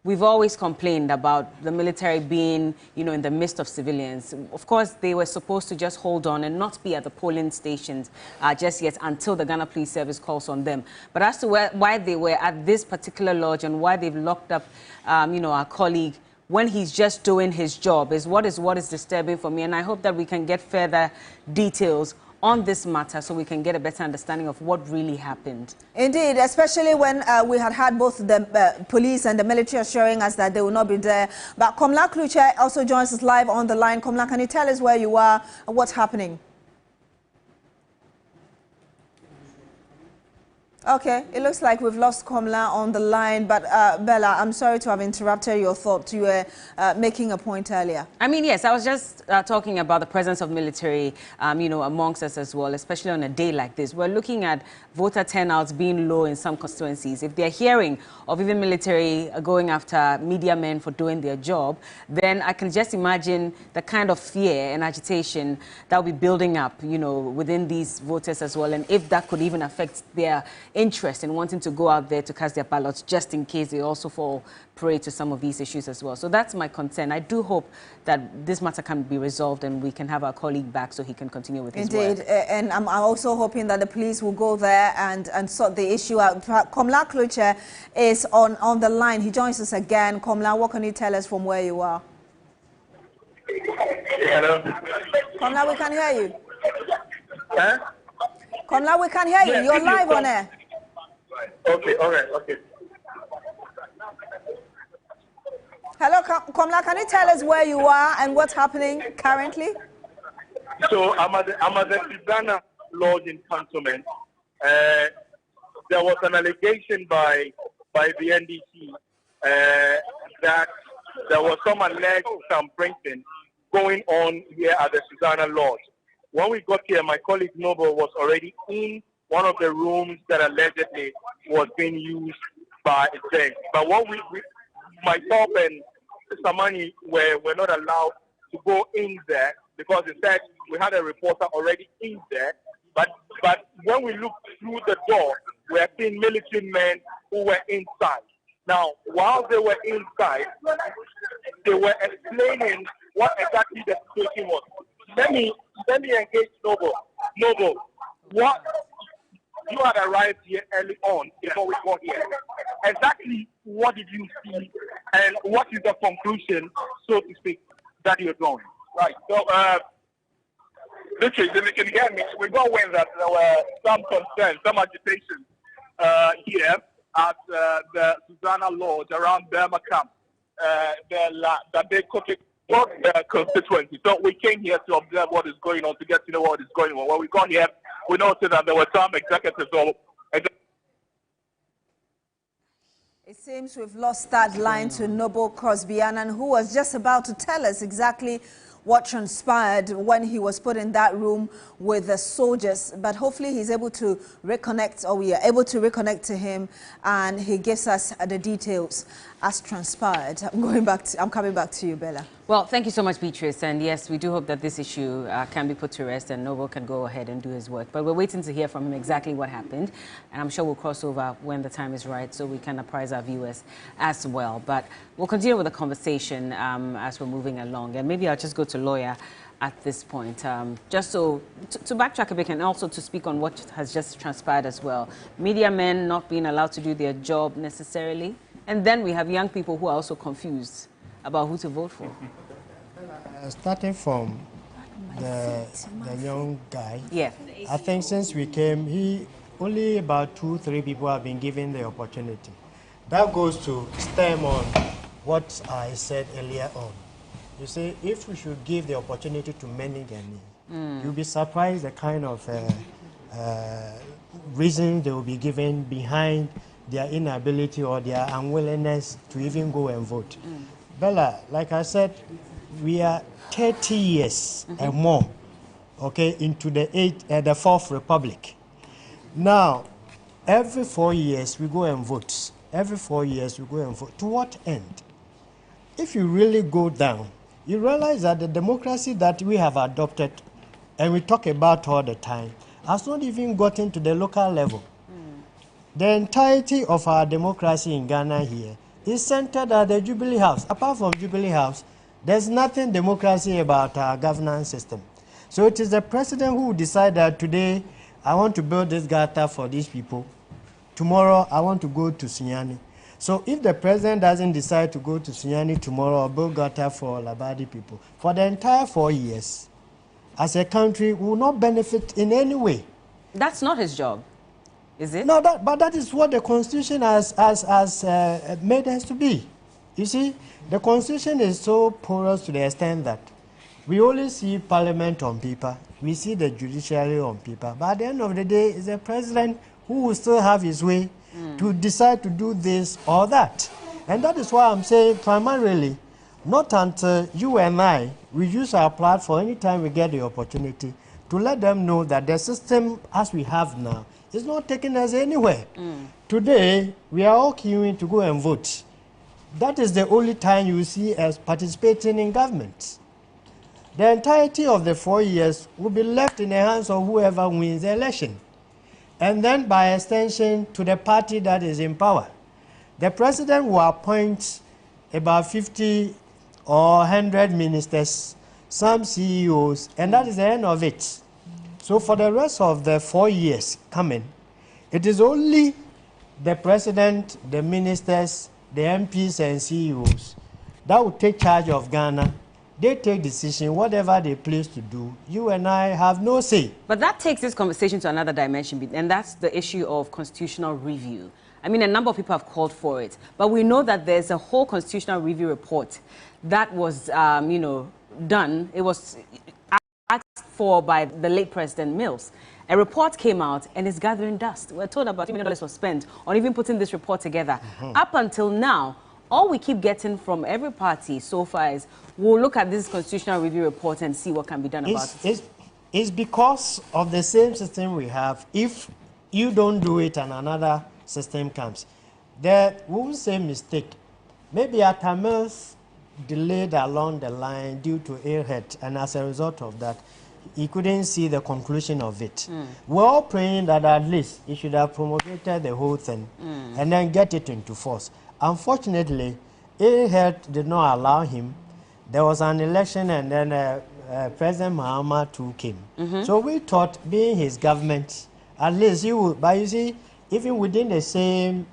we've always complained about the military being, in the midst of civilians. Of course, they were supposed to just hold on and not be at the polling stations just yet until the Ghana Police Service calls on them. But as to why they were at this particular lodge and why they've locked up, our colleague when he's just doing his job is what is disturbing for me. And I hope that we can get further details on this matter so we can get a better understanding of what really happened. Indeed, especially when we had both the police and the military assuring us that they will not be there. But Komla Kluche also joins us live on the line. Komla, can you tell us where you are and what's happening? Okay, it looks like we've lost Komla on the line, but Bella, I'm sorry to have interrupted your thought. You were making a point earlier. I mean, yes, I was just talking about the presence of military, amongst us as well, especially on a day like this. We're looking at voter turnouts being low in some constituencies. If they're hearing of even military going after media men for doing their job, then I can just imagine the kind of fear and agitation that will be building up, within these voters as well, and if that could even affect their interest in wanting to go out there to cast their ballots, just in case they also fall prey to some of these issues as well. So that's my concern. I do hope that this matter can be resolved and we can have our colleague back so he can continue with his work. Indeed, and I'm also hoping that the police will go there and sort the issue out. Komla Kluche is on the line. He joins us again. Komla, what can you tell us from where you are? Hello. Komla, we can hear you. Huh? Komla, we can hear you. You're live on air. Okay, all right, okay. Hello, Komla, can you tell us where you are and what's happening currently? So I'm at the Susanna Lodge in Cantonment. There was an allegation by the NDC that there was some alleged printing going on here at the Susanna Lodge. When we got here, my colleague Noble was already in one of the rooms that allegedly was being used by them. But what myself and Samani were not allowed to go in there because instead we had a reporter already in there. But when we looked through the door, we have seen military men who were inside. Now, while they were inside, they were explaining what exactly the situation was. Let me engage Noble. Noble, what you had arrived here early on before we got here. Exactly what did you see, and what is the conclusion, so to speak, that you're drawing? Right. So, literally, you can hear me. We got wind that there were some concerns, some agitation here at the Susanna Lodge around Burma Camp, that they could the constituency. So we came here to observe what is going on, to get to know what is going on. When we got here, we noticed that there were some executives. It seems we've lost that line to Noble Kwabenya, who was just about to tell us exactly what transpired when he was put in that room with the soldiers. But hopefully he's able to reconnect, or we are able to reconnect to him, and he gives us the details as transpired. I'm coming back to you, Bella. Well, thank you so much, Beatrice. And yes, we do hope that this issue can be put to rest and Noble can go ahead and do his work. But we're waiting to hear from him exactly what happened. And I'm sure we'll cross over when the time is right so we can apprise our viewers as well. But we'll continue with the conversation as we're moving along. And maybe I'll just go to lawyer at this point, just so to backtrack a bit and also to speak on what has just transpired as well. Media men not being allowed to do their job necessarily. And then we have young people who are also confused about who to vote for. Starting from the young guy, yeah, I think since we came, only about 2-3 people have been given the opportunity. That goes to stem on what I said earlier on. You see, if we should give the opportunity to many Ghanaians, you'll be surprised the kind of reason they will be given behind their inability or their unwillingness to even go and vote. Bella, like I said, we are 30 years and more, okay, into the Fourth Republic. Now, every 4 years we go and vote. Every 4 years we go and vote. To what end? If you really go down, you realize that the democracy that we have adopted and we talk about all the time has not even gotten to the local level. The entirety of our democracy in Ghana here is centered at the Jubilee House. Apart from Jubilee House, there's nothing democracy about our governance system. So it is the president who will decide that today I want to build this gutter for these people. Tomorrow I want to go to Sunyani. So if the president doesn't decide to go to Sunyani tomorrow or build gutter for Labadi people, for the entire 4 years, as a country, we will not benefit in any way. That's not his job, is it? No, but that is what the Constitution has made us to be. You see, the Constitution is so porous to the extent that we only see Parliament on paper, we see the judiciary on paper, but at the end of the day, it's the president who will still have his way to decide to do this or that. And that is why I'm saying primarily, not until you and I, we use our platform anytime we get the opportunity to let them know that the system as we have now is not taking us anywhere. Today, we are all queuing to go and vote. That is the only time you see us participating in government. The entirety of the 4 years will be left in the hands of whoever wins the election. And then by extension to the party that is in power. The president will appoint about 50 or 100 ministers, some CEOs, and that is the end of it. So for the rest of the 4 years coming, it is only the president, the ministers, the MPs and CEOs that will take charge of Ghana. They take decision, whatever they please to do. You and I have no say. But that takes this conversation to another dimension, and that's the issue of constitutional review. I mean, a number of people have called for it. But we know that there's a whole constitutional review report that was, you know, done. It was asked for by the late President Mills. A report came out and it's gathering dust. We're told about $2 million was spent on even putting this report together. Up until now, all we keep getting from every party so far is we'll look at this constitutional review report and see what can be done about it. It's because of the same system we have. If you don't do it and another system comes, we will say mistake. Maybe Atamils delayed along the line due to airhead, and as a result of that, he couldn't see the conclusion of it. We're all praying that at least he should have promulgated the whole thing and then get it into force. Unfortunately, airhead did not allow him. There was an election and then President Mahama too came. So we thought, being his government, at least he would, but you see, even within the same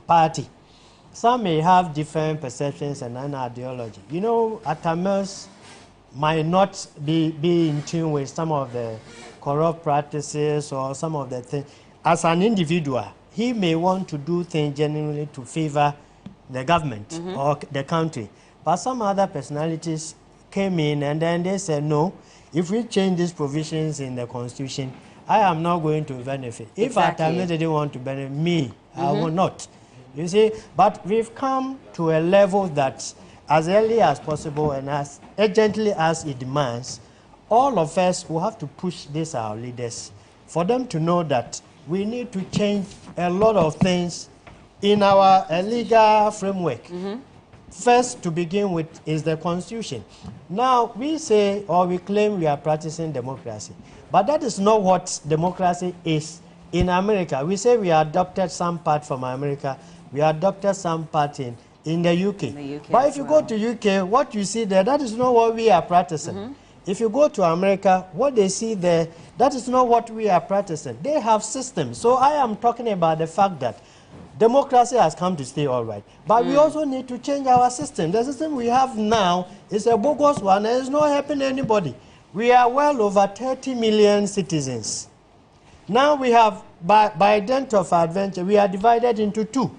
party, some may have different perceptions and an ideology. You know, Atamils might not be in tune with some of the corrupt practices or some of the things. As an individual, he may want to do things genuinely to favor the government or the country. But some other personalities came in and then they said, no, if we change these provisions in the Constitution, I am not going to benefit. If Atamils didn't want to benefit me, I will not. You see, but we've come to a level that as early as possible and as urgently as it demands, all of us will have to push this, our leaders, for them to know that we need to change a lot of things in our legal framework. First, to begin with, is the Constitution. Now, we say or we claim we are practicing democracy, but that is not what democracy is in America. We say we adopted some part from America, we adopted some part in the UK. But if you go to UK, what you see there, that is not what we are practicing. If you go to America, what they see there, that is not what we are practicing. They have systems. So I am talking about the fact that democracy has come to stay, all right. But we also need to change our system. The system we have now is a bogus one and it's not helping anybody. We are well over 30 million citizens. Now we have, by dint of adventure, we are divided into two.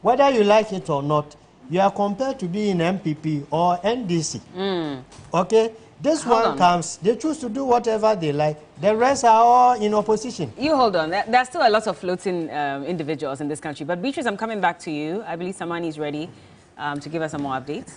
Whether you like it or not, you are compelled to be in MPP or NDC. Okay? This one comes, they choose to do whatever they like. The rest are all in opposition. You hold on. There's still a lot of floating individuals in this country. But Beatrice, I'm coming back to you. I believe Samani is ready to give us some more updates.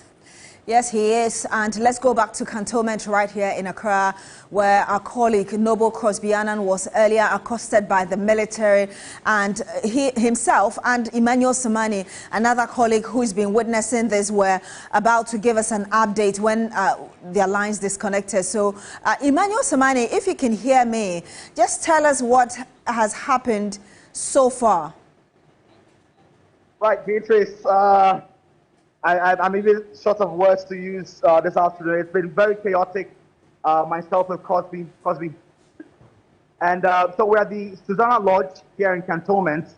Yes, he is. And let's go back to cantonment right here in Accra, where our colleague Noble Crosby-Annan was earlier accosted by the military, and he himself and Emmanuel Samani, another colleague who's been witnessing this, were about to give us an update when their lines disconnected. So, Emmanuel Samani, if you can hear me, just tell us what has happened so far. Right, Beatrice. I'm even short of words to use this afternoon. It's been very chaotic, myself and Crosby. And so we're at the Susanna Lodge here in Cantonment.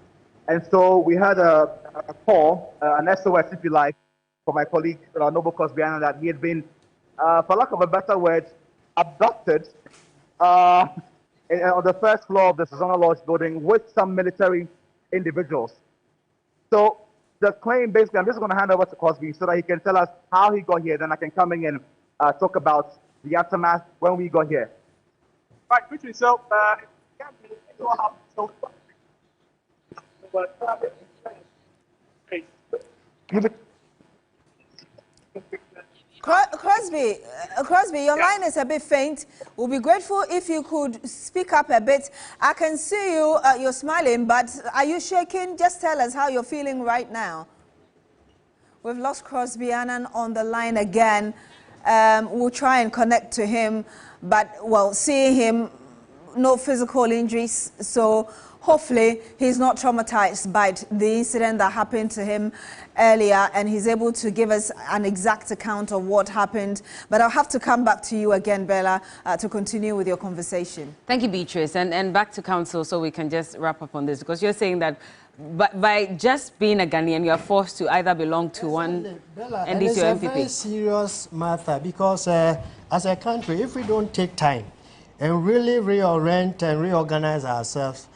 And so we had a call, an SOS, if you like, from my colleague, Noble Crosby-Annan, that he had been, for lack of a better word, abducted on the first floor of the Susanna Lodge building with some military individuals. So the claim, basically, I'm just going to hand over to Crosby so that he can tell us how he got here. Then I can come in and talk about the aftermath when we got here. Right, quickly. So, Crosby, your line is a bit faint. We'll be grateful if you could speak up a bit. I can see you, you're smiling, but are you shaking? Just tell us how you're feeling right now. We've lost Crosby-Annan on the line again. We'll try and connect to him, but, well, seeing him, no physical injuries, so hopefully he's not traumatized by the incident that happened to him earlier, and he's able to give us an exact account of what happened. But I'll have to come back to you again, Bella, to continue with your conversation. Thank you, Beatrice. And back to council so we can just wrap up on this, because you're saying that by just being a Ghanaian, you are forced to either belong to one Bella, NDC and it's or a MPP. very serious matter, because as a country, if we don't take time and really reorient and reorganize ourselves,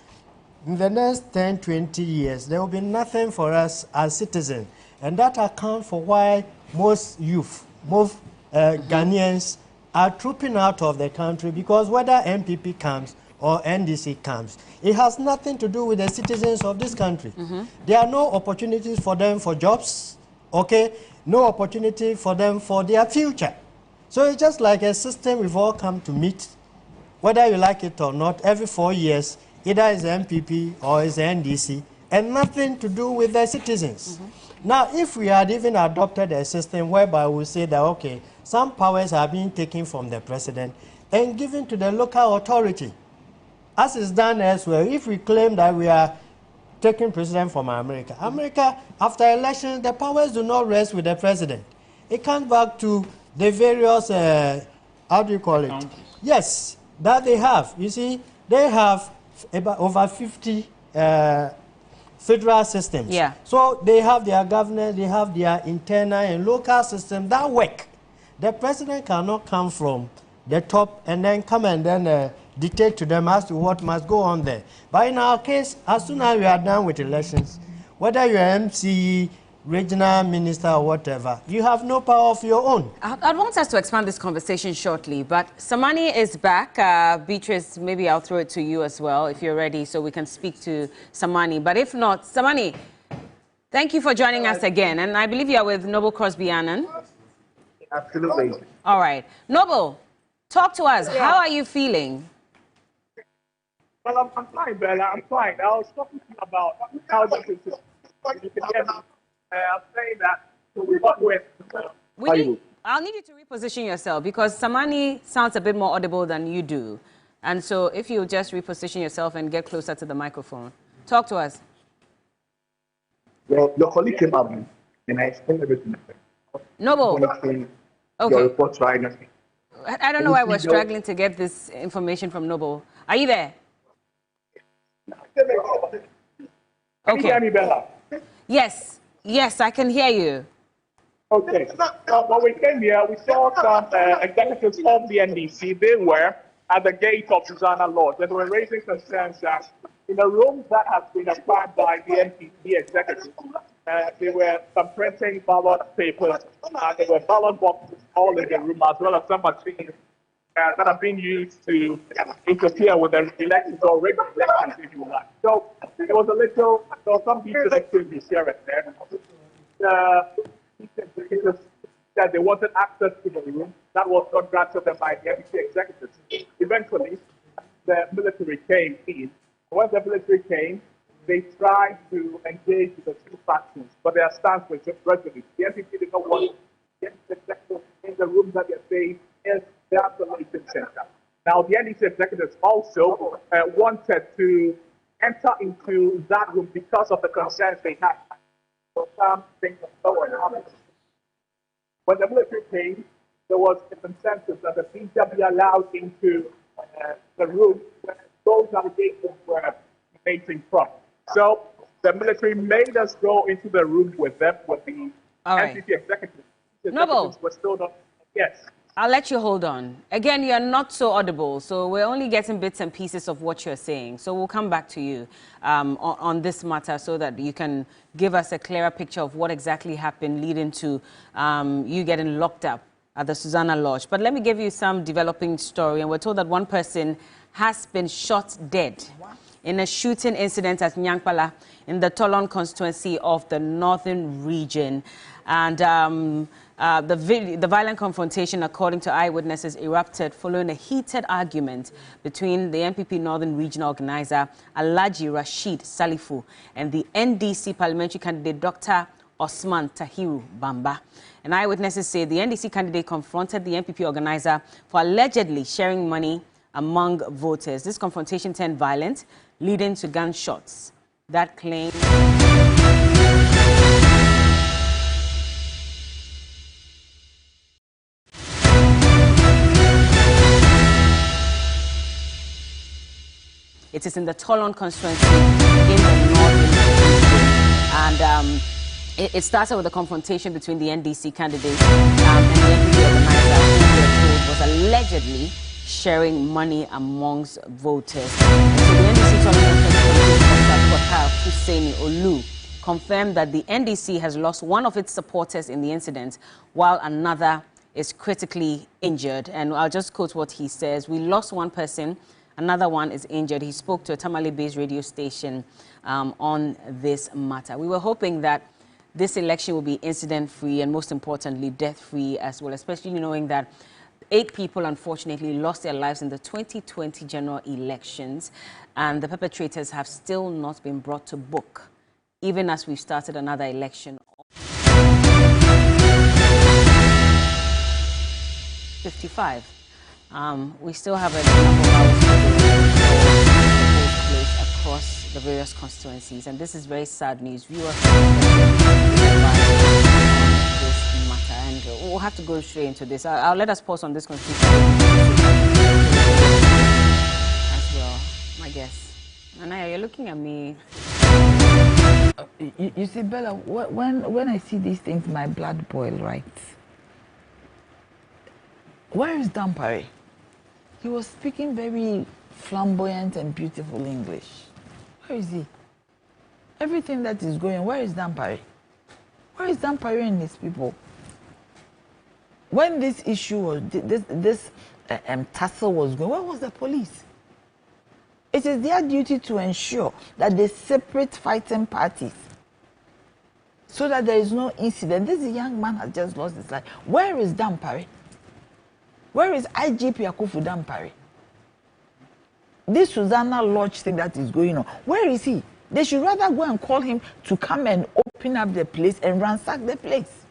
in the next 10, 20 years, there will be nothing for us as citizens. And that accounts for why most youth, most Ghanaians are trooping out of the country, because whether MPP comes or NDC comes, it has nothing to do with the citizens of this country. There are no opportunities for them for jobs, okay? No opportunity for them for their future. So it's just like a system we've all come to meet, whether you like it or not, every 4 years, either it's MPP or it's NDC, and nothing to do with the citizens. Now, if we had even adopted a system whereby we say that, okay, some powers are being taken from the president and given to the local authority, as is done elsewhere. If we claim that we are taking president from America, after elections, the powers do not rest with the president. It comes back to the various, how do you call it? Counties. Yes, that they have. You see, they have about over 50 federal systems. Yeah. So they have their governance, they have their internal and local system that work. The president cannot come from the top and then come and then dictate to them as to what must go on there. But in our case, as soon as we are done with elections, whether you're MC, regional minister or whatever, you have no power of your own. I want us to expand this conversation shortly, but Samani is back. Beatrice, maybe I'll throw it to you as well if you're ready so we can speak to Samani. But if not, Samani, thank you for joining us again. And I believe you are with Noble Crosby Annan. Absolutely. All right. Noble, talk to us. How are you feeling? Well, I'm fine, Bella. I'm fine. I was talking to you about how this is. You can hear me. I'm saying that we work with. I'll need you to reposition yourself because Samani sounds a bit more audible than you do. And so if you just reposition yourself and get closer to the microphone. Talk to us. Well, your colleague came up and I explained everything. Noble. Okay. Your report right now. I don't know why we're struggling to get this information from Noble. Are you there? Okay. Can you hear me, Bella? Yes. Yes, I can hear you. Okay. When we came here, we saw some executives of the NDC. They were at the gate of Susanna Lodge, and they were raising concerns that in the rooms that have been acquired by the NDC executives, there were some printing ballot papers, there were ballot boxes all in the room, as well as some machines that have been used to interfere with the elections or regular elections, if you like. So there was some heated activities here and there. The said they wanted access to the room. That was not granted them by the NDC executives. Eventually, the military came in. When the military came, they tried to engage with the two factions, but their stance was just resolute. The NDC did not want the executives in the room that they're saying is the isolation center. Now, the NDC executives also wanted to enter into that room because of the concerns they had. So some things and so on. When the military came, there was a consensus that the media be allowed into the room where those allegations were facing from. So the military made us go into the room with them, with the NDC executives. The executives were still not, yes. I'll let you hold on. Again, you're not so audible, so we're only getting bits and pieces of what you're saying. So we'll come back to you on this matter so that you can give us a clearer picture of what exactly happened leading to you getting locked up at the Susanna Lodge. But let me give you some developing story. And we're told that one person has been shot dead in a shooting incident at Nyankpala in the Tolon constituency of the Northern region. And the violent confrontation, according to eyewitnesses, erupted following a heated argument between the NPP Northern Region organizer, Alhaji Rashid Salifu, and the NDC parliamentary candidate, Dr. Osman Tahiru Bamba. And eyewitnesses say the NDC candidate confronted the NPP organizer for allegedly sharing money among voters. This confrontation turned violent, leading to gunshots. That claim... It is in the Tolon constituency in the northern region. And it started with a confrontation between the NDC candidate and the NPP organizer, who was allegedly sharing money amongst voters. And so the NDC Hussein Olu confirmed that the NDC has lost one of its supporters in the incident, while another is critically injured. And I'll just quote what he says. We lost one person, another one is injured. He spoke to a Tamale-based radio station on this matter. We were hoping that this election will be incident-free and, most importantly, death-free as well, especially knowing that 8 people, unfortunately, lost their lives in the 2020 general elections, and the perpetrators have still not been brought to book, even as we've started another election. 55. We still have a number of hours to take place across the various constituencies, and this is very sad news. Viewers, this matter, and we'll have to go straight into this. I'll let us pause on this constitution as well. My guess, Anaya, you're looking at me. You see, Bella, when I see these things, my blood boils, right? Where is Dampare? He was speaking very flamboyant and beautiful English. Where is he? Everything that is going, where is Dampare? Where is Dampare and his people? When this issue was, this tussle was going, where was the police? It is their duty to ensure that they separate fighting parties so that there is no incident. This young man has just lost his life. Where is Dampare? Where is IGP Akufu Dampare? This Susanna Lodge thing that is going on, where is he? They should rather go and call him to come and open up the place and ransack the place.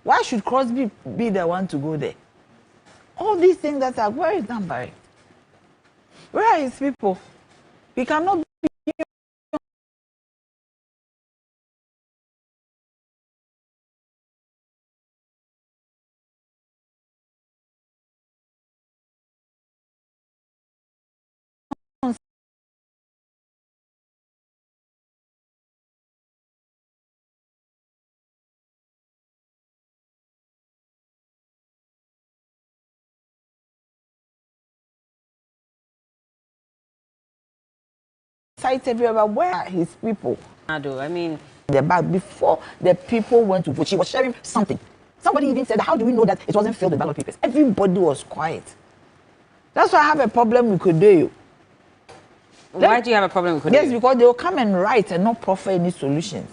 Why should Crosby be the one to go there? All these things that are, where is Dampare? Where are his people? We cannot be everywhere. Where are his people? I mean, the bag before the people went to vote, she was sharing something. Somebody even said, how do we know that it wasn't filled with ballot papers? Everybody was quiet. That's why I have a problem with Kodeyo. Why do you have a problem with Kodeyo? Yes, because they will come and write and not proffer any solutions.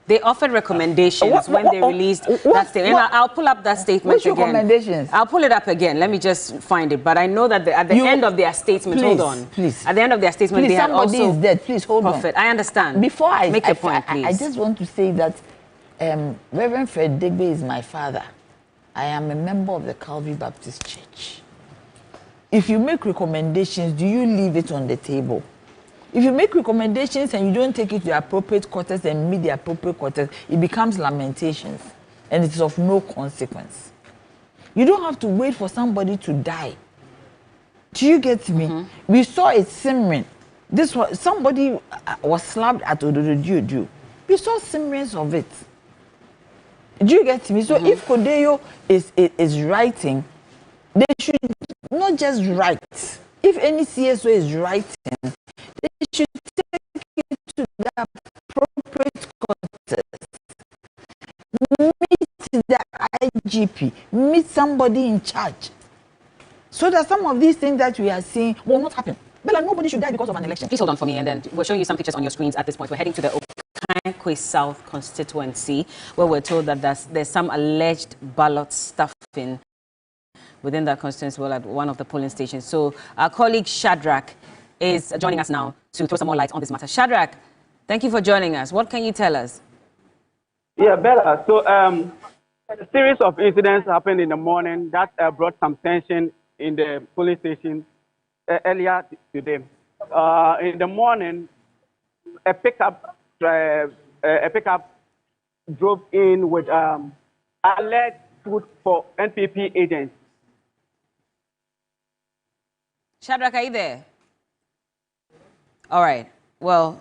They offered recommendations when they released that statement. I'll pull up that statement again. Which recommendations? I'll pull it up again. Let me just find it. But I know that at the end of their statement, please, hold on. Please. At the end of their statement, they had also... Somebody is dead. Please, hold on. I understand. Before I make a point, please. I just want to say that Reverend Fred Degbe is my father. I am a member of the Calvary Baptist Church. If you make recommendations, do you leave it on the table? If you make recommendations and you don't take it to the appropriate quarters and meet the appropriate quarters, it becomes lamentations and it's of no consequence. You don't have to wait for somebody to die. Do you get me? Mm-hmm. We saw it simmering. This was somebody was slapped at Ododo. We saw simmerings of it. Do you get me? So if Kodeyo is writing, they should not just write. If any CSO is writing, they should take it to the appropriate quarters. Meet the IGP, meet somebody in charge. So that some of these things that we are seeing will not happen. But like, nobody should die because of an election. Please hold on for me, and then we're showing you some pictures on your screens at this point. We're heading to the Okankwe South constituency, where we're told that there's some alleged ballot stuffing within that constituency, well, at one of the polling stations. So our colleague Shadrach is joining us now to throw some more light on this matter. Shadrach, thank you for joining us. What can you tell us? Yeah, Bella. So a series of incidents happened in the morning that brought some tension in the police station earlier today. In the morning, a pickup drove in with alleged food for NPP agents. Shadrach, are you there? All right. Well,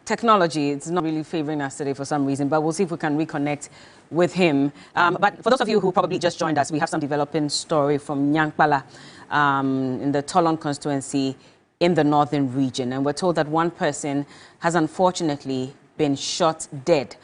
technology, it's not really favoring us today for some reason, but we'll see if we can reconnect with him. But for those of you who probably just joined us, we have some developing story from Nyankpala in the Tolon constituency in the northern region. And we're told that one person has unfortunately been shot dead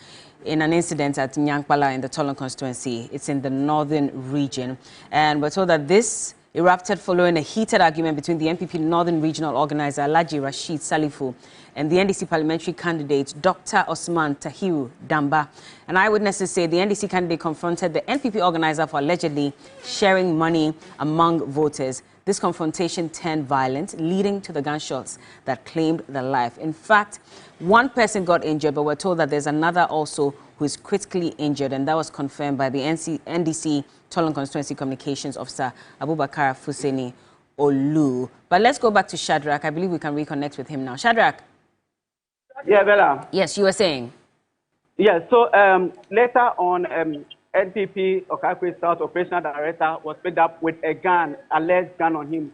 in an incident at Nyankpala in the Tolon constituency. It's in the northern region. And we're told that this erupted following a heated argument between the NPP Northern Regional Organizer Alhaji Rashid Salifu and the NDC parliamentary candidate Dr. Osman Tahiru Damba. And eyewitnesses say the NDC candidate confronted the NPP organizer for allegedly sharing money among voters. This confrontation turned violent, leading to the gunshots that claimed the life. In fact, one person got injured, but we're told that there's another also who is critically injured, and that was confirmed by the NDC Tolon Constituency Communications Officer Abubakar Fuseni Olu. But let's go back to Shadrach. I believe we can reconnect with him now. Shadrach. Yeah, Bella. Yes, you were saying. Yeah, so later on, NPP Okakwe South Operational Director was picked up with a gun, alleged gun on him,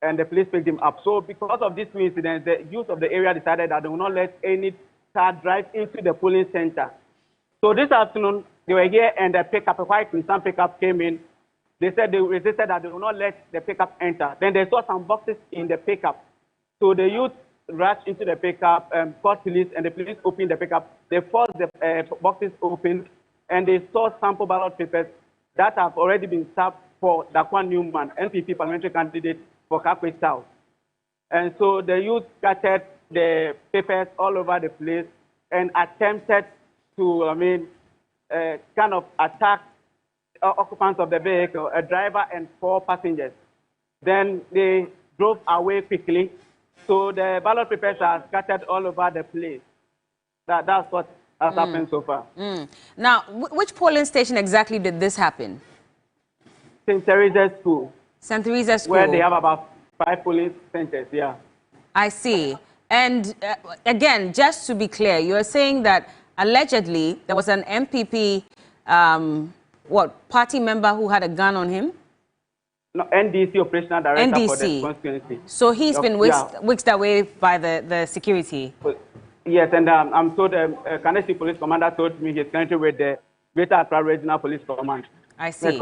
and the police picked him up. So because of these two incidents, the youth of the area decided that they will not let any car drive into the polling center. So this afternoon, they were here and the pickup, a white Nissan pickup came in. They said they resisted that they will not let the pickup enter. Then they saw some boxes in the pickup. So the youth rushed into the pickup, called police, and the police opened the pickup. They forced the boxes open, and they saw sample ballot papers that have already been served for Dakwan Newman, NPP parliamentary candidate for Kakwe South. And so the youth scattered the papers all over the place and attempted to, kind of attack occupants of the vehicle, a driver and 4 passengers. Then they drove away quickly. So the ballot papers are scattered all over the place. That's what has happened so far. Now, which polling station exactly did this happen? St. Teresa's School. St. Teresa's School. Where they have about 5 polling centers, yeah. I see. And again, just to be clear, you're saying that allegedly there was an MPP, party member who had a gun on him? No, NDC Operational Director NDC. for the constituency. So he's been whisked away by the security? Yes, and I'm told Kanesi Police Commander told me he's currently with the Greater Accra Regional Police Command. I see.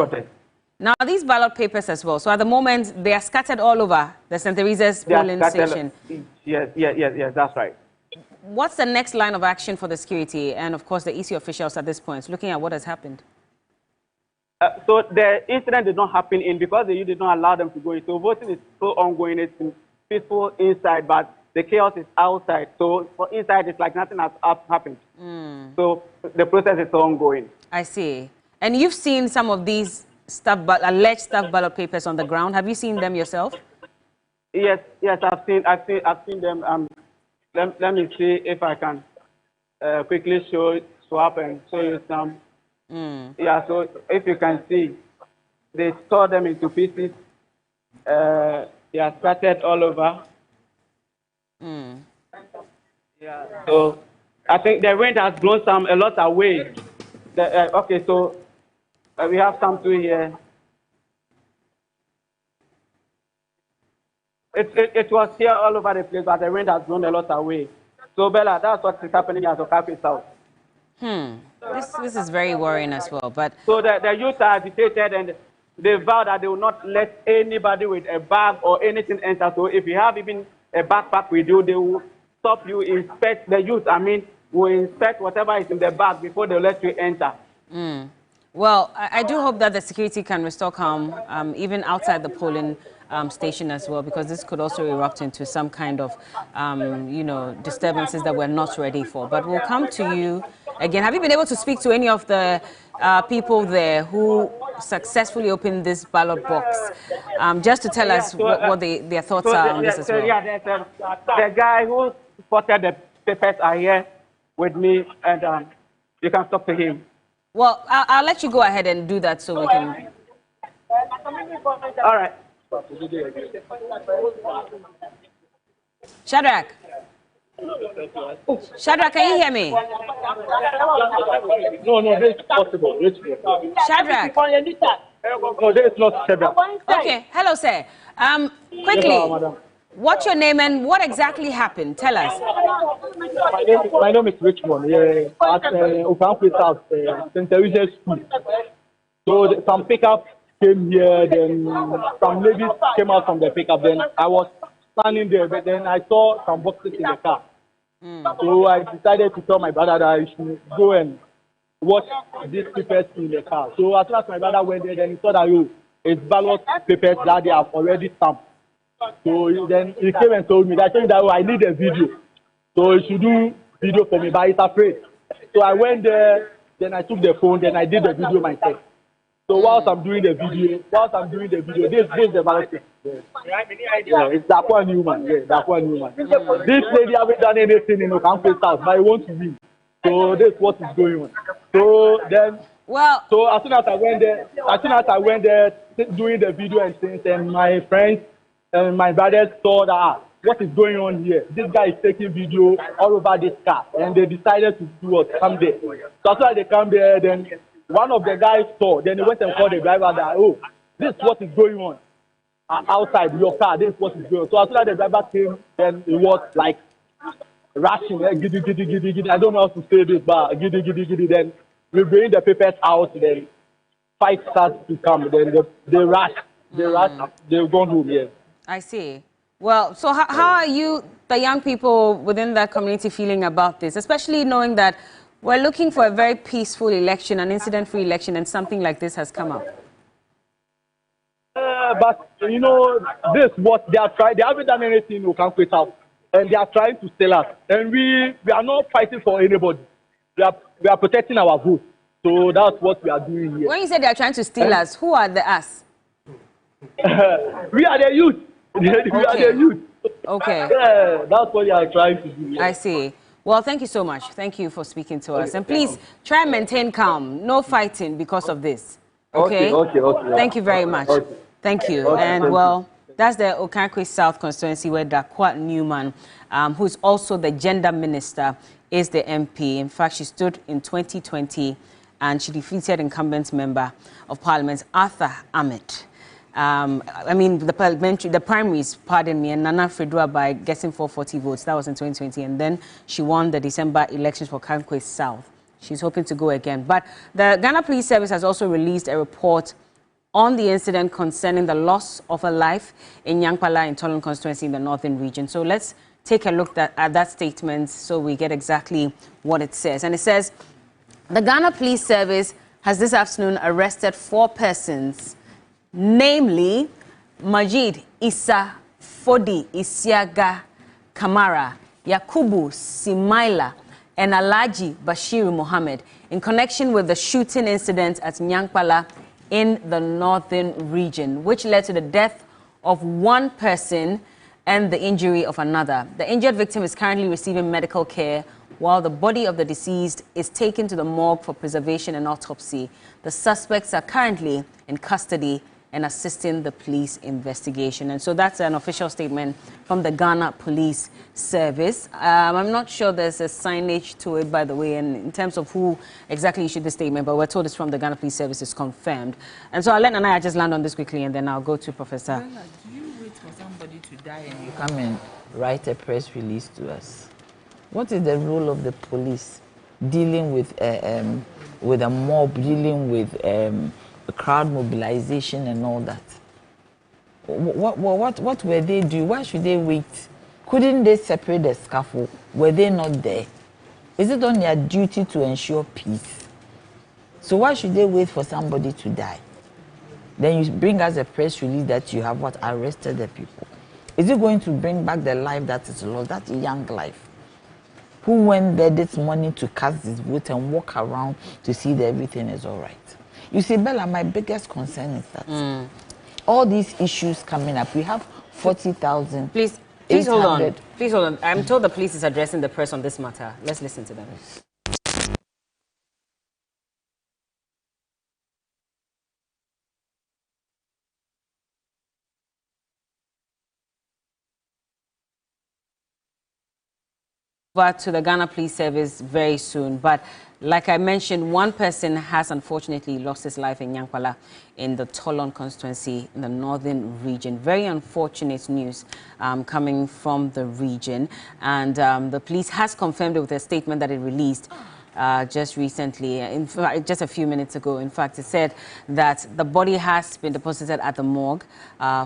Now, these ballot papers as well. So at the moment, they are scattered all over the St. Teresa's polling station. Yes, that's right. What's the next line of action for the security and, of course, the EC officials at this point, looking at what has happened? So the incident did not happen because the youth did not allow them to go in. So voting is still ongoing. It's peaceful inside, but the chaos is outside. So for inside, it's like nothing has happened. So the process is still ongoing. I see. And you've seen some of these alleged stuffed ballot papers on the ground. Have you seen them yourself? Yes, I've seen them. Let me see if I can quickly swap and show you some. Yeah, so if you can see, they tore them into pieces. They are scattered all over. Yeah, so I think the wind has blown a lot away. Okay, so we have some too here. It was here all over the place, but the wind has blown a lot away. So, Bella, that's what is happening at Okakwe South. This is very worrying as well. But so the youth are agitated and they vow that they will not let anybody with a bag or anything enter. So if you have even a backpack with you, they will stop you, inspect the youth. Will inspect whatever is in the bag before they let you enter. Well, I do hope that the security can restore calm, even outside the polling station as well, because this could also erupt into some kind of, disturbances that we're not ready for. But we'll come to you again. Have you been able to speak to any of the people there who successfully opened this ballot box, just to tell us what their thoughts are on this as well? Yeah, the guy who spotted the papers are here with me, and you can talk to him. Well, I'll let you go ahead and do that so we can... All right. Shadrach, can you hear me? No, this is possible. Shadrach. No, this is not Shadrach. Okay, hello, sir. Quickly, What's your name and what exactly happened? Tell us. My name is Richmond. At Okanque South, St. Teresa's School. So some pickup came here, then some ladies came out from the pickup. Then I was standing there, but then I saw some boxes in the car. So I decided to tell my brother that I should go and watch these papers in the car. So as soon as my brother went there, then he saw that it's ballot papers that they have already stamped. So then he came and told me that I need a video. So he should do video for me, but he's afraid. So I went there, then I took the phone, then I did the video myself. So whilst I'm doing the video, this is the ballot paper. Yeah, it's that one new man. Yeah, that one new man. This lady haven't done anything in Okanque South, but I want to win. So this is what is going on. So then, so as soon as I went there, doing the video and things, and my friends and my brothers saw that what is going on here. This guy is taking video all over this car, and they decided to do what? Come there. So as soon as they come there, then one of the guys saw. Then he went and called the driver that, oh, this is what is going on outside your car. This is what is going on. So as soon as the driver came, then it was like rushing, giddy, giddy, giddy, giddy. I don't know how to say this, but giddy, giddy, giddy. Then we bring the papers out. Then fight starts to come. Then they rush. They've gone home. Yeah. I see. Well, so how are you, the young people within that community, feeling about this, especially knowing that we're looking for a very peaceful election, an incident-free election, and something like this has come up? But, you know, this what they are trying. They haven't done anything in Okanque South, and they are trying to sell us. And we are not fighting for anybody. We are protecting our vote. So that's what we are doing here. When you say they are trying to steal us, who are the us? We are the youth. We are the youth. Okay. Yeah, that's what they are trying to do. Yeah. I see. Well, thank you so much. Thank you for speaking to us. And please try and maintain calm. No fighting because of this. Okay? Okay. Thank you very much. Okay. Thank you. And well, that's the Okanque South constituency where Dakwa Newman, who is also the gender minister, is the MP. In fact, she stood in 2020 and she defeated incumbent member of Parliament Arthur Ahmed. The primaries, pardon me, and Nana Fredua by getting 440 votes. That was in 2020. And then she won the December elections for Okanque South. She's hoping to go again. But the Ghana Police Service has also released a report on the incident concerning the loss of a life in Nyankpala in Tolon constituency in the northern region. So let's take a look at that statement so we get exactly what it says. And it says, the Ghana Police Service has this afternoon arrested 4 persons, namely Majid Issa Fodi Isiaga Kamara, Yakubu Simaila, and Alaji Bashir Mohammed in connection with the shooting incident at Nyankpala in the northern region, which led to the death of 1 person and the injury of another. The injured victim is currently receiving medical care, while the body of the deceased is taken to the morgue for preservation and autopsy. The suspects are currently in custody and assisting the police investigation. And so that's an official statement from the Ghana Police Service. I'm not sure there's a signage to it, by the way, and in terms of who exactly issued the statement, but we're told it's from the Ghana Police Service, it's confirmed. And so I'll let Nana just land on this quickly, and then I'll go to Professor. Do you wait for somebody to die and you come and write a press release to us? What is the role of the police dealing with a mob, dealing with crowd mobilization and all that? What were they doing? Why should they wait? Couldn't they separate the scaffold? Were they not there? Is it on their duty to ensure peace? So why should they wait for somebody to die? Then you bring us a press release that you have arrested the people. Is it going to bring back the life that is lost, that young life? Who went there this morning to cast his vote and walk around to see that everything is all right? You see, Bella, my biggest concern is that all these issues coming up, we have 40,000. Please hold on. Please hold on. I'm told the police is addressing the press on this matter. Let's listen to them. over to the Ghana Police Service very soon. But like I mentioned, one person has unfortunately lost his life in Nyankwala in the Tolon constituency in the northern region. Very unfortunate news coming from the region. And the police has confirmed it with a statement that it released just recently, in fact, just a few minutes ago. In fact, it said that the body has been deposited at the morgue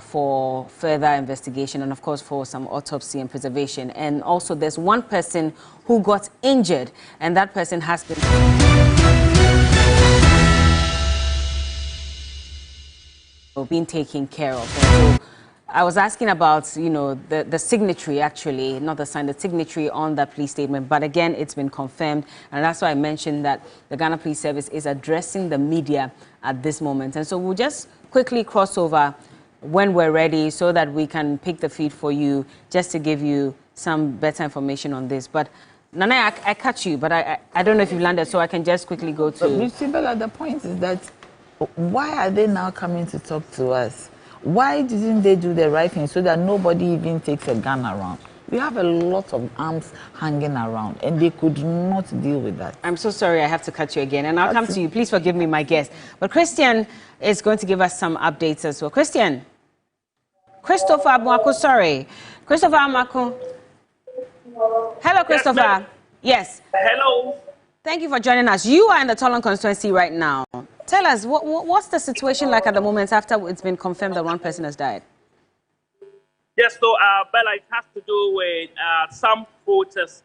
for further investigation and, of course, for some autopsy and preservation. And also, there's one person who got injured, and that person has been taken care of. And so, I was asking about, you know, the signatory, actually, not the sign, the signatory on that police statement. But again, it's been confirmed. And that's why I mentioned that the Ghana Police Service is addressing the media at this moment. And so we'll just quickly cross over when we're ready so that we can pick the feed for you, just to give you some better information on this. But Nana, I catch you, but I don't know if you've landed, so I can just quickly go to... But the point is that why are they now coming to talk to us? Why didn't they do the right thing so that nobody even takes a gun around? We have a lot of arms hanging around, and they could not deal with that. I'm so sorry, I have to cut you again, and I'll come to you. Please forgive me, my guest. But Christian is going to give us some updates as well. Christopher Amako, sorry. Christopher Amako. Hello, Christopher. Yes. Hello. Thank you for joining us. You are in the Tolon constituency right now. Tell us, what's the situation like at the moment after it's been confirmed that one person has died? Yes, so, Bella, it has to do with some voters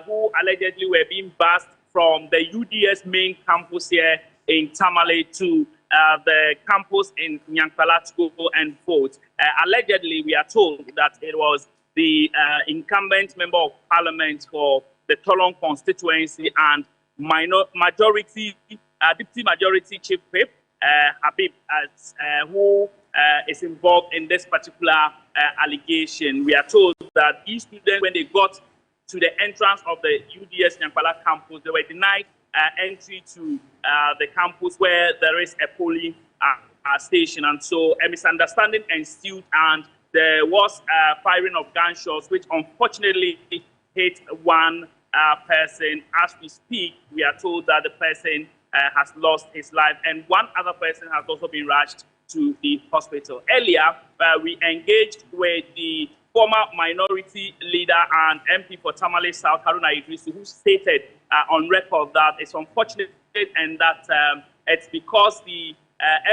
who allegedly were being bussed from the UDS main campus here in Tamale to the campus in Nyankwala to go and vote. Allegedly, we are told that it was the incumbent member of parliament for the Tolon constituency and deputy majority chief whip, Habib, who is involved in this particular allegation. We are told that these students, when they got to the entrance of the UDS Nyankwala campus, they were denied entry to the campus where there is a polling station. And so a misunderstanding ensued, and there was firing of gunshots, which unfortunately hit one person. As we speak, we are told that the person has lost his life, and one other person has also been rushed to the hospital. Earlier, we engaged with the former minority leader and MP for Tamale South, Haruna Idrisu, who stated on record that it's unfortunate and that it's because the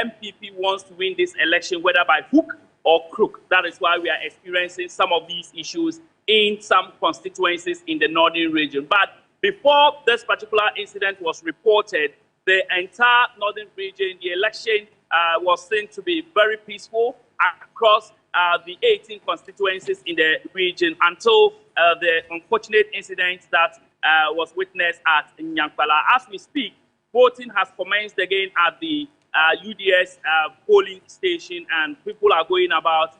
MPP wants to win this election, whether by hook or crook. That is why we are experiencing some of these issues in some constituencies in the northern region. But before this particular incident was reported, the entire northern region, the election was seen to be very peaceful across the 18 constituencies in the region until the unfortunate incident that was witnessed at Nyankwala. As we speak, voting has commenced again at the UDS polling station, and people are going about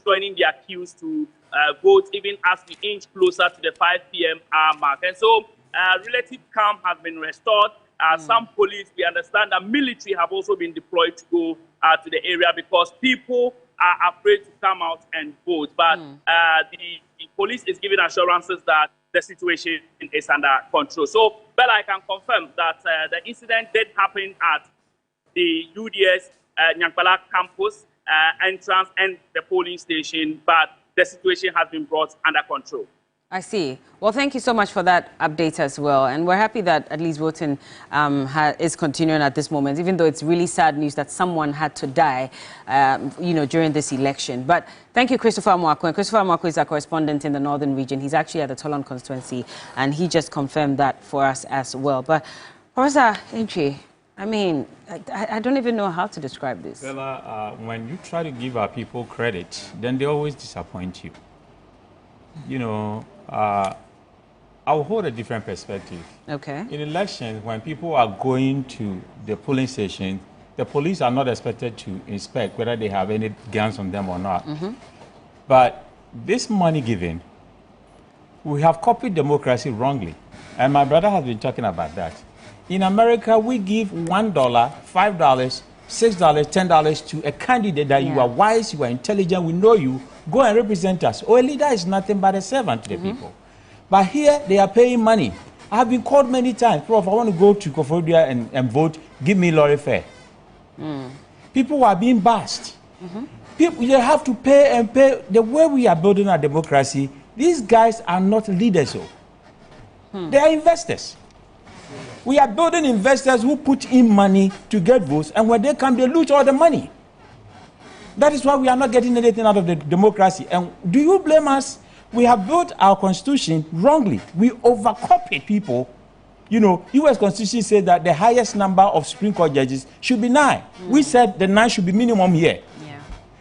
joining their queues to vote, even as we inch closer to the 5 p.m. mark. And so relative calm has been restored. Some police, we understand that military have also been deployed to go to the area because people are afraid to come out and vote. But the police is giving assurances that the situation is under control. So, Bella, I can confirm that the incident did happen at the UDS Nyankwala campus entrance and the polling station, but the situation has been brought under control. I see. Well, thank you so much for that update as well. And we're happy that at least voting is continuing at this moment, even though it's really sad news that someone had to die, you know, during this election. But thank you, Christopher Amwako. And Christopher Amwako is our correspondent in the northern region. He's actually at the Tolon constituency, and he just confirmed that for us as well. But, Professor Entry, I mean, I don't even know how to describe this. Bella, when you try to give our people credit, then they always disappoint you. You know, I'll hold a different perspective. Okay. In elections, when people are going to the polling station, the police are not expected to inspect whether they have any guns on them or not. But this money giving, we have copied democracy wrongly. And my brother has been talking about that. In America, we give $1, $5, $6, $10 to a candidate that you are wise, you are intelligent, we know you, go and represent us. Or a leader is nothing but a servant to the people. But here, they are paying money. I have been called many times, Prof, I want to go to Koforidua and vote, give me lorry fare. People are being bashed. People, you have to pay and pay. The way we are building our democracy, these guys are not leaders. They are investors. We are building investors who put in money to get votes, and when they come, they loot all the money. That is why we are not getting anything out of the democracy. And do you blame us? We have built our constitution wrongly. We overcopied people. You know, U.S. Constitution said that the highest number of Supreme Court judges should be 9. We said the 9 should be minimum here.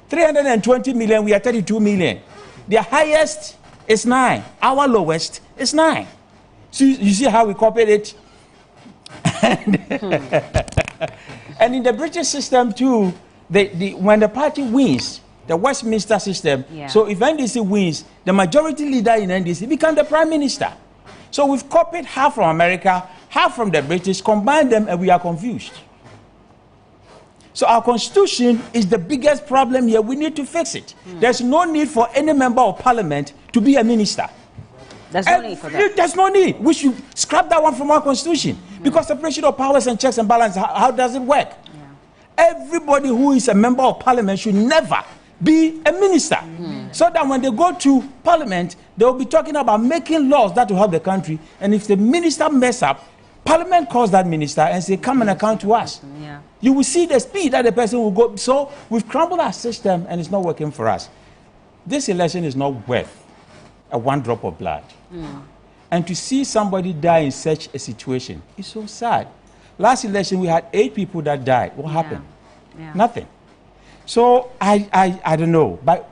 320 million, we are 32 million. Their highest is 9. Our lowest is 9. So you see how we copied it? And in the British system too, when the party wins, the Westminster system, so if NDC wins, the majority leader in NDC becomes the prime minister. So we've copied half from America, half from the British, combined them, and we are confused. So our constitution is the biggest problem here. We need to fix it. There's no need for any member of parliament to be a minister. There's no need for that. There's no need. We should scrap that one from our constitution. Because separation of powers and checks and balance, how does it work? Everybody who is a member of parliament should never be a minister. So that when they go to parliament, they will be talking about making laws that will help the country. And if the minister mess up, parliament calls that minister and say, come and account to us. You will see the speed that the person will go. So we've crumbled our system and it's not working for us. This election is not worth a one drop of blood. And to see somebody die in such a situation is so sad. Last election, we had 8 people that died. What happened? Nothing. So I don't know. But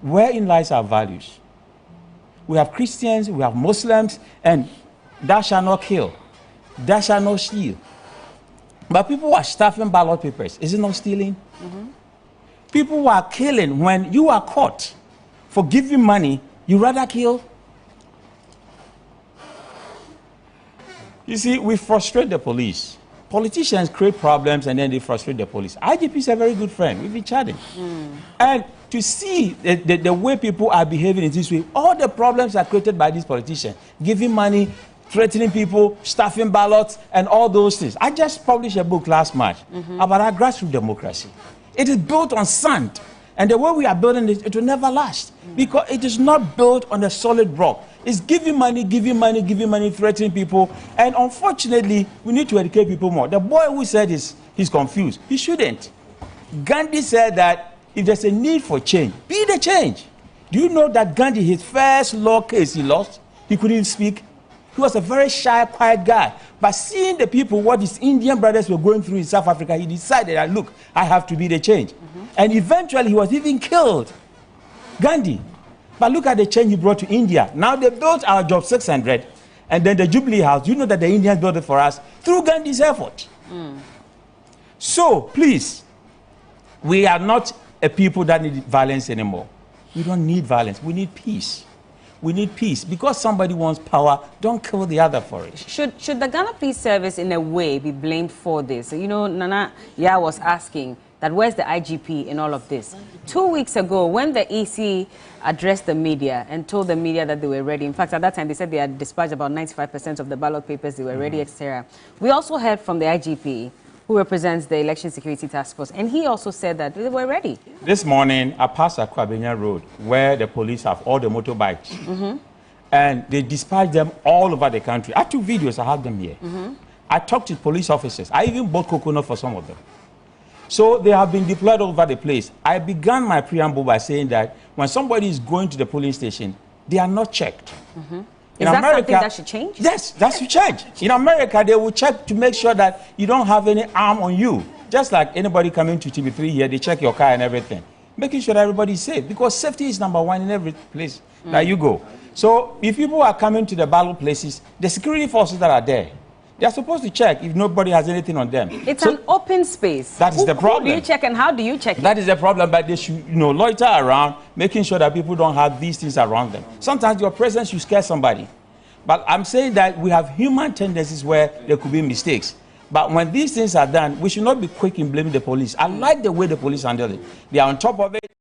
wherein lies our values? We have Christians, we have Muslims, and thou shalt not kill. Thou shalt not steal. But people are stuffing ballot papers. Is it not stealing? People are killing. When you are caught for giving money, you rather kill. You see, we frustrate the police. Politicians create problems and then they frustrate the police. IGP is a very good friend. We've been chatting. And to see the way people are behaving in this way, all the problems are created by these politicians. Giving money, threatening people, stuffing ballots, and all those things. I just published a book last March about our grassroots democracy. It is built on sand. And the way we are building it, it will never last. Because it is not built on a solid rock. It's giving money, threatening people. And unfortunately, we need to educate people more. The boy who said he's confused, he shouldn't. Gandhi said that if there's a need for change, be the change. Do you know that Gandhi, his first law case he lost, he couldn't speak? He was a very shy, quiet guy. But seeing the people, what his Indian brothers were going through in South Africa, he decided that, look, I have to be the change. And eventually, he was even killed. Gandhi. But look at the change he brought to India. Now they built our Job 600, and then the Jubilee House. You know that the Indians built it for us through Gandhi's effort. So, please, we are not a people that need violence anymore. We don't need violence. We need peace. We need peace. Because somebody wants power, don't kill the other for it. Should the Ghana Police Service, in a way, be blamed for this? You know, Nana Ya was asking that where's the IGP in all of this? 2 weeks ago, when the EC addressed the media and told the media that they were ready, in fact, at that time, they said they had dispatched about 95% of the ballot papers, they were ready, etc. We also heard from the IGP, who represents the Election Security Task Force, and he also said that they were ready. This morning, I passed Kwabenya Road, where the police have all the motorbikes. And they dispatched them all over the country. I took videos, I have them here. I talked to police officers. I even bought coconut for some of them. So they have been deployed all over the place. I began my preamble by saying that when somebody is going to the polling station, they are not checked. Is that something that should change? Yes, that should change. In America, they will check to make sure that you don't have any arm on you. Just like anybody coming to TV3 here, they check your car and everything. Making sure that everybody is safe. Because safety is #1 in every place that you go. So if people are coming to the ballot places, the security forces that are there, they are supposed to check if nobody has anything on them. It's an open space. That is the problem. Who do you check and how do you check it? That is the problem, but they should, loiter around, making sure that people don't have these things around them. Sometimes your presence should scare somebody. But I'm saying that we have human tendencies where there could be mistakes. But when these things are done, we should not be quick in blaming the police. I like the way the police handle it. They are on top of it.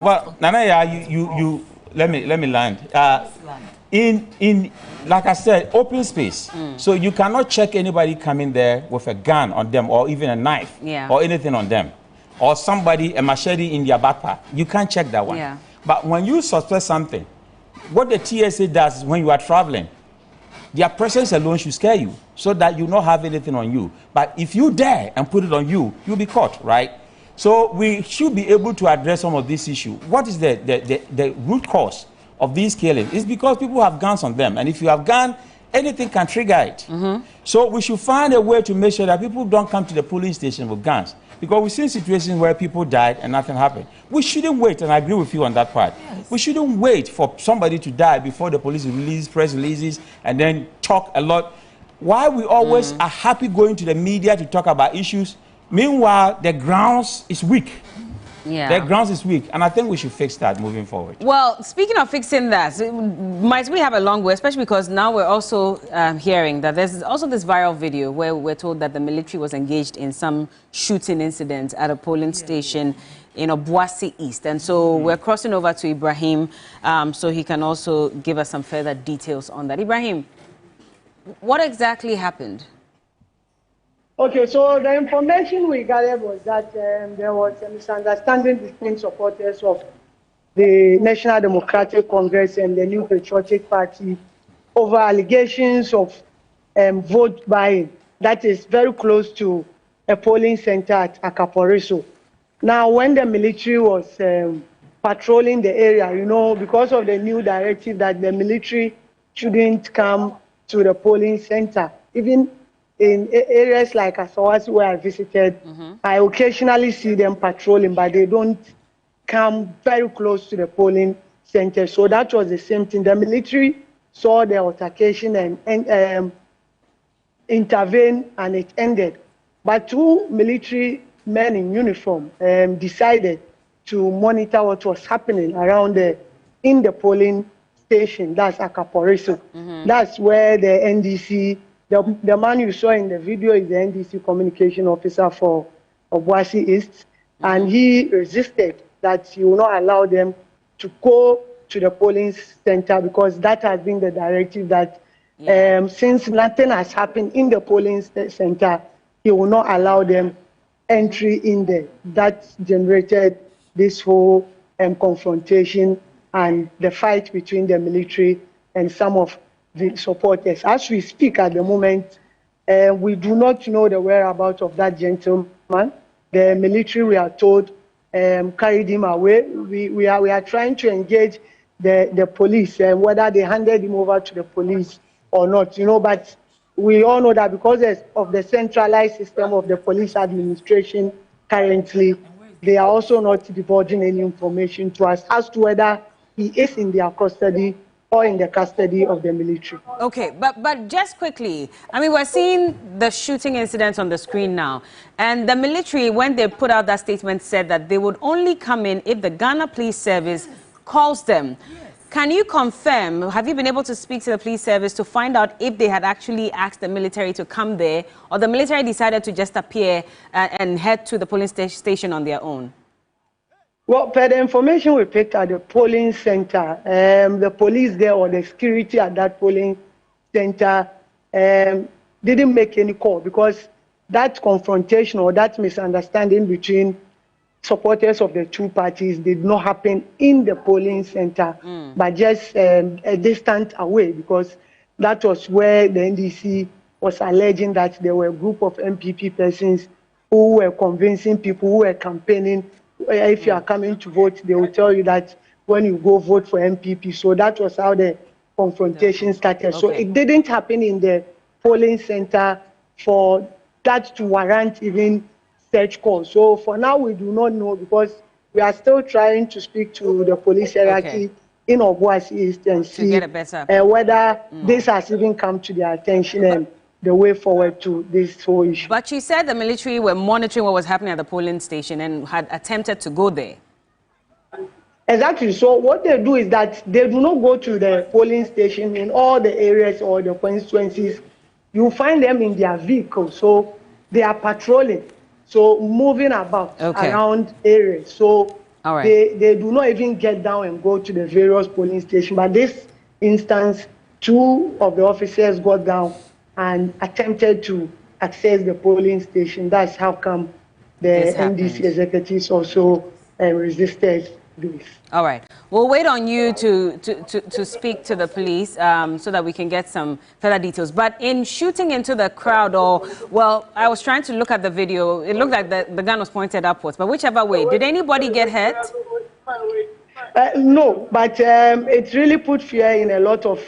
Well, Nanaya, you let me land. In like I said, open space. So you cannot check anybody coming there with a gun on them or even a knife or anything on them, or somebody a machete in their backpack. You can't check that one. Yeah. But when you suspect something, what the TSA does is when you are traveling, their presence alone should scare you so that you not have anything on you. But if you dare and put it on you, you'll be caught, right? So we should be able to address some of this issue. What is the root cause of these killings? It's because people have guns on them. And if you have gun, anything can trigger it. So we should find a way to make sure that people don't come to the polling station with guns. Because we've seen situations where people died and nothing happened. We shouldn't wait, and I agree with you on that part. Yes. We shouldn't wait for somebody to die before the police release press releases and then talk a lot. Why we always are happy going to the media to talk about issues, meanwhile the grounds is weak. The grounds is weak, and I think we should fix that moving forward. Well, speaking of fixing that, might we have a long way, especially because now we're also hearing that there's also this viral video where we're told that the military was engaged in some shooting incident at a polling station in Obuasi East. And so we're crossing over to Ibrahim so he can also give us some further details on that. Ibrahim, what exactly happened? Okay, so the information we gathered was that there was a misunderstanding between supporters of the National Democratic Congress and the New Patriotic Party over allegations of vote buying that is very close to a polling center at Akaporiso. Now, when the military was patrolling the area, you know, because of the new directive that the military shouldn't come to the polling center, even in areas like Ayawasu where I visited, I occasionally see them patrolling, but they don't come very close to the polling center. So that was the same thing. The military saw the altercation and intervened, and it ended. But two military men in uniform decided to monitor what was happening around in the polling station. That's Akaporiso. That's where the NDC. The man you saw in the video is the NDC communication officer for Obuasi East, and he resisted that he will not allow them to go to the polling center because that has been the directive that since nothing has happened in the polling center, he will not allow them entry in there. That generated this whole confrontation and the fight between the military and some of the supporters. As we speak at the moment, we do not know the whereabouts of that gentleman. The military, we are told, carried him away. We are trying to engage the police, whether they handed him over to the police or not, you know, but we all know that because of the centralized system of the police administration currently, they are also not divulging any information to us as to whether he is in their custody or in the custody of the military. Okay, but just quickly, I mean, we're seeing the shooting incidents on the screen now, and the military, when they put out that statement, said that they would only come in if the Ghana Police Service calls them. Can you confirm, have you been able to speak to the police service to find out if they had actually asked the military to come there, or the military decided to just appear and head to the polling station on their own? Well, per the information we picked at the polling center, the police there or the security at that polling center didn't make any call because that confrontation or that misunderstanding between supporters of the two parties did not happen in the polling center, but just a distance away, because that was where the NDC was alleging that there were a group of MPP persons who were convincing people, who were campaigning. If you are coming to vote, they will tell you that when you go vote for MPP. So that was how the confrontation started. Okay. So it didn't happen in the polling center for that to warrant even search calls. So for now, we do not know because we are still trying to speak to the police hierarchy in Obuasi East and see whether this has even come to their attention and the way forward to this whole issue. But she said the military were monitoring what was happening at the polling station and had attempted to go there. Exactly. So what they do is that they do not go to the polling station in all the areas or the constituencies. You find them in their vehicles. So they are patrolling. So moving about around areas. So All right. They do not even get down and go to the various polling stations. But this instance, 2 of the officers got down and attempted to access the polling station. That's how come the NDC executives also resisted this. All right. We'll wait on you to speak to the police so that we can get some further details. But in shooting into the crowd, I was trying to look at the video. It looked like the gun was pointed upwards. But whichever way, did anybody get hurt? No, but it really put fear in a lot of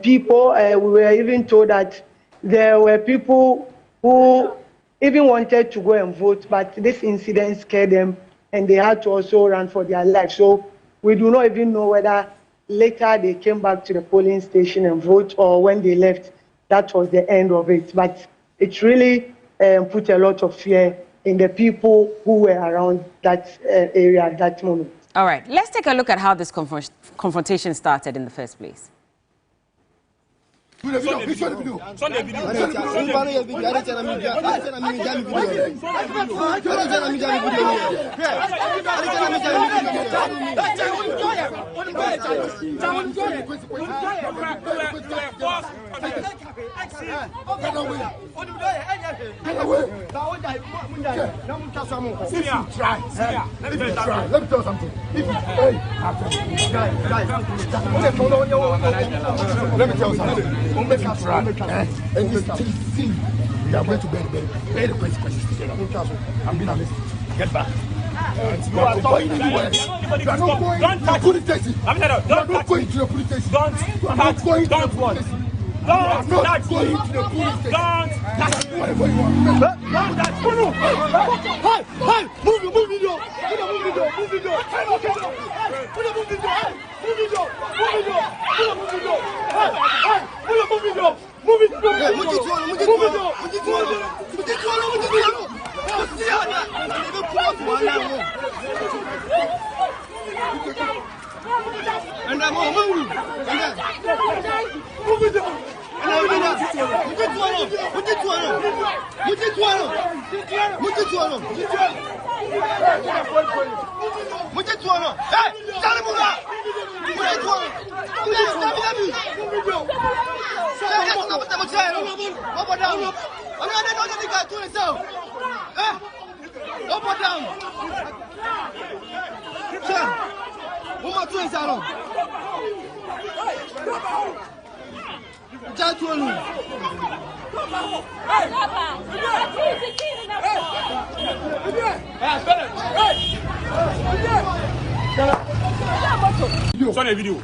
people. We were even told that there were people who even wanted to go and vote, but this incident scared them, and they had to also run for their lives. So we do not even know whether later they came back to the polling station and vote, or when they left, that was the end of it. But it really put a lot of fear in the people who were around that area at that moment. All right, let's take a look at how this confrontation started in the first place. Let me tell you something. Let me tell you something. Don't make us try. And this thing, we are going to bear the consequences together. I'm being honest. Get back. You are not going anywhere. You are not going to the police station. You are not going to the police station. You are not going to the police station. You are not going to the police station. Whatever you want. Hey! Move video! Move video! Move video! Sonne video.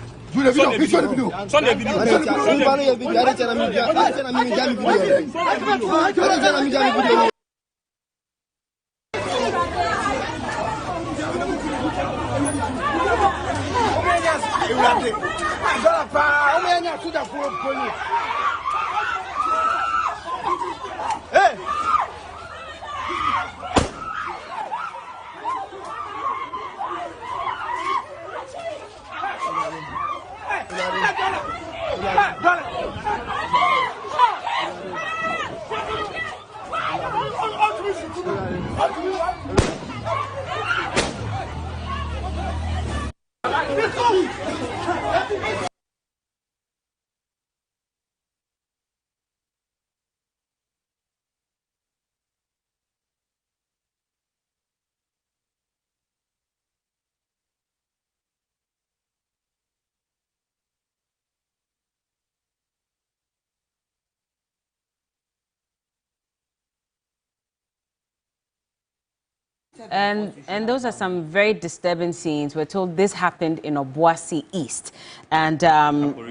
And those are some very disturbing scenes. We're told this happened in Obuasi East, and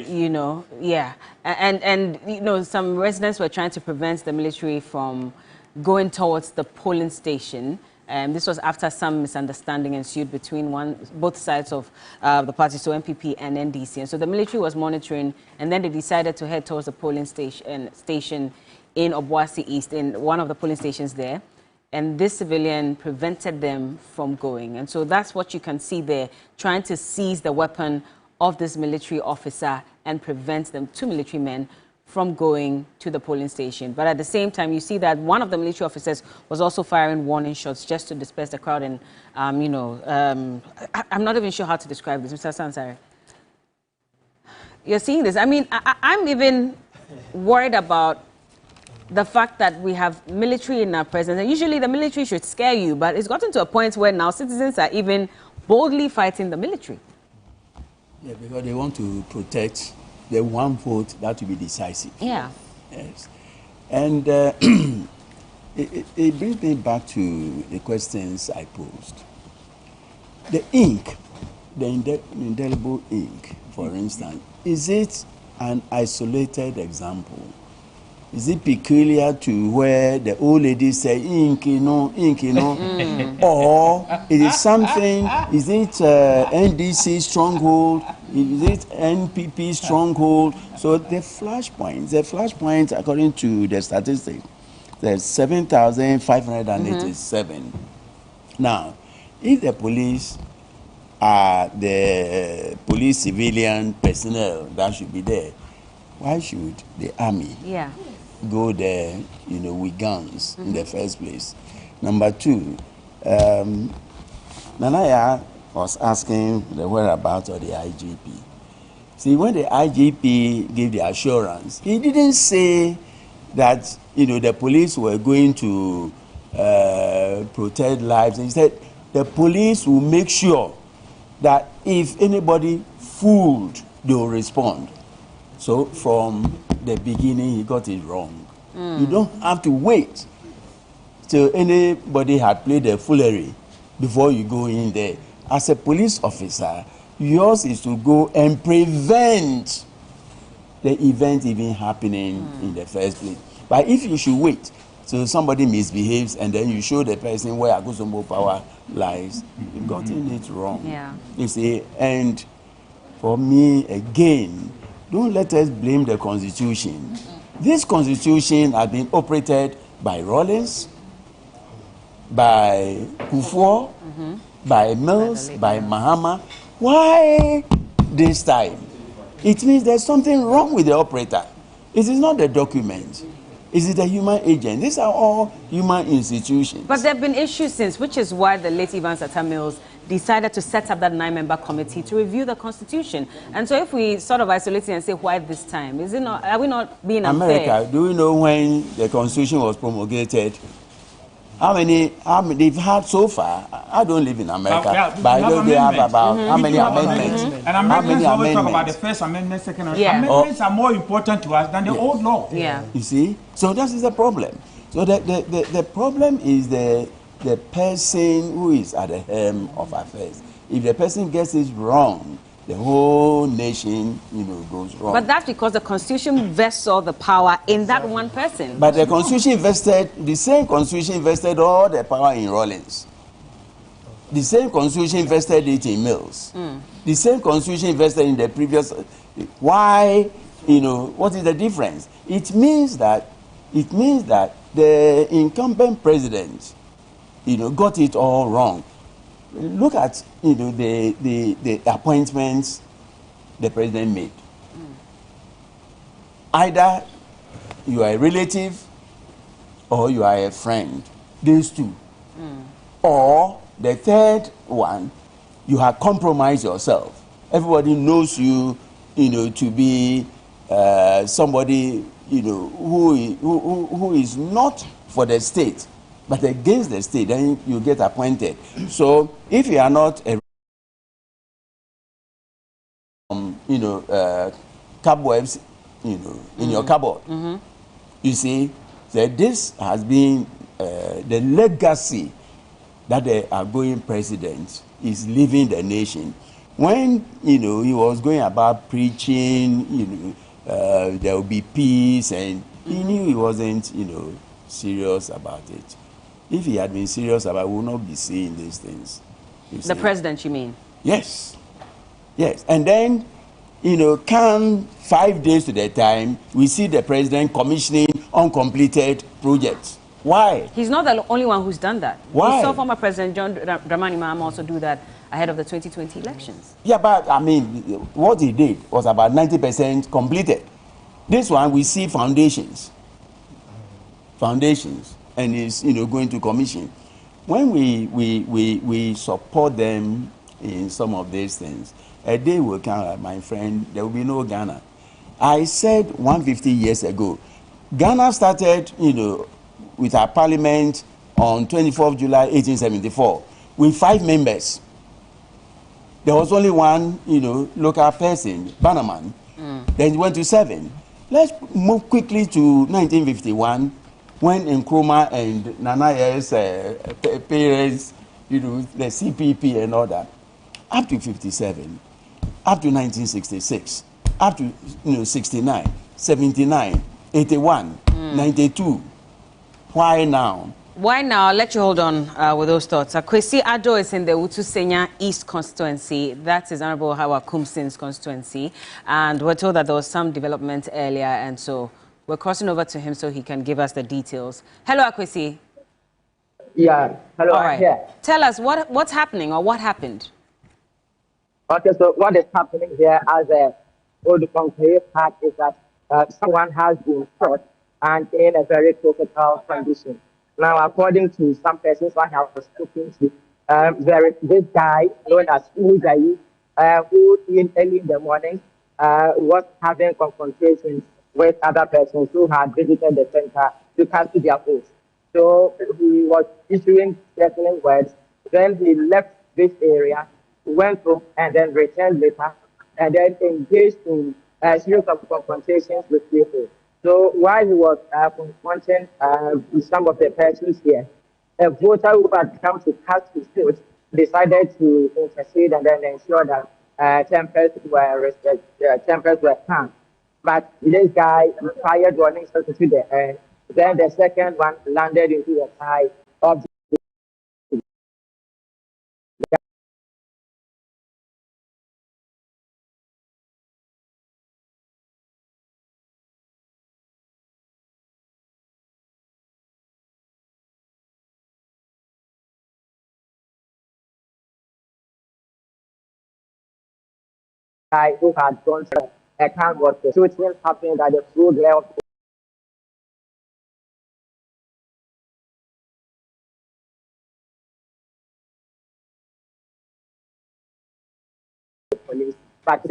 you know, and you know, some residents were trying to prevent the military from going towards the polling station. This was after some misunderstanding ensued between both sides of the party, so MPP and NDC. And so the military was monitoring, and then they decided to head towards the polling station in Obuasi East, in one of the polling stations there. And this civilian prevented them from going. And so that's what you can see there, trying to seize the weapon of this military officer and prevent them, 2 military men, from going to the polling station. But at the same time, you see that one of the military officers was also firing warning shots just to disperse the crowd. And, I'm not even sure how to describe this. Mr. Sansari, you're seeing this. I mean, I'm even worried about the fact that we have military in our presence. And usually the military should scare you, but it's gotten to a point where now citizens are even boldly fighting the military. Yeah, because they want to protect the one vote that will be decisive. Yeah. Yes. And it brings me back to the questions I posed. The ink, the indelible ink, for instance, is it an isolated example? Is it peculiar to where the old lady say ink, or is it something, is it NDC stronghold, is it NPP stronghold? So the flashpoints, according to the statistics, there's 7,587. Now, if the police are the police civilian personnel that should be there, why should the army go there, with guns in the first place? Number two, Nanaya was asking the whereabouts of the IGP. See, when the IGP gave the assurance, he didn't say that, the police were going to protect lives. He said the police will make sure that if anybody fooled, they will respond. So from the beginning, he got it wrong. You don't have to wait till anybody had played the foolery before you go in there. As a police officer, yours is to go and prevent the event even happening in the first place. But if you should wait till somebody misbehaves and then you show the person where Agusombo power lies, you've gotten it wrong. Yeah. You see, and for me, again, don't let us blame the Constitution. This Constitution has been operated by Rawlings, by Kufuor, by Mills, by Mahama. Why this time? It means there's something wrong with the operator. It is not the document. It is the human agent. These are all human institutions. But there have been issues since, which is why the late Evans Atta Mills decided to set up that 9-member committee to review the Constitution. And so if we sort of isolate it and say, why this time? Is it not, are we not being unfair? America, do you know when the Constitution was promulgated? How many they've had so far? I don't live in America, but I know they have about how many amendments? And Americans always talk about the First Amendment, Second Amendment. Amendments are more important to us than the old law. Yeah. You see? So that is the problem. So the problem is the person who is at the helm of affairs. If the person gets it wrong, the whole nation, goes wrong. But that's because the Constitution vests all the power in that one person. But the Constitution the same Constitution invested all the power in Rawlings. The same Constitution invested it in Mills. The same Constitution invested in the previous. Why, what is the difference? It means that the incumbent president, got it all wrong. Look at the appointments the president made. Either you are a relative or you are a friend. These two. Or the third one, you have compromised yourself. Everybody knows you, to be somebody, who is not for the state, but against the state, then you get appointed. So if you are not a cobwebs, in your cupboard, you see that this has been the legacy that the outgoing president is leaving the nation. When he was going about preaching, there will be peace, and he knew he wasn't serious about it. If he had been serious about it, we would not be seeing these things. The president, you mean? Yes. Yes. And then, come 5 days to the time, we see the president commissioning uncompleted projects. Why? He's not the only one who's done that. Why? We saw former President John Dramani Mahama also do that ahead of the 2020 elections. Yeah, but, what he did was about 90% completed. This one we see foundations, and is going to commission. When we support them in some of these things, a day will come, my friend, there will be no Ghana. I said 150 years ago, Ghana started, with our parliament on 24th July 1874 with 5 members. There was only one, local person, Bannerman. Then it went to 7. Let's move quickly to 1951, when Nkrumah and Nanaya's parents, the CPP and all that, up to 57, up to 1966, up to 69, 79, 81, 92. Why now? Why now? I'll let you hold on with those thoughts. Kwesi Ado is in the Utusenya East constituency. That is Honorable Hawa Kumsin's constituency. And we're told that there was some development earlier, and so we're crossing over to him so he can give us the details. Hello, Kwesi. Yeah, hello. All right. Yeah. Tell us what's happening or what happened. Okay, so what is happening here as a old concrete part is that someone has been shot and in a very critical condition. Now, according to some persons I have spoken to, there is this guy known as Ujayi, who early in the morning was having confrontations with other persons who had visited the center to cast their oaths. So he was issuing certain words. Then he left this area, went home, and then returned later, and then engaged in a series of confrontations with people. So while he was confronting some of the persons here, a voter who had come to cast his vote decided to intercede and then ensure that tempers were calm. But this guy fired warning shots into the air. Then the second one landed into the thigh of guy who had gone to a town was the shooting happened at the food level. Police, but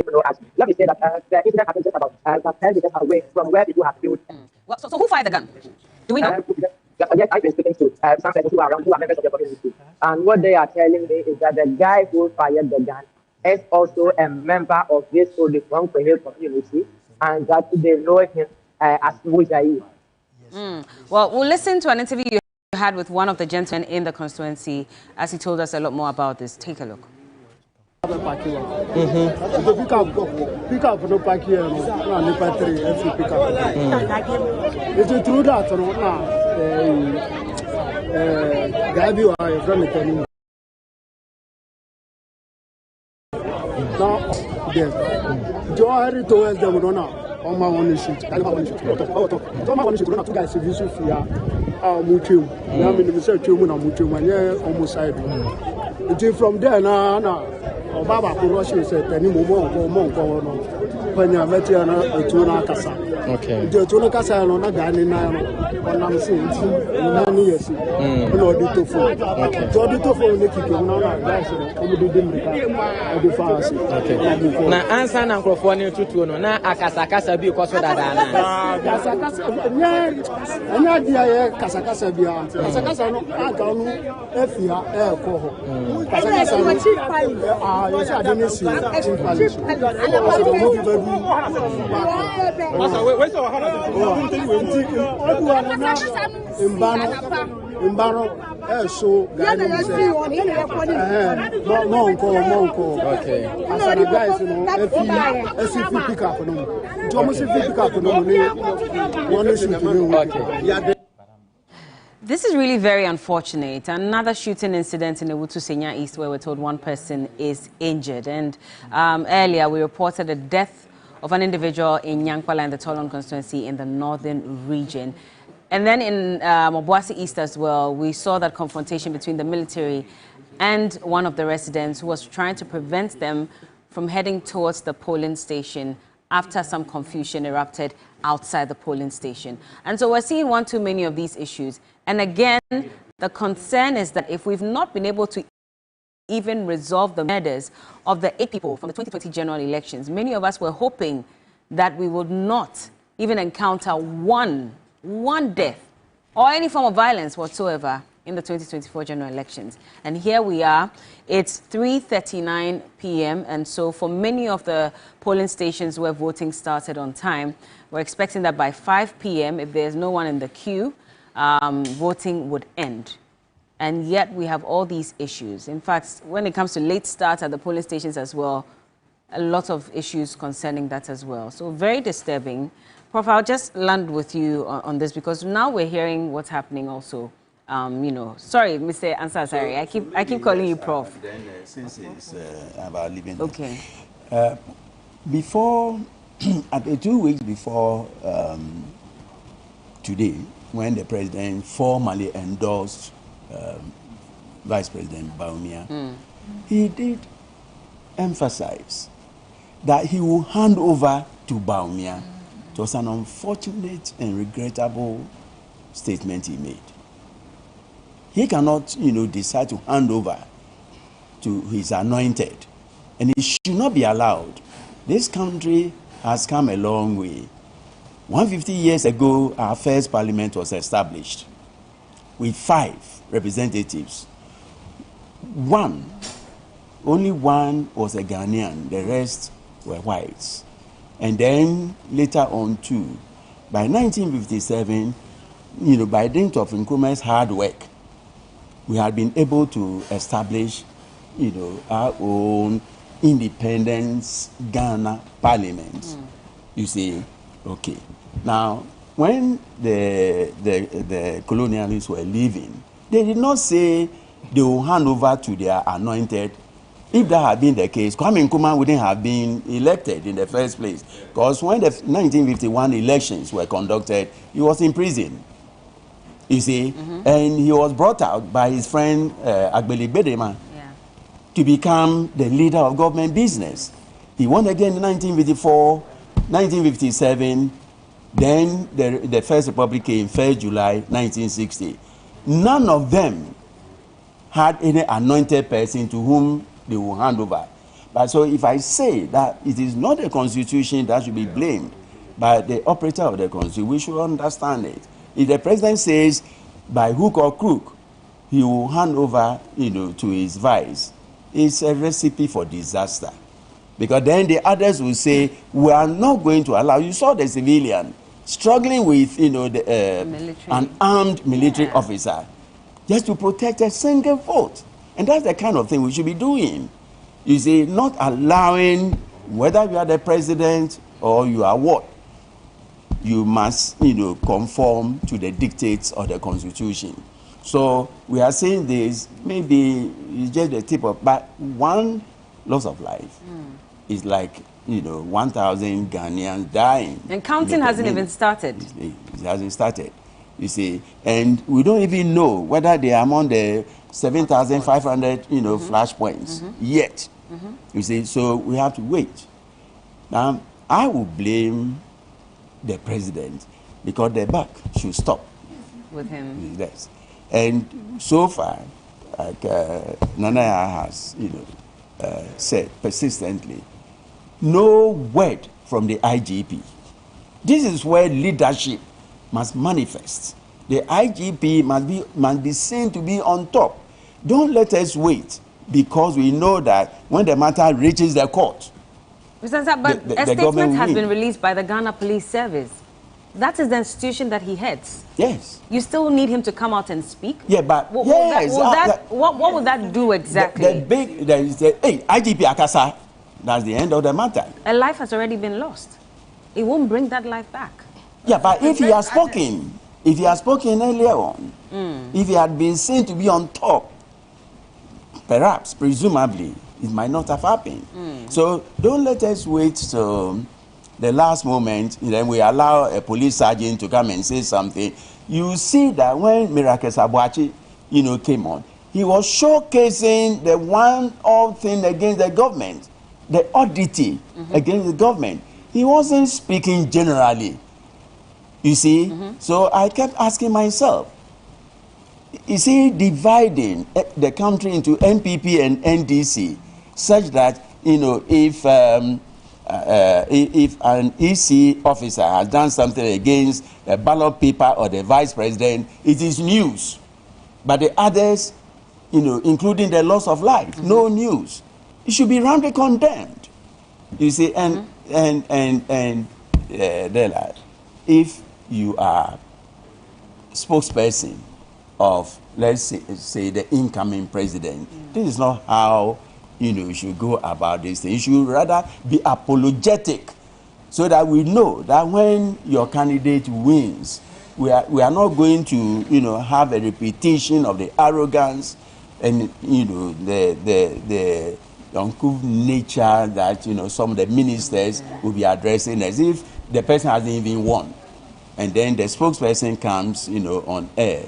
let me say that the incident happened just about 10 meters away from where people have killed. Well, so who fired the gun? Do we know? Yes, I've been speaking to some persons who are around, who are members of the community. And what they are telling me is that the guy who fired the gun is also a member of this Odifon community, and that they know him as Mujayi. Well, we'll listen to an interview you had with one of the gentlemen in the constituency as he told us a lot more about this. Take a look. Pick up no pack here, no patri, every pick up. Is it true that or not? Gabi or from the tennis. Now, yes. Joe Harry towards them on my own sheet. I have one sheet. Tom, I want to go to guys if you see here. Mutu. Now, I'm in the search room and Mutu, and yeah, almost side. Until from there, now. Baba Kuroshi said, "Any moment, when you met here, a tuna casa." Okay. The tuna casa, no, not Ghana, or I'm saying, 9 years. No, the tofu. So the tofu, they keep you now, guys, and we didn't the fast. Okay. Now, answer and microphone to Tuno, now, Akasa because of that. Casacasa, an idea, Casacasa beyond. Casacasa, no, I don't know if you are alcohol. Casacasa. Yes, I didn't see This is really very unfortunate. Another shooting incident in the Wutusenya East where we're told one person is injured. And earlier we reported the death of an individual in Nyankwala in the Tolon constituency in the northern region. And then in Obuasi East as well, we saw that confrontation between the military and one of the residents who was trying to prevent them from heading towards the polling station after some confusion erupted outside the polling station. And so we're seeing one too many of these issues. And again, the concern is that if we've not been able to even resolve the murders of the 8 people from the 2020 general elections, many of us were hoping that we would not even encounter one death or any form of violence whatsoever in the 2024 general elections. And here we are, it's 3:39 p.m. And so for many of the polling stations where voting started on time, we're expecting that by 5 p.m., if there's no one in the queue, voting would end. And yet we have all these issues. In fact, when it comes to late start at the polling stations as well, a lot of issues concerning that as well. So very disturbing. Prof, I'll just land with you on this because now we're hearing what's happening also. You know, sorry, Mr. Ansasari, I keep calling you Prof. Then since it's about living. Okay. Before, 2 weeks before today, when the president formally endorsed Vice President Kwabenya, he did emphasize that he will hand over to Kwabenya. It was an unfortunate and regrettable statement he made. He cannot, decide to hand over to his anointed, and it should not be allowed. This country has come a long way. 150 years ago, our first parliament was established with 5 representatives. Only one was a Ghanaian, the rest were whites. And then later on 2. By 1957, by dint of Nkrumah's hard work, we had been able to establish, our own independence Ghana parliament. You see, okay. Now, when the colonialists were leaving, they did not say they will hand over to their anointed. If that had been the case, Kwame Nkrumah wouldn't have been elected in the first place. Because when the 1951 elections were conducted, he was in prison. You see, and he was brought out by his friend Agbeli Bedema to become the leader of government business. He won again in 1954, 1957, then the First Republic came 1st July 1960. None of them had any anointed person to whom they will hand over. But so if I say that it is not the Constitution that should be blamed, but the operator of the Constitution, we should understand it. If the president says by hook or crook he will hand over, to his vice, it's a recipe for disaster. Because then the others will say, we are not going to allow. You saw the civilian struggling with, an armed military officer just to protect a single vote. And that's the kind of thing we should be doing. You see, not allowing, whether you are the president or you are what, you must, conform to the dictates of the Constitution. So we are saying this, maybe it's just the tip of, but one loss of life is like, 1,000 Ghanaians dying. And counting hasn't even started. It hasn't started, you see. And we don't even know whether they are among the 7,500, flashpoints yet. You see, so we have to wait. Now, I will blame the president because the buck should stop with him. Yes. And so far, like Nana has, said persistently, no word from the IGP. This is where leadership must manifest. The IGP must be seen to be on top. Don't let us wait, because we know that when the matter reaches the court, Mr. Ansah, but a statement has been released by the Ghana Police Service. That is the institution that he heads. Yes. You still need him to come out and speak? Yeah, but what would that do exactly? IGP Akasa, that's the end of the matter. A life has already been lost. It won't bring that life back. Yeah, but if he has spoken earlier on, if he had been seen to be on top, perhaps, presumably, it might not have happened. So don't let us wait till the last moment, then we allow a police sergeant to come and say something. You see that when Miracle Sabuachi, came on, he was showcasing the one-off thing against the government, the oddity against the government. He wasn't speaking generally. You see? So I kept asking myself, is he dividing the country into NPP and NDC such that, you know, if an EC officer has done something against a ballot paper or the vice president, it is news. But the others, you know, including the loss of life, no news. It should be roundly condemned. You see, and if you are spokesperson of, let's say the incoming president, this is not how, you know, you should go about this thing. You should rather be apologetic so that we know that when your candidate wins, we are not going to, you know, have a repetition of the arrogance and, you know, the uncouth nature that, you know, some of the ministers will be addressing as if the person hasn't even won. And then the spokesperson comes, you know, on air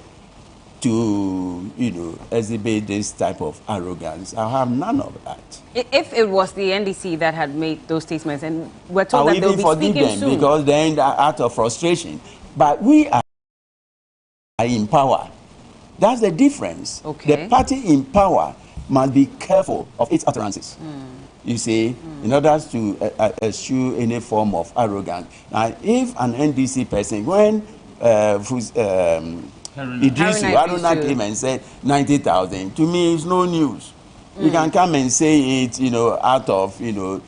to, you know, exhibit this type of arrogance. I have none of that. If it was the NDC that had made those statements, and we're told that they'll be speaking soon. Because then out of frustration. But we are in power. That's the difference. Okay. The party in power must be careful of its utterances. You see, in order to eschew any form of arrogance. Now, if an NDC person, when Haruna came and said 90,000, to me it's no news. You can come and say it, you know, out of, you know,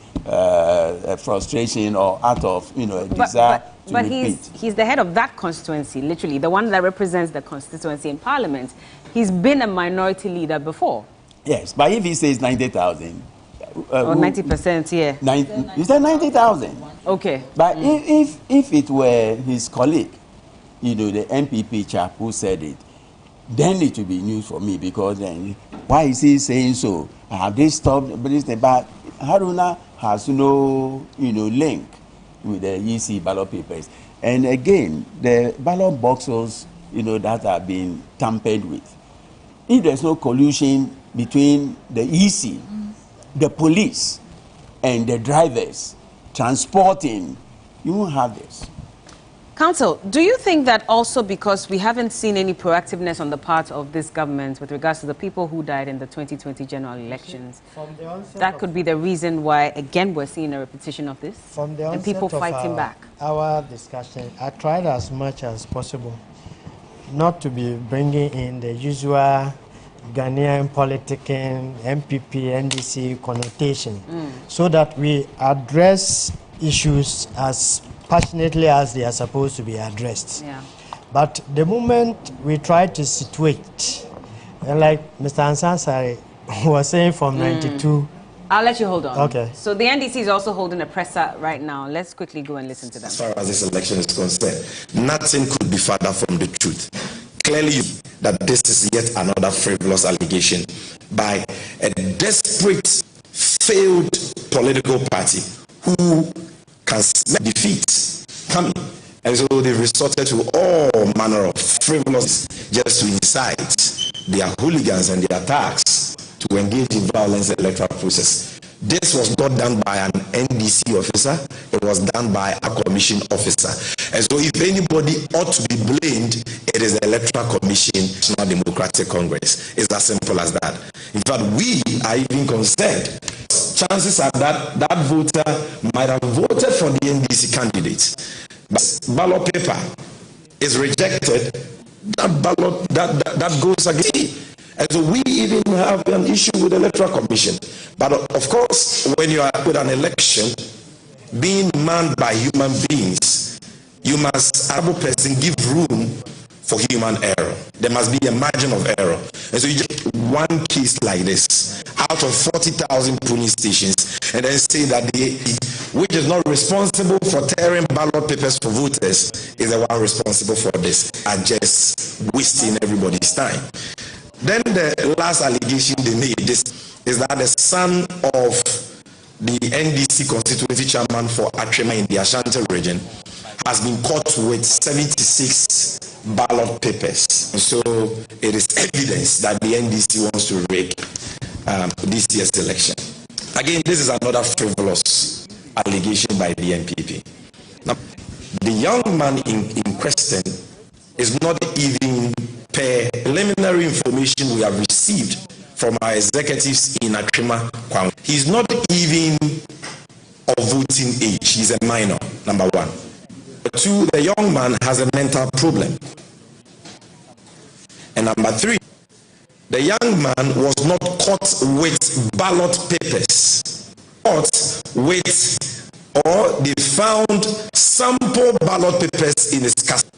frustration or out of, you know, a desire to repeat. He's the head of that constituency, literally, the one that represents the constituency in Parliament. He's been a minority leader before. Yes, but if he says 90,000, or 90%, yeah. You said 90,000. Okay. But if it were his colleague, you know, the MPP chap who said it, then it would be news for me, because then why is he saying so? Have they stopped? But Haruna has no, you know, link with the EC ballot papers. And again, the ballot boxes, you know, that have been tampered with. If there's no collusion between the EC, the police, and the drivers transporting, you won't have this. Council, do you think that also because we haven't seen any proactiveness on the part of this government with regards to the people who died in the 2020 general elections, that could be the reason why, again, we're seeing a repetition of this? From the and people fighting back? Our discussion, I tried as much as possible not to be bringing in the usual Ghanaian politicking, MPP, NDC connotation, so that we address issues as passionately as they are supposed to be addressed. Yeah. But the moment we try to situate, and like Mr. Ansansari was saying from 92. I'll let you hold on. Okay. So the NDC is also holding a presser right now. Let's quickly go and listen to them. As far as this election is concerned, nothing could be further from the truth. Clearly, that this is yet another frivolous allegation by a desperate, failed political party who can smell defeat coming. And so they resorted to all manner of frivolous just to incite their hooligans and their attacks to engage in violence in the electoral process. This was not done by an NDC officer, it was done by a commission officer. And so if anybody ought to be blamed, it is the Electoral Commission, National Democratic Congress. It's as simple as that. In fact, we are even concerned. Chances are that that voter might have voted for the NDC candidate. But ballot paper is rejected, that ballot that goes against. And so we even have an issue with the Electoral Commission. But of course, when you are with an election being manned by human beings, you must, as a person, give room for human error. There must be a margin of error. And so you just one case like this out of 40,000 polling stations, and then say that which is not responsible for tearing ballot papers for voters is the one responsible for this, and just wasting everybody's time. Then the last allegation they made is that the son of the NDC constituency chairman for Atrema in the Ashanti region has been caught with 76 ballot papers. So it is evidence that the NDC wants to rig this year's election. Again, this is another frivolous allegation by the NPP. Now, The young man in question is not even, per preliminary information we have received from our executives in Akrima, he's not even of voting age. He's a minor, number one. Number two, the young man has a mental problem. And number three, the young man was not caught with ballot papers. Caught with, or they found sample ballot papers in his custody.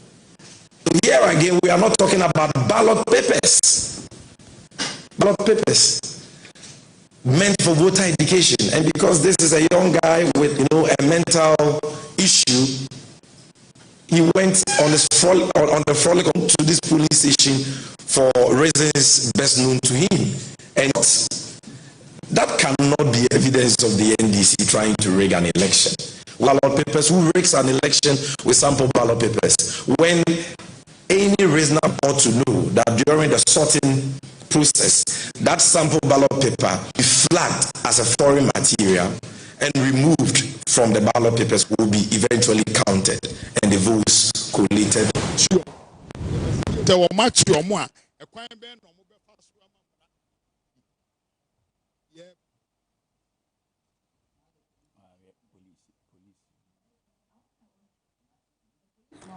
So here again, we are not talking about ballot papers. Ballot papers meant for voter education. And because this is a young guy with, a mental issue, he went on the frolic to this police station for reasons best known to him. And that cannot be evidence of the NDC trying to rig an election. Ballot papers, who rigs an election with sample ballot papers? When any reasonable ought to know that during the sorting process, that sample ballot paper is flagged as a foreign material and removed from the ballot papers will be eventually counted and the votes collated. There were much more.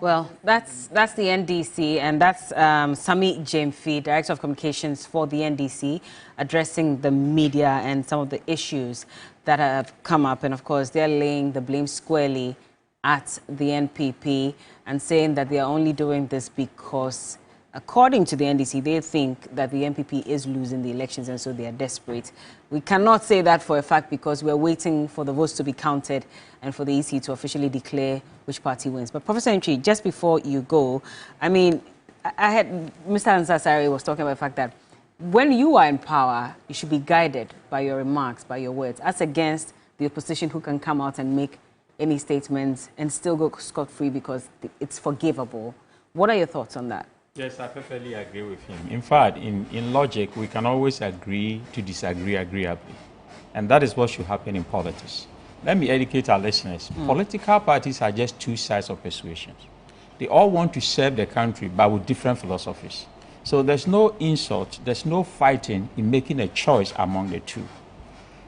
Well, that's the NDC, and that's Sami Jemfi, Director of Communications for the NDC, addressing the media and some of the issues that have come up. And of course, they're laying the blame squarely at the NPP and saying that they are only doing this because, according to the NDC, they think that the NPP is losing the elections and so they are desperate. We cannot say that for a fact because we're waiting for the votes to be counted and for the EC to officially declare which party wins. But Professor Entry, just before you go, I mean, I had Mr. Ansasari was talking about the fact that when you are in power, you should be guided by your remarks, by your words, as against the opposition who can come out and make any statements and still go scot-free because it's forgivable. What are your thoughts on that? Yes, I perfectly agree with him. In fact, in logic, we can always agree to disagree agreeably. And that is what should happen in politics. Let me educate our listeners. Political parties are just two sides of persuasion. They all want to serve the country, but with different philosophies. So there's no insult, there's no fighting in making a choice among the two.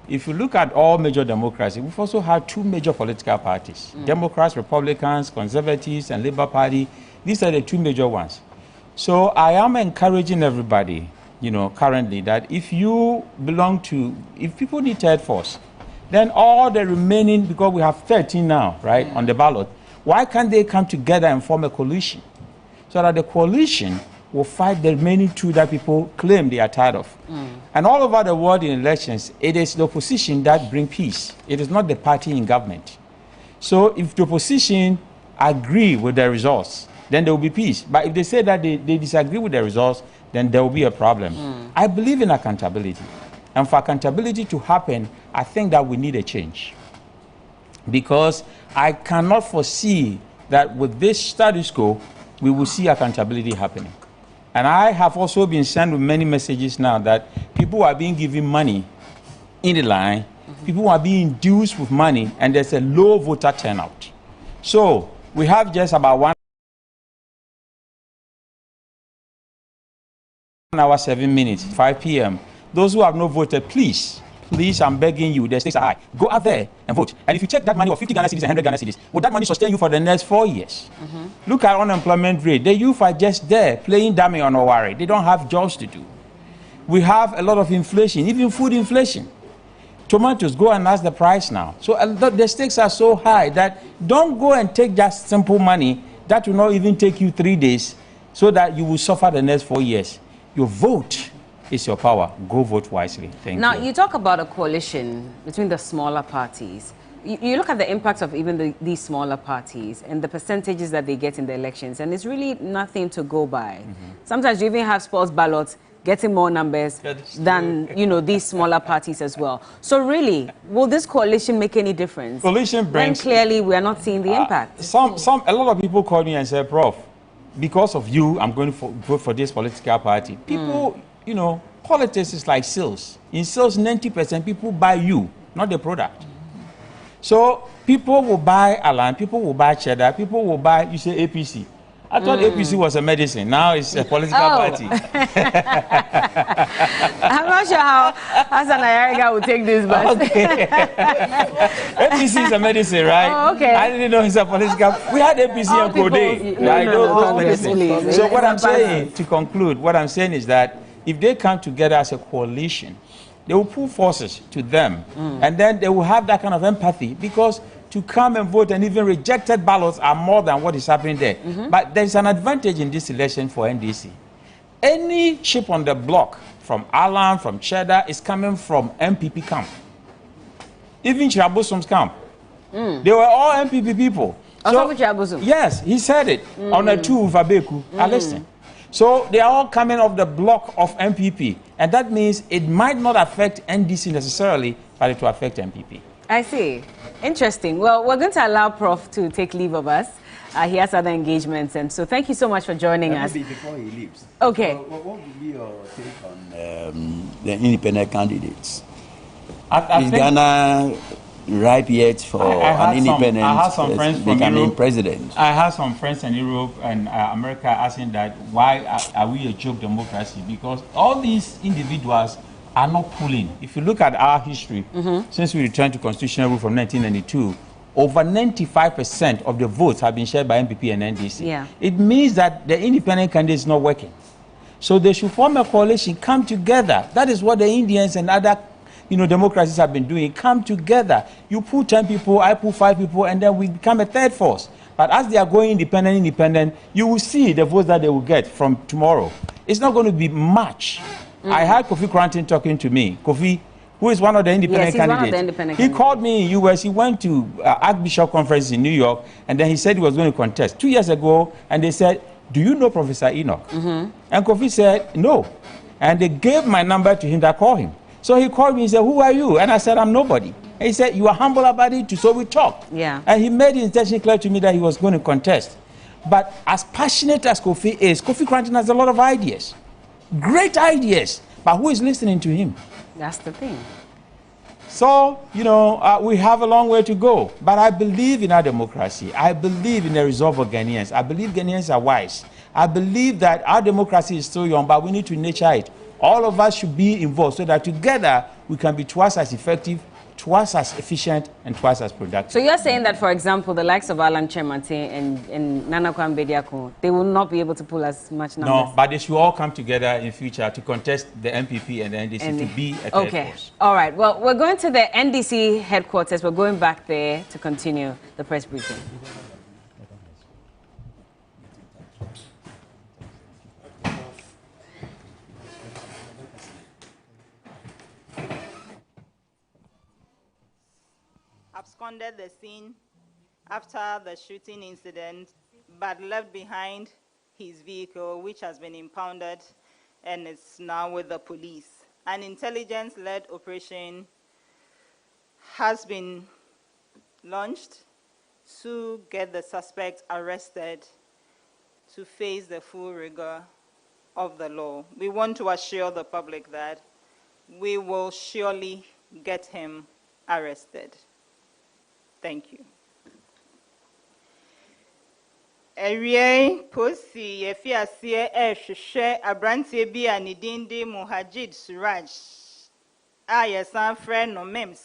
If you look at all major democracies, we've also had two major political parties. Democrats, Republicans, Conservatives, and Labour Party. These are the two major ones. So I am encouraging everybody, currently, that if people need third force, then all the remaining, because we have 13 now, right, on the ballot, why can't they come together and form a coalition? So that the coalition will fight the remaining two that people claim they are tired of. And all over the world in elections, it is the opposition that brings peace. It is not the party in government. So if the opposition agree with the results, then there will be peace. But if they say that they disagree with the results, then there will be a problem. I believe in accountability. And for accountability to happen, I think that we need a change. Because I cannot foresee that with this status quo, we will see accountability happening. And I have also been sent with many messages now that people are being given money in the line, people are being induced with money, and there's a low voter turnout. So we have just about 1 hour, 7 minutes, 5 p.m. Those who have not voted, please, I'm begging you, the stakes are high. Go out there and vote. And if you check that money of 50 Ghana cedis and 100 Ghana cedis, will that money sustain you for the next 4 years? Look at unemployment rate. The youth are just there playing dummy on our worry. They don't have jobs to do. We have a lot of inflation, even food inflation. Tomatoes, go and ask the price now. So the stakes are so high that don't go and take just simple money that will not even take you 3 days so that you will suffer the next 4 years. Your vote is your power. Go vote wisely. Thank you. Now, you talk about a coalition between the smaller parties. You look at the impact of even these smaller parties and the percentages that they get in the elections, and it's really nothing to go by. Sometimes you even have sports ballots getting more numbers than, these smaller parties as well. So really, will this coalition make any difference? Coalition brings... When clearly we are not seeing the impact. A lot of people call me and say, Prof, because of you, I'm going to vote for this political party. People... politics is like sales. In sales, 90% people buy you, not the product. So people will buy a land, people will buy cheddar, people will buy, you say APC. I thought APC was a medicine. Now it's a political party. I'm not sure how Hassan Ayariga will take this, but okay. APC is a medicine, right? Oh, okay. I didn't know it's a political. We had APC and Kode. Right? So what I'm saying, to conclude, what I'm saying is that if they come together as a coalition, they will pull forces to them, and then they will have that kind of empathy, because to come and vote and even rejected ballots are more than what is happening there. But there's an advantage in this election for NDC. Any chip on the block from Alan, from Cheddar, is coming from MPP camp. Even Chirabosom's camp. They were all MPP people. So, yes, he said it on a two with Abeku. I listen. So they are all coming off the block of MPP. And that means it might not affect NDC necessarily, but it will affect MPP. I see. Interesting. Well, we're going to allow Prof to take leave of us. He has other engagements, and so thank you so much for joining us. Maybe before he leaves. Okay. What would be your take on the independent candidates? I Is Ghana ripe yet for an independent I have some friends from becoming Europe. president? I have some friends in Europe and America asking that why are we a joke democracy? Because all these individuals are not pulling. If you look at our history, since we returned to constitutional rule from 1992, over 95% of the votes have been shared by MPP and NDC. Yeah. It means that the independent candidate is not working. So they should form a coalition, come together. That is what the Indians and other democracies have been doing. Come together. You pull 10 people, I pull 5 people, and then we become a third force. But as they are going independent, you will see the votes that they will get from tomorrow. It's not going to be much. I had Kofi Krantin talking to me. Kofi, who is one of the independent candidates. He called me in US. He went to Archbishop Conference in New York, and then he said he was going to contest 2 years ago, and they said, do you know Professor Enoch? And Kofi said, no. And they gave my number to him that called him. So he called me and said, who are you? And I said, I'm nobody. And he said, you are humble about it, so we talked. Yeah. And he made his intention clear to me that he was going to contest. But as passionate as Kofi is, Kofi Krantin has a lot of ideas. Great ideas. But who is listening to him? That's the thing. So, we have a long way to go. But I believe in our democracy. I believe in the resolve of Ghanaians. I believe Ghanaians are wise. I believe that our democracy is still young, but we need to nurture it. All of us should be involved so that together we can be twice as effective, twice as efficient, and twice as productive. So you're saying that, for example, the likes of Alan Chemate and Nana Kwabenya, they will not be able to pull as much numbers? No, but they should all come together in future to contest the MPP and the NDC to be a third force. All right. Well, we're going to the NDC headquarters. We're going back there to continue the press briefing. Absconded the scene after the shooting incident, but left behind his vehicle, which has been impounded and is now with the police. An intelligence-led operation has been launched to get the suspect arrested to face the full rigor of the law. We want to assure the public that we will surely get him arrested. Thank you. Erie posi yefiasie ehwehwe abrantie bi a ne din de Muhajid Suraj a yesan frɛ no Mims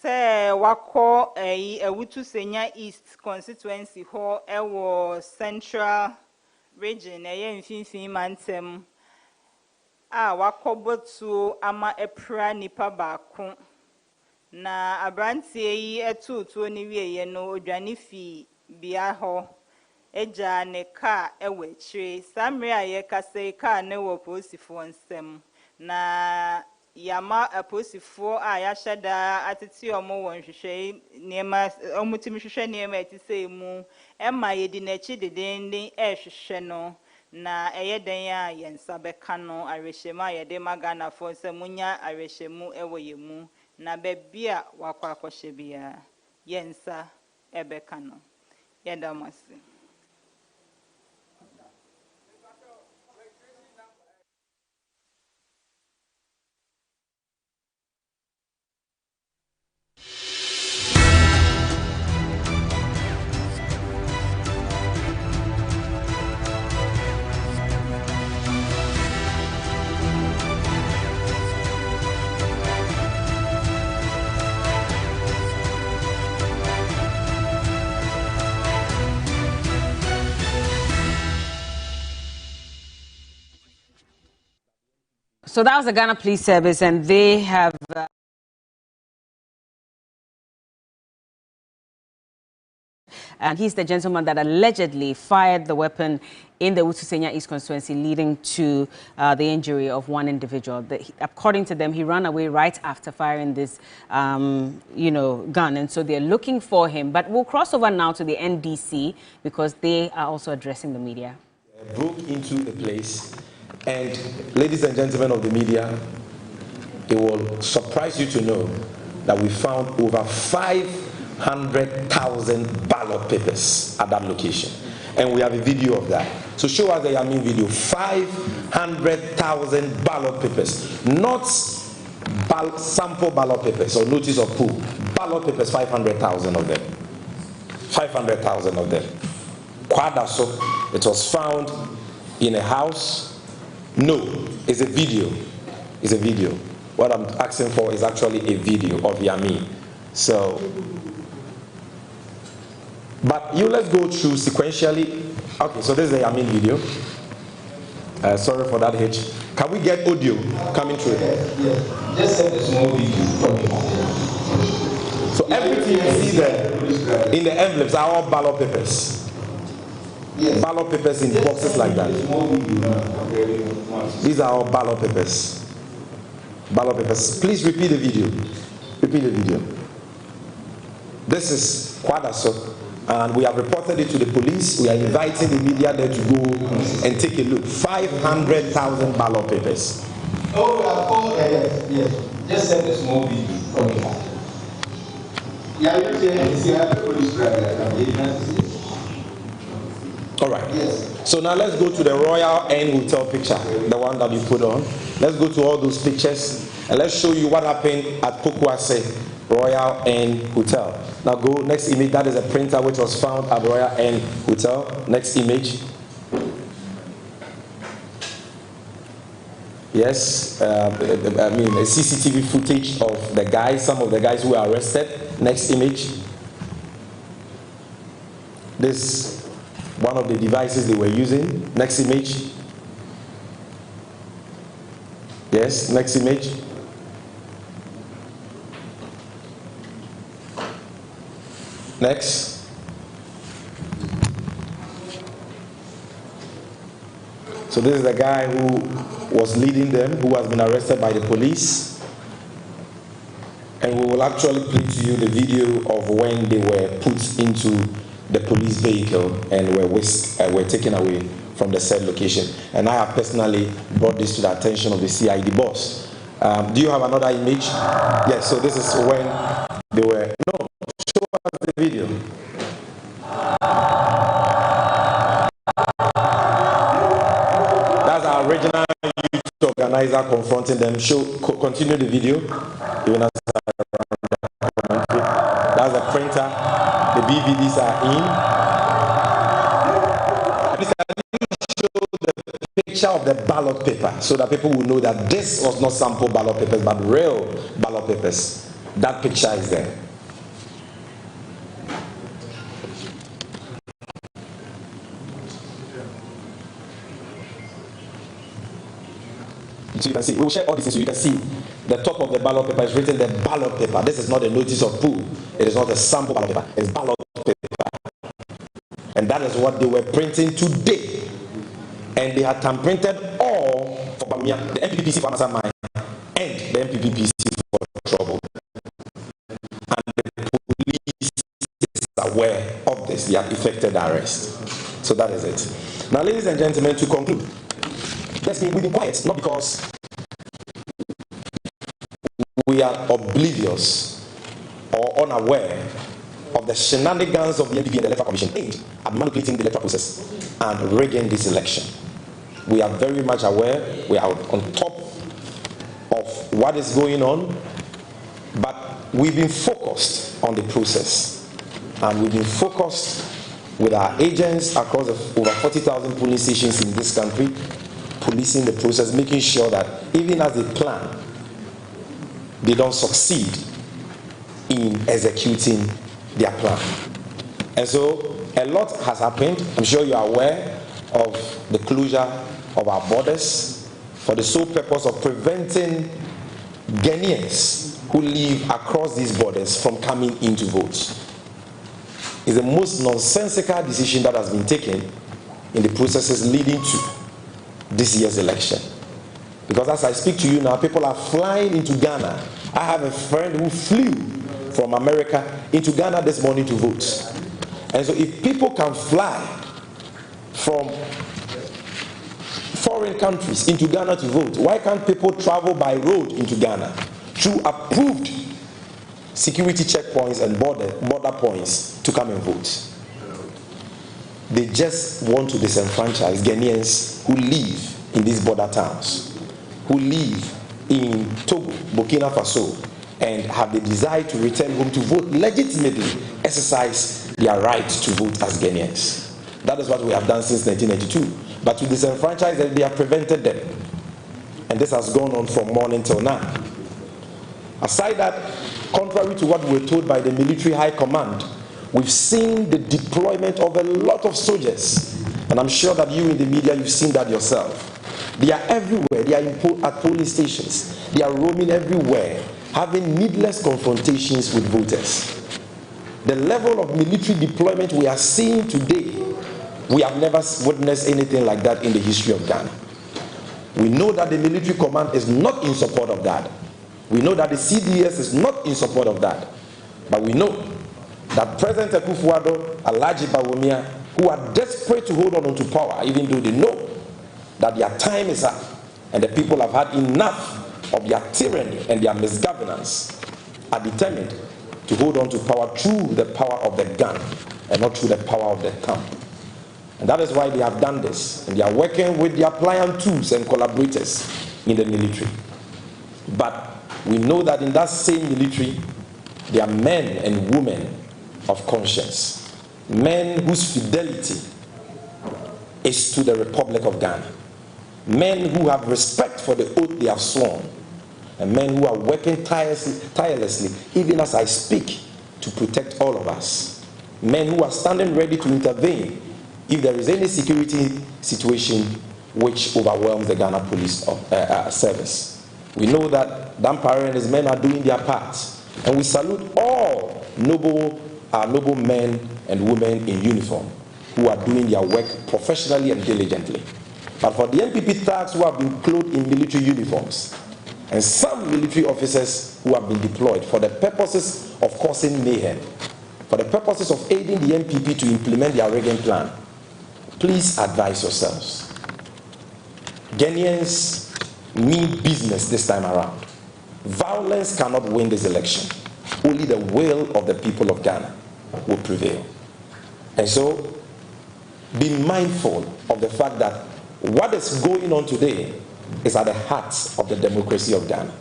sɛ wakɔ Awutu Senya East Constituency ho ɛwɔ Central Region ɛyɛ mfimfini mantem a wakɔ botu ama epra nipa baako. Na abrantie yi etutu ni wieye no odwane fi bia ho eja ne car ewe chire samre aye kase car ne wo posifo nsem na yama aposifo a ya hyeda atete omo won hwehwe niema omutimi hwehwe niema etise mu ema yedi na chi dedende ehwehwe no na eyeden a yensa beka no arehwemu ayede magana fo nsemunya arehwemu ewo yemu na bebia wakwa akwahye bia yensa ebeka no yedamase. So that was the Ghana Police Service, and they have... and he's the gentleman that allegedly fired the weapon in the Utusenya East constituency, leading to the injury of one individual. According to them, he ran away right after firing this, gun, and so they're looking for him. But we'll cross over now to the NDC because they are also addressing the media. Broke into the place, and ladies and gentlemen of the media, it will surprise you to know that we found over 500,000 ballot papers at that location. And we have a video of that. So show us the Yamin video. 500,000 ballot papers. Not sample ballot papers or notice of pool. Ballot papers, 500,000 of them. 500,000 of them. Kwadaso, it was found in a house. No, it's a video. It's a video. What I'm asking for is actually a video of Yamin. So, but let's go through sequentially. Okay, so this is the Yamin video. Sorry for that hitch. Can we get audio coming through? Yes. Just send a small video. So everything you see there in the envelopes are all ballot papers. Yes. Ballot papers in boxes like that. These are all ballot papers. Ballot papers. Please repeat the video. Repeat the video. This is Kwadaso, and we have reported it to the police. We are inviting the media there to go and take a look. 500,000 ballot papers. Oh, we have called yes. Just send a small video from here. Yeah, you see, I have the police driver. All right. Yes. So now let's go to the Royal Inn Hotel picture, the one that you put on. Let's go to all those pictures and let's show you what happened at Pokwase Royal Inn Hotel. Now go next image. That is a printer which was found at Royal Inn Hotel. Next image. Yes, a CCTV footage of the guys, some of the guys who were arrested. Next image. This one of the devices they were using. Next image. Yes, next image. Next. So this is the guy who was leading them, who has been arrested by the police. And we will actually play to you the video of when they were put into the police vehicle and were taken away from the said location. And I have personally brought this to the attention of the CID boss. Do you have another image? Yes, so this is when they were... No, show us the video. That's our original youth organizer confronting them. Continue the video. That's a printer. The BVDs are in. Please, can you show the picture of the ballot paper so that people will know that this was not sample ballot papers but real ballot papers? That picture is there. So you can see, we will share all this so you can see the top of the ballot paper is written the ballot paper. This is not a notice of pool. It is not a sample ballot paper. It's ballot paper. And that is what they were printing today. And they had printed all for Bamia, the MPPC for Amasamai, and the MPPC for trouble. And the police is aware of this. They have effected arrest. So that is it. Now, ladies and gentlemen, to conclude, yes, we've been quiet, not because we are oblivious or unaware of the shenanigans of the NPP and the Electoral Commission aimed at manipulating the electoral process and rigging this election. We are very much aware, we are on top of what is going on, but we've been focused on the process. And we've been focused with our agents across over 40,000 police stations in this country, policing the process, making sure that even as they plan, they don't succeed in executing their plan. And so a lot has happened. I'm sure you are aware of the closure of our borders. for the sole purpose of preventing Ghanaians who live across these borders from coming in to vote. It's the most nonsensical decision that has been taken in the processes leading to this year's election. Because as I speak to you now, people are flying into Ghana. I have a friend who flew from America into Ghana this morning to vote. And so if people can fly from foreign countries into Ghana to vote, why can't people travel by road into Ghana through approved security checkpoints and border points to come and vote? They just want to disenfranchise Ghanaians who live in these border towns, who live in Togo, Burkina Faso, and have the desire to return home to vote, legitimately exercise their right to vote as Ghanaians. That is what we have done since 1992. But to disenfranchise them, they have prevented them. And this has gone on from morning till now. Aside that, contrary to what we were told by the military high command, we've seen the deployment of a lot of soldiers. And I'm sure that you in the media, you've seen that yourself. They are everywhere. They are at polling stations. They are roaming everywhere, having needless confrontations with voters. The level of military deployment we are seeing today, we have never witnessed anything like that in the history of Ghana. We know that the military command is not in support of that. We know that the CDS is not in support of that. But we know that President Akufo-Addo, Alhaji Bawumia, who are desperate to hold on to power, even though they know that their time is up and the people have had enough of their tyranny and their misgovernance, are determined to hold on to power through the power of the gun and not through the power of the thumb. And that is why they have done this. And they are working with their pliant tools and collaborators in the military. But we know that in that same military, there are men and women of conscience, men whose fidelity is to the Republic of Ghana, men who have respect for the oath they have sworn, and men who are working tirelessly, even as I speak, to protect all of us, men who are standing ready to intervene if there is any security situation which overwhelms the Ghana Police Service. We know that Dampare and his men are doing their part, and we salute all noble men and women in uniform who are doing their work professionally and diligently. But for the NPP thugs who have been clothed in military uniforms, and some military officers who have been deployed for the purposes of causing mayhem, for the purposes of aiding the NPP to implement their rigging plan, please advise yourselves. Ghanaians mean business this time around. Violence cannot win this election. Only the will of the people of Ghana will prevail. And so, be mindful of the fact that what is going on today is at the heart of the democracy of Ghana.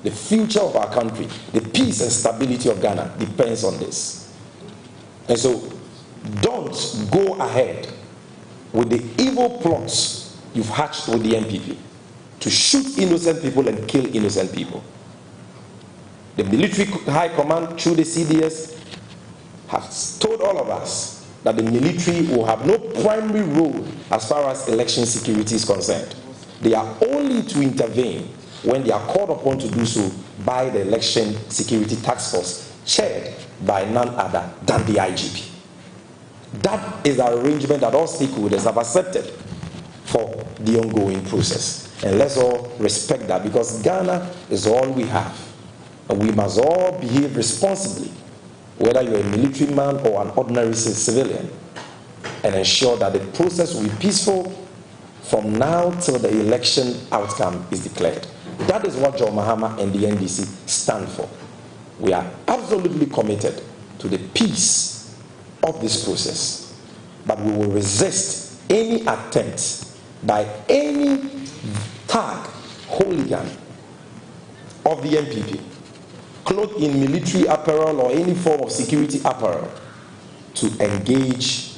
The future of our country, the peace and stability of Ghana depends on this. And so, don't go ahead with the evil plots you've hatched with the NPP to shoot innocent people and kill innocent people. The military high command through the CDS has told all of us that the military will have no primary role as far as election security is concerned. They are only to intervene when they are called upon to do so by the Election Security Task Force, chaired by none other than the IGP. That is the arrangement that all stakeholders have accepted for the ongoing process. And let's all respect that, because Ghana is all we have. And we must all behave responsibly, whether you're a military man or an ordinary civilian, and ensure that the process will be peaceful from now till the election outcome is declared. That is what John Mahama and the NDC stand for. We are absolutely committed to the peace of this process, but we will resist any attempt by any thug, hooligan of the NPP, clothed in military apparel or any form of security apparel, to engage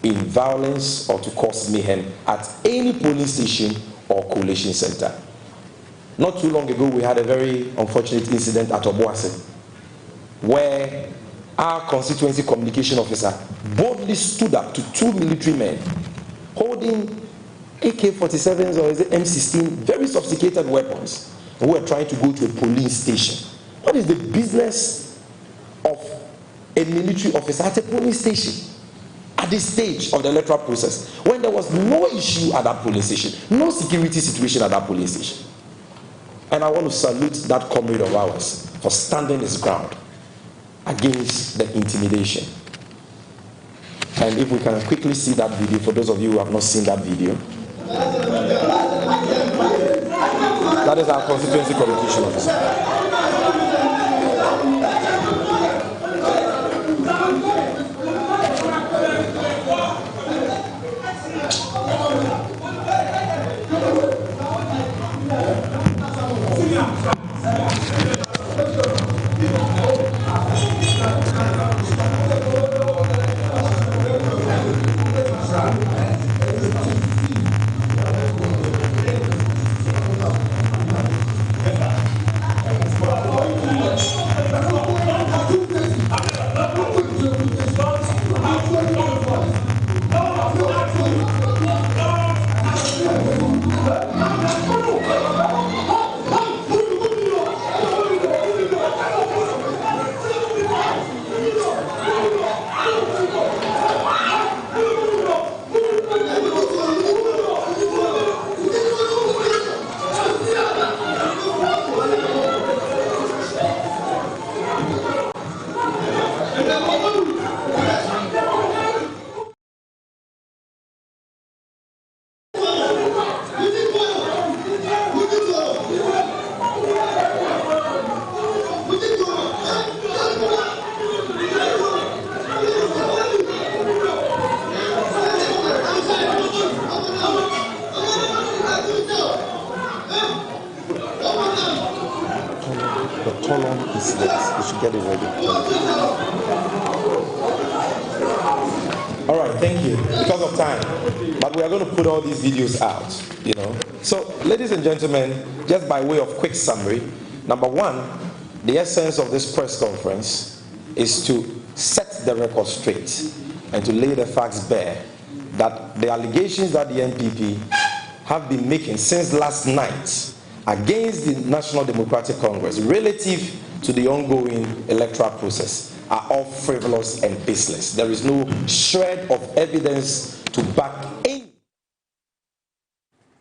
in violence or to cause mayhem at any polling station or collation center. Not too long ago, we had a very unfortunate incident at Obuasi, where our constituency communication officer boldly stood up to two military men holding AK-47s or is it M16, very sophisticated weapons, who were trying to go to a police station. What is the business of a military officer at a police station at this stage of the electoral process, when there was no issue at that police station, no security situation at that police station? And I want to salute that comrade of ours for standing his ground against the intimidation. And if we can quickly see that video, for those of you who have not seen that video, that is our constituency communication officer. All right, thank you. Because of time, but we are going to put all these videos out, you know. So, ladies and gentlemen, just by way of quick summary, number one, the essence of this press conference is to set the record straight and to lay the facts bare that the allegations that the NPP have been making since last night against the National Democratic Congress relative to the ongoing electoral process are all frivolous and baseless. There is no shred of evidence to back any.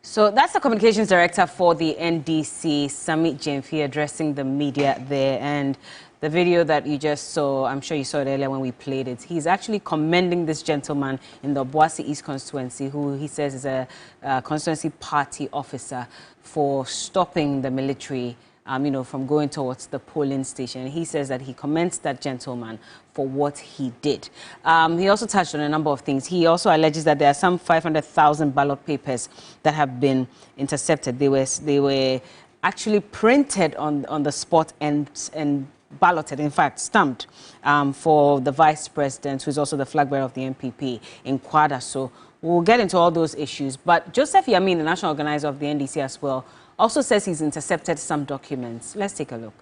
So that's the communications director for the NDC, Samit Jemfi, addressing the media there. And the video that you just saw, I'm sure you saw it earlier when we played it, he's actually commending this gentleman in the Obuasi East constituency, who he says is a constituency party officer, for stopping the military from going towards the polling station. He says that he commends that gentleman for what he did. He also touched on a number of things. He also alleges that there are some 500,000 ballot papers that have been intercepted. They were actually printed on the spot and balloted, in fact, stamped for the vice president, who's also the flag bearer of the NPP in Kwada. So we'll get into all those issues. But Joseph Yamin, the national organizer of the NDC as well, also says he's intercepted some documents. Let's take a look.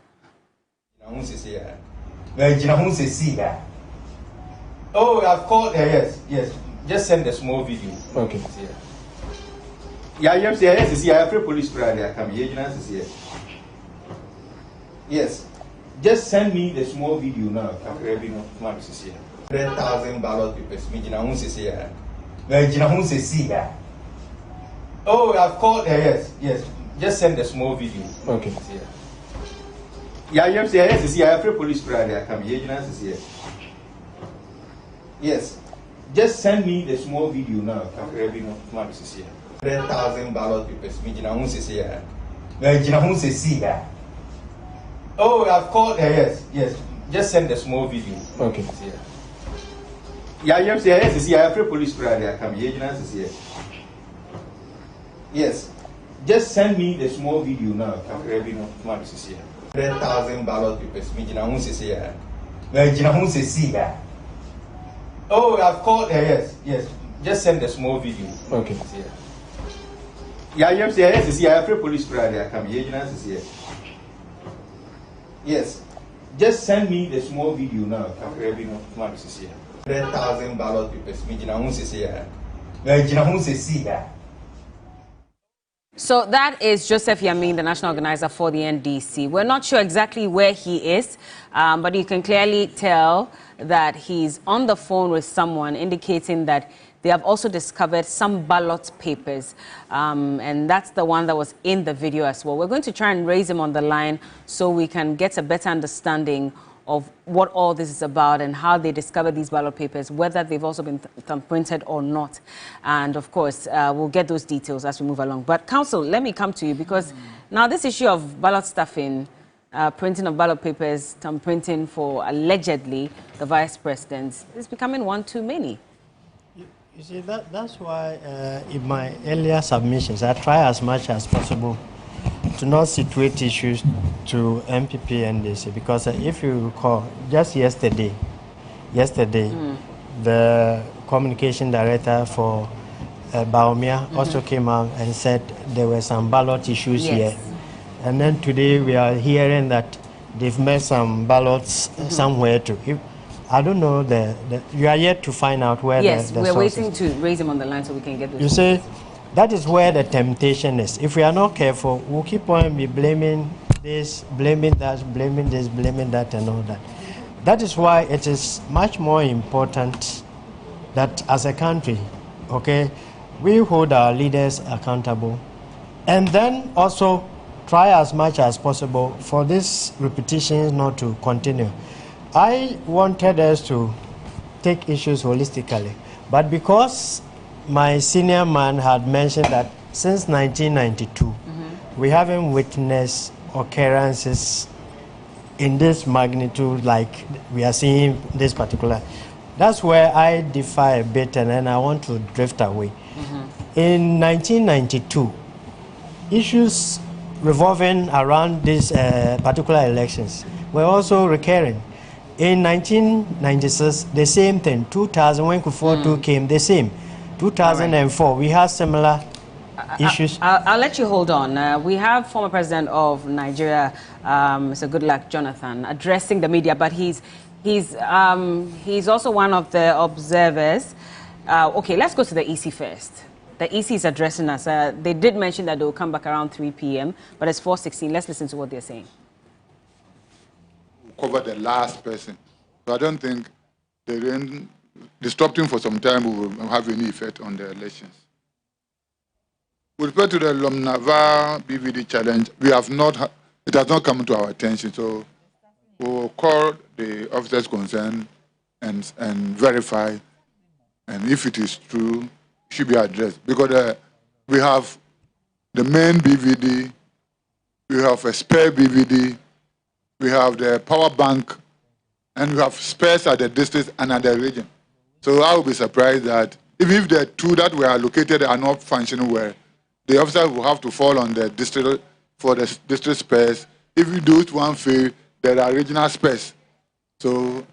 Oh, I've called. Yes. Just send a small video. Okay. Yeah, yes. I have police Friday. I come here. Yes. Just send me the small video now. 100,000 ballot papers. Oh, I've called. Yes. Just send a small video. Okay. Yeah, yes. I have police Friday. I come here. Yes. Just send me the small video now. 100,000 ballot papers. Oh, I've called. Yes. Just send the small video. Okay. Yeah, yes. I have police Friday. I come here. Yes. Just send me the small video now. 100,000 ballot papers. Oh, I've called. Yes. Just send the small video. Okay. Yeah, yes. I have police Friday. I come here. Yes. Just send me the small video now. 100,000 ballot papers. So that is Joseph Yamin, the national organizer for the NDC. We're not sure exactly where he is, but you can clearly tell that he's on the phone with someone, indicating that they have also discovered some ballot papers, and that's the one that was in the video as well. We're going to try and raise him on the line so we can get a better understanding of what all this is about and how they discovered these ballot papers, whether they've also been thumbprinted or not. And of course, we'll get those details as we move along. But Council, let me come to you, because now this issue of ballot stuffing, printing of ballot papers, thumbprinting for allegedly the Vice President is becoming one too many. You see, that's why in my earlier submissions, I try as much as possible to not situate issues to MPP and NDC, because if you recall, just yesterday, the communication director for Baumia also came out and said there were some ballot issues here. And then today we are hearing that they've made some ballots somewhere too. I don't know, you are yet to find out where the we're waiting to raise him on the line so we can get this. You see, that is where the temptation is. If we are not careful, we'll keep on blaming this, blaming that, blaming this, blaming that, and all that. That is why it is much more important that as a country, okay, we hold our leaders accountable, and then also try as much as possible for this repetition not to continue. I wanted us to take issues holistically, but because my senior man had mentioned that since 1992, we haven't witnessed occurrences in this magnitude like we are seeing this particular. That's where I differ a bit, and then I want to drift away. In 1992, issues revolving around these particular elections were also recurring. In 1996, the same thing. 2000, when Kufuor came, the same. 2004, we had similar issues. I'll let you hold on. We have former president of Nigeria, Mr. Goodluck Jonathan, addressing the media, but he's also one of the observers. Okay, let's go to the EC first. The EC is addressing us. They did mention that they will come back around 3 p.m., but it's 4:16. Let's listen to what they're saying. Cover the last person. So I don't think disrupting for some time will have any effect on the elections. With respect to the Lomnava BVD challenge, it has not come to our attention. So we'll call the officers concerned and verify, and if it is true, it should be addressed. Because we have the main BVD, we have a spare BVD, we have the power bank, and we have spares at the district and at the region. So I will be surprised that even if the two that were allocated are not functioning well, the officers will have to fall on the district for the district spares. If you do one fail, there are regional spares. So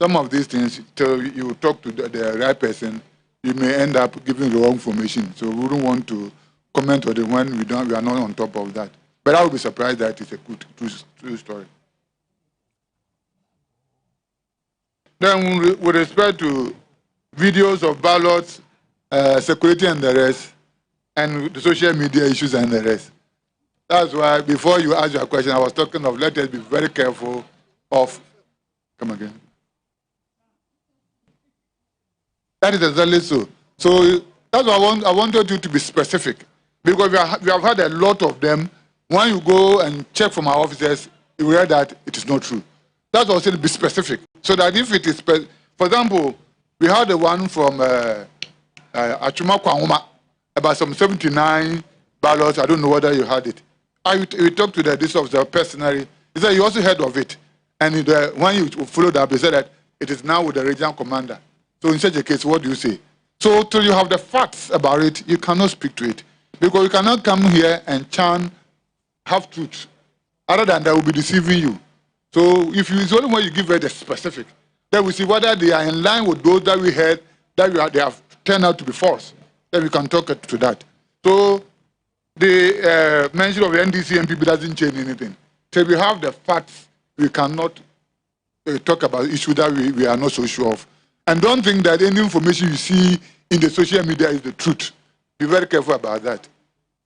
some of these things, till you talk to the right person, you may end up giving the wrong information. So we don't want to comment on it when we are not on top of that. But I will be surprised that it's a good true story. Then with respect to videos of ballots, security and the rest, and the social media issues and the rest. That's why before you ask your question, I was talking of let us be very careful of, come again. That is exactly so. So that's why I wanted you to be specific, because we have had a lot of them. When you go and check from our officers, you will hear that it is not true. That's also to be specific, so that if it is, for example, we had the one from Achuma Kwanguma about some 79 ballots. I don't know whether you had it. We talked to the district officer personally. He said you also heard of it, and when you followed up, he said that it is now with the regional commander. So in such a case, what do you say? So till you have the facts about it, you cannot speak to it, because you cannot come here and chant half truth. Other than that, will be deceiving you. So if it's only when you give it the specific, then we see whether they are in line with those that we heard that they have turned out to be false. Then we can talk to that. So the mention of the NDC and people doesn't change anything. Till we have the facts, we cannot talk about issues that we are not so sure of. And don't think that any information you see in the social media is the truth. Be very careful about that.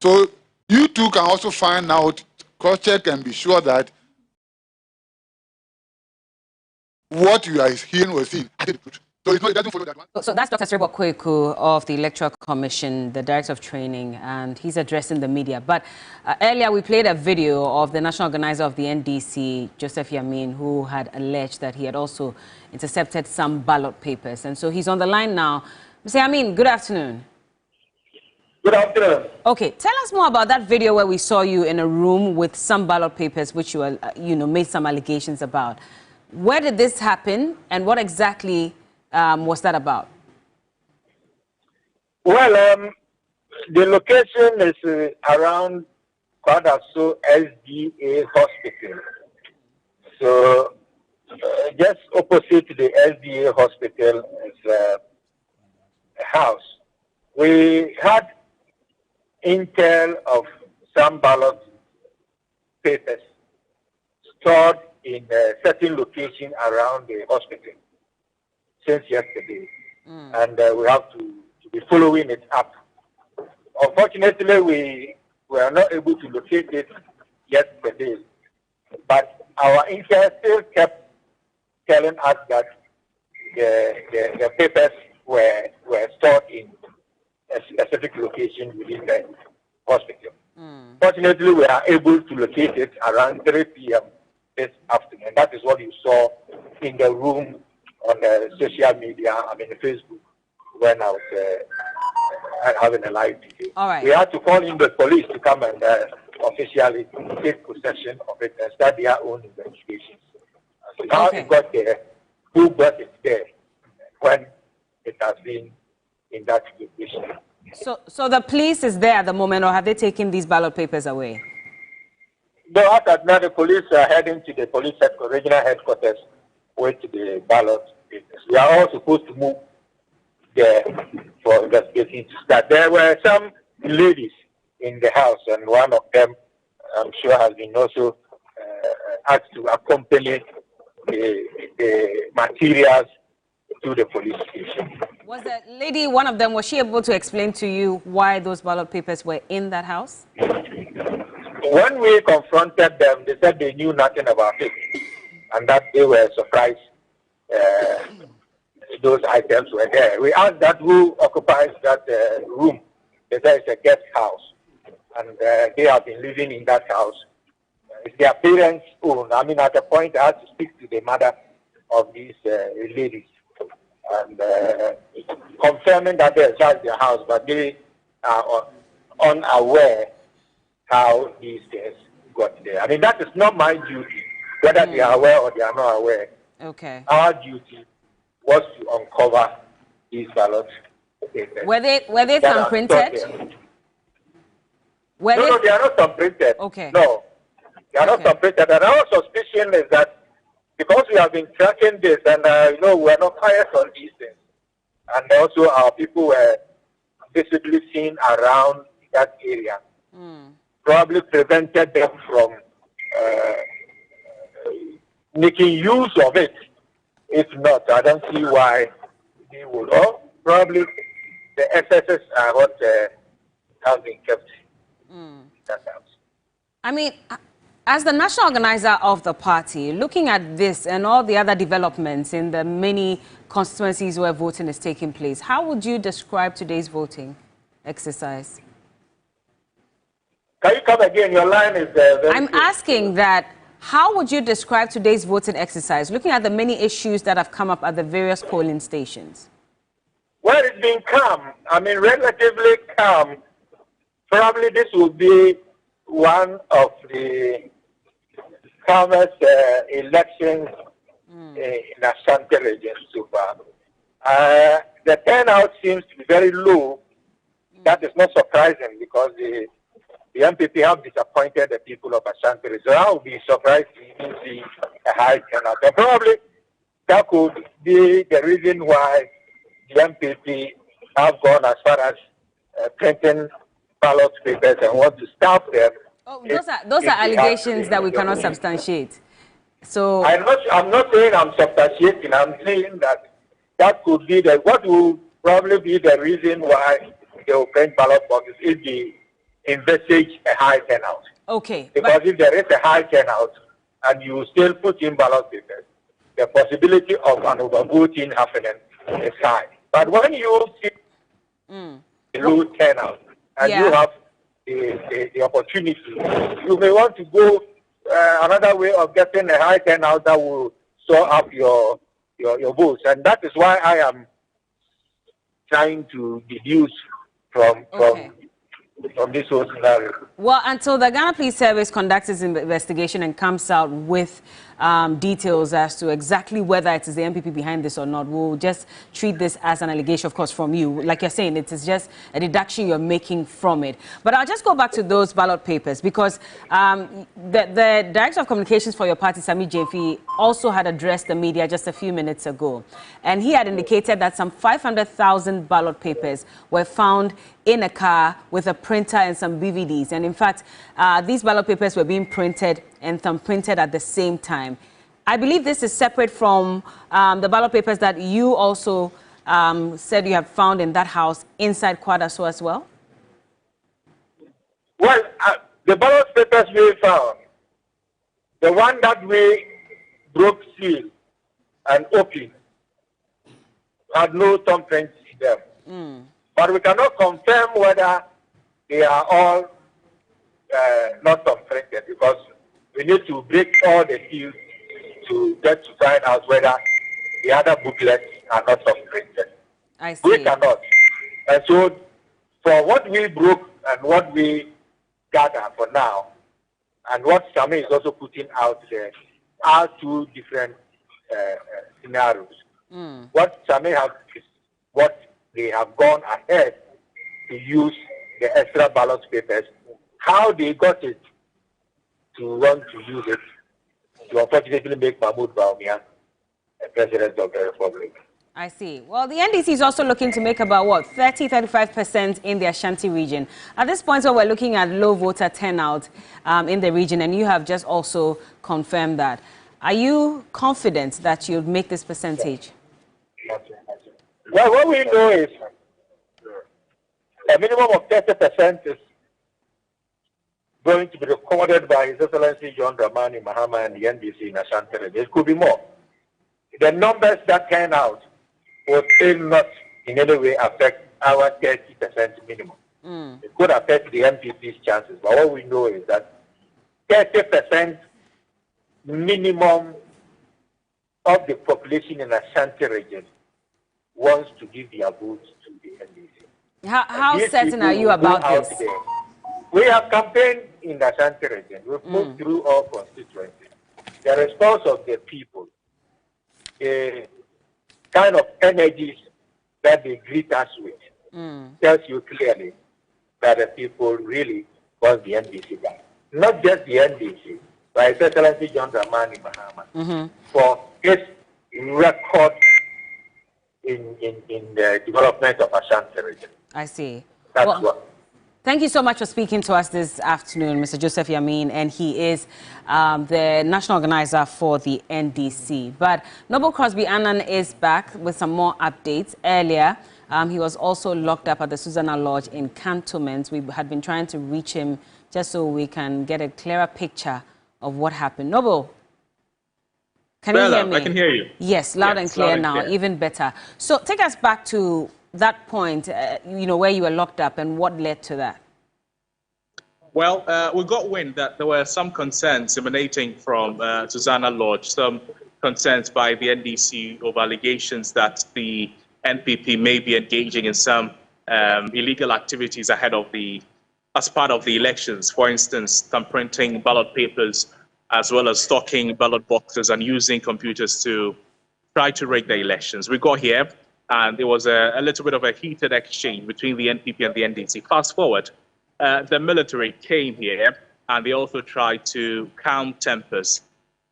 So you too can also find out, cross-check, and be sure that what you are hearing or seeing. So it doesn't follow that one. So that's Dr. Serebo Kweku of the Electoral Commission, the Director of Training, and he's addressing the media. But earlier we played a video of the national organizer of the NDC, Joseph Yamin, who had alleged that he had also intercepted some ballot papers. And so he's on the line now. Mr. Yamin, good afternoon. Good afternoon. Okay, tell us more about that video where we saw you in a room with some ballot papers, which you made some allegations about. Where did this happen, and what exactly was that about? Well, the location is around Ayawasu SDA Hospital. So, just opposite to the SDA Hospital is a house. We had intel of some ballot papers stored in a certain location around the hospital since yesterday. And we have to be following it up. Unfortunately, we were not able to locate it yesterday, but our intel still kept telling us that the papers were stored in a specific location within the hospital. Fortunately, we are able to locate it around 3 p.m. this afternoon. That is what you saw in the room on the social media, Facebook, when I was having a live debate. All right. We had to call in the police to come and officially take possession of it and start their own investigations. So how it got there, who brought it there, when it has been in that situation. So the police is there at the moment, or have they taken these ballot papers away? No, after now the police are heading to the police regional headquarters with the ballot papers. We are all supposed to move there for investigation to start. There were some ladies in the house, and one of them, I'm sure, has been also asked to accompany the materials to the police station. Was the lady, one of them, was she able to explain to you why those ballot papers were in that house? When we confronted them, they said they knew nothing about it, and that they were surprised those items were there. We asked that who occupies that room. They said it's a guest house, and they have been living in that house. It's their parents' own. At a point, I had to speak to the mother of these ladies, and confirming that that's their house, but they are unaware how these things got there. That is not my duty, whether they are aware or they are not aware. Okay. Our duty was to uncover these ballot papers. Were they thumbprinted? No, they are not thumbprinted. Okay. No, they are not thumbprinted. And our suspicion is that because we have been tracking this, and we are not quiet on these things, and also our people were visibly seen around that area, probably prevented them from making use of it. If not, I don't see why they would. Or probably the excesses are what have been kept in that house. As the national organizer of the party, looking at this and all the other developments in the many constituencies where voting is taking place, how would you describe today's voting exercise? Can you come again? Your line is very I'm asking that, how would you describe today's voting exercise, looking at the many issues that have come up at the various polling stations? Well, it's been calm. Relatively calm. Probably this will be one of the calmest elections in Ashanti region so far. The turnout seems to be very low. That is not surprising because the MPP have disappointed the people of Ashanti. So I would be surprised to even see a high turnout. And probably that could be the reason why the MPP have gone as far as printing ballot papers and want to stop them. Oh, those are allegations that we cannot substantiate. So I'm not saying I'm substantiating. I'm saying that could be what will probably be the reason why they will print ballot boxes if the envisage a high turnout. Okay. Because if there is a high turnout and you still put in ballot papers, the possibility of an overvoting happening is high. But when you see low turnout and you have the opportunity, you may want to go another way of getting a high turnout that will store up your votes. And that is why I am trying to deduce from this whole scenario. Well, until the Ghana Police Service conducts its investigation and comes out with details as to exactly whether it is the MPP behind this or not, we'll just treat this as an allegation, of course, from you. Like you're saying, it is just a deduction you're making from it. But I'll just go back to those ballot papers because the Director of Communications for your party, Sami Jemfi, also had addressed the media just a few minutes ago. And he had indicated that some 500,000 ballot papers were found in a car with a printer and some BVDs. And in fact, these ballot papers were being printed and thumbprinted at the same time. I believe this is separate from the ballot papers that you also said you have found in that house inside Kwadaso as well? Well, the ballot papers we found, the one that we broke seal and opened, had no thumbprints in them. But we cannot confirm whether they are all not thumbprinted because we need to break all the seals to get to find out whether the other booklets are not thumbprinted. I see. We cannot. And so for what we broke and what we gather for now, and what Sami is also putting out there, are two different scenarios. What Sami has is what they have gone ahead to use the extra ballot papers. How they got it to want to use it to unfortunately make Mahmoud Bawumia a president of the Republic. I see. Well, the NDC is also looking to make about, what, 30-35% in the Ashanti region. At this point, so we're looking at low voter turnout in the region, and you have just also confirmed that. Are you confident that you'll make this percentage? Well, what we know is a minimum of 30% is going to be recorded by His Excellency John Dramani Mahama and the NDC in Ashanti. It could be more. The numbers that turn out will still not in any way affect our 30% minimum. It could affect the MPP's chances, but what we know is that 30% minimum of the population in Ashanti region wants to give their votes to the NDC. How certain are you about this? There. We have campaigned in the Ashanti region. We've moved through all constituencies. The response of the people, the kind of energies that they greet us with, tells you clearly that the people really want the NDC back. Not just the NDC, but His Excellency John Dramani Mahama for his record in the development of Ashanti region. I see. That's what. Thank you so much for speaking to us this afternoon, Mr. Joseph Yamin, and he is the national organizer for the NDC. But Noble Crosby Annan is back with some more updates. Earlier, he was also locked up at the Susanna Lodge in Cantonment. We had been trying to reach him just so we can get a clearer picture of what happened. Noble, can you hear me? I can hear you. Yes, loud and clear now, even better. So take us back to that point, where you were locked up and what led to that. Well, we got wind that there were some concerns emanating from Susanna Lodge, some concerns by the NDC over allegations that the NPP may be engaging in some illegal activities as part of the elections. For instance, thumbprinting ballot papers, as well as stocking ballot boxes and using computers to try to rig the elections. We got here, and there was a little bit of a heated exchange between the NPP and the NDC. Fast forward, the military came here, and they also tried to calm tempers.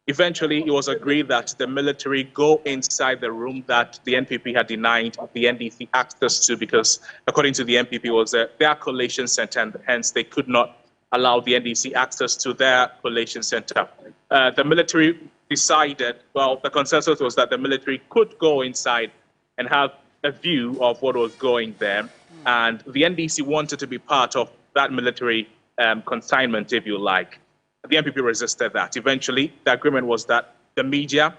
Eventually, it was agreed that the military go inside the room that the NPP had denied the NDC access to because, according to the NPP, it was their collation center, and hence they could not allow the NDC access to their collation center. The military decided, well, the consensus was that the military could go inside and have a view of what was going there. And the NDC wanted to be part of that military consignment, if you like. The NPP resisted that. Eventually, the agreement was that the media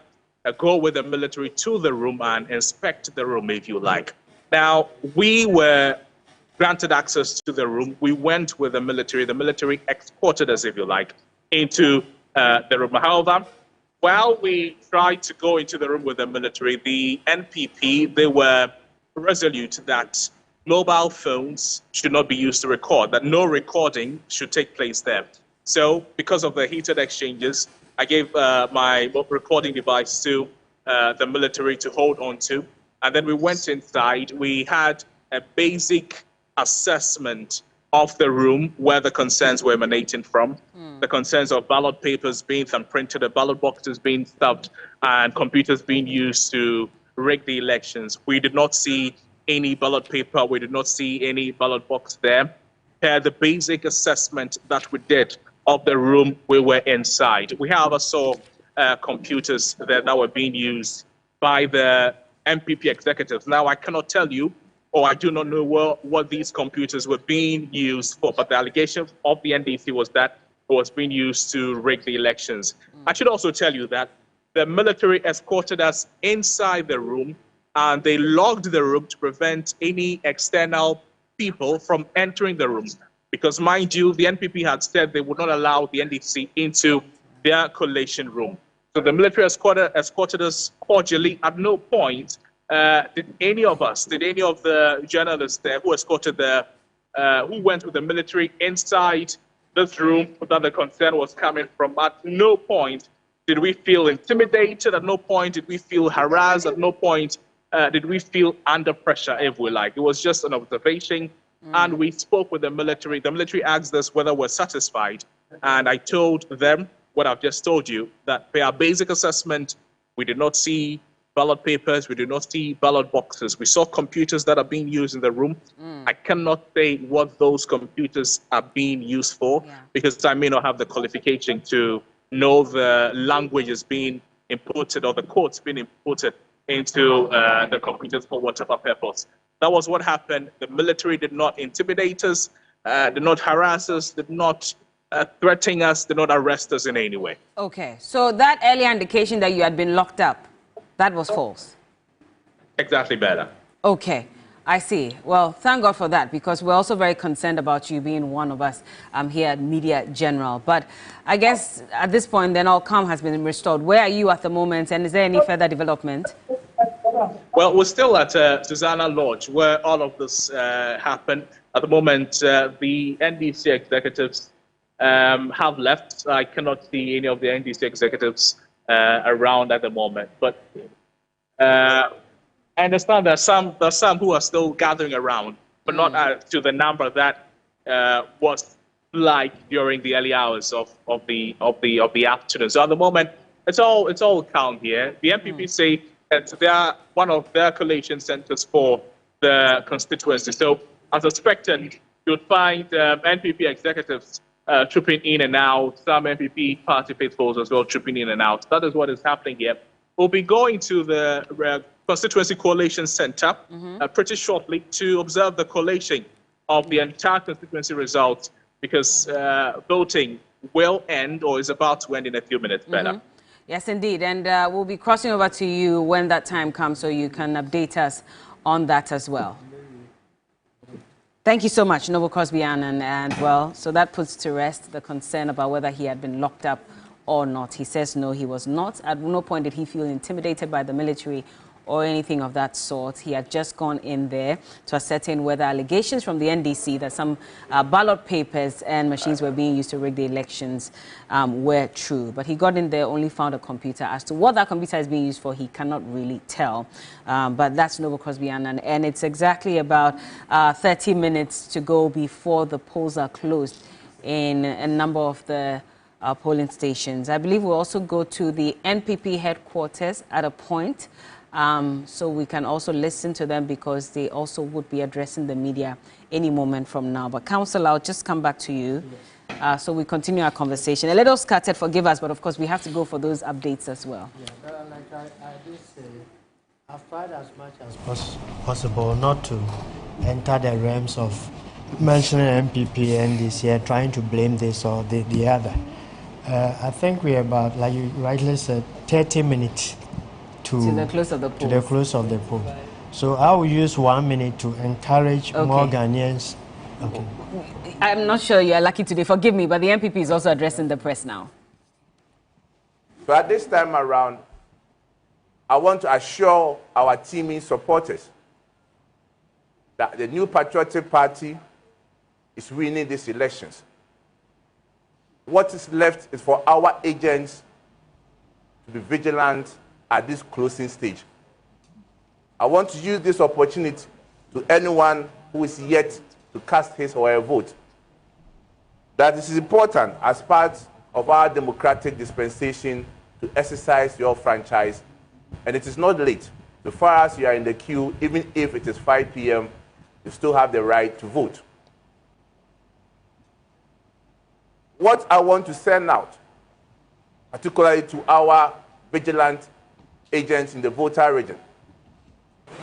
go with the military to the room and inspect the room, if you like. Now, we were granted access to the room. We went with the military. The military escorted us, if you like, into the room. However, while we tried to go into the room with the military, the NPP, they were resolute that mobile phones should not be used to record, that no recording should take place there. So because of the heated exchanges, I gave my recording device to the military to hold on to. And then we went inside. We had a basic assessment of the room where the concerns were emanating from. The concerns of ballot papers being thumbprinted, the ballot boxes being stuffed, and computers being used to rig the elections. We did not see any ballot paper. We did not see any ballot box there. The basic assessment that we did of the room we were inside. We however saw computers that were being used by the MPP executives. Now, I cannot tell you, or I do not know what these computers were being used for, but the allegation of the NDC was that it was being used to rig the elections. I should also tell you that the military escorted us inside the room, and they locked the room to prevent any external people from entering the room. Because, mind you, the NPP had said they would not allow the NDC into their collation room. So the military escorted us cordially. At no point did any of the journalists there who escorted who went with the military inside this room that the concern was coming from, at no point did we feel intimidated. At no point did we feel harassed. At no point did we feel under pressure, if we like. It was just an observation. And we spoke with the military. The military asked us whether we're satisfied. And I told them what I've just told you, that by our basic assessment, we did not see ballot papers, we did not see ballot boxes. We saw computers that are being used in the room. I cannot say what those computers are being used for, because I may not have the qualification to know the languages being imported or the codes being imported into the computers for whatever purpose. That was what happened. The military did not intimidate us, did not harass us, did not threaten us, did not arrest us in any way. Okay, so that earlier indication that you had been locked up, that was false? Exactly, Bella. Okay, I see. Well, thank God for that, because we're also very concerned about you being one of us here at Media General. But I guess at this point, then all calm has been restored. Where are you at the moment, and is there any further development? Well, we're still at Susanna Lodge, where all of this happened. At the moment, the NDC executives have left. I cannot see any of the NDC executives around at the moment. But I understand there's some who are still gathering around, but not to the number that was like during the early hours of the afternoon. So at the moment, it's all calm here. The MPP say that they are one of their collation centers for the constituency. So as expected, you'll find NPP executives trooping in and out, some MPP party faithfuls as well trooping in and out. That is what is happening here. We'll be going to the Constituency Coalition Center pretty shortly to observe the collation of the entire constituency results, because voting will end or is about to end in a few minutes, Bella. Yes, indeed. And we'll be crossing over to you when that time comes, so you can update us on that as well. Thank you so much, Noble Crosby Annan. And well, so that puts to rest the concern about whether he had been locked up or not. He says no, he was not. At no point did he feel intimidated by the military or anything of that sort. He had just gone in there to ascertain whether allegations from the NDC that some ballot papers and machines were being used to rig the elections were true. But he got in there, only found a computer. As to what that computer is being used for, he cannot really tell. But that's Noble Crosby Annan. And it's exactly about 30 minutes to go before the polls are closed in a number of the polling stations. I believe we'll also go to the NPP headquarters at a point. So we can also listen to them, because they also would be addressing the media any moment from now. But Council, I'll just come back to you. So we continue our conversation. A little scattered, forgive us, but of course we have to go for those updates as well. Yeah, like I did say, I've tried as much as possible not to enter the realms of mentioning MPP and NDC trying to blame this or the other. I think we're about, like you rightly said, 30 minutes to the close of the poll. To the close of the poll. So I will use 1 minute to encourage more Ghanaians. Okay. I'm not sure you are lucky today. Forgive me, but the MPP is also addressing the press now. So at this time around, I want to assure our teaming supporters that the New Patriotic Party is winning these elections. What is left is for our agents to be vigilant at this closing stage. I want to use this opportunity to anyone who is yet to cast his or her vote, that this is important as part of our democratic dispensation to exercise your franchise, and it is not late. So far as you are in the queue, even if it is 5 p.m., you still have the right to vote. What I want to send out, particularly to our vigilant agents in the voter region,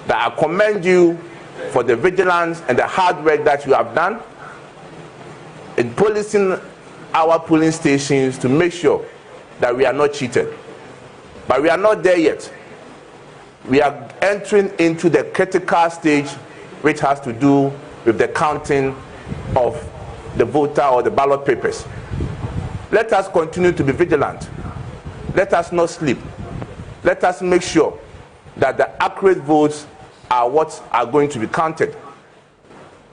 that I commend you for the vigilance and the hard work that you have done in policing our polling stations to make sure that we are not cheated. But we are not there yet. We are entering into the critical stage which has to do with the counting of the voter or the ballot papers. Let us continue to be vigilant. Let us not sleep. Let us make sure that the accurate votes are what are going to be counted.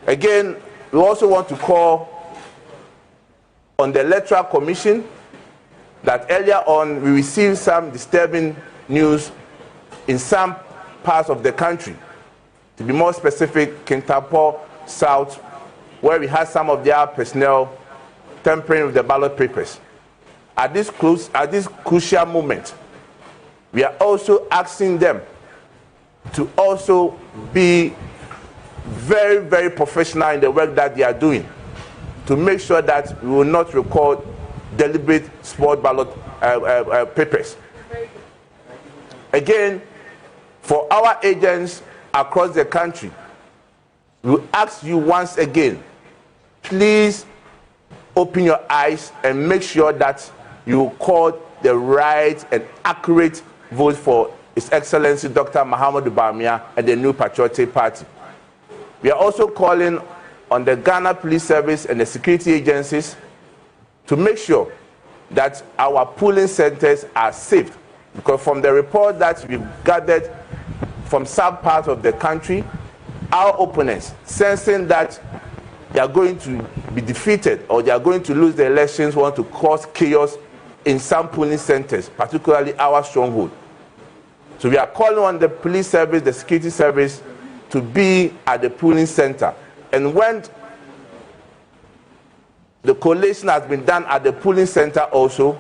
Again, we also want to call on the Electoral Commission that earlier on we received some disturbing news in some parts of the country. To be more specific, Kinto South, where we had some of their personnel tampering with the ballot papers. At this crucial moment, we are also asking them to also be very, very professional in the work that they are doing, to make sure that we will not record deliberate sport ballot papers. Again, for our agents across the country, we ask you once again, please open your eyes and make sure that you record the right and accurate vote for His Excellency Dr. Mahamudu Bawumia and the New Patriotic Party. We are also calling on the Ghana Police Service and the security agencies to make sure that our polling centers are safe, because from the report that we've gathered from some parts of the country, our opponents, sensing that they are going to be defeated or they are going to lose the elections, want to cause chaos in some polling centers, particularly our stronghold. So we are calling on the police service, the security service, to be at the polling center. And when the collation has been done at the polling center also,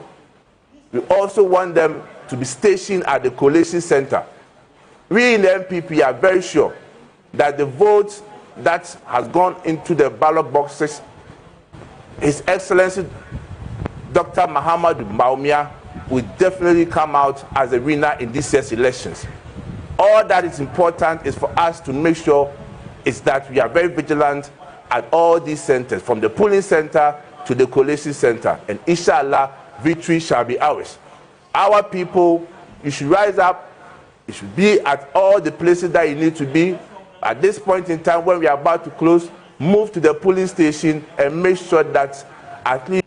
we also want them to be stationed at the collation center. We in the MPP are very sure that the votes that has gone into the ballot boxes, His Excellency Dr. Mahamudu Bawumia will definitely come out as a winner in this year's elections. All that is important is for us to make sure is that we are very vigilant at all these centers, from the polling center to the collation center, and inshallah, victory shall be ours. Our people, you should rise up, you should be at all the places that you need to be. At this point in time, when we are about to close, move to the polling station and make sure that at least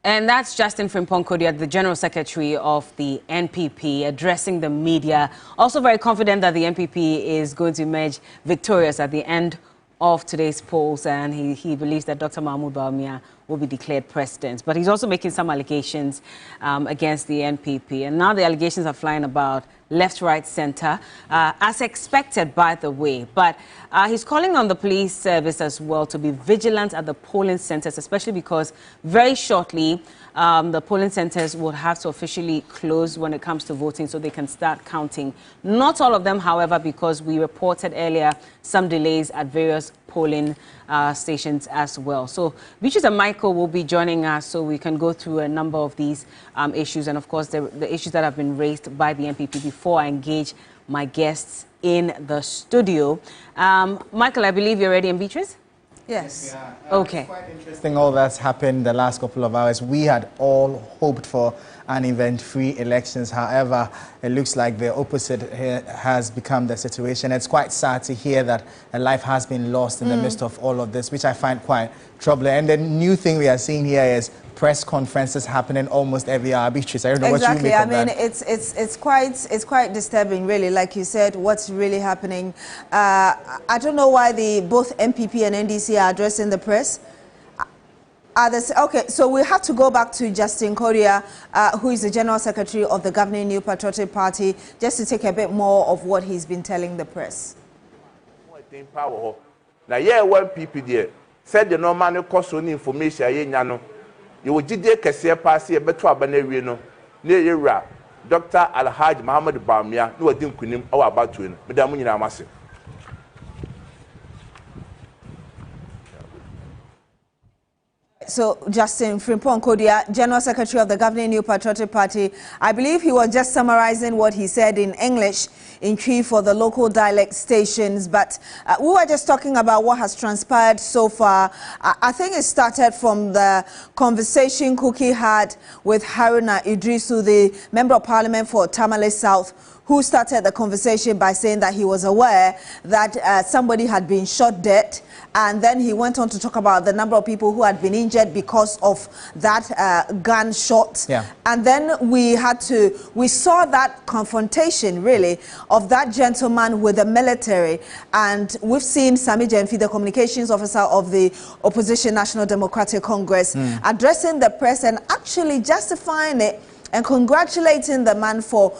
And that's Justin Frimpong-Kodiak, the General Secretary of the NPP, addressing the media. Also very confident that the NPP is going to emerge victorious at the end of today's polls, and he believes that Dr. Mahamudu Bawumia will be declared president. But he's also making some allegations against the NPP. And now the allegations are flying about left, right, center, as expected, by the way. But he's calling on the police service as well to be vigilant at the polling centers, especially because very shortly the polling centers will have to officially close when it comes to voting so they can start counting. Not all of them, however, because we reported earlier some delays at various polling stations as well. So Beatrice and Michael will be joining us so we can go through a number of these issues and, of course, the issues that have been raised by the NPP before I engage my guests in the studio. Michael, I believe you're ready, and Beatrice? Yes. Okay. It's quite interesting all that's happened the last couple of hours. We had all hoped for an event-free elections. However, it looks like the opposite has become the situation. It's quite sad to hear that a life has been lost in the midst of all of this, which I find quite troubling. And the new thing we are seeing here is press conferences happening almost every hour. Beatrice, I don't know what you make of that. It's quite disturbing, really. Like you said, what's really happening. I don't know why both MPP and NDC are addressing the press. Okay, so we have to go back to Justin Kodia, who is the General Secretary of the governing New Patriotic Party, just to take a bit more of what he's been telling the press. Now, yeah, one people there said the normal cost on information. You would did Cassia Passy a better Bannerino, near Dr. Alhaj Muhammad Bamia, no, I didn't know about to him, Madame Munamasi. So, Justin Frimpong Kodia, General Secretary of the governing New Patriotic Party, I believe he was just summarizing what he said in English in Twi for the local dialect stations. But we were just talking about what has transpired so far. I think it started from the conversation Kuki had with Haruna Idrisu, the Member of Parliament for Tamale South, who started the conversation by saying that he was aware that somebody had been shot dead. And then he went on to talk about the number of people who had been injured because of that gunshot. Yeah. And then we saw that confrontation, really, of that gentleman with the military. And we've seen Sami Jemfi, the communications officer of the Opposition National Democratic Congress, addressing the press and actually justifying it and congratulating the man for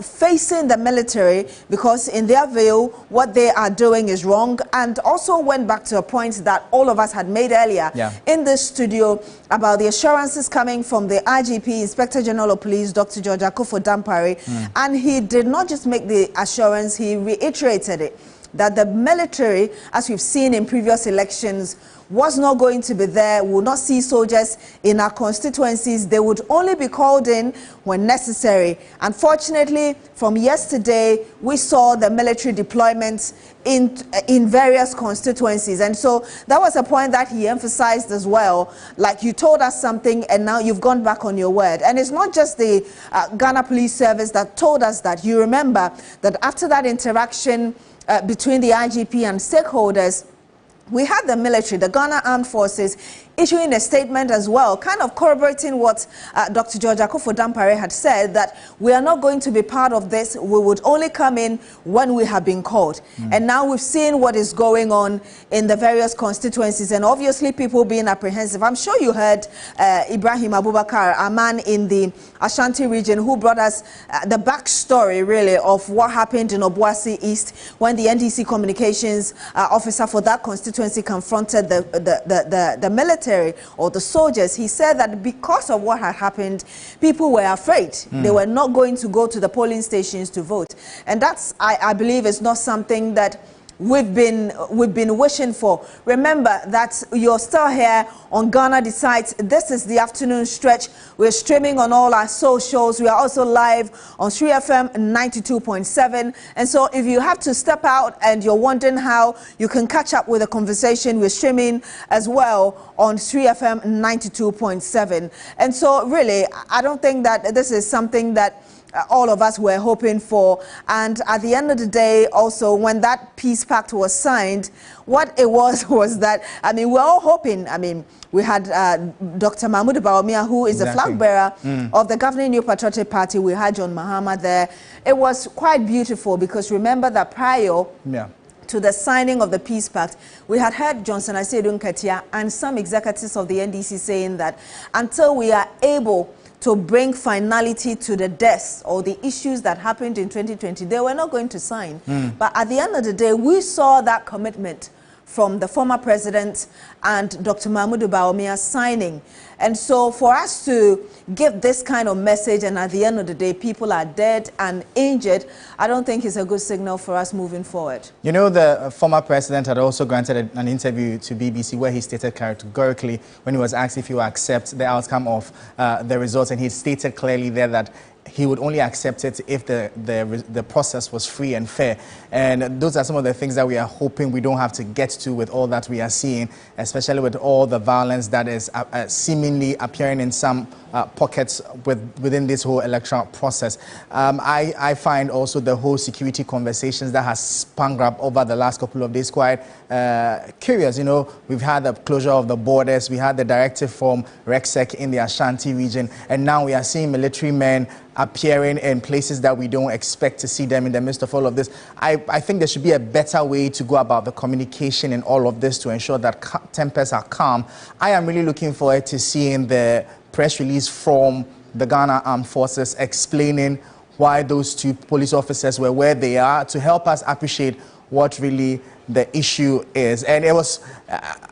facing the military, because in their view, what they are doing is wrong, and also went back to a point that all of us had made earlier in this studio about the assurances coming from the IGP, Inspector General of Police, Dr. George Akufo-Dampare, and he did not just make the assurance, he reiterated it, that the military, as we've seen in previous elections, was not going to be there, will not see soldiers in our constituencies. They would only be called in when necessary. Unfortunately, from yesterday, we saw the military deployments in various constituencies. And so that was a point that he emphasized as well. Like, you told us something and now you've gone back on your word. And it's not just the Ghana Police Service that told us that. You remember that after that interaction between the IGP and stakeholders, we had the military, the Ghana Armed Forces, issuing a statement as well, kind of corroborating what Dr. George Akufo-Dampare had said, that we are not going to be part of this. We would only come in when we have been called. And now we've seen what is going on in the various constituencies, and obviously people being apprehensive. I'm sure you heard Ibrahim Abubakar, a man in the Ashanti region, who brought us the backstory, really, of what happened in Obuasi East when the NDC communications officer for that constituency confronted the military or the soldiers. He said that because of what had happened, people were afraid. They were not going to go to the polling stations to vote. And that's, I believe, is not something that we've been wishing for. Remember that you're still here on Ghana Decides. This is the afternoon stretch. We're streaming on all our socials. We are also live on 3FM 92.7. And so if you have to step out and you're wondering how you can catch up with the conversation, we're streaming as well on 3FM 92.7. And so really, I don't think that this is something that all of us were hoping for. And at the end of the day, also, when that peace pact was signed, what it was that, I mean, we're all hoping. I mean, we had Dr. Mahmoud Bawumia, who is the flag bearer of the governing New Patriotic Party. We had John Mahama there. It was quite beautiful, because remember that prior to to the signing of the Peace Pact, we had heard Johnson Aseedun Katia and some executives of the NDC saying that until we are able to bring finality to the deaths or the issues that happened in 2020, they were not going to sign. But at the end of the day, we saw that commitment from the former president and Dr. Mahmoud Bawumia signing. And so for us to give this kind of message and at the end of the day people are dead and injured, I don't think it's a good signal for us moving forward. You know, the former president had also granted an interview to BBC where he stated categorically when he was asked if he would accept the outcome of the results, and he stated clearly there that he would only accept it if the process was free and fair. And those are some of the things that we are hoping we don't have to get to with all that we are seeing, especially with all the violence that is seemingly appearing in some pockets within this whole electoral process. I find also the whole security conversations that has sprung up over the last couple of days quite curious. You know, we've had the closure of the borders, we had the directive from RECSEC in the Ashanti region, and now we are seeing military men appearing in places that we don't expect to see them in the midst of all of this. I think there should be a better way to go about the communication in all of this to ensure that tempers are calm. I am really looking forward to seeing the press release from the Ghana Armed Forces explaining why those two police officers were where they are, to help us appreciate what really the issue is. And it was,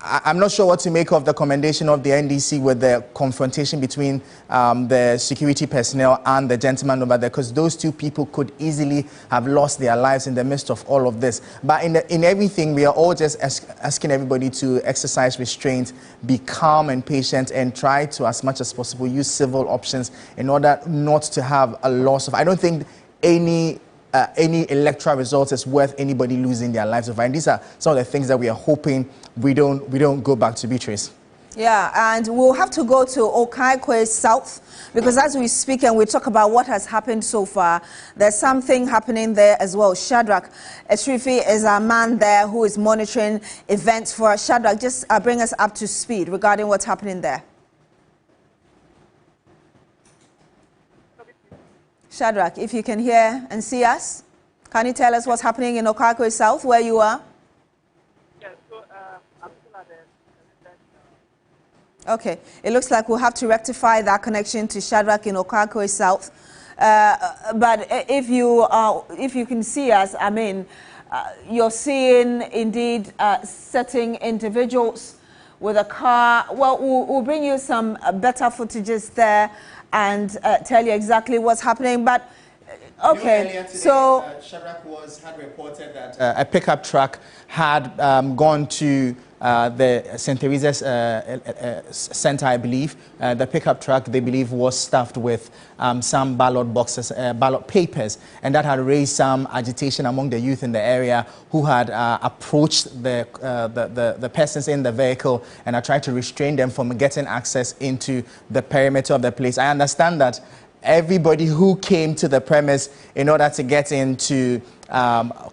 I'm not sure what to make of the commendation of the NDC with the confrontation between the security personnel and the gentleman over there, because those two people could easily have lost their lives in the midst of all of this. But in everything, we are all just asking everybody to exercise restraint, be calm and patient, and try to, as much as possible, use civil options in order not to have a loss of, I don't think any electoral results is worth anybody losing their lives over. And these are some of the things that we are hoping we don't go back to, Beatrice. Yeah, and we'll have to go to Okaikwe South, because as we speak and we talk about what has happened so far, there's something happening there as well. Shadrach Esrifi is a man there who is monitoring events for us. Shadrach, just bring us up to speed regarding what's happening there. Shadrach, if you can hear and see us, can you tell us what's happening in Okaikwe South, where you are? Yes, so I'm still at the... Okay, it looks like we'll have to rectify that connection to Shadrach in Okaikwe South. But if you can see us, I mean, you're seeing indeed certain individuals with a car. Well, we'll bring you some better footages there and tell you exactly what's happening. But okay, today, so Shadrach had reported that a pickup truck had gone to the St. Teresa's Center, I believe. The pickup truck, they believe, was stuffed with some ballot boxes, ballot papers, and that had raised some agitation among the youth in the area who had approached the persons in the vehicle and had tried to restrain them from getting access into the perimeter of the place. I understand that everybody who came to the premise in order to get in to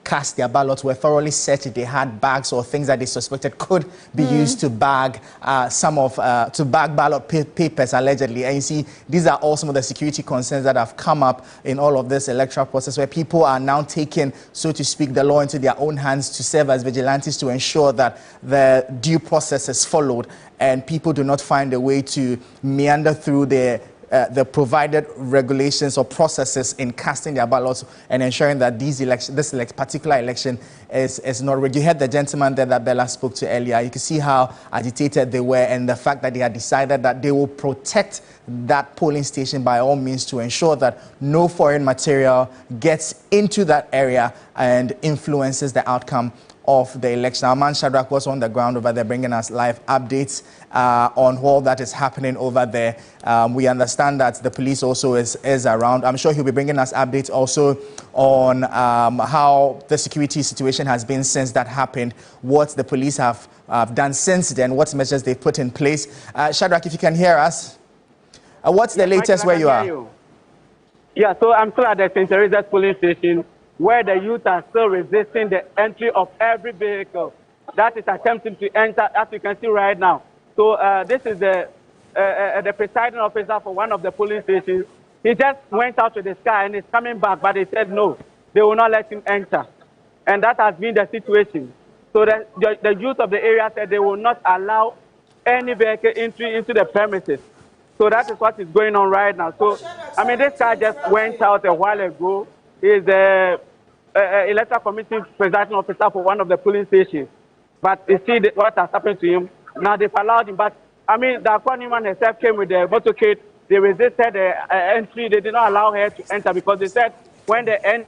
cast their ballots were thoroughly searched if they had bags or things that they suspected could be used to bag ballot papers allegedly. And you see, these are all some of the security concerns that have come up in all of this electoral process, where people are now taking, so to speak, the law into their own hands to serve as vigilantes to ensure that the due process is followed and people do not find a way to meander through the provided regulations or processes in casting their ballots and ensuring that this particular election is not rigged. You heard the gentleman there that Bella spoke to earlier. You can see how agitated they were, and the fact that they had decided that they will protect that polling station by all means to ensure that no foreign material gets into that area and influences the outcome of the election. Our man Shadrach was on the ground over there bringing us live updates on all that is happening over there. We understand that the police also is around. I'm sure he'll be bringing us updates also on how the security situation has been since that happened, what the police have done since then, what measures they've put in place. Shadrach, if you can hear us, what's the latest where you are? Yeah, so I'm still at the St. Teresa's police station, where the youth are still resisting the entry of every vehicle that is attempting to enter, as you can see right now. So this is the presiding officer for one of the polling stations. He just went out with his car and is coming back, but they said no, they will not let him enter. and that has been the situation. So the youth of the area said they will not allow any vehicle entry into the premises. So that is what is going on right now. So, I mean, this guy just went out a while ago. He's the Electoral Commission presiding officer for one of the polling stations. But you see what has happened to him. Now they've allowed him. But, I mean, the Akwa Newman herself came with the motorcade. They resisted the entry. They did not allow her to enter because they said when they end.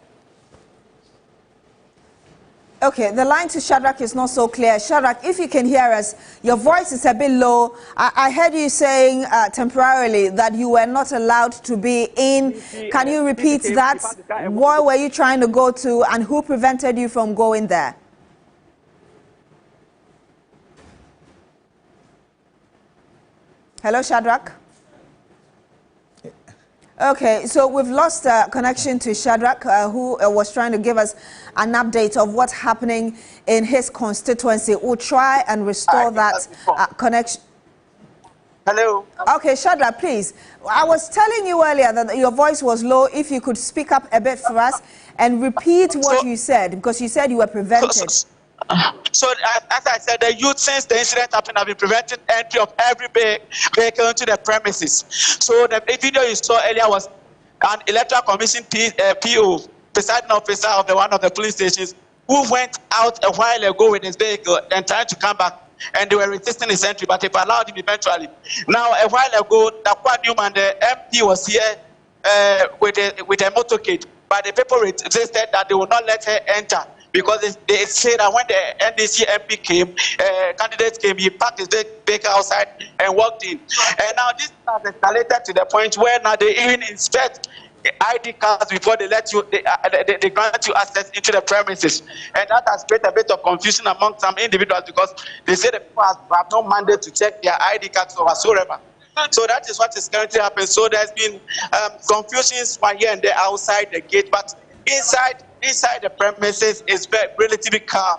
Okay, the line to Shadrach is not so clear. Shadrach, if you can hear us, your voice is a bit low. I heard you saying temporarily that you were not allowed to be in. Can you repeat that? Where were you trying to go to and who prevented you from going there? Hello, Shadrach? Okay, so we've lost connection to Shadrach, who was trying to give us an update of what's happening in his constituency. We'll try and restore that connection. Hello. Okay, Shadrach, please. I was telling you earlier that your voice was low. If you could speak up a bit for us and repeat what you said, because you said you were prevented. So, as I said, the youth, since the incident happened, have been preventing entry of every vehicle into the premises. So, the video you saw earlier was an Electoral Commission PO, presiding officer of one of the police stations, who went out a while ago with his vehicle and trying to come back, and they were resisting his entry, but they've allowed him eventually. Now, a while ago, the Akwa Newman, the MP, was here with a motorcade, but the people resisted that they would not let her enter. Because they say that when the NDC MP came, candidates came, he parked his vehicle outside and walked in. And now this has escalated to the point where now they even inspect the ID cards before they let you, they grant you access into the premises. And that has created a bit of confusion among some individuals because they say the people have no mandate to check their ID cards or whatsoever. So that is what is currently happening. So there's been confusions from here and there outside the gate, but inside the premises is relatively calm.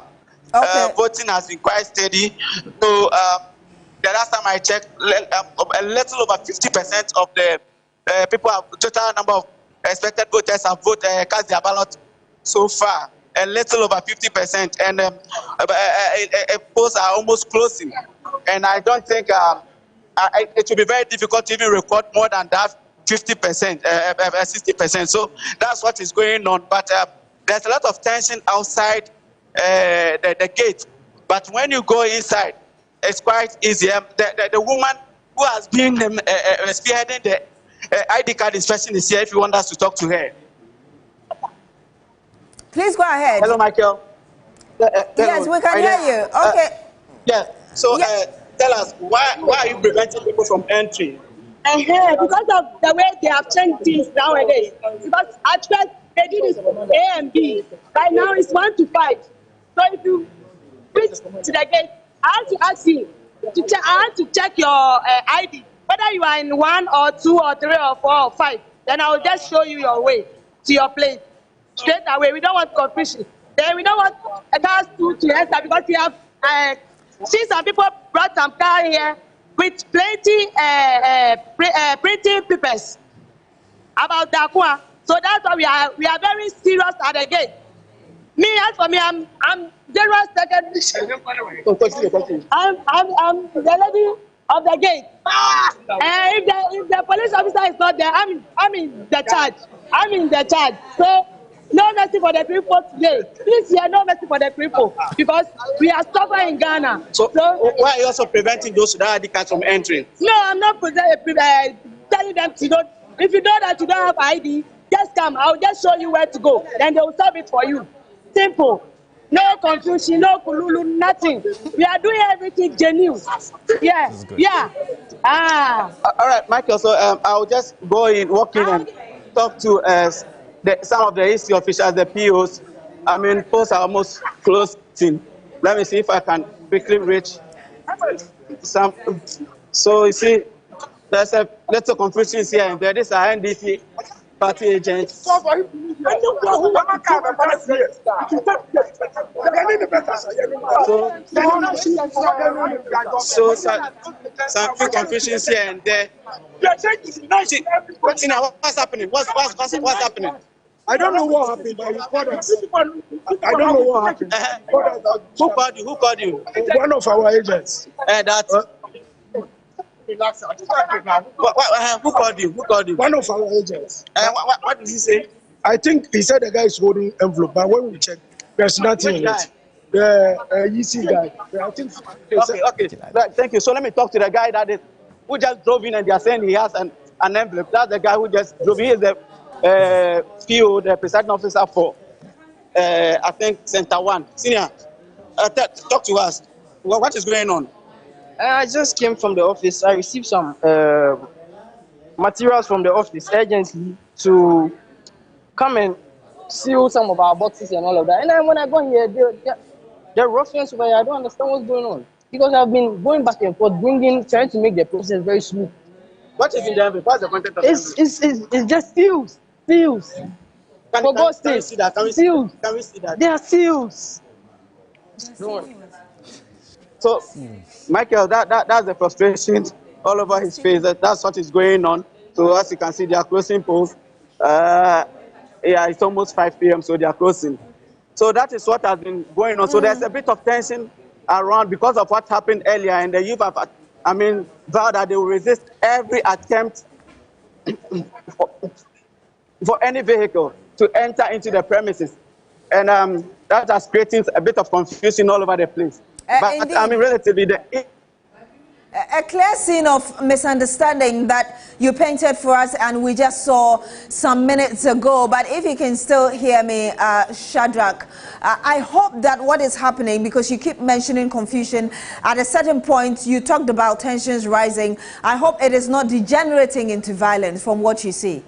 Okay. Voting has been quite steady. So the last time I checked, a little over 50% of the people, total number of expected voters have voted, cast their ballot so far. A little over 50%, and polls are almost closing. And I don't think it will be very difficult to even record more than that 50%, 60%. So that's what is going on. But there's a lot of tension outside the gate. But when you go inside, it's quite easy. The woman who has been spearheading the ID card inspection is here if you want us to talk to her. Please go ahead. Hello, Michael. Yes, we can hear you. Okay. Yeah. So tell us, why are you preventing people from entering? Because of the way they have changed things nowadays. Because at first they did this A and B. Right now it's 1 to 5. So if you reach to the gate, I have to ask you to check. I have to check your ID, whether you are in 1 or 2 or 3 or 4 or 5. Then I will just show you your way to your place straight away. We don't want confusion. Then we don't want cars to enter because we have seen some people brought some car here with plenty printing papers about the Akwa. So that's why we are very serious at the gate. Me, as for me, I'm General Secretary. I'm the lady of the gate. If the police officer is not there, I'm in the charge. I'm in the charge. So no mercy for the people today. This year, no mercy for the people because we are suffering in Ghana. So why are you also preventing those without ID cards from entering? No, I'm not telling them to don't. If you know that you don't have ID, just come. I'll just show you where to go. Then they will solve it for you. Simple. No confusion, no kululu, nothing. We are doing everything genuine. Yeah, yeah. All right, Michael. So I'll just go in, walk in, and talk to some of the EC officials, the POs. I mean, polls are almost closing. Let me see if I can quickly reach some. So you see, there's a little confusion here and there. These are NDC party agents. So some few confusions here and there. What's happening? What's happening? I don't know what happened, but he called us. I don't know what happened. Who called you? Who called you? One of our agents. Who called you? Who called you? One of our agents. What did he say? I think he said the guy is holding envelope, but when we check, there's nothing in it. The EC guy. I think. Okay. Thank you. So let me talk to the guy who just drove in, and they are saying he has an envelope. That's the guy who just drove in. He is the PO, the presiding officer for, I think, Center 1. Senior, talk to us. What is going on? I just came from the office. I received some materials from the office urgently to come and seal some of our boxes and all of that. And then when I go here, the ruffians over here, I don't understand what's going on. Because I've been going back and forth, trying to make the process very smooth. What is in the envelope? What's the content of the envelope? It's just seals. Seals. For God's sake. Can we see that? Seals. Can we see that? They are seals. So, Michael, that's the frustration all over his face. That's what is going on. So, as you can see, they are closing polls. It's almost 5 p.m., so they are closing. So that is what has been going on. So there's a bit of tension around because of what happened earlier, and the youth have, vowed that they will resist every attempt for any vehicle to enter into the premises. And that has created a bit of confusion all over the place. But relatively, a clear scene of misunderstanding that you painted for us, and we just saw some minutes ago. But if you can still hear me, Shadrach, I hope that what is happening, because you keep mentioning confusion, at a certain point you talked about tensions rising. I hope it is not degenerating into violence from what you see.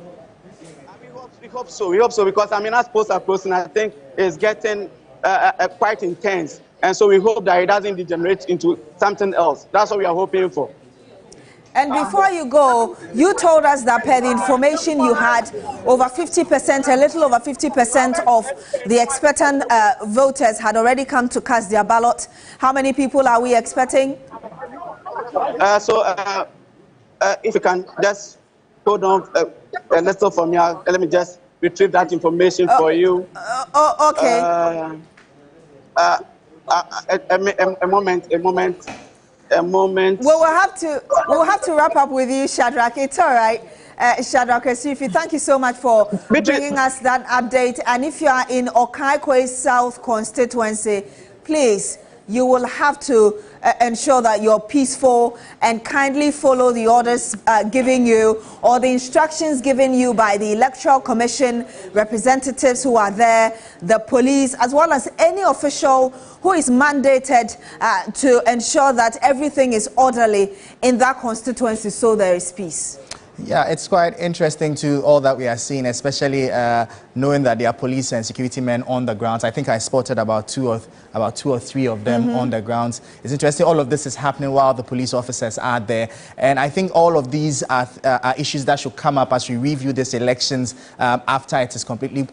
We hope so. We hope so, because as polls are closing, I think it's getting quite intense. And so we hope that it doesn't degenerate into something else. That's what we are hoping for. And before you go, you told us that per the information you had, over 50%, a little over 50% of the expectant voters had already come to cast their ballot. How many people are we expecting? If you can just hold on a little for me, let me just retrieve that information for you. Okay. A moment. Well, we'll have to wrap up with you, Shadrach. It's all right. Shadrach Esifi, thank you so much for bringing us that update. And if you are in Okaikwe South constituency, please, you will have to ensure that you're peaceful and kindly follow the orders given you, or the instructions given you by the Electoral Commission representatives who are there, the police, as well as any official who is mandated to ensure that everything is orderly in that constituency so there is peace. Yeah, it's quite interesting to all that we are seeing, especially knowing that there are police and security men on the grounds. I think I spotted about two or three of them on the grounds. It's interesting. All of this is happening while the police officers are there, and I think all of these are issues that should come up as we review these elections after it is completely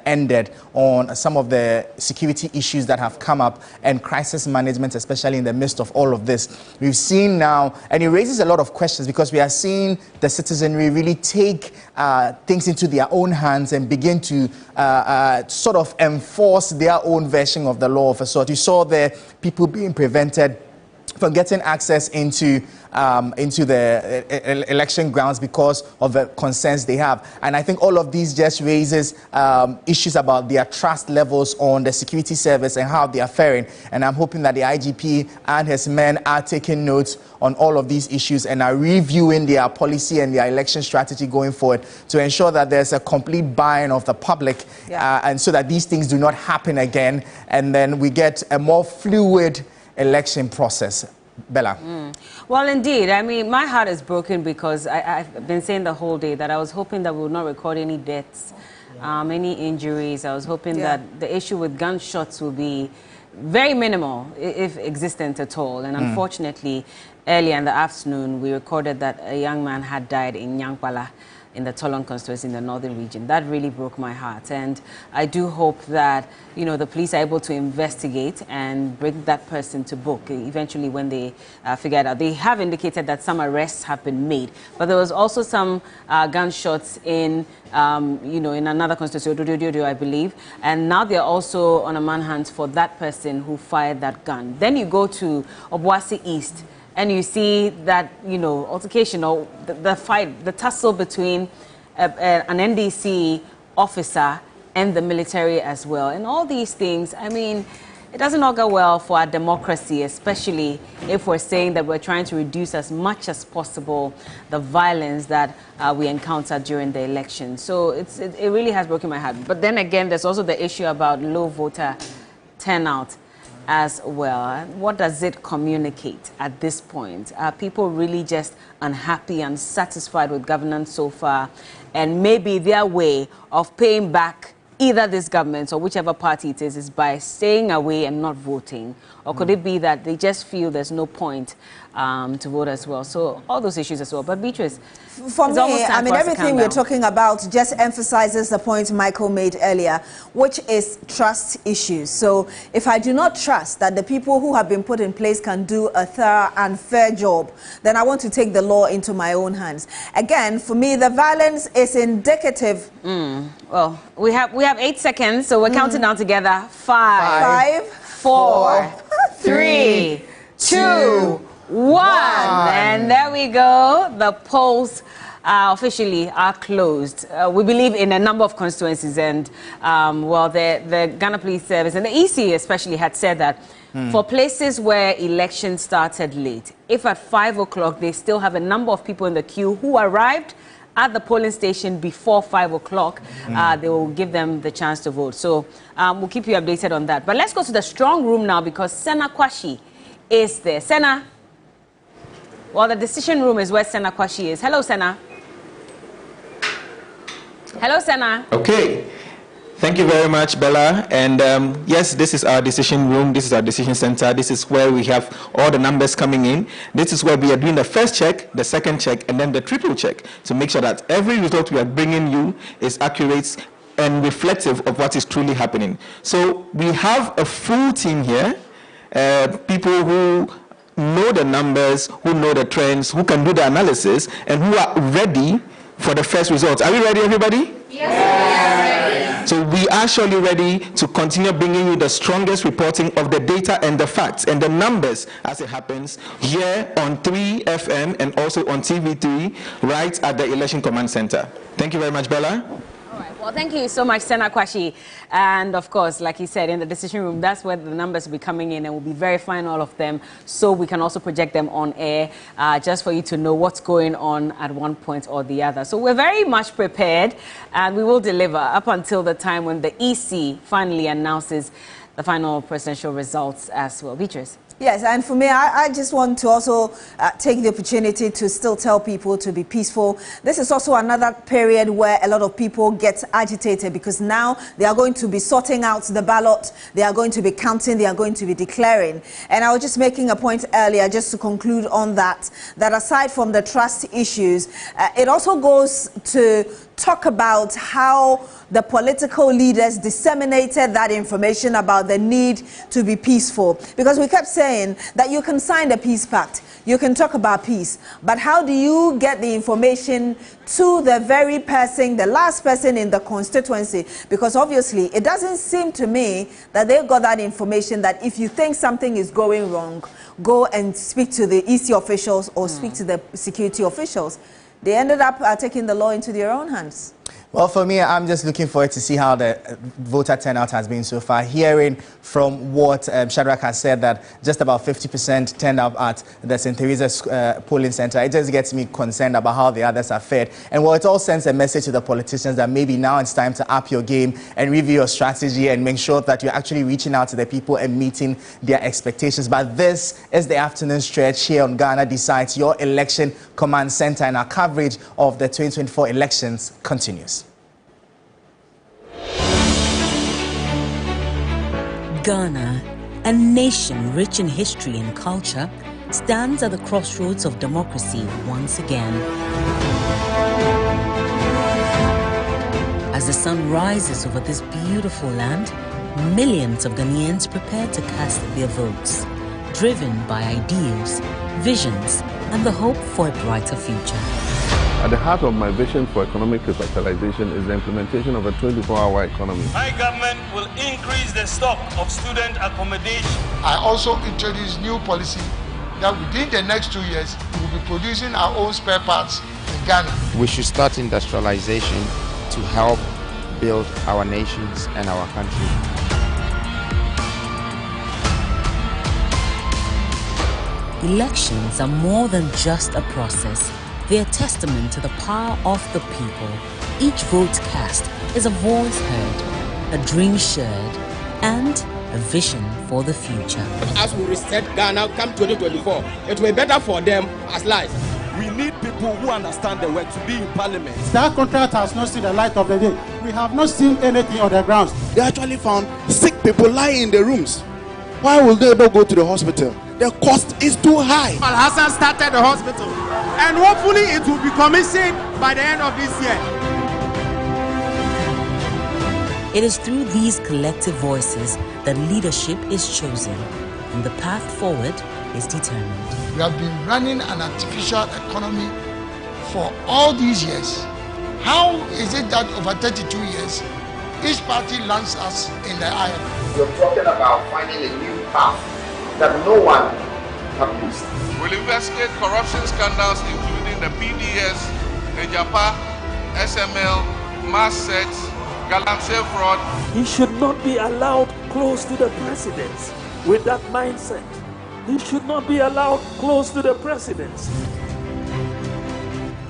ended, on some of the security issues that have come up and crisis management, especially in the midst of all of this. We've seen now, and it raises a lot of questions, because we are seeing the citizenry really take things into their own hands and begin to sort of enforce their own version of the law of a sort. You saw the people being prevented from getting access into the election grounds because of the concerns they have. And I think all of these just raises issues about their trust levels on the security service and how they are faring. And I'm hoping that the IGP and his men are taking notes on all of these issues and are reviewing their policy and their election strategy going forward to ensure that there's a complete buy-in of the public, and so that these things do not happen again, and then we get a more fluid election process. Bella. Well, indeed. I mean, my heart is broken because I've been saying the whole day that I was hoping that we would not record any deaths, any injuries. I was hoping that the issue with gunshots will be very minimal, if existent at all. And unfortunately, earlier in the afternoon, we recorded that a young man had died in Nyankpala. in the Tolon constituency in the northern region. That really broke my heart. And I do hope that, you know, the police are able to investigate and bring that person to book eventually when they figure it out. They have indicated that some arrests have been made, but there was also some gunshots in, you know, in another constituency, I believe. And now they're also on a manhunt for that person who fired that gun. Then you go to Obuasi East, and you see that, you know, altercation or the fight, the tussle between an NDC officer and the military as well. And all these things, I mean, it doesn't augur well for our democracy, especially if we're saying that we're trying to reduce as much as possible the violence that we encounter during the election. So it really has broken my heart. But then again, there's also the issue about low voter turnout as well. What does it communicate at this point? Are people really just unhappy, unsatisfied with governance so far? And maybe their way of paying back either this government or whichever party it is by staying away and not voting? Or could it be that they just feel there's no point to vote as well? So all those issues as well. But Beatrice, for me, I mean, everything we're talking about just emphasizes the point Michael made earlier, which is trust issues. So if I do not trust that the people who have been put in place can do a thorough and fair job, then I want to take the law into my own hands. Again, for me, the violence is indicative. Well, we have 8 seconds, so we're counting down together. 5, 4, 3, 2, 1. And there we go. The polls officially are closed. We believe in a number of constituencies, and well, the Ghana Police Service and the EC especially had said that for places where elections started late, if at 5 o'clock they still have a number of people in the queue who arrived at the polling station before 5 o'clock, they will give them the chance to vote. So we'll keep you updated on that. But let's go to the strong room now, because Sena Kwashi is there. Sena, well, the decision room is where Sena Kwashi is. Hello, Sena. Hello, Sena. Okay. Thank you very much, Bella. And yes, this is our decision room. This is our decision center. This is where we have all the numbers coming in. This is where we are doing the first check, the second check, and then the triple check to make sure that every result we are bringing you is accurate and reflective of what is truly happening. So we have a full team here, people who know the numbers, who know the trends, who can do the analysis, and who are ready for the first results. Are we ready, everybody? Yes. So we are surely ready to continue bringing you the strongest reporting of the data and the facts and the numbers as it happens here on 3FM and also on TV3 right at the Election Command Center. Thank you very much, Bella. Well, thank you so much, Sena Kwashi. And of course, like you said, in the decision room, that's where the numbers will be coming in, and we'll be verifying all of them so we can also project them on air, just for you to know what's going on at one point or the other. So we're very much prepared, and we will deliver up until the time when the EC finally announces the final presidential results as well. Beatrice. Yes, and for me, I just want to also take the opportunity to still tell people to be peaceful. This is also another period where a lot of people get agitated, because now they are going to be sorting out the ballot, they are going to be counting, they are going to be declaring. And I was just making a point earlier, just to conclude on that aside from the trust issues, it also goes to talk about how the political leaders disseminated that information about the need to be peaceful. Because we kept saying that you can sign the peace pact, you can talk about peace, but how do you get the information to the very person, the last person in the constituency? Because obviously it doesn't seem to me that they got that information, that if you think something is going wrong, go and speak to the EC officials or speak to the security officials. They ended up taking the law into their own hands. Well, for me, I'm just looking forward to see how the voter turnout has been so far. Hearing from what Shadrach has said, that just about 50% turned up at the St. Teresa's polling center, it just gets me concerned about how the others are fared. And well, it all sends a message to the politicians that maybe now it's time to up your game and review your strategy and make sure that you're actually reaching out to the people and meeting their expectations. But this is the afternoon stretch here on Ghana Decides, your election command center, and our coverage of the 2024 elections continues. Ghana, a nation rich in history and culture, stands at the crossroads of democracy once again. the sun rises over this beautiful land, millions of Ghanaians prepare to cast their votes, driven by ideals, visions, and the hope for a brighter future. At the heart of my vision for economic revitalization is the implementation of a 24-hour economy. My government will increase the stock of student accommodation. I also introduced new policy that within the next 2 years, we will be producing our own spare parts in Ghana. We should start industrialization to help build our nations and our country. Elections are more than just a process. They are testament to the power of the people. Each vote cast is a voice heard, a dream shared, and a vision for the future. As we reset Ghana come 2024, it will be better for them as life. We need people who understand the work to be in parliament. That contract has not seen the light of the day. We have not seen anything on the ground. They actually found sick people lying in the rooms. Why will they not go to the hospital? The cost is too high. Al Hassan started the hospital, and hopefully it will be commissioned by the end of this year. It is through these collective voices that leadership is chosen, and the path forward is determined. We have been running an artificial economy for all these years. How is it that over 32 years, each party lands us in the iron? You're talking about finding a new path that no one can miss. We'll investigate corruption scandals including the PDS, the JAPA, SML, mass sex, Galamsey fraud. He should not be allowed close to the president with that mindset. He should not be allowed close to the president.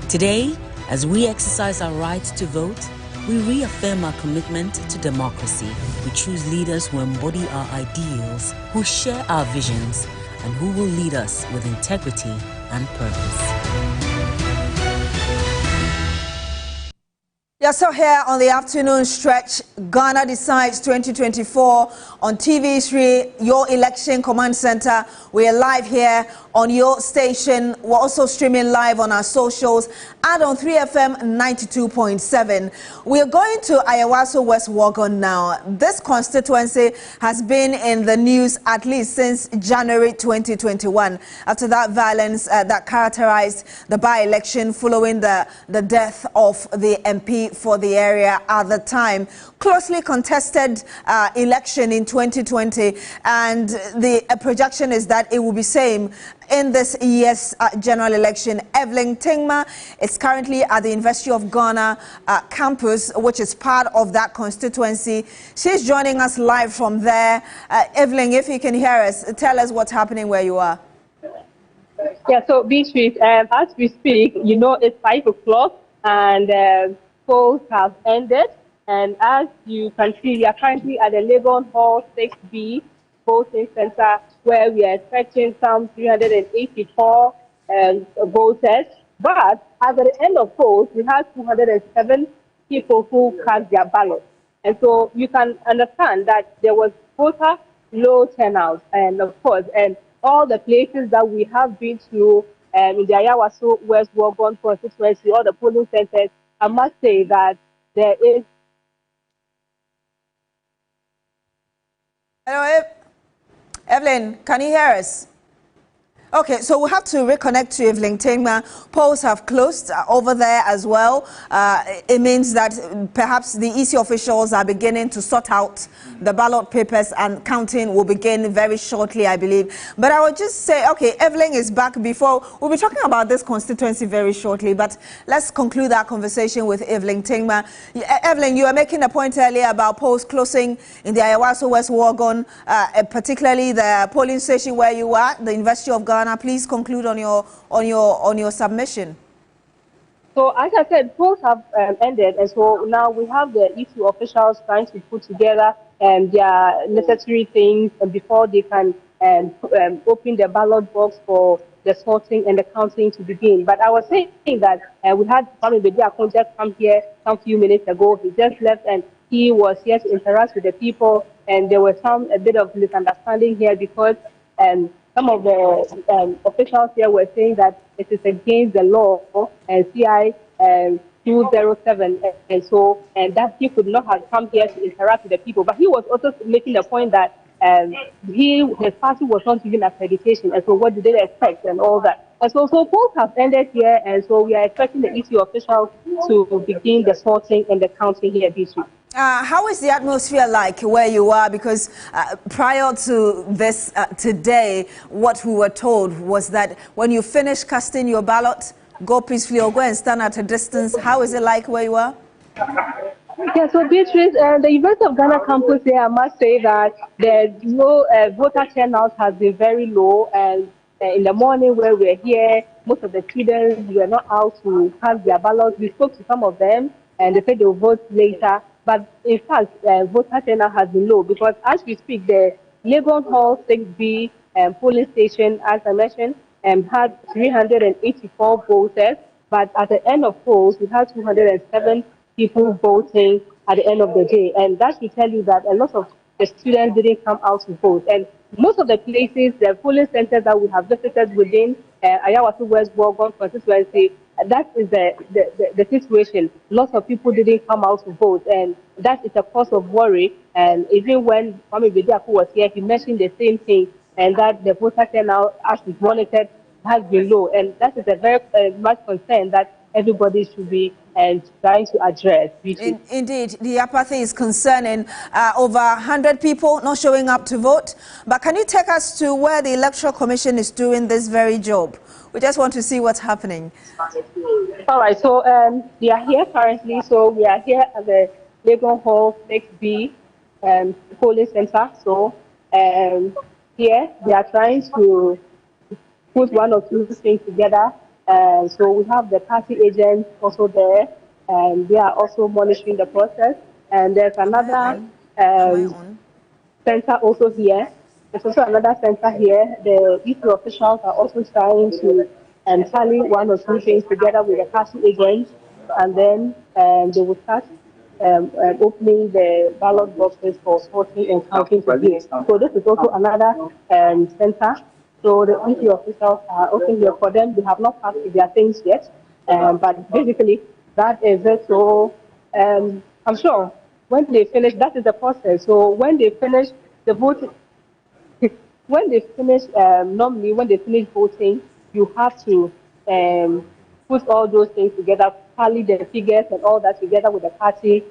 Today, as we exercise our right to vote, we reaffirm our commitment to democracy. We choose leaders who embody our ideals, who share our visions, and who will lead us with integrity and purpose. Yeah, so here on the afternoon stretch, Ghana Decides 2024 on TV3, your election command center. We are live here on your station. We're also streaming live on our socials and on 3FM 92.7. We are going to Ayawasu West Wagon now. This constituency has been in the news at least since January 2021 after that violence that characterized the by-election following the death of the MP for the area at the time. Closely contested election in 2020, and the projection is that it will be same in this year's general election. Evelyn Tingma is currently at the University of Ghana campus, which is part of that constituency. She's joining us live from there. Evelyn, if you can hear us, tell us what's happening where you are. Yeah, so Beatrice, as we speak, you know it's 5 o'clock and polls have ended. And as you can see, we are currently at the Legon Hall 6B voting center, where we are expecting some 384 voters. But at the end of polls, we have 207 people who cast their ballot. And so you can understand that there was voter low turnout. And of course, and all the places that we have been to in the Ayawasu West Wagon constituency, all the polling centers, I must say that there is. Hello, Evelyn, can you hear us? Okay, so we'll have to reconnect to Evelyn Tingma. Polls have closed over there as well. It means that perhaps the EC officials are beginning to sort out the ballot papers, and counting will begin very shortly, I believe. But I would just say, okay, Evelyn is back before. We'll be talking about this constituency very shortly, but let's conclude our conversation with Evelyn Tingma. Evelyn, you were making a point earlier about polls closing in the Ayawasu West Wagon, particularly the polling station where you are, the University of Ghana. Please conclude on your submission. So as I said, polls have ended, and so now we have the EC officials trying to put together their necessary things before they can open the ballot box for the sorting and the counting to begin. But I was saying that we had Kwame Bediakonte come here some few minutes ago. He just left, and he was here to interact with the people, and there was a bit of misunderstanding here because some of the officials here were saying that it is against the law, and CI 207, and that he could not have come here to interact with the people. But he was also making the point that his party was not given accreditation, and so what did they expect and all that. And so polls have ended here, and so we are expecting the EC officials to begin the sorting and the counting here this week. How is the atmosphere like where you are? Because prior to this today, what we were told was that when you finish casting your ballot, go peacefully or go and stand at a distance. How is it like where you are? Yeah, so Beatrice, the University of Ghana campus here, I must say that the voter turnout has been very low, and in the morning where we're here, most of the students were not out to cast their ballots. We spoke to some of them, and they said they'll vote later. But in fact, voter turnout has been low because as we speak, the Ladapon Hall 6B polling station, as I mentioned, had 384 voters. But at the end of polls, we had 207 people voting at the end of the day. And that should tell you that a lot of the students didn't come out to vote. And most of the places, the polling centers that we have visited within Ayawasu West, Constituency, that is the situation. Lots of people didn't come out to vote, and that is a cause of worry. And even when Kwame Bediako was here, he mentioned the same thing, and that the voter turnout, as is monitored, has been low. And that is a very much concern that everybody should be trying to address. Indeed, the apathy is concerning. Over 100 people not showing up to vote. But can you take us to where the Electoral Commission is doing this very job? We just want to see what's happening. All right, so we are here currently. So we are here at the Ladapon Hall 6B polling center. So here they are trying to put one or two things together. So we have the party agents also there, and they are also monitoring the process. And there's another center also here. There's also another center here. The EC officials are also trying to tally one or two things together with the party agents, and then they will start opening the ballot boxes for sorting and counting today. So this is also another center. So the EC officials are also here for them. They have not passed their things yet, but basically that is it. So I'm sure when they finish, that is the process. So when they finish the voting, normally when they finish voting, you have to put all those things together, tally the figures and all that together with the party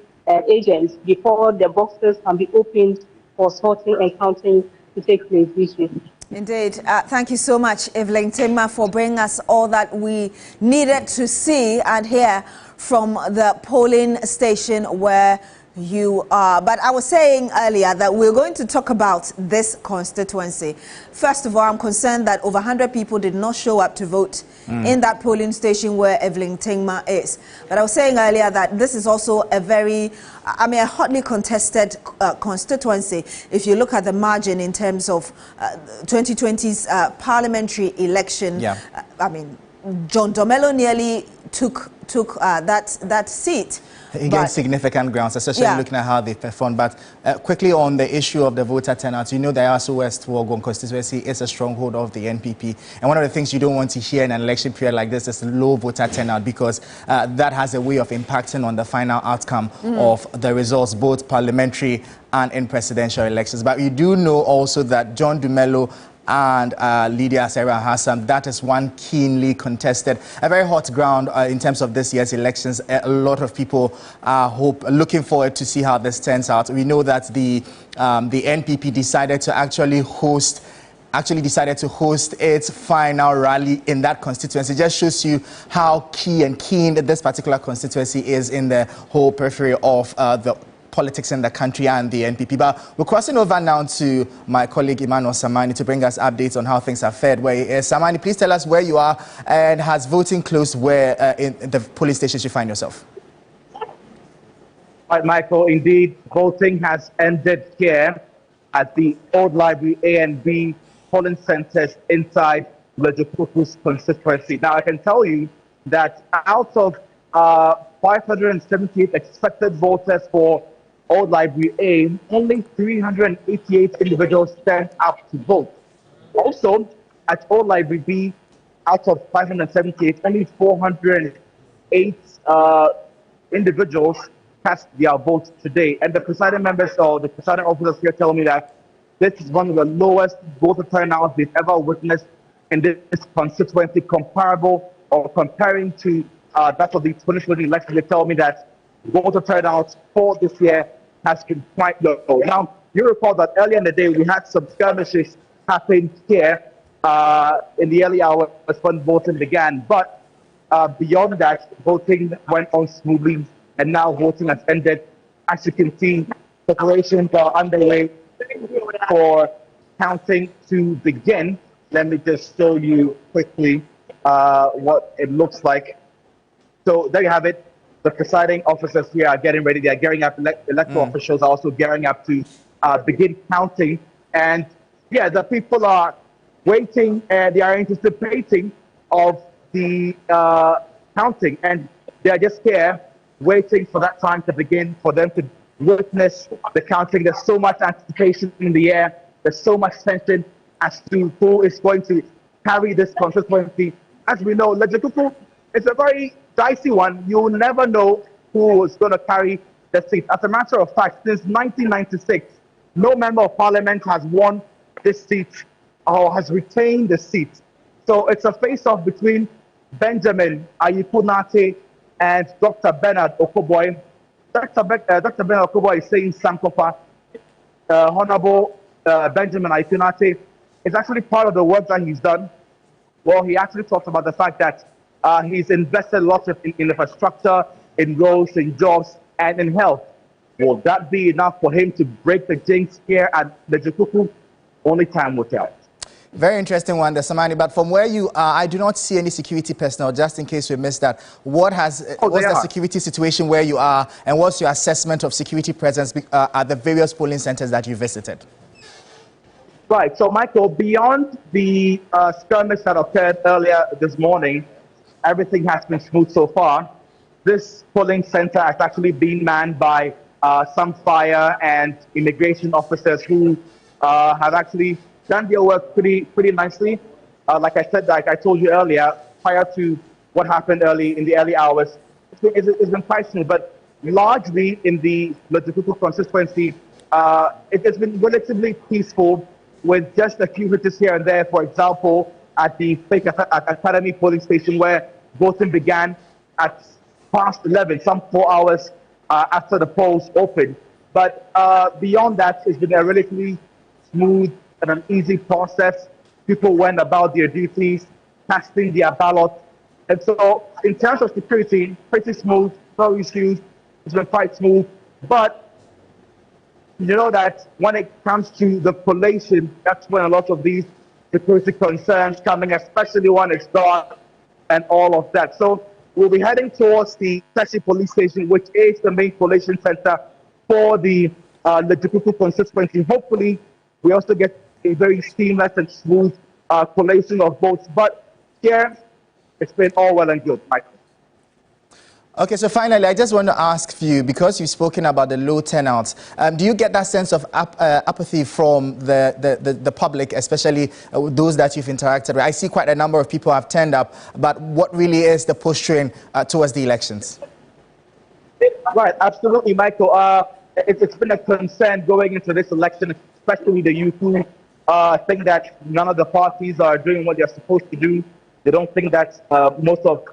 agents before the boxes can be opened for sorting and counting to take place this week. Indeed. Thank you so much, Evelyn Timma, for bringing us all that we needed to see and hear from the polling station where you are. But I was saying earlier that we're going to talk about this constituency. First of all, I'm concerned that over 100 people did not show up to vote in that polling station where Evelyn Timma is. But I was saying earlier that this is also a very, a hotly contested constituency. If you look at the margin in terms of 2020's parliamentary election, John Domelo nearly took that seat. He gained significant grounds, especially looking at how they performed. But quickly on the issue of the voter turnout, you know the Ayawasu West constituency is a stronghold of the NPP. And one of the things you don't want to hear in an election period like this is low voter turnout, because that has a way of impacting on the final outcome of the results, both parliamentary and in presidential elections. But you do know also that John Dumelo and Lydia Sarah Hassan, that is one keenly contested, a very hot ground in terms of this year's elections. A lot of people are looking forward to see how this turns out. We know that the NPP decided to actually host its final rally in that constituency. It just shows you how keen this particular constituency is in the whole periphery of the politics in the country and the NPP. But we're crossing over now to my colleague Emmanuel Samani to bring us updates on how things are fared. Samani, please tell us where you are, and has voting closed where in the police stations you find yourself? Right, Michael, indeed, voting has ended here at the Old Library A and B polling centers inside Lejokupu's constituency. Now, I can tell you that out of 578 expected voters for Old Library A, only 388 individuals stand up to vote. Also, at Old Library B, out of 578, only 400 8 individuals cast their votes today. And the presiding members or the presiding officers here tell me that this is one of the lowest voter turnouts they've ever witnessed in this constituency, comparable or comparing to that of the 2020 election. They tell me that voter turnout for this year has been quite low. Now, you recall that earlier in the day we had some skirmishes happen here in the early hours when voting began. But beyond that, voting went on smoothly, and now voting has ended. As you can see, preparations are underway for counting to begin. Let me just show you quickly what it looks like. So there you have it. The presiding officers here are getting ready. They are gearing up. Electoral officials are also gearing up to begin counting. And yeah, the people are waiting and they are anticipating of the counting. And they are just here waiting for that time to begin, for them to witness the counting. There's so much anticipation in the air. There's so much tension as to who is going to carry this constituency. As we know, Legislative is a very dicey one. You will never know who is going to carry the seat. As a matter of fact, since 1996, no member of parliament has won this seat or has retained the seat. So it's a face-off between Benjamin Ayikunate and Dr. Bernard Okoboy. Dr. Bernard Okoboy is saying Sankofa. Honorable Benjamin Ayikunate is actually part of the work that he's done. Well, he actually talks about the fact that he's invested lots in infrastructure, in roads, in jobs, and in health. Will that be enough for him to break the jinx here at the Jukuku? Only time will tell. Very interesting one, the Samani. But from where you are, I do not see any security personnel, just in case we missed that. What's the security situation where you are, and what's your assessment of security presence at the various polling centers that you visited? Right, so Michael, beyond the skirmish that occurred earlier this morning, everything has been smooth so far. This polling center has actually been manned by some fire and immigration officers who have actually done their work pretty nicely. Like I said, like I told you earlier, prior to what happened in the early hours, it's been quite smooth. But largely in the Ladapon constituency, it's been relatively peaceful, with just a few hits here and there. For example, at the Fake Academy polling station, where voting began at past 11, some 4 hours after the polls opened. But beyond that, it's been a relatively smooth and an easy process. People went about their duties, casting their ballot. And so in terms of security, pretty smooth, no issues. It's been quite smooth. But you know that when it comes to the collation, that's when a lot of these security concerns coming, especially when it's dark and all of that. So we'll be heading towards the Tashi police station, which is the main collation center for the Jukuku constituency. Hopefully, we also get a very seamless and smooth collation of votes. But here, it's been all well and good, Michael. Okay, so finally, I just want to ask you, because you've spoken about the low turnouts, do you get that sense of apathy from the public, especially those that you've interacted with? I see quite a number of people have turned up, but what really is the posturing towards the elections? Right, absolutely, Michael. It's been a concern going into this election, especially the youth who think that none of the parties are doing what they're supposed to do. They don't think that most of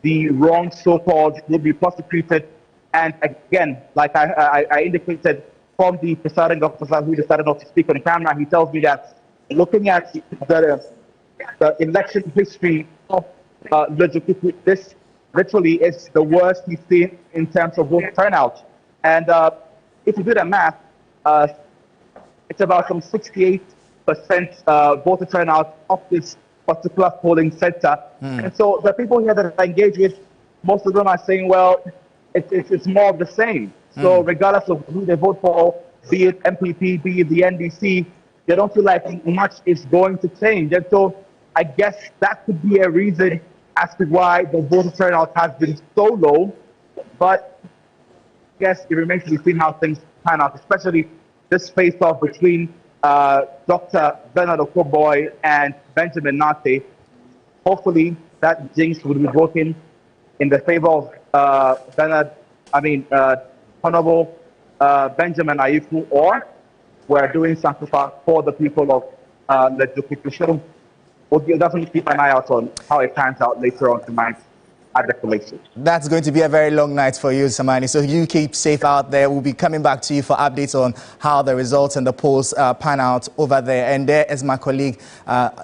the wrong so-called will be prosecuted. And again, like I indicated, from the presiding officer who decided not to speak on camera, he tells me that looking at the election history of Legislative, this literally is the worst he's seen in terms of vote turnout. And if you do the math, it's about some 68% voter turnout of this particular polling center. And so the people here that I engage with, most of them are saying, well, it's more of the same. So regardless of who they vote for, be it MPP, be it the NDC, they don't feel like much is going to change. And so I guess that could be a reason as to why the voter turnout has been so low. But I guess it remains to be seen how things pan out, especially this face-off between Dr. Bernard Okoboy and Benjamin Nate. Hopefully that jinx will be broken in the favor of Honorable Benjamin Ayifu, or we're doing sacrifice for the people of the Dukikushu. We'll definitely keep an eye out on how it pans out later on tonight at the collection. That's going to be a very long night for you, Samani. So you keep safe out there. We'll be coming back to you for updates on how the results and the polls pan out over there. And there is my colleague,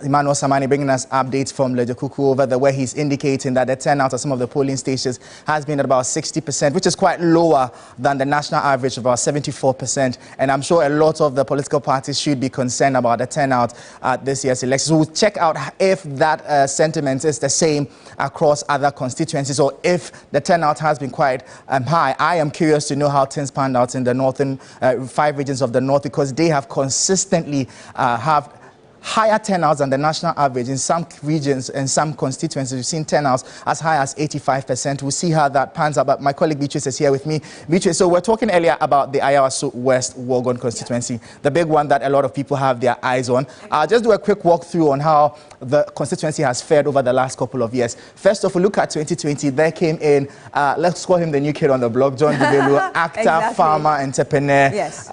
Emmanuel Samani, bringing us updates from Lejokuku over there, where he's indicating that the turnout at some of the polling stations has been at about 60%, which is quite lower than the national average of about 74%. And I'm sure a lot of the political parties should be concerned about the turnout at this year's election. So we'll check out if that sentiment is the same across other constituencies, or if the turnout has been quite high. I am curious to know how things panned out in the northern 5 regions of the north, because they have consistently have higher turnouts than the national average. In some regions and some constituencies, we've seen turnouts as high as 85%. We'll see how that pans out. But my colleague Beatrice is here with me. Beatrice, so we're talking earlier about the Ayawasu West Wogon constituency, the big one that a lot of people have their eyes on. I'll just do a quick walkthrough on how the constituency has fared over the last couple of years. First off, we look at 2020. There came in, let's call him the new kid on the block, John Dubelu, actor, exactly, farmer, entrepreneur. Yes.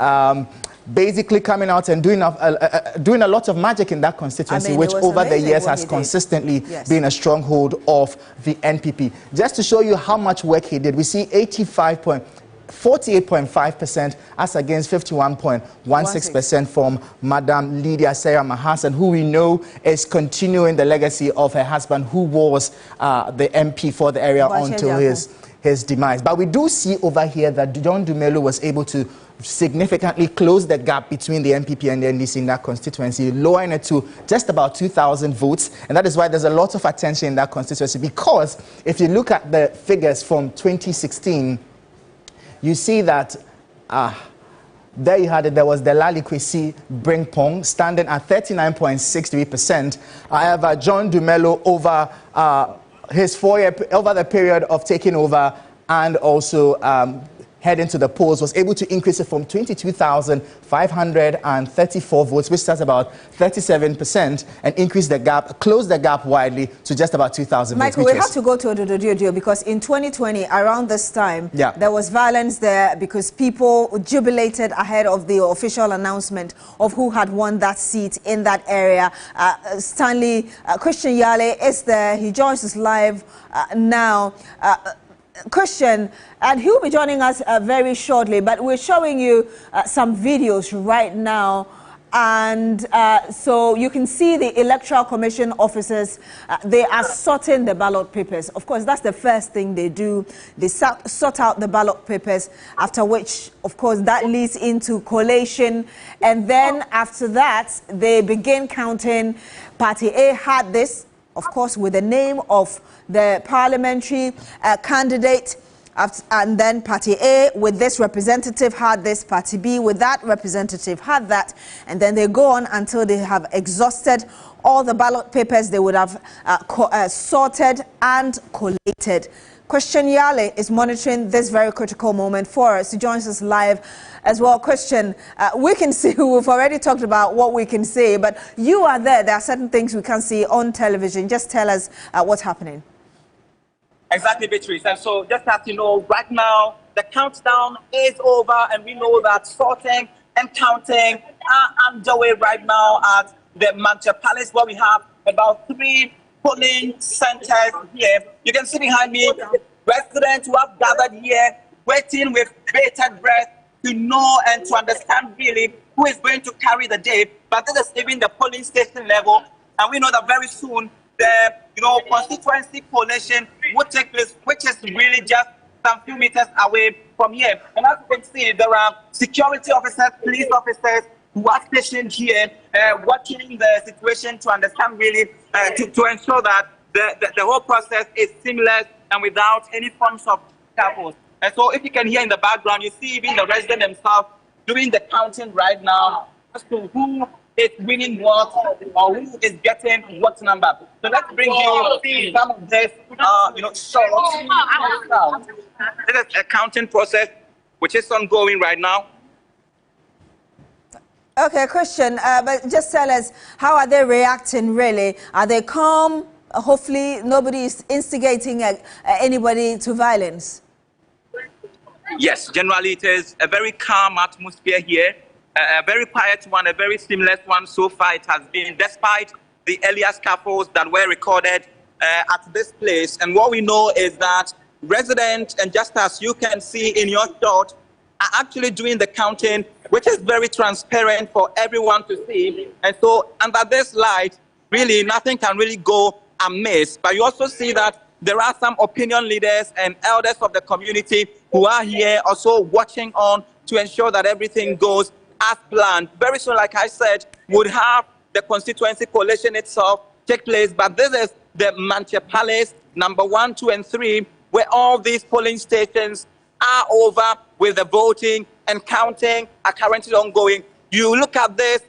Basically coming out and doing a lot of magic in that constituency, which over the years has consistently been a stronghold of the NPP. Just to show you how much work he did, we see 48.5% as against 51.16% from Madam Lydia Sarah Mahasan, who we know is continuing the legacy of her husband, who was the MP for the area until his demise. But we do see over here that John Dumelo was able to significantly close the gap between the NPP and the NDC in that constituency, lowering it to just about 2,000 votes. And that is why there's a lot of attention in that constituency, because if you look at the figures from 2016, you see that there you had it. There was the Lali Kwesi Bringpong standing at 39.63%. However, John Dumelo over his 4 year, over the period of taking over and also heading to the polls, was able to increase it from 22,534 votes, which starts about 37%, and increase the gap, close the gap widely to just about 2,000 votes. Michael, we have to go to Odododio because in 2020, around this time, there was violence there because people jubilated ahead of the official announcement of who had won that seat in that area. Christian Yale is there. He joins us live now. Christian, and he'll be joining us very shortly, but we're showing you some videos right now. And so you can see the Electoral Commission officers, they are sorting the ballot papers. Of course, that's the first thing they do. They sort out the ballot papers, after which, of course, that leads into collation. And then after that, they begin counting. Party A had this, of course, with the name of the parliamentary candidate, and then Party A with this representative had this, Party B with that representative had that, and then they go on until they have exhausted all the ballot papers they would have sorted and collated. Christian Yale is monitoring this very critical moment for us. He joins us live as well. Christian, we can see, we've already talked about what we can see, but you are there. There are certain things we can't see on television. Just tell us what's happening. Exactly, Beatrice. And so just as you know, right now, the countdown is over, and we know that sorting and counting are underway right now at the Mancha Palace, where we have about 3 polling centers here. You can see behind me residents who have gathered here, waiting with bated breath to know and to understand really who is going to carry the day. But this is even the polling station level, and we know that very soon the constituency collation would take place, which is really just some few meters away from here. And as you can see, there are security officers, police officers who are stationed here, watching the situation to understand really, to ensure that the whole process is seamless and without any forms of chaos. And so if you can hear in the background, you see even the resident themselves doing the counting right now as to who is winning what or who is getting what number. So let's bring you some of this, shots. This is a counting process which is ongoing right now. Okay, Christian, but just tell us, how are they reacting really? Are they calm? hopefully nobody is instigating anybody to violence. Yes, generally it is a very calm atmosphere here, a very quiet one, a very seamless one so far it has been, despite the earlier scuffles that were recorded at this place. And what we know is that residents, and just as you can see in your shot, are actually doing the counting, which is very transparent for everyone to see. And so under this light, really nothing can really go amiss. But you also see that there are some opinion leaders and elders of the community who are here also watching on to ensure that everything goes as planned. Very soon, like I said, would have the constituency coalition itself take place, but this is the Manche Palace, number 1, 2, and 3, where all these polling stations are over with the voting and counting are currently ongoing. You look at this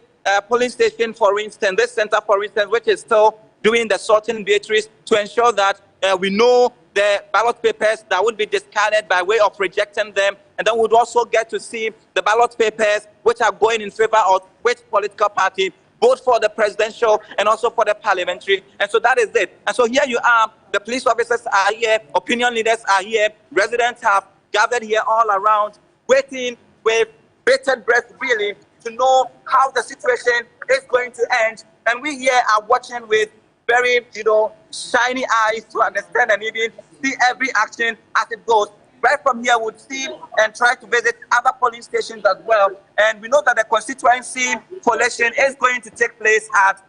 polling station, for instance, this center, for instance, which is still doing the sorting, Beatrice, to ensure that we know the ballot papers that would be discarded by way of rejecting them, and then we'd also get to see the ballot papers which are going in favor of which political party, both for the presidential and also for the parliamentary. And so that is it. And so here you are, the police officers are here, opinion leaders are here, residents have gathered here all around, waiting with bated breath, really, to know how the situation is going to end. And we here are watching with very, shiny eyes to understand and even see every action as it goes. Right from here, we'll see and try to visit other polling stations as well. And we know that the constituency coalition is going to take place at,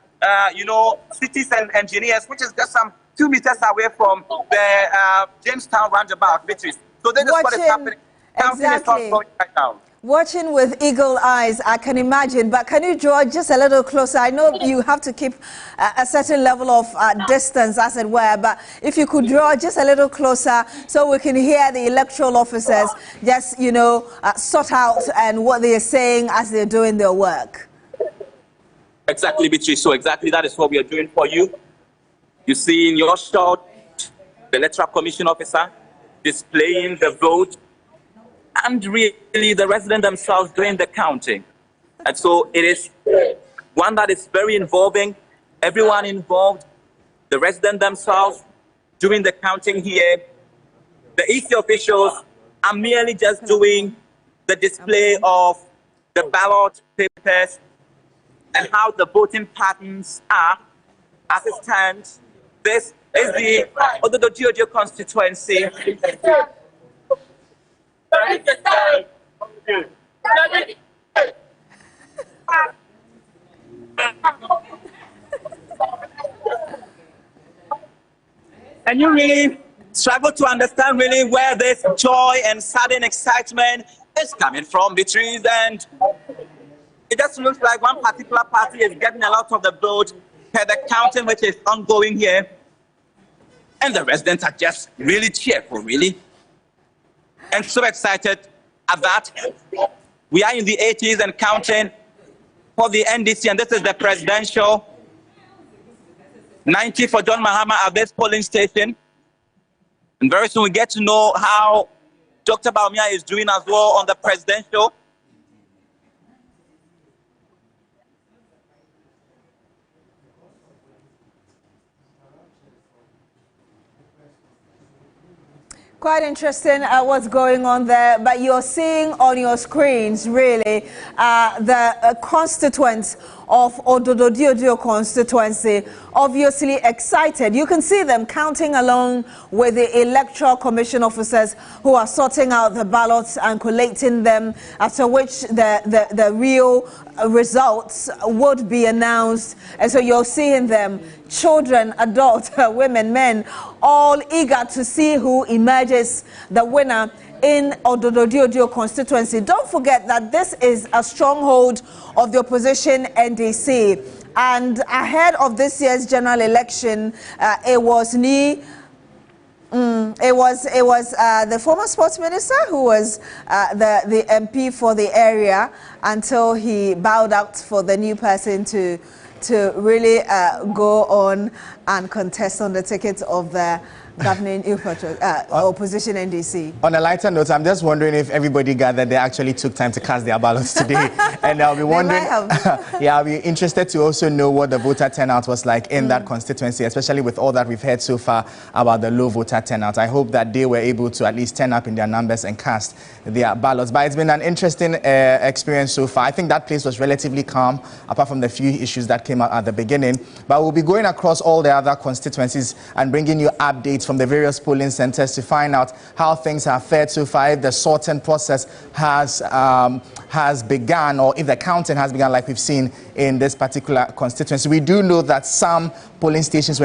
Cities and Engineers, which is just some 2 meters away from the Jamestown roundabout, Beatrice. So this is what is happening. Exactly. Is ongoing right now. Watching with eagle eyes, I can imagine, but can you draw just a little closer? I know you have to keep a certain level of distance, as it were, but if you could draw just a little closer so we can hear the electoral officers just, sort out and what they are saying as they're doing their work. Exactly, Beatrice. So exactly that is what we are doing for you. You see in your shot, the Electoral Commission officer displaying the vote, and really the residents themselves doing the counting. And so it is one that is very involving, everyone involved, the residents themselves doing the counting here. The EC officials are merely just doing the display of the ballot papers and how the voting patterns are as it stands. This is the Ododo constituency. And you really struggle to understand really where this joy and sudden excitement is coming from, Beatrice, and it just looks like one particular party is getting a lot of the vote per the counting which is ongoing here, and the residents are just really cheerful, really, and so excited at that. We are in the 80s and counting for the NDC, and this is the presidential. 90 for John Mahama at this polling station. And very soon we get to know how Dr. Kwabenya is doing as well on the presidential. Quite interesting what's going on there, but you're seeing on your screens really the constituents of Ododo constituency obviously excited. You can see them counting along with the Electoral Commission officers who are sorting out the ballots and collating them, after which the real results would be announced. And so you're seeing them, children, adults, women, men, all eager to see who emerges the winner in Ododo constituency. Don't forget that this is a stronghold of the opposition NDC, and ahead of this year's general election, it was the former sports minister who was the MP for the area until he bowed out for the new person to really go on and contest on the ticket of the governing opposition NDC. On a lighter note, I'm just wondering if everybody gathered, they actually took time to cast their ballots today. And I'll be wondering, I'll be interested to also know what the voter turnout was like in that constituency, especially with all that we've heard so far about the low voter turnout. I hope that they were able to at least turn up in their numbers and cast their ballots. But it's been an interesting experience so far. I think that place was relatively calm, apart from the few issues that came out at the beginning. But we'll be going across all the other constituencies and bringing you updates from the various polling centers to find out how things have fared so far, if the sorting process has begun, or if the counting has begun, like we've seen in this particular constituency. We do know that some polling stations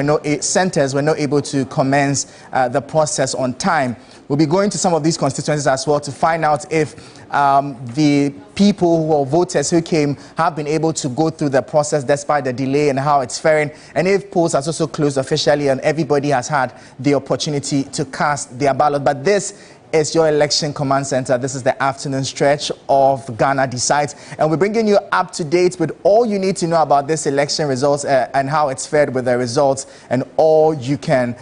centers were not able to commence the process on time. We'll be going to some of these constituencies as well to find out if the people who are voters who came have been able to go through the process despite the delay and how it's faring, and if polls are also closed officially and everybody has had the opportunity to cast their ballot. But this is your election command center. This is the afternoon stretch of Ghana Decides, and we're bringing you up to date with all you need to know about this election results and how it's fared with the results and all you can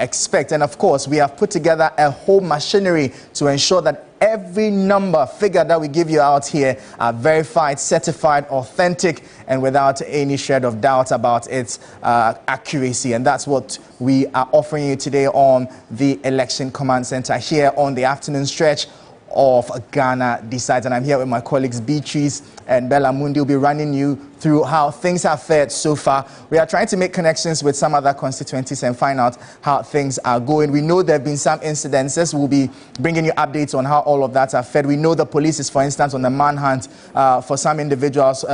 expect. And of course, we have put together a whole machinery to ensure that every figure that we give you out here are verified, certified, authentic, and without any shred of doubt about its accuracy. And that's what we are offering you today on the Election Command Center here on the afternoon stretch of Ghana Decides. And I'm here with my colleagues Beatrice and Bella Mundi. Will be running you through how things have fared so far. We are trying to make connections with some other constituencies and find out how things are going. We know there have been some incidences. We'll be bringing you updates on how all of that have fared. We know the police is, for instance, on the manhunt for some individuals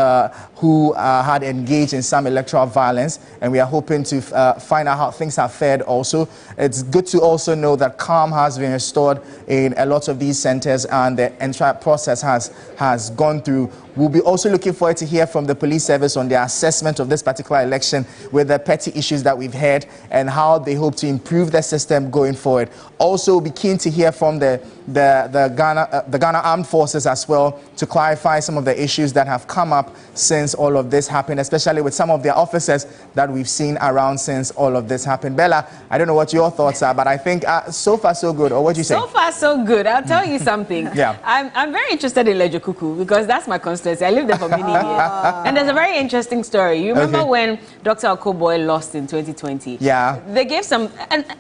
who had engaged in some electoral violence, and we are hoping to find out how things have fared also. It's good to also know that calm has been restored in a lot of these centers and the entire process has gone through. We'll be also looking forward to hear from the police service on their assessment of this particular election with the petty issues that we've heard and how they hope to improve the system going forward. Also, we'll be keen to hear from the Ghana Armed Forces as well to clarify some of the issues that have come up since all of this happened, especially with some of their officers that we've seen around since all of this happened. Bella, I don't know what your thoughts are, but I think so far so good. Or what do you say? So far so good. I'll tell you something. Yeah. I'm very interested in Lejokuku because that's my constituency. I lived there for many years. And there's a very interesting story. You remember when Dr. Okoboy lost in 2020? Yeah. They gave and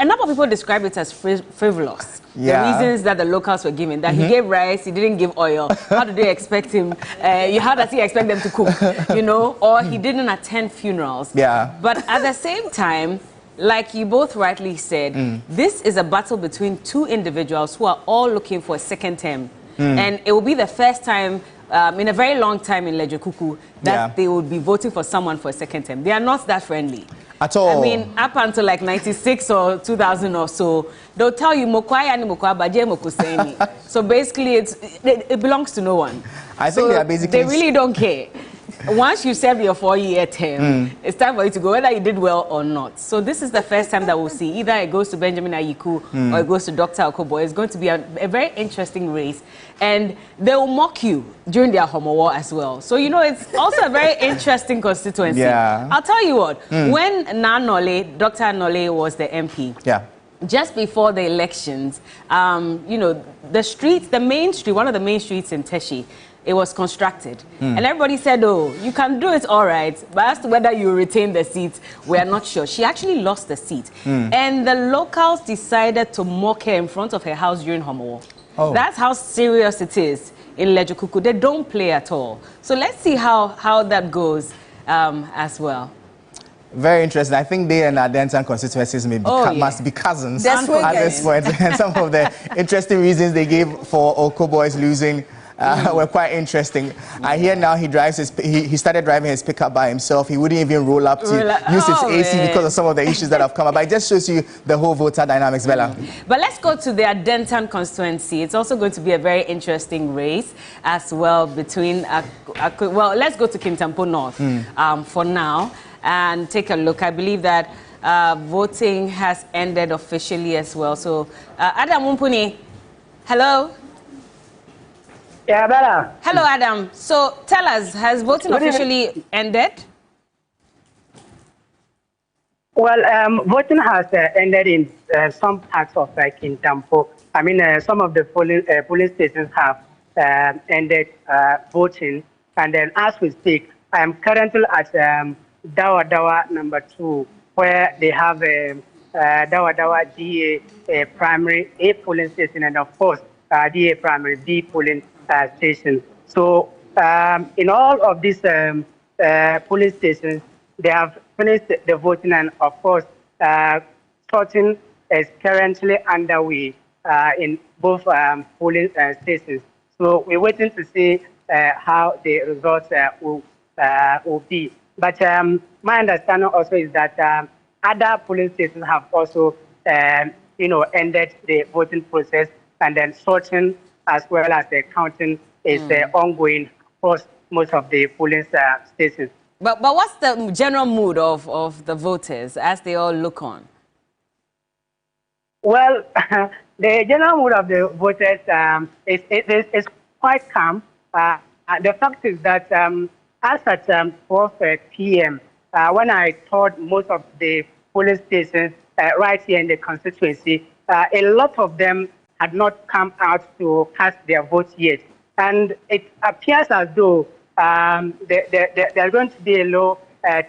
a number of people describe it as frivolous. Yeah. The reasons that the locals were given, that he gave rice, he didn't give oil. How do they expect him? How does he expect them to cook? You know, or he didn't attend funerals. Yeah. But at the same time, like you both rightly said, this is a battle between two individuals who are all looking for a second term. And it will be the first time in a very long time in Lejokuku that they would be voting for someone for a second term. They are not that friendly. At all. I mean, up until like 96 or 2000 or so, they'll tell you, so basically, it belongs to no one. I think they are basically... They really don't care. Once you serve your 4-year term, it's time for you to go, whether you did well or not. So this is the first time that we'll see. Either it goes to Benjamin Ayiku or it goes to Dr. Okoboy. It's going to be a very interesting race. And they will mock you during their homo war as well. So, you know, it's also a very interesting constituency. Yeah. I'll tell you what, when Dr. Nole was the MP, just before the elections, you know, the main street, one of the main streets in Teshi, it was constructed. And everybody said, oh, you can do it all right, but as to whether you retain the seat, we are not sure. She actually lost the seat. And the locals decided to mock her in front of her house during homo. That's how serious it is in Lejokuku. They don't play at all. So let's see how that goes as well. Very interesting. I think they and Adentan constituencies must be cousins at this point. And some of the interesting reasons they gave for Okoboy's losing were quite interesting. I hear now he drives he started driving his pickup by himself. He wouldn't even roll up to use his AC because of some of the issues that have come up. But it just shows you the whole voter dynamics, Bella. But let's go to the Adentan constituency. It's also going to be a very interesting race as well between, well, let's go to Kinto North for now and take a look. I believe that voting has ended officially as well. So, Adam Mumpuni, hello. Yeah, Bella. Hello, Adam. So tell us, has voting officially ended? Well, voting has ended in some parts of Kintampo. I mean, some of the polling stations have ended voting. And then as we speak, I am currently at Dawa Dawa number 2, where they have Dawa Dawa DA primary A polling station, and of course, DA primary B polling station. So in all of these polling stations, they have finished the voting, and of course, sorting is currently underway in both polling stations. So we're waiting to see how the results will be. But my understanding also is that other polling stations have also, ended the voting process, and then sorting as well as the counting is ongoing across most of the polling stations. But what's the general mood of the voters as they all look on? Well, the general mood of the voters is quite calm. The fact is that as at 12 p.m., when I toured most of the polling stations right here in the constituency, a lot of them had not come out to cast their votes yet. And it appears as though there's going to be a low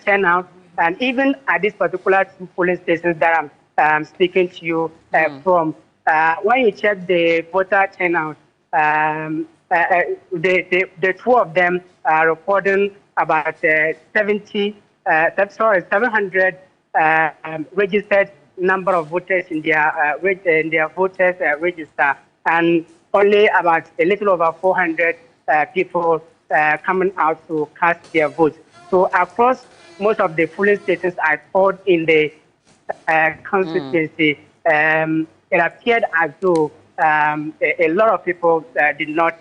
turnout. And even at this particular 2 polling stations that I'm speaking to you from, when you check the voter turnout, the 2 of them are recording about 700 registered number of voters in their voters register, and only about a little over 400 people coming out to cast their votes. So across most of the polling stations I toured in the constituency, it appeared as though a lot of people did not,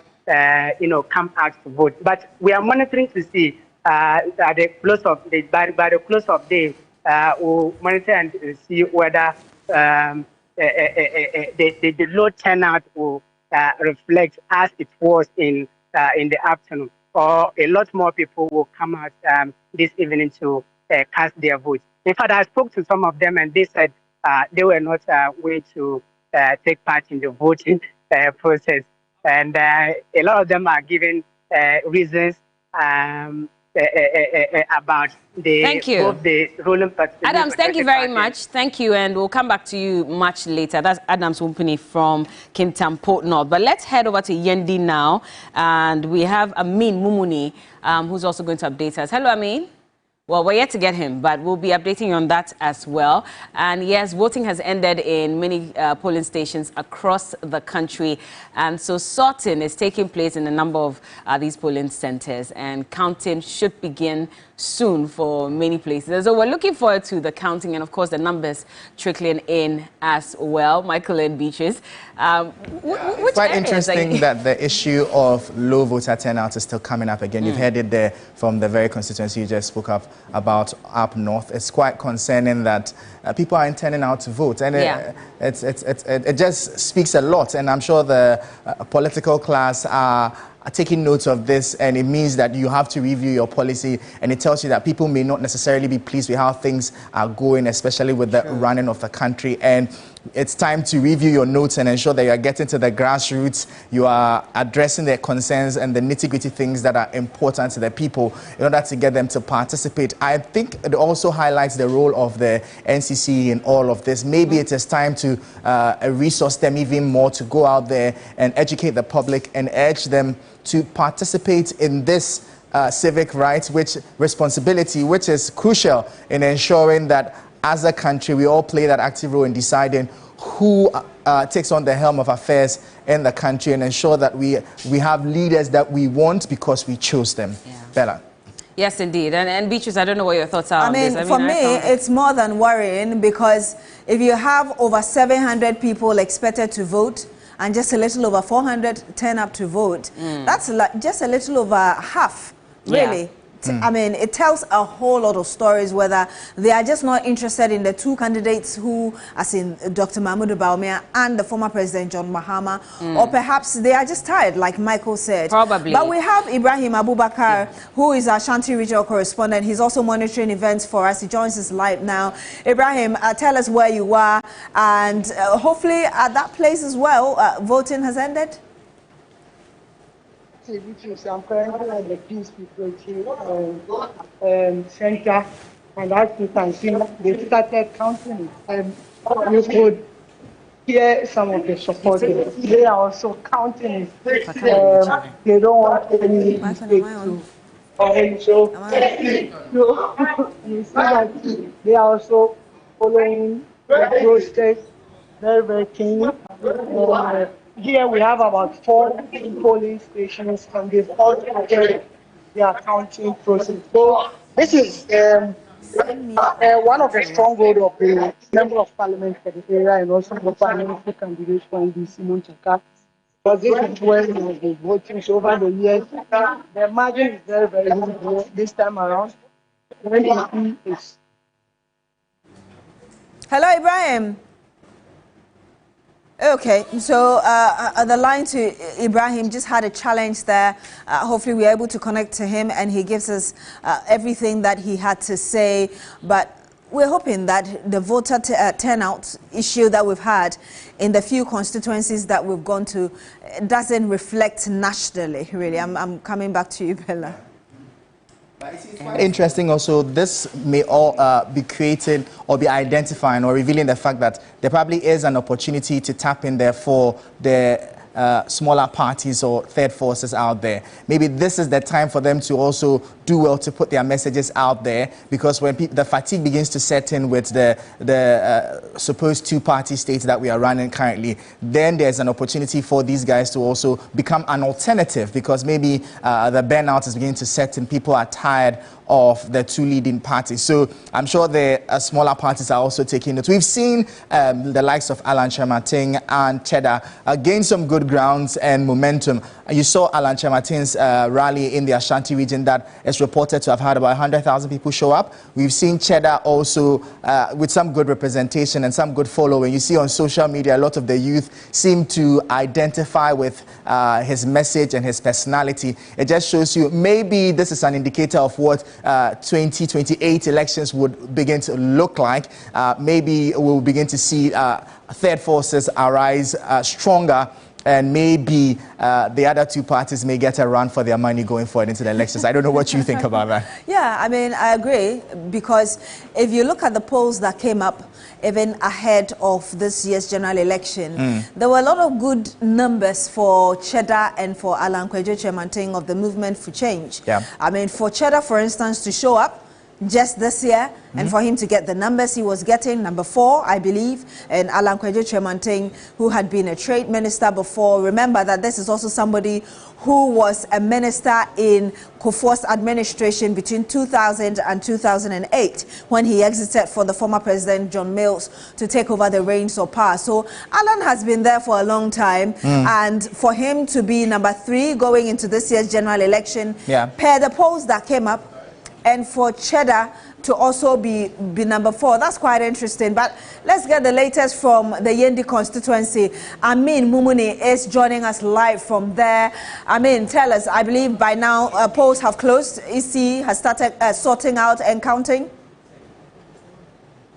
come out to vote. But we are monitoring to see at the close of the by the close of day, we'll monitor and see whether the low turnout will reflect as it was in the afternoon, or a lot more people will come out this evening to cast their votes. In fact, I spoke to some of them, and they said they were not going to take part in the voting process, and a lot of them are giving reasons about both the ruling party. Adams, thank you very much. Thank you, and we'll come back to you much later. That's Adams Wumpini from Kintampo North. But let's head over to Yendi now, and we have Amin Mumuni, who's also going to update us. Hello, Amin. Well, we're yet to get him, but we'll be updating you on that as well. And yes, voting has ended in many polling stations across the country. And so sorting is taking place in a number of these polling centers, and counting should begin soon for many places. So we're looking forward to the counting and, of course, the numbers trickling in as well. Michael and Beatrice. It's quite interesting that the issue of low voter turnout is still coming up again. You've heard it there from the very constituency you just spoke of about up north. It's quite concerning that people aren't turning out to vote, and it just speaks a lot. And I'm sure the political class are taking note of this, and it means that you have to review your policy, and it tells you that people may not necessarily be pleased with how things are going, especially with the running of the country. And it's time to review your notes and ensure that you are getting to the grassroots, you are addressing their concerns and the nitty-gritty things that are important to the people in order to get them to participate. I think it also highlights the role of the NCC in all of this. Maybe it is time to resource them even more to go out there and educate the public and urge them to participate in this civic rights, responsibility, which is crucial in ensuring that as a country we all play that active role in deciding who takes on the helm of affairs in the country, and ensure that we have leaders that we want because we chose them. Bella. Yes, indeed. And Beatrice, I don't know what your thoughts are on this. For me, it's more than worrying, because if you have over 700 people expected to vote and just a little over 400 turn up to vote, that's like just a little over half, really. I mean, it tells a whole lot of stories, whether they are just not interested in the two candidates who, as in Dr. Mahmoud Bawumia and the former President John Mahama, or perhaps they are just tired, like Michael said. Probably. But we have Ibrahim Abubakar, who is our Ashanti regional correspondent. He's also monitoring events for us. He joins us live now. Ibrahim, tell us where you are, and hopefully at that place as well, voting has ended. I'm currently at the Peace Security Center, and as you can see, they started counting. You could hear some of the supporters. They are also counting. They don't want any mistake to. So you see that they are also following the process very, very keenly. Here we have about 4 polling stations, and they've all started their counting process. So this is one of the stronghold of the Member of Parliament for the area, and also the parliamentary candidate for NDC Munchaka. Because this is where we have been voting. So over the years, the margin is very, very low this time around. Hello, Ibrahim. Okay, so the line to Ibrahim just had a challenge there. Hopefully we're able to connect to him and he gives us everything that he had to say. But we're hoping that the voter turnout issue that we've had in the few constituencies that we've gone to doesn't reflect nationally, really. I'm coming back to you, Bella. Interesting also, this may all be creating or be identifying or revealing the fact that there probably is an opportunity to tap in there for the smaller parties or third forces out there. Maybe this is the time for them to also do well to put their messages out there, because when the fatigue begins to set in with the supposed two-party states that we are running currently, then there's an opportunity for these guys to also become an alternative, because maybe the burnout is beginning to set in. People are tired of the two leading parties. So I'm sure the smaller parties are also taking it. We've seen the likes of Alan Kyerematen and Cheddar gain some good grounds and momentum. You saw Alan Kyerematen's rally in the Ashanti region that is reported to have had about 100,000 people show up. We've seen Cheddar also with some good representation and some good following. You see on social media, a lot of the youth seem to identify with his message and his personality. It just shows you maybe this is an indicator of what 2028 elections would begin to look like. Maybe we'll begin to see third forces arise stronger, and maybe the other two parties may get a run for their money going forward into the elections. I don't know what you think about that. Yeah, I mean, I agree, because if you look at the polls that came up even ahead of this year's general election, there were a lot of good numbers for Cheddar and for Alan Kyerematen of the Movement for Change. Yeah. I mean, for Cheddar, for instance, to show up just this year, and for him to get the numbers he was getting, number 4, I believe, and Alan Kyerematen, who had been a trade minister before. Remember that this is also somebody who was a minister in Kufuor's administration between 2000 and 2008, when he exited for the former President John Mills to take over the reins of power. So Alan has been there for a long time, and for him to be number 3 going into this year's general election, per the polls that came up, and for Cheddar to also be number 4. That's quite interesting. But let's get the latest from the Yendi constituency. Amin Mumuni is joining us live from there. Amin, tell us, I believe by now polls have closed. EC has started sorting out and counting.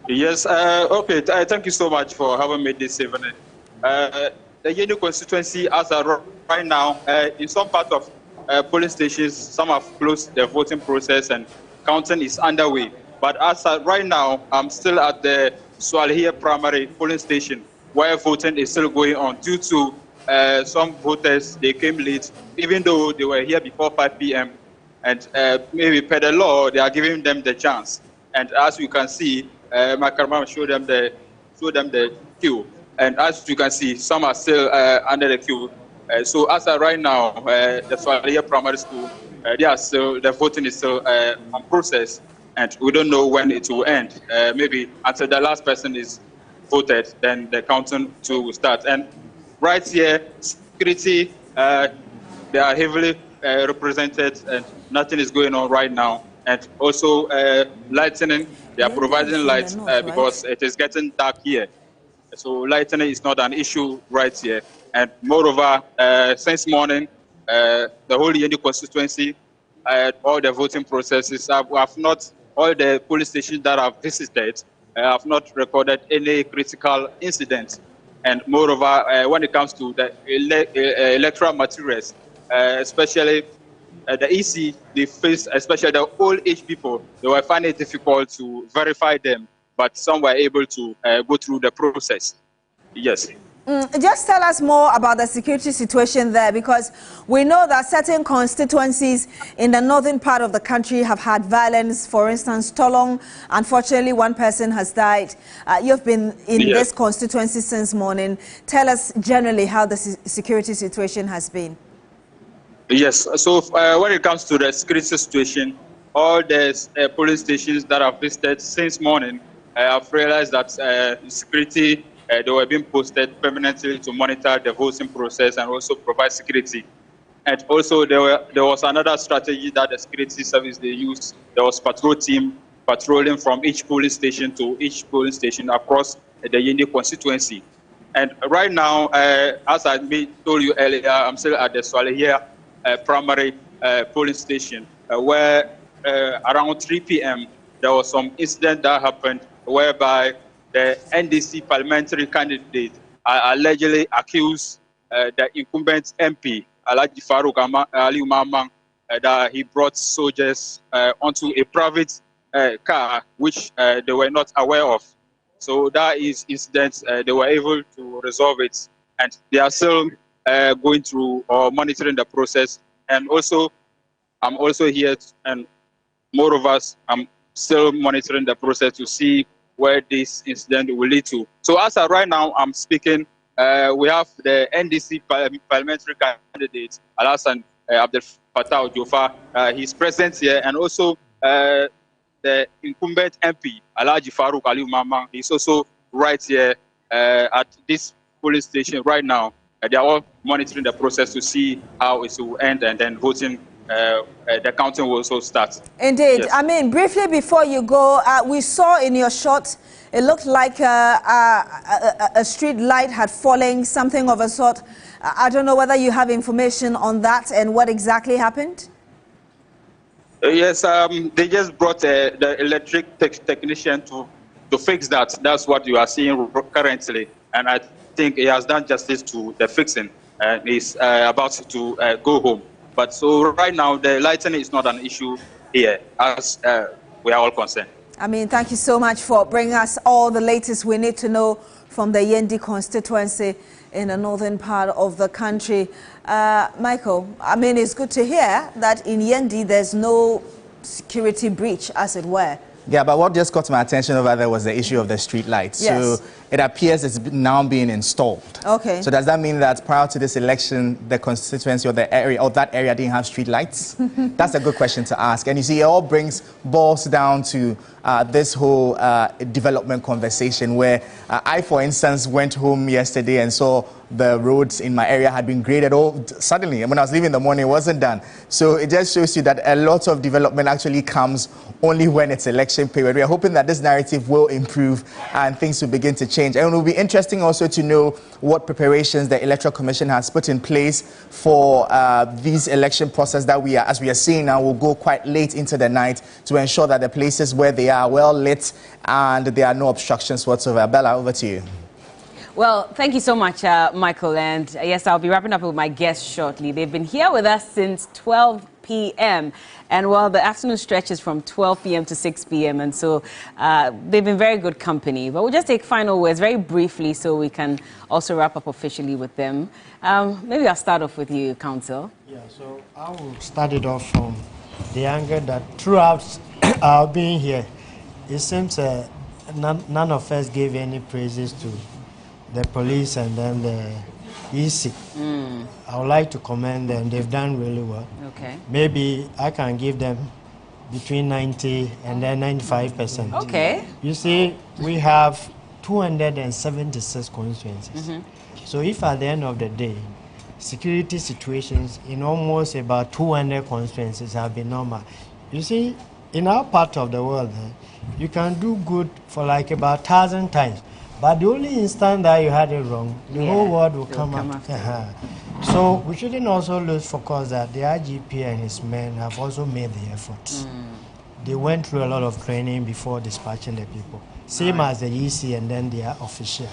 Yes, okay, thank you so much for having me this evening. The Yendi constituency, as of right now, in some parts of polling stations, some have closed the voting process and counting is underway. But as right now, I'm still at the Swalihia primary polling station where voting is still going on due to some voters, they came late, even though they were here before 5 p.m. And maybe per the law, they are giving them the chance. And as you can see, my camera showed them the queue. And as you can see, some are still under the queue. So as of right now, the Swalihia primary school, the voting is still on process, and we don't know when it will end. Maybe until the last person is voted, then the counting too will start. And right here, security, they are heavily represented, and nothing is going on right now. And also lightening, they are providing light because it is getting dark here. So lightening is not an issue right here. And moreover, since morning, the whole Yendi constituency, all the voting processes, all the police stations that I've visited have not recorded any critical incidents. And moreover, when it comes to the electoral materials, especially the EC, they face, especially the old age people, they were finding it difficult to verify them, but some were able to go through the process. Yes. Just tell us more about the security situation there, because we know that certain constituencies in the northern part of the country have had violence. For instance, Tolong, unfortunately, one person has died. You've been in this constituency since morning. Tell us generally how the security situation has been. Yes, so when it comes to the security situation, all the police stations that I've visited since morning, I've realized that security, they were being posted permanently to monitor the voting process and also provide security. And also there was another strategy that the security service they used. There was patrol team patrolling from each police station to each polling station across the Yendi constituency. And right now, as I told you earlier, I'm still at the Swalehia primary polling station, where around 3 p.m. there was some incident that happened whereby the NDC parliamentary candidate allegedly accused the incumbent MP, Alaji Farouk Ali Umamang, that he brought soldiers onto a private car, which they were not aware of. So that is incident, they were able to resolve it, and they are still going through or monitoring the process. And also, I'm also here, and more of us, I'm still monitoring the process to see where this incident will lead to. So as of right now, I'm speaking, we have the NDC parliamentary candidate, Alassane Abdel Fattah Jofa. He's present here, and also the incumbent MP, Alaji Farouk Ali Umamang, he's also right here at this police station right now. They are all monitoring the process to see how it will end, and then voting, the counting will also start. Indeed. Yes. I mean, briefly before you go, we saw in your shot, it looked like a street light had fallen, something of a sort. I don't know whether you have information on that and what exactly happened? Yes, they just brought the electric technician to fix that. That's what you are seeing currently. And I think he has done justice to the fixing and is about to go home. But so right now, the lighting is not an issue here, as we are all concerned. I mean, thank you so much for bringing us all the latest we need to know from the Yendi constituency in the northern part of the country. Michael, I mean, it's good to hear that in Yendi there's no security breach, as it were. Yeah, but what just caught my attention over there was the issue of the street lights. Yes. So it appears it's now being installed. Okay. So does that mean that prior to this election, the constituency or the area or that area didn't have street lights? That's a good question to ask. And you see, it all boils down to this whole development conversation where I, for instance, went home yesterday and saw the roads in my area had been graded. Suddenly, when I was leaving in the morning, it wasn't done. So it just shows you that a lot of development actually comes only when it's election period. We are hoping that this narrative will improve and things will begin to change. And it will be interesting also to know what preparations the Electoral Commission has put in place for these election process that we are, as we are seeing now, will go quite late into the night to ensure that the places where they are well lit and there are no obstructions whatsoever. Bella, over to you. Well, thank you so much, Michael. And yes, I'll be wrapping up with my guests shortly. They've been here with us since 12 p.m. And well, the afternoon stretches from 12 p.m. to 6 p.m. And so they've been very good company. But we'll just take final words very briefly so we can also wrap up officially with them. Maybe I'll start off with you, Council. Yeah, so I will start it off from the angle that throughout our being here, it seems none of us gave any praises to the police and then the EC. I would like to commend them. They've done really well. Okay. Maybe I can give them between 90 and then 95%. Okay. You see, we have 276 constituencies. So if at the end of the day, security situations in almost about 200 constituencies have been normal. You see, in our part of the world, you can do good for like about 1,000 times. But the only instant that you had it wrong, the whole world will come up. So we shouldn't also lose focus that the IGP and his men have also made the efforts. They went through a lot of training before dispatching the people. Same as the EC and then their official.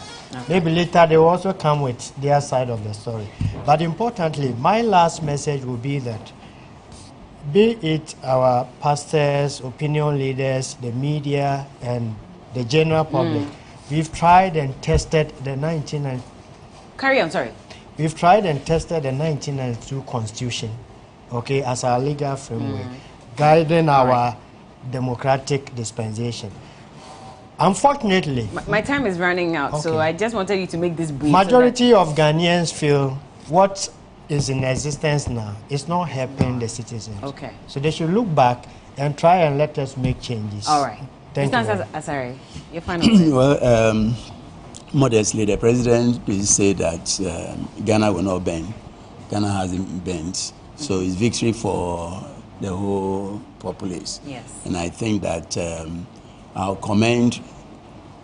Maybe later they will also come with their side of the story. But importantly, my last message will be that be it our pastors, opinion leaders, the media, and the general public, we've tried and tested the 1992. Carry on, sorry. We've tried and tested the 1992 Constitution, okay, as our legal framework, guiding our democratic dispensation. Unfortunately, my time is running out, so I just wanted you to make this brief. Majority of Ghanaians feel what is in existence now is not helping the citizens. Okay. So they should look back and try and let us make changes. All right. Thank you. Sorry, your final. Well, modestly, the president please say that Ghana will not bend. Ghana hasn't bent. So it's victory for the whole populace. Yes. And I think that I'll commend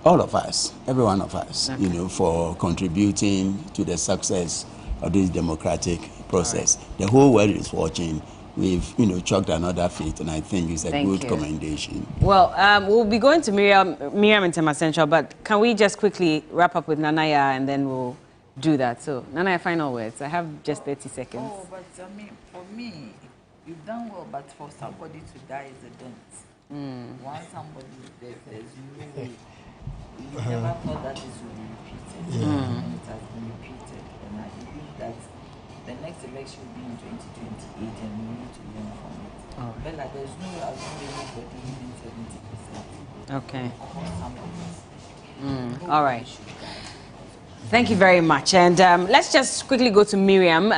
all of us, every one of us, you know, for contributing to the success of this democratic process. The whole world is watching. We've, you know, chalked another feat, and I think it's a good commendation. Well, we'll be going to Miriam in Tamale Central, but can we just quickly wrap up with Nanaya and then we'll do that? So, Nanaya, final words. I have just 30 seconds. Oh, but I mean, for me, you've done well, but for somebody to die is a dent. Once somebody is dead, there's no way. You never thought that this would be repeated, and it has been repeated. And I believe that the next election will be in 2028, and we need to learn from it. But like, there's no way I was going to anybody even 70%. Okay. All right. Thank you very much. And let's just quickly go to Miriam.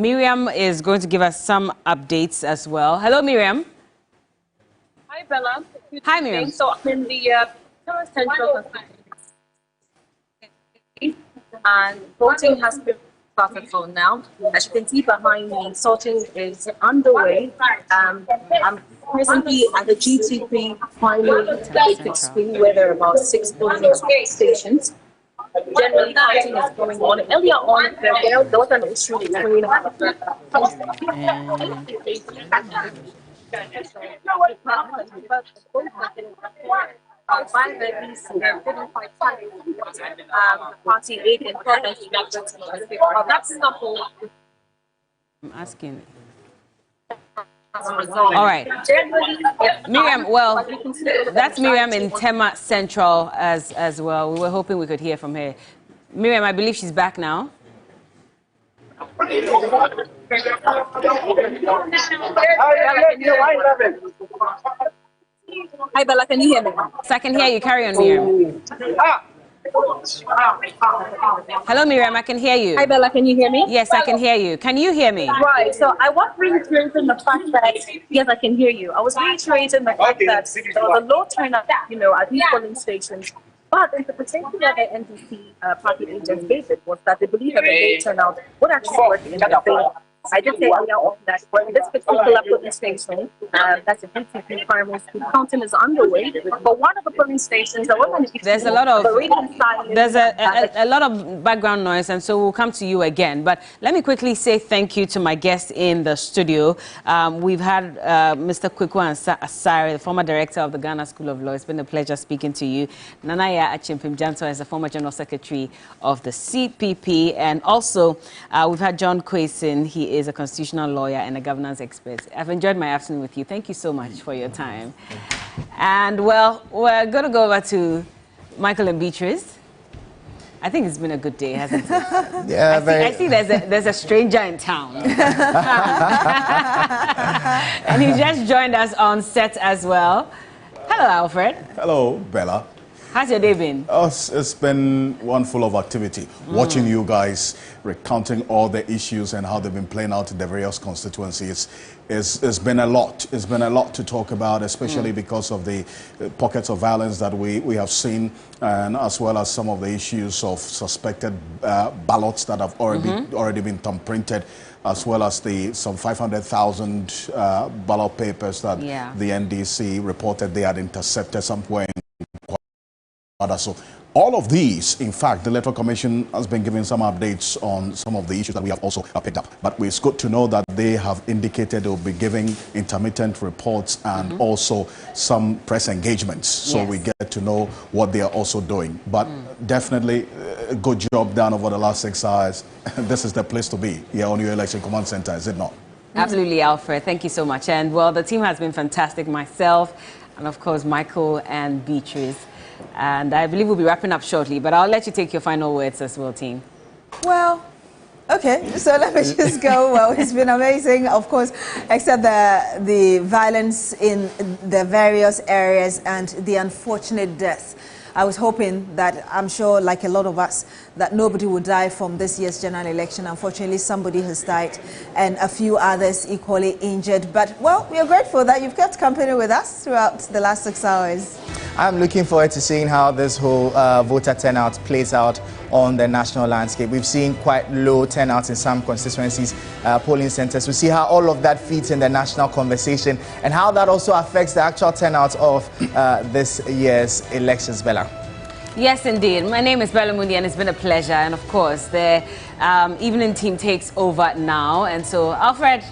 Miriam is going to give us some updates as well. Hello, Miriam. Hi, Bella. Hi, Miriam. So I'm in the Tamale Central and voting has been started for now. As you can see behind me, sorting is underway. I'm presently at the GTP primary basic screen where there are about 6 polling stations. Generally, counting is going on. Earlier on, there was an issue between Party 8 and 12 that's not all. I'm asking. All right. Miriam, well, that's Miriam in Tamale Central as well. We were hoping we could hear from her. Miriam, I believe she's back now. Hi, Bella, can you hear me? So I can hear you. Carry on, Miriam. Hello, Miriam, I can hear you. Hi, Bella, can you hear me? Yes, I can hear you. Can you hear me? Right, so I was reiterating the fact that, yes, I can hear you. I was reiterating the fact that there was a low turnout, you know, at these polling stations. But the interpretation that the NDC party agents gave it was that they believe that the low turnout would actually work in their favor. I did say earlier on that this particular polling station, that's a GTP primary school, counting is underway. But one of the polling stations, there's a lot of background noise, and so we'll come to you again. But let me quickly say thank you to my guests in the studio. We've had Mr. Kweku Asare, the former director of the Ghana School of Law. It's been a pleasure speaking to you. Nanaya Achimpim-Janto is the former general secretary of the CPP, and also we've had John Kwesen. He is a constitutional lawyer and a governance expert. I've enjoyed my afternoon with you. Thank you so much for your time. And well, we're going to go over to Michael and Beatrice. I think it's been a good day, hasn't it? Yeah, I see there's a stranger in town. And he just joined us on set as well. Hello, Alfred. Hello, Bella. How's your day been? It's been one full of activity. Watching you guys recounting all the issues and how they've been playing out in the various constituencies. It's been a lot. It's been a lot to talk about, especially because of the pockets of violence that we have seen, and as well as some of the issues of suspected ballots that have already been thumb-printed, as well as some 500,000 ballot papers that the NDC reported they had intercepted somewhere in. So all of these, in fact, the Electoral Commission has been giving some updates on some of the issues that we have also picked up. But it's good to know that they have indicated they'll be giving intermittent reports and also some press engagements. So we get to know what they are also doing. But definitely a good job done over the last 6 hours. This is the place to be here on your Election Command Center, is it not? Absolutely, Alfred. Thank you so much. And well, the team has been fantastic. Myself and of course Michael and Beatrice. And I believe we'll be wrapping up shortly, but I'll let you take your final words as well, team. Well, okay, so let me just go. Well, it's been amazing, of course, except the violence in the various areas and the unfortunate deaths. I was hoping that, I'm sure, like a lot of us, that nobody would die from this year's general election. Unfortunately, somebody has died and a few others equally injured. But, well, we are grateful that you've kept company with us throughout the last 6 hours. I'm looking forward to seeing how this whole voter turnout plays out on the national landscape. We've seen quite low turnouts in some constituencies, polling centers. We see how all of that feeds in the national conversation and how that also affects the actual turnout of this year's elections, Bella. Yes, indeed. My name is Bella Mundi, and it's been a pleasure. And of course, the evening team takes over now. And so, Alfred.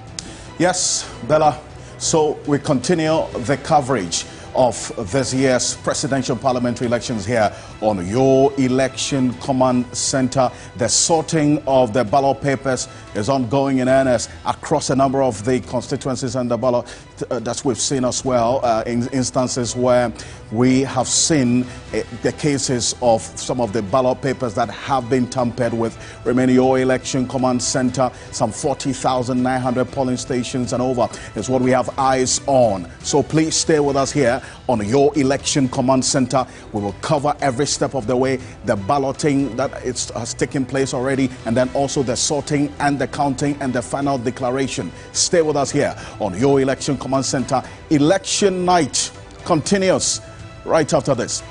Yes, Bella. So we continue the coverage of this year's presidential parliamentary elections here on your Election Command Center. The sorting of the ballot papers is ongoing in earnest across a number of the constituencies and the ballot that we've seen as well, in instances where we have seen the cases of some of the ballot papers that have been tampered with. Remaining your Election Command Center, some 40,900 polling stations and over is what we have eyes on. So please stay with us here on your Election Command Center. We will cover every step of the way, the balloting that has taken place already, and then also the sorting and the counting and the final declaration. Stay with us here on your Election Command Center. Election night continues right after this.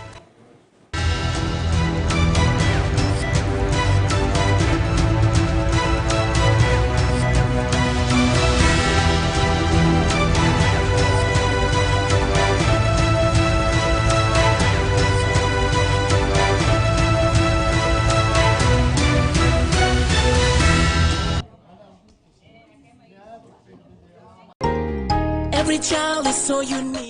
Every child is so unique.